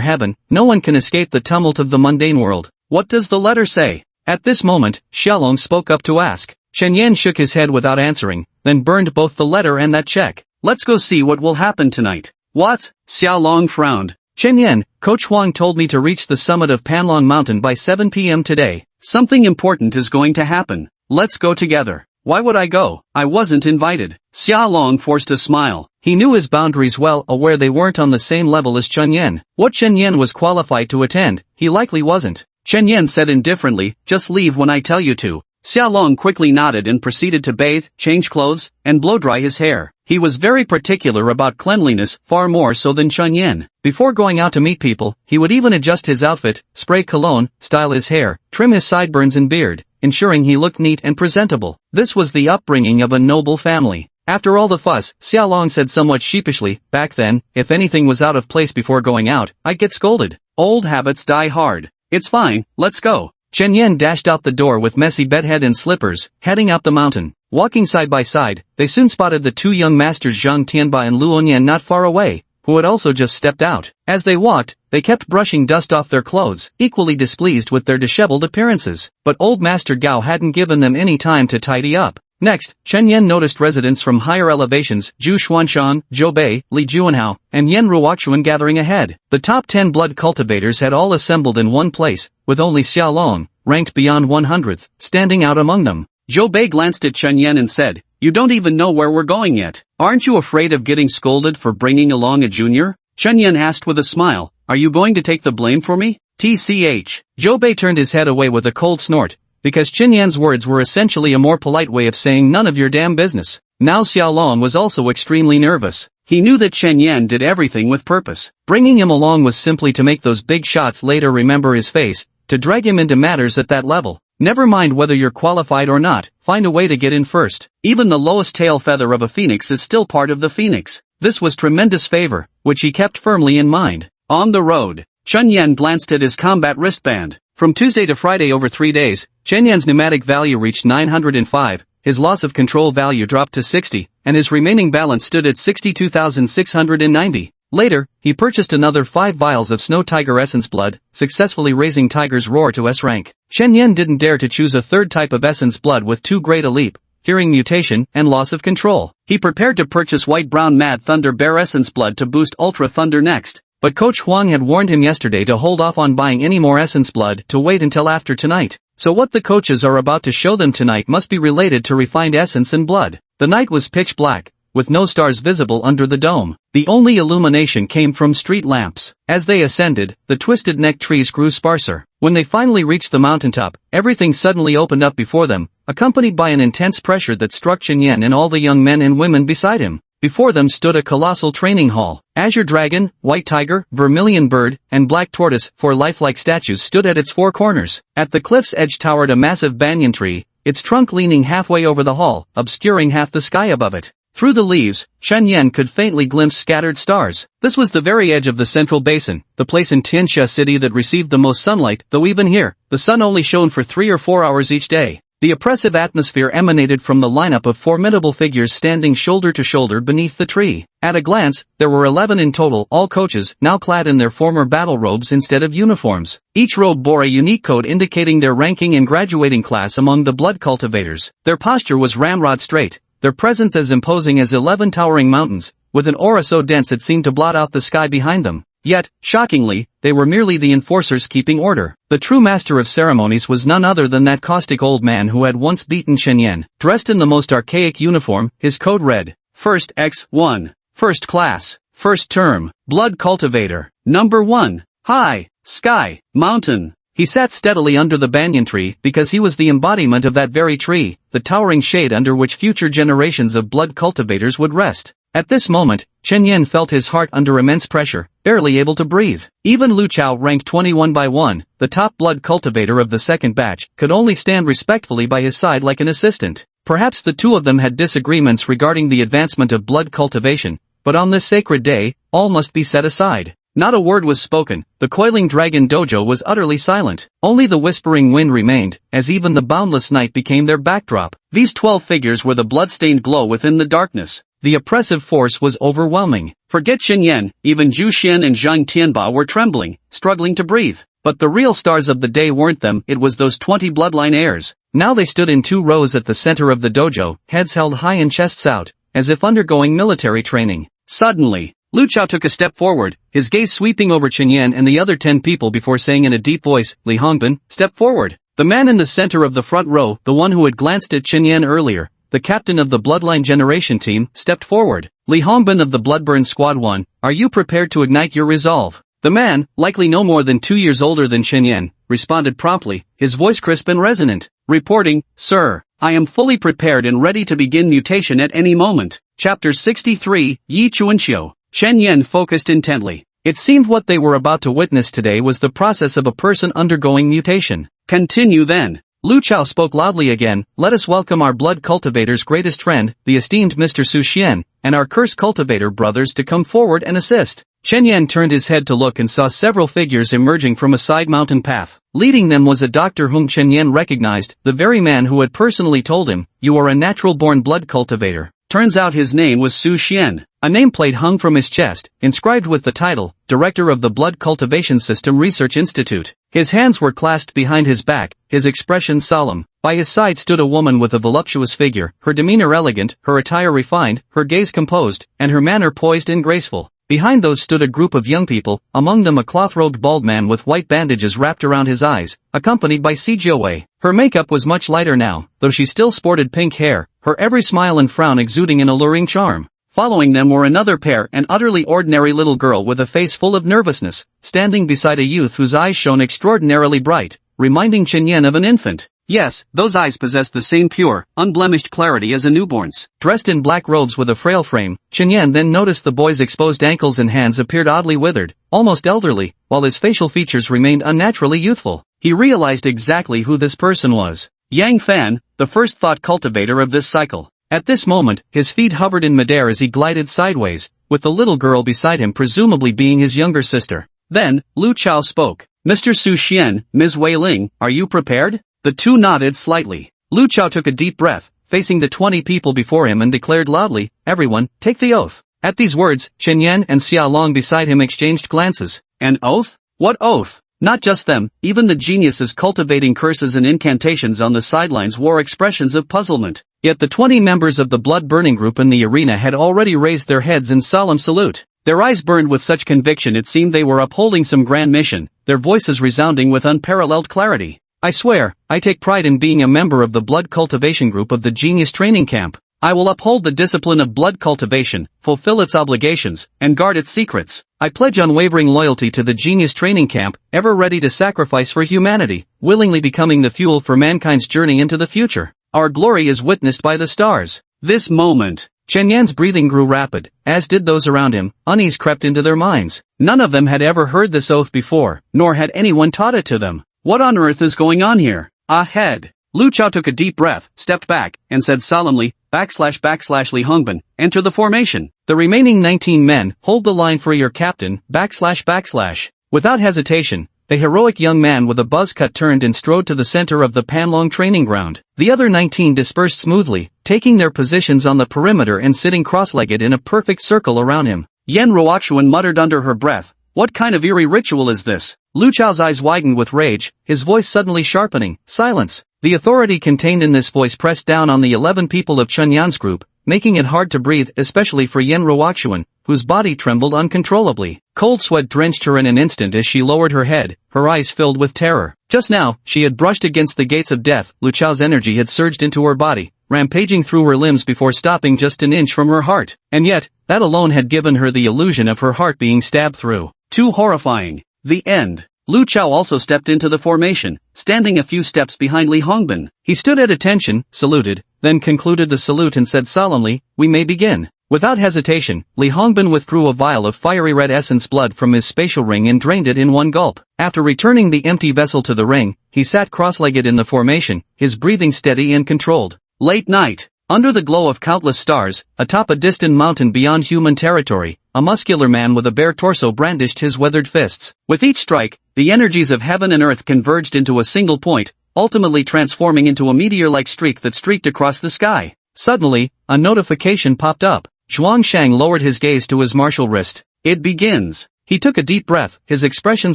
S1: heaven, no one can escape the tumult of the mundane world. What does the letter say? At this moment, Xiaolong spoke up to ask. Chen Yan shook his head without answering, then burned both the letter and that check. Let's go see what will happen tonight. What? Xiaolong frowned. Chen Yan, Coach Huang told me to reach the summit of Panlong Mountain by 7 p.m. today. Something important is going to happen. Let's go together. Why would I go? I wasn't invited. Xiaolong forced a smile. He knew his boundaries well, aware they weren't on the same level as Chen Yan. What Chen Yan was qualified to attend, he likely wasn't. Chen Yan said indifferently, just leave when I tell you to. Xiaolong quickly nodded and proceeded to bathe, change clothes, and blow-dry his hair. He was very particular about cleanliness, far more so than Chen Yan. Before going out to meet people, he would even adjust his outfit, spray cologne, style his hair, trim his sideburns and beard, ensuring he looked neat and presentable. This was the upbringing of a noble family. After all the fuss, Xiaolong said somewhat sheepishly, back then, if anything was out of place before going out, I'd get scolded. Old habits die hard. It's fine, let's go. Chen Yan dashed out the door with messy bedhead and slippers, heading up the mountain. Walking side by side, they soon spotted the two young masters Zhang Tianba and Luo Nian not far away, who had also just stepped out. As they walked, they kept brushing dust off their clothes, equally displeased with their disheveled appearances. But old Master Gao hadn't given them any time to tidy up. Next, Chen Yan noticed residents from higher elevations, Zhu Xuanshan, Zhou Bei, Li Juanhao, and Yan Ruoxuan gathering ahead. The top 10 blood cultivators had all assembled in one place, with only Xiaolong, ranked beyond 100th, standing out among them. Zhou Bei glanced at Chen Yan and said, "You don't even know where we're going yet. Aren't you afraid of getting scolded for bringing along a junior?" Chen Yan asked with a smile, "Are you going to take the blame for me?" TCH. Zhou Bei turned his head away with a cold snort, because Chen Yan's words were essentially a more polite way of saying none of your damn business. Now Xiaolong was also extremely nervous. He knew that Chen Yan did everything with purpose. Bringing him along was simply to make those big shots later remember his face, to drag him into matters at that level. Never mind whether you're qualified or not, find a way to get in first. Even the lowest tail feather of a phoenix is still part of the phoenix. This was tremendous favor, which he kept firmly in mind. On the road, Chen Yan glanced at his combat wristband. From Tuesday to Friday over 3 days, Chen Yan's pneumatic value reached 905, his loss of control value dropped to 60, and his remaining balance stood at 62,690. Later, he purchased another 5 vials of Snow Tiger Essence Blood, successfully raising Tiger's Roar to S rank. Chen Yan didn't dare to choose a third type of Essence Blood with too great a leap, fearing mutation and loss of control. He prepared to purchase White-Brown Mad Thunder Bear Essence Blood to boost Ultra Thunder next. But Coach Huang had warned him yesterday to hold off on buying any more Essence Blood, to wait until after tonight. So what the coaches are about to show them tonight must be related to refined essence and blood. The night was pitch black, with no stars visible under the dome. The only illumination came from street lamps. As they ascended, the twisted neck trees grew sparser. When they finally reached the mountaintop, everything suddenly opened up before them, accompanied by an intense pressure that struck Chen Yan and all the young men and women beside him. Before them stood a colossal training hall. Azure Dragon, White Tiger, Vermilion Bird, and Black Tortoise, four lifelike statues stood at its four corners. At the cliff's edge towered a massive banyan tree, its trunk leaning halfway over the hall, obscuring half the sky above it. Through the leaves, Chen Yan could faintly glimpse scattered stars. This was the very edge of the central basin, the place in Tianxia City that received the most sunlight, though even here, the sun only shone for 3 or 4 hours each day. The oppressive atmosphere emanated from the lineup of formidable figures standing shoulder to shoulder beneath the tree. At a glance, there were 11 in total, all coaches, now clad in their former battle robes instead of uniforms. Each robe bore a unique code indicating their ranking and graduating class among the blood cultivators. Their posture was ramrod straight, their presence as imposing as 11 towering mountains, with an aura so dense it seemed to blot out the sky behind them. Yet, shockingly, they were merely the enforcers keeping order. The true master of ceremonies was none other than that caustic old man who had once beaten Chen Yan. Dressed in the most archaic uniform, his code read, First X1, First Class, First Term, Blood Cultivator, Number 1, High, Sky, Mountain. He sat steadily under the banyan tree because he was the embodiment of that very tree, the towering shade under which future generations of blood cultivators would rest. At this moment, Chen Yan felt his heart under immense pressure, barely able to breathe. Even Lu Chao, ranked 21 by 1, the top blood cultivator of the second batch, could only stand respectfully by his side like an assistant. Perhaps the two of them had disagreements regarding the advancement of blood cultivation, but on this sacred day, all must be set aside. Not a word was spoken, the coiling dragon dojo was utterly silent. Only the whispering wind remained, as even the boundless night became their backdrop. These 12 figures were the blood-stained glow within the darkness. The oppressive force was overwhelming. Forget Chen Yan, even Zhu Xian and Zhang Tianba were trembling, struggling to breathe. But the real stars of the day weren't them, it was those 20 bloodline heirs. Now they stood in 2 rows at the center of the dojo, heads held high and chests out, as if undergoing military training. Suddenly, Lu Chao took a step forward, his gaze sweeping over Chen Yan and the other 10 people before saying in a deep voice, Li Hongbin, step forward. The man in the center of the front row, the one who had glanced at Chen Yan earlier, the captain of the Bloodline Generation team, stepped forward. Li Hongbin of the Bloodburn Squad 1, are you prepared to ignite your resolve? The man, likely no more than 2 years older than Chen Yan, responded promptly, his voice crisp and resonant. Reporting, sir, I am fully prepared and ready to begin mutation at any moment. Chapter 63, Yi Chuanqiu. Chen Yan focused intently. It seemed what they were about to witness today was the process of a person undergoing mutation. Continue then. Lu Chao spoke loudly again, let us welcome our blood cultivator's greatest friend, the esteemed Mr. Su Xian, and our curse cultivator brothers to come forward and assist. Chen Yan turned his head to look and saw several figures emerging from a side mountain path. Leading them was a doctor whom Chen Yan recognized, the very man who had personally told him, you are a natural-born blood cultivator. Turns out his name was Su Xian. A nameplate hung from his chest, inscribed with the title, Director of the Blood Cultivation System Research Institute. His hands were clasped behind his back, his expression solemn. By his side stood a woman with a voluptuous figure, her demeanor elegant, her attire refined, her gaze composed, and her manner poised and graceful. Behind those stood a group of young people, among them a cloth-robed bald man with white bandages wrapped around his eyes, accompanied by Si Jiawei. Her makeup was much lighter now, though she still sported pink hair, her every smile and frown exuding an alluring charm. Following them were another pair, an utterly ordinary little girl with a face full of nervousness, standing beside a youth whose eyes shone extraordinarily bright, reminding Chen Yan of an infant. Yes, those eyes possessed the same pure, unblemished clarity as a newborn's. Dressed in black robes with a frail frame, Chen Yan then noticed the boy's exposed ankles and hands appeared oddly withered, almost elderly, while his facial features remained unnaturally youthful. He realized exactly who this person was. Yang Fan, the first thought cultivator of this cycle. At this moment, his feet hovered in midair as he glided sideways, with the little girl beside him presumably being his younger sister. Then, Lu Chao spoke. Mr. Su Xian, Ms. Wei Ling, are you prepared? The two nodded slightly. Lu Chao took a deep breath, facing the 20 people before him and declared loudly, everyone, take the oath. At these words, Chen Yan and Xia Long beside him exchanged glances. An oath? What oath? Not just them, even the geniuses cultivating curses and incantations on the sidelines wore expressions of puzzlement. Yet the 20 members of the blood-burning group in the arena had already raised their heads in solemn salute. Their eyes burned with such conviction it seemed they were upholding some grand mission, their voices resounding with unparalleled clarity. I swear, I take pride in being a member of the blood cultivation group of the Genius Training Camp. I will uphold the discipline of blood cultivation, fulfill its obligations, and guard its secrets. I pledge unwavering loyalty to the Genius Training Camp, ever ready to sacrifice for humanity, willingly becoming the fuel for mankind's journey into the future. Our glory is witnessed by the stars. This moment, Chen Yan's breathing grew rapid, as did those around him. Unease crept into their minds. None of them had ever heard this oath before, nor had anyone taught it to them. What on earth is going on here? Ahead. Lu Chao took a deep breath, stepped back, and said solemnly, // Li Hongbin, enter the formation. The remaining 19 men, hold the line for your captain, // Without hesitation, the heroic young man with a buzz cut turned and strode to the center of the Panlong training ground. The other 19 dispersed smoothly, taking their positions on the perimeter and sitting cross-legged in a perfect circle around him. Yen Ruoxuan muttered under her breath, what kind of eerie ritual is this? Lu Chao's eyes widened with rage, his voice suddenly sharpening. Silence. The authority contained in this voice pressed down on the 11 people of Chen Yan's group, making it hard to breathe, especially for Yen Ruoxuan, whose body trembled uncontrollably. Cold sweat drenched her in an instant as she lowered her head, her eyes filled with terror. Just now, she had brushed against the gates of death. Lu Chao's energy had surged into her body, rampaging through her limbs before stopping just an inch from her heart. And yet, that alone had given her the illusion of her heart being stabbed through. Too horrifying. The end. Lu Chao also stepped into the formation, standing a few steps behind Li Hongbin. He stood at attention, saluted, then concluded the salute and said solemnly, we may begin. Without hesitation, Li Hongbin withdrew a vial of fiery red essence blood from his spatial ring and drained it in one gulp. After returning the empty vessel to the ring, he sat cross-legged in the formation, his breathing steady and controlled. Late night. Under the glow of countless stars, atop a distant mountain beyond human territory, a muscular man with a bare torso brandished his weathered fists. With each strike, the energies of heaven and earth converged into a single point, ultimately transforming into a meteor-like streak that streaked across the sky. Suddenly, a notification popped up. Zhuang Shang lowered his gaze to his martial wrist. It begins. He took a deep breath, his expression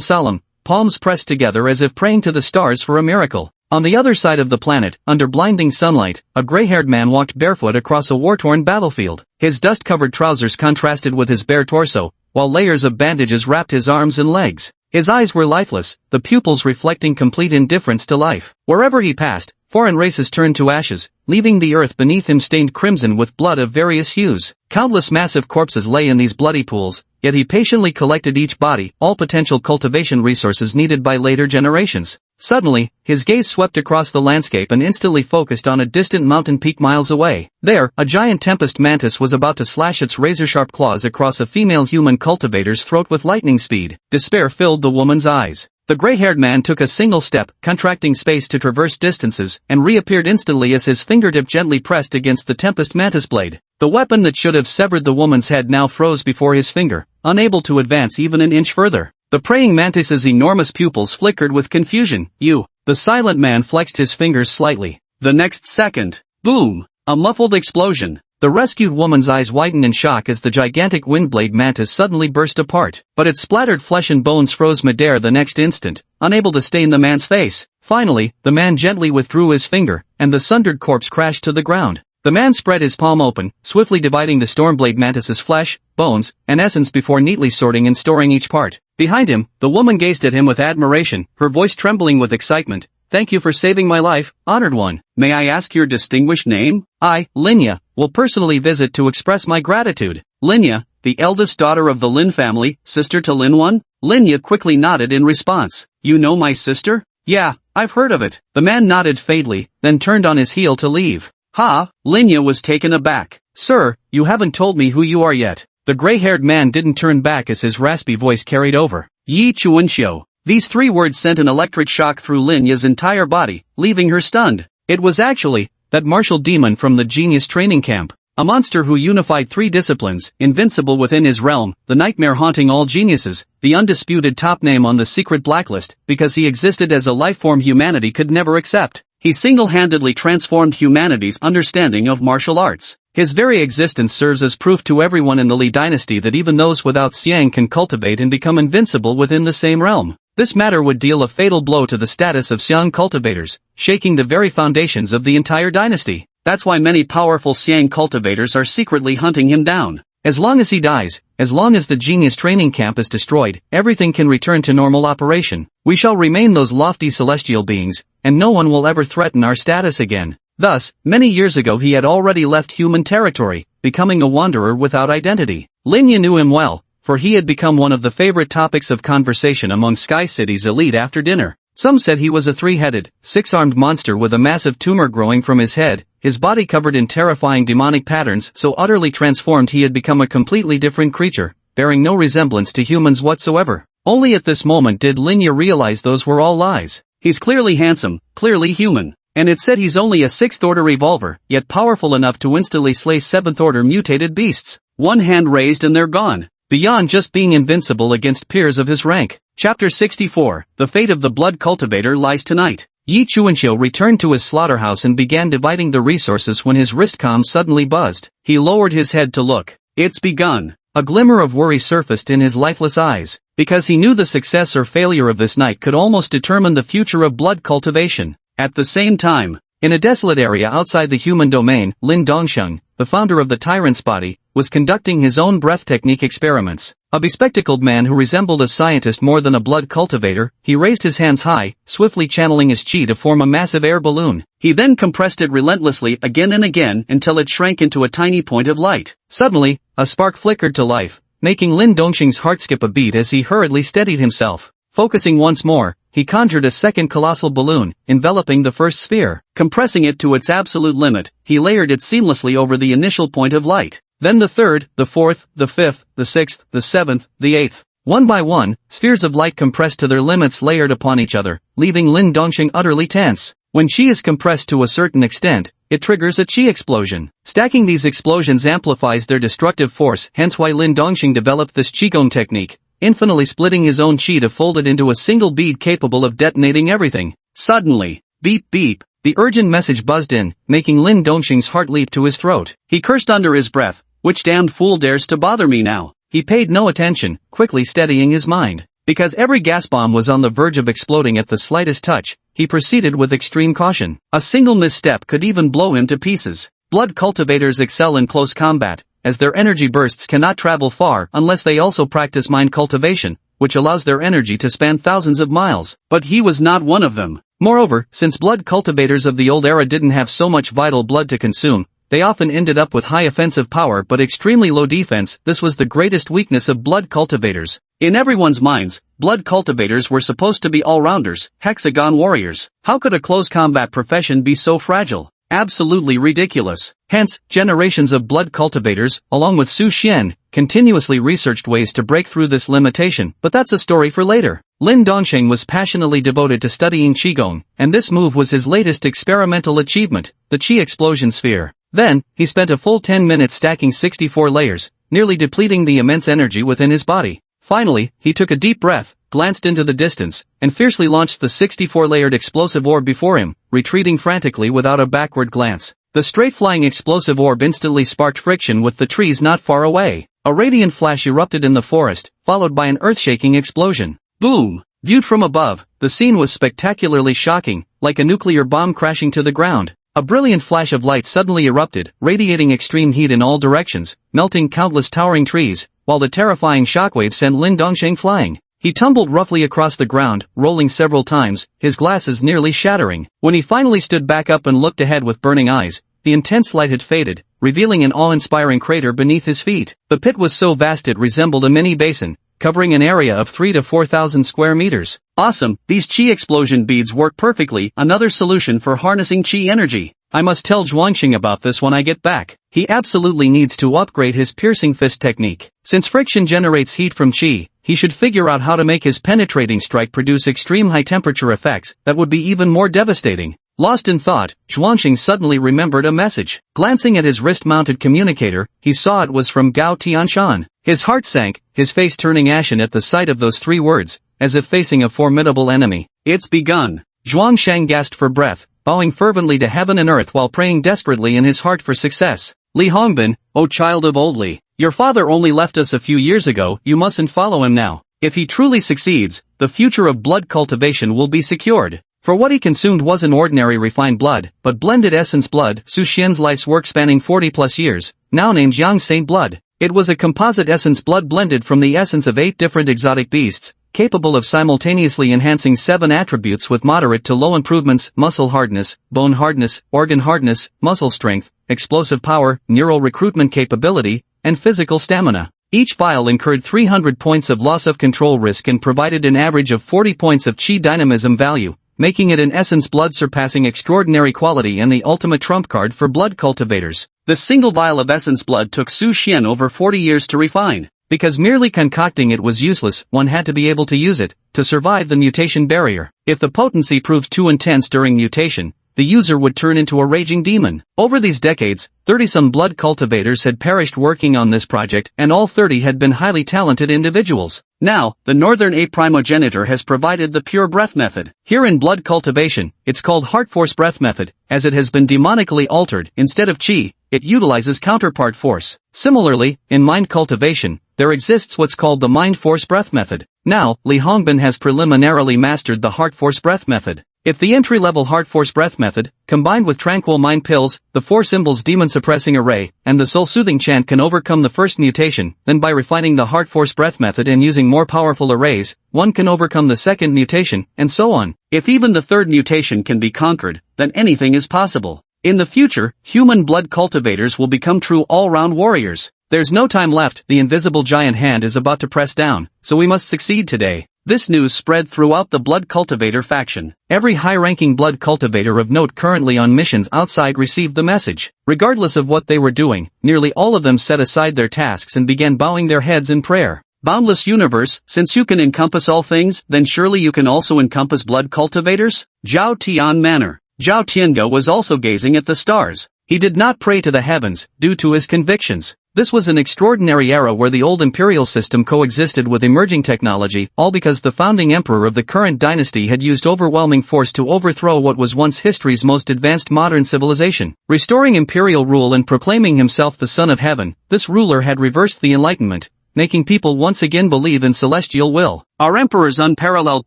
S1: solemn, palms pressed together as if praying to the stars for a miracle. On the other side of the planet, under blinding sunlight, a gray-haired man walked barefoot across a war-torn battlefield. His dust-covered trousers contrasted with his bare torso, while layers of bandages wrapped his arms and legs. His eyes were lifeless, the pupils reflecting complete indifference to life. Wherever he passed, foreign races turned to ashes, leaving the earth beneath him stained crimson with blood of various hues. Countless massive corpses lay in these bloody pools, yet he patiently collected each body, all potential cultivation resources needed by later generations. Suddenly, his gaze swept across the landscape and instantly focused on a distant mountain peak miles away. There, a giant tempest mantis was about to slash its razor-sharp claws across a female human cultivator's throat with lightning speed. Despair filled the woman's eyes. The gray-haired man took a single step, contracting space to traverse distances, and reappeared instantly as his fingertip gently pressed against the tempest mantis blade. The weapon that should have severed the woman's head now froze before his finger, unable to advance even an inch further. The praying mantis's enormous pupils flickered with confusion. The silent man flexed his fingers slightly. The next second, boom! A muffled explosion. The rescued woman's eyes widened in shock as the gigantic windblade mantis suddenly burst apart. But its splattered flesh and bones froze midair the next instant, unable to stain the man's face. Finally, the man gently withdrew his finger, and the sundered corpse crashed to the ground. The man spread his palm open, swiftly dividing the stormblade mantis's flesh, bones, and essence before neatly sorting and storing each part. Behind him, the woman gazed at him with admiration, her voice trembling with excitement. Thank you for saving my life, honored one. May I ask your distinguished name? I, Linya, will personally visit to express my gratitude. Linya, the eldest daughter of the Lin family, sister to Lin One? Linya quickly nodded in response. You know my sister? Yeah, I've heard of it. The man nodded faintly, then turned on his heel to leave. Ha! Linya was taken aback. Sir, you haven't told me who you are yet. The gray-haired man didn't turn back as his raspy voice carried over. Yi Chuanxiu. These 3 words sent an electric shock through Linya's entire body, leaving her stunned. It was actually that martial demon from the genius training camp. A monster who unified 3 disciplines, invincible within his realm, the nightmare haunting all geniuses, the undisputed top name on the secret blacklist, because he existed as a life form humanity could never accept. He single-handedly transformed humanity's understanding of martial arts. His very existence serves as proof to everyone in the Li dynasty that even those without Xiang can cultivate and become invincible within the same realm. This matter would deal a fatal blow to the status of Xiang cultivators, shaking the very foundations of the entire dynasty. That's why many powerful Xiang cultivators are secretly hunting him down. As long as he dies, as long as the genius training camp is destroyed, everything can return to normal operation. We shall remain those lofty celestial beings, and no one will ever threaten our status again. Thus, many years ago he had already left human territory, becoming a wanderer without identity. Linya knew him well, for he had become one of the favorite topics of conversation among Sky City's elite after dinner. Some said he was a three-headed, six-armed monster with a massive tumor growing from his head, his body covered in terrifying demonic patterns so utterly transformed he had become a completely different creature, bearing no resemblance to humans whatsoever. Only at this moment did Linya realize those were all lies. He's clearly handsome, clearly human. And it said he's only a 6th-order revolver, yet powerful enough to instantly slay 7th-order mutated beasts. One hand raised and they're gone. Beyond just being invincible against peers of his rank. Chapter 64, The Fate of the Blood Cultivator lies tonight. Yi Chuanqiu returned to his slaughterhouse and began dividing the resources when his wristcom suddenly buzzed. He lowered his head to look. It's begun. A glimmer of worry surfaced in his lifeless eyes, because he knew the success or failure of this night could almost determine the future of blood cultivation. At the same time, in a desolate area outside the human domain, Lin Dongsheng, the founder of the Tyrant's Body, was conducting his own breath technique experiments. A bespectacled man who resembled a scientist more than a blood cultivator, he raised his hands high, swiftly channeling his chi to form a massive air balloon. He then compressed it relentlessly again and again until it shrank into a tiny point of light. Suddenly, a spark flickered to life, making Lin Dongsheng's heart skip a beat as he hurriedly steadied himself. Focusing once more, he conjured a second colossal balloon, enveloping the first sphere. Compressing it to its absolute limit, he layered it seamlessly over the initial point of light. Then the third, the fourth, the fifth, the sixth, the seventh, the eighth. One by one, spheres of light compressed to their limits layered upon each other, leaving Lin Dongsheng utterly tense. When chi is compressed to a certain extent, it triggers a chi explosion. Stacking these explosions amplifies their destructive force, hence why Lin Dongsheng developed this qigong technique, infinitely splitting his own chi to fold it into a single bead capable of detonating everything. Suddenly, beep beep, the urgent message buzzed in, making Lin Dongsheng's heart leap to his throat. He cursed under his breath, "Which damned fool dares to bother me now?" He paid no attention, quickly steadying his mind. Because every gas bomb was on the verge of exploding at the slightest touch, he proceeded with extreme caution. A single misstep could even blow him to pieces. Blood cultivators excel in close combat, as their energy bursts cannot travel far unless they also practice mind cultivation, which allows their energy to span thousands of miles. But he was not one of them. Moreover, since blood cultivators of the old era didn't have so much vital blood to consume, they often ended up with high offensive power but extremely low defense. This was the greatest weakness of blood cultivators. In everyone's minds, blood cultivators were supposed to be all-rounders, hexagon warriors. How could a close combat profession be so fragile? Absolutely ridiculous. Hence, generations of blood cultivators, along with Su Xian, continuously researched ways to break through this limitation, but that's a story for later. Lin Dongsheng was passionately devoted to studying Qigong, and this move was his latest experimental achievement, the Qi Explosion Sphere. Then, he spent a full 10 minutes stacking 64 layers, nearly depleting the immense energy within his body. Finally, he took a deep breath, glanced into the distance, and fiercely launched the 64-layered explosive orb before him, retreating frantically without a backward glance. The straight-flying explosive orb instantly sparked friction with the trees not far away. A radiant flash erupted in the forest, followed by an earth-shaking explosion. Boom! Viewed from above, the scene was spectacularly shocking, like a nuclear bomb crashing to the ground. A brilliant flash of light suddenly erupted, radiating extreme heat in all directions, melting countless towering trees, while the terrifying shockwave sent Lin Dongsheng flying. He tumbled roughly across the ground, rolling several times, his glasses nearly shattering. When he finally stood back up and looked ahead with burning eyes, the intense light had faded, revealing an awe-inspiring crater beneath his feet. The pit was so vast it resembled a mini basin, covering an area of 3,000 to 4,000 square meters. Awesome, these Qi explosion beads work perfectly, another solution for harnessing Qi energy. I must tell Zhuangxing about this when I get back. He absolutely needs to upgrade his piercing fist technique. Since friction generates heat from Qi, he should figure out how to make his penetrating strike produce extreme high temperature effects that would be even more devastating. Lost in thought, Zhuangxing suddenly remembered a message. Glancing at his wrist-mounted communicator, he saw it was from Gao Tianshan. His heart sank, his face turning ashen at the sight of those 3 words, as if facing a formidable enemy. It's begun. Zhuangshang gasped for breath, bowing fervently to heaven and earth while praying desperately in his heart for success. Li Hongbin, O child of old Li, your father only left us a few years ago, you mustn't follow him now. If he truly succeeds, the future of blood cultivation will be secured. For what he consumed wasn't ordinary refined blood, but blended essence blood. Su Xian's life's work spanning 40 plus years, now named Yang Saint blood. It was a composite essence blood blended from the essence of 8 different exotic beasts, capable of simultaneously enhancing 7 attributes with moderate to low improvements: muscle hardness, bone hardness, organ hardness, muscle strength, explosive power, neural recruitment capability, and physical stamina. Each vial incurred 300 points of loss of control risk and provided an average of 40 points of chi dynamism value, making it in essence blood surpassing extraordinary quality and the ultimate trump card for blood cultivators. The single vial of essence blood took Su Xian over 40 years to refine. Because merely concocting it was useless, one had to be able to use it, to survive the mutation barrier. If the potency proved too intense during mutation, the user would turn into a raging demon. Over these decades, 30-some blood cultivators had perished working on this project, and all 30 had been highly talented individuals. Now, the Northern A primogenitor has provided the pure breath method. Here in blood cultivation, it's called heart force breath method, as it has been demonically altered. Instead of chi, it utilizes counterpart force. Similarly, in mind cultivation, there exists what's called the mind force breath method. Now, Li Hongbin has preliminarily mastered the heart force breath method. If the entry-level heart force breath method, combined with tranquil mind pills, the 4 symbols demon-suppressing array, and the soul-soothing chant can overcome the first mutation, then by refining the heart force breath method and using more powerful arrays, one can overcome the second mutation, and so on. If even the third mutation can be conquered, then anything is possible. In the future, human blood cultivators will become true all-round warriors. There's no time left, the invisible giant hand is about to press down, so we must succeed today. This news spread throughout the blood cultivator faction. Every high-ranking blood cultivator of note currently on missions outside received the message. Regardless of what they were doing, nearly all of them set aside their tasks and began bowing their heads in prayer. Boundless universe, since you can encompass all things, then surely you can also encompass blood cultivators? Zhao Tian Manor. Zhao Tiange was also gazing at the stars. He did not pray to the heavens, due to his convictions. This was an extraordinary era where the old imperial system coexisted with emerging technology, all because the founding emperor of the current dynasty had used overwhelming force to overthrow what was once history's most advanced modern civilization. Restoring imperial rule and proclaiming himself the son of heaven, this ruler had reversed the Enlightenment, making people once again believe in celestial will. Our emperor's unparalleled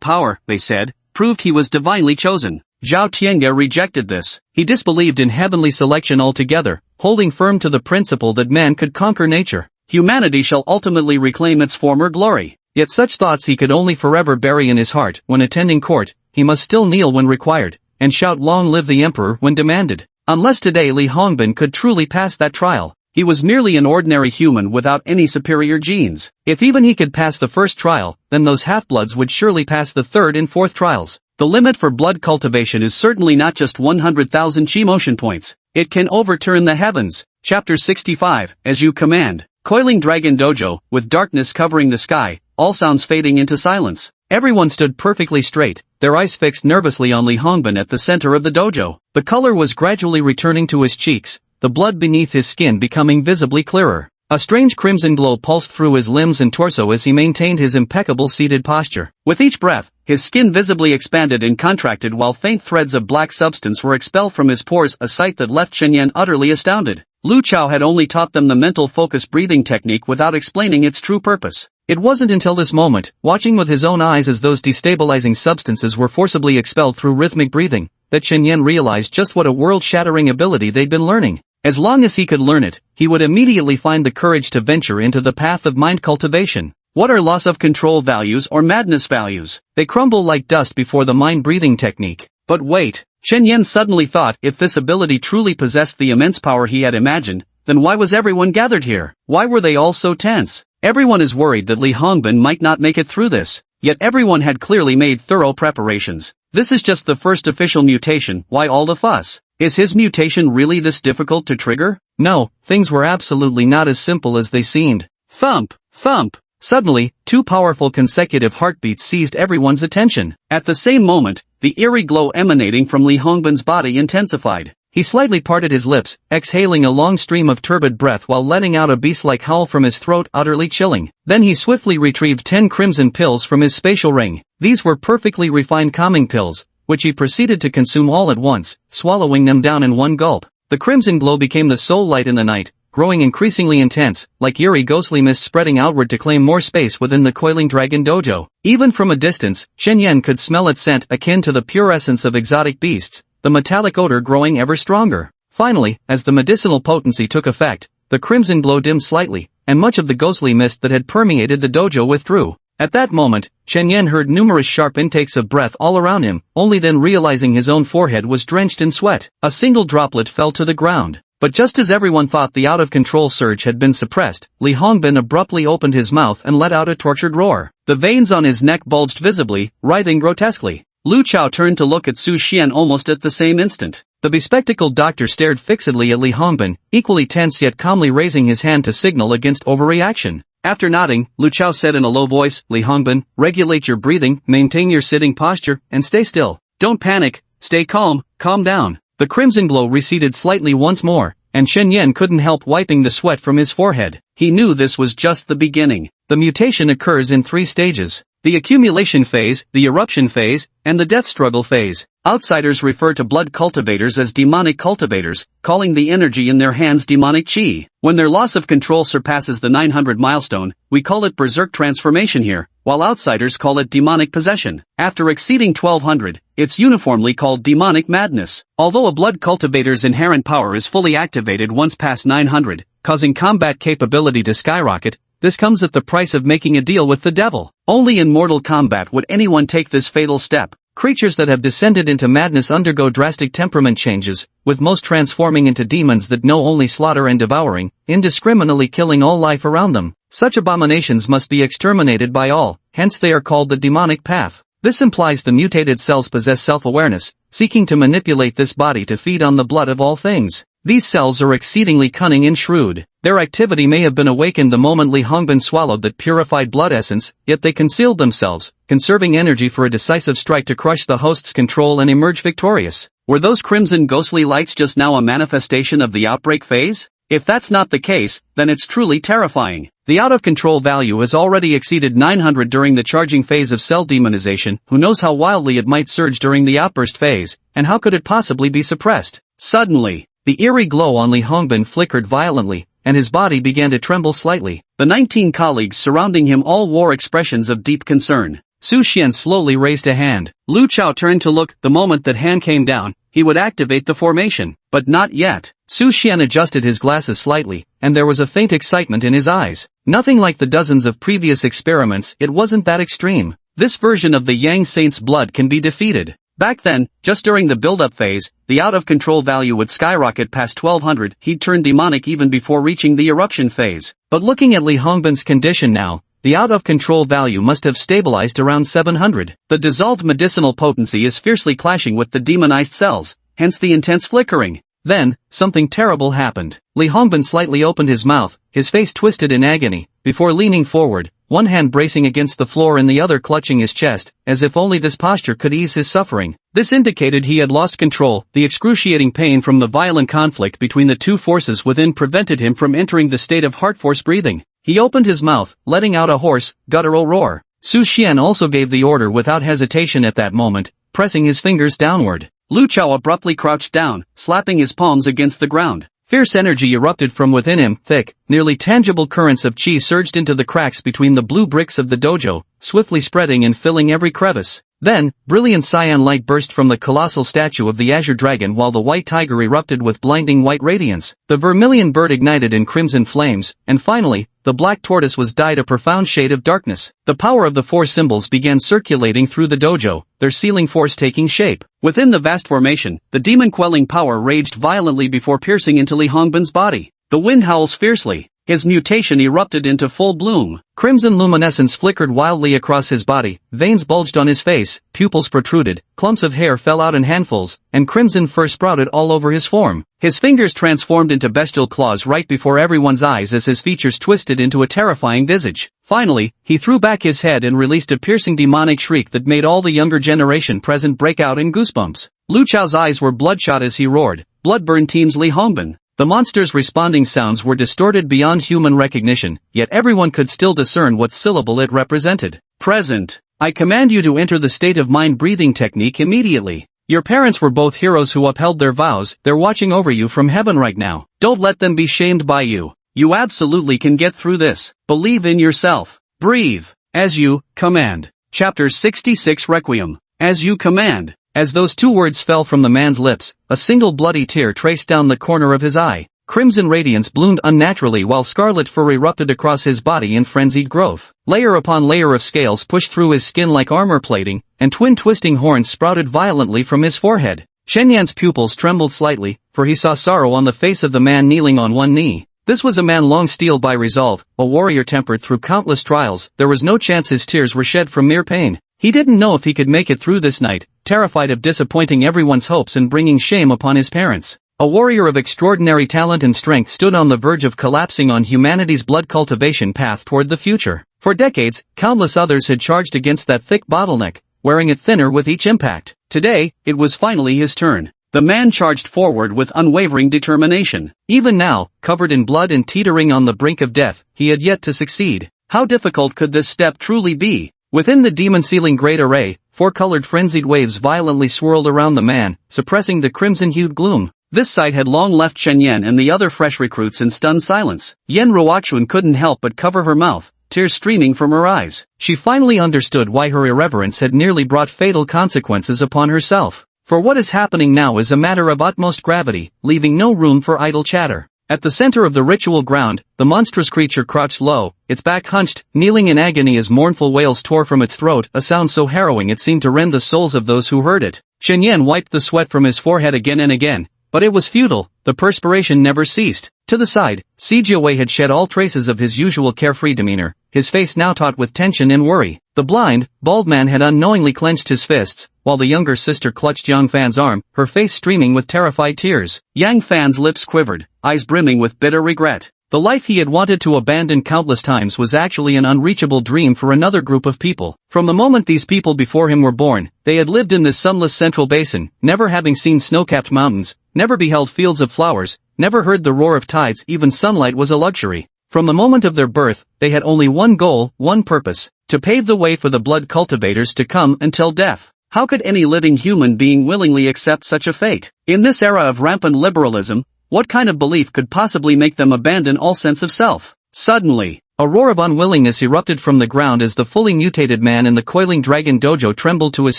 S1: power, they said, proved he was divinely chosen. Zhao Tiange rejected this. He disbelieved in heavenly selection altogether, holding firm to the principle that man could conquer nature. Humanity shall ultimately reclaim its former glory. Yet such thoughts he could only forever bury in his heart. When attending court, he must still kneel when required, and shout "Long live the emperor" when demanded. Unless today Li Hongbin could truly pass that trial, he was merely an ordinary human without any superior genes. If even he could pass the first trial, then those half-bloods would surely pass the third and fourth trials. The limit for blood cultivation is certainly not just 100,000 chi motion points. It can overturn the heavens. Chapter 65, As You Command. Coiling Dragon Dojo, with darkness covering the sky, all sounds fading into silence. Everyone stood perfectly straight, their eyes fixed nervously on Li Hongbin at the center of the dojo. The color was gradually returning to his cheeks, the blood beneath his skin becoming visibly clearer. A strange crimson glow pulsed through his limbs and torso as he maintained his impeccable seated posture. With each breath, his skin visibly expanded and contracted while faint threads of black substance were expelled from his pores, a sight that left Chen Yan utterly astounded. Lu Chao had only taught them the mental focus breathing technique without explaining its true purpose. It wasn't until this moment, watching with his own eyes as those destabilizing substances were forcibly expelled through rhythmic breathing, that Chen Yan realized just what a world-shattering ability they'd been learning. As long as he could learn it, he would immediately find the courage to venture into the path of mind cultivation. What are loss of control values or madness values? They crumble like dust before the mind-breathing technique. But wait, Chen Yan suddenly thought, if this ability truly possessed the immense power he had imagined, then why was everyone gathered here? Why were they all so tense? Everyone is worried that Li Hongbin might not make it through this. Yet everyone had clearly made thorough preparations. This is just the first official mutation, why all the fuss? Is his mutation really this difficult to trigger? No, things were absolutely not as simple as they seemed. Thump, thump. Suddenly, 2 powerful consecutive heartbeats seized everyone's attention. At the same moment, the eerie glow emanating from Li Hongbin's body intensified. He slightly parted his lips, exhaling a long stream of turbid breath while letting out a beast-like howl from his throat, utterly chilling. Then he swiftly retrieved 10 crimson pills from his spatial ring. These were perfectly refined calming pills, which he proceeded to consume all at once, swallowing them down in one gulp. The crimson glow became the sole light in the night, growing increasingly intense, like eerie ghostly mist spreading outward to claim more space within the coiling dragon dojo. Even from a distance, Chen Yan could smell its scent akin to the pure essence of exotic beasts, the metallic odor growing ever stronger. Finally, as the medicinal potency took effect, the crimson glow dimmed slightly, and much of the ghostly mist that had permeated the dojo withdrew. At that moment, Chen Yan heard numerous sharp intakes of breath all around him, only then realizing his own forehead was drenched in sweat. A single droplet fell to the ground. But just as everyone thought the out-of-control surge had been suppressed, Li Hongbin abruptly opened his mouth and let out a tortured roar. The veins on his neck bulged visibly, writhing grotesquely. Lu Chao turned to look at Su Xian almost at the same instant. The bespectacled doctor stared fixedly at Li Hongbin, equally tense yet calmly raising his hand to signal against overreaction. After nodding, Lu Chao said in a low voice, Li Hongbin, regulate your breathing, maintain your sitting posture, and stay still. Don't panic, stay calm, calm down. The crimson glow receded slightly once more, and Shen Yan couldn't help wiping the sweat from his forehead. He knew this was just the beginning. The mutation occurs in 3 stages. The accumulation phase, the eruption phase, and the death struggle phase. Outsiders refer to blood cultivators as demonic cultivators, calling the energy in their hands demonic chi. When their loss of control surpasses the 900 milestone, we call it berserk transformation here, while outsiders call it demonic possession. After exceeding 1200, it's uniformly called demonic madness. Although a blood cultivator's inherent power is fully activated once past 900, causing combat capability to skyrocket, this comes at the price of making a deal with the devil. Only in mortal combat would anyone take this fatal step. Creatures that have descended into madness undergo drastic temperament changes, with most transforming into demons that know only slaughter and devouring, indiscriminately killing all life around them. Such abominations must be exterminated by all, hence they are called the demonic path. This implies the mutated cells possess self-awareness, seeking to manipulate this body to feed on the blood of all things. These cells are exceedingly cunning and shrewd. Their activity may have been awakened the moment Li Hongbin swallowed that purified blood essence, yet they concealed themselves, conserving energy for a decisive strike to crush the host's control and emerge victorious. Were those crimson ghostly lights just now a manifestation of the outbreak phase? If that's not the case, then it's truly terrifying. The out-of-control value has already exceeded 900 during the charging phase of cell demonization. Who knows how wildly it might surge during the outburst phase, and how could it possibly be suppressed? Suddenly, the eerie glow on Li Hongbin flickered violently, and his body began to tremble slightly. The 19 colleagues surrounding him all wore expressions of deep concern. Su Xian slowly raised a hand. Lu Chao turned to look. The moment that hand came down, he would activate the formation. But not yet. Su Xian adjusted his glasses slightly, and there was a faint excitement in his eyes. Nothing like the dozens of previous experiments, it wasn't that extreme. This version of the Yang Saint's blood can be defeated. Back then, just during the build-up phase, the out-of-control value would skyrocket past 1200, he'd turn demonic even before reaching the eruption phase. But looking at Li Hongbin's condition now, the out-of-control value must have stabilized around 700. The dissolved medicinal potency is fiercely clashing with the demonized cells, hence the intense flickering. Then, something terrible happened. Li Hongbin slightly opened his mouth, his face twisted in agony, before leaning forward, one hand bracing against the floor and the other clutching his chest, as if only this posture could ease his suffering. This indicated he had lost control. The excruciating pain from the violent conflict between the two forces within prevented him from entering the state of heart-force breathing. He opened his mouth, letting out a hoarse, guttural roar. Su Xian also gave the order without hesitation at that moment, pressing his fingers downward. Lu Chao abruptly crouched down, slapping his palms against the ground. Fierce energy erupted from within him. Thick, nearly tangible currents of chi surged into the cracks between the blue bricks of the dojo, swiftly spreading and filling every crevice. Then, brilliant cyan light burst from the colossal statue of the azure dragon while the white tiger erupted with blinding white radiance. The vermilion bird ignited in crimson flames, and finally, the black tortoise was dyed a profound shade of darkness. The power of the four symbols began circulating through the dojo, their sealing force taking shape. Within the vast formation, the demon-quelling power raged violently before piercing into Li Hongbin's body. The wind howls fiercely. His mutation erupted into full bloom. Crimson luminescence flickered wildly across his body, veins bulged on his face, pupils protruded, clumps of hair fell out in handfuls, and crimson fur sprouted all over his form. His fingers transformed into bestial claws right before everyone's eyes as his features twisted into a terrifying visage. Finally, he threw back his head and released a piercing demonic shriek that made all the younger generation present break out in goosebumps. Lu Chao's eyes were bloodshot as he roared, "Bloodburn teams Li Hongbin." The monster's responding sounds were distorted beyond human recognition, yet everyone could still discern what syllable it represented. "Present. I command you to enter the state of mind breathing technique immediately. Your parents were both heroes who upheld their vows. They're watching over you from heaven right now. Don't let them be shamed by you. You absolutely can get through this. Believe in yourself. Breathe. As you command." Chapter 66 Requiem. As you command. As those two words fell from the man's lips, a single bloody tear traced down the corner of his eye. Crimson radiance bloomed unnaturally while scarlet fur erupted across his body in frenzied growth. Layer upon layer of scales pushed through his skin like armor plating, and twin twisting horns sprouted violently from his forehead. Shen Yan's pupils trembled slightly, for he saw sorrow on the face of the man kneeling on one knee. This was a man long steeled by resolve, a warrior tempered through countless trials. There was no chance his tears were shed from mere pain. He didn't know if he could make it through this night, terrified of disappointing everyone's hopes and bringing shame upon his parents. A warrior of extraordinary talent and strength stood on the verge of collapsing on humanity's blood cultivation path toward the future. For decades, countless others had charged against that thick bottleneck, wearing it thinner with each impact. Today, it was finally his turn. The man charged forward with unwavering determination. Even now, covered in blood and teetering on the brink of death, he had yet to succeed. How difficult could this step truly be? Within the demon-sealing great array, four-colored frenzied waves violently swirled around the man, suppressing the crimson-hued gloom. This sight had long left Shen Yan and the other fresh recruits in stunned silence. Yen Ruoxun couldn't help but cover her mouth, tears streaming from her eyes. She finally understood why her irreverence had nearly brought fatal consequences upon herself. For what is happening now is a matter of utmost gravity, leaving no room for idle chatter. At the center of the ritual ground, the monstrous creature crouched low, its back hunched, kneeling in agony as mournful wails tore from its throat, a sound so harrowing it seemed to rend the souls of those who heard it. Shen Yan wiped the sweat from his forehead again and again, but it was futile. The perspiration never ceased. To the side, Si Jiawei had shed all traces of his usual carefree demeanor, his face now taut with tension and worry. The blind, bald man had unknowingly clenched his fists, while the younger sister clutched Yang Fan's arm, her face streaming with terrified tears. Yang Fan's lips quivered, eyes brimming with bitter regret. The life he had wanted to abandon countless times was actually an unreachable dream for another group of people. From the moment these people before him were born, they had lived in this sunless central basin, never having seen snow-capped mountains, never beheld fields of flowers, never heard the roar of tides. Even sunlight was a luxury. From the moment of their birth, they had only one goal, one purpose: to pave the way for the blood cultivators to come until death. How could any living human being willingly accept such a fate? In this era of rampant liberalism, what kind of belief could possibly make them abandon all sense of self? Suddenly, a roar of unwillingness erupted from the ground as the fully mutated man in the coiling dragon dojo trembled to his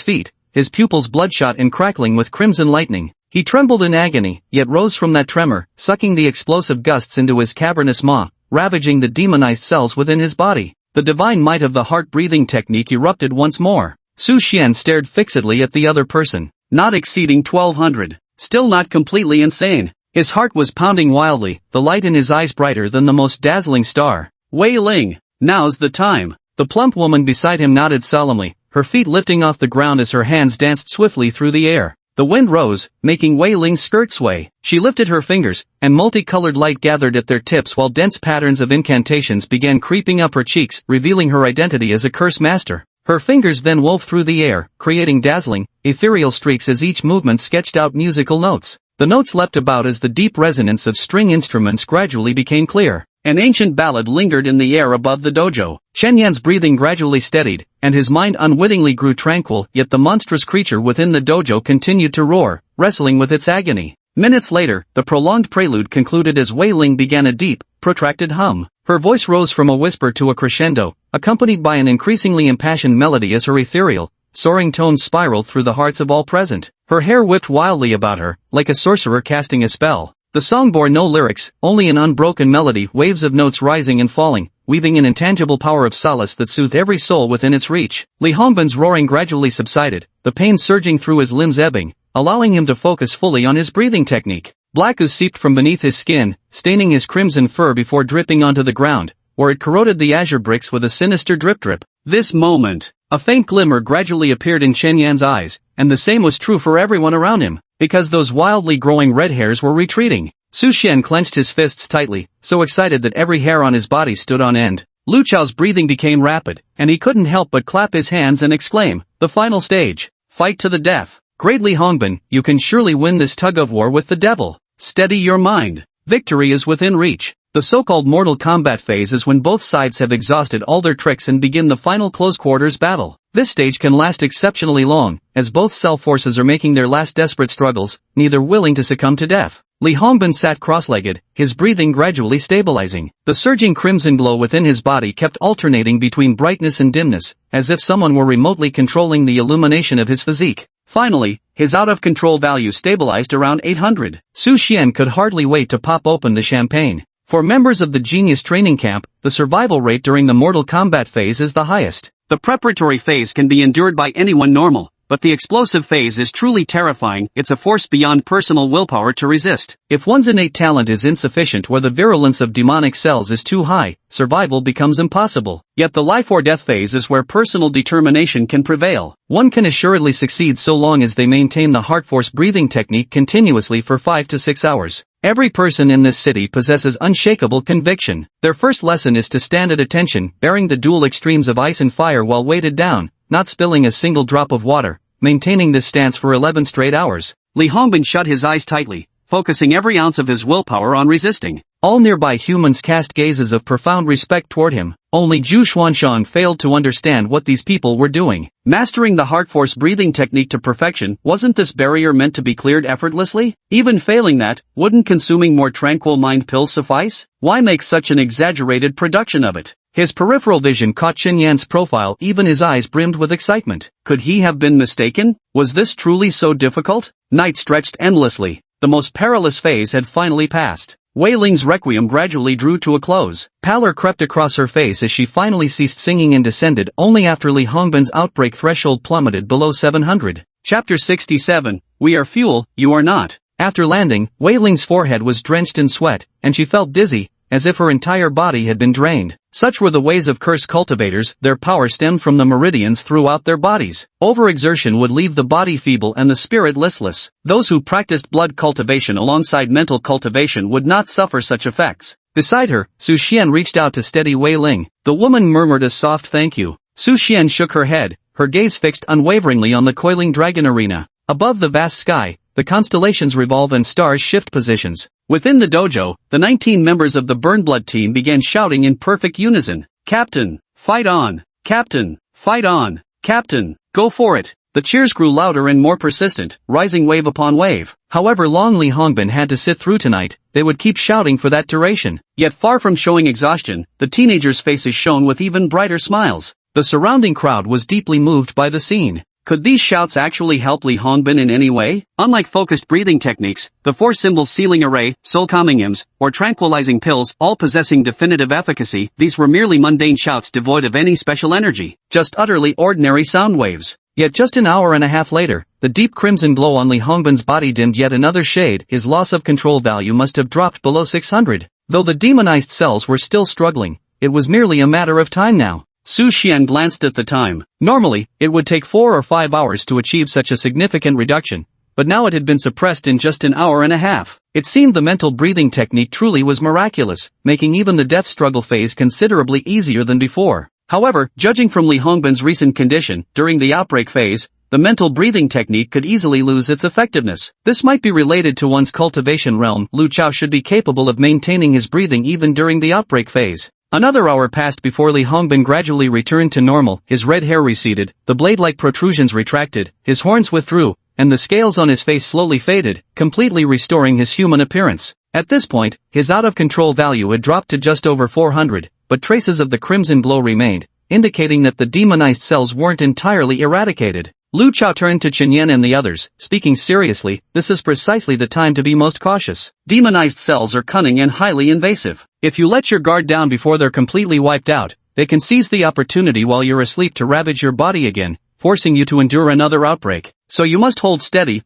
S1: feet, his pupils bloodshot and crackling with crimson lightning. He trembled in agony, yet rose from that tremor, sucking the explosive gusts into his cavernous maw, ravaging the demonized cells within his body. The divine might of the heart-breathing technique erupted once more. Su Xian stared fixedly at the other person. Not exceeding 1200. Still not completely insane. His heart was pounding wildly, the light in his eyes brighter than the most dazzling star. Wei Ling, now's the time. The plump woman beside him nodded solemnly, her feet lifting off the ground as her hands danced swiftly through the air. The wind rose, making Wei Ling's skirt sway. She lifted her fingers, and multicolored light gathered at their tips while dense patterns of incantations began creeping up her cheeks, revealing her identity as a curse master. Her fingers then wove through the air, creating dazzling, ethereal streaks as each movement sketched out musical notes. The notes leapt about as the deep resonance of string instruments gradually became clear. An ancient ballad lingered in the air above the dojo. Shen Yan's breathing gradually steadied, and his mind unwittingly grew tranquil, yet the monstrous creature within the dojo continued to roar, wrestling with its agony. Minutes later, the prolonged prelude concluded as Wei Ling began a deep, protracted hum. Her voice rose from a whisper to a crescendo, accompanied by an increasingly impassioned melody as her ethereal, soaring tones spiraled through the hearts of all present. Her hair whipped wildly about her, like a sorcerer casting a spell. The song bore no lyrics, only an unbroken melody, waves of notes rising and falling, weaving an intangible power of solace that soothed every soul within its reach. Li Hongbin's roaring gradually subsided, the pain surging through his limbs ebbing, allowing him to focus fully on his breathing technique. Black ooze seeped from beneath his skin, staining his crimson fur before dripping onto the ground, where it corroded the azure bricks with a sinister drip-drip. This moment, a faint glimmer gradually appeared in Shen Yan's eyes, and the same was true for everyone around him, because those wildly growing red hairs were retreating. Su Xian clenched his fists tightly, so excited that every hair on his body stood on end. Lu Chao's breathing became rapid, and he couldn't help but clap his hands and exclaim, "The final stage! Fight to the death! Great Li Hongbin, you can surely win this tug-of-war with the devil! Steady your mind! Victory is within reach!" The so-called mortal combat phase is when both sides have exhausted all their tricks and begin the final close-quarters battle. This stage can last exceptionally long, as both cell forces are making their last desperate struggles, neither willing to succumb to death. Li Hongbin sat cross-legged, his breathing gradually stabilizing. The surging crimson glow within his body kept alternating between brightness and dimness, as if someone were remotely controlling the illumination of his physique. Finally, his out-of-control value stabilized around 800. Su Xian could hardly wait to pop open the champagne. For members of the Genius Training Camp, the survival rate during the Mortal Kombat phase is the highest. The preparatory phase can be endured by anyone normal, but the explosive phase is truly terrifying. It's a force beyond personal willpower to resist. If one's innate talent is insufficient or the virulence of demonic cells is too high, survival becomes impossible. Yet the life or death phase is where personal determination can prevail. One can assuredly succeed so long as they maintain the heart force breathing technique continuously for 5 to 6 hours. Every person in this city possesses unshakable conviction. Their first lesson is to stand at attention, bearing the dual extremes of ice and fire while weighted down, not spilling a single drop of water, maintaining this stance for 11 straight hours. Li Hongbin shut his eyes tightly, focusing every ounce of his willpower on resisting. All nearby humans cast gazes of profound respect toward him. Only Zhu Xuanshang failed to understand what these people were doing. Mastering the heart force breathing technique to perfection, wasn't this barrier meant to be cleared effortlessly? Even failing that, wouldn't consuming more tranquil mind pills suffice? Why make such an exaggerated production of it? His peripheral vision caught Qin Yan's profile, even his eyes brimmed with excitement. Could he have been mistaken? Was this truly so difficult? Night stretched endlessly. The most perilous phase had finally passed. Wei Ling's requiem gradually drew to a close. Pallor crept across her face as she finally ceased singing and descended only after Li Hongbin's outbreak threshold plummeted below 700. Chapter 67, We Are Fuel, You Are Not. After landing, Wei Ling's forehead was drenched in sweat, and she felt dizzy, as if her entire body had been drained. Such were the ways of curse cultivators, their power stemmed from the meridians throughout their bodies. Overexertion would leave the body feeble and the spirit listless. Those who practiced blood cultivation alongside mental cultivation would not suffer such effects. Beside her, Su Xian reached out to steady Wei Ling. The woman murmured a soft thank you. Su Xian shook her head, her gaze fixed unwaveringly on the coiling dragon arena. Above the vast sky, the constellations revolve and stars shift positions. Within the dojo, the 19 members of the Burnblood team began shouting in perfect unison. Captain, fight on! Captain, fight on! Captain, go for it! The cheers grew louder and more persistent, rising wave upon wave. However long Li Hongbin had to sit through tonight, they would keep shouting for that duration. Yet far from showing exhaustion, the teenagers' faces shone with even brighter smiles. The surrounding crowd was deeply moved by the scene. Could these shouts actually help Li Hongbin in any way? Unlike focused breathing techniques, the 4 symbols sealing array, soul calming hymns, or tranquilizing pills, all possessing definitive efficacy, these were merely mundane shouts devoid of any special energy, just utterly ordinary sound waves. Yet just an hour and a half later, the deep crimson glow on Li Hongbin's body dimmed yet another shade. His loss of control value must have dropped below 600. Though the demonized cells were still struggling, it was merely a matter of time now. Su Xian glanced at the time. Normally, it would take 4 or 5 hours to achieve such a significant reduction, but now it had been suppressed in just an hour and a half. It seemed the mental breathing technique truly was miraculous, making even the death struggle phase considerably easier than before. However, judging from Li Hongbin's recent condition, during the outbreak phase, the mental breathing technique could easily lose its effectiveness. This might be related to one's cultivation realm. Lu Chao should be capable of maintaining his breathing even during the outbreak phase. Another hour passed before Li Hongbin gradually returned to normal. His red hair receded, the blade-like protrusions retracted, his horns withdrew, and the scales on his face slowly faded, completely restoring his human appearance. At this point, his out-of-control value had dropped to just over 400, but traces of the crimson glow remained, indicating that the demonized cells weren't entirely eradicated. Lu Chao turned to Qin Yan and the others, speaking seriously. This is precisely the time to be most cautious. Demonized cells are cunning and highly invasive. If you let your guard down before they're completely wiped out, they can seize the opportunity while you're asleep to ravage your body again, forcing you to endure another outbreak. So you must hold steady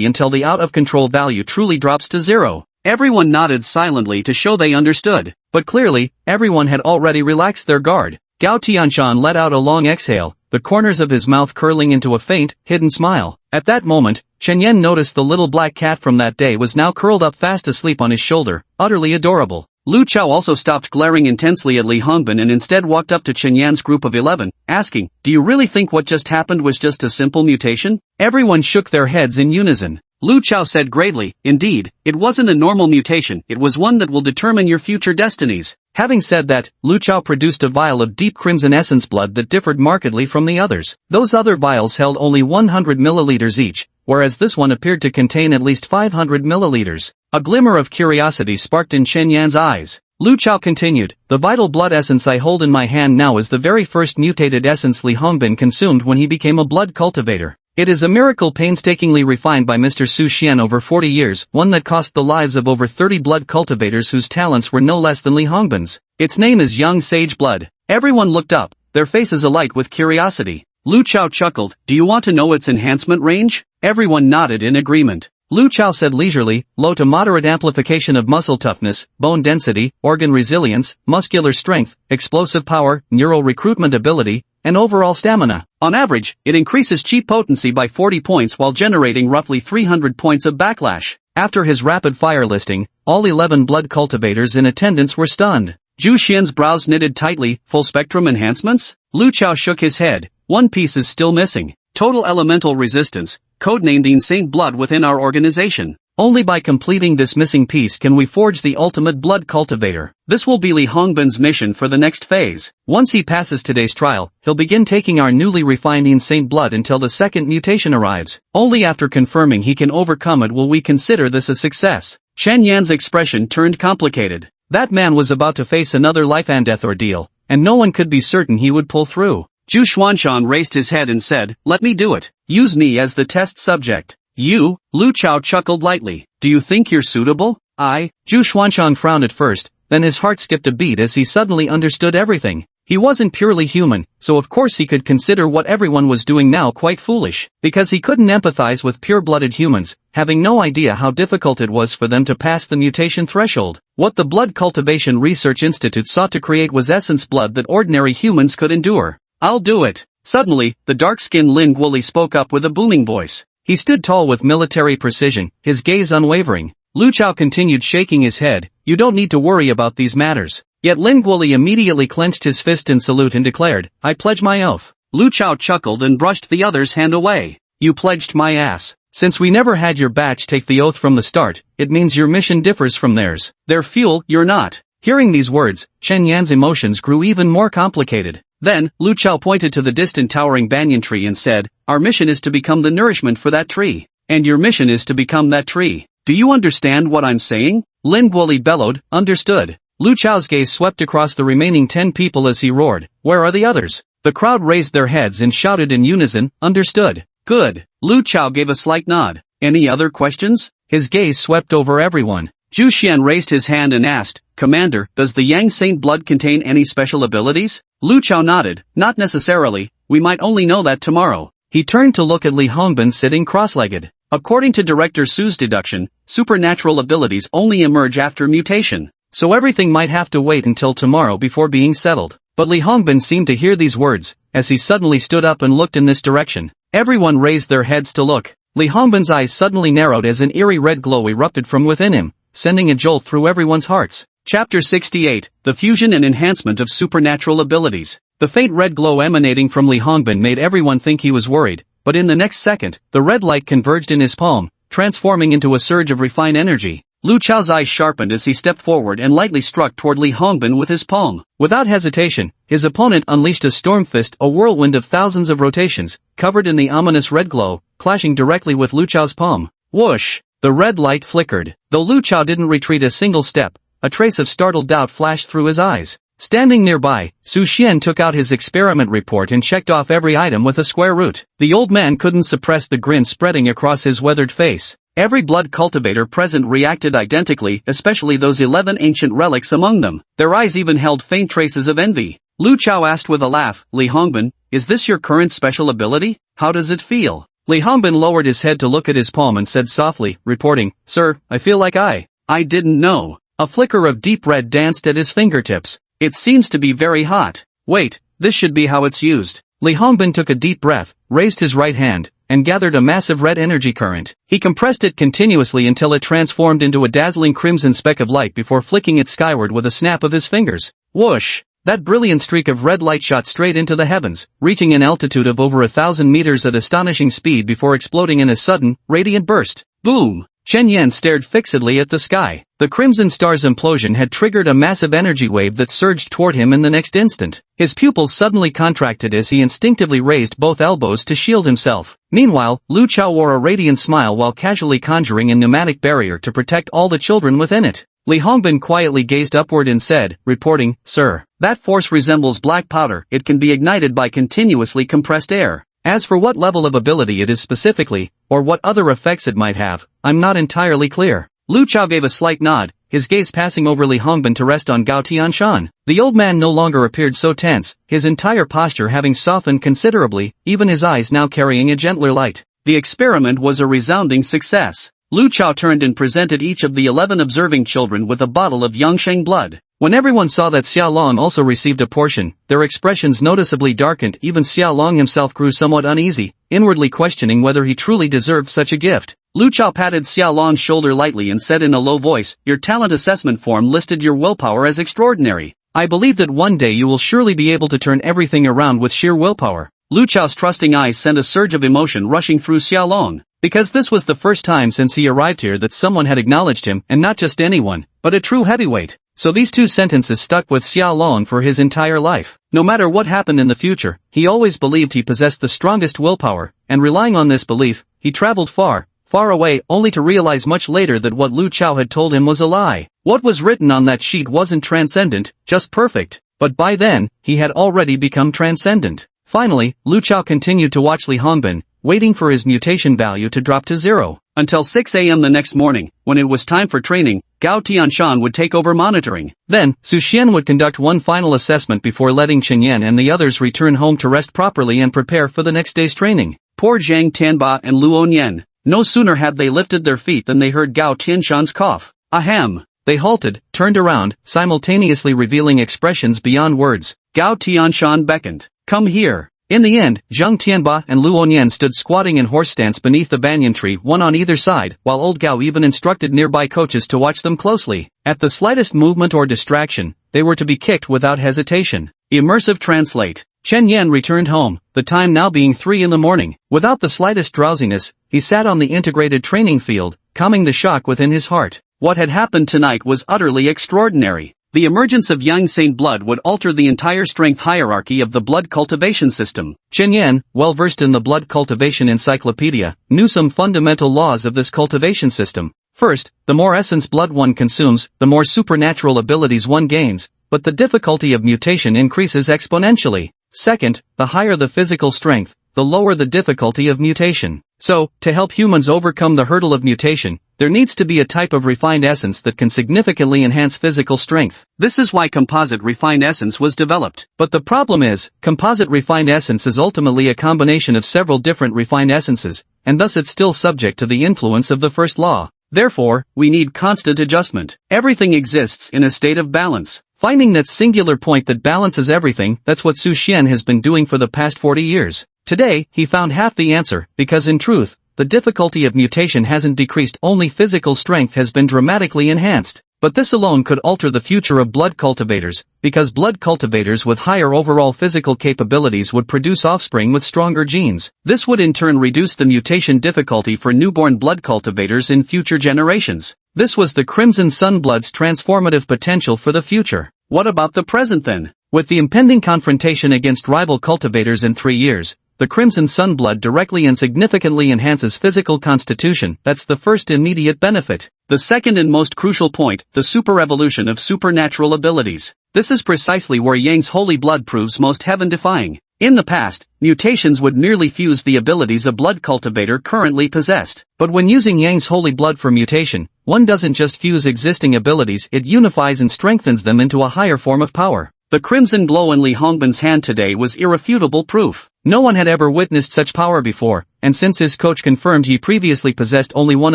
S1: until the out-of-control value truly drops to 0. Everyone nodded silently to show they understood, but clearly, everyone had already relaxed their guard. Gao Tianshan let out a long exhale, the corners of his mouth curling into a faint, hidden smile. At that moment, Chen Yan noticed the little black cat from that day was now curled up fast asleep on his shoulder, utterly adorable. Lu Chao also stopped glaring intensely at Li Hongbin and instead walked up to Chen Yan's group of 11, asking, "Do you really think what just happened was just a simple mutation?" Everyone shook their heads in unison. Lu Chao said gravely, "Indeed, it wasn't a normal mutation, it was one that will determine your future destinies." Having said that, Lu Chao produced a vial of deep crimson essence blood that differed markedly from the others. Those other vials held only 100 milliliters each, whereas this one appeared to contain at least 500 milliliters. A glimmer of curiosity sparked in Chen Yan's eyes. Lu Chao continued, "The vital blood essence I hold in my hand now is the very first mutated essence Li Hongbin consumed when he became a blood cultivator. It is a miracle painstakingly refined by Mr. Su Xian over 40 years, one that cost the lives of over 30 blood cultivators whose talents were no less than Li Hongbin's. Its name is Young Sage Blood." Everyone looked up, their faces alight with curiosity. Lu Chao chuckled. Do you want to know its enhancement range? Everyone nodded in agreement. Lu Chao said leisurely, low to moderate amplification of muscle toughness, bone density, organ resilience, muscular strength, explosive power, neural recruitment ability, and overall stamina. On average, it increases chi potency by 40 points while generating roughly 300 points of backlash. After his rapid-fire listing, all 11 blood cultivators in attendance were stunned. Zhu Xian's brows knitted tightly. Full-spectrum enhancements? Lu Chao shook his head. One piece is still missing. Total elemental resistance, codenamed Insane Blood within our organization. Only by completing this missing piece can we forge the ultimate blood cultivator. This will be Li Hongbin's mission for the next phase. Once he passes today's trial, he'll begin taking our newly refined Insane Blood until the second mutation arrives. Only after confirming he can overcome it will we consider this a success. Chen Yan's expression turned complicated. That man was about to face another life-and-death ordeal, and no one could be certain he would pull through. Zhu Xuanshan raised his head and said, "Let me do it. Use me as the test subject." "You?" Lu Chao chuckled lightly. "Do you think you're suitable?" Zhu Xuanshan frowned at first, then his heart skipped a beat as he suddenly understood everything. He wasn't purely human, so of course he could consider what everyone was doing now quite foolish, because he couldn't empathize with pure-blooded humans, having no idea how difficult it was for them to pass the mutation threshold. What the Blood Cultivation Research Institute sought to create was essence blood that ordinary humans could endure. "I'll do it." Suddenly, the dark-skinned Lin Guoli spoke up with a booming voice. He stood tall with military precision, his gaze unwavering. Lu Chao continued shaking his head. "You don't need to worry about these matters." Yet Lin Guoli immediately clenched his fist in salute and declared, "I pledge my oath." Lu Chao chuckled and brushed the other's hand away. "You pledged my ass. Since we never had your batch take the oath from the start, it means your mission differs from theirs. Their fuel, you're not." Hearing these words, Chen Yan's emotions grew even more complicated. Then, Lu Chao pointed to the distant towering banyan tree and said, "Our mission is to become the nourishment for that tree. And your mission is to become that tree. Do you understand what I'm saying?" Lin Guoli bellowed, "Understood." Lu Chao's gaze swept across the remaining 10 people as he roared, "Where are the others?" The crowd raised their heads and shouted in unison, "Understood." "Good." Lu Chao gave a slight nod. "Any other questions?" His gaze swept over everyone. Zhu Xian raised his hand and asked, "Commander, does the Yang Saint blood contain any special abilities?" Lu Chao nodded, "Not necessarily, we might only know that tomorrow." He turned to look at Li Hongbin sitting cross-legged. According to Director Su's deduction, supernatural abilities only emerge after mutation, so everything might have to wait until tomorrow before being settled. But Li Hongbin seemed to hear these words, as he suddenly stood up and looked in this direction. Everyone raised their heads to look. Li Hongbin's eyes suddenly narrowed as an eerie red glow erupted from within him, sending a jolt through everyone's hearts. Chapter 68, The Fusion and Enhancement of Supernatural Abilities. The faint red glow emanating from Li Hongbin made everyone think he was worried, but in the next second, the red light converged in his palm, transforming into a surge of refined energy. Lu Chao's eyes sharpened as he stepped forward and lightly struck toward Li Hongbin with his palm. Without hesitation, his opponent unleashed a storm fist, a whirlwind of thousands of rotations, covered in the ominous red glow, clashing directly with Lu Chao's palm. Whoosh! The red light flickered. Though Lu Chao didn't retreat a single step, a trace of startled doubt flashed through his eyes. Standing nearby, Su Xian took out his experiment report and checked off every item with a square root. The old man couldn't suppress the grin spreading across his weathered face. Every blood cultivator present reacted identically, especially those 11 ancient relics among them. Their eyes even held faint traces of envy. Lu Chao asked with a laugh, "Li Hongbin, is this your current special ability? How does it feel?" Li Hongbin lowered his head to look at his palm and said softly, reporting, "Sir, I feel like I didn't know." A flicker of deep red danced at his fingertips. "It seems to be very hot. Wait, this should be how it's used." Li Hongbin took a deep breath, raised his right hand, and gathered a massive red energy current. He compressed it continuously until it transformed into a dazzling crimson speck of light before flicking it skyward with a snap of his fingers. Whoosh! That brilliant streak of red light shot straight into the heavens, reaching an altitude of over 1,000 meters at astonishing speed before exploding in a sudden, radiant burst. Boom! Chen Yan stared fixedly at the sky. The crimson star's implosion had triggered a massive energy wave that surged toward him in the next instant. His pupils suddenly contracted as he instinctively raised both elbows to shield himself. Meanwhile, Lu Chao wore a radiant smile while casually conjuring a pneumatic barrier to protect all the children within it. Li Hongbin quietly gazed upward and said, reporting, "Sir, that force resembles black powder. It can be ignited by continuously compressed air. As for what level of ability it is specifically, or what other effects it might have, I'm not entirely clear." Lu Chao gave a slight nod, his gaze passing over Li Hongbin to rest on Gao Tianshan. The old man no longer appeared so tense, his entire posture having softened considerably, even his eyes now carrying a gentler light. The experiment was a resounding success. Lu Chao turned and presented each of the 11 observing children with a bottle of Yangsheng blood. When everyone saw that Xiao Long also received a portion, their expressions noticeably darkened. Even Xiao Long himself grew somewhat uneasy, inwardly questioning whether he truly deserved such a gift. Lu Chao patted Xiao Long's shoulder lightly and said in a low voice, "Your talent assessment form listed your willpower as extraordinary. I believe that one day you will surely be able to turn everything around with sheer willpower." Lu Chao's trusting eyes sent a surge of emotion rushing through Xiao Long. Because this was the first time since he arrived here that someone had acknowledged him, and not just anyone, but a true heavyweight. So these two sentences stuck with Xiao Long for his entire life. No matter what happened in the future, he always believed he possessed the strongest willpower, and relying on this belief, he traveled far, far away, only to realize much later that what Lu Chao had told him was a lie. What was written on that sheet wasn't transcendent, just perfect. But by then, he had already become transcendent. Finally, Lu Chao continued to watch Li Hongbin, waiting for his mutation value to drop to 0. Until 6 a.m. the next morning, when it was time for training, Gao Tianshan would take over monitoring. Then, Su Xian would conduct one final assessment before letting Chen Yan and the others return home to rest properly and prepare for the next day's training. Poor Zhang Tianba and Luo Nian. No sooner had they lifted their feet than they heard Gao Tianshan's cough. Ahem. They halted, turned around, simultaneously revealing expressions beyond words. Gao Tianshan beckoned. "Come here." In the end, Zhang Tianba and Luo Nian stood squatting in horse stance beneath the banyan tree, one on either side, while old Gao even instructed nearby coaches to watch them closely. At the slightest movement or distraction, they were to be kicked without hesitation. Immersive translate. Chen Yan returned home, the time now being 3 in the morning. Without the slightest drowsiness, he sat on the integrated training field, calming the shock within his heart. What had happened tonight was utterly extraordinary. The emergence of Yang blood would alter the entire strength hierarchy of the blood cultivation system. Chen Yan, well versed in the blood cultivation encyclopedia, knew some fundamental laws of this cultivation system. First, the more essence blood one consumes, the more supernatural abilities one gains, but the difficulty of mutation increases exponentially. Second, the higher the physical strength, the lower the difficulty of mutation. So, to help humans overcome the hurdle of mutation, there needs to be a type of refined essence that can significantly enhance physical strength. This is why composite refined essence was developed. But the problem is, composite refined essence is ultimately a combination of several different refined essences, and thus it's still subject to the influence of the first law. Therefore, we need constant adjustment. Everything exists in a state of balance. Finding that singular point that balances everything, that's what Su Xian has been doing for the past 40 years. Today, he found half the answer, because in truth, the difficulty of mutation hasn't decreased, only physical strength has been dramatically enhanced. But this alone could alter the future of blood cultivators, because blood cultivators with higher overall physical capabilities would produce offspring with stronger genes. This would in turn reduce the mutation difficulty for newborn blood cultivators in future generations. This was the Crimson Sunblood's transformative potential for the future. What about the present then? With the impending confrontation against rival cultivators in 3 years, the Crimson Sunblood directly and significantly enhances physical constitution. That's the first immediate benefit. The second and most crucial point, the super-evolution of supernatural abilities. This is precisely where Yang's holy blood proves most heaven-defying. In the past, mutations would merely fuse the abilities a blood cultivator currently possessed. But when using Yang's holy blood for mutation, one doesn't just fuse existing abilities, it unifies and strengthens them into a higher form of power. The crimson glow in Li Hongbin's hand today was irrefutable proof. No one had ever witnessed such power before, and since his coach confirmed he previously possessed only one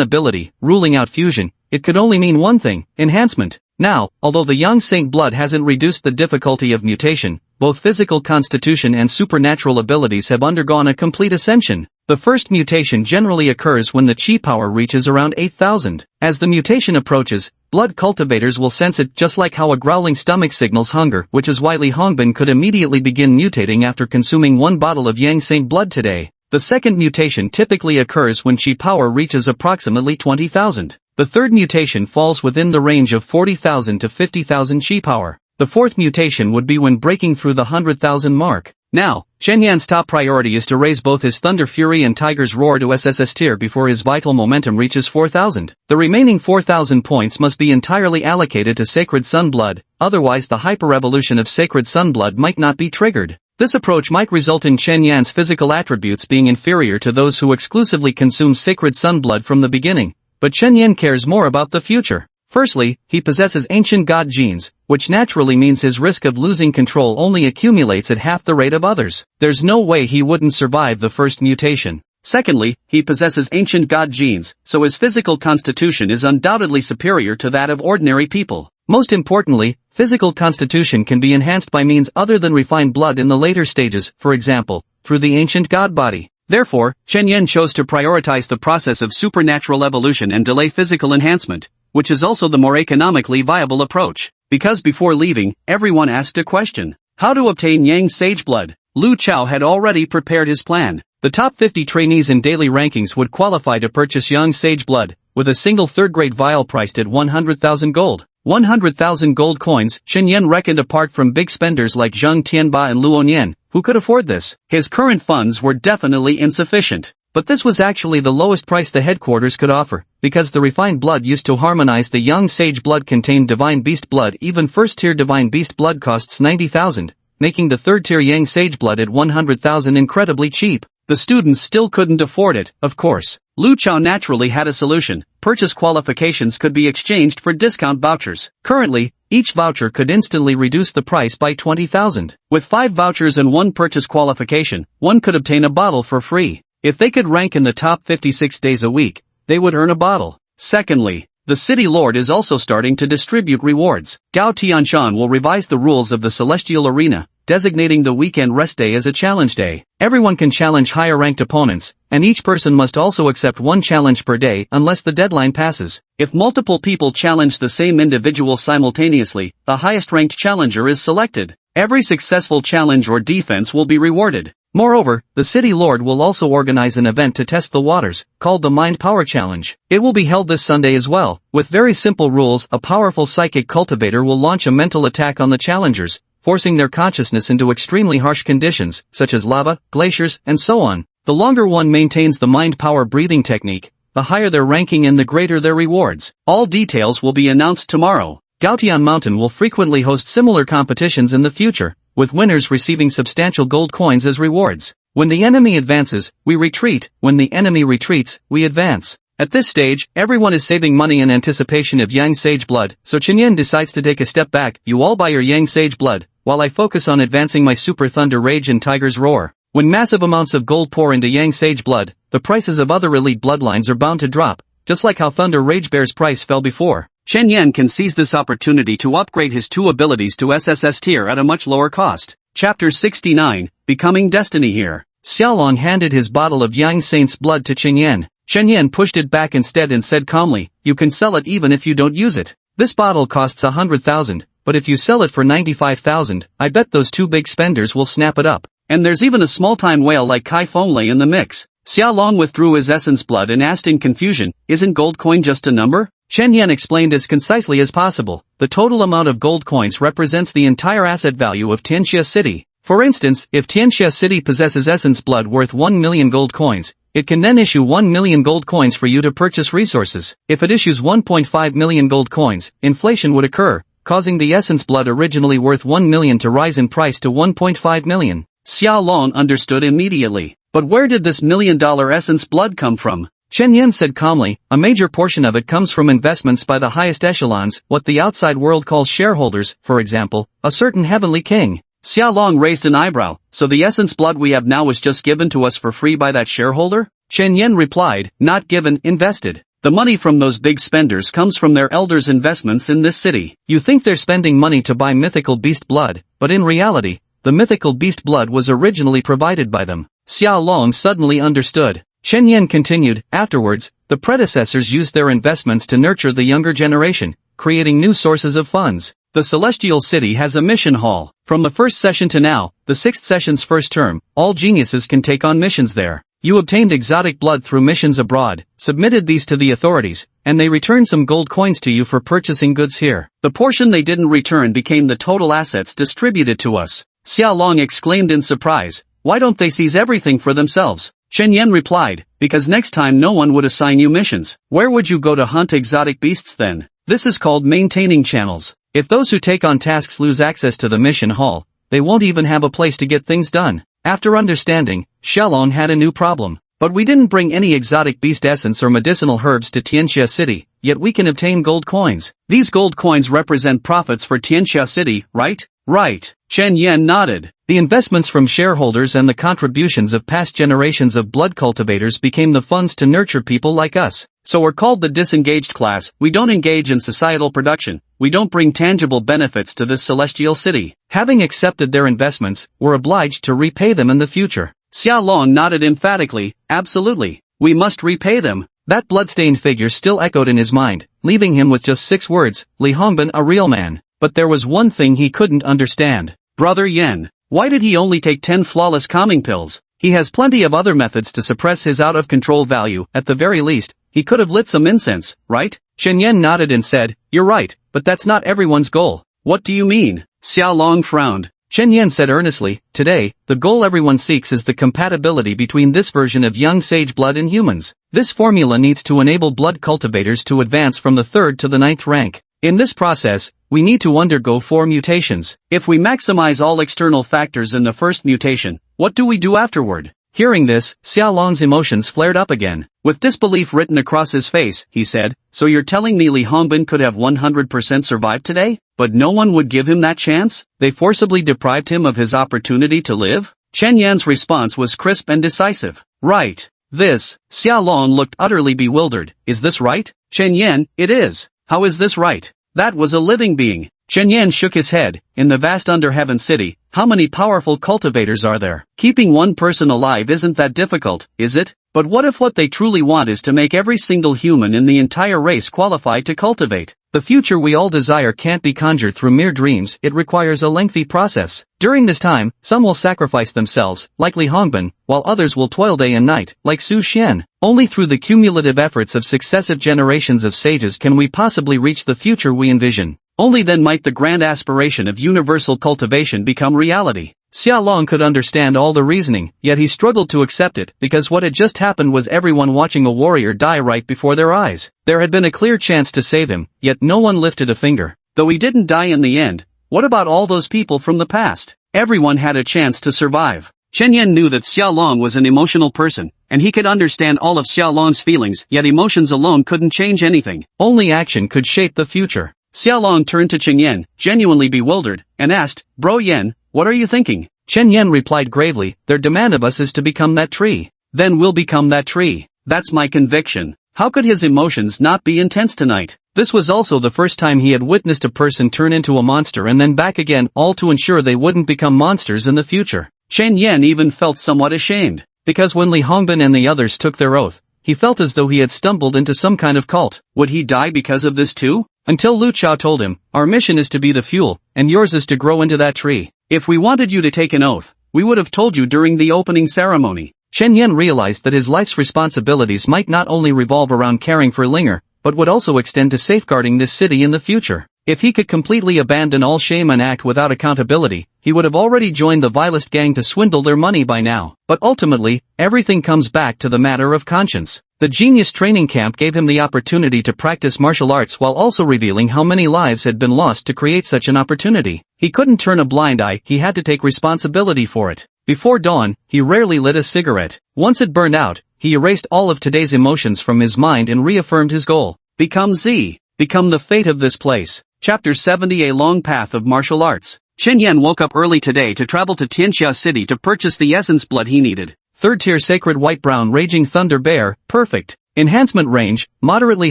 S1: ability, ruling out fusion, it could only mean one thing: enhancement. Now, although the young saint blood hasn't reduced the difficulty of mutation, both physical constitution and supernatural abilities have undergone a complete ascension. The first mutation generally occurs when the chi power reaches around 8,000. As the mutation approaches, blood cultivators will sense it, just like how a growling stomach signals hunger, which is why Li Hongbin could immediately begin mutating after consuming one bottle of Yang Saint blood today. The second mutation typically occurs when chi power reaches approximately 20,000. The third mutation falls within the range of 40,000 to 50,000 chi power. The fourth mutation would be when breaking through the 100,000 mark. Now, Chen Yan's top priority is to raise both his Thunder Fury and Tiger's Roar to SSS tier before his vital momentum reaches 4,000. The remaining 4,000 points must be entirely allocated to Sacred Sunblood, otherwise the hyper-evolution of Sacred Sunblood might not be triggered. This approach might result in Chen Yan's physical attributes being inferior to those who exclusively consume Sacred Sunblood from the beginning, but Chen Yan cares more about the future. Firstly, he possesses ancient god genes, which naturally means his risk of losing control only accumulates at half the rate of others. There's no way he wouldn't survive the first mutation. Secondly, he possesses ancient god genes, so his physical constitution is undoubtedly superior to that of ordinary people. Most importantly, physical constitution can be enhanced by means other than refined blood in the later stages, for example, through the ancient god body. Therefore, Chen Yan chose to prioritize the process of supernatural evolution and delay physical enhancement, which is also the more economically viable approach. Because before leaving, everyone asked a question: how to obtain Yang Sage blood? Lu Chao had already prepared his plan. The top 50 trainees in daily rankings would qualify to purchase Yang Sage blood, with a single third-grade vial priced at 100,000 gold. 100,000 gold coins, Chen Yan reckoned apart from big spenders like Zheng Tianba and Luo Nian, who could afford this. His current funds were definitely insufficient. But this was actually the lowest price the headquarters could offer, because the refined blood used to harmonize the Yang Sage blood contained Divine Beast blood. Even first-tier Divine Beast blood costs 90,000, making the third-tier Yang Sage blood at 100,000 incredibly cheap. The students still couldn't afford it, of course. Lu Chao naturally had a solution. Purchase qualifications could be exchanged for discount vouchers. Currently, each voucher could instantly reduce the price by 20,000. With 5 vouchers and 1 purchase qualification, one could obtain a bottle for free. If they could rank in the top 56 days a week, they would earn a bottle. Secondly, the city lord is also starting to distribute rewards. Gao Tianshan will revise the rules of the Celestial Arena, designating the weekend rest day as a challenge day. Everyone can challenge higher-ranked opponents, and each person must also accept 1 challenge per day unless the deadline passes. If multiple people challenge the same individual simultaneously, the highest-ranked challenger is selected. Every successful challenge or defense will be rewarded. Moreover, the city lord will also organize an event to test the waters, called the Mind Power Challenge. It will be held this Sunday as well. With very simple rules, a powerful psychic cultivator will launch a mental attack on the challengers, forcing their consciousness into extremely harsh conditions, such as lava, glaciers, and so on. The longer one maintains the mind power breathing technique, the higher their ranking and the greater their rewards. All details will be announced tomorrow. Gaotian Mountain will frequently host similar competitions in the future, with winners receiving substantial gold coins as rewards. When the enemy advances, we retreat. When the enemy retreats, we advance. At this stage, everyone is saving money in anticipation of Yang Sage blood, so Chen Yan decides to take a step back. You all buy your Yang Sage blood, while I focus on advancing my Super Thunder Rage and Tiger's Roar. When massive amounts of gold pour into Yang Sage blood, the prices of other elite bloodlines are bound to drop, just like how Thunder Rage Bear's price fell before. Chen Yan can seize this opportunity to upgrade his 2 abilities to SSS tier at a much lower cost. Chapter 69, Becoming Destiny here. Xiaolong handed his bottle of Yang Saint's blood to Chen Yan. Chen Yan pushed it back instead and said calmly, "You can sell it even if you don't use it. This bottle costs 100,000, but if you sell it for 95,000, I bet those 2 big spenders will snap it up. And there's even a small-time whale like Kai Fenglei in the mix." Xiaolong withdrew his essence blood and asked in confusion, "Isn't gold coin just a number?" Chen Yan explained as concisely as possible. The total amount of gold coins represents the entire asset value of Tianxia City. For instance, if Tianxia City possesses essence blood worth 1 million gold coins, it can then issue 1 million gold coins for you to purchase resources. If it issues 1.5 million gold coins, inflation would occur, causing the essence blood originally worth 1 million to rise in price to 1.5 million. Xiao Long understood immediately. But where did this $1 million essence blood come from? Chen Yan said calmly, "A major portion of it comes from investments by the highest echelons, what the outside world calls shareholders, for example, a certain heavenly king." Xiao Long raised an eyebrow. "So the essence blood we have now was just given to us for free by that shareholder?" Chen Yan replied, "Not given, invested. The money from those big spenders comes from their elders' investments in this city. You think they're spending money to buy mythical beast blood, but in reality, the mythical beast blood was originally provided by them." Xiao Long suddenly understood. Chen Yan continued, "Afterwards, the predecessors used their investments to nurture the younger generation, creating new sources of funds. The Celestial City has a mission hall. From the first session to now, the 6th session's first term, all geniuses can take on missions there. You obtained exotic blood through missions abroad, submitted these to the authorities, and they returned some gold coins to you for purchasing goods here. The portion they didn't return became the total assets distributed to us." Xiao Long exclaimed in surprise, "Why don't they seize everything for themselves?" Chen Yan replied, "Because next time no one would assign you missions. Where would you go to hunt exotic beasts then? This is called maintaining channels. If those who take on tasks lose access to the mission hall, they won't even have a place to get things done." After understanding, Xiaolong had a new problem. But we didn't bring any exotic beast essence or medicinal herbs to Tianxia City, yet we can obtain gold coins. These gold coins represent profits for Tianxia City, right? Right. Chen Yan nodded. The investments from shareholders and the contributions of past generations of blood cultivators became the funds to nurture people like us. So we're called the disengaged class. We don't engage in societal production. We don't bring tangible benefits to this celestial city. Having accepted their investments, we're obliged to repay them in the future. Xia Long nodded emphatically. Absolutely. We must repay them. That bloodstained figure still echoed in his mind, leaving him with just 6 words, Li Hongbin a real man. But there was one thing he couldn't understand. Brother Yen. Why did he only take 10 flawless calming pills? He has plenty of other methods to suppress his out-of-control value. At the very least, he could have lit some incense, right? Chen Yen nodded and said, you're right, but that's not everyone's goal. What do you mean? Xiao Long frowned. Chen Yen said earnestly, today, the goal everyone seeks is the compatibility between this version of young sage blood and humans. This formula needs to enable blood cultivators to advance from the 3rd to the 9th rank. In this process, we need to undergo 4 mutations. If we maximize all external factors in the first mutation, what do we do afterward? Hearing this, Xiao Long's emotions flared up again. With disbelief written across his face, he said, so you're telling me Li Hongbin could have 100% survived today? But no one would give him that chance? They forcibly deprived him of his opportunity to live? Chen Yan's response was crisp and decisive. Right. Xiao Long looked utterly bewildered. Is this right? Chen Yan, it is. How is this right? That was a living being. Chen Yan shook his head. In the vast Underheaven city, how many powerful cultivators are there? Keeping one person alive isn't that difficult, is it? But what if what they truly want is to make every single human in the entire race qualified to cultivate? The future we all desire can't be conjured through mere dreams, it requires a lengthy process. During this time, some will sacrifice themselves, like Li Hongbin, while others will toil day and night, like Su Xian. Only through the cumulative efforts of successive generations of sages can we possibly reach the future we envision. Only then might the grand aspiration of universal cultivation become reality. Xia Long could understand all the reasoning, yet he struggled to accept it, because what had just happened was everyone watching a warrior die right before their eyes. There had been a clear chance to save him, yet no one lifted a finger. Though he didn't die in the end, what about all those people from the past? Everyone had a chance to survive. Chen Yan knew that Xia Long was an emotional person, and he could understand all of Xia Long's feelings, yet emotions alone couldn't change anything. Only action could shape the future. Xia Long turned to Chen Yan, genuinely bewildered, and asked, Bro Yan, what are you thinking? Chen Yan replied gravely, their demand of us is to become that tree. Then we'll become that tree. That's my conviction. How could his emotions not be intense tonight? This was also the first time he had witnessed a person turn into a monster and then back again, all to ensure they wouldn't become monsters in the future. Chen Yan even felt somewhat ashamed, because when Li Hongbin and the others took their oath, he felt as though he had stumbled into some kind of cult. Would he die because of this too? Until Lu Chao told him, our mission is to be the fuel, and yours is to grow into that tree. If we wanted you to take an oath, we would have told you during the opening ceremony. Chen Yan realized that his life's responsibilities might not only revolve around caring for Linger, but would also extend to safeguarding this city in the future. If he could completely abandon all shame and act without accountability, he would have already joined the vilest gang to swindle their money by now. But ultimately, everything comes back to the matter of conscience. The Genius Training Camp gave him the opportunity to practice martial arts while also revealing how many lives had been lost to create such an opportunity. He couldn't turn a blind eye, he had to take responsibility for it. Before dawn, he rarely lit a cigarette. Once it burned out, he erased all of today's emotions from his mind and reaffirmed his goal. Become Z. Become the fate of this place. Chapter 70 A Long Path of Martial Arts. Chen Yan woke up early today to travel to Tianxia City to purchase the essence blood he needed. 3rd tier Sacred White Brown Raging Thunder Bear, perfect. Enhancement range, moderately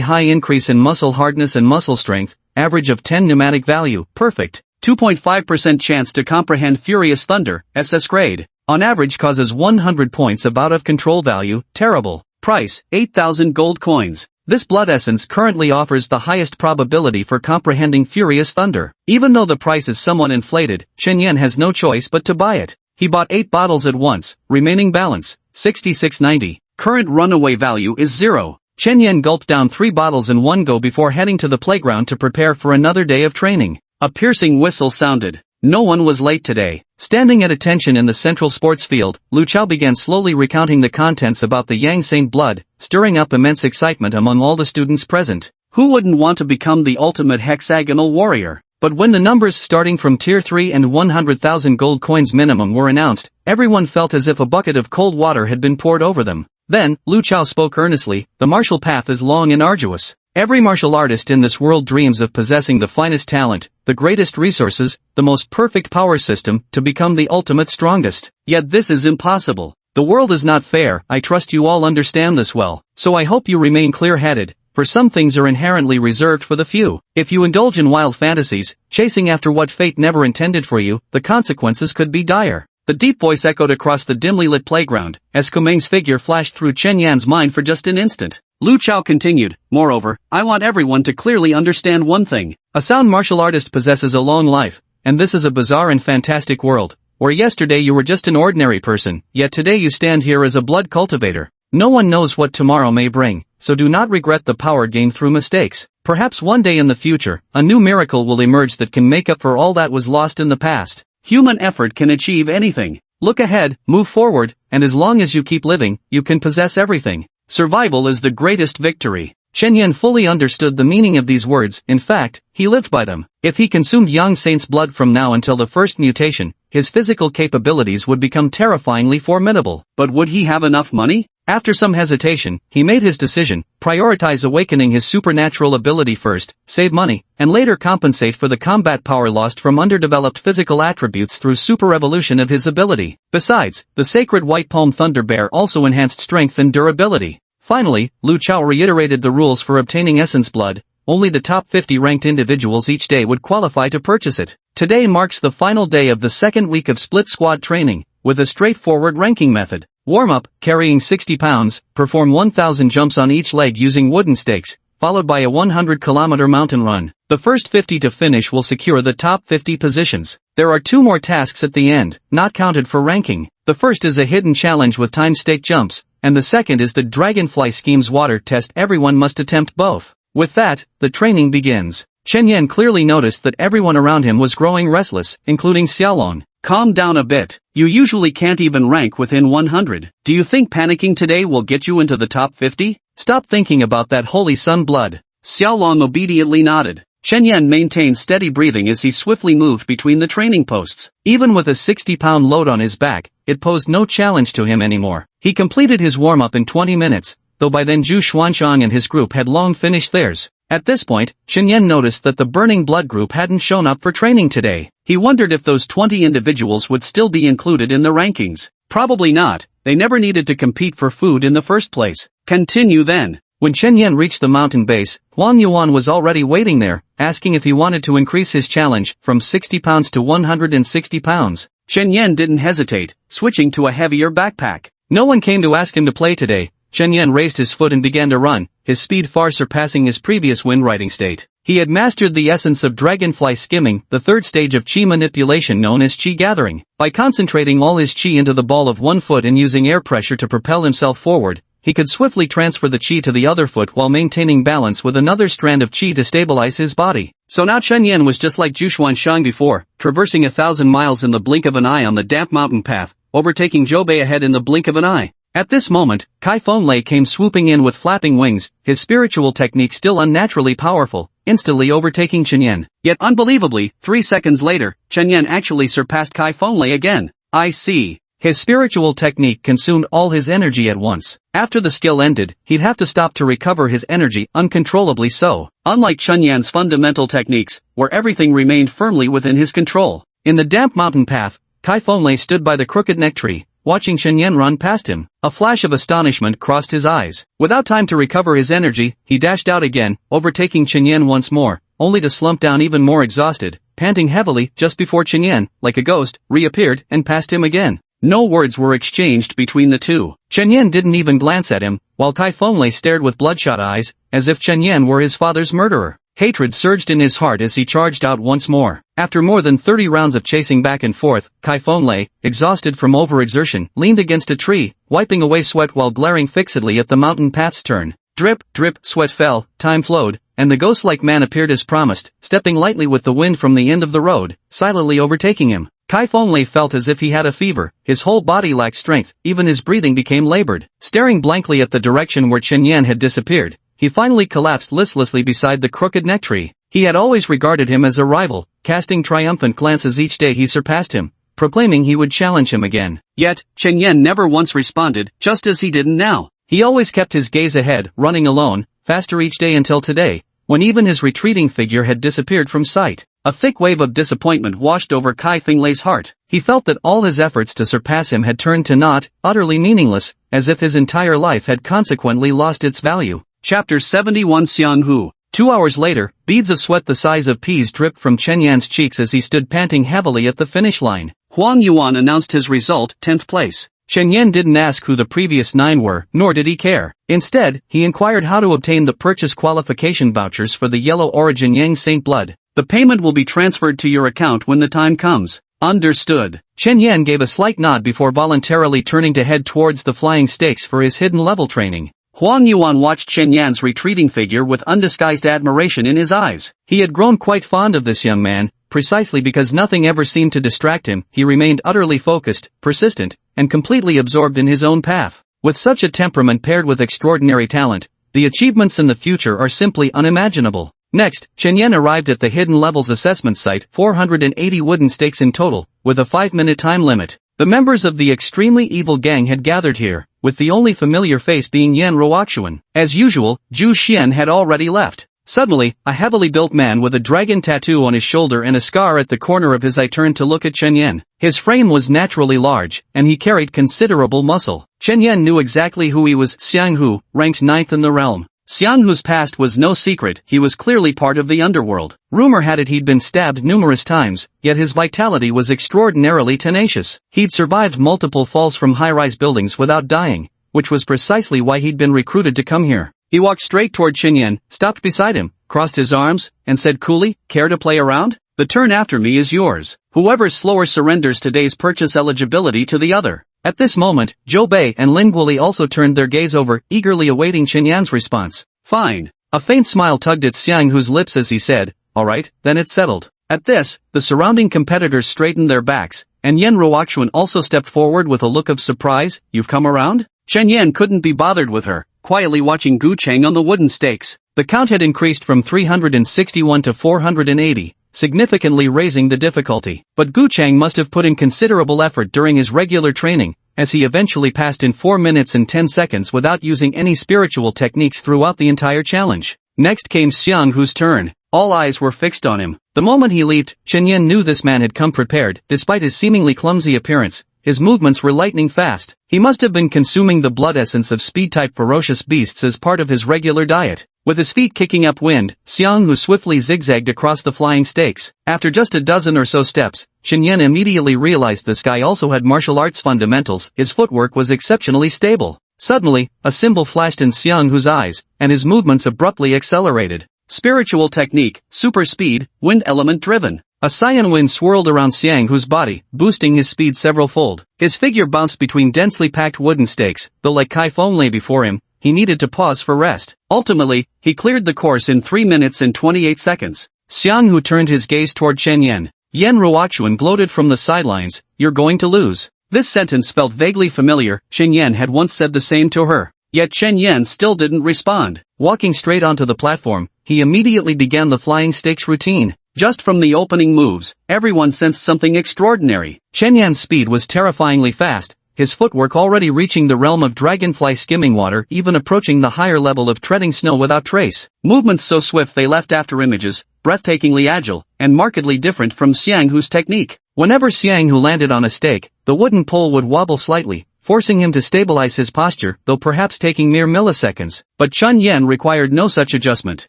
S1: high increase in muscle hardness and muscle strength, average of 10 pneumatic value, perfect. 2.5% chance to comprehend Furious Thunder, SS grade. On average causes 100 points of out-of-control value, terrible. Price, 8,000 gold coins. This blood essence currently offers the highest probability for comprehending Furious Thunder. Even though the price is somewhat inflated, Chen Yan has no choice but to buy it. He bought 8 bottles at once, remaining balance, 6690. Current runaway value is 0. Chen Yan gulped down 3 bottles in one go before heading to the playground to prepare for another day of training. A piercing whistle sounded. No one was late today. Standing at attention in the central sports field, Lu Chao began slowly recounting the contents about the Yang Saint blood, stirring up immense excitement among all the students present. Who wouldn't want to become the ultimate hexagonal warrior? But when the numbers starting from Tier 3 and 100,000 gold coins minimum were announced, everyone felt as if a bucket of cold water had been poured over them. Then, Lu Chao spoke earnestly, the martial path is long and arduous. Every martial artist in this world dreams of possessing the finest talent, the greatest resources, the most perfect power system, to become the ultimate strongest. Yet this is impossible. The world is not fair, I trust you all understand this well, so I hope you remain clear-headed, for some things are inherently reserved for the few. If you indulge in wild fantasies, chasing after what fate never intended for you, the consequences could be dire. The deep voice echoed across the dimly lit playground, as Kumeng's figure flashed through Chen Yan's mind for just an instant. Lu Chao continued, moreover, I want everyone to clearly understand one thing. A sound martial artist possesses a long life, and this is a bizarre and fantastic world, where yesterday you were just an ordinary person, yet today you stand here as a blood cultivator. No one knows what tomorrow may bring, so do not regret the power gained through mistakes. Perhaps one day in the future, a new miracle will emerge that can make up for all that was lost in the past. Human effort can achieve anything. Look ahead, move forward, and as long as you keep living, you can possess everything. Survival is the greatest victory. Chen Yan fully understood the meaning of these words, in fact, he lived by them. If he consumed Yang Saint's blood from now until the first mutation, his physical capabilities would become terrifyingly formidable. But would he have enough money? After some hesitation, he made his decision, prioritize awakening his supernatural ability first, save money, and later compensate for the combat power lost from underdeveloped physical attributes through super evolution of his ability. Besides, the sacred White Palm Thunder Bear also enhanced strength and durability. Finally, Lu Chao reiterated the rules for obtaining Essence Blood. Only the top 50 ranked individuals each day would qualify to purchase it. Today marks the final day of the second week of split squad training, with a straightforward ranking method. Warm up, carrying 60 pounds, perform 1,000 jumps on each leg using wooden stakes, followed by a 100-kilometer mountain run. The first 50 to finish will secure the top 50 positions. There are 2 more tasks at the end, not counted for ranking. The first is a hidden challenge with time stake jumps, and the second is the Dragonfly Scheme's water test. Everyone must attempt both. With that, the training begins. Chen Yan clearly noticed that everyone around him was growing restless, including Xiaolong. Calm down a bit. You usually can't even rank within 100. Do you think panicking today will get you into the top 50? Stop thinking about that holy sun blood. Xiaolong obediently nodded. Chen Yan maintained steady breathing as he swiftly moved between the training posts. Even with a 60-pound load on his back, it posed no challenge to him anymore. He completed his warm-up in 20 minutes, though by then Zhu Xuanshang and his group had long finished theirs. At this point, Chen Yan noticed that the Burning Blood group hadn't shown up for training today. He wondered if those 20 individuals would still be included in the rankings. Probably not, they never needed to compete for food in the first place. Continue then. When Chen Yan reached the mountain base, Huang Yuan was already waiting there, asking if he wanted to increase his challenge from 60 pounds to 160 pounds. Chen Yan didn't hesitate, switching to a heavier backpack. No one came to ask him to play today. Chen Yan raised his foot and began to run, his speed far surpassing his previous wind-riding state. He had mastered the essence of dragonfly skimming, the third stage of qi manipulation known as qi gathering. By concentrating all his qi into the ball of one foot and using air pressure to propel himself forward, he could swiftly transfer the qi to the other foot while maintaining balance with another strand of qi to stabilize his body. So now Chen Yan was just like Zhu Xuanshang before, traversing 1,000 miles in the blink of an eye on the damp mountain path, overtaking Zhou Bei ahead in the blink of an eye. At this moment, Kai Fenlei came swooping in with flapping wings, his spiritual technique still unnaturally powerful, instantly overtaking Chen Yan. Yet unbelievably, 3 seconds later, Chen Yan actually surpassed Kai Fenlei again. I see. His spiritual technique consumed all his energy at once. After the skill ended, he'd have to stop to recover his energy uncontrollably so. Unlike Chen Yan's fundamental techniques, where everything remained firmly within his control. In the damp mountain path, Kai Fenlei stood by the crooked neck tree, watching Chen Yan run past him. A flash of astonishment crossed his eyes. Without time to recover his energy, he dashed out again, overtaking Chen Yan once more, only to slump down even more exhausted, panting heavily just before Chen Yan, like a ghost, reappeared and passed him again. No words were exchanged between the two. Chen Yan didn't even glance at him, while Kai Fenlei stared with bloodshot eyes, as if Chen Yan were his father's murderer. Hatred surged in his heart as he charged out once more. After more than 30 rounds of chasing back and forth, Kai Fenlei, exhausted from overexertion, leaned against a tree, wiping away sweat while glaring fixedly at the mountain path's turn. Drip, drip, sweat fell, time flowed, and the ghost-like man appeared as promised, stepping lightly with the wind from the end of the road, silently overtaking him. Kai Fenlei felt as if he had a fever, his whole body lacked strength, even his breathing became labored. Staring blankly at the direction where Chen Yan had disappeared, he finally collapsed listlessly beside the crooked neck tree. He had always regarded him as a rival, casting triumphant glances each day he surpassed him, proclaiming he would challenge him again. Yet, Chen Yan never once responded, just as he didn't now. He always kept his gaze ahead, running alone, faster each day until today, when even his retreating figure had disappeared from sight. A thick wave of disappointment washed over Kai Thinglei's heart. He felt that all his efforts to surpass him had turned to naught, utterly meaningless, as if his entire life had consequently lost its value. Chapter 71 Xianghu. 2 hours later, beads of sweat the size of peas dripped from Chen Yan's cheeks as he stood panting heavily at the finish line. Huang Yuan announced his result, 10th place. Chen Yan didn't ask who the previous 9 were, nor did he care. Instead, he inquired how to obtain the purchase qualification vouchers for the Yellow Origin Yang Saint Blood. The payment will be transferred to your account when the time comes. Understood. Chen Yan gave a slight nod before voluntarily turning to head towards the flying stakes for his hidden level training. Huang Yuan watched Chen Yan's retreating figure with undisguised admiration in his eyes. He had grown quite fond of this young man, precisely because nothing ever seemed to distract him. He remained utterly focused, persistent, and completely absorbed in his own path. With such a temperament paired with extraordinary talent, the achievements in the future are simply unimaginable. Next, Chen Yan arrived at the Hidden Levels assessment site, 480 wooden stakes in total, with a 5-minute time limit. The members of the extremely evil gang had gathered here, with the only familiar face being Yan Ruoxuan. As usual, Zhu Xian had already left. Suddenly, a heavily built man with a dragon tattoo on his shoulder and a scar at the corner of his eye turned to look at Chen Yan. His frame was naturally large, and he carried considerable muscle. Chen Yan knew exactly who he was. Xianghu, ranked 9th in the realm. Xianghu's past was no secret. He was clearly part of the underworld. Rumor had it he'd been stabbed numerous times, yet his vitality was extraordinarily tenacious. He'd survived multiple falls from high-rise buildings without dying, which was precisely why he'd been recruited to come here. He walked straight toward Chen Yan, stopped beside him, crossed his arms, and said coolly, "Care to play around? The turn after me is yours. Whoever slower surrenders today's purchase eligibility to the other." At this moment, Zhou Bei and Lin Guoli also turned their gaze over, eagerly awaiting Chen Yan's response. "Fine." A faint smile tugged at Xianghu's lips as he said, "All right, then it's settled." At this, the surrounding competitors straightened their backs, and Yan Ruoxuan also stepped forward with a look of surprise. "You've come around?" Chen Yan couldn't be bothered with her, quietly watching Gu Cheng on the wooden stakes. The count had increased from 361 to 480. Significantly raising the difficulty. But Gu Cheng must have put in considerable effort during his regular training, as he eventually passed in 4 minutes and 10 seconds without using any spiritual techniques throughout the entire challenge. Next came Xianghu's turn. All eyes were fixed on him. The moment he leaped, Chen Yan knew this man had come prepared. Despite his seemingly clumsy appearance, his movements were lightning fast. He must have been consuming the blood essence of speed-type ferocious beasts as part of his regular diet. With his feet kicking upwind, Xianghu swiftly zigzagged across the flying stakes. After just a dozen or so steps, Chen Yan immediately realized this guy also had martial arts fundamentals. His footwork was exceptionally stable. Suddenly, a symbol flashed in Xianghu's eyes, and his movements abruptly accelerated. Spiritual technique, super speed, wind element driven. A cyan wind swirled around Xianghu's body, boosting his speed several-fold. His figure bounced between densely packed wooden stakes, though like Kai Feng lay before him, he needed to pause for rest. Ultimately, he cleared the course in 3 minutes and 28 seconds. Xianghu turned his gaze toward Chen Yan. Yan Ruoxuan gloated from the sidelines, "You're going to lose." This sentence felt vaguely familiar. Chen Yan had once said the same to her. Yet Chen Yan still didn't respond. Walking straight onto the platform, he immediately began the flying stakes routine. Just from the opening moves, everyone sensed something extraordinary. Chen Yan's speed was terrifyingly fast, his footwork already reaching the realm of dragonfly skimming water, even approaching the higher level of treading snow without trace. Movements so swift they left after images, breathtakingly agile, and markedly different from Xianghu's technique. Whenever Xianghu landed on a stake, the wooden pole would wobble slightly, forcing him to stabilize his posture, though perhaps taking mere milliseconds. But Chen Yan required no such adjustment.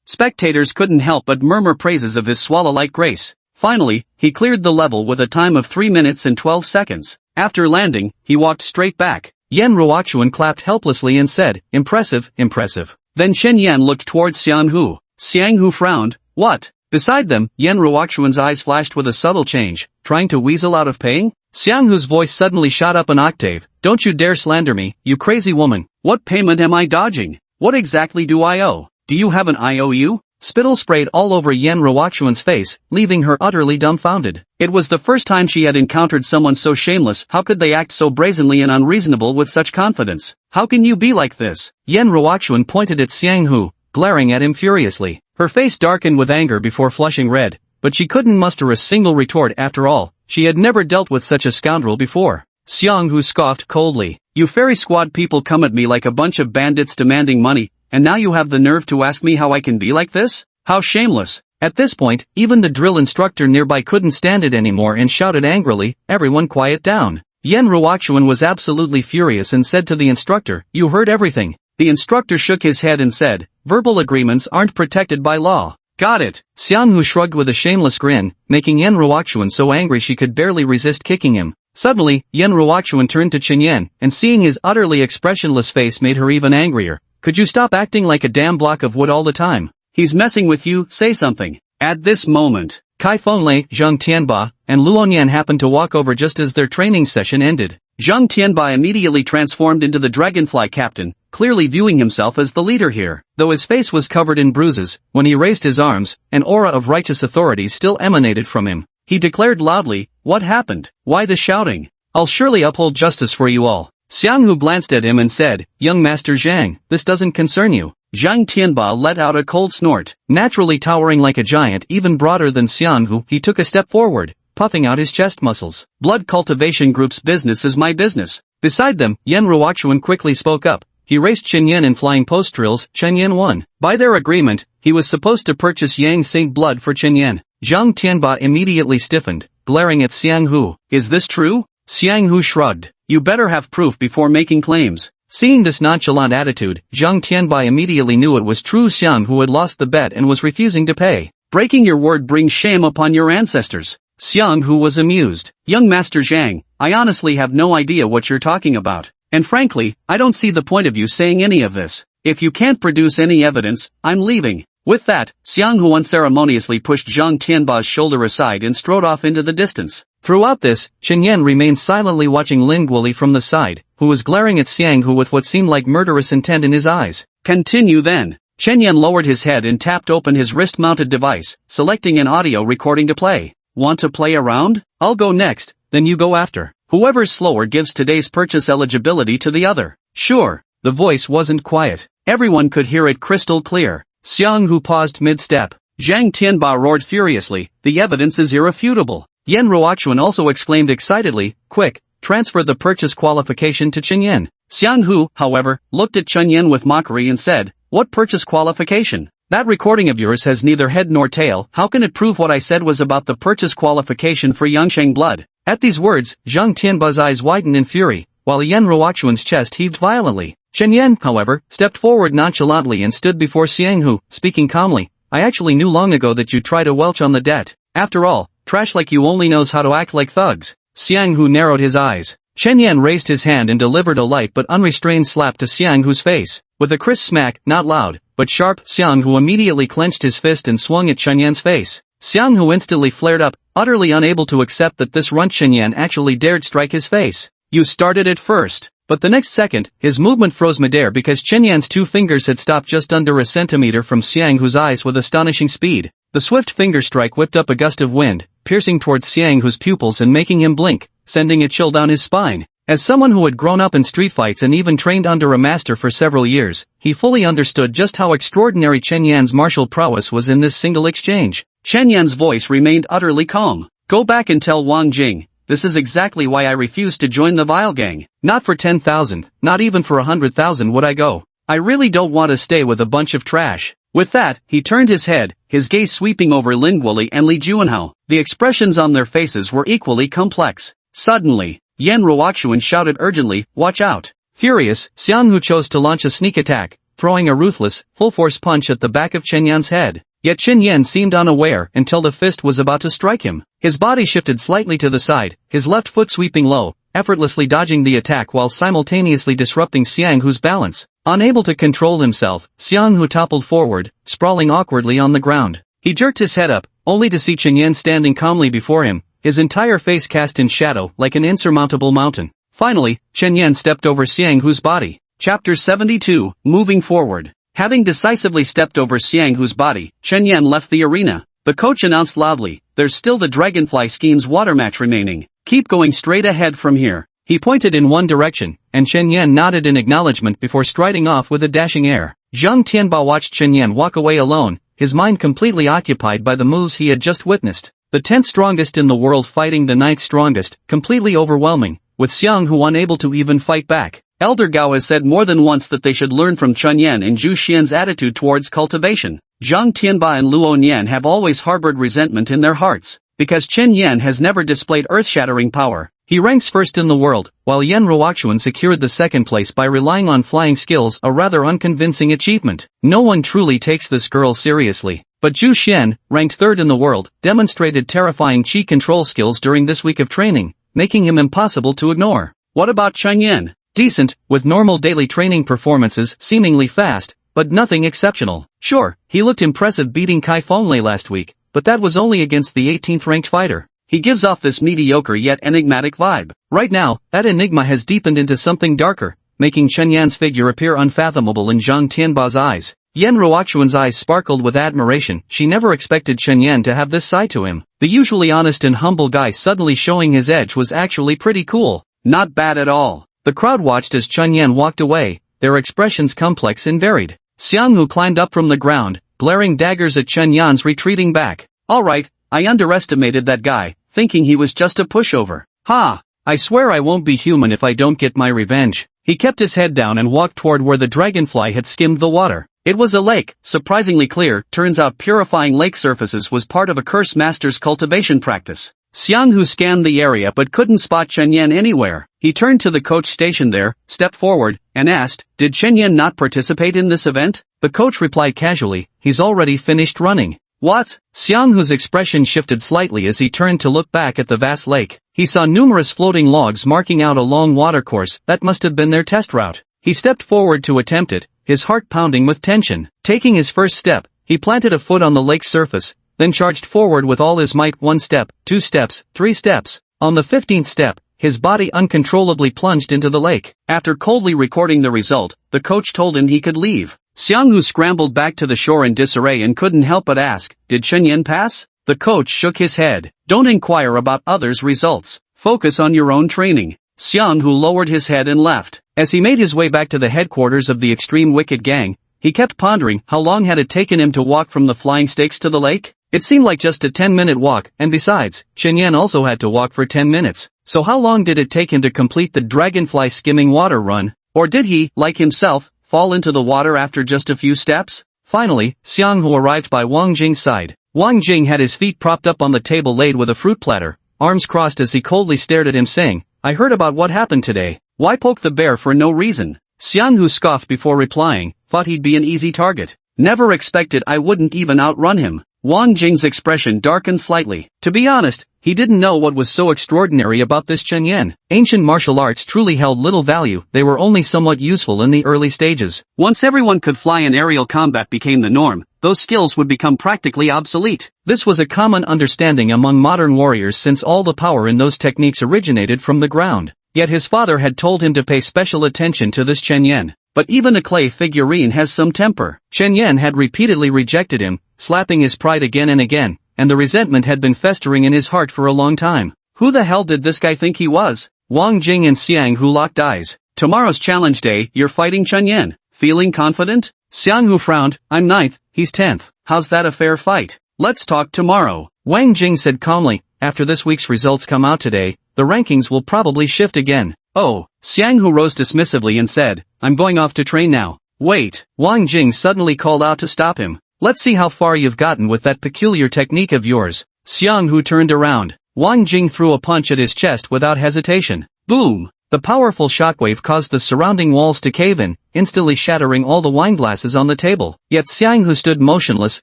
S1: Spectators couldn't help but murmur praises of his swallow-like grace. Finally, he cleared the level with a time of 3 minutes and 12 seconds. After landing, he walked straight back. Yan Ruoxuan clapped helplessly and said, "Impressive, impressive." Then Chen Yan looked towards Xianghu. Xianghu frowned. "What?" Beside them, Yan Ruoxuan's eyes flashed with a subtle change, trying to weasel out of paying? Xianghu's voice suddenly shot up an octave. "Don't you dare slander me, you crazy woman. What payment am I dodging? What exactly do I owe? Do you have an IOU?" Spittle sprayed all over Yan Ruoxuan's face, leaving her utterly dumbfounded. It was the first time she had encountered someone so shameless. How could they act so brazenly and unreasonable with such confidence? "How can you be like this?" Yan Ruoxuan pointed at Xianghu, glaring at him furiously. Her face darkened with anger before flushing red, but she couldn't muster a single retort. After all, she had never dealt with such a scoundrel before. Xiang Hu scoffed coldly. You fairy squad people come at me like a bunch of bandits demanding money, and now you have the nerve to ask me how I can be like this? How shameless. At this point, even the drill instructor nearby couldn't stand it anymore and shouted angrily, everyone quiet down. Yan Ruoxuan was absolutely furious and said to the instructor, you heard everything. The instructor shook his head and said, verbal agreements aren't protected by law. Got it. Xiang Hu shrugged with a shameless grin, making Yan Ruoxuan so angry she could barely resist kicking him. Suddenly, Yan Ruoxuan turned to Chen Yan, and seeing his utterly expressionless face made her even angrier. Could you stop acting like a damn block of wood all the time? He's messing with you, say something. At this moment, Kai Fenglei, Zhang Tianba, and Luoyan happened to walk over just as their training session ended. Zhang Tianba immediately transformed into the dragonfly captain, clearly viewing himself as the leader here. Though his face was covered in bruises, when he raised his arms, an aura of righteous authority still emanated from him. He declared loudly, what happened? Why the shouting? I'll surely uphold justice for you all. Xiang Hu glanced at him and said, young Master Zhang, this doesn't concern you. Zhang Tianba let out a cold snort. Naturally towering like a giant even broader than Xiang Hu, he took a step forward, puffing out his chest muscles. Blood cultivation group's business is my business. Beside them, Yan Ruoxuan quickly spoke up. He raced Chen Yan in flying post drills. Chen Yan won. By their agreement, he was supposed to purchase Yang Xing blood for Chen Yan. Zhang Tianba immediately stiffened, glaring at Xiang Hu. Is this true? Xiang Hu shrugged. You better have proof before making claims. Seeing this nonchalant attitude, Zhang Tianbai immediately knew it was true Xiang Hu had lost the bet and was refusing to pay. Breaking your word brings shame upon your ancestors. Xiang Hu was amused. Young Master Zhang, I honestly have no idea what you're talking about. And frankly, I don't see the point of you saying any of this. If you can't produce any evidence, I'm leaving. With that, Xiang Hu unceremoniously pushed Zhang Tianba's shoulder aside and strode off into the distance. Throughout this, Chen Yan remained silently watching Lin Guoli from the side, who was glaring at Xiang Hu with what seemed like murderous intent in his eyes. Continue then. Chen Yan lowered his head and tapped open his wrist-mounted device, selecting an audio recording to play. Want to play around? I'll go next, then you go after. Whoever's slower gives today's purchase eligibility to the other. Sure. The voice wasn't quiet. Everyone could hear it crystal clear. Xiang Hu paused mid-step. Zhang Tianba roared furiously, the evidence is irrefutable. Yan Ruoxuan also exclaimed excitedly, quick, transfer the purchase qualification to Chen Yan. Xiang Hu, however, looked at Chen Yan with mockery and said, what purchase qualification? That recording of yours has neither head nor tail. How can it prove what I said was about the purchase qualification for Yangsheng blood? At these words, Zhang Tianba's eyes widened in fury, while Yan Ruoxuan's chest heaved violently. Chen Yan, however, stepped forward nonchalantly and stood before Xiang Hu, speaking calmly. I actually knew long ago that you'd try to welch on the debt. After all, trash like you only knows how to act like thugs. Xiang Hu narrowed his eyes. Chen Yan raised his hand and delivered a light but unrestrained slap to Xiang Hu's face. With a crisp smack, not loud, but sharp, Xiang Hu immediately clenched his fist and swung at Chen Yan's face. Xiang Hu instantly flared up, utterly unable to accept that this runt Chen Yan actually dared strike his face. You started it first. But the next second, his movement froze midair because Chen Yan's two fingers had stopped just under a centimeter from Xiang Hu's eyes with astonishing speed. The swift finger strike whipped up a gust of wind, piercing towards Xiang Hu's pupils and making him blink, sending a chill down his spine. As someone who had grown up in street fights and even trained under a master for several years, he fully understood just how extraordinary Chen Yan's martial prowess was in this single exchange. Chen Yan's voice remained utterly calm. Go back and tell Wang Jing. This is exactly why I refused to join the Vile Gang. Not for 10,000, not even for 100,000 would I go. I really don't want to stay with a bunch of trash. With that, he turned his head, his gaze sweeping over Lin Guoli and Li Juanhao. The expressions on their faces were equally complex. Suddenly, Yan Ruoxuan shouted urgently, watch out. Furious, Xiang Hu chose to launch a sneak attack, throwing a ruthless, full-force punch at the back of Chen Yan's head. Yet Chen Yan seemed unaware until the fist was about to strike him. His body shifted slightly to the side, his left foot sweeping low, effortlessly dodging the attack while simultaneously disrupting Xiang Hu's balance. Unable to control himself, Xiang Hu toppled forward, sprawling awkwardly on the ground. He jerked his head up, only to see Chen Yan standing calmly before him, his entire face cast in shadow like an insurmountable mountain. Finally, Chen Yan stepped over Xiang Hu's body. Chapter 72, Moving Forward. Having decisively stepped over Xiang Hu's body, Chen Yan left the arena. The coach announced loudly, there's still the Dragonfly Scheme's water match remaining. Keep going straight ahead from here. He pointed in one direction, and Chen Yan nodded in acknowledgement before striding off with a dashing air. Zhang Tianba watched Chen Yan walk away alone, his mind completely occupied by the moves he had just witnessed. The 10th strongest in the world fighting the 9th strongest, completely overwhelming, with Xianghu unable to even fight back. Elder Gao has said more than once that they should learn from Chun Yan and Zhu Xian's attitude towards cultivation. Zhang Tianba and Luo Nian have always harbored resentment in their hearts, because Chen Yan has never displayed earth-shattering power. He ranks first in the world, while Yan Ruoxuan secured the second place by relying on flying skills, a rather unconvincing achievement. No one truly takes this girl seriously. But Zhu Xian, ranked third in the world, demonstrated terrifying chi control skills during this week of training, making him impossible to ignore. What about Chen Yan? Decent, with normal daily training performances, seemingly fast, but nothing exceptional. Sure, he looked impressive beating Kai Fenglei last week, but that was only against the 18th ranked fighter. He gives off this mediocre yet enigmatic vibe. Right now, that enigma has deepened into something darker, making Chen Yan's figure appear unfathomable in Zhang Tianba's eyes. Yan Ruoxuan's eyes sparkled with admiration. She never expected Chen Yan to have this side to him. The usually honest and humble guy suddenly showing his edge was actually pretty cool. Not bad at all. The crowd watched as Chen Yan walked away, their expressions complex and varied. Xianghu climbed up from the ground, glaring daggers at Chen Yan's retreating back. Alright, I underestimated that guy, thinking he was just a pushover. Ha! I swear I won't be human if I don't get my revenge. He kept his head down and walked toward where the dragonfly had skimmed the water. It was a lake, surprisingly clear. Turns out purifying lake surfaces was part of a curse master's cultivation practice. Xianghu scanned the area but couldn't spot Chen Yan anywhere. He turned to the coach stationed there, stepped forward, and asked, "Did Chen Yan not participate in this event?" The coach replied casually, "He's already finished running." What? Xianghu's expression shifted slightly as he turned to look back at the vast lake. He saw numerous floating logs marking out a long watercourse. That must have been their test route. He stepped forward to attempt it, his heart pounding with tension. Taking his first step, he planted a foot on the lake's surface, then charged forward with all his might. 1 step, 2 steps, 3 steps. On the 15th step, his body uncontrollably plunged into the lake. After coldly recording the result, the coach told him he could leave. Xianghu scrambled back to the shore in disarray and couldn't help but ask, "Did Chen Yan pass?" The coach shook his head. "Don't inquire about others' results. Focus on your own training." Xianghu lowered his head and left. As he made his way back to the headquarters of the Extreme Wicked Gang, he kept pondering how long had it taken him to walk from the flying stakes to the lake? It seemed like just a 10-minute walk, and besides, Chen Yan also had to walk for 10 minutes. So how long did it take him to complete the dragonfly skimming water run? Or did he, like himself, fall into the water after just a few steps? Finally, Xianghu arrived by Wang Jing's side. Wang Jing had his feet propped up on the table laid with a fruit platter, arms crossed as he coldly stared at him saying, "I heard about what happened today. Why poke the bear for no reason?" Xianghu scoffed before replying, "Thought he'd be an easy target. Never expected I wouldn't even outrun him." Wang Jing's expression darkened slightly. To be honest, he didn't know what was so extraordinary about this Chen Yan. Ancient martial arts truly held little value. They were only somewhat useful in the early stages. Once everyone could fly and aerial combat became the norm, those skills would become practically obsolete. This was a common understanding among modern warriors since all the power in those techniques originated from the ground. Yet his father had told him to pay special attention to this Chen Yan. But even a clay figurine has some temper. Chen Yan had repeatedly rejected him, slapping his pride again and again, and the resentment had been festering in his heart for a long time. Who the hell did this guy think he was? Wang Jing and Xianghu locked eyes. "Tomorrow's challenge day, you're fighting Chen Yan. Feeling confident?" Xianghu frowned. "I'm 9th, he's 10th. How's that a fair fight? Let's talk tomorrow." Wang Jing said calmly, "After this week's results come out today, the rankings will probably shift again." "Oh." Xianghu rose dismissively and said, "I'm going off to train now." "Wait." Wang Jing suddenly called out to stop him. "Let's see how far you've gotten with that peculiar technique of yours." Xianghu turned around. Wang Jing threw a punch at his chest without hesitation. Boom! The powerful shockwave caused the surrounding walls to cave in, instantly shattering all the wineglasses on the table. Yet Xianghu stood motionless,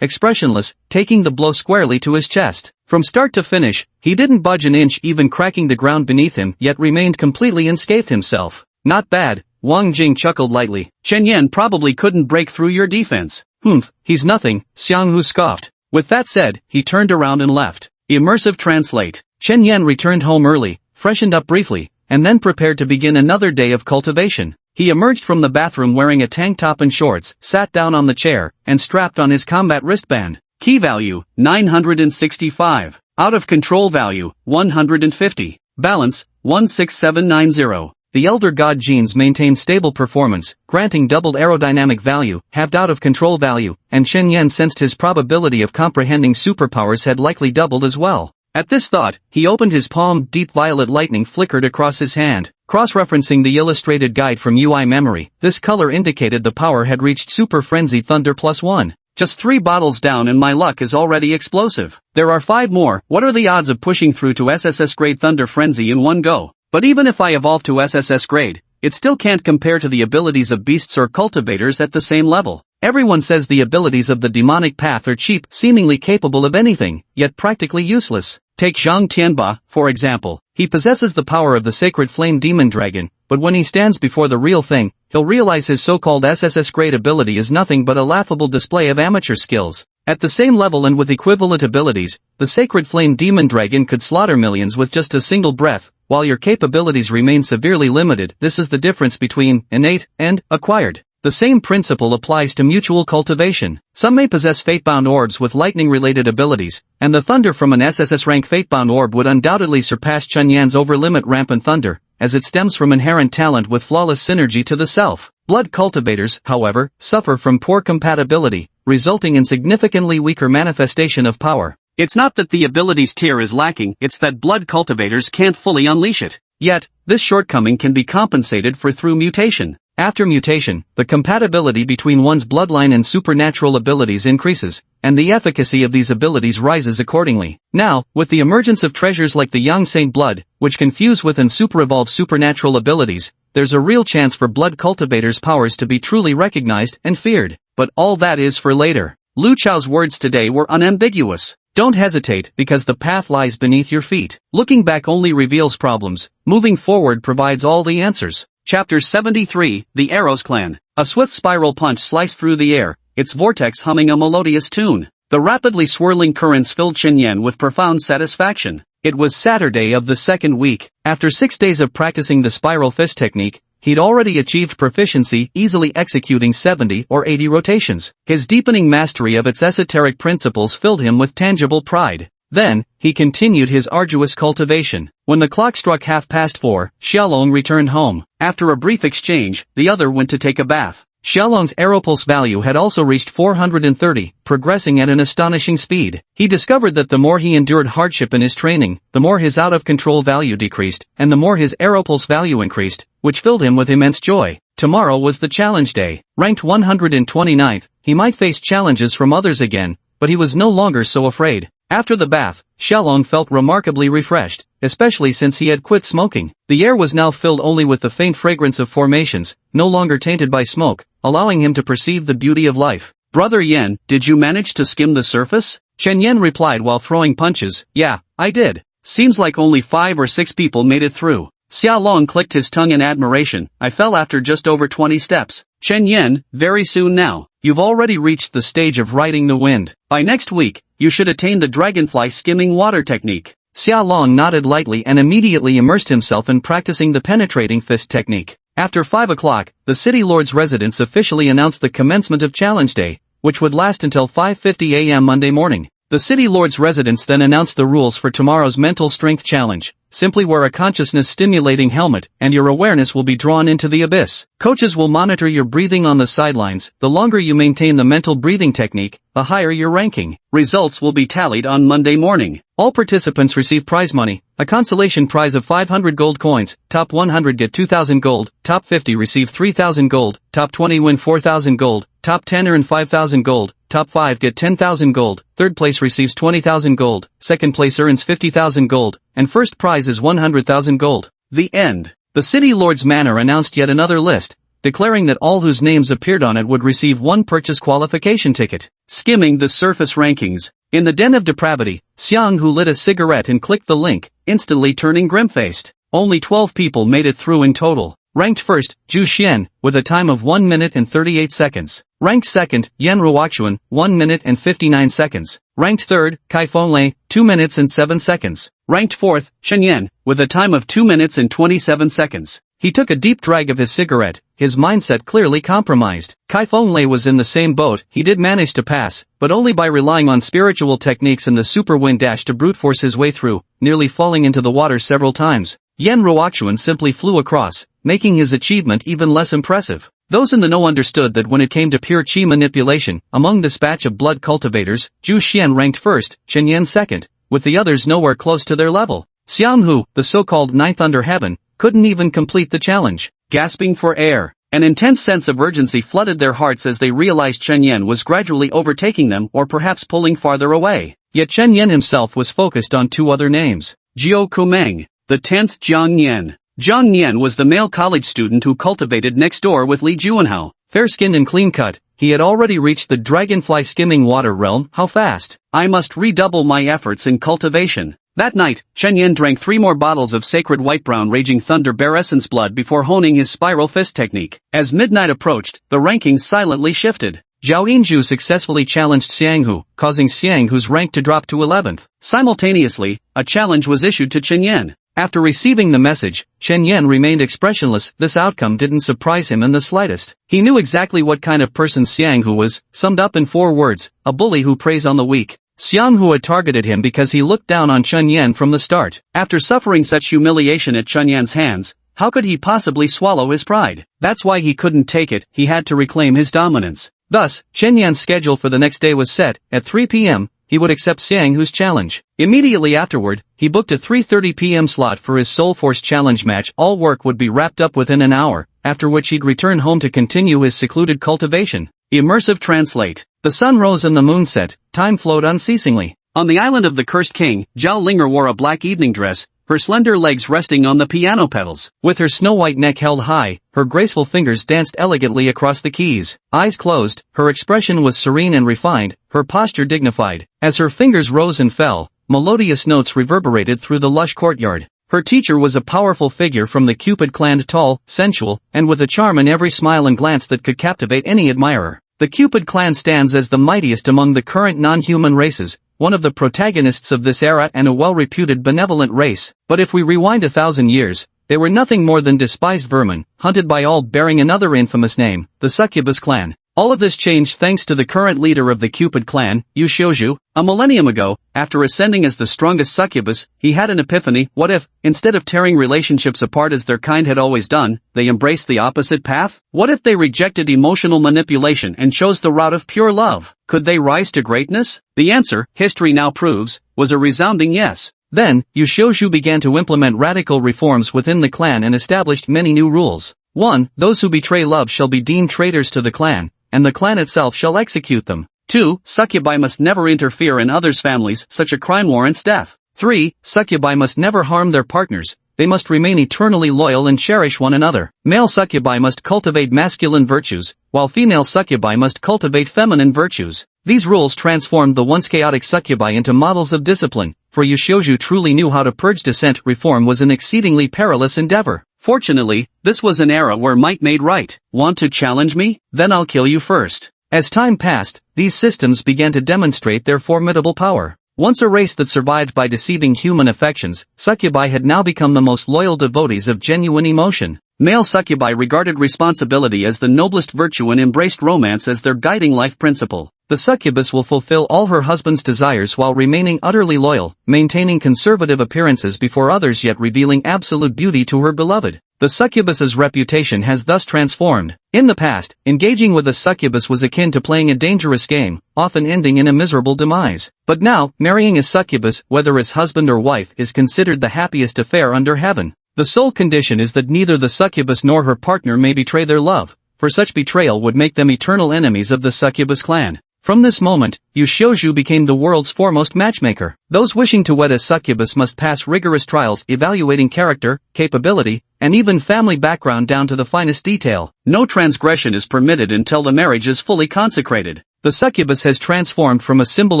S1: expressionless, taking the blow squarely to his chest. From start to finish, he didn't budge an inch, even cracking the ground beneath him, yet remained completely unscathed himself. "Not bad." Wang Jing chuckled lightly. "Chen Yan probably couldn't break through your defense." "Humph, he's nothing," Xianghu scoffed. With that said, he turned around and left. Immersive translate. Chen Yan returned home early, freshened up briefly, and then prepared to begin another day of cultivation. He emerged from the bathroom wearing a tank top and shorts, sat down on the chair, and strapped on his combat wristband. Key value, 965. Out of control value, 150. Balance, 16790. The Elder God genes maintain stable performance, granting doubled aerodynamic value, halved out of control value, and Chen Yan sensed his probability of comprehending superpowers had likely doubled as well. At this thought, he opened his palm. Deep violet lightning flickered across his hand. Cross-referencing the illustrated guide from UI Memory, this color indicated the power had reached Super Frenzy Thunder +1. Just 3 bottles down and my luck is already explosive. There are 5 more. What are the odds of pushing through to SSS grade Thunder Frenzy in one go? But even if I evolve to SSS grade, it still can't compare to the abilities of beasts or cultivators at the same level. Everyone says the abilities of the demonic path are cheap, seemingly capable of anything, yet practically useless. Take Zhang Tianba, for example. He possesses the power of the sacred flame demon dragon, but when he stands before the real thing, he'll realize his so-called SSS grade ability is nothing but a laughable display of amateur skills. At the same level and with equivalent abilities, the sacred flame demon dragon could slaughter millions with just a single breath, while your capabilities remain severely limited. This is the difference between innate and acquired. The same principle applies to mutual cultivation. Some may possess fate-bound orbs with lightning-related abilities, and the thunder from an SSS rank fate-bound orb would undoubtedly surpass Chunyan's over-limit rampant thunder, as it stems from inherent talent with flawless synergy to the self. Blood cultivators, however, suffer from poor compatibility, resulting in significantly weaker manifestation of power. It's not that the abilities tier is lacking, it's that blood cultivators can't fully unleash it. Yet, this shortcoming can be compensated for through mutation. After mutation, the compatibility between one's bloodline and supernatural abilities increases, and the efficacy of these abilities rises accordingly. Now, with the emergence of treasures like the Young Saint blood, which can fuse with and super-evolve supernatural abilities, there's a real chance for blood cultivators' powers to be truly recognized and feared. But all that is for later. Lu Chao's words today were unambiguous. Don't hesitate, because the path lies beneath your feet. Looking back only reveals problems, moving forward provides all the answers. Chapter 73, The Arrows Clan. A swift spiral punch sliced through the air, its vortex humming a melodious tune. The rapidly swirling currents filled Chunyan with profound satisfaction. It was Saturday of the second week. After 6 days of practicing the spiral fist technique, he'd already achieved proficiency, easily executing 70 or 80 rotations. His deepening mastery of its esoteric principles filled him with tangible pride. Then, he continued his arduous cultivation. When the clock struck 4:30, Xiaolong returned home. After a brief exchange, the other went to take a bath. Xiaolong's Aeropulse value had also reached 430, progressing at an astonishing speed. He discovered that the more he endured hardship in his training, the more his out-of-control value decreased, and the more his Aeropulse value increased, which filled him with immense joy. Tomorrow was the challenge day. Ranked 129th, he might face challenges from others again, but he was no longer so afraid. After the bath, Xiaolong felt remarkably refreshed, especially since he had quit smoking. The air was now filled only with the faint fragrance of formations, no longer tainted by smoke, allowing him to perceive the beauty of life. Brother Yan, did you manage to skim the surface? Chen Yan replied while throwing punches. Yeah, I did. Seems like only 5 or 6 people made it through. Xiaolong clicked his tongue in admiration. I fell after just over 20 steps. Chen Yan, very soon now. You've already reached the stage of riding the wind. By next week, you should attain the dragonfly skimming water technique. Xiaolong nodded lightly and immediately immersed himself in practicing the penetrating fist technique. After 5 o'clock, the city lord's residence officially announced the commencement of Challenge Day, which would last until 5:50 a.m. Monday morning. The city lord's residence then announced the rules for tomorrow's mental strength challenge. Simply wear a consciousness-stimulating helmet, and your awareness will be drawn into the abyss. Coaches will monitor your breathing on the sidelines. The longer you maintain the mental breathing technique, the higher your ranking. Results will be tallied on Monday morning. All participants receive prize money, a consolation prize of 500 gold coins. Top 100 get 2,000 gold, top 50 receive 3,000 gold, top 20 win 4,000 gold, top 10 earn 5,000 gold, top 5 get 10,000 gold, third place receives 20,000 gold, second place earns 50,000 gold, and first prize is 100,000 gold. The end. The city lord's manor announced yet another list, declaring that all whose names appeared on it would receive one purchase qualification ticket. Skimming the surface rankings. In the den of depravity, Xiang Hu lit a cigarette and clicked the link, instantly turning grim-faced. Only 12 people made it through in total. Ranked first, Zhu Xian, with a time of 1 minute and 38 seconds. Ranked second, Yan Ruoxuan, 1 minute and 59 seconds. Ranked third, Kai Fenlei, 2 minutes and 7 seconds. Ranked fourth, Shen Yan, with a time of 2 minutes and 27 seconds. He took a deep drag of his cigarette, his mindset clearly compromised. Kai Fenlei was in the same boat. He did manage to pass, but only by relying on spiritual techniques and the super wind dash to brute force his way through, nearly falling into the water several times. Yan Ruoxuan simply flew across, making his achievement even less impressive. Those in the know understood that when it came to pure chi manipulation, among this batch of blood cultivators, Zhu Xian ranked first, Chen Yan second, with the others nowhere close to their level. Xianghu, the so-called ninth under heaven, couldn't even complete the challenge. Gasping for air, an intense sense of urgency flooded their hearts as they realized Chen Yan was gradually overtaking them or perhaps pulling farther away. Yet Chen Yan himself was focused on two other names. Jiao Kumeng, the 10th Jiang Yan. Jiang Yan was the male college student who cultivated next door with Li Juanhao. Fair-skinned and clean-cut, he had already reached the dragonfly skimming water realm. How fast? I must redouble my efforts in cultivation. That night, Chen Yan drank 3 more bottles of sacred white-brown raging thunder bear essence blood before honing his spiral fist technique. As midnight approached, the rankings silently shifted. Zhao Yinzhu successfully challenged Xianghu, causing Xianghu's rank to drop to 11th. Simultaneously, a challenge was issued to Chen Yan. After receiving the message, Chen Yan remained expressionless. This outcome didn't surprise him in the slightest. He knew exactly what kind of person Xianghu was, summed up in 4 words, a bully who preys on the weak. Xianghu had targeted him because he looked down on Chen Yan from the start. After suffering such humiliation at Chen Yan's hands, how could he possibly swallow his pride? That's why he couldn't take it. He had to reclaim his dominance. Thus, Chen Yan's schedule for the next day was set. At 3 p.m., he would accept Xianghu's challenge. Immediately afterward, he booked a 3:30 p.m. slot for his Soul Force challenge match. All work would be wrapped up within an hour, after which he'd return home to continue his secluded cultivation. Immersive translate. The sun rose and the moon set. Time flowed unceasingly. On the island of the Cursed King, Zhao Linger wore a black evening dress, her slender legs resting on the piano pedals. With her snow-white neck held high, her graceful fingers danced elegantly across the keys. Eyes closed, her expression was serene and refined, her posture dignified. As her fingers rose and fell, melodious notes reverberated through the lush courtyard. Her teacher was a powerful figure from the Cupid clan, tall, sensual, and with a charm in every smile and glance that could captivate any admirer. The Cupid clan stands as the mightiest among the current non-human races, one of the protagonists of this era and a well-reputed benevolent race. But if we rewind 1,000 years, they were nothing more than despised vermin, hunted by all bearing another infamous name, the Succubus clan. All of this changed thanks to the current leader of the Cupid clan, Yu Xiuzhu. A millennium ago, after ascending as the strongest succubus, he had an epiphany. What if, instead of tearing relationships apart as their kind had always done, they embraced the opposite path? What if they rejected emotional manipulation and chose the route of pure love? Could they rise to greatness? The answer, history now proves, was a resounding yes. Then, Yu Xiuzhu began to implement radical reforms within the clan and established many new rules. 1. Those who betray love shall be deemed traitors to the clan, and the clan itself shall execute them. 2. Succubi must never interfere in others' families, such a crime warrants death. 3. Succubi must never harm their partners, they must remain eternally loyal and cherish one another. Male succubi must cultivate masculine virtues, while female succubi must cultivate feminine virtues. These rules transformed the once chaotic succubi into models of discipline, for Yu Xiuzhu truly knew how to purge dissent. Reform was an exceedingly perilous endeavor. Fortunately, this was an era where might made right. Want to challenge me? Then I'll kill you first. As time passed, these systems began to demonstrate their formidable power. Once a race that survived by deceiving human affections, succubi had now become the most loyal devotees of genuine emotion. Male succubi regarded responsibility as the noblest virtue and embraced romance as their guiding life principle. The succubus will fulfill all her husband's desires while remaining utterly loyal, maintaining conservative appearances before others yet revealing absolute beauty to her beloved. The succubus's reputation has thus transformed. In the past, engaging with a succubus was akin to playing a dangerous game, often ending in a miserable demise. But now, marrying a succubus, whether as husband or wife, is considered the happiest affair under heaven. The sole condition is that neither the succubus nor her partner may betray their love, for such betrayal would make them eternal enemies of the succubus clan. From this moment, Yu Xiuzhu became the world's foremost matchmaker. Those wishing to wed a succubus must pass rigorous trials evaluating character, capability, and even family background down to the finest detail. No transgression is permitted until the marriage is fully consecrated. The succubus has transformed from a symbol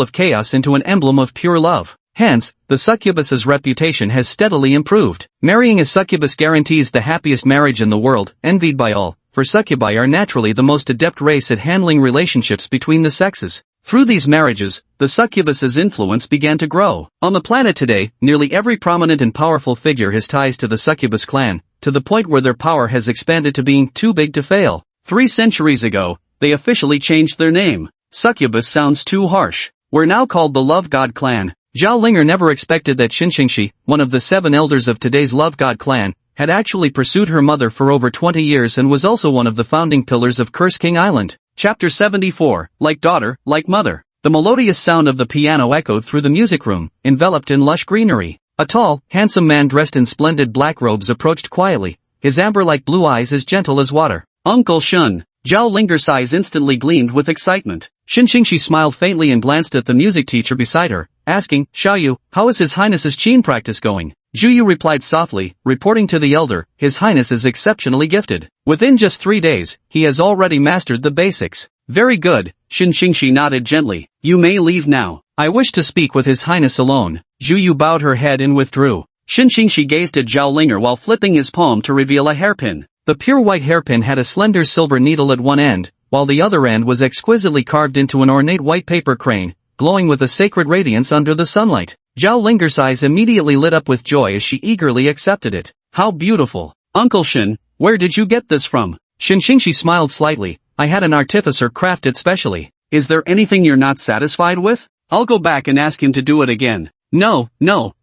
S1: of chaos into an emblem of pure love. Hence, the succubus's reputation has steadily improved. Marrying a succubus guarantees the happiest marriage in the world, envied by all, for succubi are naturally the most adept race at handling relationships between the sexes. Through these marriages, the succubus's influence began to grow. On the planet today, nearly every prominent and powerful figure has ties to the succubus clan, to the point where their power has expanded to being too big to fail. 3 centuries ago, they officially changed their name. Succubus sounds too harsh. We're now called the Love God clan. Zhao Linger never expected that Xinxingxi, one of the 7 elders of today's Love God clan, had actually pursued her mother for over 20 years and was also one of the founding pillars of Curse King Island. Chapter 74, Like Daughter, Like Mother. The melodious sound of the piano echoed through the music room, enveloped in lush greenery. A tall, handsome man dressed in splendid black robes approached quietly, his amber-like blue eyes as gentle as water. Uncle Shun. Zhao Linger's eyes instantly gleamed with excitement. Shin Xingxi smiled faintly and glanced at the music teacher beside her, asking, Xiaoyu, how is His Highness's qin practice going? Zhu Yu replied softly, reporting to the elder, His Highness is exceptionally gifted. Within just 3 days, he has already mastered the basics. Very good, Shin Xingxi nodded gently. You may leave now. I wish to speak with His Highness alone. Zhu Yu bowed her head and withdrew. Shin Xingxi gazed at Zhao Linger while flipping his palm to reveal a hairpin. The pure white hairpin had a slender silver needle at one end, while the other end was exquisitely carved into an ornate white paper crane, glowing with a sacred radiance under the sunlight. Zhao Linger's eyes immediately lit up with joy as she eagerly accepted it. How beautiful! Uncle Shin, where did you get this from? Shin Xingxi smiled slightly. I had an artificer craft it specially. Is there anything you're not satisfied with? I'll go back and ask him to do it again. No,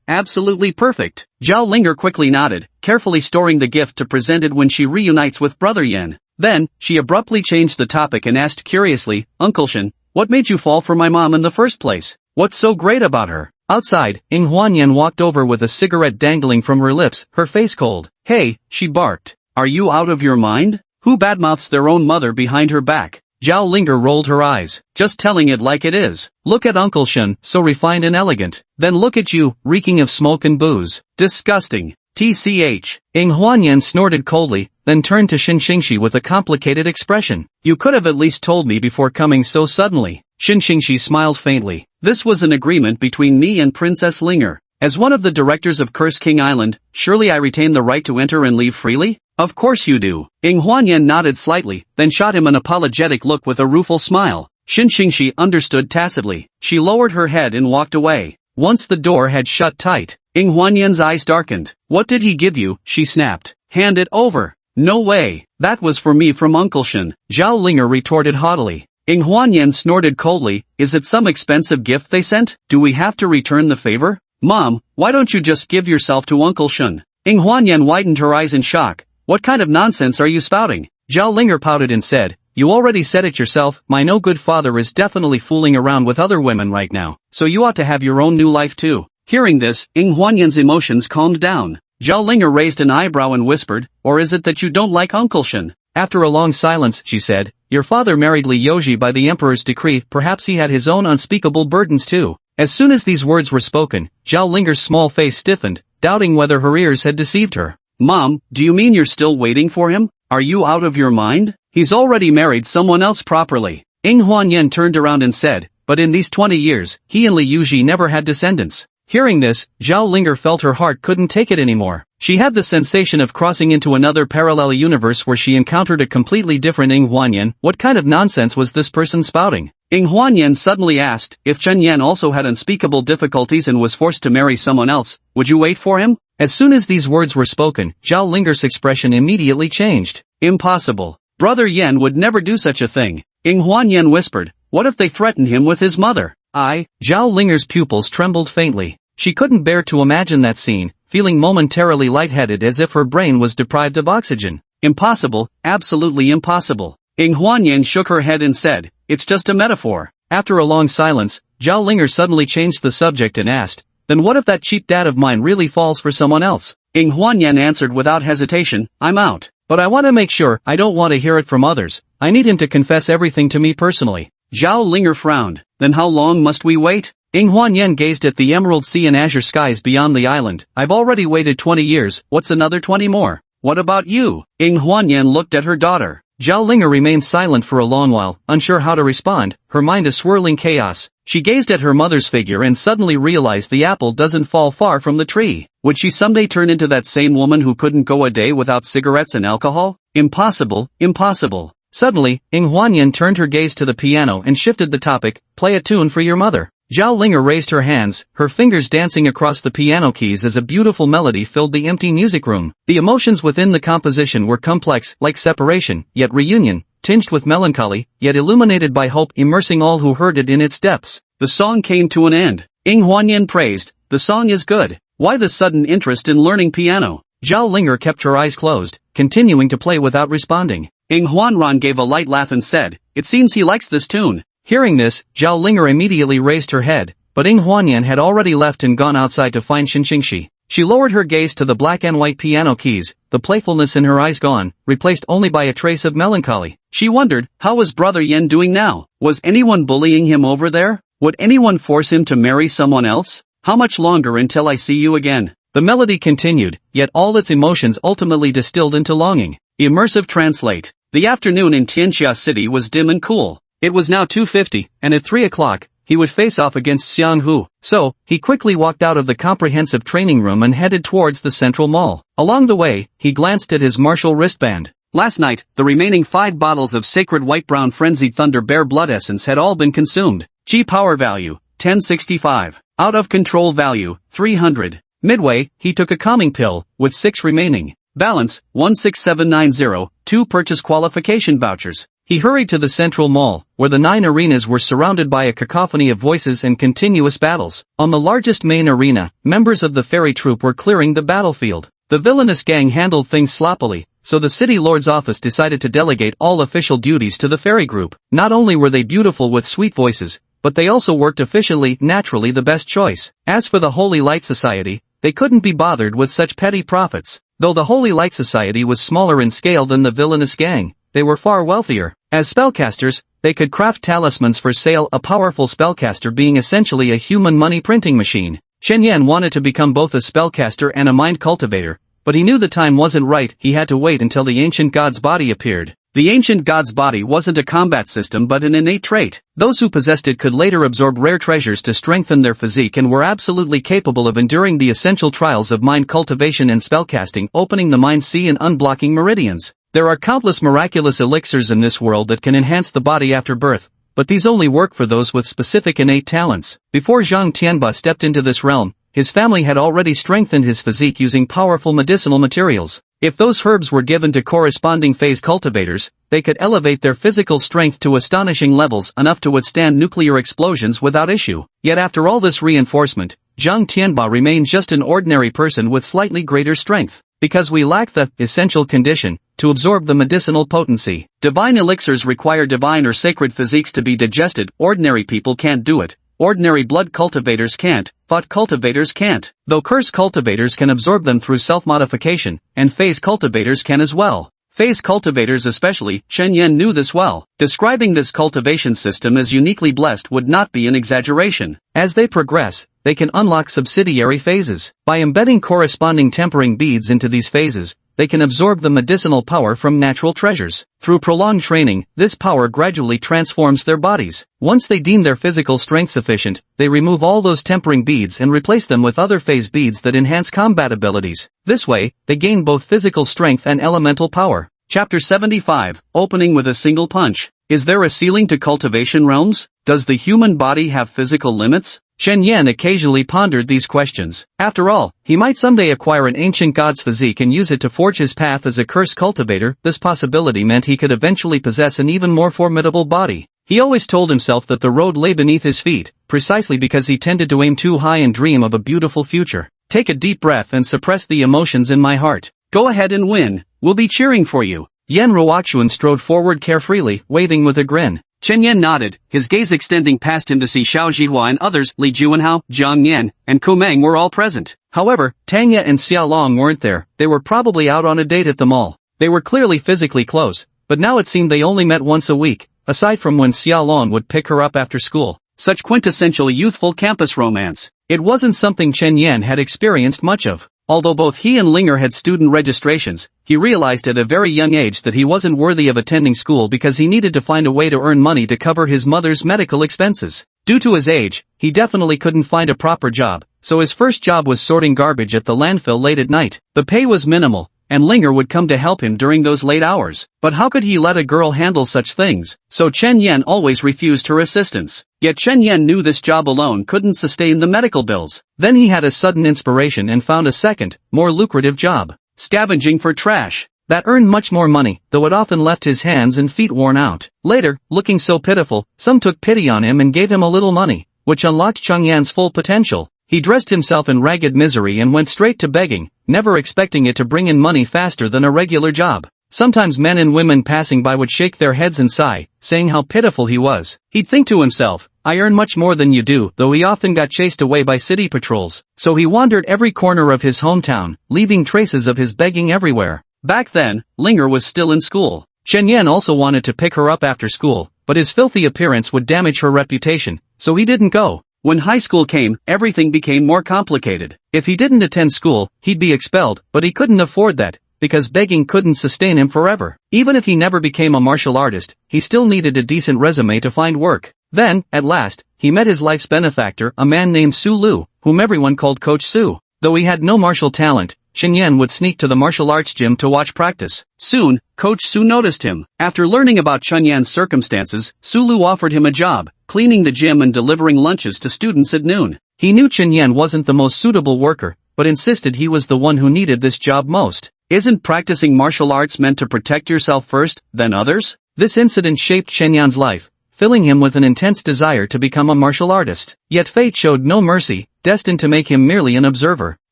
S1: absolutely perfect. Zhao Linger quickly nodded, carefully storing the gift to present it when she reunites with Brother Yan. Then, she abruptly changed the topic and asked curiously, Uncle Shin, what made you fall for my mom in the first place? What's so great about her? Outside, Ying Huanyan walked over with a cigarette dangling from her lips, her face cold. Hey, she barked. Are you out of your mind? Who badmouths their own mother behind her back? Zhao Linger rolled her eyes, just telling it like it is. Look at Uncle Shun, so refined and elegant. Then look at you, reeking of smoke and booze. Disgusting. TCH. Ying Huanyan snorted coldly, then turned to Shin Xingxi with a complicated expression. You could have at least told me before coming so suddenly. Shin Xingxi smiled faintly. This was an agreement between me and Princess Linger. As one of the directors of Curse King Island, surely I retain the right to enter and leave freely? Of course you do. Ying Huanyan nodded slightly, then shot him an apologetic look with a rueful smile. Shin Xingxi understood tacitly. She lowered her head and walked away. Once the door had shut tight, Ying Huanyan's eyes darkened. What did he give you? She snapped. Hand it over. No way. That was for me from Uncle Shin. Zhao Linger retorted haughtily. Ying Huanyan snorted coldly. Is it some expensive gift they sent? Do we have to return the favor? Mom, why don't you just give yourself to Uncle Shun? Ying Huanyan widened her eyes in shock. What kind of nonsense are you spouting? Zhao Linger pouted and said, You already said it yourself, my no good father is definitely fooling around with other women right now, so you ought to have your own new life too. Hearing this, Ying Huanyan's emotions calmed down. Zhao Linger raised an eyebrow and whispered, Or is it that you don't like Uncle Shun? After a long silence, she said, Your father married Li Yoji by the emperor's decree, perhaps he had his own unspeakable burdens too. As soon as these words were spoken, Zhao Linger's small face stiffened, doubting whether her ears had deceived her. Mom, do you mean you're still waiting for him? Are you out of your mind? He's already married someone else properly. Ying Huanyan turned around and said, But in these 20 years, he and Li Yuji never had descendants. Hearing this, Zhao Linger felt her heart couldn't take it anymore. She had the sensation of crossing into another parallel universe where she encountered a completely different Ying Huanyan. What kind of nonsense was this person spouting? Ying Huanyan suddenly asked, if Chen Yan also had unspeakable difficulties and was forced to marry someone else, would you wait for him? As soon as these words were spoken, Zhao Linger's expression immediately changed. Impossible. Brother Yan would never do such a thing. Ying Huanyan whispered, what if they threatened him with his mother? Zhao Linger's pupils trembled faintly. She couldn't bear to imagine that scene, feeling momentarily lightheaded as if her brain was deprived of oxygen. Impossible, absolutely impossible. Ying Huanyan shook her head and said, it's just a metaphor. After a long silence, Zhao Linger suddenly changed the subject and asked, then what if that cheap dad of mine really falls for someone else? Ying Huanyan answered without hesitation, I'm out. But I want to make sure, I don't want to hear it from others. I need him to confess everything to me personally. Zhao Linger frowned. Then how long must we wait? Ying Huanyan gazed at the emerald sea and azure skies beyond the island. I've already waited 20 years, what's another 20 more? What about you? Ying Huanyan looked at her daughter. Zhao Linger remained silent for a long while, unsure how to respond, her mind a swirling chaos. She gazed at her mother's figure and suddenly realized the apple doesn't fall far from the tree. Would she someday turn into that same woman who couldn't go a day without cigarettes and alcohol? Impossible, impossible. Suddenly, Ying Huanyan turned her gaze to the piano and shifted the topic, play a tune for your mother. Zhao Linger raised her hands, her fingers dancing across the piano keys as a beautiful melody filled the empty music room. The emotions within the composition were complex, like separation, yet reunion, tinged with melancholy, yet illuminated by hope, immersing all who heard it in its depths. The song came to an end. Ying Huanyan praised, the song is good. Why the sudden interest in learning piano? Zhao Linger kept her eyes closed, continuing to play without responding. Ying Huanran gave a light laugh and said, it seems he likes this tune. Hearing this, Zhao Linger immediately raised her head, but Ying Huanyan had already left and gone outside to find Xinxingxi. She lowered her gaze to the black and white piano keys, the playfulness in her eyes gone, replaced only by a trace of melancholy. She wondered, how was Brother Yan doing now? Was anyone bullying him over there? Would anyone force him to marry someone else? How much longer until I see you again? The melody continued, yet all its emotions ultimately distilled into longing. Immersive translate. The afternoon in Tianxia City was dim and cool. It was now 2:50, and at 3 o'clock, he would face off against Xiang Hu. So, he quickly walked out of the comprehensive training room and headed towards the central mall. Along the way, he glanced at his martial wristband. Last night, the remaining 5 bottles of sacred white-brown frenzied thunder bear blood essence had all been consumed. G power value, 1065. Out of control value, 300. Midway, he took a calming pill, with 6 remaining. Balance, 16790, 2 purchase qualification vouchers. He hurried to the central mall, where the 9 arenas were surrounded by a cacophony of voices and continuous battles. On the largest main arena, members of the fairy troupe were clearing the battlefield. The villainous gang handled things sloppily, so the city lord's office decided to delegate all official duties to the fairy group. Not only were they beautiful with sweet voices, but they also worked efficiently, naturally the best choice. As for the Holy Light Society, they couldn't be bothered with such petty profits. Though the Holy Light Society was smaller in scale than the villainous gang, they were far wealthier. As spellcasters, they could craft talismans for sale, a powerful spellcaster being essentially a human money printing machine. Shen Yan wanted to become both a spellcaster and a mind cultivator, but he knew the time wasn't right. He had to wait until the ancient god's body appeared. The ancient god's body wasn't a combat system but an innate trait. Those who possessed it could later absorb rare treasures to strengthen their physique and were absolutely capable of enduring the essential trials of mind cultivation and spellcasting, opening the mind sea and unblocking meridians. There are countless miraculous elixirs in this world that can enhance the body after birth, but these only work for those with specific innate talents. Before Zhang Tianba stepped into this realm, his family had already strengthened his physique using powerful medicinal materials. If those herbs were given to corresponding phase cultivators, they could elevate their physical strength to astonishing levels, enough to withstand nuclear explosions without issue. Yet after all this reinforcement, Zhang Tianba remained just an ordinary person with slightly greater strength. Because we lack the essential condition to absorb the medicinal potency. Divine elixirs require divine or sacred physiques to be digested. Ordinary people can't do it. Ordinary blood cultivators can't, thought cultivators can't, though curse cultivators can absorb them through self-modification, and phase cultivators can as well. Phase cultivators especially, Shen Yan knew this well. Describing this cultivation system as uniquely blessed would not be an exaggeration. As they progress, they can unlock subsidiary phases. By embedding corresponding tempering beads into these phases, they can absorb the medicinal power from natural treasures. Through prolonged training, this power gradually transforms their bodies. Once they deem their physical strength sufficient, they remove all those tempering beads and replace them with other phase beads that enhance combat abilities. This way, they gain both physical strength and elemental power. Chapter 75, Opening with a Single Punch. Is there a ceiling to cultivation realms? Does the human body have physical limits? Shen Yan occasionally pondered these questions. After all, he might someday acquire an ancient god's physique and use it to forge his path as a curse cultivator. This possibility meant he could eventually possess an even more formidable body. He always told himself that the road lay beneath his feet, precisely because he tended to aim too high and dream of a beautiful future. Take a deep breath and suppress the emotions in my heart. Go ahead and win. We'll be cheering for you. Yan Ruoxuan strode forward carefreely, waving with a grin. Chen Yan nodded, his gaze extending past him to see Xiao Zhihua and others. Li Juanhao, Zhang Yan, and Ku Meng were all present. However, Tang Ye and Xiao Long weren't there. They were probably out on a date at the mall. They were clearly physically close, but now it seemed they only met once a week, aside from when Xiao Long would pick her up after school. Such quintessential youthful campus romance. It wasn't something Chen Yan had experienced much of. Although both he and Linger had student registrations, he realized at a very young age that he wasn't worthy of attending school because he needed to find a way to earn money to cover his mother's medical expenses. Due to his age, he definitely couldn't find a proper job, so his first job was sorting garbage at the landfill late at night. The pay was minimal, and Linger would come to help him during those late hours. But how could he let a girl handle such things? So Chen Yan always refused her assistance. Yet Chen Yan knew this job alone couldn't sustain the medical bills. Then he had a sudden inspiration and found a second, more lucrative job. Scavenging for trash. That earned much more money, though it often left his hands and feet worn out. Later, looking so pitiful, some took pity on him and gave him a little money, which unlocked Cheng Yan's full potential. He dressed himself in ragged misery and went straight to begging, never expecting it to bring in money faster than a regular job. Sometimes men and women passing by would shake their heads and sigh, saying how pitiful he was. He'd think to himself, I earn much more than you do, though he often got chased away by city patrols. So he wandered every corner of his hometown, leaving traces of his begging everywhere. Back then, Linger was still in school. Chen Yan also wanted to pick her up after school, but his filthy appearance would damage her reputation, so he didn't go. When high school came, everything became more complicated. If he didn't attend school, he'd be expelled, but he couldn't afford that, because begging couldn't sustain him forever. Even if he never became a martial artist, he still needed a decent resume to find work. Then, at last, he met his life's benefactor, a man named Su Lu, whom everyone called Coach Su. Though he had no martial talent, Chen Yan would sneak to the martial arts gym to watch practice. Soon, Coach Su noticed him. After learning about Chen Yan's circumstances, Su Lu offered him a job, cleaning the gym and delivering lunches to students at noon. He knew Chen Yan wasn't the most suitable worker, but insisted he was the one who needed this job most. Isn't practicing martial arts meant to protect yourself first, then others? This incident shaped Chen Yan's life, filling him with an intense desire to become a martial artist. Yet fate showed no mercy, destined to make him merely an observer.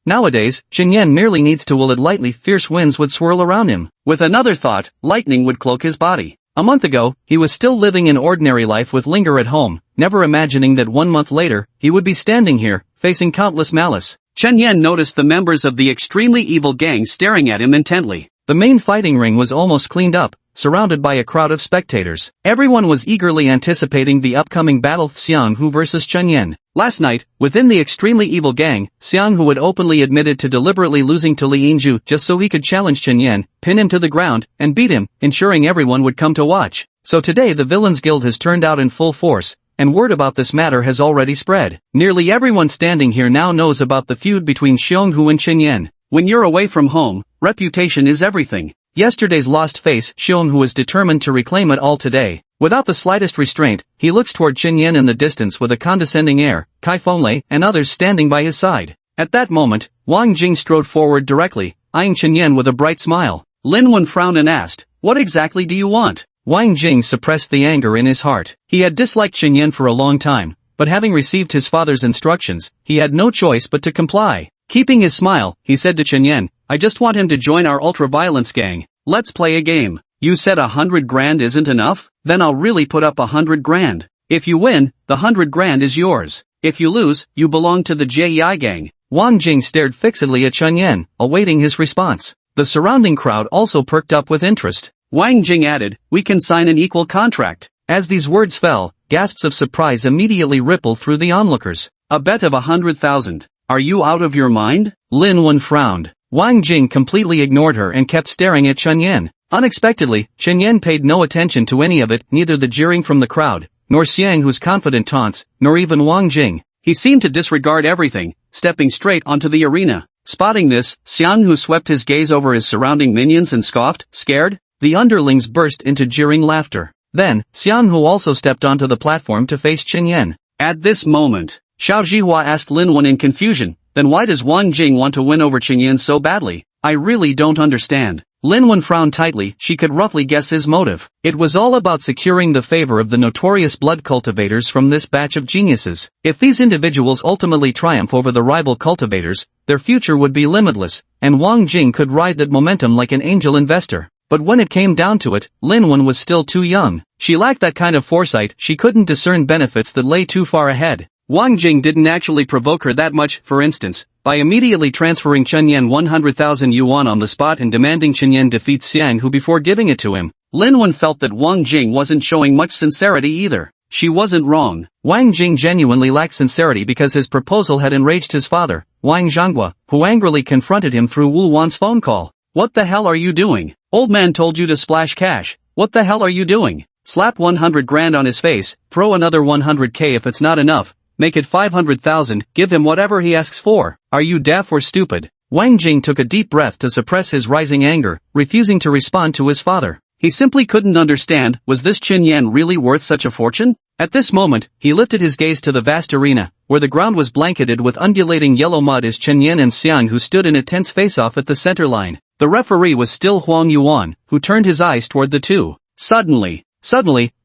S1: Nowadays, Chen Yan merely needs to will it lightly. Fierce winds would swirl around him. With another thought, lightning would cloak his body. A month ago, he was still living an ordinary life with Linger at home, never imagining that 1 month later, he would be standing here, facing countless malice. Chen Yan noticed the members of the extremely evil gang staring at him intently. The main fighting ring was almost cleaned up, surrounded by a crowd of spectators. Everyone was eagerly anticipating the upcoming battle, Xiang Hu versus Chen Yan. Last night, within the extremely evil gang, Xiang Hu had openly admitted to deliberately losing to Li Yingzhu just so he could challenge Chen Yan, pin him to the ground, and beat him, ensuring everyone would come to watch. So today the Villains Guild has turned out in full force, and word about this matter has already spread. Nearly everyone standing here now knows about the feud between Xiang Hu and Chen Yan. When you're away from home, reputation is everything. Yesterday's lost face, Xiang Hu is determined to reclaim it all today. Without the slightest restraint, he looks toward Chen Yan in the distance with a condescending air, Kai Fenglei and others standing by his side. At that moment, Wang Jing strode forward directly, eyeing Chen Yan with a bright smile. Lin Wen frowned and asked, what exactly do you want? Wang Jing suppressed the anger in his heart. He had disliked Chen Yan for a long time, but having received his father's instructions, he had no choice but to comply. Keeping his smile, he said to Chen Yan, I just want him to join our ultra-violence gang. Let's play a game. You said 100 grand isn't enough? Then I'll really put up 100 grand. If you win, the 100 grand is yours. If you lose, you belong to the JEI gang. Wang Jing stared fixedly at Chen Yan, awaiting his response. The surrounding crowd also perked up with interest. Wang Jing added, we can sign an equal contract. As these words fell, gasps of surprise immediately rippled through the onlookers. A bet of 100,000. Are you out of your mind? Lin Wen frowned. Wang Jing completely ignored her and kept staring at Chen Yan. Unexpectedly, Chen Yan paid no attention to any of it, neither the jeering from the crowd, nor Xiang Hu's confident taunts, nor even Wang Jing. He seemed to disregard everything, stepping straight onto the arena. Spotting this, Xiang Hu swept his gaze over his surrounding minions and scoffed, scared? The underlings burst into jeering laughter. Then, Xiang Hu also stepped onto the platform to face Chen Yan. At this moment, Xiao Zhihua asked Lin Wen in confusion, then why does Wang Jing want to win over Chen Yan so badly? I really don't understand. Lin Wen frowned tightly, she could roughly guess his motive. It was all about securing the favor of the notorious blood cultivators from this batch of geniuses. If these individuals ultimately triumph over the rival cultivators, their future would be limitless, and Wang Jing could ride that momentum like an angel investor. But when it came down to it, Lin Wen was still too young. She lacked that kind of foresight, she couldn't discern benefits that lay too far ahead. Wang Jing didn't actually provoke her that much, for instance, by immediately transferring Chen Yan 100,000 yuan on the spot and demanding Chen Yan defeat Xiang Hu before giving it to him. Lin Wen felt that Wang Jing wasn't showing much sincerity either. She wasn't wrong. Wang Jing genuinely lacked sincerity because his proposal had enraged his father, Wang Zhanghua, who angrily confronted him through Wu Wan's phone call. What the hell are you doing? Old man told you to splash cash. What the hell are you doing? Slap 100 grand on his face, throw another 100k if it's not enough. Make it 500,000, give him whatever he asks for. Are you deaf or stupid? Wang Jing took a deep breath to suppress his rising anger, refusing to respond to his father. He simply couldn't understand, was this Chen Yan really worth such a fortune? At this moment, he lifted his gaze to the vast arena, where the ground was blanketed with undulating yellow mud as Chen Yan and Xiang Hu stood in a tense face-off at the center line. The referee was still Huang Yuan, who turned his eyes toward the two. Suddenly,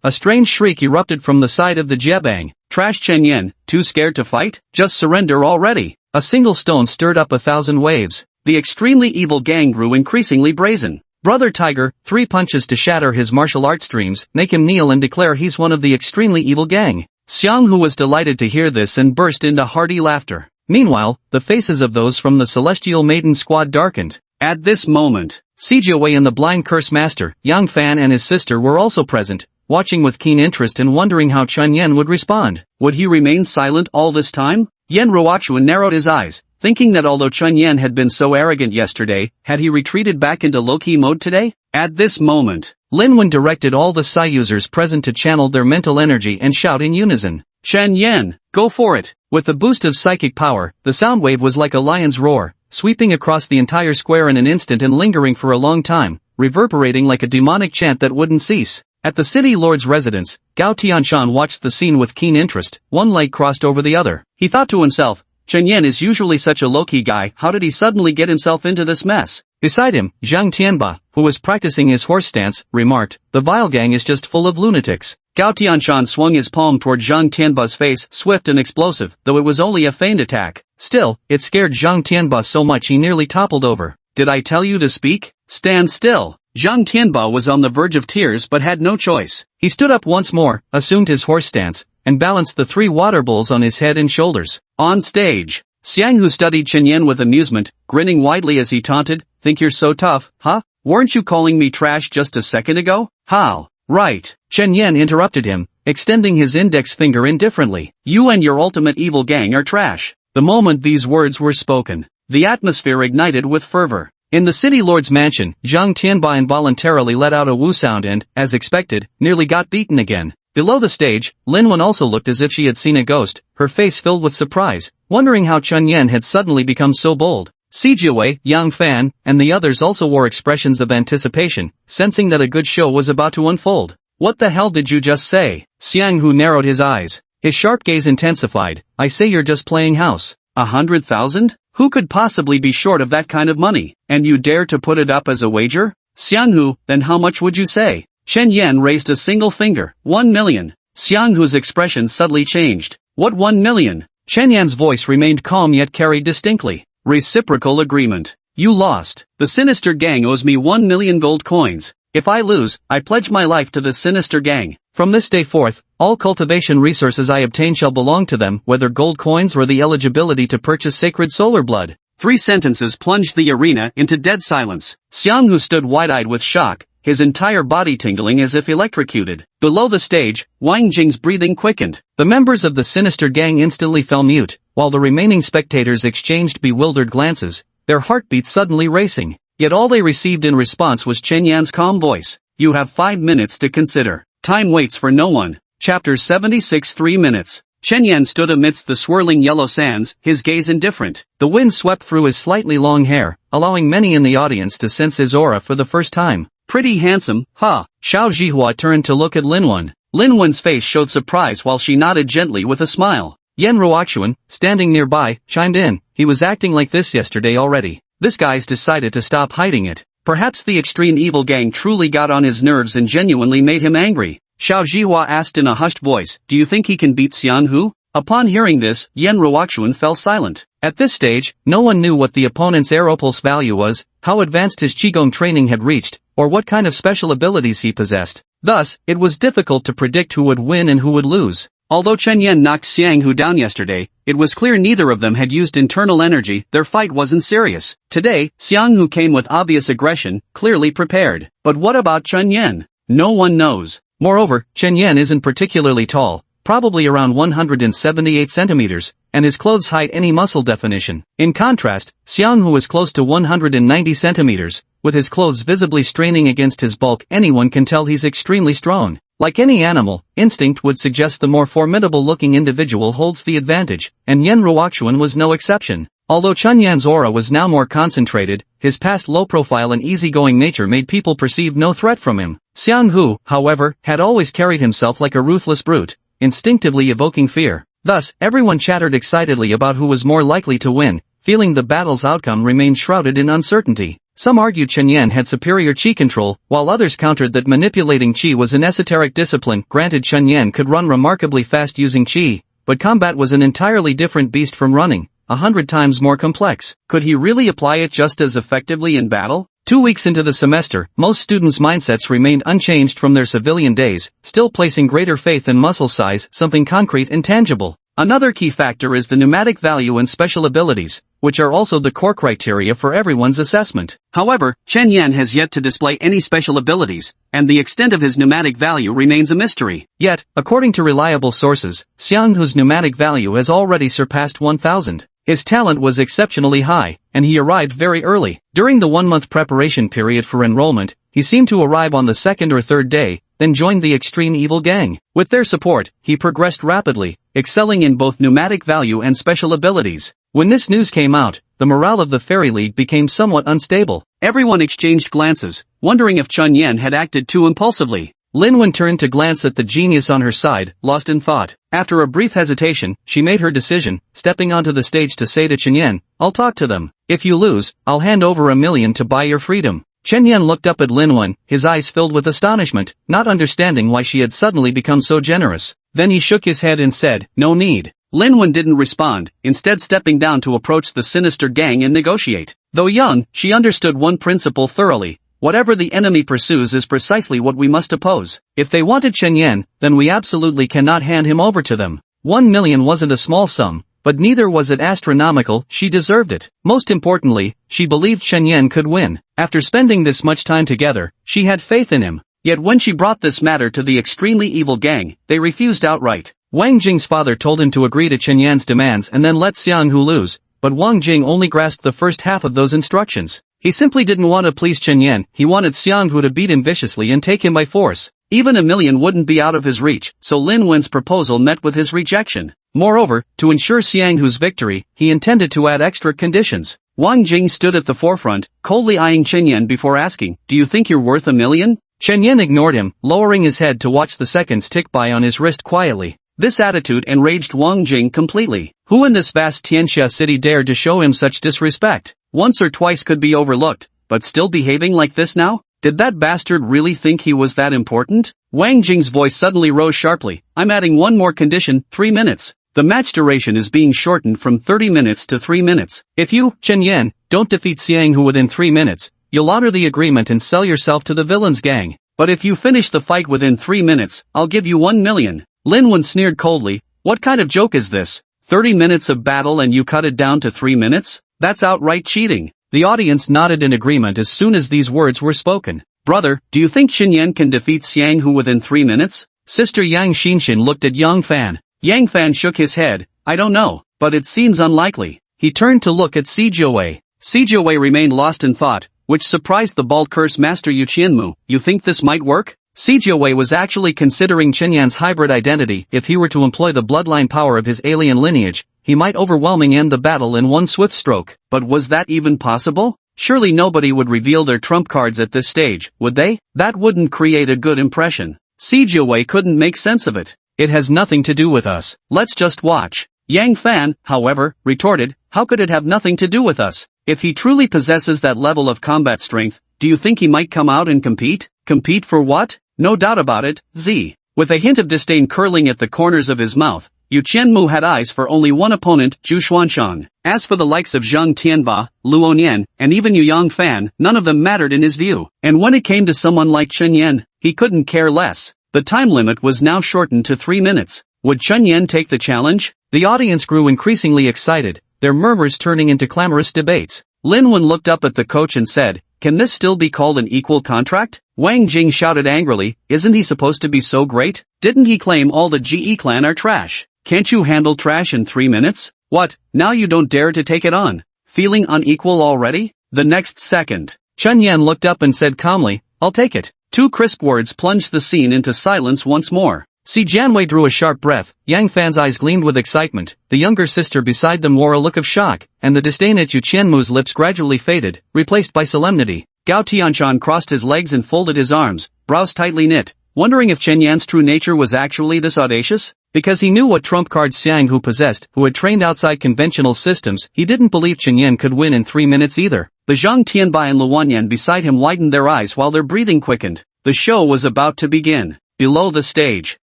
S1: a strange shriek erupted from the side of the jiebang. Trash Chen Yan, too scared to fight? Just surrender already. A single stone stirred up 1,000 waves. The extremely evil gang grew increasingly brazen. Brother Tiger, 3 punches to shatter his martial arts dreams, make him kneel and declare he's one of the extremely evil gang. Xianghu was delighted to hear this and burst into hearty laughter. Meanwhile, the faces of those from the Celestial Maiden squad darkened. At this moment, Sijiawei and the Blind Curse Master, Yang Fan and his sister were also present, watching with keen interest and wondering how Chen Yan would respond. Would he remain silent all this time? Yen Ruochuan narrowed his eyes, thinking that although Chen Yan had been so arrogant yesterday, had he retreated back into low-key mode today? At this moment, Lin Wen directed all the Psi users present to channel their mental energy and shout in unison. Chen Yan, go for it! With the boost of psychic power, the sound wave was like a lion's roar, sweeping across the entire square in an instant and lingering for a long time, reverberating like a demonic chant that wouldn't cease. At the city lord's residence, Gao Tianshan watched the scene with keen interest. One leg crossed over the other. He thought to himself, Chen Yan is usually such a low-key guy, how did he suddenly get himself into this mess? Beside him, Zhang Tianba, who was practicing his horse stance, remarked, the vile gang is just full of lunatics. Gao Tianshan swung his palm toward Zhang Tianba's face, swift and explosive, though it was only a feigned attack. Still, it scared Zhang Tianba so much he nearly toppled over. Did I tell you to speak? Stand still. Zhang Tianba was on the verge of tears but had no choice. He stood up once more, assumed his horse stance, and balanced the 3 water bowls on his head and shoulders. On stage, Xianghu studied Chen Yan with amusement, grinning widely as he taunted, think you're so tough, huh? Weren't you calling me trash just a second ago? How? Right. Chen Yan interrupted him, extending his index finger indifferently. You and your ultimate evil gang are trash. The moment these words were spoken, the atmosphere ignited with fervor. In the city lord's mansion, Zhang Tianba involuntarily let out a woo sound and, as expected, nearly got beaten again. Below the stage, Lin Wen also looked as if she had seen a ghost, her face filled with surprise, wondering how Chen Yan had suddenly become so bold. Sijiawei, Yang Fan, and the others also wore expressions of anticipation, sensing that a good show was about to unfold. What the hell did you just say? Xianghu narrowed his eyes. His sharp gaze intensified. I say you're just playing house. 100,000? Who could possibly be short of that kind of money? And you dare to put it up as a wager? Xianghu, then how much would you say? Chen Yan raised a single finger. 1 million. Xianghu's expression subtly changed. What 1 million? Chen Yan's voice remained calm yet carried distinctly. Reciprocal agreement. You lost. The sinister gang owes me 1 million gold coins. If I lose, I pledge my life to the sinister gang. From this day forth, all cultivation resources I obtain shall belong to them, whether gold coins or the eligibility to purchase sacred solar blood. 3 sentences plunged the arena into dead silence. Xianghu stood wide-eyed with shock, his entire body tingling as if electrocuted. Below the stage, Wang Jing's breathing quickened. The members of the sinister gang instantly fell mute, while the remaining spectators exchanged bewildered glances, their heartbeats suddenly racing. Yet all they received in response was Chen Yan's calm voice. You have 5 minutes to consider. Time waits for no one. Chapter 76 3 minutes. Chen Yan stood amidst the swirling yellow sands, his gaze indifferent. The wind swept through his slightly long hair, allowing many in the audience to sense his aura for the first time. Pretty handsome, huh? Xiao Zhihua turned to look at Lin Wen. Lin Wen's face showed surprise while she nodded gently with a smile. Yen Ruochuan, standing nearby, chimed in. He was acting like this yesterday already. This guy's decided to stop hiding it. Perhaps the extreme evil gang truly got on his nerves and genuinely made him angry. Xiao Zhihua asked in a hushed voice, do you think he can beat Xianghu? Upon hearing this, Yen Ruochuan fell silent. At this stage, no one knew what the opponent's aeropulse value was, how advanced his qigong training had reached, or what kind of special abilities he possessed. Thus, it was difficult to predict who would win and who would lose. Although Chen Yan knocked Xianghu down yesterday, it was clear neither of them had used internal energy, their fight wasn't serious. Today, Xianghu came with obvious aggression, clearly prepared. But what about Chen Yan? No one knows. Moreover, Chen Yan isn't particularly tall, probably around 178 centimeters, and his clothes hide any muscle definition. In contrast, Xianghu is close to 190 centimeters, with his clothes visibly straining against his bulk. Anyone can tell he's extremely strong. Like any animal, instinct would suggest the more formidable-looking individual holds the advantage, and Yen Ruochuan was no exception. Although Chen Yan's aura was now more concentrated, his past low-profile and easygoing nature made people perceive no threat from him. Xianghu, however, had always carried himself like a ruthless brute, instinctively evoking fear. Thus, everyone chattered excitedly about who was more likely to win, feeling the battle's outcome remained shrouded in uncertainty. Some argued Chen Yan had superior qi control, while others countered that manipulating qi was an esoteric discipline. Granted, Chen Yan could run remarkably fast using qi, but combat was an entirely different beast from running, 100 times more complex. Could he really apply it just as effectively in battle? 2 weeks into the semester, most students' mindsets remained unchanged from their civilian days, still placing greater faith in muscle size, something concrete and tangible. Another key factor is the pneumatic value and special abilities, which are also the core criteria for everyone's assessment. However, Chen Yan has yet to display any special abilities, and the extent of his pneumatic value remains a mystery. Yet, according to reliable sources, Xianghu's pneumatic value has already surpassed 1,000. His talent was exceptionally high, and he arrived very early. During the 1-month preparation period for enrollment, he seemed to arrive on the second or third day, then joined the Extreme Evil Gang. With their support, he progressed rapidly, excelling in both pneumatic value and special abilities. When this news came out, the morale of the Fairy League became somewhat unstable. Everyone exchanged glances, wondering if Chen Yan had acted too impulsively. Lin Wen turned to glance at the genius on her side, lost in thought. After a brief hesitation, she made her decision, stepping onto the stage to say to Chen Yan, "I'll talk to them. If you lose, I'll hand over $1 million to buy your freedom." Chen Yan looked up at Lin Wen, his eyes filled with astonishment, not understanding why she had suddenly become so generous. Then he shook his head and said, "No need." Lin Wen didn't respond, instead stepping down to approach the sinister gang and negotiate. Though young, she understood one principle thoroughly. Whatever the enemy pursues is precisely what we must oppose. If they wanted Chen Yan, then we absolutely cannot hand him over to them. 1 million wasn't a small sum, but neither was it astronomical. She deserved it. Most importantly, she believed Chen Yan could win. After spending this much time together, she had faith in him. Yet when she brought this matter to the extremely evil gang, they refused outright. Wang Jing's father told him to agree to Chen Yan's demands and then let Xianghu lose, but Wang Jing only grasped the first half of those instructions. He simply didn't want to please Chen Yan, he wanted Xianghu to beat him viciously and take him by force. Even $1 million wouldn't be out of his reach, so Lin Wen's proposal met with his rejection. Moreover, to ensure Xianghu's victory, he intended to add extra conditions. Wang Jing stood at the forefront, coldly eyeing Chen Yan before asking, "Do you think you're worth $1 million?" Chen Yan ignored him, lowering his head to watch the seconds tick by on his wrist quietly. This attitude enraged Wang Jing completely. Who in this vast Tianxia city dared to show him such disrespect? Once or twice could be overlooked, but still behaving like this now? Did that bastard really think he was that important? Wang Jing's voice suddenly rose sharply. "I'm adding one more condition, 3 minutes. The match duration is being shortened from 30 minutes to 3 minutes. If you, Chen Yan, don't defeat Xianghu within 3 minutes, you'll honor the agreement and sell yourself to the villains gang. But if you finish the fight within 3 minutes, I'll give you $1 million. Lin Wen sneered coldly. "What kind of joke is this? 30 minutes of battle and you cut it down to 3 minutes? That's outright cheating." The audience nodded in agreement as soon as these words were spoken. "Brother, do you think Chen Yan can defeat Xianghu within 3 minutes? Sister Yang Xinshin looked at Yang Fan. Yang Fan shook his head. "I don't know, but it seems unlikely." He turned to look at Si Jiawei. Si Jiawei remained lost in thought, which surprised the bald curse master Yu Qianmu. "You think this might work?" Si Jiawei was actually considering Chen Yan's hybrid identity. If he were to employ the bloodline power of his alien lineage, he might overwhelmingly end the battle in one swift stroke. But was that even possible? Surely nobody would reveal their trump cards at this stage, would they? That wouldn't create a good impression. Si Jiawei couldn't make sense of it. "It has nothing to do with us. Let's just watch." Yang Fan, however, retorted, "How could it have nothing to do with us? If he truly possesses that level of combat strength, do you think he might come out and compete? Compete for what? No doubt about it, Z." With a hint of disdain curling at the corners of his mouth, Yu Qianmu had eyes for only one opponent, Zhu Xuanshang. As for the likes of Zhang Tianba, Luo Nian, and even Yu Yang Fan, none of them mattered in his view. And when it came to someone like Chen Yan, he couldn't care less. The time limit was now shortened to 3 minutes. Would Chen Yan take the challenge? The audience grew increasingly excited, their murmurs turning into clamorous debates. Lin Wen looked up at the coach and said, "Can this still be called an equal contract?" Wang Jing shouted angrily, "Isn't he supposed to be so great? Didn't he claim all the GE clan are trash? Can't you handle trash in 3 minutes? What, now you don't dare to take it on? Feeling unequal already?" The next second, Chen Yan looked up and said calmly, "I'll take it." 2 crisp words plunged the scene into silence once more. Si Jianwei drew a sharp breath, Yang Fan's eyes gleamed with excitement, the younger sister beside them wore a look of shock, and the disdain at Yu Qianmu's lips gradually faded, replaced by solemnity. Gao Tianshan crossed his legs and folded his arms, brows tightly knit, wondering if Chen Yan's true nature was actually this audacious. Because he knew what trump cards Xianghu possessed, who had trained outside conventional systems, he didn't believe Chen Yan could win in 3 minutes either. The Zhang Tianbai and Luoyan beside him widened their eyes while their breathing quickened. The show was about to begin. Below the stage,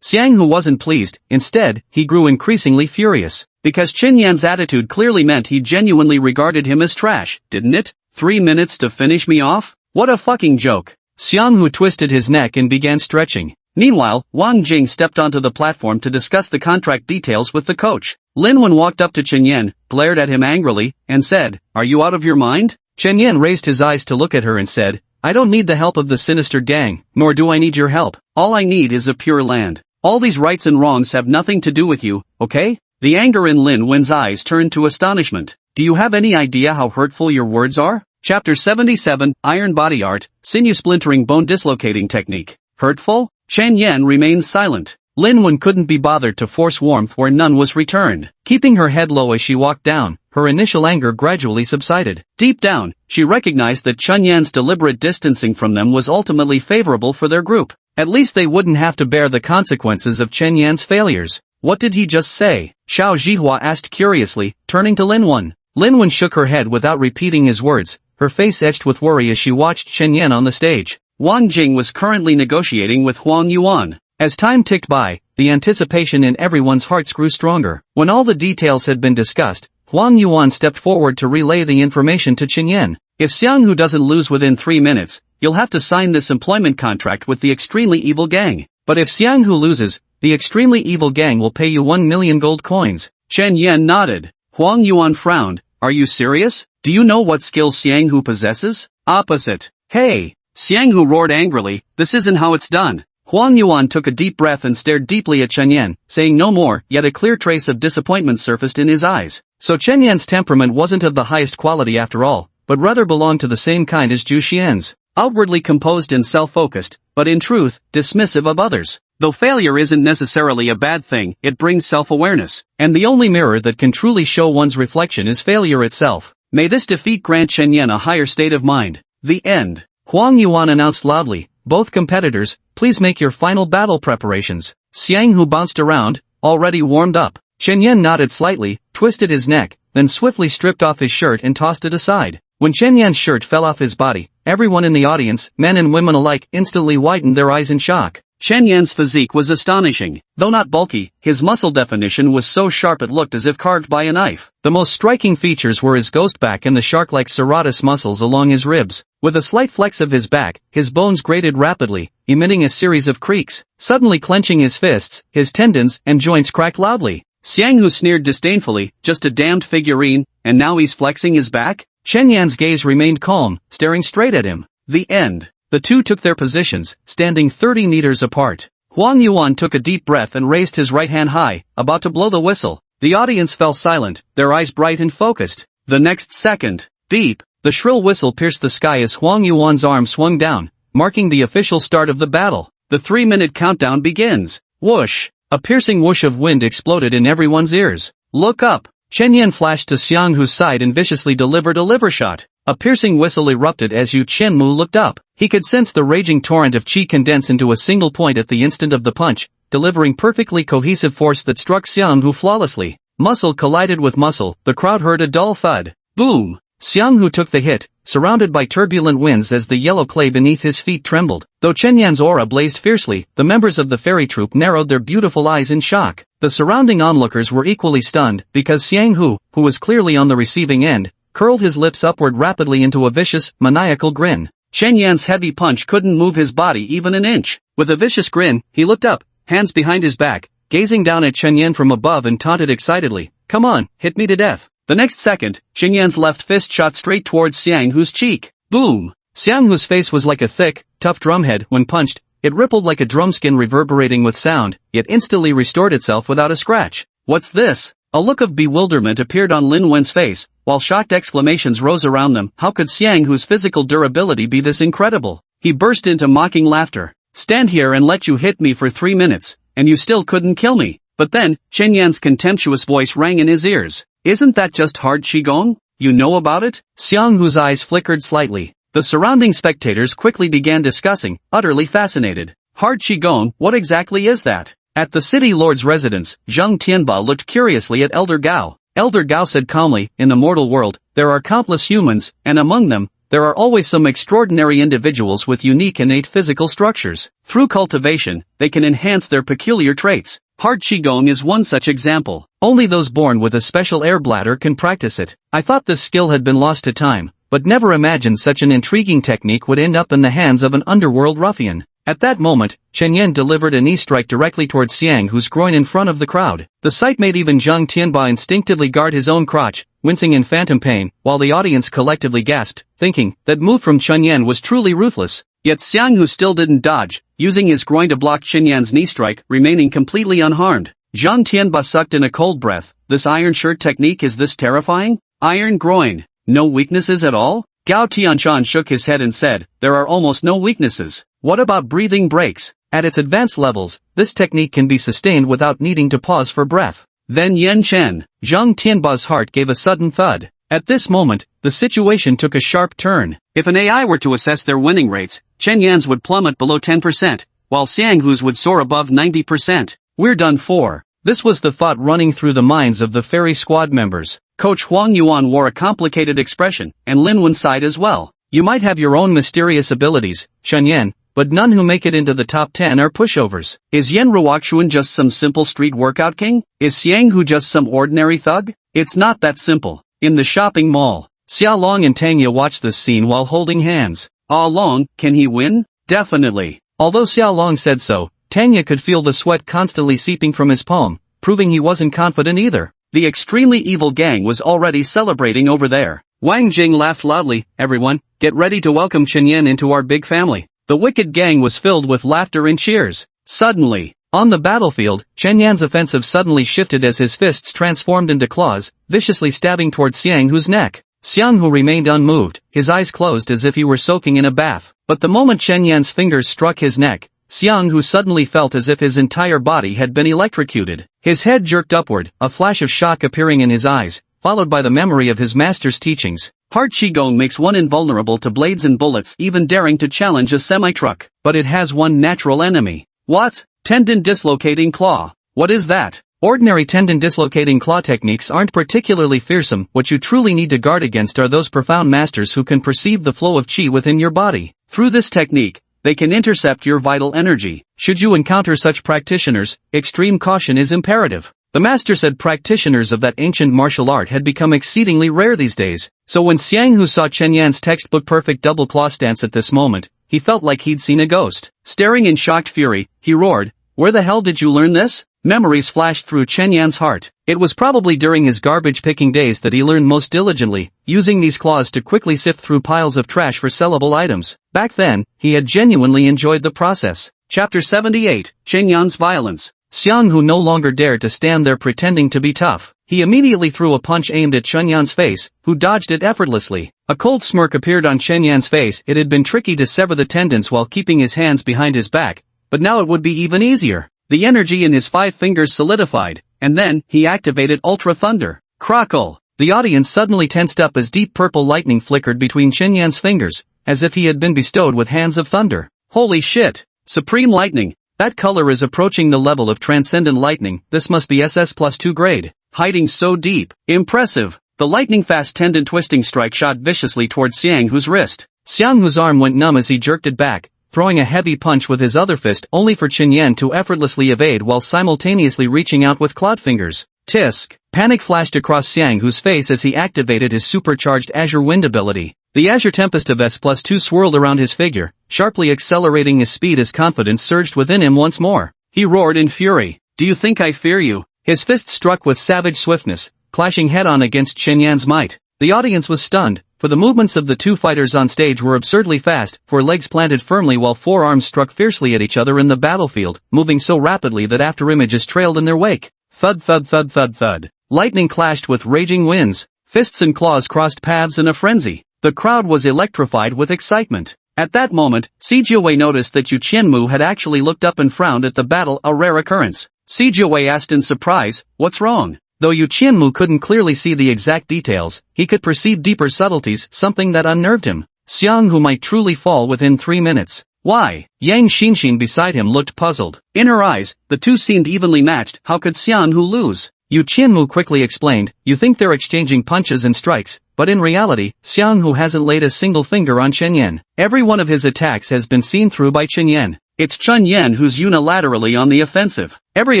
S1: Xianghu wasn't pleased, instead, he grew increasingly furious. Because Chen Yan's attitude clearly meant he genuinely regarded him as trash, didn't it? 3 minutes to finish me off? What a fucking joke. Xianghu twisted his neck and began stretching. Meanwhile, Wang Jing stepped onto the platform to discuss the contract details with the coach. Lin Wen walked up to Chen Yan, glared at him angrily, and said, "Are you out of your mind?" Chen Yan raised his eyes to look at her and said, "I don't need the help of the sinister gang, nor do I need your help. All I need is a pure land. All these rights and wrongs have nothing to do with you, okay?" The anger in Lin Wen's eyes turned to astonishment. "Do you have any idea how hurtful your words are?" Chapter 77, Iron Body Art, Sinew Splintering Bone Dislocating Technique. Hurtful? Chen Yan remained silent. Lin Wen couldn't be bothered to force warmth where none was returned. Keeping her head low as she walked down, her initial anger gradually subsided. Deep down, she recognized that Chen Yan's deliberate distancing from them was ultimately favorable for their group. At least they wouldn't have to bear the consequences of Chen Yan's failures. "What did he just say?" Xiao Zhihua asked curiously, turning to Lin Wen. Lin Wen shook her head without repeating his words, her face etched with worry as she watched Chen Yan on the stage. Wang Jing was currently negotiating with Huang Yuan. As time ticked by, the anticipation in everyone's hearts grew stronger. When all the details had been discussed, Huang Yuan stepped forward to relay the information to Chen Yan. "If Xianghu doesn't lose within 3 minutes, you'll have to sign this employment contract with the extremely evil gang. But if Xianghu loses, the extremely evil gang will pay you 1 million gold coins." Chen Yan nodded. Huang Yuan frowned. "Are you serious? Do you know what skills Xianghu possesses?" "Opposite." "Hey!" Xianghu roared angrily, "This isn't how it's done." Huang Yuan took a deep breath and stared deeply at Chen Yan, saying no more, yet a clear trace of disappointment surfaced in his eyes. So Chen Yan's temperament wasn't of the highest quality after all, but rather belonged to the same kind as Zhu Xian's. Outwardly composed and self-focused, but in truth, dismissive of others. Though failure isn't necessarily a bad thing, it brings self-awareness, and the only mirror that can truly show one's reflection is failure itself. May this defeat grant Chen Yan a higher state of mind. The end. Huang Yuan announced loudly, "Both competitors, please make your final battle preparations." Xianghu bounced around, already warmed up. Chen Yan nodded slightly, twisted his neck, then swiftly stripped off his shirt and tossed it aside. When Chen Yan's shirt fell off his body, everyone in the audience, men and women alike, instantly widened their eyes in shock. Chen Yan's physique was astonishing. Though not bulky, his muscle definition was so sharp it looked as if carved by a knife. The most striking features were his ghost back and the shark-like serratus muscles along his ribs. With a slight flex of his back, his bones grated rapidly, emitting a series of creaks. Suddenly clenching his fists, his tendons and joints cracked loudly. Xianghu sneered disdainfully, "Just a damned figurine, and now he's flexing his back?" Chen Yan's gaze remained calm, staring straight at him. The end. The two took their positions, standing 30 meters apart. Huang Yuan took a deep breath and raised his right hand high, about to blow the whistle. The audience fell silent, their eyes bright and focused. The next second, beep, the shrill whistle pierced the sky as Huang Yuan's arm swung down, marking the official start of the battle. The 3-minute countdown begins. Whoosh! A piercing whoosh of wind exploded in everyone's ears. "Look up!" Chen Yan flashed to Xianghu's side and viciously delivered a liver shot. A piercing whistle erupted as Yu Qianmu looked up. He could sense the raging torrent of qi condense into a single point at the instant of the punch, delivering perfectly cohesive force that struck Xianghu flawlessly. Muscle collided with muscle, the crowd heard a dull thud. Boom! Xianghu took the hit, surrounded by turbulent winds as the yellow clay beneath his feet trembled. Though Chen Yan's aura blazed fiercely, the members of the fairy troupe narrowed their beautiful eyes in shock. The surrounding onlookers were equally stunned, because Xianghu, who was clearly on the receiving end, curled his lips upward rapidly into a vicious, maniacal grin. Chen Yan's heavy punch couldn't move his body even an inch. With a vicious grin, he looked up, hands behind his back, gazing down at Chen Yan from above and taunted excitedly, "Come on, hit me to death." The next second, Chen Yan's left fist shot straight towards Xianghu's cheek. Boom! Xianghu's face was like a thick, tough drumhead. When punched, it rippled like a drumskin reverberating with sound, yet instantly restored itself without a scratch. "What's this?" A look of bewilderment appeared on Lin Wen's face, while shocked exclamations rose around them. How could Xianghu's physical durability be this incredible? He burst into mocking laughter. "Stand here and let you hit me for 3 minutes, and you still couldn't kill me." But then, Chen Yan's contemptuous voice rang in his ears. "Isn't that just hard qigong? You know about it?" Xianghu's eyes flickered slightly. The surrounding spectators quickly began discussing, utterly fascinated. "Hard qigong, what exactly is that?" At the city lord's residence, Zheng Tianba looked curiously at Elder Gao. Elder Gao said calmly, "In the mortal world, there are countless humans, and among them, there are always some extraordinary individuals with unique innate physical structures. Through cultivation, they can enhance their peculiar traits. Hard qigong is one such example. Only those born with a special air bladder can practice it. I thought this skill had been lost to time, but never imagined such an intriguing technique would end up in the hands of an underworld ruffian. At that moment, Chen Yan delivered a knee strike directly towards Xiang Hu's groin in front of the crowd. The sight made even Zhang Tianba instinctively guard his own crotch, wincing in phantom pain, while the audience collectively gasped, thinking that move from Chen Yan was truly ruthless. Yet Xiang Hu still didn't dodge, using his groin to block Chen Yan's knee strike, remaining completely unharmed. Zhang Tianba sucked in a cold breath. This iron shirt technique is this terrifying? Iron groin. No weaknesses at all? Gao Tianshan shook his head and said, there are almost no weaknesses. What about breathing breaks? At its advanced levels, this technique can be sustained without needing to pause for breath. Then Yan Chen. Zhang Tianba's heart gave a sudden thud. At this moment, the situation took a sharp turn. If an AI were to assess their winning rates, Chen Yan's would plummet below 10%, while Xiang Hu's would soar above 90%. We're done for. This was the thought running through the minds of the fairy squad members. Coach Huang Yuan wore a complicated expression, and Lin Wen sighed as well. You might have your own mysterious abilities, Chen Yan, but none who make it into the top 10 are pushovers. Is Yan Ruoxuan just some simple street workout king? Is Xiang Hu just some ordinary thug? It's not that simple. In the shopping mall, Xia Long and Tanya watched this scene while holding hands. Ah Long, can he win? Definitely. Although Xia Long said so, Tanya could feel the sweat constantly seeping from his palm, proving he wasn't confident either. The extremely evil gang was already celebrating over there. Wang Jing laughed loudly. Everyone, get ready to welcome Chen Yan into our big family. The wicked gang was filled with laughter and cheers. Suddenly, on the battlefield, Chen Yan's offensive suddenly shifted as his fists transformed into claws, viciously stabbing towards Xiang Hu's neck. Xiang Hu remained unmoved, his eyes closed as if he were soaking in a bath. But the moment Chen Yan's fingers struck his neck, Xiang Hu suddenly felt as if his entire body had been electrocuted. His head jerked upward, a flash of shock appearing in his eyes, followed by the memory of his master's teachings. Hard Qigong makes one invulnerable to blades and bullets, even daring to challenge a semi-truck. But it has one natural enemy. What? Tendon dislocating claw. What is that? Ordinary tendon dislocating claw techniques aren't particularly fearsome. What you truly need to guard against are those profound masters who can perceive the flow of qi within your body. Through this technique, they can intercept your vital energy. Should you encounter such practitioners, extreme caution is imperative. The master said practitioners of that ancient martial art had become exceedingly rare these days, so when Xiang Hu saw Chen Yan's textbook perfect double claw stance at this moment, he felt like he'd seen a ghost. Staring in shocked fury, he roared, "Where the hell did you learn this?" Memories flashed through Chen Yan's heart. It was probably during his garbage-picking days that he learned most diligently, using these claws to quickly sift through piles of trash for sellable items. Back then, he had genuinely enjoyed the process. Chapter 78, Chen Yan's Violence. Xiang Hu no longer dared to stand there pretending to be tough. He immediately threw a punch aimed at Chen Yan's face, who dodged it effortlessly. A cold smirk appeared on Chen Yan's face. It had been tricky to sever the tendons while keeping his hands behind his back, but now it would be even easier. The energy in his 5 fingers solidified, and then, he activated Ultra Thunder. Crackle! The audience suddenly tensed up as deep purple lightning flickered between Chen Yan's fingers, as if he had been bestowed with hands of thunder. Holy shit! Supreme Lightning! That color is approaching the level of Transcendent Lightning. This must be SS+2 grade. Hiding so deep. Impressive! The lightning-fast tendon twisting strike shot viciously towards Xiang Hu's wrist. Xiang Hu's arm went numb as he jerked it back, throwing a heavy punch with his other fist only for Chen Yan to effortlessly evade while simultaneously reaching out with clawed fingers. Tisk! Panic flashed across Xiang Hu's face as he activated his supercharged Azure Wind ability. The Azure Tempest of S+2 swirled around his figure, sharply accelerating his speed as confidence surged within him once more. He roared in fury. "Do you think I fear you?" His fist struck with savage swiftness, clashing head-on against Chen Yan's might. The audience was stunned, for the movements of the two fighters on stage were absurdly fast, 4 legs planted firmly while 4 arms struck fiercely at each other in the battlefield, moving so rapidly that afterimages trailed in their wake. Thud thud thud thud thud. Lightning clashed with raging winds. Fists and claws crossed paths in a frenzy. The crowd was electrified with excitement. At that moment, Si Jiawei noticed that Yu Qianmu had actually looked up and frowned at the battle, a rare occurrence. Si Jiawei asked in surprise, "What's wrong?" Though Yu Qianmu couldn't clearly see the exact details, he could perceive deeper subtleties, something that unnerved him. Xiang Hu might truly fall within 3 minutes. Why? Yang Xinxin beside him looked puzzled. In her eyes, the two seemed evenly matched. How could Xiang Hu lose? Yu Qianmu quickly explained, "You think they're exchanging punches and strikes, but in reality, Xiang Hu hasn't laid a single finger on Chen Yan. Every one of his attacks has been seen through by Chen Yan. It's Chen Yan who's unilaterally on the offensive. Every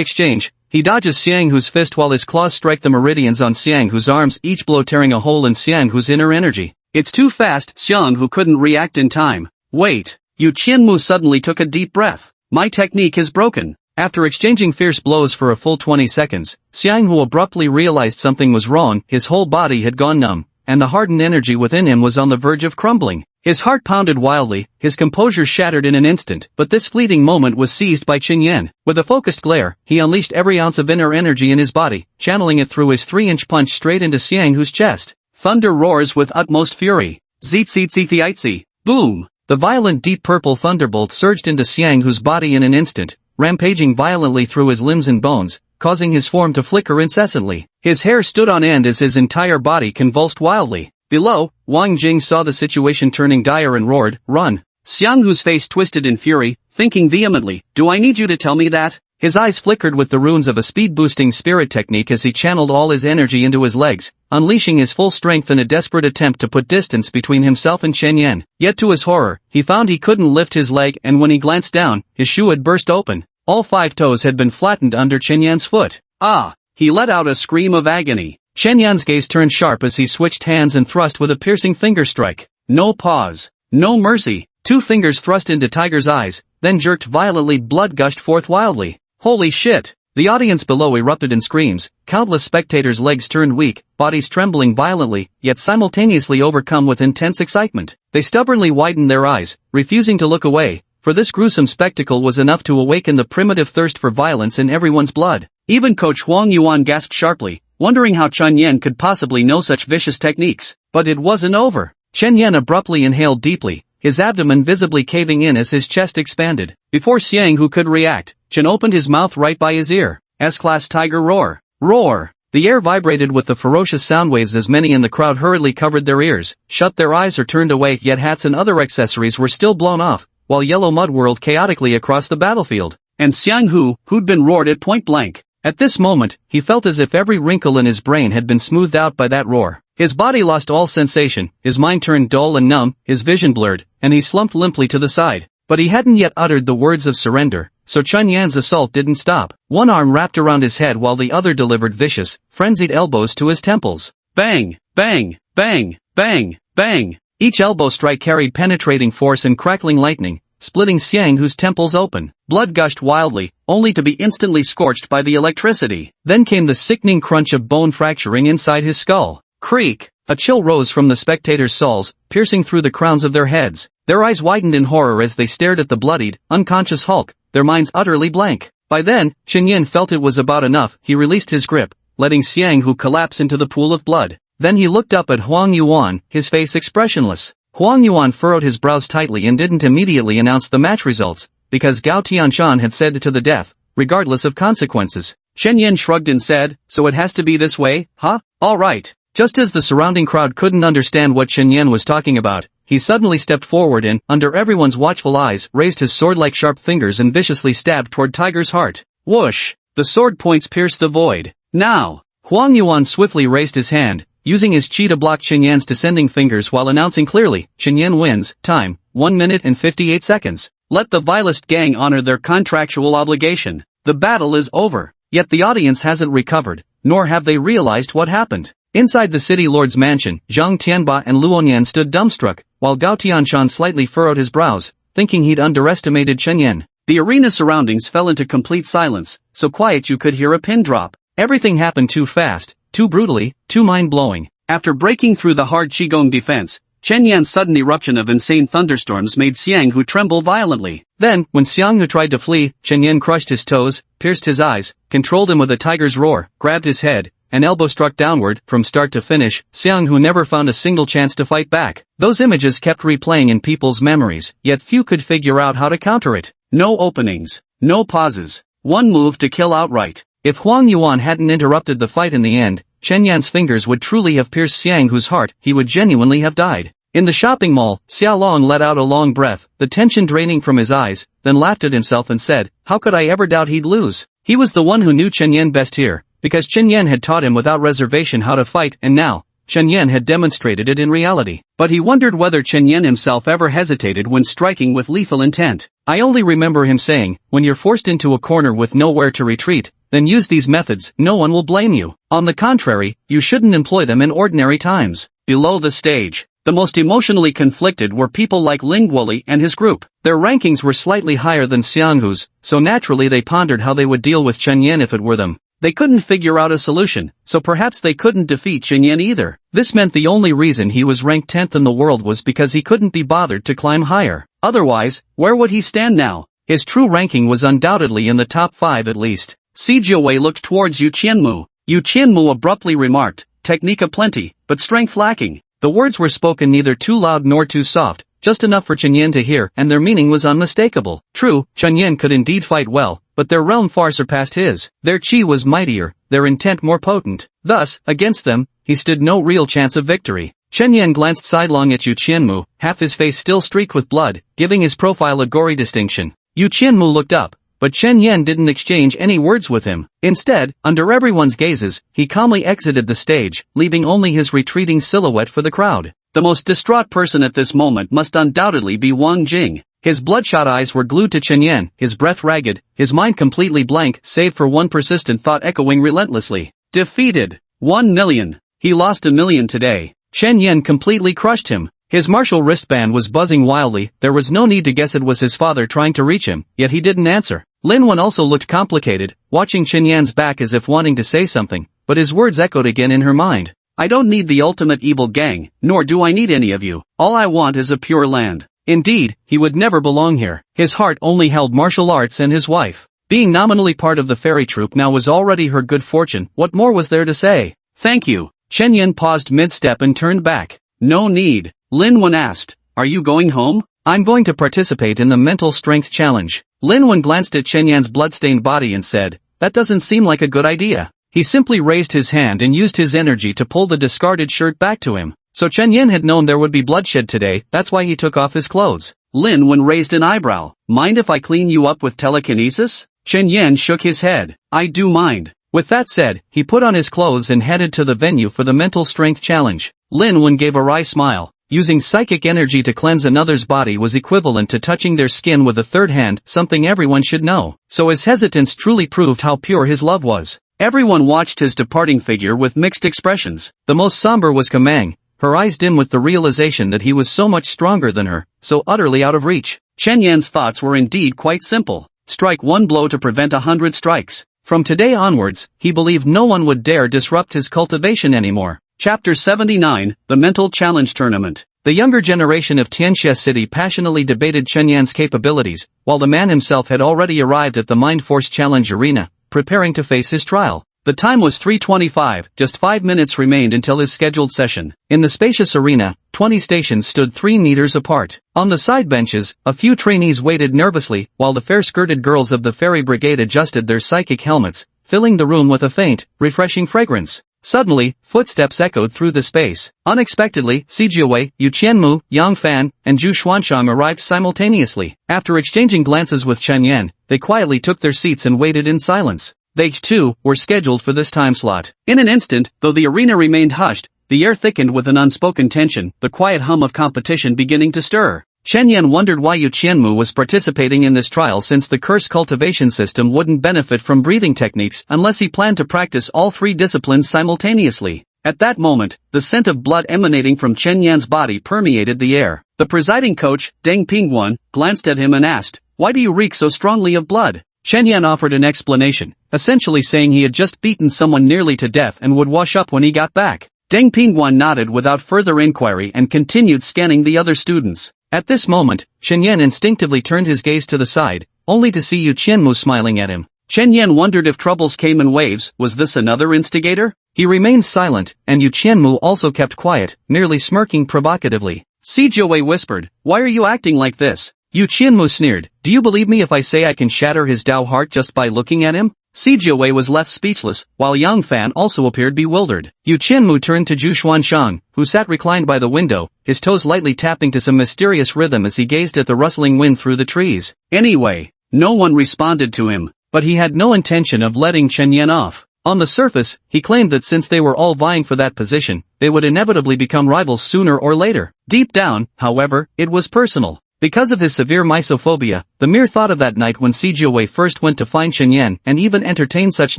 S1: exchange, he dodges Xiang Hu's fist while his claws strike the meridians on Xiang Hu's arms, each blow tearing a hole in Xiang Hu's inner energy. It's too fast. Xiang, who couldn't react in time. Wait. Yu Qianmu suddenly took a deep breath. My technique is broken. After exchanging fierce blows for a full 20 seconds, Xiang Hu abruptly realized something was wrong. His whole body had gone numb, and the hardened energy within him was on the verge of crumbling. His heart pounded wildly, his composure shattered in an instant, but this fleeting moment was seized by Qin Yan. With a focused glare, he unleashed every ounce of inner energy in his body, channeling it through his 3-inch punch straight into Xiang Hu's chest. Thunder roars with utmost fury. Zitzi. Boom! The violent deep purple thunderbolt surged into Xiang Hu's body in an instant, rampaging violently through his limbs and bones, causing his form to flicker incessantly. His hair stood on end as his entire body convulsed wildly. Below, Wang Jing saw the situation turning dire and roared, "Run!" Xiang Hu's face twisted in fury, thinking vehemently, "Do I need you to tell me that?" His eyes flickered with the runes of a speed-boosting spirit technique as he channeled all his energy into his legs, unleashing his full strength in a desperate attempt to put distance between himself and Chen Yan. Yet to his horror, he found he couldn't lift his leg, and when he glanced down, his shoe had burst open. All 5 toes had been flattened under Chen Yan's foot. Ah! He let out a scream of agony. Chen Yan's gaze turned sharp as he switched hands and thrust with a piercing finger strike. No pause. No mercy. 2 fingers thrust into Tiger's eyes, then jerked violently. Blood gushed forth wildly. Holy shit! The audience below erupted in screams, countless spectators' legs turned weak, bodies trembling violently, yet simultaneously overcome with intense excitement. They stubbornly widened their eyes, refusing to look away, for this gruesome spectacle was enough to awaken the primitive thirst for violence in everyone's blood. Even Coach Huang Yuan gasped sharply, wondering how Chen Yan could possibly know such vicious techniques. But it wasn't over. Chen Yan abruptly inhaled deeply, his abdomen visibly caving in as his chest expanded. Before Xiang Hu could react, Chen opened his mouth right by his ear. S-class tiger roar. Roar! The air vibrated with the ferocious sound waves as many in the crowd hurriedly covered their ears, shut their eyes or turned away, yet hats and other accessories were still blown off, while yellow mud whirled chaotically across the battlefield. And Xiang Hu, who'd been roared at point blank. At this moment, he felt as if every wrinkle in his brain had been smoothed out by that roar. His body lost all sensation, his mind turned dull and numb, his vision blurred, and he slumped limply to the side. But he hadn't yet uttered the words of surrender, so Chen Yan's assault didn't stop. One arm wrapped around his head while the other delivered vicious, frenzied elbows to his temples. Bang! Bang! Bang! Bang! Bang! Each elbow strike carried penetrating force and crackling lightning, splitting Xiang Hu's temples open. Blood gushed wildly, only to be instantly scorched by the electricity. Then came the sickening crunch of bone fracturing inside his skull. Creak! A chill rose from the spectators' souls, piercing through the crowns of their heads. Their eyes widened in horror as they stared at the bloodied, unconscious Hulk, their minds utterly blank. By then, Chen Yan felt it was about enough. He released his grip, letting Xiang Hu collapse into the pool of blood. Then he looked up at Huang Yuan, his face expressionless. Huang Yuan furrowed his brows tightly and didn't immediately announce the match results, because Gao Tianshan had said to the death, regardless of consequences. Chen Yan shrugged and said, "So it has to be this way, huh? Alright." Just as the surrounding crowd couldn't understand what Chen Yan was talking about, he suddenly stepped forward and, under everyone's watchful eyes, raised his sword-like sharp fingers and viciously stabbed toward Tiger's heart. Whoosh! The sword points pierced the void. Now! Huang Yuan swiftly raised his hand, using his chi to block Chen Yan's descending fingers while announcing clearly, "Chen Yan wins, time, 1 minute and 58 seconds. Let the vilest gang honor their contractual obligation. The battle is over." Yet the audience hasn't recovered, nor have they realized what happened. Inside the city lord's mansion, Zhang Tianba and Luoyan stood dumbstruck, while Gao Tianshan slightly furrowed his brows, thinking he'd underestimated Chen Yan. The arena surroundings fell into complete silence, so quiet you could hear a pin drop. Everything happened too fast, too brutally, too mind-blowing. After breaking through the hard Qigong defense, Chen Yan's sudden eruption of insane thunderstorms made Xiang Hu tremble violently. Then, when Xiang Hu tried to flee, Chen Yan crushed his toes, pierced his eyes, controlled him with a tiger's roar, grabbed his head, an elbow struck downward. From start to finish, Xiang Hu never found a single chance to fight back. Those images kept replaying in people's memories, yet few could figure out how to counter it. No openings, no pauses, one move to kill outright. If Huang Yuan hadn't interrupted the fight in the end, Chen Yan's fingers would truly have pierced Xiang Hu's heart. He would genuinely have died. In the shopping mall, Xiaolong let out a long breath, the tension draining from his eyes, then laughed at himself and said, "How could I ever doubt he'd lose?" He was the one who knew Chen Yan best here, because Chen Yan had taught him without reservation how to fight, and now, Chen Yan had demonstrated it in reality. But he wondered whether Chen Yan himself ever hesitated when striking with lethal intent. I only remember him saying, "When you're forced into a corner with nowhere to retreat, then use these methods, no one will blame you. On the contrary, you shouldn't employ them in ordinary times." Below the stage, The most emotionally conflicted were people like Ling Guoli and his group. Their rankings were slightly higher than Xianghu's, so naturally they pondered how they would deal with Chen Yan if it were them. They couldn't figure out a solution, so perhaps they couldn't defeat Chen Yan either. This meant the only reason he was ranked 10th in the world was because he couldn't be bothered to climb higher. Otherwise, where would he stand now? His true ranking was undoubtedly in the top 5 at least. Si Jiawei looked towards Yu Qianmu. Yu Qianmu abruptly remarked, "Technique aplenty, but strength lacking." The words were spoken neither too loud nor too soft, just enough for Chen Yan to hear, and their meaning was unmistakable. True, Chen Yan could indeed fight well, but their realm far surpassed his. Their chi was mightier, their intent more potent. Thus, against them, he stood no real chance of victory. Chen Yan glanced sidelong at Yu Qianmu, half his face still streaked with blood, giving his profile a gory distinction. Yu Qianmu looked up, but Chen Yan didn't exchange any words with him. Instead, under everyone's gazes, he calmly exited the stage, leaving only his retreating silhouette for the crowd. The most distraught person at this moment must undoubtedly be Wang Jing. His bloodshot eyes were glued to Chen Yan, his breath ragged, his mind completely blank save for one persistent thought echoing relentlessly. Defeated. 1 million. He lost 1 million today. Chen Yan completely crushed him. His martial wristband was buzzing wildly, there was no need to guess it was his father trying to reach him, yet he didn't answer. Lin Wen also looked complicated, watching Chen Yan's back as if wanting to say something, but his words echoed again in her mind. "I don't need the ultimate evil gang, nor do I need any of you. All I want is a pure land." Indeed, he would never belong here. His heart only held martial arts and his wife. Being nominally part of the fairy troupe now was already her good fortune, what more was there to say? "Thank you." Chen Yan paused mid-step and turned back. "No need." Lin Wen asked, "Are you going home?" "I'm going to participate in the mental strength challenge." Lin Wen glanced at Chen Yan's blood-stained body and said, "That doesn't seem like a good idea." He simply raised his hand and used his energy to pull the discarded shirt back to him. So Chen Yan had known there would be bloodshed today, that's why he took off his clothes. Lin Wen raised an eyebrow. "Mind if I clean you up with telekinesis?" Chen Yan shook his head. "I do mind." With that said, he put on his clothes and headed to the venue for the mental strength challenge. Lin Wen gave a wry smile. Using psychic energy to cleanse another's body was equivalent to touching their skin with a third hand, something everyone should know. So his hesitance truly proved how pure his love was. Everyone watched his departing figure with mixed expressions. The most somber was Kamang, her eyes dim with the realization that he was so much stronger than her, so utterly out of reach. Chen Yan's thoughts were indeed quite simple. Strike one blow to prevent 100 strikes. From today onwards, he believed no one would dare disrupt his cultivation anymore. Chapter 79, The Mental Challenge Tournament. The younger generation of Tianxia City passionately debated Chen Yan's capabilities, while the man himself had already arrived at the Mind Force Challenge arena, preparing to face his trial. The time was 3:25, just 5 minutes remained until his scheduled session. In the spacious arena, 20 stations stood 3 meters apart. On the side benches, a few trainees waited nervously, while the fair-skirted girls of the fairy brigade adjusted their psychic helmets, filling the room with a faint, refreshing fragrance. Suddenly, footsteps echoed through the space. Unexpectedly, Si Jiawei, Yu Qianmu, Yang Fan, and Zhu Xuanshang arrived simultaneously. After exchanging glances with Chen Yan, they quietly took their seats and waited in silence. They, too, were scheduled for this time slot. In an instant, though the arena remained hushed, the air thickened with an unspoken tension, the quiet hum of competition beginning to stir. Chen Yan wondered why Yu Qianmu was participating in this trial since the curse cultivation system wouldn't benefit from breathing techniques unless he planned to practice all 3 disciplines simultaneously. At that moment, the scent of blood emanating from Chen Yan's body permeated the air. The presiding coach, Deng Pingguan, glanced at him and asked, "Why do you reek so strongly of blood?" Chen Yan offered an explanation, essentially saying he had just beaten someone nearly to death and would wash up when he got back. Deng Pingguan nodded without further inquiry and continued scanning the other students. At this moment, Chen Yan instinctively turned his gaze to the side, only to see Yu Qianmu smiling at him. Chen Yan wondered if troubles came in waves. Was this another instigator? He remained silent, and Yu Qianmu also kept quiet, merely smirking provocatively. Si Jiawei whispered, "Why are you acting like this?" Yu Qianmu sneered, "Do you believe me if I say I can shatter his Dao heart just by looking at him?" Si Jiawei was left speechless, while Yang Fan also appeared bewildered. Yu Qianmu turned to Zhu Xuanshang, who sat reclined by the window, his toes lightly tapping to some mysterious rhythm as he gazed at the rustling wind through the trees. Anyway, no one responded to him, but he had no intention of letting Chen Yan off. On the surface, he claimed that since they were all vying for that position, they would inevitably become rivals sooner or later. Deep down, however, it was personal. Because of his severe misophobia, the mere thought of that night when Si Jiawei first went to find Chen Yan and even entertained such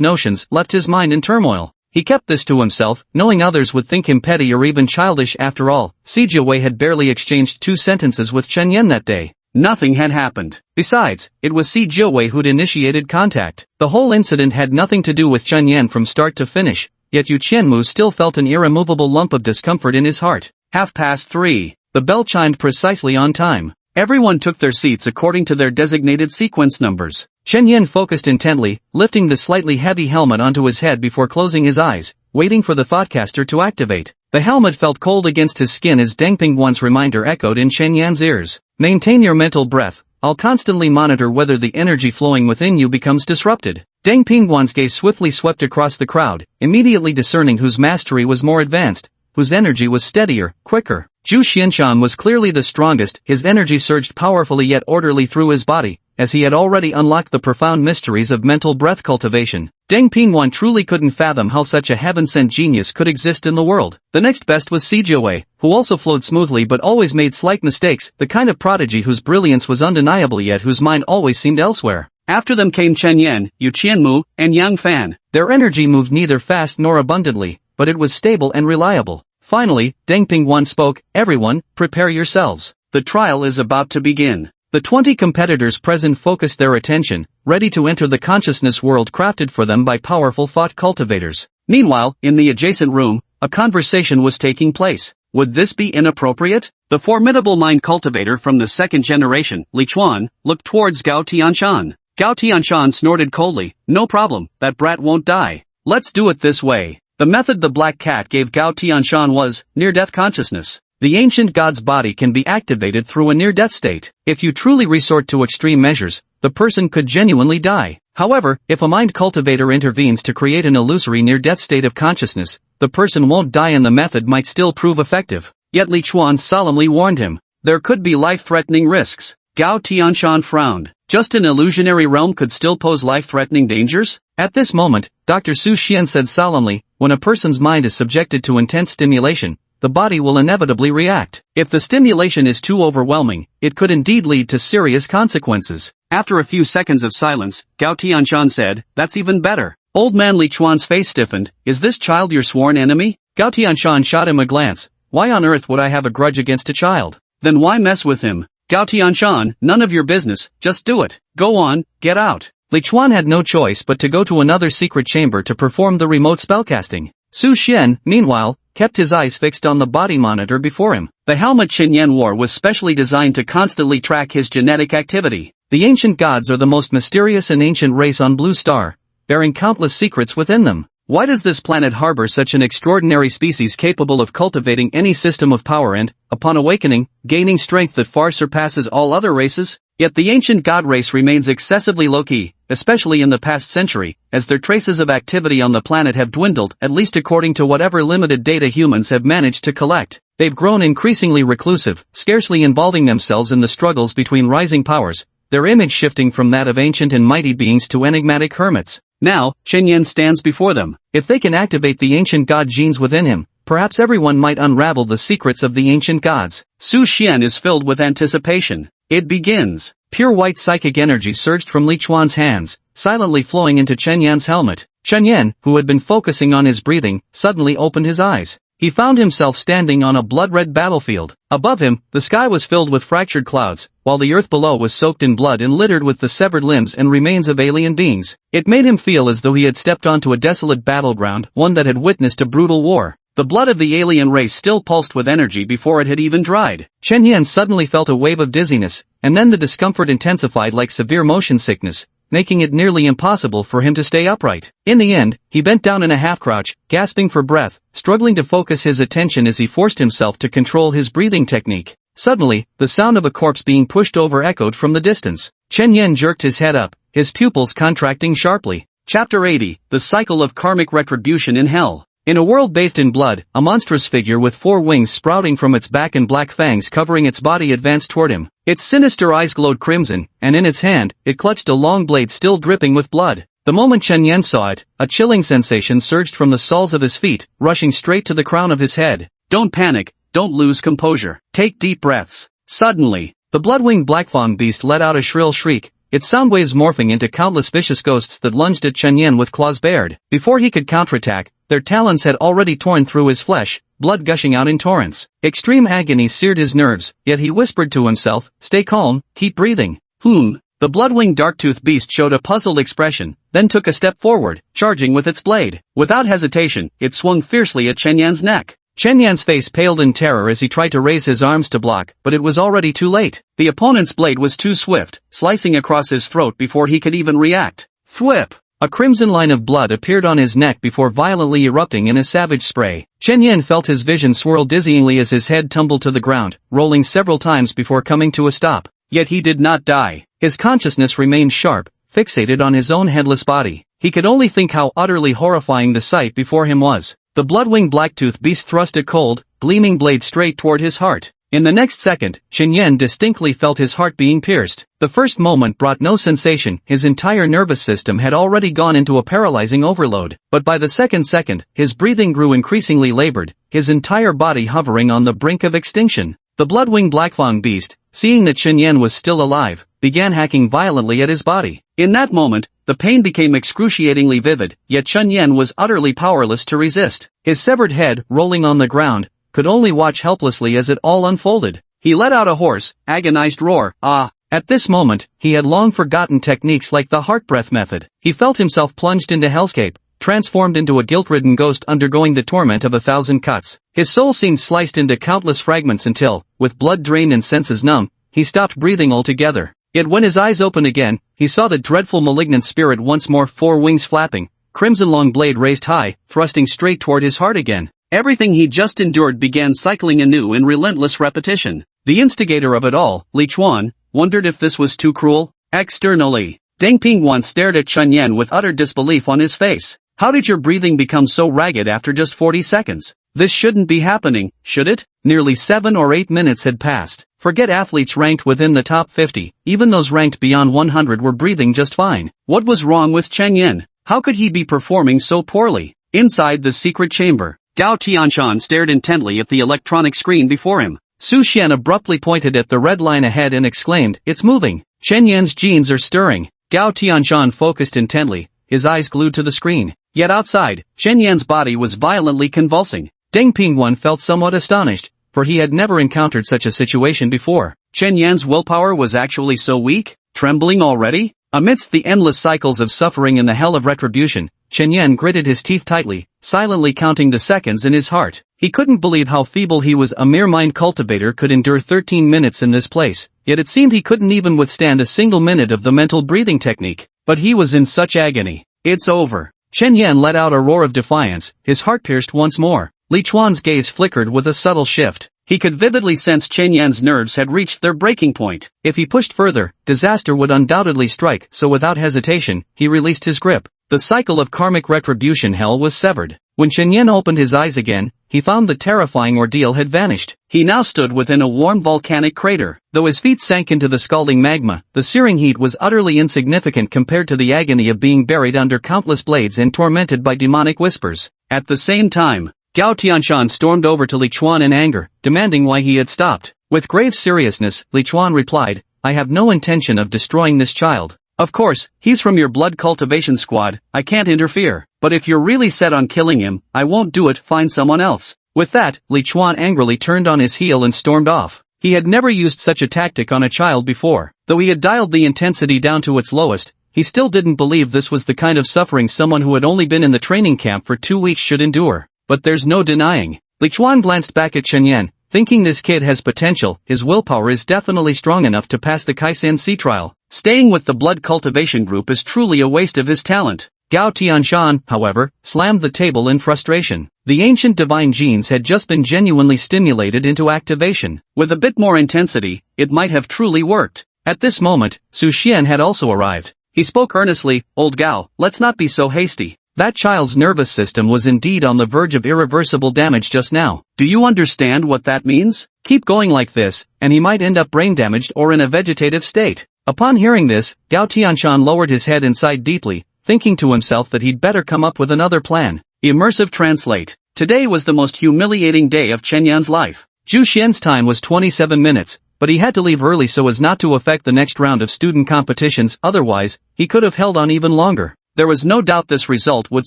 S1: notions left his mind in turmoil. He kept this to himself, knowing others would think him petty or even childish. After all, Si Jiawei had barely exchanged 2 sentences with Chen Yan that day. Nothing had happened. Besides, it was Si Jiawei who'd initiated contact. The whole incident had nothing to do with Chen Yan from start to finish, yet Yu Qianmu still felt an irremovable lump of discomfort in his heart. 3:30. The bell chimed precisely on time. Everyone took their seats according to their designated sequence numbers. Chen Yan focused intently, lifting the slightly heavy helmet onto his head before closing his eyes, waiting for the thoughtcaster to activate. The helmet felt cold against his skin as Deng Pingguan's reminder echoed in Chen Yan's ears. Maintain your mental breath. I'll constantly monitor whether the energy flowing within you becomes disrupted. Deng Pingguan's gaze swiftly swept across the crowd, immediately discerning whose mastery was more advanced, whose energy was steadier, quicker. Zhu Xianshan was clearly the strongest. His energy surged powerfully yet orderly through his body, as he had already unlocked the profound mysteries of mental breath cultivation. Deng Pingguan truly couldn't fathom how such a heaven-sent genius could exist in the world. The next best was Si Jiawei, who also flowed smoothly but always made slight mistakes, the kind of prodigy whose brilliance was undeniable yet whose mind always seemed elsewhere. After them came Chen Yan, Yu Qianmu, and Yang Fan. Their energy moved neither fast nor abundantly, but it was stable and reliable. Finally, Deng Pingguan spoke, "Everyone, prepare yourselves. The trial is about to begin." The 20 competitors present focused their attention, ready to enter the consciousness world crafted for them by powerful thought cultivators. Meanwhile, in the adjacent room, a conversation was taking place. Would this be inappropriate? The formidable mind cultivator from the second generation, Li Chuan, looked towards Gao Tianshan. Gao Tianshan snorted coldly, "No problem, that brat won't die. Let's do it this way." The method the Black Cat gave Gao Tianshan was near-death consciousness. The ancient god's body can be activated through a near-death state. If you truly resort to extreme measures, the person could genuinely die. However, if a mind cultivator intervenes to create an illusory near-death state of consciousness, the person won't die and the method might still prove effective. Yet Li Chuan solemnly warned him. There could be life-threatening risks. Gao Tianshan frowned. Just an illusionary realm could still pose life-threatening dangers? At this moment, Dr. Su Xian said solemnly, when a person's mind is subjected to intense stimulation, the body will inevitably react. If the stimulation is too overwhelming, it could indeed lead to serious consequences. After a few seconds of silence, Gao Tianshan said, "That's even better." Old man Li Chuan's face stiffened. "Is this child your sworn enemy?" Gao Tianshan shot him a glance. "Why on earth would I have a grudge against a child? Then why mess with him?" "Gao Tianshan, none of your business, just do it. Go on, get out." Li Chuan had no choice but to go to another secret chamber to perform the remote spellcasting. Su Xian, meanwhile, kept his eyes fixed on the body monitor before him. The helmet Chen Yan wore was specially designed to constantly track his genetic activity. The ancient gods are the most mysterious and ancient race on Blue Star, bearing countless secrets within them. Why does this planet harbor such an extraordinary species capable of cultivating any system of power and, upon awakening, gaining strength that far surpasses all other races? Yet the ancient god race remains excessively low-key, especially in the past century, as their traces of activity on the planet have dwindled, at least according to whatever limited data humans have managed to collect. They've grown increasingly reclusive, scarcely involving themselves in the struggles between rising powers, their image shifting from that of ancient and mighty beings to enigmatic hermits. Now, Chen Yan stands before them. If they can activate the ancient god genes within him, perhaps everyone might unravel the secrets of the ancient gods. Su Xian is filled with anticipation. It begins. Pure white psychic energy surged from Li Chuan's hands, silently flowing into Chen Yan's helmet. Chen Yan, who had been focusing on his breathing, suddenly opened his eyes. He found himself standing on a blood-red battlefield. Above him, the sky was filled with fractured clouds, while the earth below was soaked in blood and littered with the severed limbs and remains of alien beings. It made him feel as though he had stepped onto a desolate battleground, one that had witnessed a brutal war. The blood of the alien race still pulsed with energy before it had even dried. Chen Yan suddenly felt a wave of dizziness, and then the discomfort intensified like severe motion sickness, making it nearly impossible for him to stay upright. In the end, he bent down in a half-crouch, gasping for breath, struggling to focus his attention as he forced himself to control his breathing technique. Suddenly, the sound of a corpse being pushed over echoed from the distance. Chen Yan jerked his head up, his pupils contracting sharply. Chapter 80, The Cycle of Karmic Retribution in Hell. In a world bathed in blood, a monstrous figure with 4 wings sprouting from its back and black fangs covering its body advanced toward him. Its sinister eyes glowed crimson, and in its hand, it clutched a long blade still dripping with blood. The moment Chen Yan saw it, a chilling sensation surged from the soles of his feet, rushing straight to the crown of his head. Don't panic, don't lose composure. Take deep breaths. Suddenly, the blood-winged blackfang beast let out a shrill shriek, its sound waves morphing into countless vicious ghosts that lunged at Chen Yan with claws bared. Before he could counterattack, their talons had already torn through his flesh, blood gushing out in torrents. Extreme agony seared his nerves, yet he whispered to himself, "Stay calm, keep breathing." The blood-winged dark-toothed beast showed a puzzled expression, then took a step forward, charging with its blade. Without hesitation, it swung fiercely at Chen Yan's neck. Chen Yan's face paled in terror as he tried to raise his arms to block, but it was already too late. The opponent's blade was too swift, slicing across his throat before he could even react. Thwip! A crimson line of blood appeared on his neck before violently erupting in a savage spray. Chen Yan felt his vision swirl dizzyingly as his head tumbled to the ground, rolling several times before coming to a stop. Yet he did not die. His consciousness remained sharp, fixated on his own headless body. He could only think how utterly horrifying the sight before him was. The blood-winged black-toothed beast thrust a cold, gleaming blade straight toward his heart. In the next second, Chen Yan distinctly felt his heart being pierced. The first moment brought no sensation, his entire nervous system had already gone into a paralyzing overload. But by the second, his breathing grew increasingly labored, his entire body hovering on the brink of extinction. The blood-winged black-fang beast, seeing that Chen Yan was still alive, began hacking violently at his body. In that moment, the pain became excruciatingly vivid, yet Chen Yan was utterly powerless to resist. His severed head, rolling on the ground, could only watch helplessly as it all unfolded. He let out a hoarse, agonized roar, "Ah!" At this moment, he had long forgotten techniques like the heart breath method. He felt himself plunged into hellscape, transformed into a guilt-ridden ghost undergoing the torment of 1,000 cuts. His soul seemed sliced into countless fragments until, with blood drained and senses numb, he stopped breathing altogether. Yet when his eyes opened again, he saw the dreadful malignant spirit once more, four wings flapping, crimson long blade raised high, thrusting straight toward his heart again. Everything he just endured began cycling anew in relentless repetition. The instigator of it all, Li Chuan, wondered if this was too cruel. Externally, Deng Pingguan stared at Chen Yan with utter disbelief on his face. "How did your breathing become so ragged after just 40 seconds? This shouldn't be happening, should it?" Nearly 7 or 8 minutes had passed. Forget athletes ranked within the top 50, even those ranked beyond 100 were breathing just fine. What was wrong with Chen Yan? How could he be performing so poorly? Inside the secret chamber, Gao Tianshan stared intently at the electronic screen before him. Su Xian abruptly pointed at the red line ahead and exclaimed, "It's moving! Chen Yan's genes are stirring." Gao Tianshan focused intently, his eyes glued to the screen. Yet outside, Chen Yan's body was violently convulsing. Deng Pingguan felt somewhat astonished, for he had never encountered such a situation before. Chen Yan's willpower was actually so weak, trembling already? Amidst the endless cycles of suffering in the hell of retribution, Chen Yan gritted his teeth tightly, silently counting the seconds in his heart. He couldn't believe how feeble he was. A mere mind cultivator could endure 13 minutes in this place, yet it seemed he couldn't even withstand a single minute of the mental breathing technique. But he was in such agony. "It's over." Chen Yan let out a roar of defiance, his heart pierced once more. Li Chuan's gaze flickered with a subtle shift. He could vividly sense Chen Yan's nerves had reached their breaking point. If he pushed further, disaster would undoubtedly strike, so without hesitation, he released his grip. The cycle of karmic retribution hell was severed. When Chen Yan opened his eyes again, he found the terrifying ordeal had vanished. He now stood within a warm volcanic crater. Though his feet sank into the scalding magma, the searing heat was utterly insignificant compared to the agony of being buried under countless blades and tormented by demonic whispers. At the same time, Gao Tianshan stormed over to Li Chuan in anger, demanding why he had stopped. With grave seriousness, Li Chuan replied, "I have no intention of destroying this child. Of course, he's from your blood cultivation squad, I can't interfere. But if you're really set on killing him, I won't do it, find someone else." With that, Li Chuan angrily turned on his heel and stormed off. He had never used such a tactic on a child before. Though he had dialed the intensity down to its lowest, he still didn't believe this was the kind of suffering someone who had only been in the training camp for 2 weeks should endure. But there's no denying. Li Chuan glanced back at Chen Yan, thinking this kid has potential. His willpower is definitely strong enough to pass the Kaisan Sea trial. Staying with the blood cultivation group is truly a waste of his talent. Gao Tianshan, however, slammed the table in frustration. The ancient divine genes had just been genuinely stimulated into activation. With a bit more intensity, it might have truly worked. At this moment, Su Xian had also arrived. He spoke earnestly, "Old Gao, let's not be so hasty. That child's nervous system was indeed on the verge of irreversible damage just now. Do you understand what that means? Keep going like this, and he might end up brain damaged or in a vegetative state." Upon hearing this, Gao Tianshan lowered his head and sighed deeply, thinking to himself that he'd better come up with another plan. Immersive translate. Today was the most humiliating day of Chen Yan's life. Zhu Xian's time was 27 minutes, but he had to leave early so as not to affect the next round of student competitions, otherwise, he could have held on even longer. There was no doubt this result would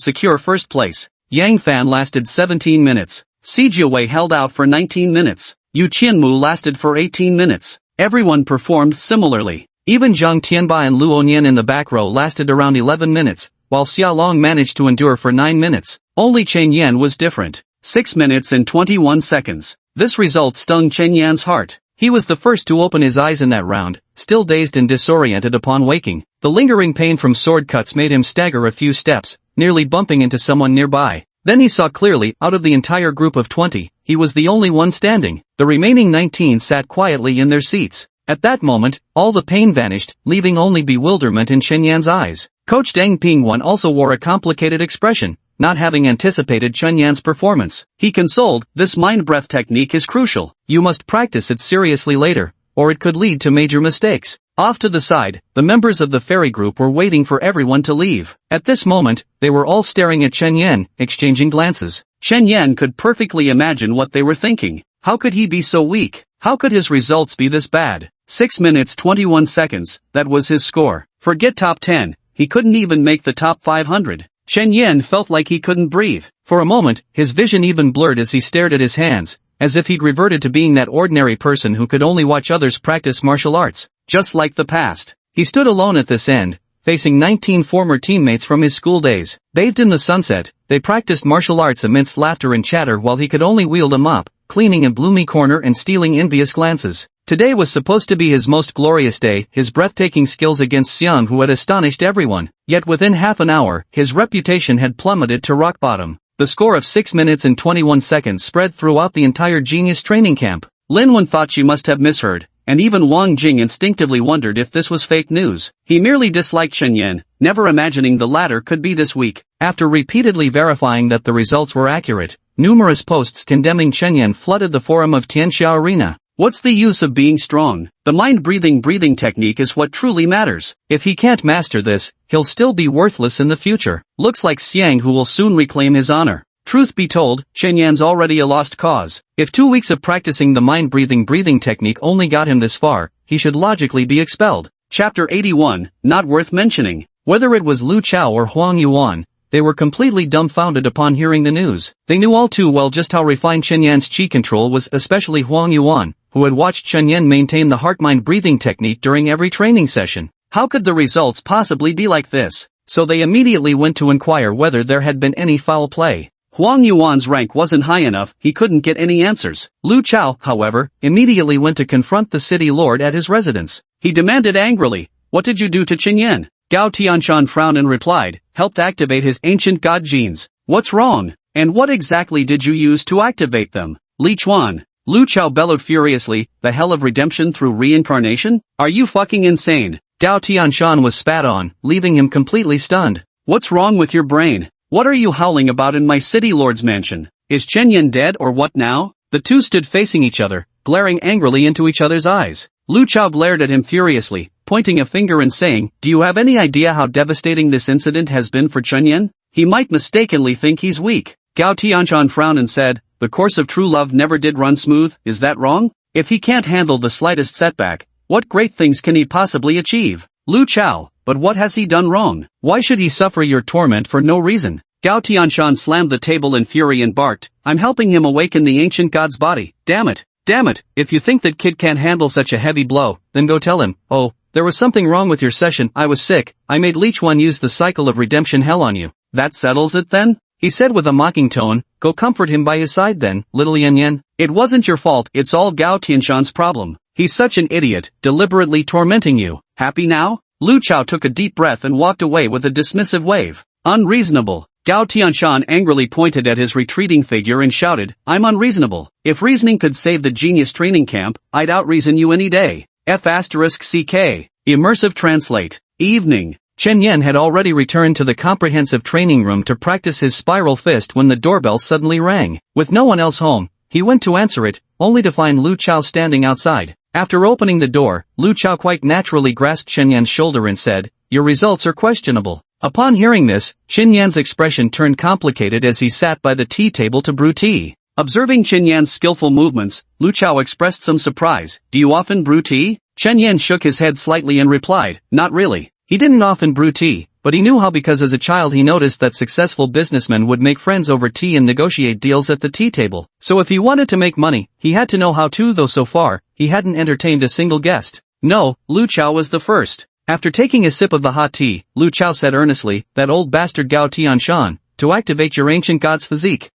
S1: secure first place. Yang Fan lasted 17 minutes. Si Jiawei held out for 19 minutes. Yu Qianmu lasted for 18 minutes. Everyone performed similarly. Even Zhang Tianbai and Luo Nian in the back row lasted around 11 minutes, while Xia Long managed to endure for 9 minutes. Only Chen Yan was different. 6 minutes and 21 seconds. This result stung Chen Yan's heart. He was the first to open his eyes in that round, still dazed and disoriented upon waking. The lingering pain from sword cuts made him stagger a few steps, nearly bumping into someone nearby. Then he saw clearly, out of the entire group of 20, he was the only one standing. The remaining 19 sat quietly in their seats. At that moment, all the pain vanished, leaving only bewilderment in Chen Yan's eyes. Coach Deng Pingwan also wore a complicated expression, not having anticipated Chen Yan's performance. He consoled, "This mind breath technique is crucial. You must practice it seriously later, or it could lead to major mistakes." Off to the side, the members of the fairy group were waiting for everyone to leave. At this moment, they were all staring at Chen Yan, exchanging glances. Chen Yan could perfectly imagine what they were thinking. How could he be so weak? How could his results be this bad? 6 minutes 21 seconds, that was his score. Forget top 10, he couldn't even make the top 500. Chen Yan felt like he couldn't breathe. For a moment, his vision even blurred as he stared at his hands, as if he'd reverted to being that ordinary person who could only watch others practice martial arts, just like the past. He stood alone at this end, facing 19 former teammates from his school days. Bathed in the sunset, they practiced martial arts amidst laughter and chatter while he could only wield a mop, cleaning a gloomy corner and stealing envious glances. Today was supposed to be his most glorious day, his breathtaking skills against Xiang who had astonished everyone. Yet within half an hour, his reputation had plummeted to rock bottom. The score of 6 minutes and 21 seconds spread throughout the entire genius training camp. Lin Wen thought she must have misheard, and even Wang Jing instinctively wondered if this was fake news. He merely disliked Chen Yan, never imagining the latter could be this weak. After repeatedly verifying that the results were accurate, numerous posts condemning Chen Yan flooded the forum of Tianxia Arena. What's the use of being strong? The mind-breathing technique is what truly matters. If he can't master this, he'll still be worthless in the future. Looks like Xiang who will soon reclaim his honor. Truth be told, Chen Yan's already a lost cause. If 2 weeks of practicing the mind-breathing technique only got him this far, he should logically be expelled. Chapter 81, not worth mentioning. Whether it was Lu Chao or Huang Yuan, they were completely dumbfounded upon hearing the news. They knew all too well just how refined Chen Yan's chi control was, especially Huang Yuan, who had watched Chen Yan maintain the heart-mind-breathing technique during every training session. How could the results possibly be like this? So they immediately went to inquire whether there had been any foul play. Huang Yuan's rank wasn't high enough, he couldn't get any answers. Lu Chao, however, immediately went to confront the city lord at his residence. He demanded angrily, "What did you do to Chen Yan?" Gao Tianshan frowned and replied, "Helped activate his ancient god genes." "What's wrong? And what exactly did you use to activate them?" "Li Chuan." Lu Chao bellowed furiously, "The hell of redemption through reincarnation? Are you fucking insane?" Gao Tianshan was spat on, leaving him completely stunned. "What's wrong with your brain? What are you howling about in my city lord's mansion? Is Chen Yan dead or what now?" The two stood facing each other, glaring angrily into each other's eyes. Lu Chao glared at him furiously, pointing a finger and saying, "Do you have any idea how devastating this incident has been for Chen Yan? He might mistakenly think he's weak." Gao Tianshan frowned and said, "The course of true love never did run smooth, is that wrong? If he can't handle the slightest setback, what great things can he possibly achieve?" "Lu Chao, but what has he done wrong? Why should he suffer your torment for no reason?" Gao Tianshan slammed the table in fury and barked, "I'm helping him awaken the ancient god's body, damn it! Damn it, if you think that kid can't handle such a heavy blow, then go tell him, oh, there was something wrong with your session, I was sick, I made Li Chuan use the cycle of redemption hell on you." "That settles it then?" he said with a mocking tone. "Go comfort him by his side then, little Yan Yan. It wasn't your fault, it's all Gao Tianshan's problem. He's such an idiot, deliberately tormenting you. Happy now?" Lu Chao took a deep breath and walked away with a dismissive wave. "Unreasonable." Gao Tianshan angrily pointed at his retreating figure and shouted, "I'm unreasonable. If reasoning could save the genius training camp, I'd outreason you any day." F***CK. Immersive Translate. Evening. Chen Yan had already returned to the comprehensive training room to practice his spiral fist when the doorbell suddenly rang. With no one else home, he went to answer it, only to find Lu Chao standing outside. After opening the door, Lu Chao quite naturally grasped Chen Yan's shoulder and said, "Your results are questionable." Upon hearing this, Chen Yan's expression turned complicated as he sat by the tea table to brew tea. Observing Chen Yan's skillful movements, Lu Chao expressed some surprise. Do you often brew tea? Chen Yan shook his head slightly and replied, not really. He didn't often brew tea, but he knew how because as a child he noticed that successful businessmen would make friends over tea and negotiate deals at the tea table. So if he wanted to make money, he had to know how to, though so far, he hadn't entertained a single guest. No, Lu Chao was the first. After taking a sip of the hot tea, Lu Chao said earnestly, that old bastard Gao Tianshan, to activate your ancient god's physique.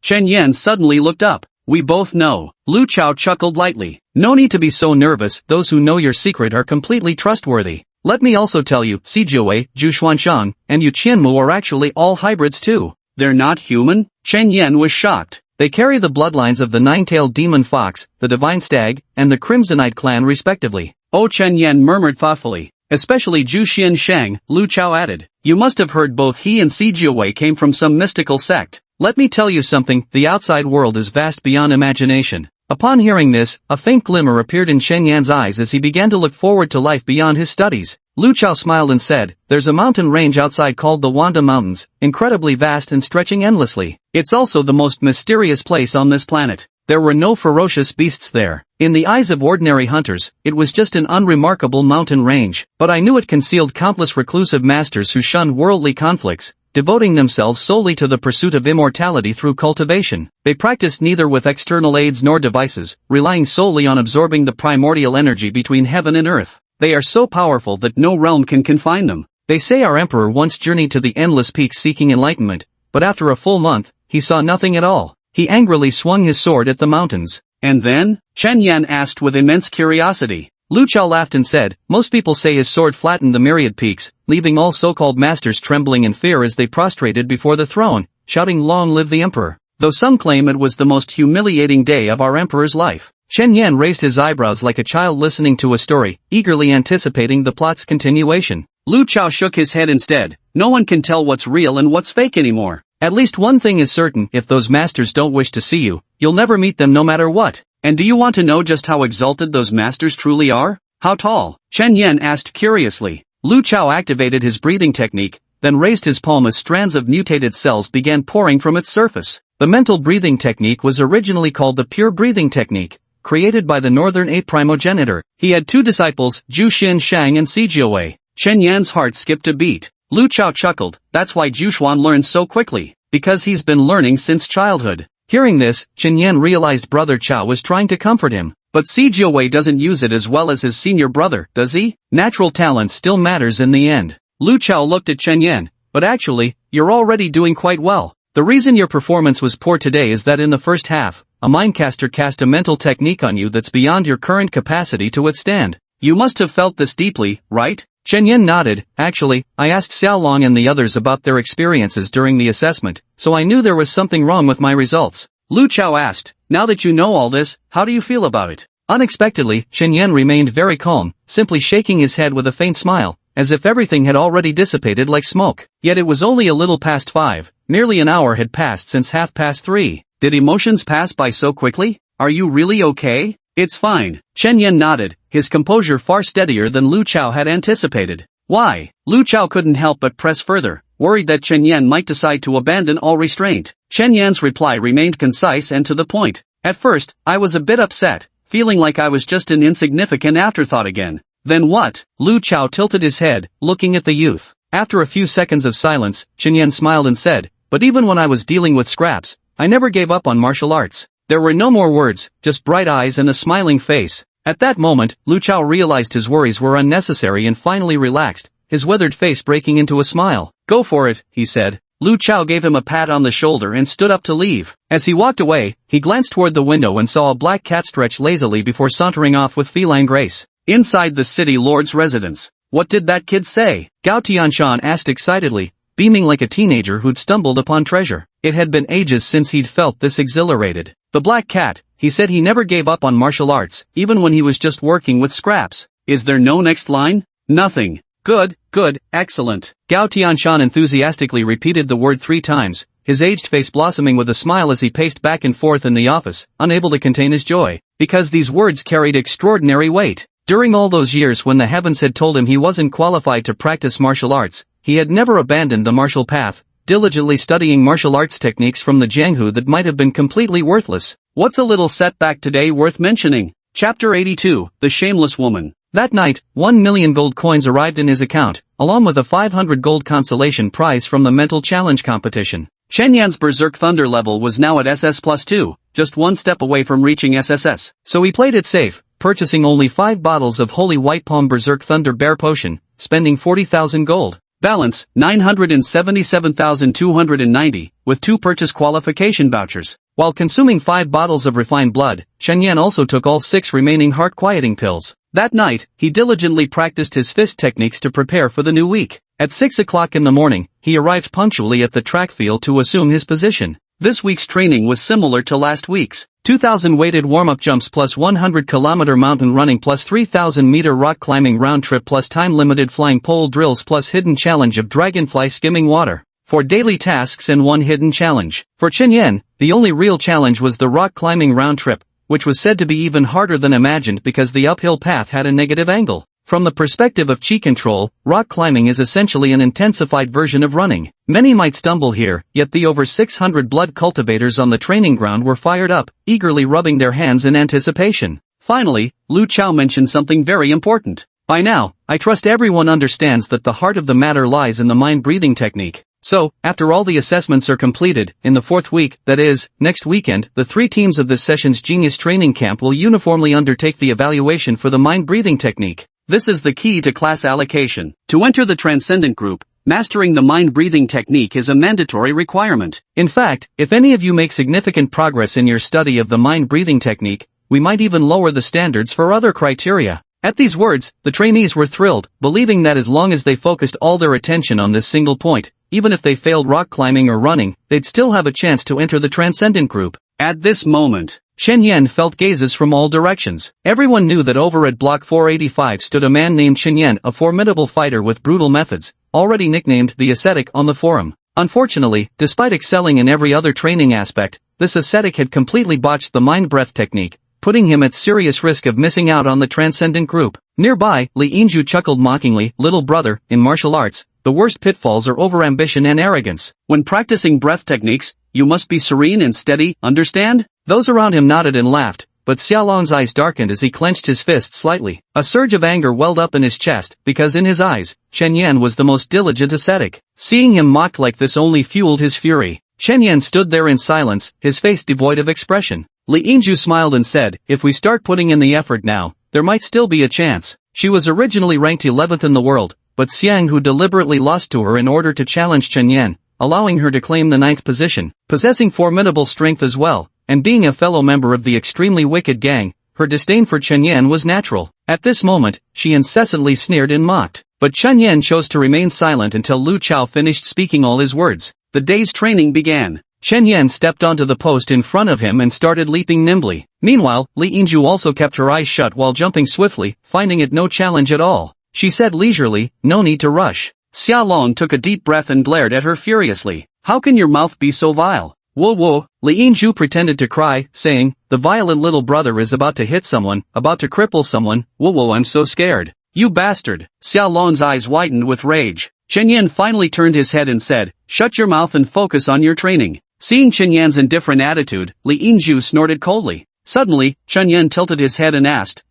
S1: Chen Yan suddenly looked up. We both know. Lu Chao chuckled lightly. No need to be so nervous, those who know your secret are completely trustworthy. Let me also tell you, Si Jiawei, Zhu Xuanshang, and Yu Qianmu are actually all hybrids too. They're not human? Chen Yan was shocked. They carry the bloodlines of the nine-tailed demon fox, the divine stag, and the crimsonite clan respectively. Oh, Chen Yan murmured thoughtfully. Especially Zhu Xianshang, Lu Chao added. You must have heard both he and Si Jiawei came from some mystical sect. Let me tell you something, the outside world is vast beyond imagination. Upon hearing this, a faint glimmer appeared in Chen Yan's eyes as he began to look forward to life beyond his studies. Lu Chao smiled and said, there's a mountain range outside called the Wanda Mountains, incredibly vast and stretching endlessly. It's also the most mysterious place on this planet. There were no ferocious beasts there. In the eyes of ordinary hunters, it was just an unremarkable mountain range. But I knew it concealed countless reclusive masters who shunned worldly conflicts, devoting themselves solely to the pursuit of immortality through cultivation. They practiced neither with external aids nor devices, relying solely on absorbing the primordial energy between heaven and earth. They are so powerful that no realm can confine them. They say our emperor once journeyed to the endless peaks seeking enlightenment, but after a full month, he saw nothing at all. He angrily swung his sword at the mountains. And then? Chen Yan asked with immense curiosity. Lu Chao laughed and said, most people say his sword flattened the myriad peaks, leaving all so-called masters trembling in fear as they prostrated before the throne, shouting long live the emperor. Though some claim it was the most humiliating day of our emperor's life. Chen Yan raised his eyebrows like a child listening to a story, eagerly anticipating the plot's continuation. Lu Chao shook his head instead. No one can tell what's real and what's fake anymore. At least one thing is certain, if those masters don't wish to see you, you'll never meet them no matter what. And do you want to know just how exalted those masters truly are? How tall? Chen Yan asked curiously. Lu Chao activated his breathing technique, then raised his palm as strands of mutated cells began pouring from its surface. The mental breathing technique was originally called the pure breathing technique, created by the northern ape primogenitor. He had two disciples, Zhu Xianshang and Si Jiawei. Chen Yan's heart skipped a beat. Lu Chao chuckled, that's why Zhu Xuan learns so quickly. Because he's been learning since childhood. Hearing this, Chen Yan realized Brother Chao was trying to comfort him. But Si Jiawei doesn't use it as well as his senior brother, does he? Natural talent still matters in the end. Lu Chao looked at Chen Yan, but actually, you're already doing quite well. The reason your performance was poor today is that in the first half, a mindcaster cast a mental technique on you that's beyond your current capacity to withstand. You must have felt this deeply, right? Chen Yan nodded. Actually, I asked Xiaolong and the others about their experiences during the assessment, so I knew there was something wrong with my results. Lu Chao asked, now that you know all this, how do you feel about it? Unexpectedly, Chen Yan remained very calm, simply shaking his head with a faint smile, as if everything had already dissipated like smoke. Yet it was only a little past 5, nearly an hour had passed since 3:30. Did emotions pass by so quickly? Are you really okay? It's fine. Chen Yan nodded, his composure far steadier than Lu Chao had anticipated. Why? Lu Chao couldn't help but press further, worried that Chen Yan might decide to abandon all restraint. Chen Yan's reply remained concise and to the point. At first, I was a bit upset, feeling like I was just an insignificant afterthought again. Then what? Lu Chao tilted his head, looking at the youth. After a few seconds of silence, Chen Yan smiled and said, but even when I was dealing with scraps, I never gave up on martial arts. There were no more words, just bright eyes and a smiling face. At that moment, Lu Chao realized his worries were unnecessary and finally relaxed, his weathered face breaking into a smile. Go for it, he said. Lu Chao gave him a pat on the shoulder and stood up to leave. As he walked away, he glanced toward the window and saw a black cat stretch lazily before sauntering off with feline grace. Inside the city lord's residence. What did that kid say? Gao Tianshan asked excitedly, beaming like a teenager who'd stumbled upon treasure. It had been ages since he'd felt this exhilarated. The black cat, he said he never gave up on martial arts, even when he was just working with scraps. Is there no next line? Nothing. Good, good, excellent. Gao Tianshan enthusiastically repeated the word 3 times, his aged face blossoming with a smile as he paced back and forth in the office, unable to contain his joy. Because these words carried extraordinary weight. During all those years when the heavens had told him he wasn't qualified to practice martial arts, he had never abandoned the martial path, diligently studying martial arts techniques from the Jianghu that might have been completely worthless. What's a little setback today worth mentioning? Chapter 82, The Shameless Woman. That night, 1 million gold coins arrived in his account, along with a 500 gold consolation prize from the mental challenge competition. Chen Yan's Berserk Thunder level was now at SS plus 2, just one step away from reaching SSS, so he played it safe, purchasing only 5 bottles of Holy White Palm Berserk Thunder Bear Potion, spending 40,000 gold. Balance, 977,290, with 2 purchase qualification vouchers. While consuming 5 bottles of refined blood, Chen Yan also took all 6 remaining heart-quieting pills. That night, he diligently practiced his fist techniques to prepare for the new week. At 6 o'clock in the morning, he arrived punctually at the track field to assume his position. This week's training was similar to last week's. 2,000 weighted warm-up jumps plus 100-kilometer mountain running plus 3,000-meter rock climbing round trip plus time-limited flying pole drills plus hidden challenge of dragonfly skimming water. 4 daily tasks and 1 hidden challenge. For Chen Yan, the only real challenge was the rock climbing round trip, which was said to be even harder than imagined because the uphill path had a negative angle. From the perspective of chi control, rock climbing is essentially an intensified version of running. Many might stumble here, yet the over 600 blood cultivators on the training ground were fired up, eagerly rubbing their hands in anticipation. Finally, Lu Chao mentioned something very important. By now, I trust everyone understands that the heart of the matter lies in the mind-breathing technique. So, after all the assessments are completed, in the 4th week, that is, next weekend, the 3 teams of this session's Genius Training Camp will uniformly undertake the evaluation for the mind-breathing technique. This is the key to class allocation. To enter the Transcendent group, mastering the mind-breathing technique is a mandatory requirement. In fact, if any of you make significant progress in your study of the mind-breathing technique, we might even lower the standards for other criteria. At these words, the trainees were thrilled, believing that as long as they focused all their attention on this single point, even if they failed rock climbing or running, they'd still have a chance to enter the Transcendent group. At this moment, Chen Yan felt gazes from all directions. Everyone knew that over at Block 485 stood a man named Chen Yan, a formidable fighter with brutal methods, already nicknamed the ascetic on the forum. Unfortunately, despite excelling in every other training aspect, this ascetic had completely botched the mind-breath technique, putting him at serious risk of missing out on the Transcendent group. Nearby, Li Yinju chuckled mockingly, "Little brother, in martial arts, the worst pitfalls are overambition and arrogance. When practicing breath techniques, you must be serene and steady, understand?" Those around him nodded and laughed, but Xiaolong's eyes darkened as he clenched his fist slightly. A surge of anger welled up in his chest, because in his eyes, Chen Yan was the most diligent ascetic. Seeing him mocked like this only fueled his fury. Chen Yan stood there in silence, his face devoid of expression. Li Yinju smiled and said, "If we start putting in the effort now, there might still be a chance." She was originally ranked 11th in the world, but Xiang Hu deliberately lost to her in order to challenge Chen Yan, allowing her to claim the 9th position. Possessing formidable strength as well, and being a fellow member of the extremely wicked gang, her disdain for Chen Yan was natural. At this moment, she incessantly sneered and mocked. But Chen Yan chose to remain silent until Lu Chao finished speaking all his words. The day's training began. Chen Yan stepped onto the post in front of him and started leaping nimbly. Meanwhile, Li Yinju also kept her eyes shut while jumping swiftly, finding it no challenge at all. She said leisurely, "No need to rush." Xiaolong took a deep breath and glared at her furiously. "How can your mouth be so vile?" "Whoa whoa," Li Yinju pretended to cry, saying, "The violent little brother is about to hit someone, about to cripple someone, whoa whoa, I'm so scared." "You bastard." Xiaolong's eyes widened with rage. Chen Yan finally turned his head and said, "Shut your mouth and focus on your training." Seeing Chen Yan's indifferent attitude, Li Yinju snorted coldly. Suddenly, Chen Yan tilted his head and asked,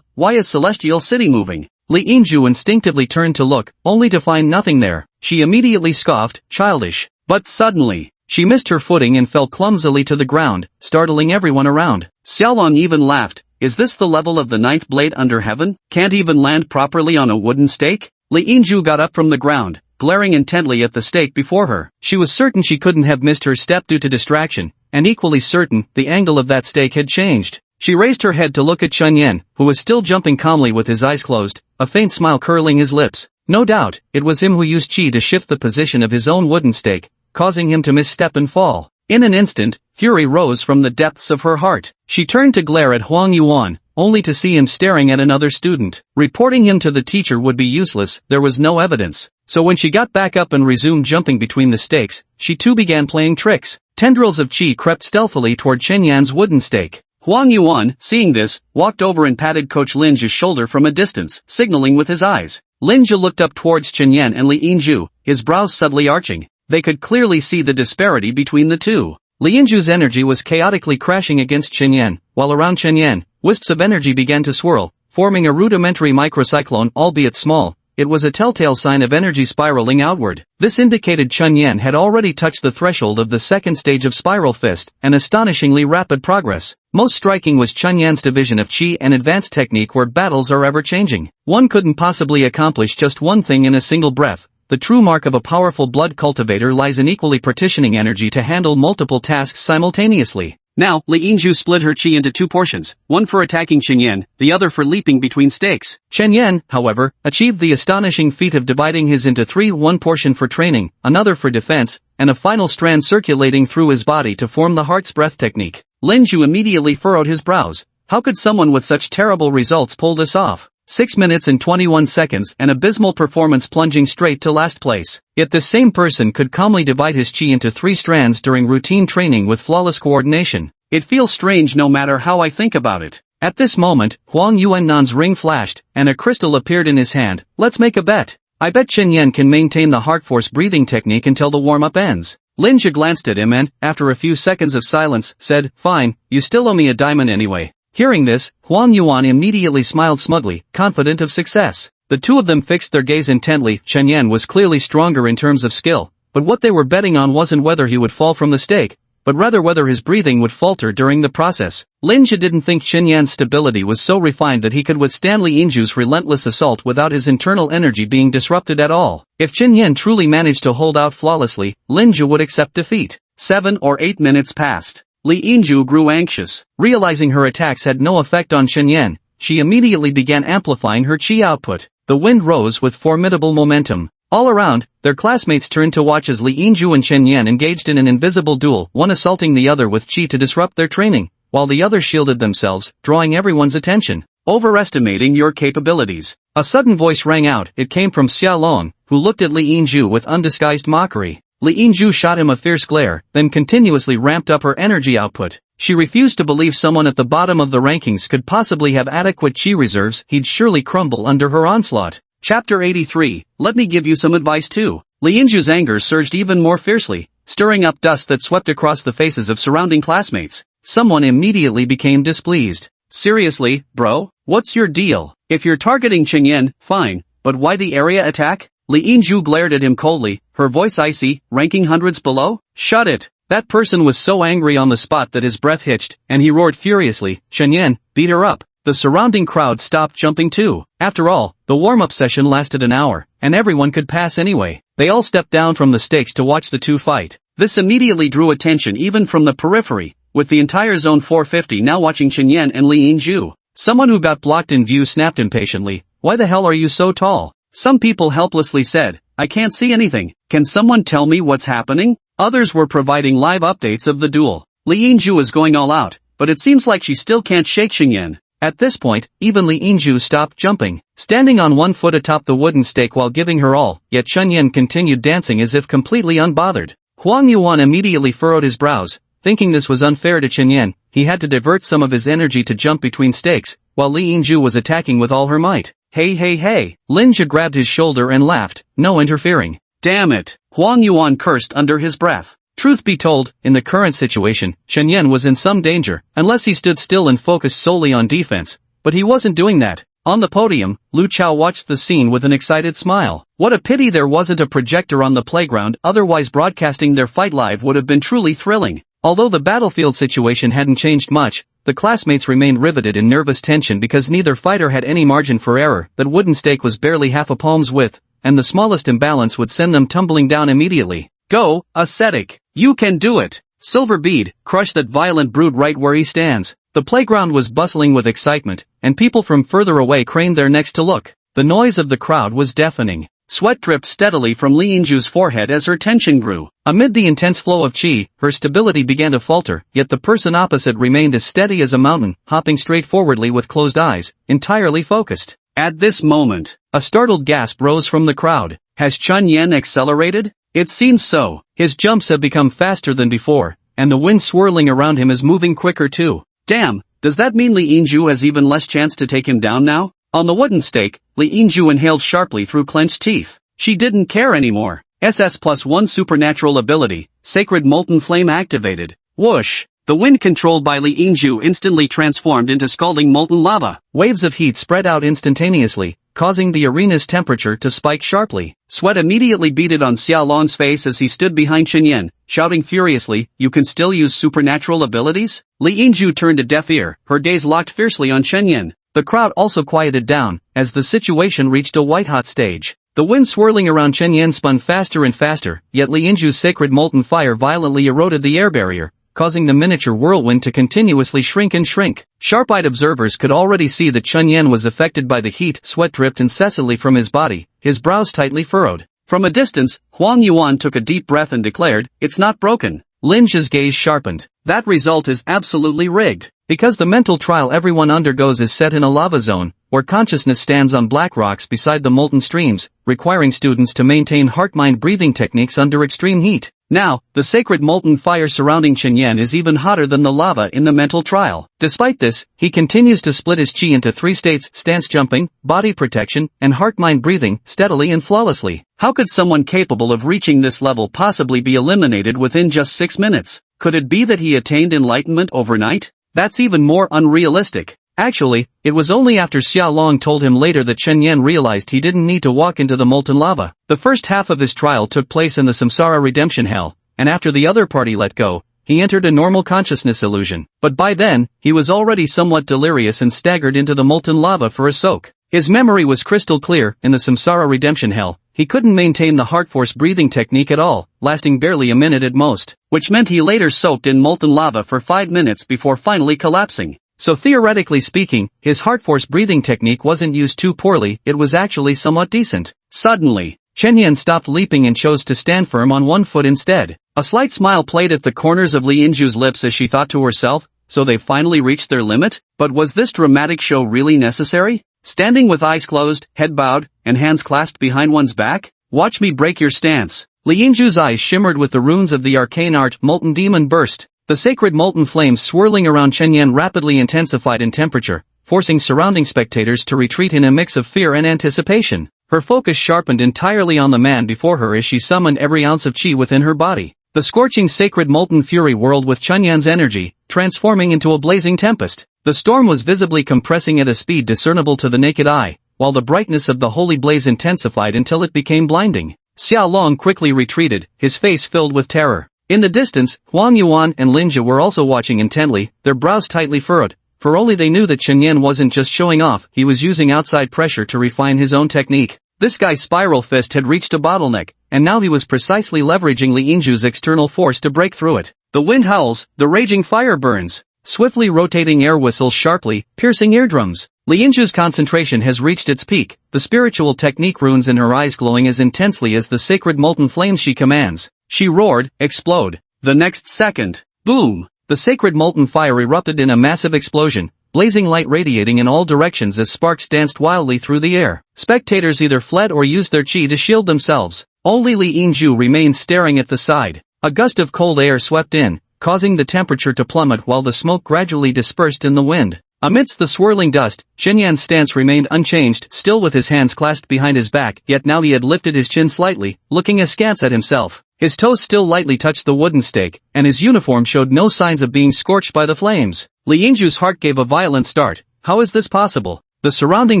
S1: "Why is Celestial City moving?" Li Yinju instinctively turned to look, only to find nothing there. She immediately scoffed, "Childish." But suddenly, she missed her footing and fell clumsily to the ground, startling everyone around. Xiaolong even laughed. "Is this the level of the 9th blade under heaven? Can't even land properly on a wooden stake?" Li Yinju got up from the ground, glaring intently at the stake before her. She was certain she couldn't have missed her step due to distraction, and equally certain the angle of that stake had changed. She raised her head to look at Chen Yan, who was still jumping calmly with his eyes closed, a faint smile curling his lips. No doubt, it was him who used chi to shift the position of his own wooden stake, causing him to misstep and fall. In an instant, fury rose from the depths of her heart. She turned to glare at Huang Yuan, only to see him staring at another student. Reporting him to the teacher would be useless, there was no evidence. So when she got back up and resumed jumping between the stakes, she too began playing tricks. Tendrils of chi crept stealthily toward Chen Yan's wooden stake. Huang Yuan, seeing this, walked over and patted Coach Lin Zhi's shoulder from a distance, signaling with his eyes. Lin Zhi looked up towards Chen Yan and Li Yinju, his brows subtly arching. They could clearly see the disparity between the two. Li Yinju's energy was chaotically crashing against Chen, while around Chen, wisps of energy began to swirl, forming a rudimentary microcyclone, albeit small. It was a telltale sign of energy spiraling outward. This indicated Chen had already touched the threshold of the second stage of Spiral Fist, an astonishingly rapid progress. Most striking was Chen Yan's division of Qi, an advanced technique where battles are ever-changing. One couldn't possibly accomplish just one thing in a single breath. The true mark of a powerful blood cultivator lies in equally partitioning energy to handle multiple tasks simultaneously. Now, Li Yinju split her qi into two portions, one for attacking Chen Yan, the other for leaping between stakes. Chen Yan, however, achieved the astonishing feat of dividing his into three, one portion for training, another for defense, and a final strand circulating through his body to form the heart's breath technique. Lin Ju immediately furrowed his brows. How could someone with such terrible results pull this off? 6 minutes and 21 seconds, an abysmal performance plunging straight to last place. Yet this same person could calmly divide his qi into three strands during routine training with flawless coordination. It feels strange no matter how I think about it. At this moment, Huang Yuannan's ring flashed, and a crystal appeared in his hand. Let's make a bet. I bet Chen Yan can maintain the heart force breathing technique until the warm-up ends. Lin Zhi glanced at him and, after a few seconds of silence, said, "Fine, you still owe me a diamond anyway." Hearing this, Huang Yuan immediately smiled smugly, confident of success. The two of them fixed their gaze intently. Chen Yan was clearly stronger in terms of skill, but what they were betting on wasn't whether he would fall from the stake, but rather whether his breathing would falter during the process. Lin Zhi didn't think Chen Yan's stability was so refined that he could withstand Li Yinju's relentless assault without his internal energy being disrupted at all. If Chen Yan truly managed to hold out flawlessly, Lin Zhi would accept defeat. 7 or 8 minutes passed. Li Yinju grew anxious. Realizing her attacks had no effect on Chen Yan, she immediately began amplifying her qi output. The wind rose with formidable momentum. All around, their classmates turned to watch as Li Yinju and Chen Yan engaged in an invisible duel, one assaulting the other with qi to disrupt their training, while the other shielded themselves, drawing everyone's attention. Overestimating your capabilities. A sudden voice rang out. It came from Xia Long, who looked at Li Yinju with undisguised mockery. Li Yinju shot him a fierce glare, then continuously ramped up her energy output. She refused to believe someone at the bottom of the rankings could possibly have adequate qi reserves. He'd surely crumble under her onslaught. Chapter 83, let me give you some advice too. Li Yinju's anger surged even more fiercely, stirring up dust that swept across the faces of surrounding classmates. Someone immediately became displeased. Seriously, bro? What's your deal? If you're targeting Chen Yan, fine, but why the area attack? Li Yinju glared at him coldly, her voice icy, ranking hundreds below. Shut it. That person was so angry on the spot that his breath hitched, and he roared furiously, Chen Yan, beat her up. The surrounding crowd stopped jumping too. After all, the warm-up session lasted an hour, and everyone could pass anyway. They all stepped down from the stakes to watch the two fight. This immediately drew attention even from the periphery, with the entire Zone 450 now watching Chen Yan and Li Yinju. Someone who got blocked in view snapped impatiently, "Why the hell are you so tall?" Some people helplessly said, "I can't see anything. Can someone tell me what's happening?" Others were providing live updates of the duel. Li Yinju is going all out, but it seems like she still can't shake Chen Yan. At this point, even Li Yinju stopped jumping, standing on one foot atop the wooden stake while giving her all, yet Chen Yan continued dancing as if completely unbothered. Huang Yuan immediately furrowed his brows, thinking this was unfair to Chen Yan. He had to divert some of his energy to jump between stakes, while Li Yinju was attacking with all her might. Hey. Lin Zhi grabbed his shoulder and laughed, no interfering. Damn it. Huang Yuan cursed under his breath. Truth be told, in the current situation, Chen Yan was in some danger, unless he stood still and focused solely on defense. But he wasn't doing that. On the podium, Lu Chao watched the scene with an excited smile. What a pity there wasn't a projector on the playground, otherwise broadcasting their fight live would have been truly thrilling. Although the battlefield situation hadn't changed much, the classmates remained riveted in nervous tension because neither fighter had any margin for error. That wooden stake was barely half a palm's width, and the smallest imbalance would send them tumbling down immediately. Go, ascetic. You can do it. Silver Bead, crush that violent brute right where he stands. The playground was bustling with excitement, and people from further away craned their necks to look. The noise of the crowd was deafening. Sweat dripped steadily from Li Yinju's forehead as her tension grew. Amid the intense flow of qi, her stability began to falter, yet the person opposite remained as steady as a mountain, hopping straightforwardly with closed eyes, entirely focused. At this moment, a startled gasp rose from the crowd. Has Chen Yan accelerated? It seems so. His jumps have become faster than before, and the wind swirling around him is moving quicker too. Damn, does that mean Li Yinju has even less chance to take him down now? On the wooden stake, Li Yinju inhaled sharply through clenched teeth. She didn't care anymore. SS+1 supernatural ability, Sacred Molten Flame activated. Whoosh! The wind controlled by Li Yingzhu instantly transformed into scalding molten lava. Waves of heat spread out instantaneously, causing the arena's temperature to spike sharply. Sweat immediately beaded on Xiaolong's face as he stood behind Chen, shouting furiously, "You can still use supernatural abilities?" Li Yingzhu turned a deaf ear, her gaze locked fiercely on Chen. The crowd also quieted down, as the situation reached a white-hot stage. The wind swirling around Chen spun faster and faster, yet Li Yingzhu's sacred molten fire violently eroded the air barrier, causing the miniature whirlwind to continuously shrink and shrink. Sharp-eyed observers could already see that Chen was affected by the heat. Sweat dripped incessantly from his body, his brows tightly furrowed. From a distance, Huang Yuan took a deep breath and declared, "It's not broken." Lin Zhi's gaze sharpened. "That result is absolutely rigged. Because the mental trial everyone undergoes is set in a lava zone, where consciousness stands on black rocks beside the molten streams, requiring students to maintain heart-mind breathing techniques under extreme heat. Now, the sacred molten fire surrounding Chen is even hotter than the lava in the mental trial. Despite this, he continues to split his chi into 3 states: stance jumping, body protection, and heart-mind breathing, steadily and flawlessly. How could someone capable of reaching this level possibly be eliminated within just 6 minutes? Could it be that he attained enlightenment overnight? That's even more unrealistic. Actually, it was only after Xiaolong told him later that Chen realized he didn't need to walk into the molten lava. The first half of his trial took place in the Samsara redemption hell, and after the other party let go, he entered a normal consciousness illusion. But by then, he was already somewhat delirious and staggered into the molten lava for a soak. His memory was crystal clear. In the Samsara redemption hell, he couldn't maintain the heart force breathing technique at all, lasting barely a minute at most, which meant he later soaked in molten lava for 5 minutes before finally collapsing. So theoretically speaking, his heart force breathing technique wasn't used too poorly, it was actually somewhat decent. Suddenly, Chen stopped leaping and chose to stand firm on one foot instead. A slight smile played at the corners of Li Yingzhu's lips as she thought to herself, so they finally reached their limit? But was this dramatic show really necessary? Standing with eyes closed, head bowed, and hands clasped behind one's back? Watch me break your stance. Li Yingzhu's eyes shimmered with the runes of the arcane art. Molten demon burst. The sacred molten flames swirling around Chen rapidly intensified in temperature, forcing surrounding spectators to retreat in a mix of fear and anticipation. Her focus sharpened entirely on the man before her as she summoned every ounce of chi within her body. The scorching sacred molten fury whirled with Chenyan's energy, transforming into a blazing tempest. The storm was visibly compressing at a speed discernible to the naked eye, while the brightness of the holy blaze intensified until it became blinding. Xiaolong quickly retreated, his face filled with terror. In the distance, Huang Yuan and Lin Zhi were also watching intently, their brows tightly furrowed, for only they knew that Chen wasn't just showing off, he was using outside pressure to refine his own technique. This guy's spiral fist had reached a bottleneck, and now he was precisely leveraging Li Yingzhu's external force to break through it. The wind howls, the raging fire burns. Swiftly rotating air whistles sharply, piercing eardrums. Li Yingzhu's concentration has reached its peak, the spiritual technique runes in her eyes glowing as intensely as the sacred molten flames she commands. She roared, "Explode!" The next second, boom! The sacred molten fire erupted in a massive explosion, blazing light radiating in all directions as sparks danced wildly through the air. Spectators either fled or used their chi to shield themselves. Only Li Yingzhu remained staring at the side. A gust of cold air swept in, causing the temperature to plummet while the smoke gradually dispersed in the wind. Amidst the swirling dust, Chenyan's stance remained unchanged, still with his hands clasped behind his back, yet now he had lifted his chin slightly, looking askance at himself. His toes still lightly touched the wooden stake, and his uniform showed no signs of being scorched by the flames. Li Yingzhu's heart gave a violent start. How is this possible? The surrounding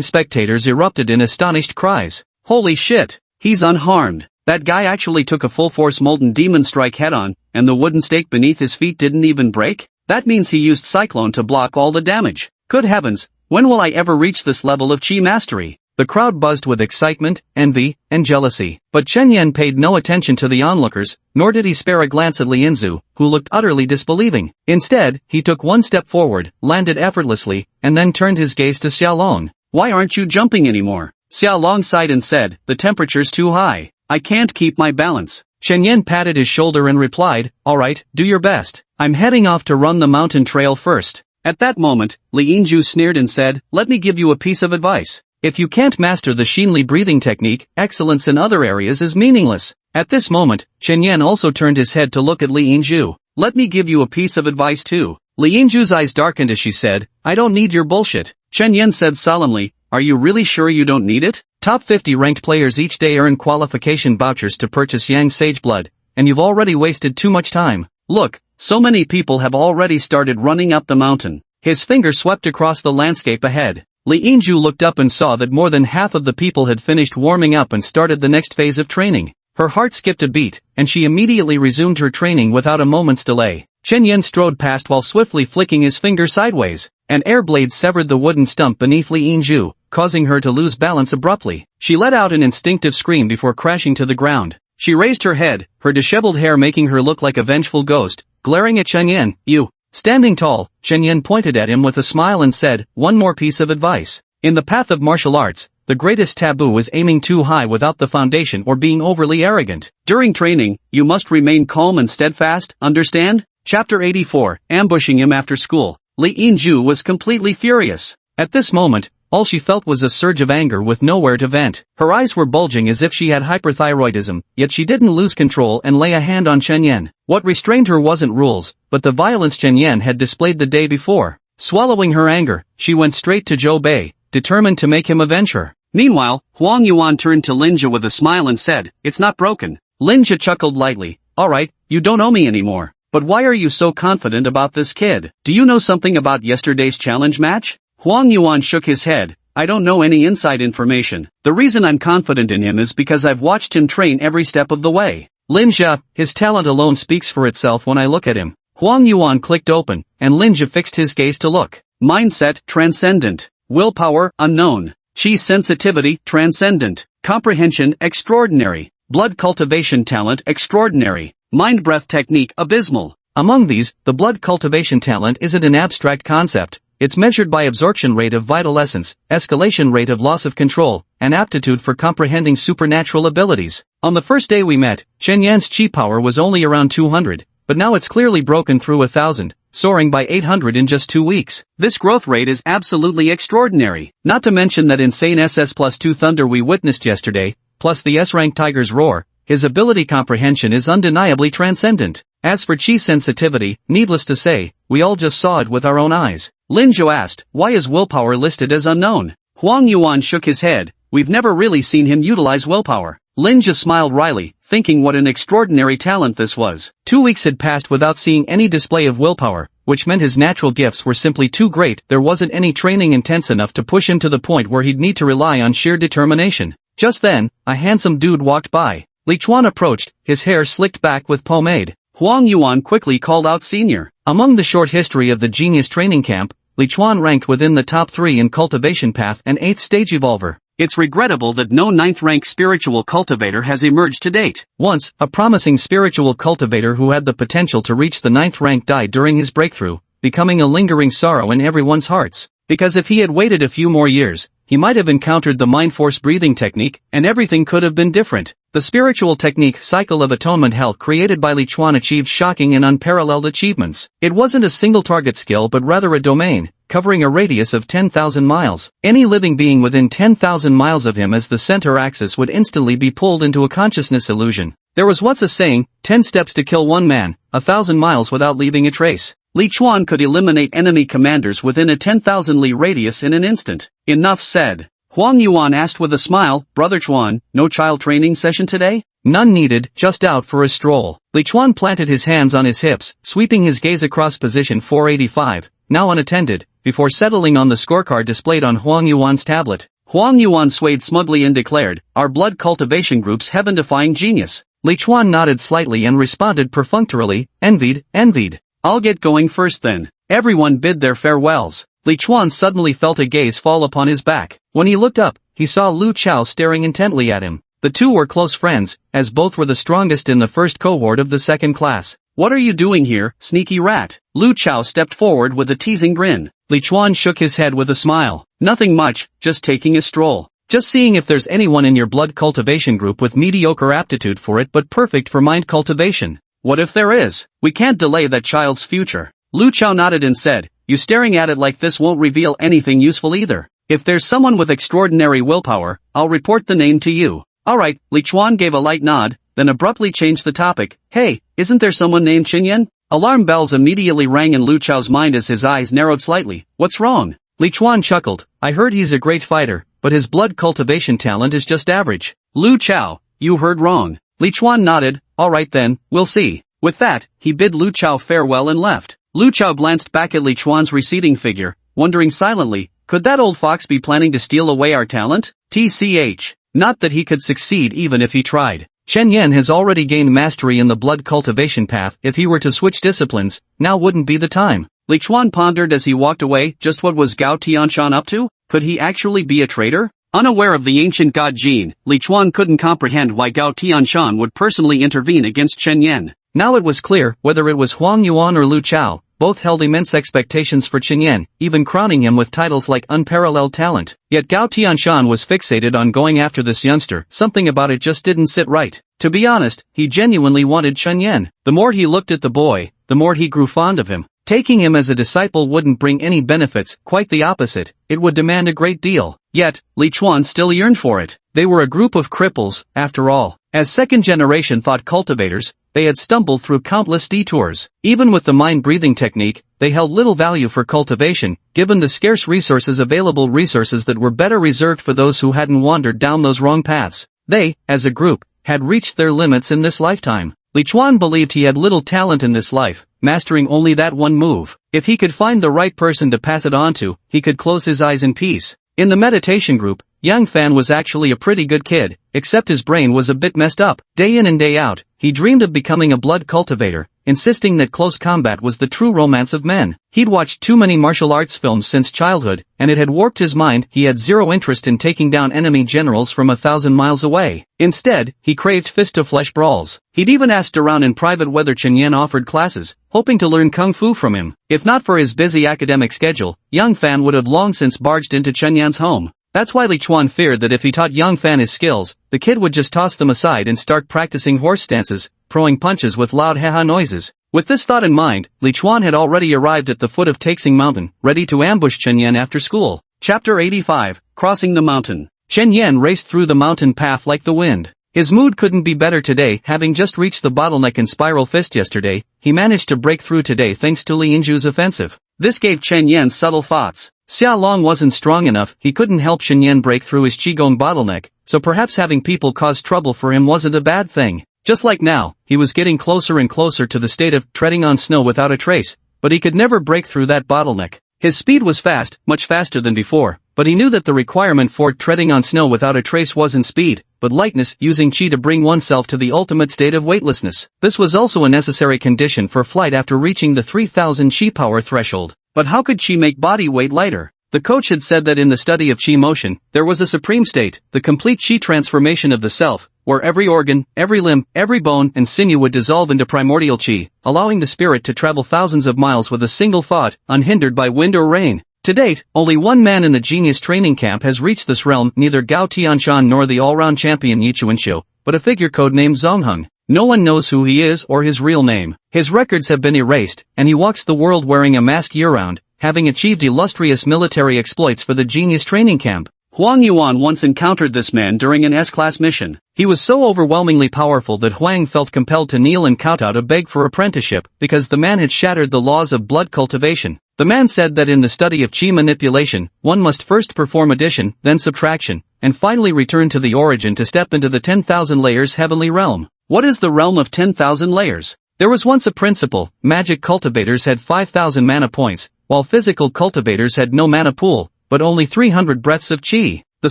S1: spectators erupted in astonished cries. Holy shit! He's unharmed. That guy actually took a full-force molten demon strike head-on, and the wooden stake beneath his feet didn't even break? That means he used Cyclone to block all the damage. Good heavens, when will I ever reach this level of chi mastery? The crowd buzzed with excitement, envy, and jealousy. But Chen paid no attention to the onlookers, nor did he spare a glance at Li Yingzhu, who looked utterly disbelieving. Instead, he took one step forward, landed effortlessly, and then turned his gaze to Xiaolong. Why aren't you jumping anymore? Xiaolong sighed and said, the temperature's too high. I can't keep my balance. Chen patted his shoulder and replied, alright, do your best. I'm heading off to run the mountain trail first. At that moment, Li Yingzhu sneered and said, let me give you a piece of advice. If you can't master the Xinli breathing technique, excellence in other areas is meaningless. At this moment, Chen also turned his head to look at Li Yingzhu. Let me give you a piece of advice too. Li Yingzhu's eyes darkened as she said, I don't need your bullshit. Chen said solemnly, are you really sure you don't need it? Top 50 ranked players each day earn qualification vouchers to purchase Yang Sage Blood, and you've already wasted too much time. Look, so many people have already started running up the mountain. His finger swept across the landscape ahead. Li Yinju looked up and saw that more than half of the people had finished warming up and started the next phase of training. Her heart skipped a beat, and she immediately resumed her training without a moment's delay. Chen Yan strode past while swiftly flicking his finger sideways. An air blade severed the wooden stump beneath Li Yinju, causing her to lose balance abruptly. She let out an instinctive scream before crashing to the ground. She raised her head, her disheveled hair making her look like a vengeful ghost, glaring at Chen Yan. You. Standing tall, Chen Yan pointed at him with a smile and said, one more piece of advice. In the path of martial arts, the greatest taboo is aiming too high without the foundation or being overly arrogant. During training, you must remain calm and steadfast, understand? Chapter 84, Ambushing him after school. Li Yinju was completely furious. At this moment, all she felt was a surge of anger with nowhere to vent. Her eyes were bulging as if she had hyperthyroidism, yet she didn't lose control and lay a hand on Chen Yan. What restrained her wasn't rules, but the violence Chen Yan had displayed the day before. Swallowing her anger, she went straight to Zhou Bei, determined to make him avenge her. Meanwhile, Huang Yuan turned to Linja with a smile and said, it's not broken. Linja chuckled lightly. Alright, you don't owe me anymore. But why are you so confident about this kid? Do you know something about yesterday's challenge match? Huang Yuan shook his head. I don't know any inside information. The reason I'm confident in him is because I've watched him train every step of the way. Linja, his talent alone speaks for itself when I look at him. Huang Yuan clicked open, and Linja fixed his gaze to look. Mindset, transcendent. Willpower, unknown. Chi sensitivity, transcendent. Comprehension, extraordinary. Blood cultivation talent, extraordinary. Mind breath technique, abysmal. Among these, the blood cultivation talent isn't an abstract concept. It's measured by absorption rate of vital essence, escalation rate of loss of control, and aptitude for comprehending supernatural abilities. On the first day we met, Chen Yan's chi power was only around 200, but now it's clearly broken through 1,000, soaring by 800 in just 2 weeks. This growth rate is absolutely extraordinary. Not to mention that insane SS+2 thunder we witnessed yesterday, plus the S-rank Tiger's roar. His ability comprehension is undeniably transcendent. As for chi sensitivity, needless to say, we all just saw it with our own eyes. Lin Zhou asked, why is willpower listed as unknown? Huang Yuan shook his head. We've never really seen him utilize willpower. Lin Zhou smiled wryly, thinking what an extraordinary talent this was. 2 weeks had passed without seeing any display of willpower, which meant his natural gifts were simply too great. There wasn't any training intense enough to push him to the point where he'd need to rely on sheer determination. Just then, a handsome dude walked by. Li Chuan approached, his hair slicked back with pomade. Huang Yuan quickly called out senior. Among the short history of the Genius Training Camp, Li Chuan ranked within the top 3 in cultivation path and 8th stage evolver. It's regrettable that no 9th rank spiritual cultivator has emerged to date. Once, a promising spiritual cultivator who had the potential to reach the 9th rank died during his breakthrough, becoming a lingering sorrow in everyone's hearts. Because if he had waited a few more years, he might have encountered the mind force breathing technique, and everything could have been different. The spiritual technique Cycle of Atonement Hell created by Li Chuan achieved shocking and unparalleled achievements. It wasn't a single target skill but rather a domain, covering a radius of 10,000 miles. Any living being within 10,000 miles of him as the center axis would instantly be pulled into a consciousness illusion. There was once a saying, 10 steps to kill one man, 1,000 miles without leaving a trace. Li Chuan could eliminate enemy commanders within a 10,000 li radius in an instant. Enough said. Huang Yuan asked with a smile, Brother Chuan, no child training session today? None needed, just out for a stroll. Li Chuan planted his hands on his hips, sweeping his gaze across position 485, now unattended, before settling on the scorecard displayed on Huang Yuan's tablet. Huang Yuan swayed smugly and declared, our blood cultivation group's heaven-defying genius. Li Chuan nodded slightly and responded perfunctorily, envied. I'll get going first then. Everyone bid their farewells. Li Chuan suddenly felt a gaze fall upon his back. When he looked up, he saw Lu Chao staring intently at him. The two were close friends, as both were the strongest in the first cohort of the second class. What are you doing here, sneaky rat? Lu Chao stepped forward with a teasing grin. Li Chuan shook his head with a smile. Nothing much, just taking a stroll. Just seeing if there's anyone in your blood cultivation group with mediocre aptitude for it but perfect for mind cultivation. What if there is? We can't delay that child's future. Lu Chao nodded and said, you staring at it like this won't reveal anything useful either. If there's someone with extraordinary willpower, I'll report the name to you. Alright, Li Chuan gave a light nod, then abruptly changed the topic. Hey, isn't there someone named Qinyan? Alarm bells immediately rang in Lu Chao's mind as his eyes narrowed slightly. What's wrong? Li Chuan chuckled. I heard he's a great fighter, but his blood cultivation talent is just average. Lu Chao, you heard wrong. Li Chuan nodded. Alright then, we'll see. With that, he bid Lu Chao farewell and left. Lu Chao glanced back at Li Chuan's receding figure, wondering silently, could that old fox be planning to steal away our talent? TCH. Not that he could succeed even if he tried. Chen Yan has already gained mastery in the blood cultivation path. If he were to switch disciplines, now wouldn't be the time. Li Chuan pondered as he walked away. Just what was Gao Tianshan up to? Could he actually be a traitor? Unaware of the ancient god Jin, Li Chuan couldn't comprehend why Gao Tianshan would personally intervene against Chen Yan. Now it was clear, whether it was Huang Yuan or Lu Chao, both held immense expectations for Chen Yan, even crowning him with titles like unparalleled talent. Yet Gao Tianshan was fixated on going after this youngster. Something about it just didn't sit right. To be honest, he genuinely wanted Chen Yan. The more he looked at the boy, the more he grew fond of him. Taking him as a disciple wouldn't bring any benefits, quite the opposite, it would demand a great deal. Yet, Li Chuan still yearned for it. They were a group of cripples, after all. As second-generation thought cultivators, they had stumbled through countless detours. Even with the mind-breathing technique, they held little value for cultivation, given the scarce resources that were better reserved for those who hadn't wandered down those wrong paths. They, as a group, had reached their limits in this lifetime. Li Chuan believed he had little talent in this life, mastering only that one move. If he could find the right person to pass it on to, he could close his eyes in peace. In the meditation group, Yang Fan was actually a pretty good kid, except his brain was a bit messed up. Day in and day out, he dreamed of becoming a blood cultivator, insisting that close combat was the true romance of men. He'd watched too many martial arts films since childhood, and it had warped his mind. He had zero interest in taking down enemy generals from 1,000 miles away. Instead, he craved fist-to-flesh brawls. He'd even asked around in private whether Chen Yan offered classes, hoping to learn kung fu from him. If not for his busy academic schedule, Yang Fan would have long since barged into Chen Yan's home. That's why Li Chuan feared that if he taught Yang Fan his skills, the kid would just toss them aside and start practicing horse stances, throwing punches with loud ha-ha noises. With this thought in mind, Li Chuan had already arrived at the foot of Taixing Mountain, ready to ambush Chen Yan after school. Chapter 85, Crossing the Mountain. Chen Yan raced through the mountain path like the wind. His mood couldn't be better today. Having just reached the bottleneck in Spiral Fist yesterday, he managed to break through today thanks to Li Yinju's offensive. This gave Chen Yan subtle thoughts. Xia Long wasn't strong enough. He couldn't help Chen Yan break through his Qigong bottleneck, so perhaps having people cause trouble for him wasn't a bad thing. Just like now, he was getting closer and closer to the state of treading on snow without a trace, but he could never break through that bottleneck. His speed was fast, much faster than before, but he knew that the requirement for treading on snow without a trace wasn't speed, but lightness, using qi to bring oneself to the ultimate state of weightlessness. This was also a necessary condition for flight after reaching the 3000 qi power threshold. But how could qi make body weight lighter? The coach had said that in the study of qi motion, there was a supreme state, the complete qi transformation of the self, where every organ, every limb, every bone and sinew would dissolve into primordial qi, allowing the spirit to travel thousands of miles with a single thought, unhindered by wind or rain. To date, only one man in the genius training camp has reached this realm, neither Gao Tianshan nor the all-round champion Yi Chuanxiu, but a figure codenamed Zongheng. No one knows who he is or his real name. His records have been erased, and he walks the world wearing a mask year-round, having achieved illustrious military exploits for the genius training camp. Huang Yuan once encountered this man during an S-class mission. He was so overwhelmingly powerful that Huang felt compelled to kneel and kowtow to beg for apprenticeship, because the man had shattered the laws of blood cultivation. The man said that in the study of qi manipulation, one must first perform addition, then subtraction, and finally return to the origin to step into the 10,000 layers heavenly realm. What is the realm of 10,000 layers? There was once a principle: magic cultivators had 5,000 mana points, while physical cultivators had no mana pool, but only 300 breaths of qi. The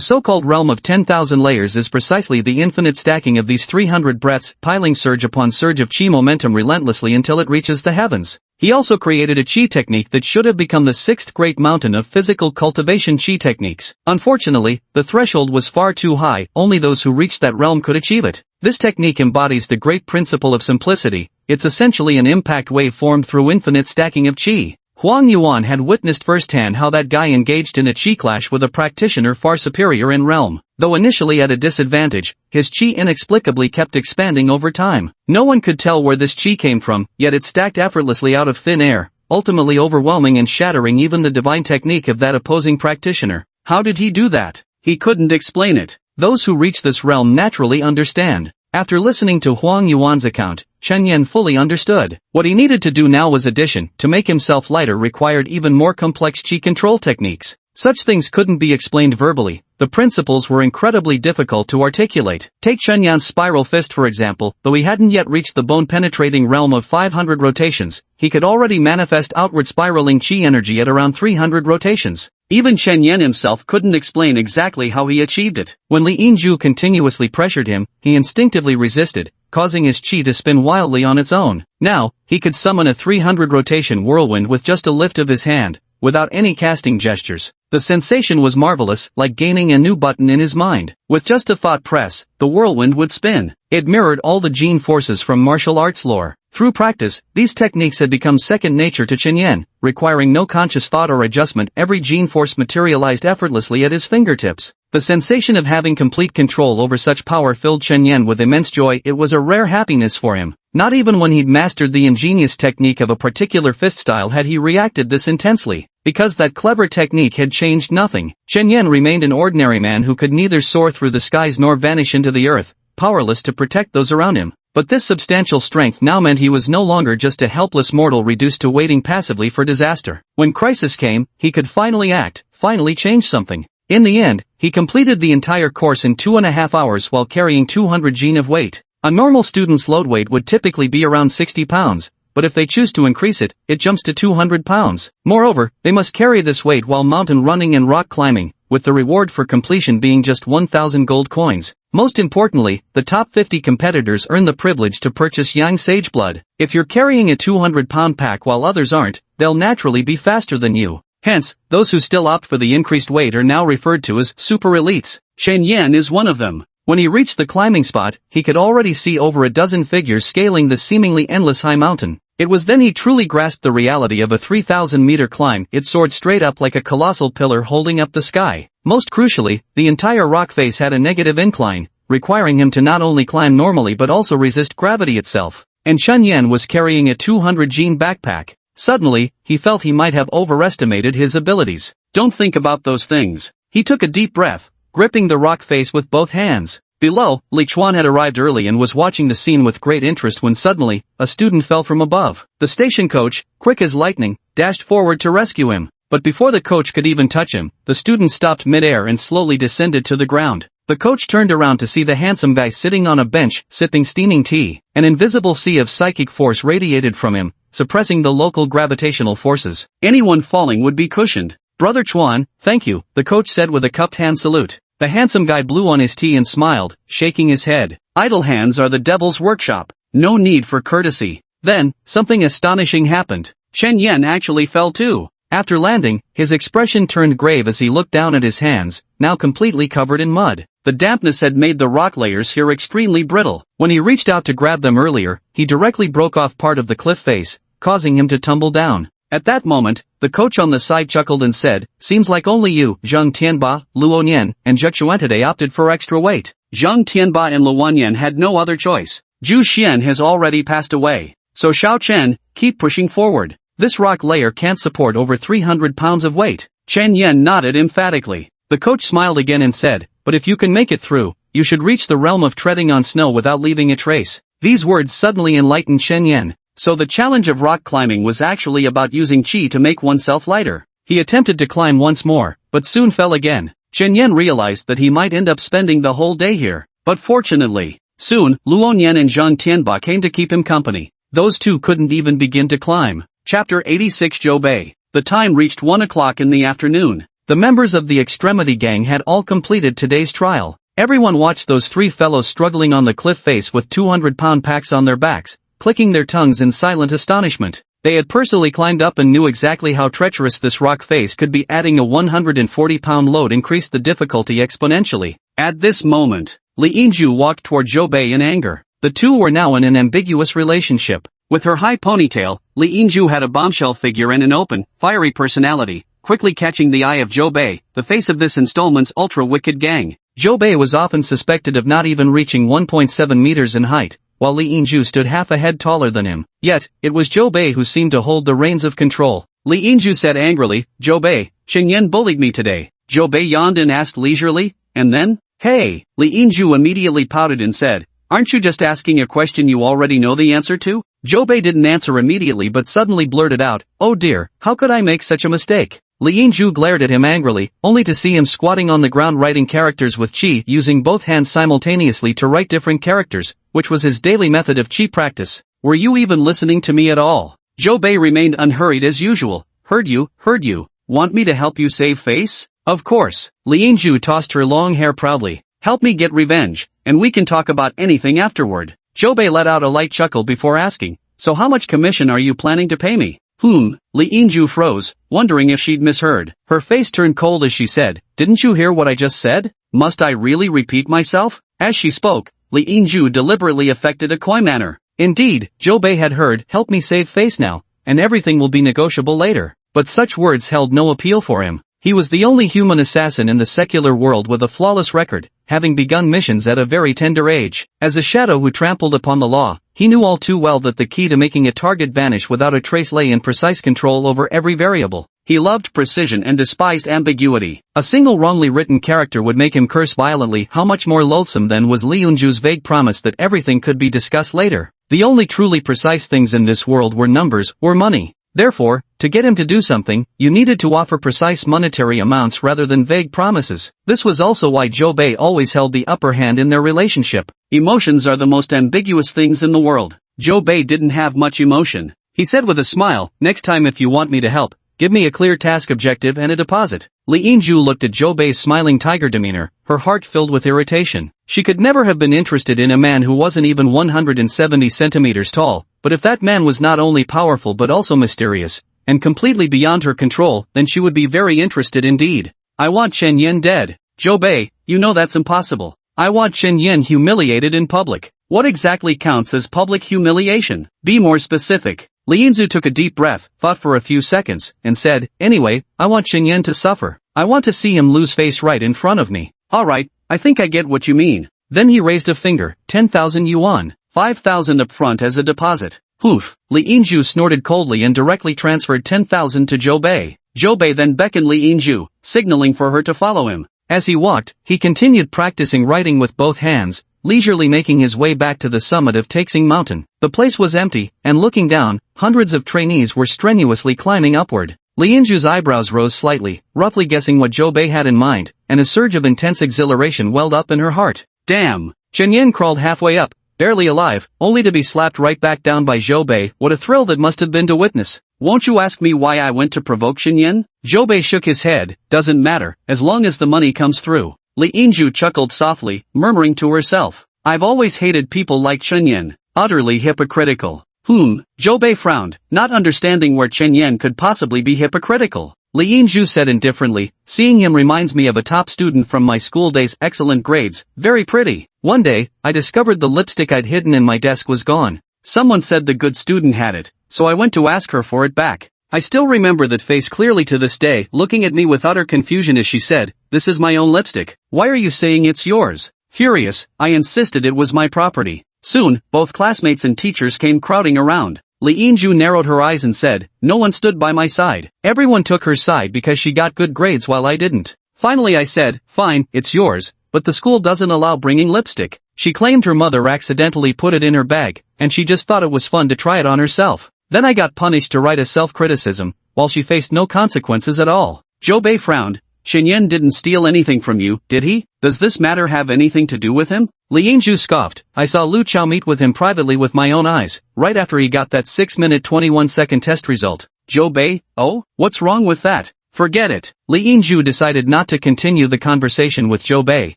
S1: so-called realm of 10,000 layers is precisely the infinite stacking of these 300 breaths, piling surge upon surge of qi momentum relentlessly until it reaches the heavens. He also created a qi technique that should have become the sixth great mountain of physical cultivation qi techniques. Unfortunately, the threshold was far too high. Only those who reached that realm could achieve it. This technique embodies the great principle of simplicity. It's essentially an impact wave formed through infinite stacking of qi. Huang Yuan had witnessed firsthand how that guy engaged in a qi clash with a practitioner far superior in realm. Though initially at a disadvantage, his qi inexplicably kept expanding over time. No one could tell where this qi came from, yet it stacked effortlessly out of thin air, ultimately overwhelming and shattering even the divine technique of that opposing practitioner. How did he do that? He couldn't explain it. Those who reach this realm naturally understand. After listening to Huang Yuan's account, Chen Yan fully understood. What he needed to do now was addition. To make himself lighter required even more complex chi control techniques. Such things couldn't be explained verbally. The principles were incredibly difficult to articulate. Take Chen Yan's spiral fist for example. Though he hadn't yet reached the bone-penetrating realm of 500 rotations, he could already manifest outward spiraling chi energy at around 300 rotations. Even Chen Yan himself couldn't explain exactly how he achieved it. When Li Yinju continuously pressured him, he instinctively resisted, causing his chi to spin wildly on its own. Now, he could summon a 300-rotation whirlwind with just a lift of his hand, without any casting gestures. The sensation was marvelous, like gaining a new button in his mind. With just a thought press, the whirlwind would spin. It mirrored all the gene forces from martial arts lore. Through practice, these techniques had become second nature to Chen Yan, requiring no conscious thought or adjustment. Every gene force materialized effortlessly at his fingertips. The sensation of having complete control over such power filled Chen Yan with immense joy. It was a rare happiness for him. Not even when he'd mastered the ingenious technique of a particular fist style had he reacted this intensely. Because that clever technique had changed nothing, Chen Yan remained an ordinary man who could neither soar through the skies nor vanish into the earth, powerless to protect those around him. But this substantial strength now meant he was no longer just a helpless mortal reduced to waiting passively for disaster. When crisis came, he could finally act, finally change something. In the end, he completed the entire course in 2.5 hours while carrying 200 gene of weight. A normal student's load weight would typically be around 60 pounds, but if they choose to increase it, it jumps to 200 pounds. Moreover, they must carry this weight while mountain running and rock climbing, with the reward for completion being just 1,000 gold coins. Most importantly, the top 50 competitors earn the privilege to purchase Yang Sage Blood. If you're carrying a 200-pound pack while others aren't, they'll naturally be faster than you. Hence, those who still opt for the increased weight are now referred to as super elites. Chen Yan is one of them. When he reached the climbing spot, he could already see over a dozen figures scaling the seemingly endless high mountain. It was then he truly grasped the reality of a 3,000-meter climb. It soared straight up like a colossal pillar holding up the sky. Most crucially, the entire rock face had a negative incline, requiring him to not only climb normally but also resist gravity itself. And Chen Yan was carrying a 200-gene backpack. Suddenly, he felt he might have overestimated his abilities. Don't think about those things. He took a deep breath, gripping the rock face with both hands. Below, Li Chuan had arrived early and was watching the scene with great interest when suddenly, a student fell from above. The station coach, quick as lightning, dashed forward to rescue him. But before the coach could even touch him, the student stopped mid-air and slowly descended to the ground. The coach turned around to see the handsome guy sitting on a bench, sipping steaming tea. An invisible sea of psychic force radiated from him, suppressing the local gravitational forces. Anyone falling would be cushioned. Brother Chuan, thank you, the coach said with a cupped hand salute. The handsome guy blew on his tea and smiled, shaking his head. Idle hands are the devil's workshop. No need for courtesy. Then, something astonishing happened. Chen Yan actually fell too. After landing, his expression turned grave as he looked down at his hands, now completely covered in mud. The dampness had made the rock layers here extremely brittle. When he reached out to grab them earlier, he directly broke off part of the cliff face, causing him to tumble down. At that moment, the coach on the side chuckled and said, seems like only you, Zhang Tianba, Luoyan, and Zhexuan today opted for extra weight. Zhang Tianba and Luoyan had no other choice. Zhu Xian has already passed away. So Xiao Chen, keep pushing forward. This rock layer can't support over 300 pounds of weight. Chen Yan nodded emphatically. The coach smiled again and said, but if you can make it through, you should reach the realm of treading on snow without leaving a trace. These words suddenly enlightened Chen Yan. So the challenge of rock climbing was actually about using qi to make oneself lighter. He attempted to climb once more, but soon fell again. Chen Yan realized that he might end up spending the whole day here. But fortunately, soon, Luoyan and Zhang Tianba came to keep him company. Those two couldn't even begin to climb. Chapter 86 Zhou Bei. The time reached 1 o'clock in the afternoon. The members of the Extremity Gang had all completed today's trial. Everyone watched those three fellows struggling on the cliff face with 200-pound packs on their backs, clicking their tongues in silent astonishment. They had personally climbed up and knew exactly how treacherous this rock face could be. Adding a 140-pound load increased the difficulty exponentially. At this moment, Li Yinju walked toward Zhou Bei in anger. The two were now in an ambiguous relationship. With her high ponytail, Li Yinju had a bombshell figure and an open, fiery personality, quickly catching the eye of Zhou Bei, the face of this installment's ultra-wicked gang. Zhou Bei was often suspected of not even reaching 1.7 meters in height, while Li Yinju stood half a head taller than him. Yet, it was Zhou Bei who seemed to hold the reins of control. Li Yinju said angrily, Zhou Bei, Chen Yan bullied me today. Zhou Bei yawned and asked leisurely, and then? Hey! Li Yinju immediately pouted and said, Aren't you just asking a question you already know the answer to? Zhou Bei didn't answer immediately but suddenly blurted out, "Oh dear, how could I make such a mistake?" Li Yingzhu glared at him angrily, only to see him squatting on the ground writing characters with qi, using both hands simultaneously to write different characters, which was his daily method of qi practice. "Were you even listening to me at all?" Zhou Bei remained unhurried as usual. Heard you. Want me to help you save face?" "Of course." Li Yingzhu tossed her long hair proudly. "Help me get revenge, and we can talk about anything afterward." Zhou Bei let out a light chuckle before asking, "So how much commission are you planning to pay me?" Li Yingzhu froze, wondering if she'd misheard. Her face turned cold as she said, "Didn't you hear what I just said? Must I really repeat myself?" As she spoke, Li Yingzhu deliberately affected a coy manner. Indeed, Zhou Bei had heard, "Help me save face now, and everything will be negotiable later." But such words held no appeal for him. He was the only human assassin in the secular world with a flawless record, having begun missions at a very tender age. As a shadow who trampled upon the law, he knew all too well that the key to making a target vanish without a trace lay in precise control over every variable. He loved precision and despised ambiguity. A single wrongly written character would make him curse violently. How much more loathsome then was Li Yingzhu's vague promise that everything could be discussed later. The only truly precise things in this world were numbers, or money. Therefore, to get him to do something, you needed to offer precise monetary amounts rather than vague promises. This was also why Zhou Bei always held the upper hand in their relationship. Emotions are the most ambiguous things in the world. Zhou Bei didn't have much emotion. He said with a smile, "Next time if you want me to help, give me a clear task objective and a deposit." Li Yingzhu looked at Zhou Bei's smiling tiger demeanor, her heart filled with irritation. She could never have been interested in a man who wasn't even 170 centimeters tall, but if that man was not only powerful but also mysterious, and completely beyond her control, then she would be very interested indeed. "I want Chen Yan dead." "Zhou Bei, you know that's impossible. I want Chen Yan humiliated in public." "What exactly counts as public humiliation? Be more specific." Li Yingzhu took a deep breath, thought for a few seconds, and said, "Anyway, I want Chen Yan to suffer. I want to see him lose face right in front of me." "Alright, I think I get what you mean." Then he raised a finger, 10,000 yuan, 5,000 up front as a deposit. Poof! Li Yingzhu snorted coldly and directly transferred 10,000 to Zhou Bei. Zhou Bei then beckoned Li Yingzhu, signaling for her to follow him. As he walked, he continued practicing writing with both hands, leisurely making his way back to the summit of Taixing Mountain. The place was empty, and looking down, hundreds of trainees were strenuously climbing upward. Li Yingzhu's eyebrows rose slightly, roughly guessing what Zhou Bei had in mind, and a surge of intense exhilaration welled up in her heart. Damn! Chen Yan crawled halfway up, barely alive, only to be slapped right back down by Zhou Bei. What a thrill that must have been to witness. "Won't you ask me why I went to provoke Chen Yan?" Zhou Bei shook his head. "Doesn't matter, as long as the money comes through." Li Yingzhu chuckled softly, murmuring to herself, "I've always hated people like Chen Yan. Utterly hypocritical." Zhou Bei frowned, not understanding where Chen Yan could possibly be hypocritical. Li Yingzhu said indifferently, "Seeing him reminds me of a top student from my school days. Excellent grades, very pretty. One day, I discovered the lipstick I'd hidden in my desk was gone. Someone said the good student had it, so I went to ask her for it back. I still remember that face clearly to this day, looking at me with utter confusion as she said, 'This is my own lipstick. Why are you saying it's yours?' Furious, I insisted it was my property. Soon, both classmates and teachers came crowding around. Li Yingzhu narrowed her eyes and said, 'No one stood by my side. Everyone took her side because she got good grades while I didn't. Finally I said, fine, it's yours, but the school doesn't allow bringing lipstick.' She claimed her mother accidentally put it in her bag, and she just thought it was fun to try it on herself. Then I got punished to write a self-criticism, while she faced no consequences at all." Zhou Bei frowned. "Chen Yan didn't steal anything from you, did he? Does this matter have anything to do with him?" Li Yingzhu scoffed. "I saw Lu Chao meet with him privately with my own eyes, right after he got that 6-minute 21-second test result." "Zhou Bei, oh, what's wrong with that?" "Forget it." Li Yingzhu decided not to continue the conversation with Zhou Bei,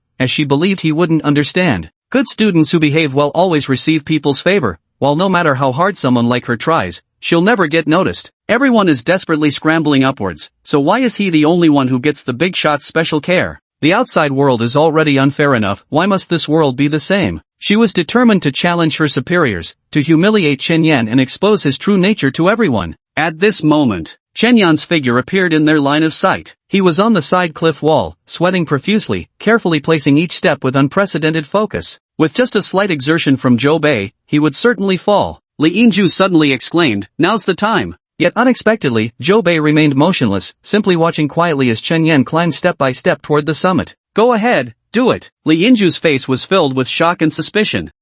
S1: as she believed he wouldn't understand. Good students who behave well always receive people's favor, while no matter how hard someone like her tries, she'll never get noticed. Everyone is desperately scrambling upwards, so why is he the only one who gets the big shot's special care? The outside world is already unfair enough, why must this world be the same? She was determined to challenge her superiors, to humiliate Chen Yan and expose his true nature to everyone. At this moment, Chen Yan's figure appeared in their line of sight. He was on the side cliff wall, sweating profusely, carefully placing each step with unprecedented focus. With just a slight exertion from Zhou Bei, he would certainly fall. Li Yingzhu suddenly exclaimed, "Now's the time." Yet unexpectedly, Zhou Bei remained motionless, simply watching quietly as Chen Yan climbed step by step toward the summit. "Go ahead, do it." Li Yingzhu's face was filled with shock and suspicion.